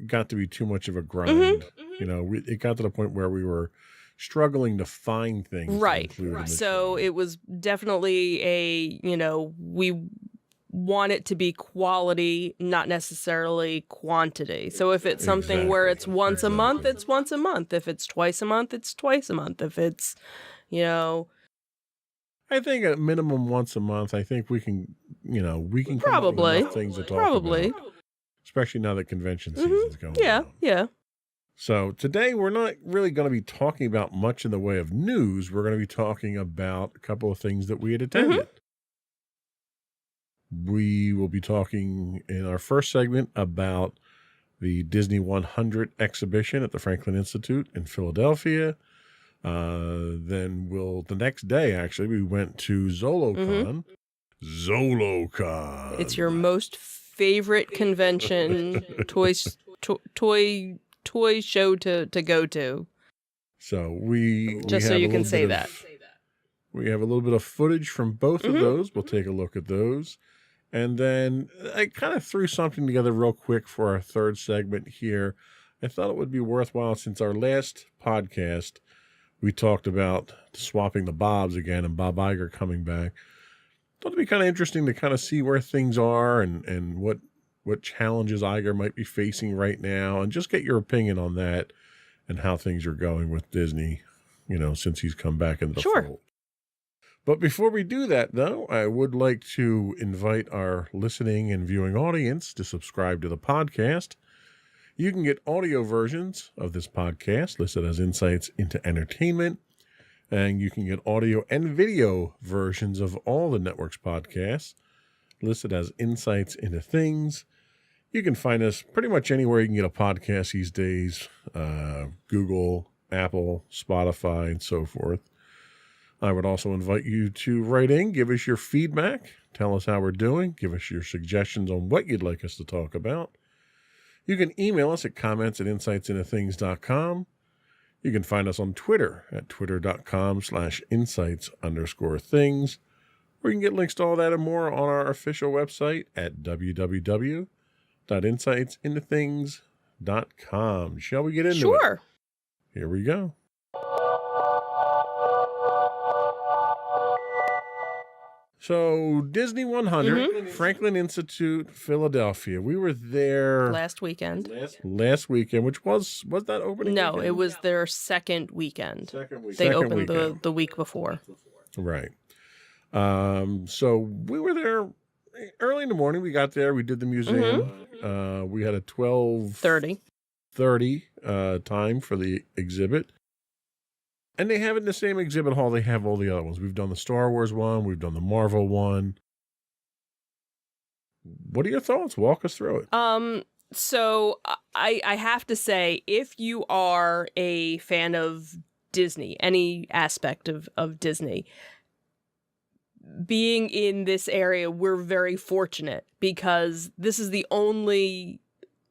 got to be too much of a grind. Mm-hmm. It got to the point where we were struggling to find things. to right. include in the So show. it was definitely we want it to be quality, not necessarily quantity. So if it's something where it's Exactly. once a month, it's once a month. If it's twice a month, it's twice a month. If it's, I think at minimum once a month. I think we can come up with Probably. enough things to talk Probably. about, especially now that convention season's going Yeah, on. yeah. So today we're not really going to be talking about much in the way of news. We're going to be talking about a couple of things that we had attended. We will be talking in our first segment about the Disney 100 exhibition at the Franklin Institute in Philadelphia. Then the next day, actually, we went to ZoloCon. ZoloCon. It's your most favorite convention toy show to go to. So we Just so have you a can little say bit that. of- We have a little bit of footage from both of those. We'll take a look at those. And then I kind of threw something together real quick for our third segment here. I thought it would be worthwhile since our last podcast, we talked about swapping the Bobs again and Bob Iger coming back. Thought it'd be kind of interesting to kind of see where things are and what challenges Iger might be facing right now and just get your opinion on that and how things are going with Disney, since he's come back into the Sure. fold. But before we do that, though, I would like to invite our listening and viewing audience to subscribe to the podcast. You can get audio versions of this podcast listed as Insights into Entertainment, and you can get audio and video versions of all the network's podcasts listed as Insights into Things. You can find us pretty much anywhere you can get a podcast these days, Google, Apple, Spotify, and so forth. I would also invite you to write in, give us your feedback, tell us how we're doing, give us your suggestions on what you'd like us to talk about. You can email us at comments@insightsintothings.com. You can find us on Twitter at twitter.com/insights_things. Or you can get links to all that and more on our official website at www.insightsintothings.com. Shall we get into it? Sure. Here we go. So, Disney 100, Franklin Institute, Philadelphia. We were there Last weekend. last weekend, which was that opening No, weekend? it was their second weekend. Second weekend. They Second opened weekend. the week before. Right. So we were there early in the morning. We got there. We did the museum. We had a 12:30 time for the exhibit. And they have it in the same exhibit hall they have all the other ones. We've done the Star Wars one. We've done the Marvel one. What are your thoughts? Walk us through it. So I have to say, if you are a fan of Disney, any aspect of Disney, being in this area, we're very fortunate because this is the only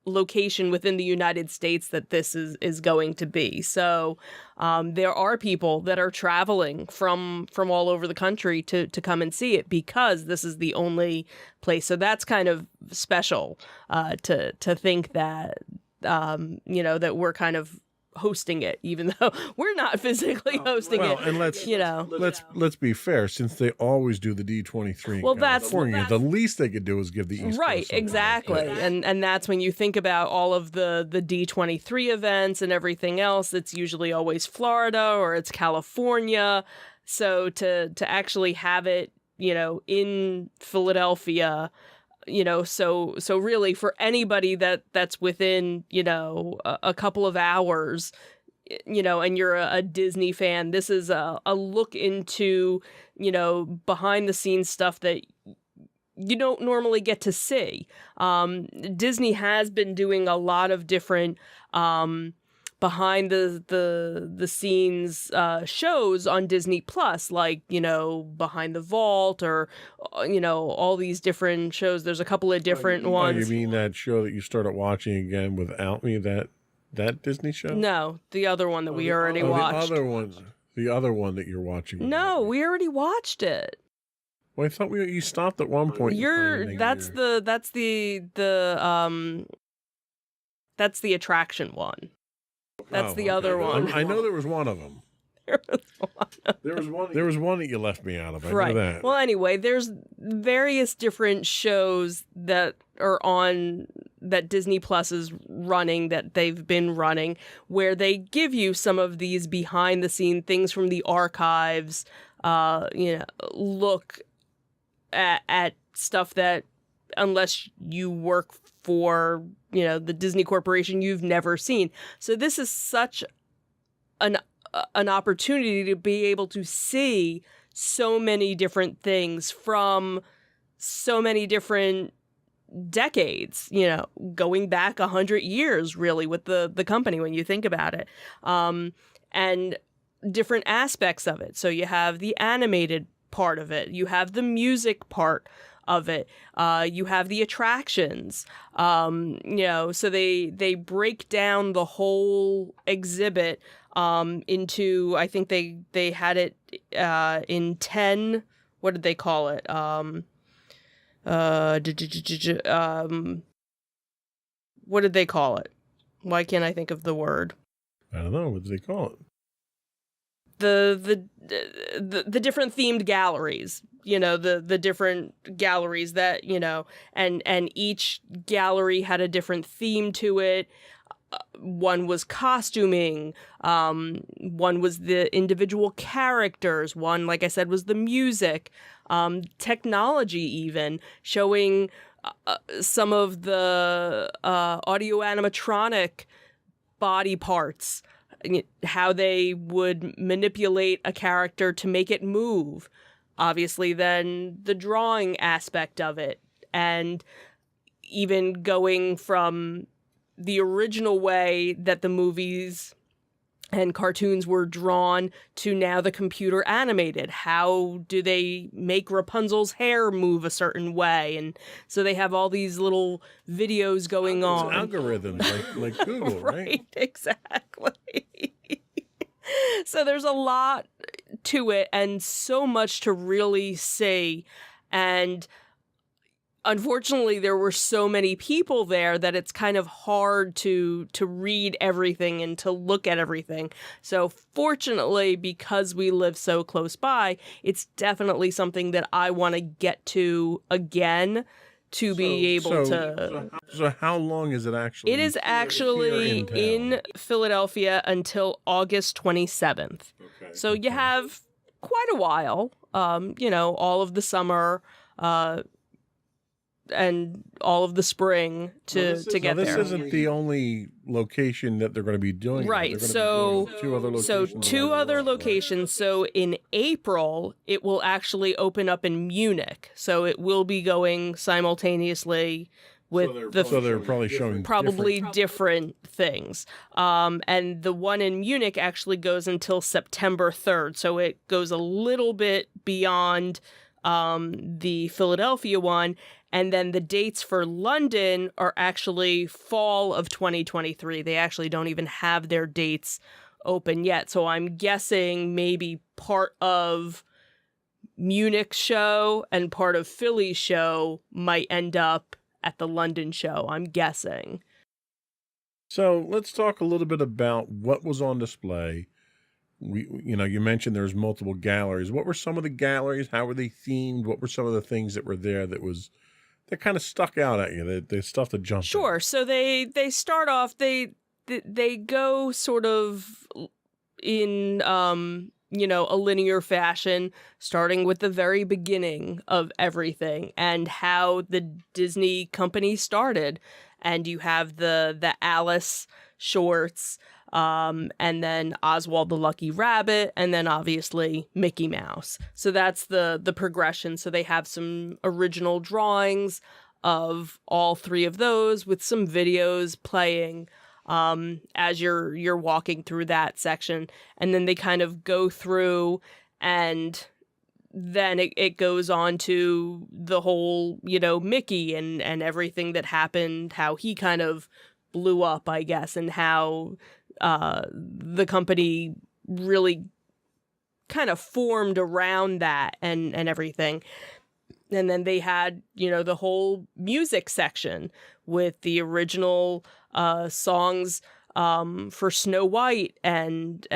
location within the United States that this is going to be. So there are people that are traveling from all over the country to come and see it because this is the only place. So that's kind of special to think that that we're kind of hosting it, even though we're not physically hosting it. And let's be fair. Since they always do the D23 in California, the least they could do is give the East right, Coast something. exactly. And that's when you think about all of the D23 events and everything else. It's usually always Florida or it's California. So to actually have it, in Philadelphia. So really for anybody that's within, a couple of hours, and you're a Disney fan, this is a look into, behind the scenes stuff that you don't normally get to see. Disney has been doing a lot of different, behind the scenes shows on Disney Plus, like Behind the Vault or all these different shows. There's a couple of different ones. You mean that show that you started watching again without me? That Disney show? No, the other one that we already watched. The other one that you're watching. No, we already watched it. Well, I thought you stopped at one point. That's the attraction one. That's the other one. I know there was one of them. There was one that you left me out of. I know that. Well, anyway, there's various different shows that are on that Disney Plus is running, that they've been running, where they give you some of these behind the scene things from the archives. Look at stuff that, unless you work for the Disney Corporation, you've never seen. So this is such an opportunity to be able to see so many different things from so many different decades, going back 100 years really with the company when you think about it, and different aspects of it. So you have the animated part of it, you have the music part of it, you have the attractions, so they break down the whole exhibit into, I think they had it in 10, what did they call it? What did they call it? Why can't I think of the word? I don't know. What did they call it? The different themed galleries, the different galleries that, and each gallery had a different theme to it. One was costuming, one was the individual characters, one, like I said, was the music, technology even, showing some of the audio animatronic body parts, how they would manipulate a character to make it move. Obviously, then the drawing aspect of it, and even going from the original way that the movies and cartoons were drawn to now the computer animated. How do they make Rapunzel's hair move a certain way? And so they have all these little videos going on. Algorithms like Google, right? Exactly. So there's a lot to it and so much to really see. And unfortunately, there were so many people there that it's kind of hard to read everything and to look at everything. So fortunately, because we live so close by, it's definitely something that I want to get to again to be able to... So how long is it actually? It is actually in Philadelphia until August 27th. Okay. So you have quite a while, all of the summer, and all of the spring to get there. This isn't the only location that they're going to be doing. Right. So two other locations. So in April, it will actually open up in Munich. So it will be going simultaneously with so they're probably showing different things. And the one in Munich actually goes until September 3rd. So it goes a little bit beyond the Philadelphia one. And then the dates for London are actually fall of 2023. They actually don't even have their dates open yet. So I'm guessing maybe part of Munich's show and part of Philly's show might end up at the London show, I'm guessing. So let's talk a little bit about what was on display. You mentioned there's multiple galleries. What were some of the galleries? How were they themed? What were some of the things that were there that kind of stuck out at you? The stuff that jumped. Sure. So they start off. They go sort of in a linear fashion, starting with the very beginning of everything and how the Disney company started. And you have the Alice shorts, and then Oswald the Lucky Rabbit, and then obviously Mickey Mouse. So that's the progression. So they have some original drawings of all three of those with some videos playing as you're walking through that section. And then they kind of go through, and then it goes on to the whole, Mickey and everything that happened, how he kind of blew up, I guess, and how the company really kind of formed around that and everything. And then they had, the whole music section with the original songs for Snow White and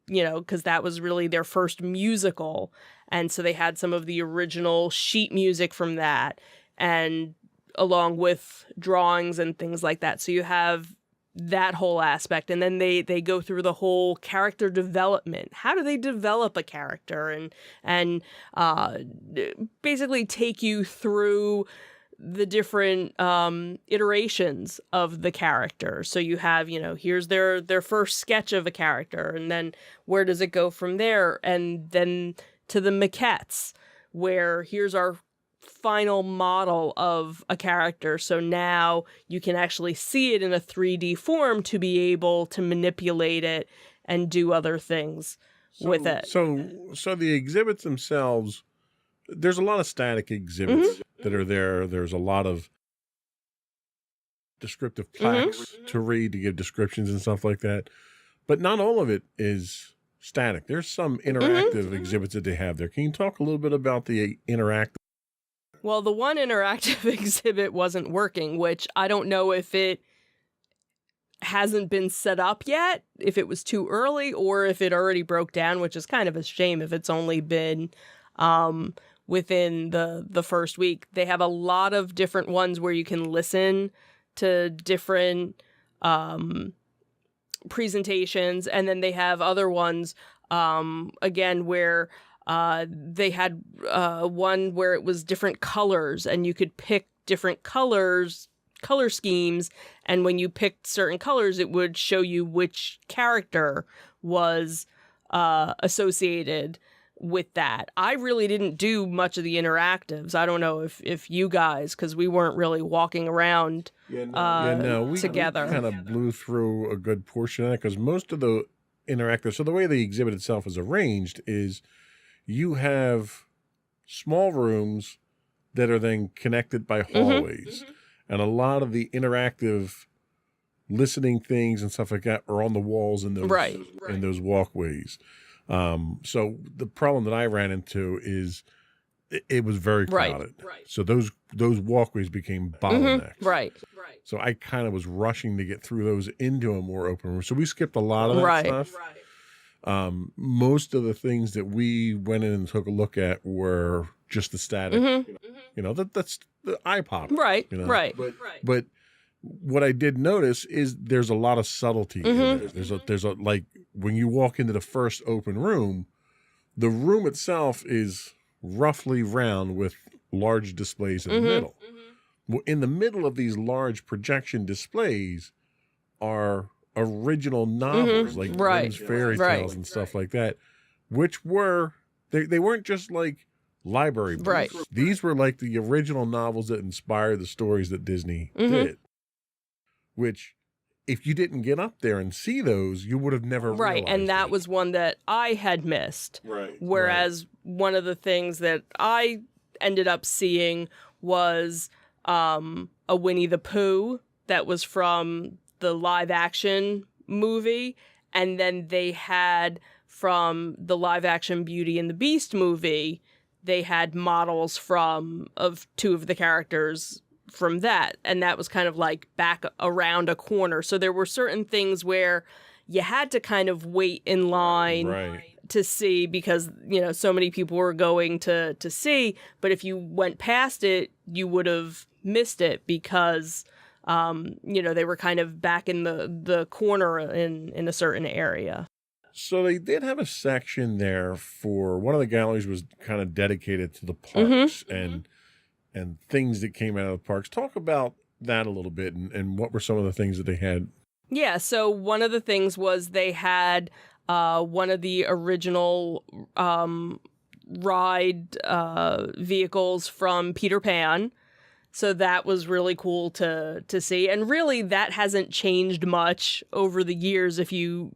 because that was really their first musical. And so they had some of the original sheet music from that, and along with drawings and things like that. So you have that whole aspect. And then they go through the whole character development. How do they develop a character and basically take you through the different iterations of the character. So you have, here's their first sketch of a character, and then where does it go from there? And then to the maquettes, where here's our final model of a character. So now you can actually see it in a 3D form to be able to manipulate it and do other things with it. So the exhibits themselves, there's a lot of static exhibits that are there. There's a lot of descriptive plaques to read, to give descriptions and stuff like that. But not all of it is static. There's some interactive exhibits that they have there. Can you talk a little bit about the interactive? Well, the one interactive exhibit wasn't working, which I don't know if it hasn't been set up yet, if it was too early, or if it already broke down, which is kind of a shame if it's only been within the first week. They have a lot of different ones where you can listen to different presentations, and then they have other ones again where they had one where it was different colors, and you could pick different color schemes, and when you picked certain colors it would show you which character was associated with that. I really didn't do much of the interactives. I don't know if you guys, because we weren't really walking around we together. kind of blew through a good portion of that, because most of the interactive, so the way the exhibit itself is arranged is you have small rooms that are then connected by hallways. And a lot of the interactive listening things and stuff like that are on the walls in those, in those walkways. So the problem that I ran into is it was very crowded. So those walkways became bottlenecks. So I kind of was rushing to get through those into a more open room. So we skipped a lot of that stuff. Most of the things that we went in and took a look at were just the static. That's the iPod. But what I did notice is there's a lot of subtlety in there. There's a like when you walk into the first open room, the room itself is roughly round with large displays in the middle. Well, in the middle of these large projection displays are original novels like Grimm's fairy tales and stuff like that, which were they weren't just like library books. These were like the original novels that inspired the stories that Disney did, which if you didn't get up there and see those, you would have never realized. And that was one that I had missed. Whereas one of the things that I ended up seeing was a Winnie the Pooh that was from the live action movie. And then they had from the live action Beauty and the Beast movie, they had models of two of the characters from that. And that was kind of like back around a corner. So there were certain things where you had to kind of wait in line to see because, so many people were going to see. But if you went past it, you would have missed it because, they were kind of back in the corner in a certain area. So they did have a section there for one of the galleries was kind of dedicated to the parks and things that came out of the parks. Talk about that a little bit and what were some of the things that they had. Yeah, so one of the things was they had one of the original ride vehicles from Peter Pan. So that was really cool to see. And really, that hasn't changed much over the years. If you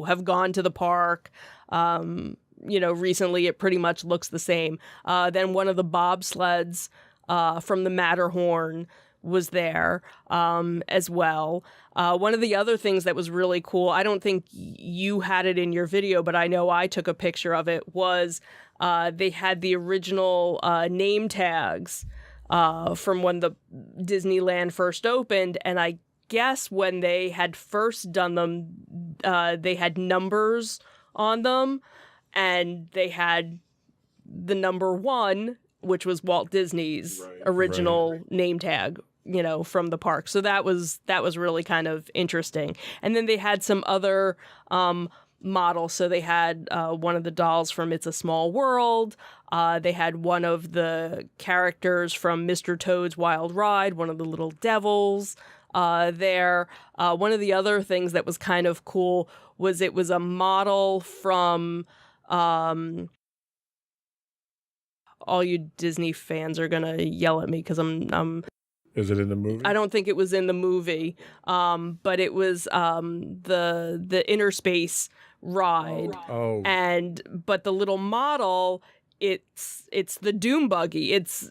have gone to the park, recently, it pretty much looks the same. Then one of the bobsleds from the Matterhorn was there as well. One of the other things that was really cool, I don't think you had it in your video, but I know I took a picture of it, was they had the original name tags from when the Disneyland first opened. And I guess when they had first done them, they had numbers on them, and they had the number 1, which was Walt Disney's original name tag, from the park. So that was really kind of interesting. And then they had some other models. So they had one of the dolls from It's a Small World. They had one of the characters from Mr. Toad's Wild Ride, one of the little devils there. One of the other things that was kind of cool was it was a model from... all you Disney fans are gonna yell at me because I'm. Is it in the movie? I don't think it was in the movie, but it was the Inner Space ride. Oh. But the little model, it's the Doom Buggy. It's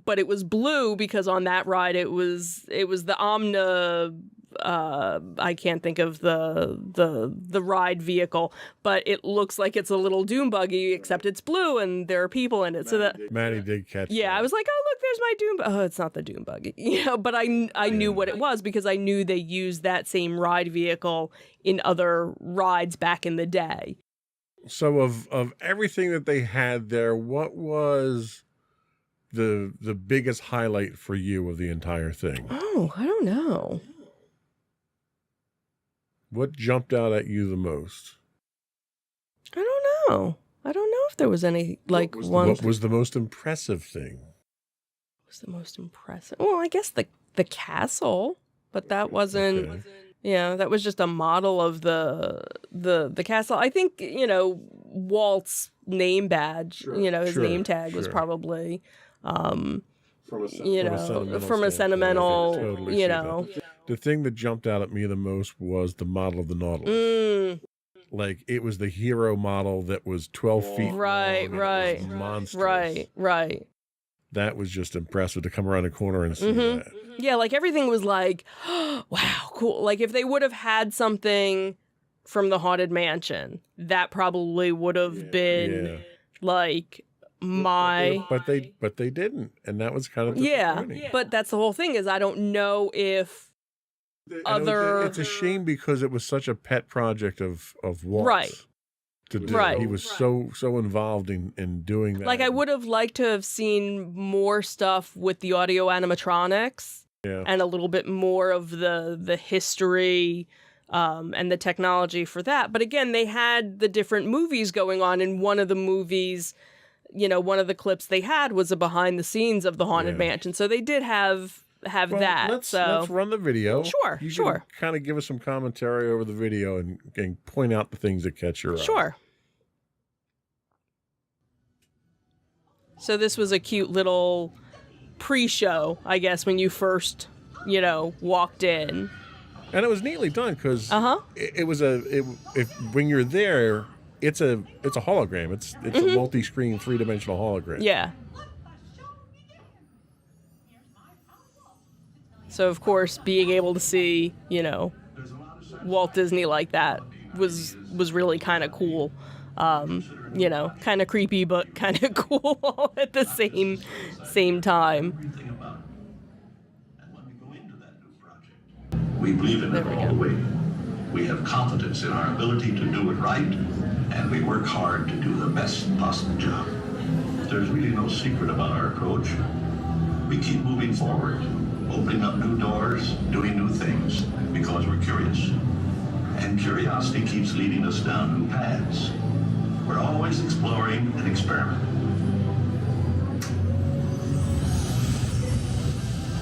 but it was blue because on that ride it was the Omna. I can't think of the ride vehicle, but it looks like it's a little Doom Buggy, except it's blue and there are people in it. Maddie did catch. Yeah, that. I was like, oh look, there's my Doom. Oh, it's not the Doom Buggy. But I knew what it was because I knew they used that same ride vehicle in other rides back in the day. So of everything that they had there, what was the biggest highlight for you of the entire thing? Oh, I don't know. What jumped out at you the most? I don't know. I don't know if there was any What was the most impressive thing? What was the most impressive? Well, I guess the castle, but that wasn't. Okay. Yeah, that was just a model of the castle. I think Walt's name badge. His name tag was probably. From a sentimental. Totally see that. The thing that jumped out at me the most was the model of the Nautilus. Like, it was the hero model that was 12 feet long. Right. It was monstrous. Right. That was just impressive to come around the corner and see that. Yeah, like everything was like, wow, cool. Like if they would have had something from the Haunted Mansion, that probably would have been like my. But they didn't, and that was kind of disappointing. Yeah, but that's the whole thing is I don't know if It's a shame because it was such a pet project of Walt's. Right. To do. Right. He was so involved in doing that. Like I would have liked to have seen more stuff with the audio animatronics and a little bit more of the history and the technology for that. But again, they had the different movies going on. In one of the movies, one of the clips they had was a behind the scenes of the Haunted Mansion. So they did have that. Let's run the video. Sure, you sure. Can kind of give us some commentary over the video and point out the things that catch your eye. Sure. So this was a cute little pre-show, I guess, when you first, walked in. And it was neatly done because when you're there, it's a hologram. It's a multi-screen 3-dimensional hologram. Yeah. So of course, being able to see, you know, Walt Disney like that was really kind of cool. You know, kind of creepy, but kind of cool all at the same time. We believe in it There we all go. the way. We have confidence in our ability to do it right, and we work hard to do the best possible job. There's really no secret about our approach. We keep moving forward, opening up new doors, doing new things, because we're curious. And curiosity keeps leading us down new paths. We're always exploring and experimenting.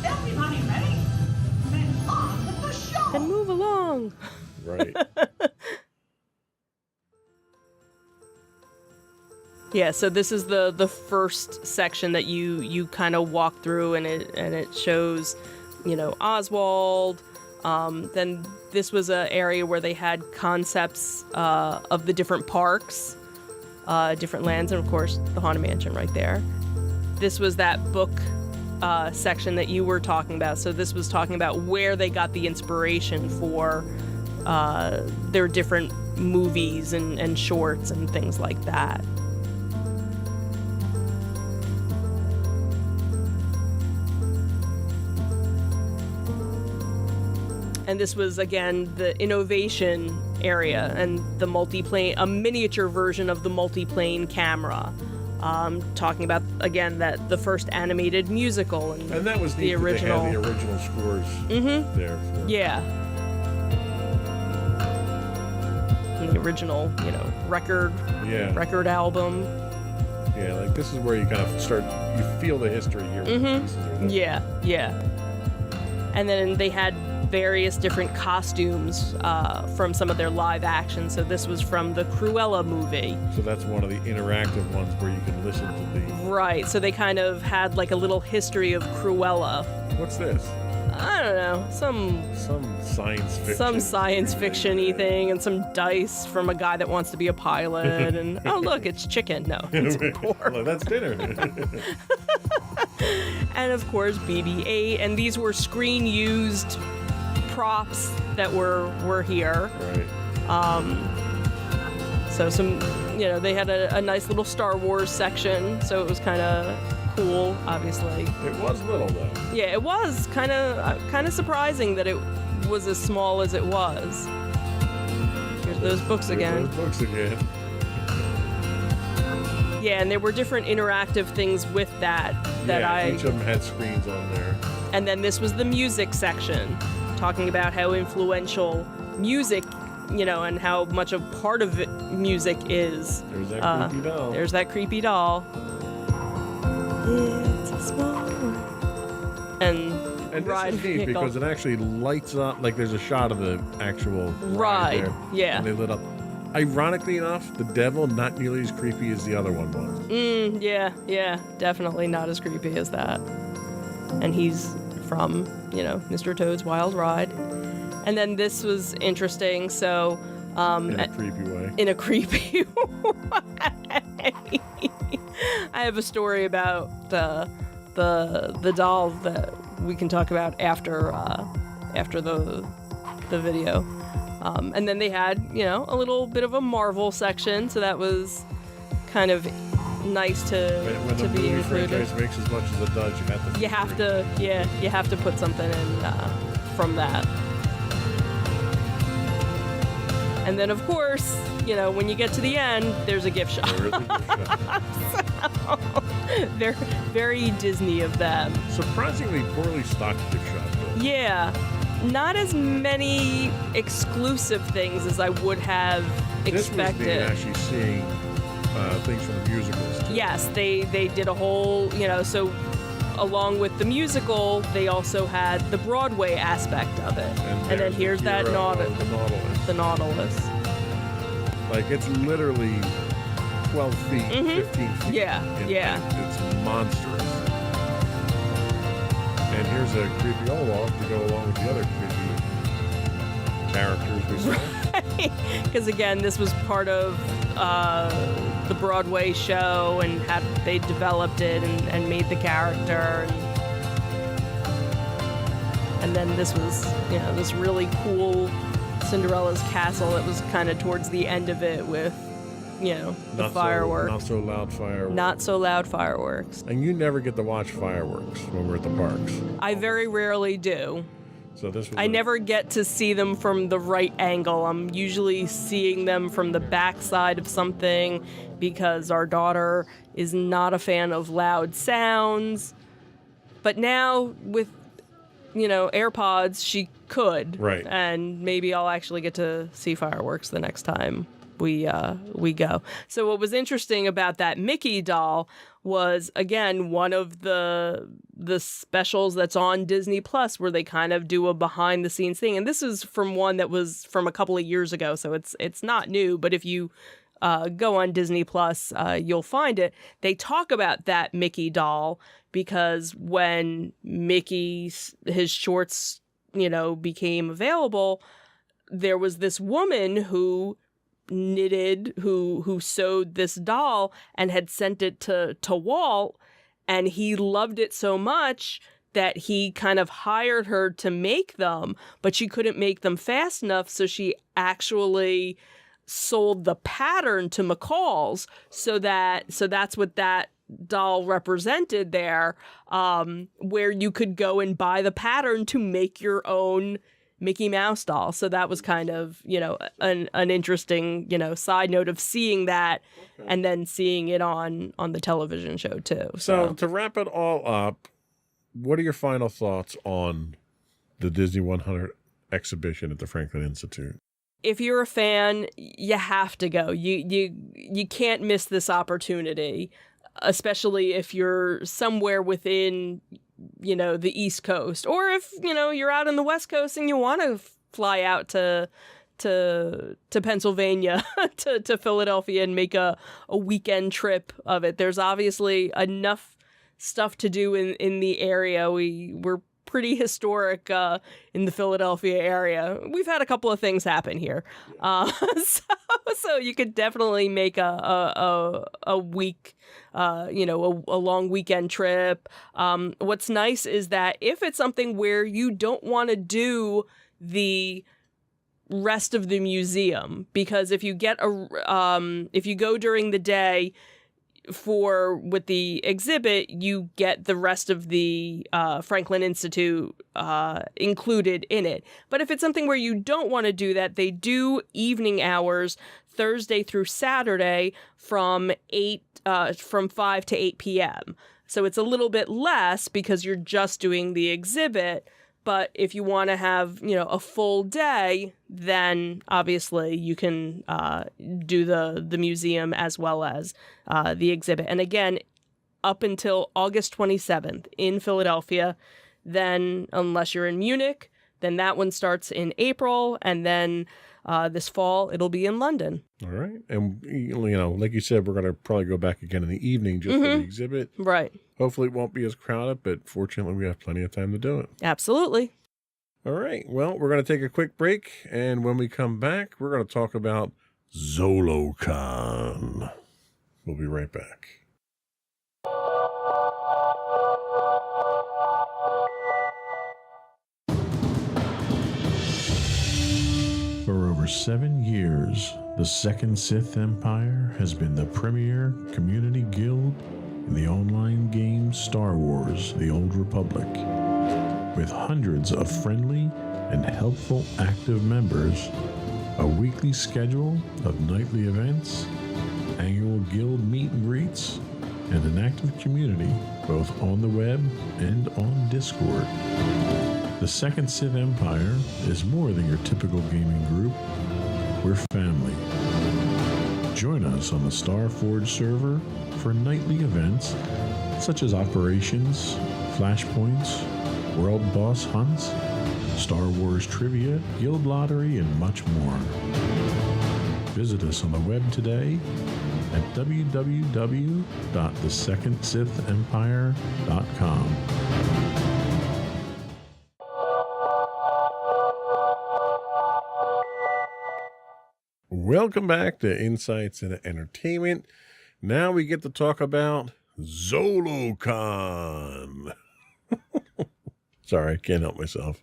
Everybody ready? Then on with the show! Then move along. Right. Yeah, so this is the first section that you kind of walk through, and it shows, you know, Oswald. Then this was an area where they had concepts of the different parks, different lands, and of course the Haunted Mansion right there. This was that book section that you were talking about. So this was talking about where they got the inspiration for their different movies and shorts and things like that. And this was, again, the innovation area and the multiplane, a miniature version of the multiplane camera. Talking about, again, that the first animated musical and And that was the neat that original. they had the original scores there for Yeah. And the original, you know, record album. Yeah, like this is where you kind of start, you feel the history here. Pieces are there. Yeah. And then they had various different costumes from some of their live action. So this was from the Cruella movie. So that's one of the interactive ones where you can listen to the. Right. So they kind of had like a little history of Cruella. What's this? I don't know, some science fiction. some science fiction-y thing, and some dice from a guy that wants to be a pilot, and oh look, it's chicken. No, it's pork. Well, that's dinner. And of course BB-8, and these were screen-used props that were here. Right. So some, you know, they had a nice little Star Wars section, so it was kind of cool, obviously. It was little though. Yeah, it was kind of surprising that it was as small as it was. Here's those books again. Those books again. Yeah, and there were different interactive things with that Each of them had screens on there. And then this was the music section, talking about how influential music, you know, and how much a part of it music is. There's that creepy doll. There's that creepy doll. It's a small world. And And ride this is neat vehicle. because it actually lights up, like there's a shot of the actual Ride, there, yeah. And they lit up. Ironically enough, the devil not nearly as creepy as the other one was. Yeah, definitely not as creepy as that. And he's from, you know, Mr. Toad's Wild Ride. And then this was interesting, so In a creepy way. in a creepy way. I have a story about the doll that we can talk about after the video. And then they had, you know, a little bit of a Marvel section, so that was kind of nice When to the be movie included. franchise makes as much as it does, you have to put something in from that. And then, of course, you know, when you get to the end, there's a gift shop. There is a gift shop. They're very Disney of them. Surprisingly poorly stocked gift shop, though. Yeah, not as many exclusive things as I would have This was expected. neat actually seeing things from the musicals. Too. Yes, they did a whole, you know, so along with the musical, they also had the Broadway aspect of it. And then there's here's the that hero of Nautilus. the Nautilus. The Nautilus. Like, it's literally 12 feet, 15 feet. Mm-hmm. Yeah, in yeah. length. It's monstrous. And here's a creepy Olaf to go along with the other creepy characters we saw. Because again, this was part of the Broadway show, and had they developed it and made the character. And then this was, this really cool Cinderella's castle that was kind of towards the end of it with, the fireworks. Not so loud fireworks. Not so loud fireworks. And you never get to watch fireworks when we're at the parks. I very rarely do. So this was I never get to see them from the right angle. I'm usually seeing them from the backside of something because our daughter is not a fan of loud sounds. But now with, AirPods, she could. Right. And maybe I'll actually get to see fireworks the next time we go. So what was interesting about that Mickey doll was, again, one of the specials that's on Disney Plus where they kind of do a behind the scenes thing. And this is from one that was from a couple of years ago, so it's not new, but if you go on Disney Plus, you'll find it. They talk about that Mickey doll because when his shorts, became available, there was this woman who sewed this doll and had sent it to Walt, and he loved it so much that he kind of hired her to make them, but she couldn't make them fast enough, so she actually sold the pattern to McCall's, so that's what that doll represented there, where you could go and buy the pattern to make your own Mickey Mouse doll. So that was kind of, an interesting, side note of seeing that and then seeing it on the television show too. So to wrap it all up, what are your final thoughts on the Disney 100 exhibition at the Franklin Institute? If you're a fan, you have to go. You can't miss this opportunity, especially if you're somewhere within the East Coast, or if you're out on the West Coast and you want to fly out to Pennsylvania to Philadelphia and make a weekend trip of it. There's obviously enough stuff to do in the area. We're pretty historic in the Philadelphia area. We've had a couple of things happen here, so you could definitely make a week, a long weekend trip. What's nice is that if it's something where you don't want to do the rest of the museum, because if you if you go during the day with the exhibit, you get the rest of the Franklin Institute included in it. But if it's something where you don't want to do that, they do evening hours Thursday through Saturday from 5 to 8 p.m. So it's a little bit less because you're just doing the exhibit. But if you want to have, a full day, then obviously you can do the museum as well as the exhibit. And again, up until August 27th in Philadelphia. Then, unless you're in Munich, then that one starts in April. And then this fall, it'll be in London. All right. And, like you said, we're going to probably go back again in the evening just for the exhibit. Right. Hopefully it won't be as crowded, but fortunately we have plenty of time to do it. Absolutely. All right. Well, we're going to take a quick break. And when we come back, we're going to talk about ZoloCon. We'll be right back. For over 7 years, the Second Sith Empire has been the premier community guild in the online game Star Wars: The Old Republic. With hundreds of friendly and helpful active members, a weekly schedule of nightly events, annual guild meet and greets, and an active community both on the web and on Discord. The Second Sith Empire is more than your typical gaming group. We're family. Join us on the Starforge server for nightly events such as operations, flashpoints, world boss hunts, Star Wars trivia, guild lottery, and much more. Visit us on the web today at www.thesecondsithempire.com. Welcome back to Insights into Entertainment. Now we get to talk about ZoloCon. Sorry, I can't help myself.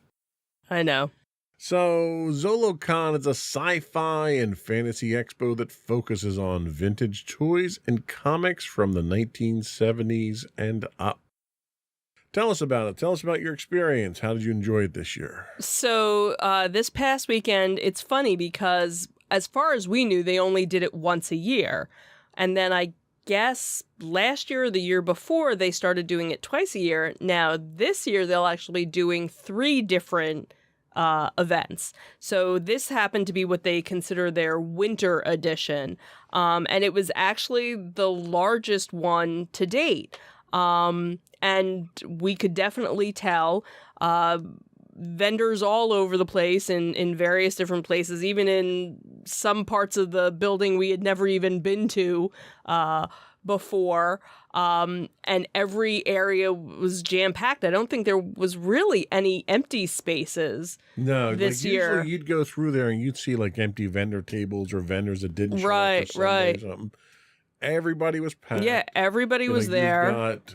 I know. So, ZoloCon is a sci-fi and fantasy expo that focuses on vintage toys and comics from the 1970s and up. Tell us about it. Tell us about your experience. How did you enjoy it this year? So this past weekend, it's funny because as far as we knew, they only did it once a year. And then I guess last year or the year before, they started doing it twice a year. Now, this year, they'll actually be doing 3 different events. So this happened to be what they consider their winter edition. And it was actually the largest one to date. And we could definitely tell vendors all over the place in various different places, even in some parts of the building we had never even been to before. And every area was jam-packed. I don't think there was really any empty spaces this year. Usually you'd go through there and you'd see like empty vendor tables or vendors that didn't show up for Sunday or something. Everybody was packed. Yeah, everybody was there. You've got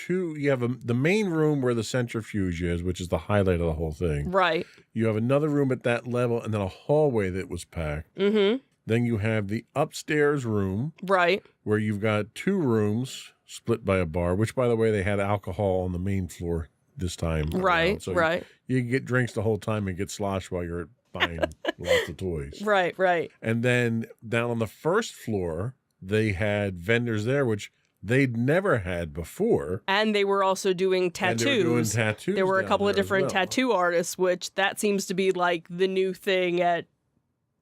you have the main room where the centrifuge is, which is the highlight of the whole thing. Right. You have another room at that level and then a hallway that was packed. Mm-hmm. Then you have the upstairs room. Right. Where you've got 2 rooms split by a bar, which, by the way, they had alcohol on the main floor this time. Right, so right. You can get drinks the whole time and get sloshed while you're buying lots of toys. Right, right. And then down on the first floor, they had vendors there, which they'd never had before. And they were also doing tattoos. And they were doing tattoos. There were a couple of there as different well. tattoo artists, which that seems to be like the new thing at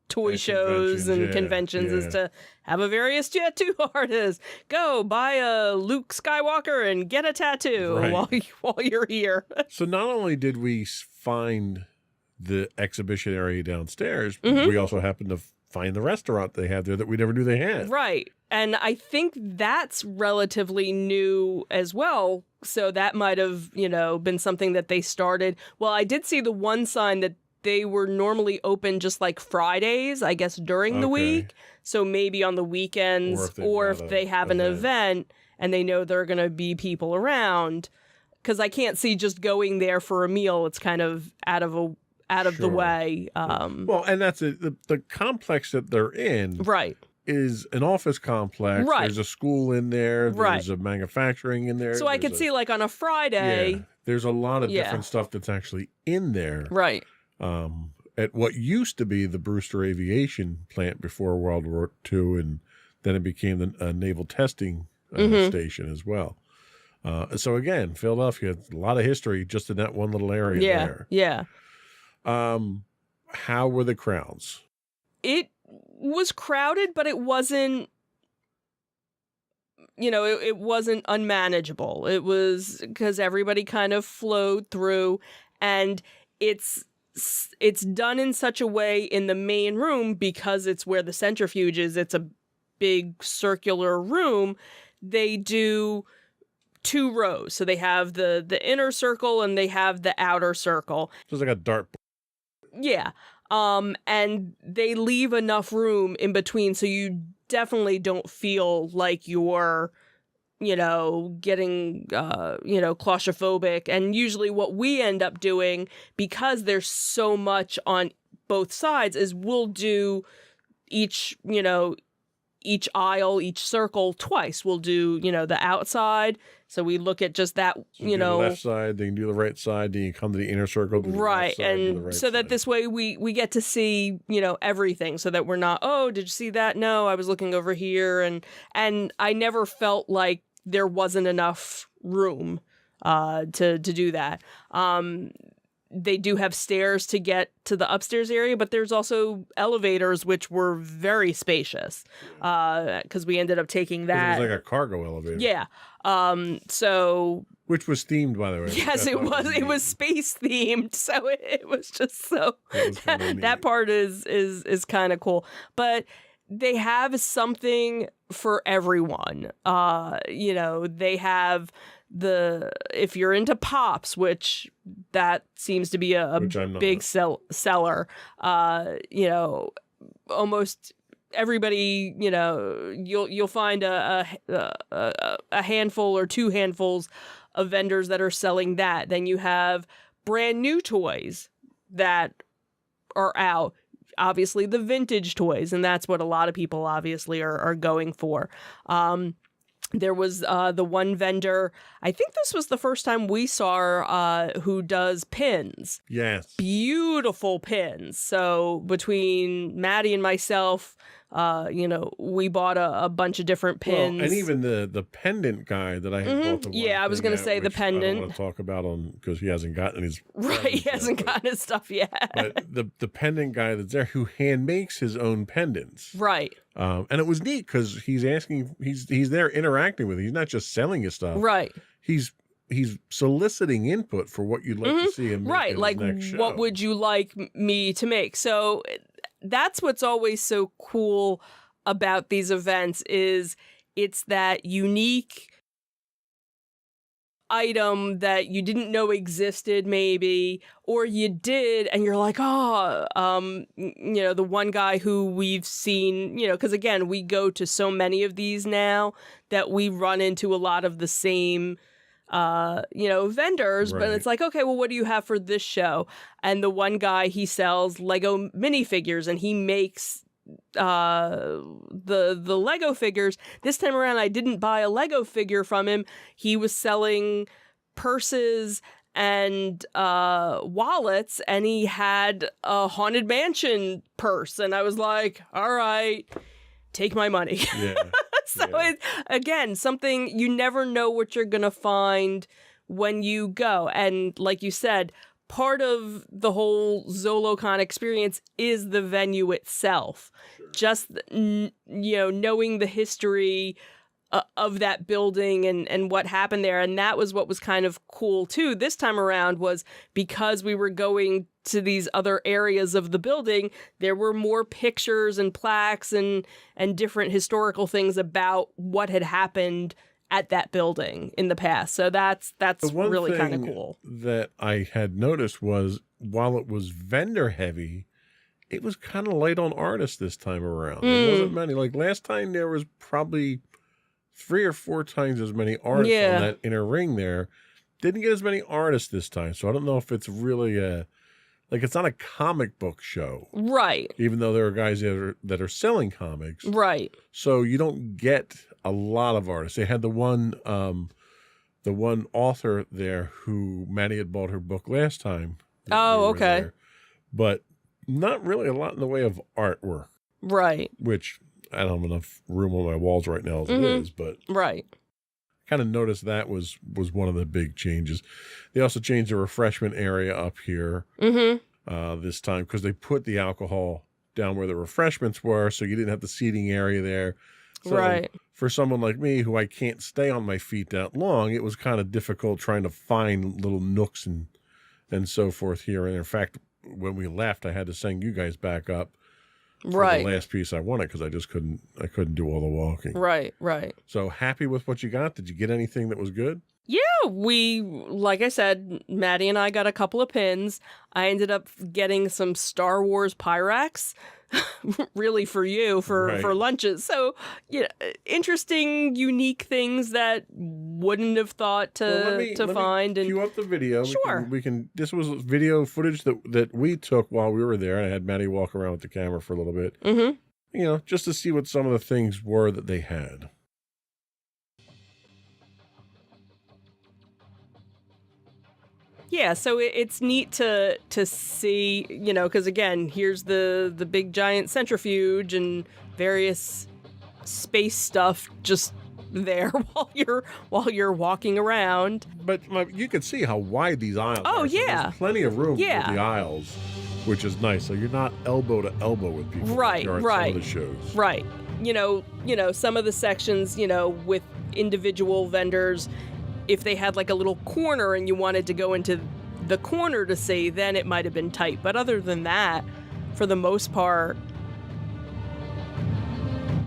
toy shows and conventions is to have a various tattoo artist. Go buy a Luke Skywalker and get a tattoo while you're here. So not only did we find the exhibition area downstairs, we also happened to find the restaurant they had there that we never knew they had. Right. And I think that's relatively new as well. So that might have, been something that they started. Well, I did see the one sign that they were normally open just like Fridays, I guess, during the week. So maybe on the weekends or if they have an event and they know there are going to be people around. Because I can't see just going there for a meal. It's kind of out of the way. Well, and that's it. The complex that they're in is an office complex. Right. There's a school in there. There's a manufacturing in there. So I could see like on a Friday. There's a lot of different stuff that's actually in there. Right. At what used to be the Brewster Aviation plant before World War II, and then it became the naval testing station as well. So again, Philadelphia, a lot of history just in that one little area there. Yeah. How were the crowds? It was crowded, but it wasn't, it wasn't unmanageable. It was because everybody kind of flowed through, and it's done in such a way in the main room because it's where the centrifuge is. It's a big circular room. They do 2 rows. So they have the inner circle and they have the outer circle. So it's like a dartboard. Yeah. And they leave enough room in between so you definitely don't feel like you're getting, claustrophobic. And usually what we end up doing, because there's so much on both sides, is we'll do each aisle, each circle twice. We'll do, the outside. So we look at just that, so you do the left side, then you do the right side, then you come to the inner circle. Right. And so that this way we get to see, everything, so that we're not, oh, did you see that? No, I was looking over here. And I never felt like there wasn't enough room to do that. They do have stairs to get to the upstairs area, but there's also elevators, which were very spacious because we ended up taking that. It was like a cargo elevator. Yeah. Which was themed, by the way. Yes, it was. It was space themed, so it was just so. That part is kind of cool, but they have something for everyone. They have if you're into Pops, which that seems to be a big seller, almost everybody, you'll find a handful or 2 handfuls of vendors that are selling that. Then you have brand new toys that are out. Obviously, the vintage toys, and that's what a lot of people obviously are going for. There was the one vendor, I think this was the first time we saw who does pins. Yes. Beautiful pins. So between Maddie and myself, we bought a bunch of different pins. Well, and even the pendant guy that I had bought the one Yeah, I was going to thing say at, the which pendant. I don't want to talk about because he hasn't gotten his Right, he hasn't gotten his stuff yet. But the pendant guy that's there who hand makes his own pendants. Right. And it was neat because he's there interacting with it. He's not just selling his stuff. Right. He's soliciting input for what you'd like to see him make Right, in his like next show. what would you like me to make? So that's what's always so cool about these events is it's that unique item that you didn't know existed maybe, or you did and you're like, the one guy who we've seen, because again, we go to so many of these now that we run into a lot of the same vendors, but Right. it's like, okay, well, what do you have for this show? And the one guy, he sells Lego minifigures and he makes the Lego figures. This time around, I didn't buy a Lego figure from him. He was selling purses and wallets, and he had a Haunted Mansion purse, and I was like, all right, take my money. Yeah. So Yeah. it's, again, something you never know what you're going to find when you go. And like you said, part of the whole ZoloCon experience is the venue itself. Just, knowing the history of that building and what happened there. And that was what was kind of cool too this time around, was because we were going to these other areas of the building, there were more pictures and plaques and different historical things about what had happened at that building in the past. So that's The one really kind of thing cool. that I had noticed was while it was vendor heavy, it was kind of light on artists this time around. There wasn't many. Like last time, there was probably 3 or 4 times as many artists Yeah. on that inner ring there. Didn't get as many artists this time. So I don't know if it's really it's not a comic book show, Right, even though there are guys that are selling comics. right. So you don't get a lot of artists. They had the one author there who Maddie had bought her book last time. that Oh, we were okay. there. But not really a lot in the way of artwork, Right, which I don't have enough room on my walls right now as it is, but right. kind of noticed that was one of the big changes. They also changed the refreshment area up here this time because they put the alcohol down where the refreshments were, so you didn't have the seating area there. So Right. for someone like me who I can't stay on my feet that long, it was kind of difficult trying to find little nooks and so forth here. And in fact, when we left, I had to send you guys back up for Right. the last piece I wanted because I couldn't do all the walking. Right, right. So happy with what you got? Did you get anything that was good? Yeah, like I said, Maddie and I got a couple of pins. I ended up getting some Star Wars Pyrex, really for you, for Right. lunches. So, interesting, unique things that wouldn't have thought Well, let me find. And cue up the video. Sure. We can. This was video footage that we took while we were there. I had Maddie walk around with the camera for a little bit. Mhm. Just to see what some of the things were that they had. Yeah, so it's neat to see, because again, here's the big giant centrifuge and various space stuff just there while you're walking around. But you could see how wide these aisles Oh, are. So yeah. there's plenty of room Yeah. for the aisles, which is nice. So you're not elbow to elbow with people. like Right, you are at right. Some of the shows. Right. Some of the sections, with individual vendors, if they had like a little corner and you wanted to go into the corner to see, then it might have been tight. But other than that, for the most part,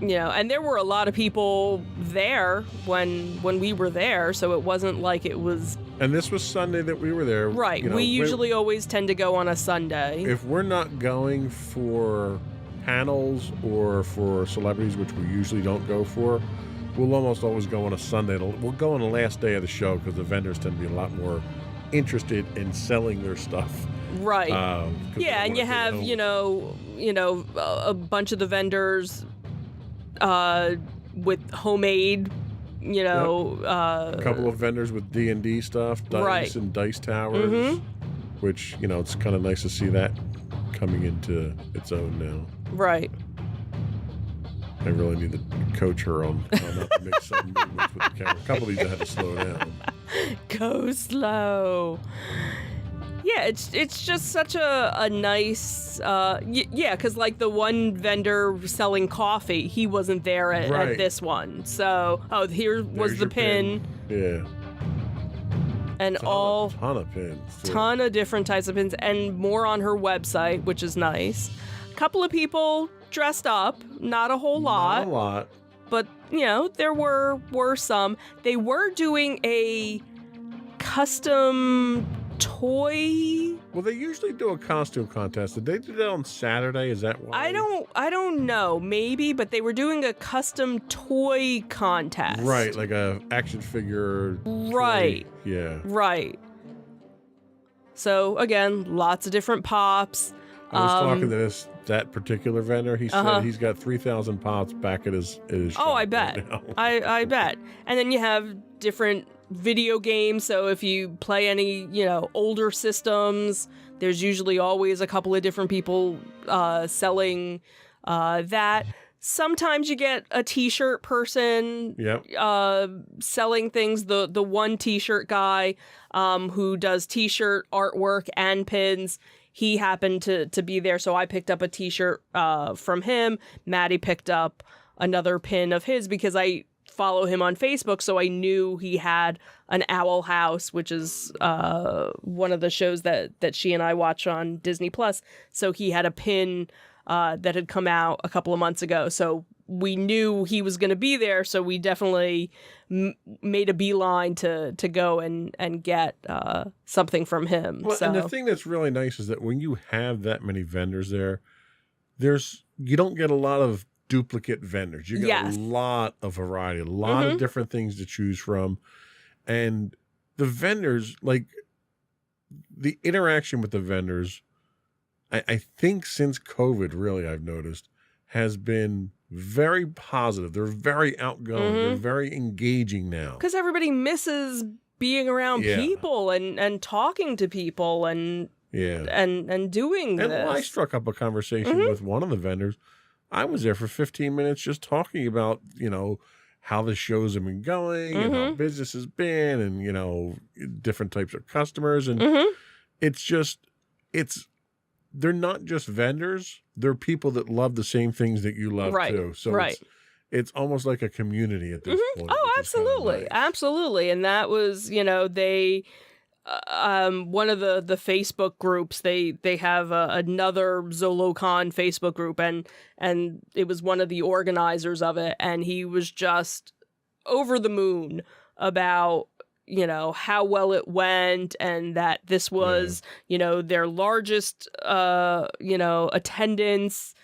and there were a lot of people there when we were there, so it wasn't like it was And this was Sunday that we were there. right. We usually always tend to go on a Sunday. If we're not going for panels or for celebrities, which we usually don't go for, we'll almost always go on a Sunday. We'll go on the last day of the show because the vendors tend to be a lot more interested in selling their stuff Right. 'Cause they Yeah, don't and wanna you take it have, home. a bunch of the vendors with homemade, A couple of vendors with D&D stuff, dice Right. and dice towers, which, it's kind of nice to see that coming into its own now. right. I really need to coach her on how not to make sudden movements with the camera. A couple of these I had to slow down. Go slow. Yeah, it's just such a nice because like the one vendor selling coffee, he wasn't there at Right. this one. So here was There's the your pin, Yeah. and Ton of pins. too. ton of different types of pins, and more on her website, which is nice. A couple of people dressed up, not a whole lot. Not a lot. But there were some. They were doing a custom toy. Well, they usually do a costume contest. Did they do that on Saturday? Is that why? I don't know, maybe, but they were doing a custom toy contest. Right, like a action figure. Right. toy. Yeah. Right. So again, lots of different pops. I was talking to that particular vendor. He said he's got 3,000 pops back at his shop Oh, I right bet. now. I bet. And then you have different video games. So if you play any, older systems, there's usually always a couple of different people selling that. Sometimes you get a t-shirt person Yep. selling things. The one t-shirt guy who does t-shirt artwork and pins, he happened to be there, so I picked up a t-shirt from him. Maddie picked up another pin of his because I follow him on Facebook, so I knew he had an Owl House, which is one of the shows that she and I watch on Disney Plus. So he had a pin that had come out a couple of months ago, so we knew he was going to be there, so we definitely made a beeline to go and get something from him. Well, so. and the thing that's really nice is that when you have that many vendors there, you don't get a lot of duplicate vendors. You get Yes. a lot of variety, a lot of different things to choose from. And the vendors, like the interaction with the vendors, I think since COVID, really, I've noticed, has been very positive. They're very outgoing. They're very engaging now. Because everybody misses being around Yeah. people and talking to people and Yeah. and doing And this. I struck up a conversation with one of the vendors. I was there for 15 minutes just talking about, how the shows have been going and how business has been and, different types of customers. And they're not just vendors. They're people that love the same things that you love Right, too. So right. it's almost like a community at this point. Oh, which is kinda absolutely. nice. Absolutely. And that was, they one of the Facebook groups, they have another ZoloCon Facebook group, and it was one of the organizers of it, and he was just over the moon about how well it went, and that this was their largest attendance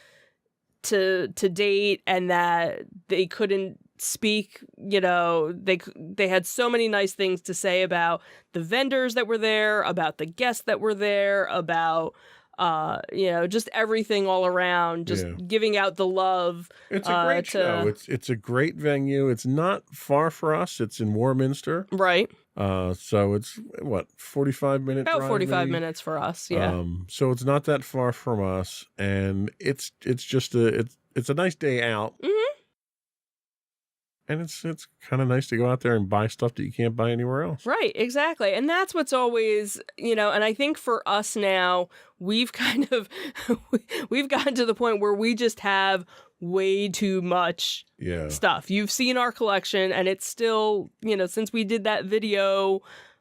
to date, and that they couldn't speak, they had so many nice things to say about the vendors that were there, about the guests that were there, about just everything all around, just giving out the love. It's a great show. It's a great venue. It's not far for us. It's in Warminster. Right. So it's 45 minutes. About 45 minutes for us. Yeah. So it's not that far from us, and it's just it's a nice day out. And it's kind of nice to go out there and buy stuff that you can't buy anywhere else. Right, exactly. And that's what's always, and I think for us now, we've kind of, we've gotten to the point where we just have way too much stuff. You've seen our collection, and it's still, since we did that video,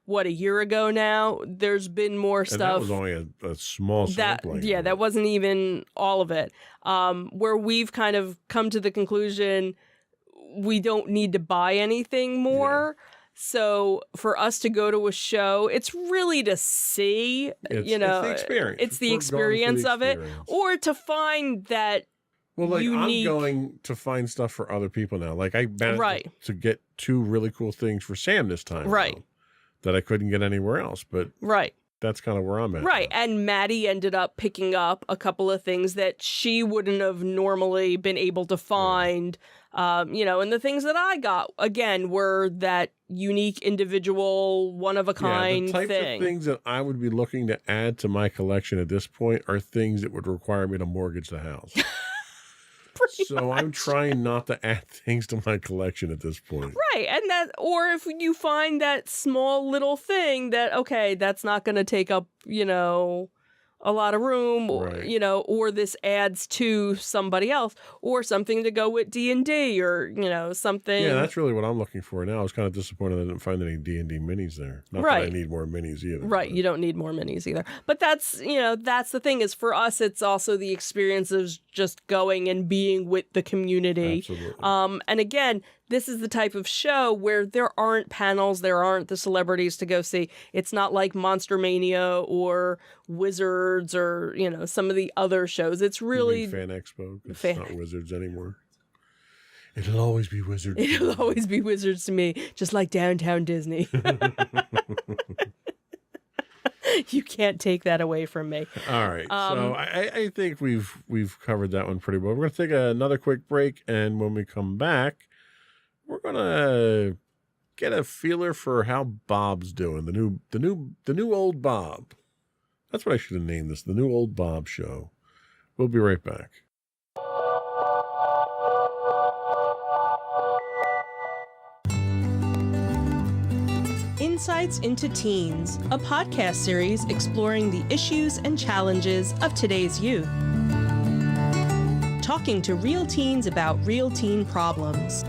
a year ago now, there's been more stuff. And that was only a small sampling. That wasn't even all of it. Where we've kind of come to the conclusion, we don't need to buy anything more. So for us to go to a show, it's really to see, it's the experience. It's the We're going for the experience of it, experience. or to find that unique. I'm going to find stuff for other people now. Like I managed to get 2 really cool things for Sam this time. Right. That I couldn't get anywhere else. But right. that's kind of where I'm at. Right. And Maddie ended up picking up a couple of things that she wouldn't have normally been able to find. And the things that I got, again, were that unique, individual, one-of-a-kind the types thing. of things that I would be looking to add to my collection at this point are things that would require me to mortgage the house. So I'm trying not to add things to my collection at this point. Right. And that, or if you find that small little thing that, okay, that's not going to take up, a lot of room, or, Right. Or this adds to somebody else, or something to go with D&D, or, something. Yeah, that's really what I'm looking for now. I was kind of disappointed I didn't find any D&D minis there. Not that I Right. need more minis either. Right, but- you don't need more minis either. But that's the thing is, for us, it's also the experience of just going and being with the community. Absolutely. And again, this is the type of show where there aren't panels, there aren't the celebrities to go see. It's not like Monster Mania or Wizards or, some of the other shows. It's You really, mean Fan Expo. It's Fan- not Wizards anymore. It'll always be Wizards. it'll always be Wizards to me, just like Downtown Disney. You can't take that away from me. All right. So I think we've covered that one pretty well. We're going to take another quick break, and when we come back, we're going to get a feeler for how Bob's doing. The new old Bob. That's what I should have named this. The new old Bob show. We'll be right back. Insights into Teens, a podcast series exploring the issues and challenges of today's youth. Talking to real teens about real teen problems.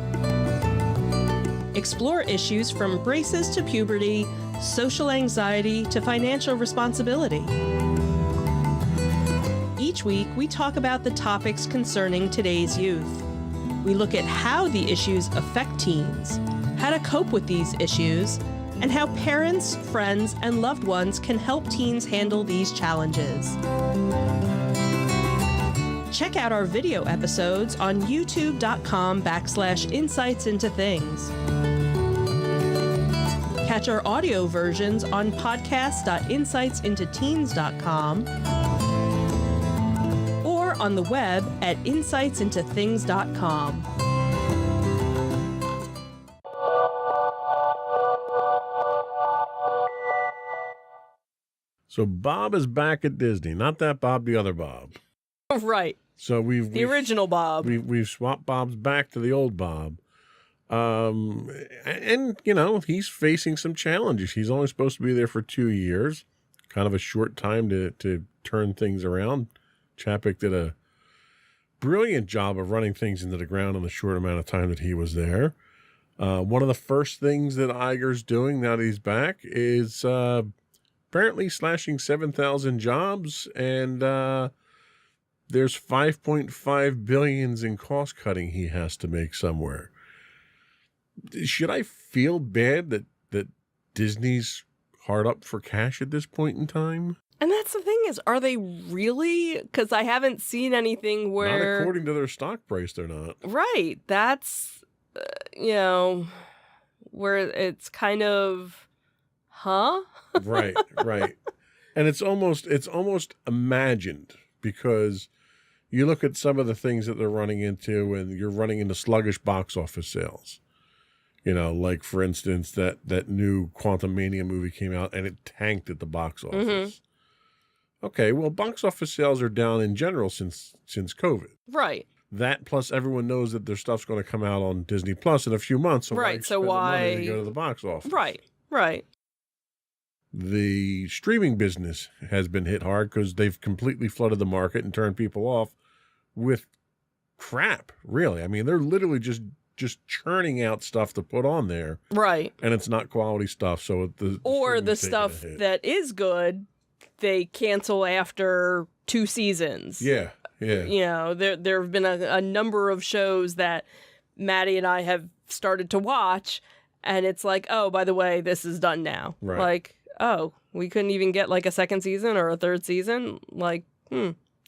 Explore issues from braces to puberty, social anxiety to financial responsibility. Each week, we talk about the topics concerning today's youth. We look at how the issues affect teens, how to cope with these issues, and how parents, friends, and loved ones can help teens handle these challenges. Check out our video episodes on youtube.com/insightsintothings. Catch our audio versions on podcast.insightsintoteens.com or on the web at insightsintothings.com. So Bob is back at Disney. Not that Bob, the other Bob. Right. So The original Bob. We've swapped Bob's back to the old Bob. And he's facing some challenges. He's only supposed to be there for 2 years, kind of a short time to turn things around. Chapek did a brilliant job of running things into the ground in the short amount of time that he was there. One of the first things that Iger's doing now that he's back is apparently slashing 7,000 jobs, and there's 5.5 billion in cost cutting he has to make somewhere. Should I feel bad that Disney's hard up for cash at this point in time? And that's the thing is, are they really? Because I haven't seen anything where... Not according to their stock price, they're not. Right. That's, where it's kind of, huh? Right. And it's almost imagined, because you look at some of the things that they're running into, and you're running into sluggish box office sales. Like, for instance, that new Quantumania movie came out and it tanked at the box office. Mm-hmm. Okay, well, box office sales are down in general since COVID. Right. That, plus everyone knows that their stuff's going to come out on Disney Plus in a few months. So Right, so spend the money why- to go to the box office? Right. The streaming business has been hit hard because they've completely flooded the market and turned people off with crap, really. I mean, they're literally just churning out stuff to put on there, Right. and it's not quality stuff. So Or the streaming's taking a stuff hit. that is good, they cancel after 2 seasons. yeah. There have been a number of shows that Maddie and I have started to watch, and it's like, oh, by the way, this is done now. Right. Like, oh, we couldn't even get like a second season or a third season. Like,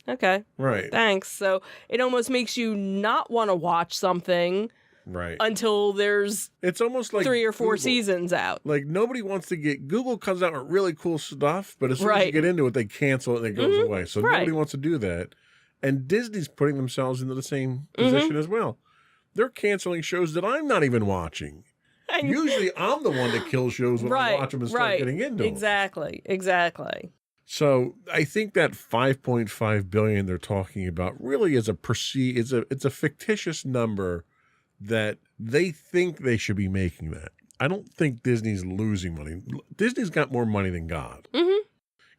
okay, Right. thanks. So it almost makes you not want to watch something Right. until there's It's almost like 3 or 4 Google. seasons out. Like nobody wants to get Google comes out with really cool stuff, but as soon as you Right. get into it, they cancel it and it goes away. So Right. nobody wants to do that. And Disney's putting themselves into the same Mm-hmm. position as well. They're canceling shows that I'm not even watching. And- Usually I'm the one that kills shows when I watch them and start getting into them. Exactly. So I think that 5.5 billion they're talking about really is it's a fictitious number that they think they should be making that. I don't think Disney's losing money. Disney's got more money than God. Mm-hmm.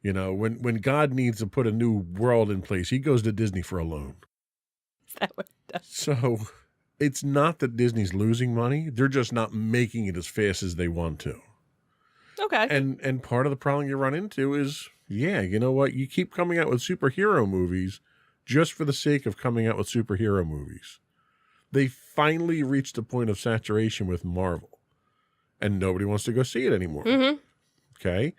You know, when God needs to put a new world in place, he goes to Disney for a loan. Is that what it does? So it's not that Disney's losing money. They're just not making it as fast as they want to. Okay. And part of the problem you run into is, yeah, you know what? You keep coming out with superhero movies just for the sake of coming out with superhero movies. They finally reached a point of saturation with Marvel, and nobody wants to go see it anymore. Mm-hmm. Okay?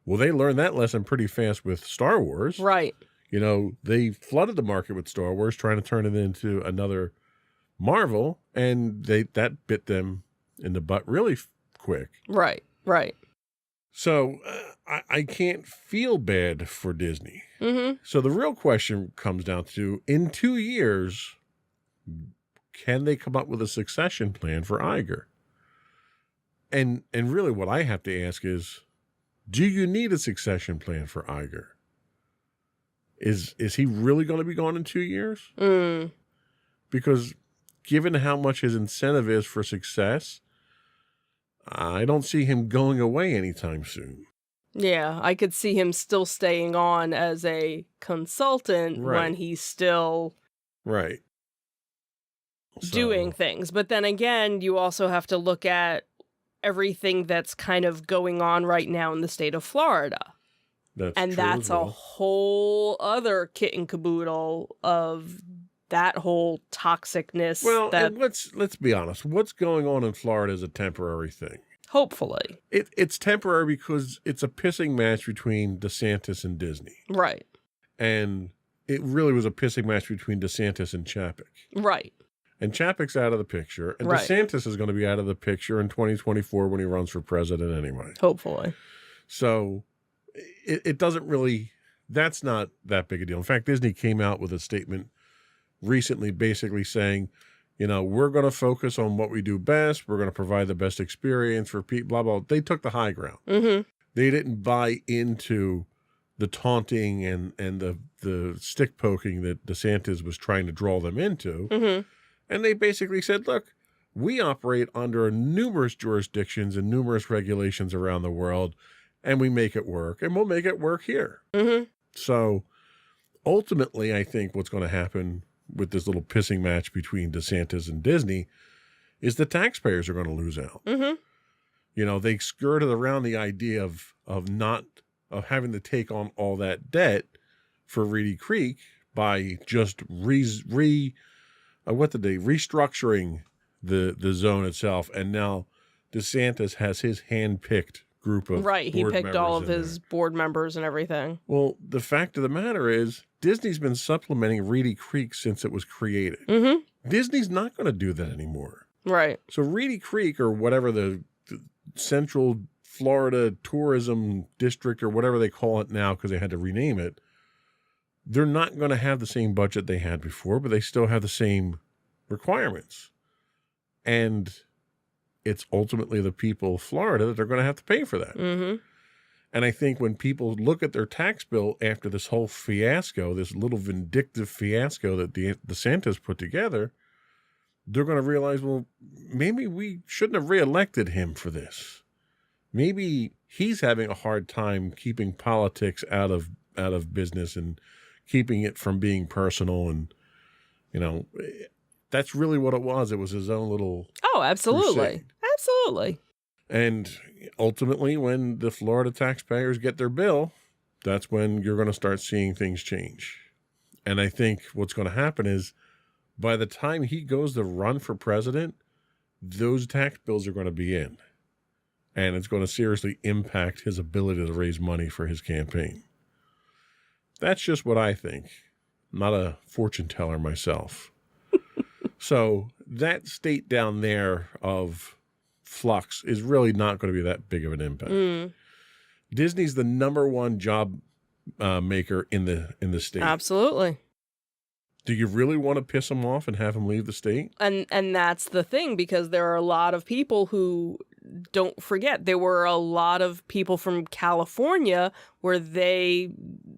Well, they learned that lesson pretty fast with Star Wars. Right. You know, they flooded the market with Star Wars, trying to turn it into another Marvel, and that bit them in the butt really quick. Right. So I can't feel bad for Disney. Mm-hmm. So the real question comes down to, in 2 years, can they come up with a succession plan for Iger? And really what I have to ask is, do you need a succession plan for Iger? Is he really going to be gone in 2 years? Mm. Because given how much his incentive is for success, I don't see him going away anytime soon. Yeah, I could see him still staying on as a consultant Right. when he's still Right. So- doing things. But then again, you also have to look at everything that's kind of going on right now in the state of Florida. That's And true that's as a well. whole other kit and caboodle of that whole toxicness Well, that and let's be honest. What's going on in Florida is a temporary thing. hopefully. It's temporary because it's a pissing match between DeSantis and Disney. Right. And it really was a pissing match between DeSantis and Chapek. Right. And Chapek's out of the picture. And Right. DeSantis is going to be out of the picture in 2024 when he runs for president anyway. Hopefully. So it doesn't really, that's not that big a deal. In fact, Disney came out with a statement recently basically saying, you know, we're going to focus on what we do best. We're going to provide the best experience for people, blah, blah. They took the high ground. Mm-hmm. They didn't buy into the taunting and the stick poking that DeSantis was trying to draw them into. Mm-hmm. And they basically said, look, we operate under numerous jurisdictions and numerous regulations around the world, and we make it work, and we'll make it work here. Mm-hmm. So ultimately, I think what's going to happen with this little pissing match between DeSantis and Disney is the taxpayers are going to lose out. Mm-hmm. You know, they skirted around the idea of having to take on all that debt for Reedy Creek by just restructuring the zone itself, and now DeSantis has his hand-picked group of Right. He board picked all of members in his there. board members and everything. Well, the fact of the matter is, Disney's been supplementing Reedy Creek since it was created. Mm-hmm. Disney's not going to do that anymore. Right. So Reedy Creek, or whatever the Central Florida Tourism District, or whatever they call it now because they had to rename it, they're not going to have the same budget they had before, but they still have the same requirements. And it's ultimately the people of Florida that are going to have to pay for that. Mm-hmm. And I think when people look at their tax bill after this whole fiasco, this little vindictive fiasco that DeSantis put together, they're going to realize, well, maybe we shouldn't have reelected him for this. Maybe he's having a hard time keeping politics out of business and keeping it from being personal. And, you know, that's really what it was. It was his own little Oh, absolutely. crusade. Absolutely. And ultimately, when the Florida taxpayers get their bill, that's when you're going to start seeing things change. And I think what's going to happen is by the time he goes to run for president, those tax bills are going to be in. And it's going to seriously impact his ability to raise money for his campaign. That's just what I think. I'm not a fortune teller myself. So that state down there of flux is really not going to be that big of an impact. Disney's the number one job maker in the state. Absolutely. Do you really want to piss him off and have him leave the state? And that's the thing, because there are a lot of people who, don't forget, there were a lot of people from California where they,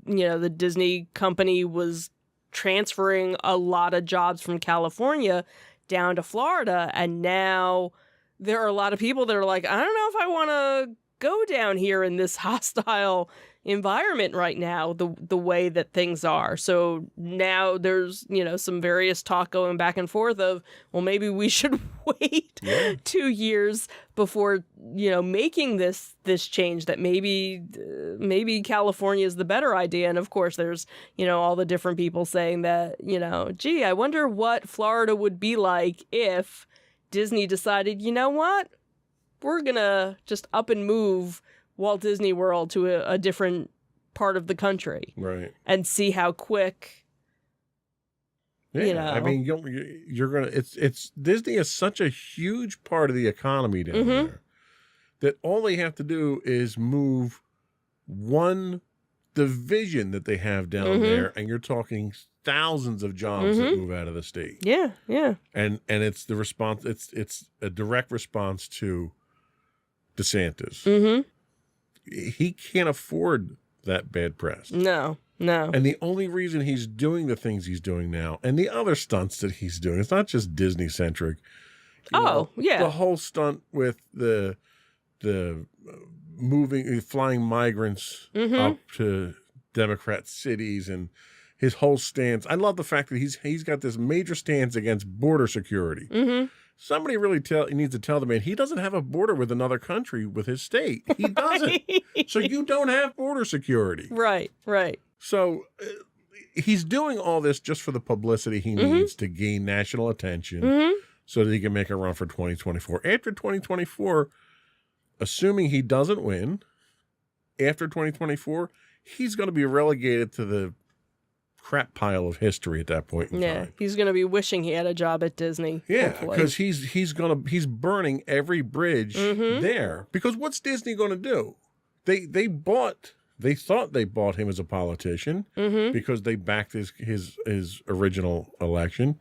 the Disney company was transferring a lot of jobs from California down to Florida. And now there are a lot of people that are like, I don't know if I want to go down here in this hostile environment right now, the way that things are. So now there's, some various talk going back and forth of, well, maybe we should wait 2 years before, making this change, that maybe California is the better idea. And of course there's, all the different people saying that, gee, I wonder what Florida would be like if Disney decided, you know what, we're going to just up and move Walt Disney World to a different part of the country, right? And see how quick. Yeah, I mean, you're gonna. It's Disney is such a huge part of the economy down there that all they have to do is move one division that they have down there, and you're talking thousands of jobs that move out of the state. Yeah, yeah. And it's the response. It's a direct response to DeSantis. He can't afford that bad press. No. And the only reason he's doing the things he's doing now, and the other stunts that he's doing, it's not just Disney centric. Yeah. The whole stunt with the flying migrants up to Democrat cities, and his whole stance. I love the fact that he's got this major stance against border security. Somebody really needs to tell the man he doesn't have a border with another country with his state. He doesn't. So you don't have border security. Right. So he's doing all this just for the publicity he needs to gain national attention so that he can make a run for 2024. After 2024, assuming he doesn't win, after 2024, he's going to be relegated to the crap pile of history at that point in time. He's going to be wishing he had a job at Disney. Yeah, because he's burning every bridge there. Because what's Disney going to do? They thought they bought him as a politician because they backed his original election.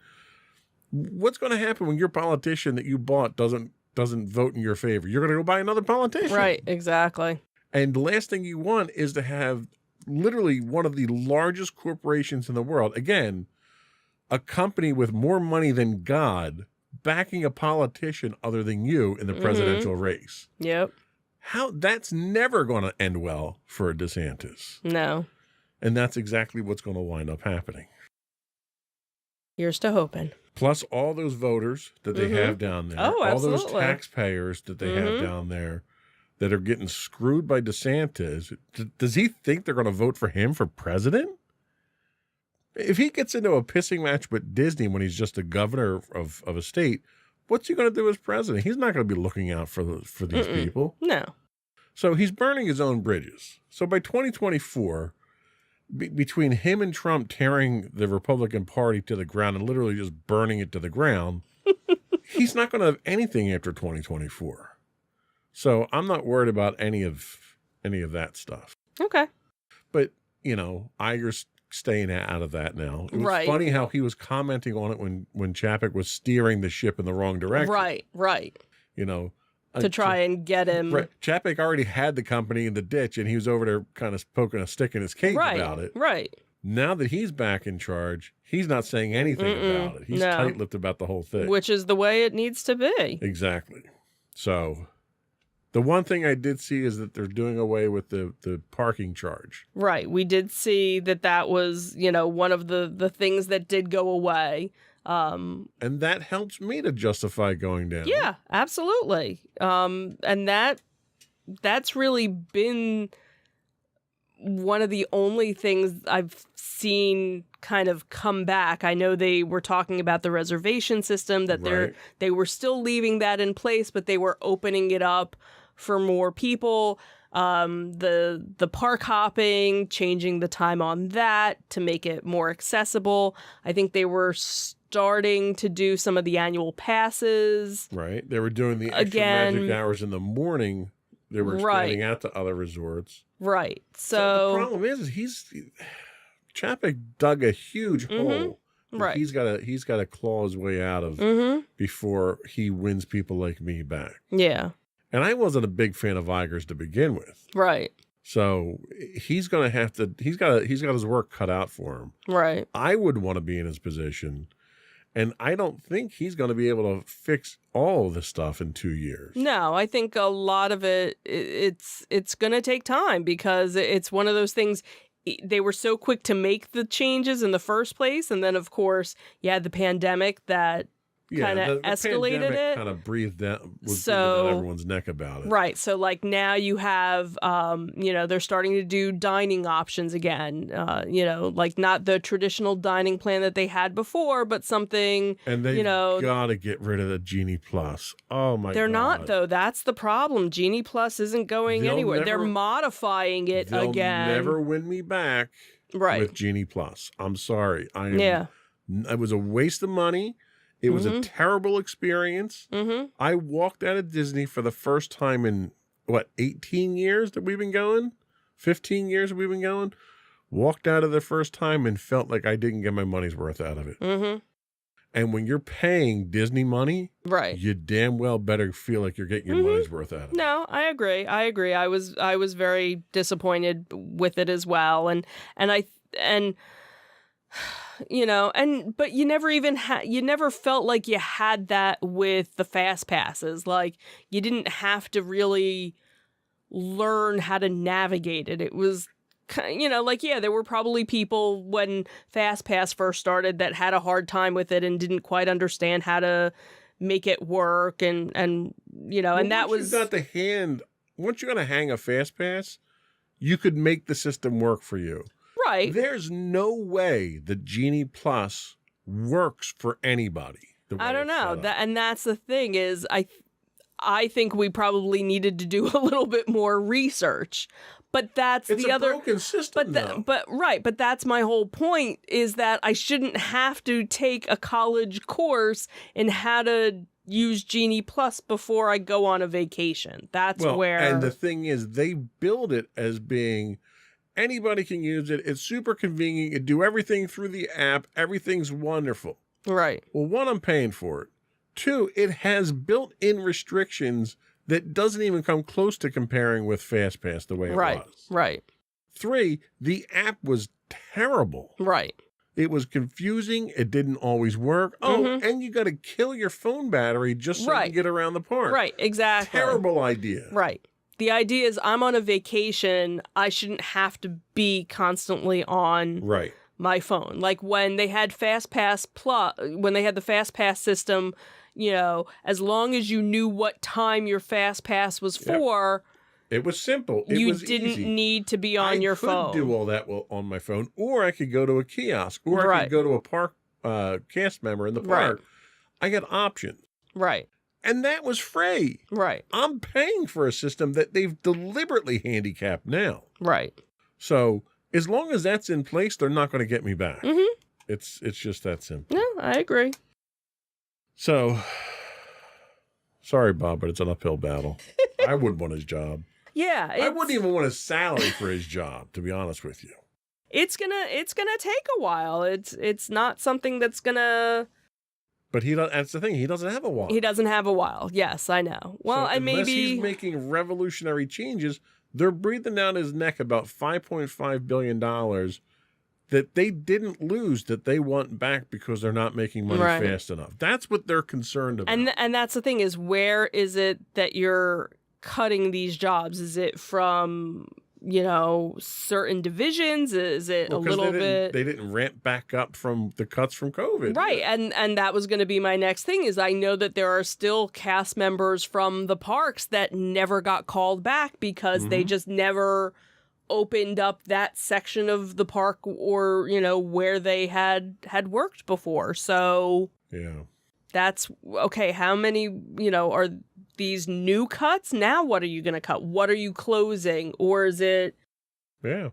What's going to happen when your politician that you bought doesn't vote in your favor? You're going to go buy another politician. Right, exactly. And the last thing you want is to have literally one of the largest corporations in the world, again, a company with more money than God, backing a politician other than you in the presidential race. Yep. That's never going to end well for DeSantis. No. And that's exactly what's going to wind up happening. Here's to hoping. Plus all those voters that they have down there. Oh, all those absolutely. taxpayers that they have down there that are getting screwed by DeSantis. Does he think they're going to vote for him for president? If he gets into a pissing match with Disney when he's just a governor of a state, what's he going to do as president? He's not going to be looking out for these people. No. So he's burning his own bridges. So by 2024, between him and Trump tearing the Republican Party to the ground and literally just burning it to the ground, he's not going to have anything after 2024. So I'm not worried about any of that stuff. Okay. But, Iger's staying out of that now. It was funny how he was commenting on it when Chapek was steering the ship in the wrong direction. Right. To try and get him. Right. Chapek already had the company in the ditch, and he was over there kind of poking a stick in his cage about it. Right. Now that he's back in charge, he's not saying anything about it. He's tight-lipped about the whole thing. Which is the way it needs to be. Exactly. So the one thing I did see is that they're doing away with the parking charge. Right. We did see that was, one of the things that did go away. And that helps me to justify going down. Yeah, absolutely. And that's really been one of the only things I've seen kind of come back. I know they were talking about the reservation system, that they were still leaving that in place, but they were opening it up for more people. The park hopping, changing the time on that to make it more accessible. I think they were starting to do some of the annual passes. Right. They were doing the extra Again, magic hours in the morning. They were expanding out to other resorts. Right. The So problem is Chapek dug a huge hole. that Right. He's got to claw his way out of before he wins people like me back. yeah. And I wasn't a big fan of Vigers to begin with. Right. So he's going to have to, he's got his work cut out for him. Right. I would want to be in his position. And I don't think he's going to be able to fix all of this stuff in 2 years. No, I think a lot of it's going to take time because it's one of those things. They were so quick to make the changes in the first place, and then of course you had the pandemic that kind of escalated it. Kind of breathed down, was So- breathing down everyone's neck about it. Right. So like now you have, they're starting to do dining options again. Like not the traditional dining plan that they had before, but something. And they got to get rid of the Genie Plus. Oh my! They're God. not though. That's the problem. Genie Plus isn't going They'll anywhere. They're never- modifying it They'll again. never win me back Right. with Genie Plus. I'm sorry. Yeah. It was a waste of money. It was a terrible experience. Mm-hmm. I walked out of Disney for the first time in 18 years that we've been going, 15 years that we've been going. Walked out of the first time and felt like I didn't get my money's worth out of it. Mm-hmm. And when you're paying Disney money, Right. you damn well better feel like you're getting your money's worth out of it. No, I agree. I was very disappointed with it as well, but you never even you never felt like you had that with the fast passes. Like you didn't have to really learn how to navigate it. It was there were probably people when Fast Pass first started that had a hard time with it and didn't quite understand how to make it work and that was once you're going to hang a Fast Pass, you could make the system work for you. right. There's no way the Genie Plus works for anybody. I don't know. That's the thing is I think we probably needed to do a little bit more research. But that's it's the a other broken system, though. but that's my whole point is that I shouldn't have to take a college course in how to use Genie Plus before I go on a vacation. That's where and the thing is they build it as being anybody can use it. It's super convenient. You do everything through the app. Everything's wonderful. right. Well, one, I'm paying for it. Two, it has built-in restrictions that doesn't even come close to comparing with FastPass the way it was. Right. Three, the app was terrible. Right. It was confusing. It didn't always work. Oh, and you got to kill your phone battery just so you can get around the park. Right, exactly. Terrible idea. Right. The idea is I'm on a vacation. I shouldn't have to be constantly on Right. my phone. Like when they had FastPass Plus, when they had the FastPass system, as long as you knew what time your FastPass was for, It was simple. It you was didn't easy. need to be on your phone. I could do all that on my phone, or I could go to a kiosk, or I Right. could go to a park cast member in the park. Right. I got options. Right. And that was free. Right. I'm paying for a system that they've deliberately handicapped now. Right. So as long as that's in place, they're not going to get me back. Mhm. It's just that simple. No, I agree. So sorry, Bob, but it's an uphill battle. I wouldn't want his job. Yeah. I wouldn't even want a salary for his job, to be honest with you. It's gonna take a while. It's not something that's gonna. But that's the thing. He doesn't have a while. He doesn't have a while. Yes, I know. Well, So and unless maybe he's making revolutionary changes, they're breathing down his neck about $5.5 billion that they didn't lose, that they want back because they're not making money Right. fast enough. That's what they're concerned about. and that's the thing is where is it that you're cutting these jobs? Is it from certain divisions? Is it Well, a 'cause little they bit? didn't ramp back up from the cuts from COVID. Right, and that was going to be my next thing is I know that there are still cast members from the parks that never got called back because they just never opened up that section of the park or where they had worked before. So Yeah. that's okay. How many are these new cuts, now what are you going to cut? What are you closing? Or is it, Yeah.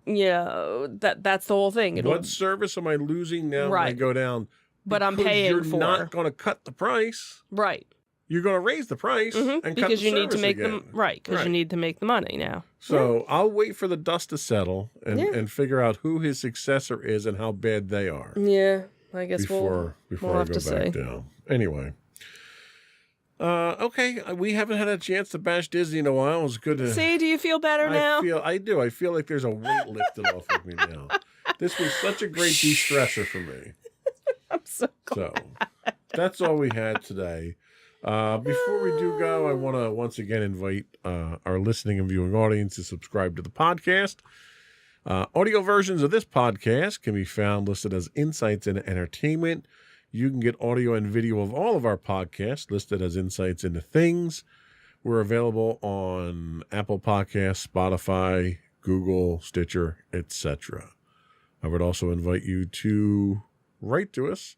that's the whole thing. What service am I losing now when I Right. go down? But I'm Because paying you're for. not going to cut the price. Right. You're going to raise the price and cut Because the you need to service make again. them right. Because you need to make the money now. So I'll wait for the dust to settle and figure out who his successor is and how bad they are Yeah. I guess before we'll I have go to back see. down. Anyway. Okay, we haven't had a chance to bash Disney in a while. It was good to See, do you feel better now? I do. I feel like there's a weight lifted off of me now. This was such a great de-stressor for me. I'm so glad. So that's all we had today. Before we do go, I want to once again invite our listening and viewing audience to subscribe to the podcast. Audio versions of this podcast can be found listed as Insights into Entertainment. You can get audio and video of all of our podcasts listed as Insights into Things. We're available on Apple Podcasts, Spotify, Google, Stitcher, etc. I would also invite you to write to us.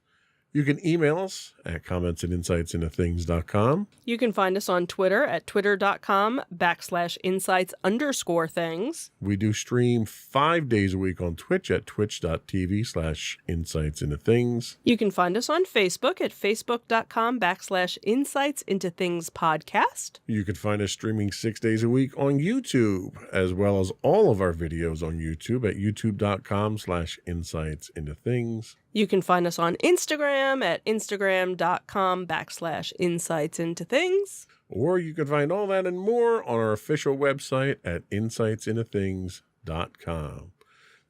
You can email us at comments@insightsintothings.com. You can find us on Twitter at twitter.com/insights_things. We do stream 5 days a week on Twitch at twitch.tv/insightsintothings. You can find us on Facebook at facebook.com/insightsintothingspodcast. You can find us streaming 6 days a week on YouTube, as well as all of our videos on YouTube at youtube.com/insightsintothings. You can find us on Instagram at instagram.com/insightsintothings. Or you can find all that and more on our official website at insightsintothings.com.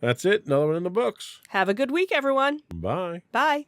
That's it. Another one in the books. Have a good week, everyone. Bye. Bye.